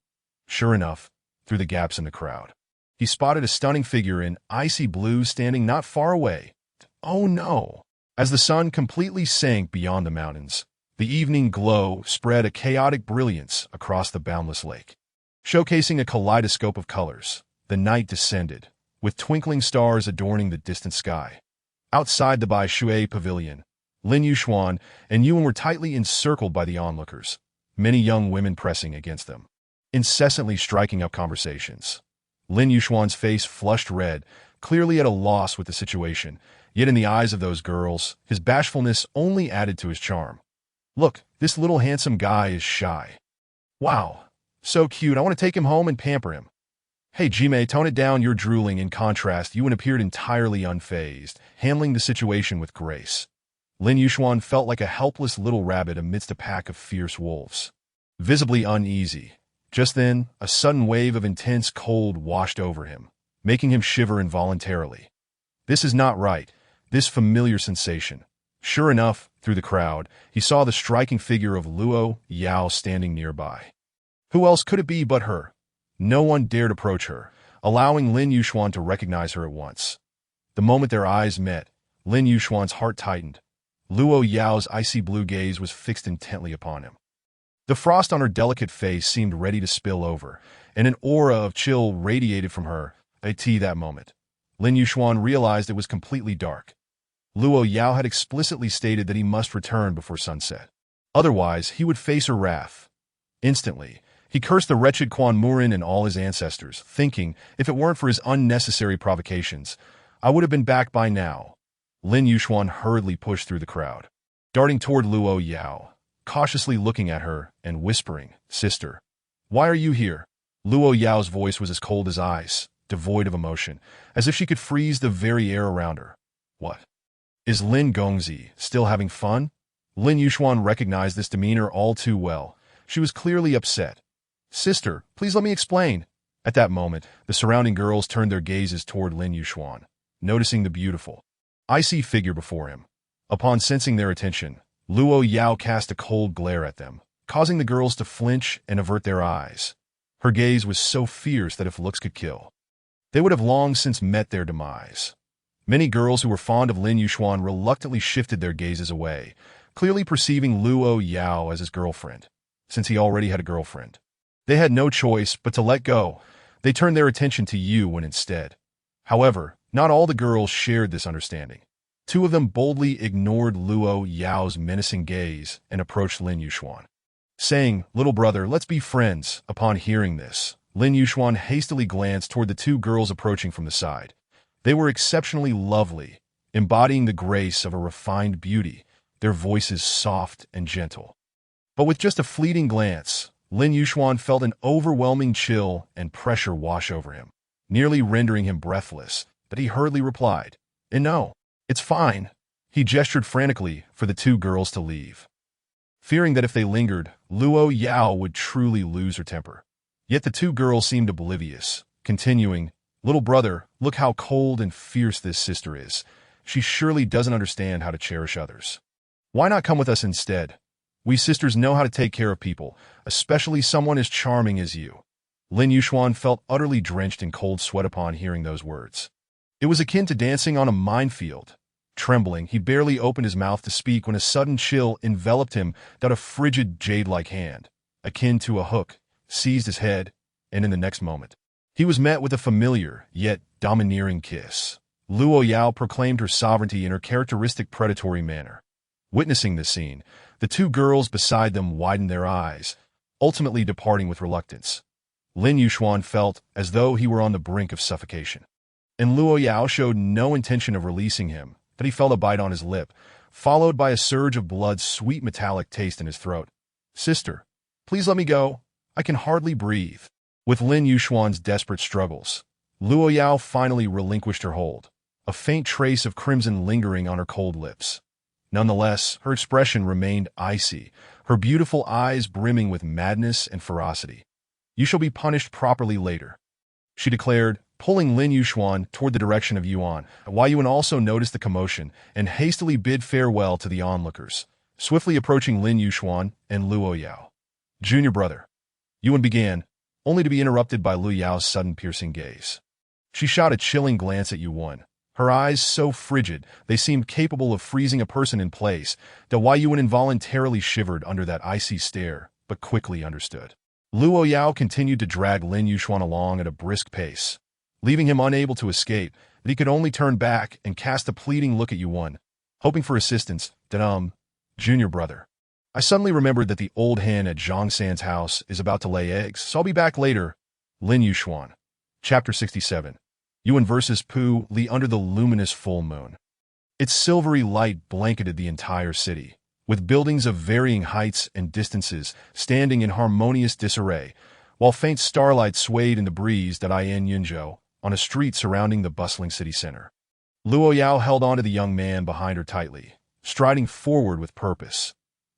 Sure enough, through the gaps in the crowd, he spotted a stunning figure in icy blue standing not far away. Oh no! As the sun completely sank beyond the mountains, the evening glow spread a chaotic brilliance across the boundless lake. Showcasing a kaleidoscope of colors, the night descended, with twinkling stars adorning the distant sky. Outside the Bai Shui pavilion, Lin Yuxuan and Yuan were tightly encircled by the onlookers, many young women pressing against them, incessantly striking up conversations. Lin Yuxuan's face flushed red, clearly at a loss with the situation, yet in the eyes of those girls, his bashfulness only added to his charm. Look, this little handsome guy is shy. Wow, so cute, I want to take him home and pamper him. Hey Jime, tone it down, you're drooling. In contrast, Yuan appeared entirely unfazed, handling the situation with grace. Lin Yuxuan felt like a helpless little rabbit amidst a pack of fierce wolves. Visibly uneasy, just then, a sudden wave of intense cold washed over him, making him shiver involuntarily. This is not right, this familiar sensation. Sure enough, through the crowd, he saw the striking figure of Luo Yao standing nearby. Who else could it be but her? No one dared approach her, allowing Lin Yuxuan to recognize her at once. The moment their eyes met, Lin Yuxuan's heart tightened. Luo Yao's icy blue gaze was fixed intently upon him. The frost on her delicate face seemed ready to spill over, and an aura of chill radiated from her. At that moment, Lin Yuxuan realized it was completely dark. Luo Yao had explicitly stated that he must return before sunset. Otherwise, he would face her wrath. Instantly, he cursed the wretched Quan Murin and all his ancestors, thinking, if it weren't for his unnecessary provocations, I would have been back by now. Lin Yuxuan hurriedly pushed through the crowd, darting toward Luo Yao, cautiously looking at her and whispering, "Sister, why are you here?" Luo Yao's voice was as cold as ice, devoid of emotion, as if she could freeze the very air around her. What? Is Lin Gongzi still having fun? Lin Yuxuan recognized this demeanor all too well. She was clearly upset. Sister, please let me explain. At that moment, the surrounding girls turned their gazes toward Lin Yuxuan, noticing the beautiful, icy figure before him. Upon sensing their attention, Luo Yao cast a cold glare at them, causing the girls to flinch and avert their eyes. Her gaze was so fierce that if looks could kill, they would have long since met their demise. Many girls who were fond of Lin Yuxuan reluctantly shifted their gazes away, clearly perceiving Luo Yao as his girlfriend, since he already had a girlfriend. They had no choice but to let go. They turned their attention to Yuan instead. However, not all the girls shared this understanding. Two of them boldly ignored Luo Yao's menacing gaze and approached Lin Yuxuan, saying, "Little brother, let's be friends." Upon hearing this, Lin Yuxuan hastily glanced toward the two girls approaching from the side. They were exceptionally lovely, embodying the grace of a refined beauty, their voices soft and gentle. But with just a fleeting glance, Lin Yuxuan felt an overwhelming chill and pressure wash over him, nearly rendering him breathless, but he hurriedly replied, "No, it's fine." He gestured frantically for the two girls to leave, fearing that if they lingered, Luo Yao would truly lose her temper. Yet the two girls seemed oblivious, continuing, "Little brother, look how cold and fierce this sister is. She surely doesn't understand how to cherish others. Why not come with us instead? We sisters know how to take care of people, especially someone as charming as you." Lin Yuxuan felt utterly drenched in cold sweat upon hearing those words. It was akin to dancing on a minefield. Trembling, he barely opened his mouth to speak when a sudden chill enveloped him that a frigid jade-like hand, akin to a hook, seized his head, and in the next moment, he was met with a familiar, yet domineering kiss. Luo Yao proclaimed her sovereignty in her characteristic predatory manner. Witnessing this scene, the two girls beside them widened their eyes, ultimately departing with reluctance. Lin Yuxuan felt as though he were on the brink of suffocation, and Luo Yao showed no intention of releasing him, but he felt a bite on his lip, followed by a surge of blood's sweet metallic taste in his throat. "Sister, please let me go. I can hardly breathe." With Lin Yuxuan's desperate struggles, Luo Yao finally relinquished her hold, a faint trace of crimson lingering on her cold lips. Nonetheless, her expression remained icy, her beautiful eyes brimming with madness and ferocity. "You shall be punished properly later," she declared, pulling Lin Yuxuan toward the direction of Yuan, while Yuan also noticed the commotion and hastily bid farewell to the onlookers, swiftly approaching Lin Yuxuan and Luo Yao. "Junior brother," Yuan began, only to be interrupted by Lu Yao's sudden piercing gaze. She shot a chilling glance at Yuan, her eyes so frigid they seemed capable of freezing a person in place, that Wei Yuan involuntarily shivered under that icy stare, but quickly understood. Luo Yao continued to drag Lin Yuxuan along at a brisk pace, leaving him unable to escape, that he could only turn back and cast a pleading look at Yuan, hoping for assistance. Junior brother. I suddenly remembered that the old hen at Zhang San's house is about to lay eggs, so I'll be back later. Lin Yuxuan. Chapter 67. Yuan versus Pu Li under the luminous full moon. Its silvery light blanketed the entire city, with buildings of varying heights and distances standing in harmonious disarray, while faint starlight swayed in the breeze that Yan Yunzhou on a street surrounding the bustling city center. Luo Yao held onto the young man behind her tightly, striding forward with purpose.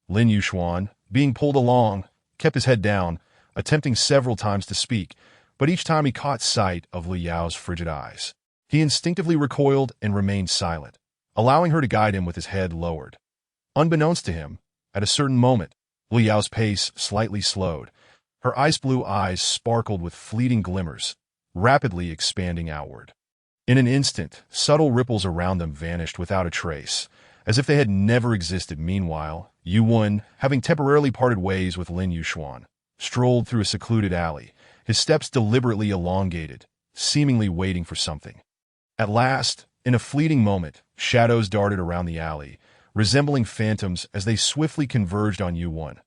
Lin Yuxuan, being pulled along, kept his head down, attempting several times to speak, but each time he caught sight of Lu Yao's frigid eyes. He instinctively recoiled and remained silent, allowing her to guide him with his head lowered. Unbeknownst to him, at a certain moment, Lu Yao's pace slightly slowed. Her ice-blue eyes sparkled with fleeting glimmers, rapidly expanding outward. In an instant, subtle ripples around them vanished without a trace, as if they had never existed. Meanwhile, Yuan, having temporarily parted ways with Lin Yuxuan, strolled through a secluded alley, his steps deliberately elongated, seemingly waiting for something. At last, in a fleeting moment, shadows darted around the alley, resembling phantoms as they swiftly converged on Yuan.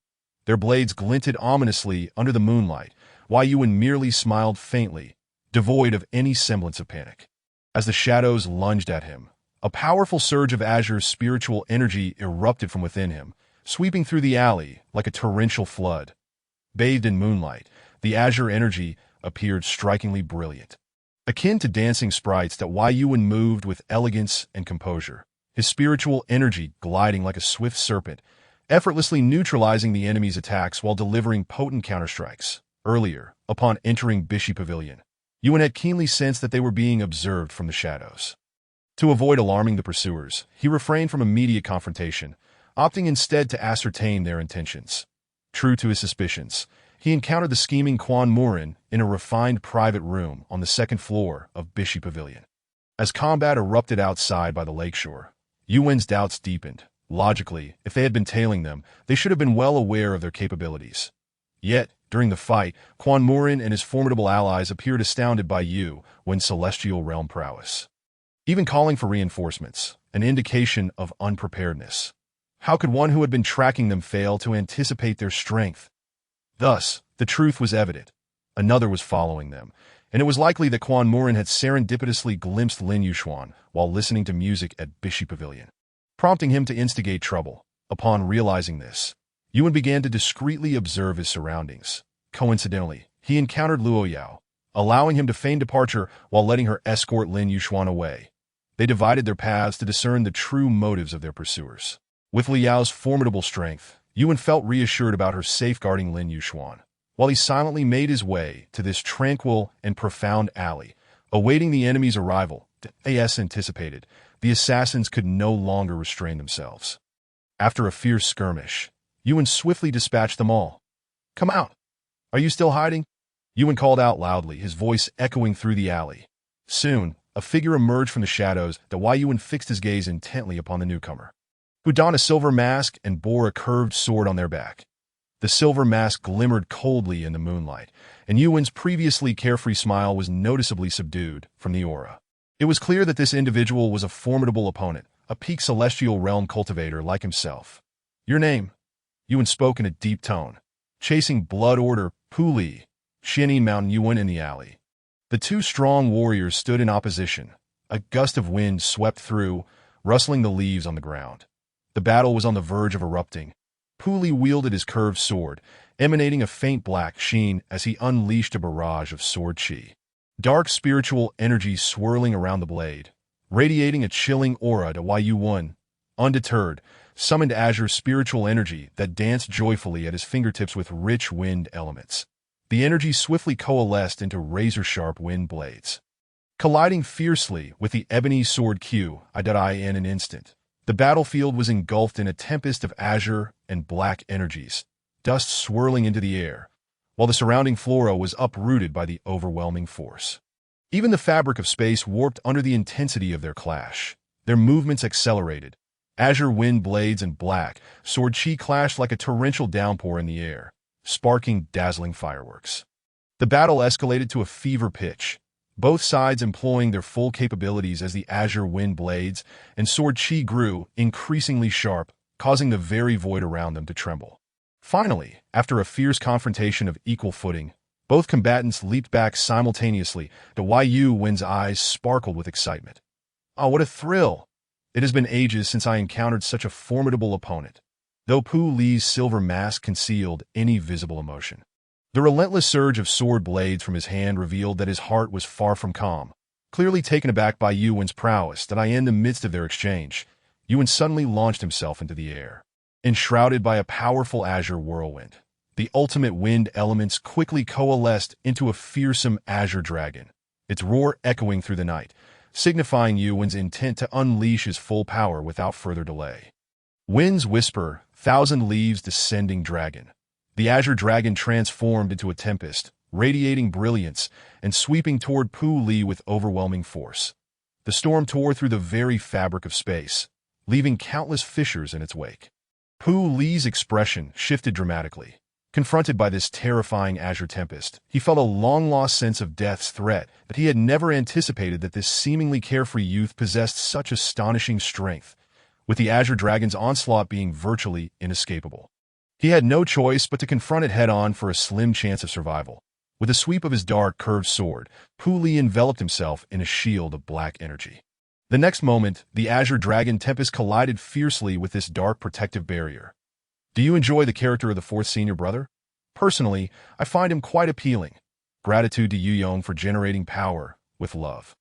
Their blades glinted ominously under the moonlight, while Yuan merely smiled faintly, devoid of any semblance of panic. As the shadows lunged at him, a powerful surge of azure spiritual energy erupted from within him, sweeping through the alley like a torrential flood. Bathed in moonlight, the azure energy appeared strikingly brilliant. Akin to dancing sprites, that Wei Yuan moved with elegance and composure, his spiritual energy gliding like a swift serpent, effortlessly neutralizing the enemy's attacks while delivering potent counterstrikes. Earlier, upon entering Bishi Pavilion, Yuan had keenly sensed that they were being observed from the shadows. To avoid alarming the pursuers, he refrained from immediate confrontation, opting instead to ascertain their intentions. True to his suspicions, he encountered the scheming Quan Murin in a refined private room on the second floor of Bishi Pavilion. As combat erupted outside by the lakeshore, Yuan's doubts deepened. Logically, if they had been tailing them, they should have been well aware of their capabilities. Yet, during the fight, Quan Murin and his formidable allies appeared astounded by Yuan's celestial realm prowess, even calling for reinforcements, an indication of unpreparedness. How could one who had been tracking them fail to anticipate their strength? Thus, the truth was evident. Another was following them, and it was likely that Quan Murin had serendipitously glimpsed Lin Yuxuan while listening to music at Bishi Pavilion, prompting him to instigate trouble. Upon realizing this, Yuan began to discreetly observe his surroundings. Coincidentally, he encountered Luo Yao, allowing him to feign departure while letting her escort Lin Yuxuan away. They divided their paths to discern the true motives of their pursuers. With Lu Yao's formidable strength, Yuan felt reassured about her safeguarding Lin Yuxuan, while he silently made his way to this tranquil and profound alley, awaiting the enemy's arrival. As anticipated, the assassins could no longer restrain themselves. After a fierce skirmish, Yuan swiftly dispatched them all. "Come out! Are you still hiding?" Yuan called out loudly, his voice echoing through the alley. Soon, a figure emerged from the shadows that Wei Yuan fixed his gaze intently upon the newcomer, who donned a silver mask and bore a curved sword on their back. The silver mask glimmered coldly in the moonlight, and Yuan's previously carefree smile was noticeably subdued from the aura. It was clear that this individual was a formidable opponent, a peak celestial realm cultivator like himself. "Your name?" Yuan spoke in a deep tone. Chasing Blood Order, Pu Li, Xianin Mountain. Yuan in the alley. The two strong warriors stood in opposition. A gust of wind swept through, rustling the leaves on the ground. The battle was on the verge of erupting. Pu Li wielded his curved sword, emanating a faint black sheen as he unleashed a barrage of sword chi. Dark spiritual energy swirling around the blade, radiating a chilling aura to Wei Yuan. Undeterred, summoned azure spiritual energy that danced joyfully at his fingertips with rich wind elements. The energy swiftly coalesced into razor-sharp wind blades, colliding fiercely with the ebony sword Q. In an instant, the battlefield was engulfed in a tempest of azure and black energies, dust swirling into the air, while the surrounding flora was uprooted by the overwhelming force. Even the fabric of space warped under the intensity of their clash. Their movements accelerated. Azure wind blades and black sword chi clashed like a torrential downpour in the air, sparking dazzling fireworks. The battle escalated to a fever pitch, both sides employing their full capabilities as the azure wind blades and sword chi grew increasingly sharp, causing the very void around them to tremble. Finally, after a fierce confrontation of equal footing, both combatants leaped back simultaneously. The Yu Wen's eyes sparkled with excitement. Oh, what a thrill! It has been ages since I encountered such a formidable opponent, though Pu Li's silver mask concealed any visible emotion. The relentless surge of sword blades from his hand revealed that his heart was far from calm. Clearly taken aback by Yu Wen's prowess, that in the midst of their exchange, Yu Wen suddenly launched himself into the air. Enshrouded by a powerful azure whirlwind, the ultimate wind elements quickly coalesced into a fearsome azure dragon, its roar echoing through the night, signifying Yu Wen's intent to unleash his full power without further delay. Wind's whisper, thousand leaves descending dragon. The azure dragon transformed into a tempest, radiating brilliance and sweeping toward Pu Li with overwhelming force. The storm tore through the very fabric of space, leaving countless fissures in its wake. Pu Li's expression shifted dramatically. Confronted by this terrifying azure tempest, he felt a long-lost sense of death's threat, that he had never anticipated that this seemingly carefree youth possessed such astonishing strength, with the azure dragon's onslaught being virtually inescapable. He had no choice but to confront it head-on for a slim chance of survival. With a sweep of his dark, curved sword, Pu Li enveloped himself in a shield of black energy. The next moment, the azure dragon tempest collided fiercely with this dark protective barrier. Do you enjoy the character of the fourth senior brother? Personally, I find him quite appealing. Gratitude to Yu Yong for generating power with love.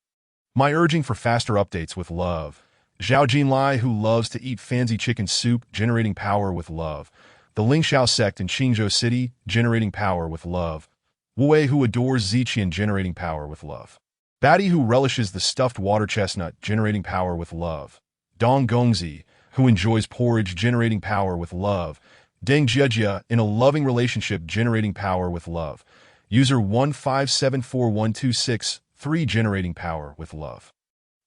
My urging for faster updates with love. Zhao Jinlai, who loves to eat fancy chicken soup, generating power with love. The Lingxiao sect in Qingzhou City, generating power with love. Wu Wei, who adores Ziqian, generating power with love. Batty, who relishes the stuffed water chestnut, generating power with love. Dong Gongzi, who enjoys porridge, generating power with love. Deng Jiejia, in a loving relationship, generating power with love. User 1574126, generating power with love.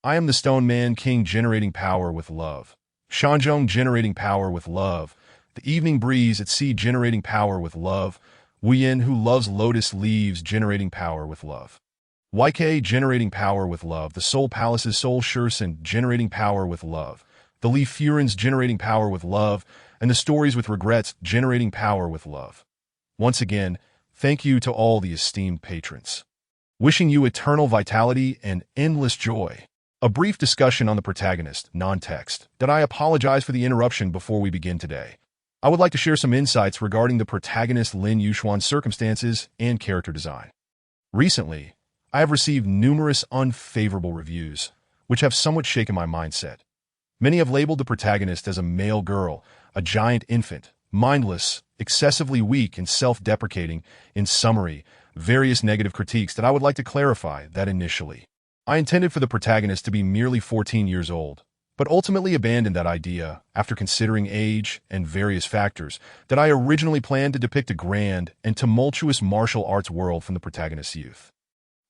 I am the Stone Man King, generating power with love. Shanzhong, generating power with love. The Evening Breeze at Sea, generating power with love. Wuyin, who loves lotus leaves, generating power with love. YK, generating power with love. The Soul Palace's Soul Shursen, generating power with love. The Leaf Furens, generating power with love, and the Stories with Regrets, generating power with love. Once again, thank you to all the esteemed patrons. Wishing you eternal vitality and endless joy. A brief discussion on the protagonist, non-text, that I apologize for the interruption before we begin today. I would like to share some insights regarding the protagonist Lin Yuxuan's circumstances and character design. Recently, I have received numerous unfavorable reviews, which have somewhat shaken my mindset. Many have labeled the protagonist as a male girl, a giant infant, mindless, excessively weak, and self-deprecating. In summary, various negative critiques that I would like to clarify that initially I intended for the protagonist to be merely 14 years old, but ultimately abandoned that idea after considering age and various factors, that I originally planned to depict a grand and tumultuous martial arts world from the protagonist's youth.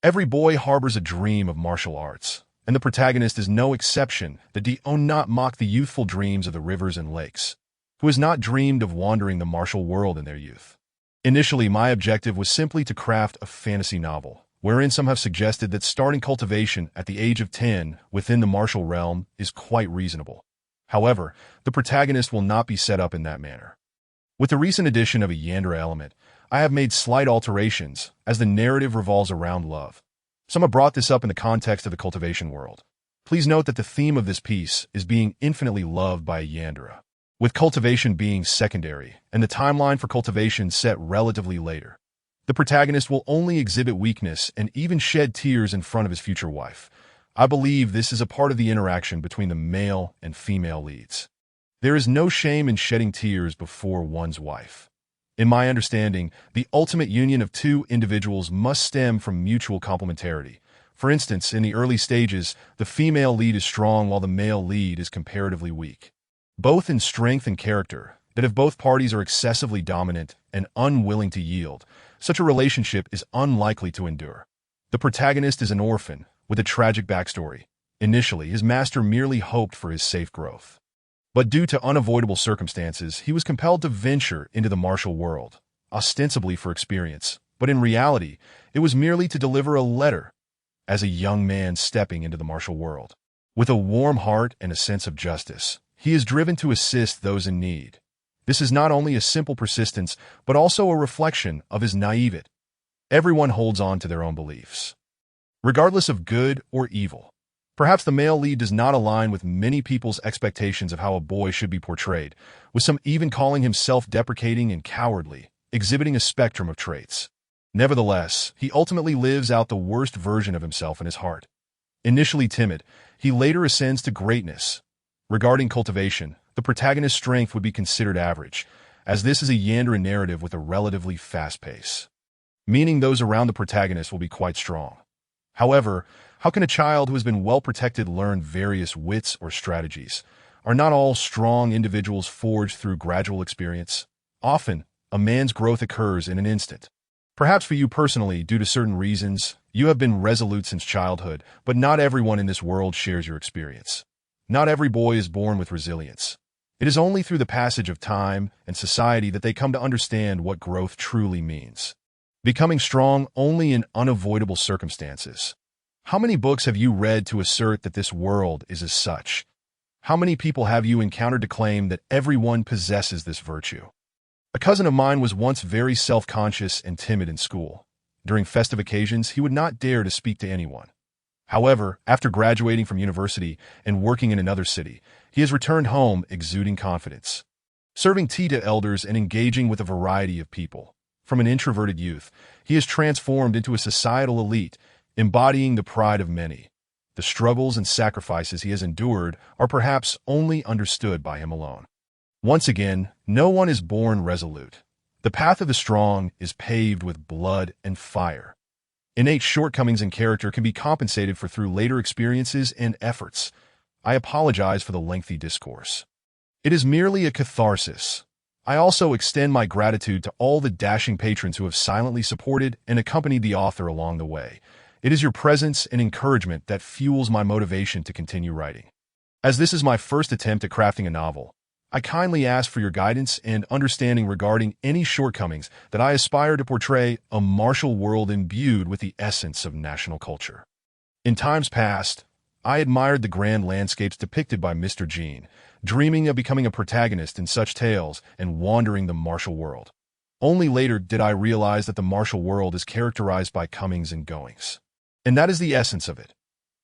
Every boy harbors a dream of martial arts, and the protagonist is no exception. That do not mock the youthful dreams of the rivers and lakes, who has not dreamed of wandering the martial world in their youth. Initially, my objective was simply to craft a fantasy novel, wherein some have suggested that starting cultivation at the age of 10 within the martial realm is quite reasonable. However, the protagonist will not be set up in that manner. With the recent addition of a Yandere element, I have made slight alterations as the narrative revolves around love. Some have brought this up in the context of the cultivation world. Please note that the theme of this piece is being infinitely loved by a Yandere, with cultivation being secondary and the timeline for cultivation set relatively later. The protagonist will only exhibit weakness and even shed tears in front of his future wife. I believe this is a part of the interaction between the male and female leads. There is no shame in shedding tears before one's wife. In my understanding, the ultimate union of two individuals must stem from mutual complementarity. For instance, in the early stages, the female lead is strong while the male lead is comparatively weak, both in strength and character. That if both parties are excessively dominant and unwilling to yield, such a relationship is unlikely to endure. The protagonist is an orphan with a tragic backstory. Initially, his master merely hoped for his safe growth. But due to unavoidable circumstances, he was compelled to venture into the martial world, ostensibly for experience, but in reality, it was merely to deliver a letter. As a young man stepping into the martial world, with a warm heart and a sense of justice, he is driven to assist those in need. This is not only a simple persistence, but also a reflection of his naivete. Everyone holds on to their own beliefs, regardless of good or evil. Perhaps the male lead does not align with many people's expectations of how a boy should be portrayed, with some even calling him self-deprecating and cowardly, exhibiting a spectrum of traits. Nevertheless, he ultimately lives out the worst version of himself in his heart. Initially timid, he later ascends to greatness. Regarding cultivation, the protagonist's strength would be considered average, as this is a Yandere narrative with a relatively fast pace, meaning those around the protagonist will be quite strong. However, how can a child who has been well protected learn various wits or strategies? Are not all strong individuals forged through gradual experience? Often, a man's growth occurs in an instant. Perhaps for you personally, due to certain reasons, you have been resolute since childhood, but not everyone in this world shares your experience. Not every boy is born with resilience. It is only through the passage of time and society that they come to understand what growth truly means. Becoming strong only in unavoidable circumstances. How many books have you read to assert that this world is as such? How many people have you encountered to claim that everyone possesses this virtue? A cousin of mine was once very self-conscious and timid in school. During festive occasions, he would not dare to speak to anyone. However, after graduating from university and working in another city, he has returned home exuding confidence, serving tea to elders and engaging with a variety of people. From an introverted youth, he has transformed into a societal elite, embodying the pride of many. The struggles and sacrifices he has endured are perhaps only understood by him alone. Once again, no one is born resolute. The path of the strong is paved with blood and fire. Innate shortcomings in character can be compensated for through later experiences and efforts. I apologize for the lengthy discourse. It is merely a catharsis. I also extend my gratitude to all the dashing patrons who have silently supported and accompanied the author along the way. It is your presence and encouragement that fuels my motivation to continue writing. As this is my first attempt at crafting a novel, I kindly ask for your guidance and understanding regarding any shortcomings that I aspire to portray a martial world imbued with the essence of national culture. In times past, I admired the grand landscapes depicted by Mr. Jean, dreaming of becoming a protagonist in such tales and wandering the martial world. Only later did I realize that the martial world is characterized by comings and goings. And that is the essence of it.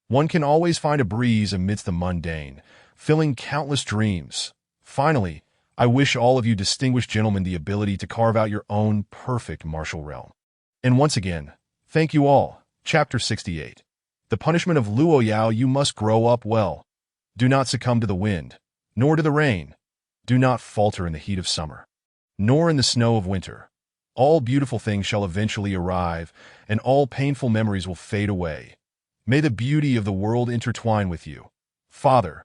One can always find a breeze amidst the mundane, filling countless dreams. Finally, I wish all of you distinguished gentlemen the ability to carve out your own perfect martial realm. And once again, thank you all. Chapter 68. The punishment of Luo Yao. You must grow up well. Do not succumb to the wind, nor to the rain. Do not falter in the heat of summer, nor in the snow of winter. All beautiful things shall eventually arrive, and all painful memories will fade away. May the beauty of the world intertwine with you. Father,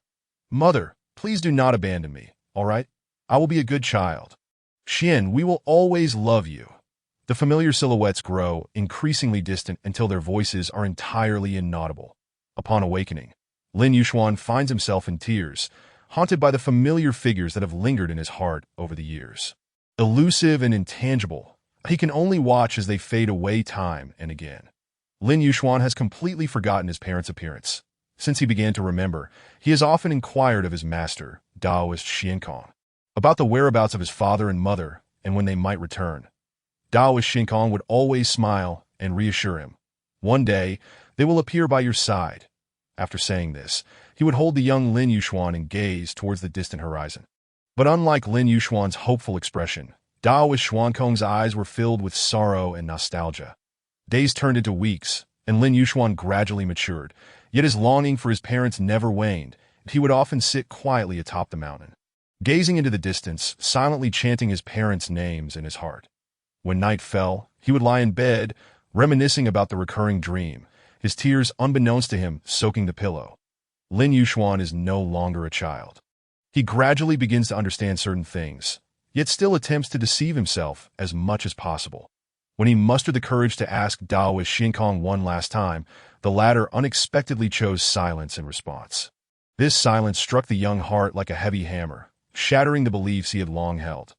mother, please do not abandon me, all right? I will be a good child. Xian, we will always love you. The familiar silhouettes grow, increasingly distant until their voices are entirely inaudible. Upon awakening, Lin Yuxuan finds himself in tears, haunted by the familiar figures that have lingered in his heart over the years. Elusive and intangible, he can only watch as they fade away time and again. Lin Yuxuan has completely forgotten his parents' appearance. Since he began to remember, he has often inquired of his master, Daoist Xiankong, about the whereabouts of his father and mother and when they might return. Daoist Xiankong would always smile and reassure him. One day, they will appear by your side. After saying this, he would hold the young Lin Yuxuan and gaze towards the distant horizon. But unlike Lin Yuxuan's hopeful expression, Daoist Xiankong's eyes were filled with sorrow and nostalgia. Days turned into weeks, and Lin Yuxuan gradually matured, yet his longing for his parents never waned, and he would often sit quietly atop the mountain, gazing into the distance, silently chanting his parents' names in his heart. When night fell, he would lie in bed, reminiscing about the recurring dream, his tears unbeknownst to him soaking the pillow. Lin Yuxuan is no longer a child. He gradually begins to understand certain things, yet still attempts to deceive himself as much as possible. When he mustered the courage to ask Daoist Xinkong one last time, the latter unexpectedly chose silence in response. This silence struck the young heart like a heavy hammer, shattering the beliefs he had long held.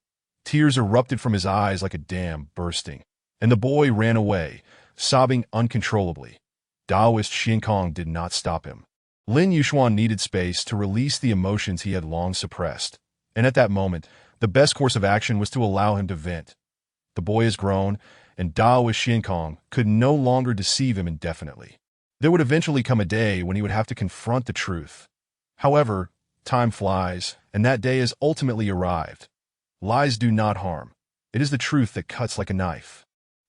Tears erupted from his eyes like a dam bursting, and the boy ran away, sobbing uncontrollably. Daoist Xinkong did not stop him. Lin Yuxuan needed space to release the emotions he had long suppressed, and at that moment, the best course of action was to allow him to vent. The boy has grown, and Daoist Xinkong could no longer deceive him indefinitely. There would eventually come a day when he would have to confront the truth. However, time flies, and that day has ultimately arrived. Lies do not harm. It is the truth that cuts like a knife.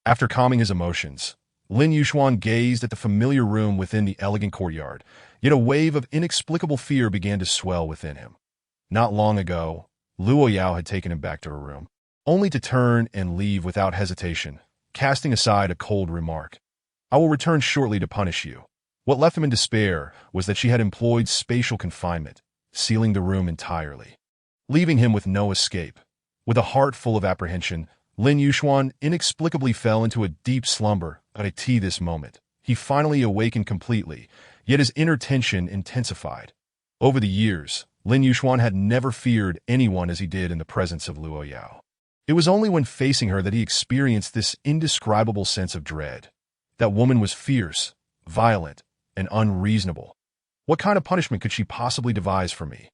After calming his emotions, Lin Yuxuan gazed at the familiar room within the elegant courtyard, yet a wave of inexplicable fear began to swell within him. Not long ago, Luo Yao had taken him back to her room, only to turn and leave without hesitation, casting aside a cold remark. "I will return shortly to punish you." What left him in despair was that she had employed spatial confinement, sealing the room entirely, leaving him with no escape. With a heart full of apprehension, Lin Yuxuan inexplicably fell into a deep slumber at this moment. He finally awakened completely, yet his inner tension intensified. Over the years, Lin Yuxuan had never feared anyone as he did in the presence of Luo Yao. It was only when facing her that he experienced this indescribable sense of dread. That woman was fierce, violent, and unreasonable. What kind of punishment could she possibly devise for me?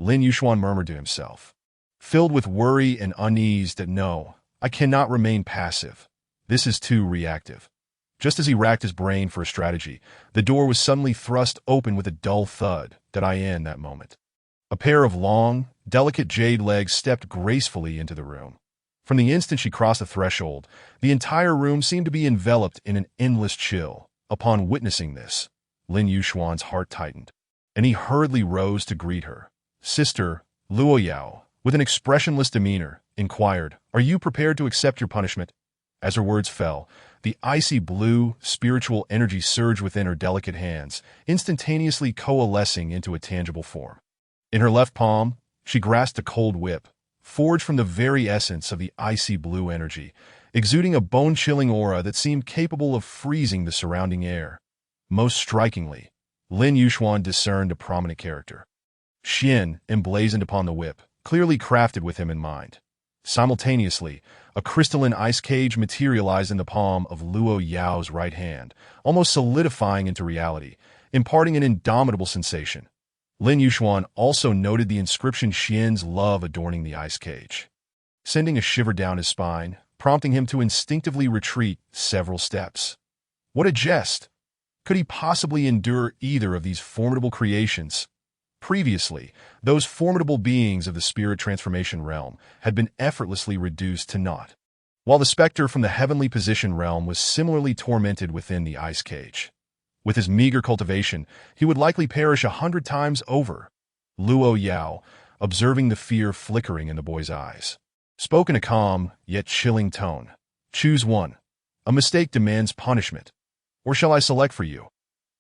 Lin Yuxuan murmured to himself, filled with worry and unease that no, I cannot remain passive. This is too reactive. Just as he racked his brain for a strategy, the door was suddenly thrust open with a dull thud in that moment. A pair of long, delicate jade legs stepped gracefully into the room. From the instant she crossed the threshold, the entire room seemed to be enveloped in an endless chill. Upon witnessing this, Lin Yuxuan's heart tightened, and he hurriedly rose to greet her. "Sister," Luo Yao, with an expressionless demeanor, inquired, "Are you prepared to accept your punishment?" As her words fell, the icy blue, spiritual energy surged within her delicate hands, instantaneously coalescing into a tangible form. In her left palm, she grasped a cold whip, forged from the very essence of the icy blue energy, exuding a bone-chilling aura that seemed capable of freezing the surrounding air. Most strikingly, Lin Yuxuan discerned a prominent character. Xian emblazoned upon the whip, clearly crafted with him in mind. Simultaneously, a crystalline ice cage materialized in the palm of Luo Yao's right hand, almost solidifying into reality, imparting an indomitable sensation. Lin Yuxuan also noted the inscription Xian's love adorning the ice cage, sending a shiver down his spine, prompting him to instinctively retreat several steps. What a jest! Could he possibly endure either of these formidable creations? Previously, those formidable beings of the spirit transformation realm had been effortlessly reduced to naught, while the specter from the heavenly position realm was similarly tormented within the ice cage. With his meager cultivation, he would likely perish 100 times over. Luo Yao, observing the fear flickering in the boy's eyes, spoke in a calm, yet chilling tone. "Choose one. A mistake demands punishment. Or shall I select for you?"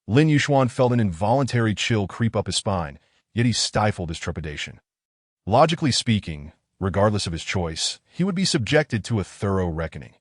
Lin Yuxuan felt an involuntary chill creep up his spine, yet he stifled his trepidation. Logically speaking, regardless of his choice, he would be subjected to a thorough reckoning.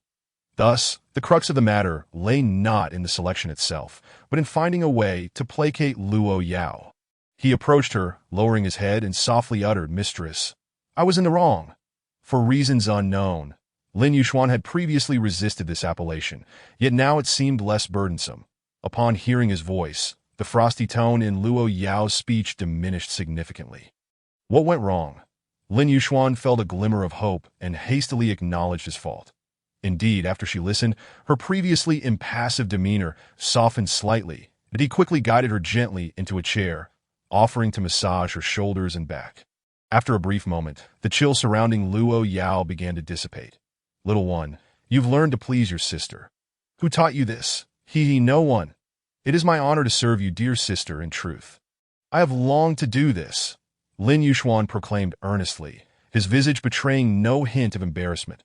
Thus, the crux of the matter lay not in the selection itself, but in finding a way to placate Luo Yao. He approached her, lowering his head, and softly uttered, "Mistress, I was in the wrong." For reasons unknown, Lin Yuxuan had previously resisted this appellation, yet now it seemed less burdensome. Upon hearing his voice, the frosty tone in Luo Yao's speech diminished significantly. What went wrong? Lin Yuxuan felt a glimmer of hope and hastily acknowledged his fault. Indeed, after she listened, her previously impassive demeanor softened slightly, but he quickly guided her gently into a chair, offering to massage her shoulders and back. After a brief moment, the chill surrounding Luo Yao began to dissipate. "Little one, you've learned to please your sister." "Who taught you this?" No one. It is my honor to serve you, dear sister, in truth. I have longed to do this," Lin Yuxuan proclaimed earnestly, his visage betraying no hint of embarrassment.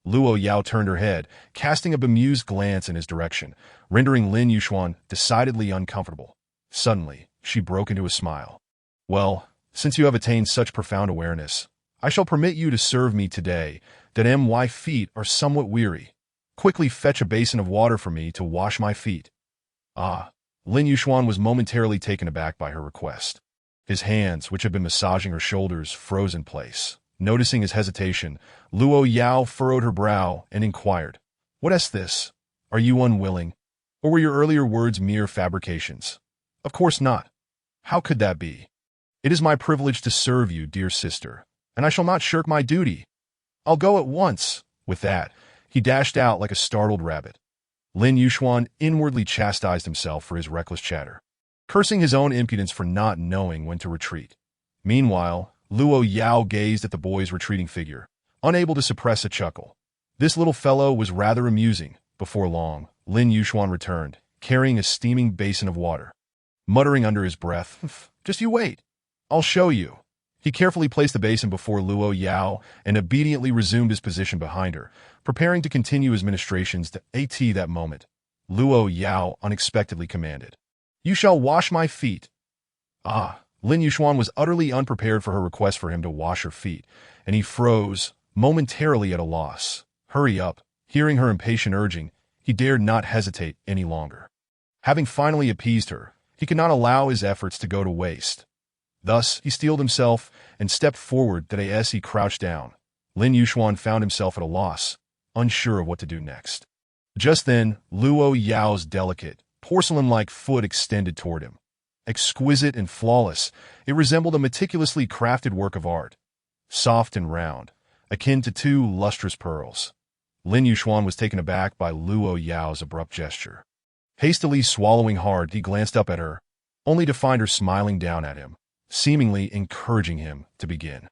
Luo Yao turned her head, casting a bemused glance in his direction, rendering Lin Yuxuan decidedly uncomfortable. Suddenly, she broke into a smile. "Well, since you have attained such profound awareness, I shall permit you to serve me today, that my feet are somewhat weary." Quickly fetch a basin of water for me to wash my feet. Ah, Lin Yuxuan was momentarily taken aback by her request. His hands, which had been massaging her shoulders, froze in place. Noticing his hesitation, Luo Yao furrowed her brow and inquired, "What is this? Are you unwilling? Or were your earlier words mere fabrications?" "Of course not. How could that be? It is my privilege to serve you, dear sister, and I shall not shirk my duty. I'll go at once." With that, he dashed out like a startled rabbit. Lin Yuxuan inwardly chastised himself for his reckless chatter, cursing his own impudence for not knowing when to retreat. Meanwhile, Luo Yao gazed at the boy's retreating figure, unable to suppress a chuckle. This little fellow was rather amusing. Before long, Lin Yuxuan returned, carrying a steaming basin of water. Muttering under his breath, "Just you wait. I'll show you." He carefully placed the basin before Luo Yao and obediently resumed his position behind her, preparing to continue his ministrations to At that moment. Luo Yao unexpectedly commanded, "You shall wash my feet." Ah, Lin Yuxuan was utterly unprepared for her request for him to wash her feet, and he froze, momentarily at a loss. Hurry up. Hearing her impatient urging, he dared not hesitate any longer. Having finally appeased her, he could not allow his efforts to go to waste. Thus, he steeled himself and stepped forward that as he crouched down. Lin Yuxuan found himself at a loss, unsure of what to do next. Just then, Luo Yao's delicate, porcelain-like foot extended toward him. Exquisite and flawless, it resembled a meticulously crafted work of art. Soft and round, akin to two lustrous pearls. Lin Yuxuan was taken aback by Luo Yao's abrupt gesture. Hastily swallowing hard, he glanced up at her, only to find her smiling down at him, seemingly encouraging him to begin.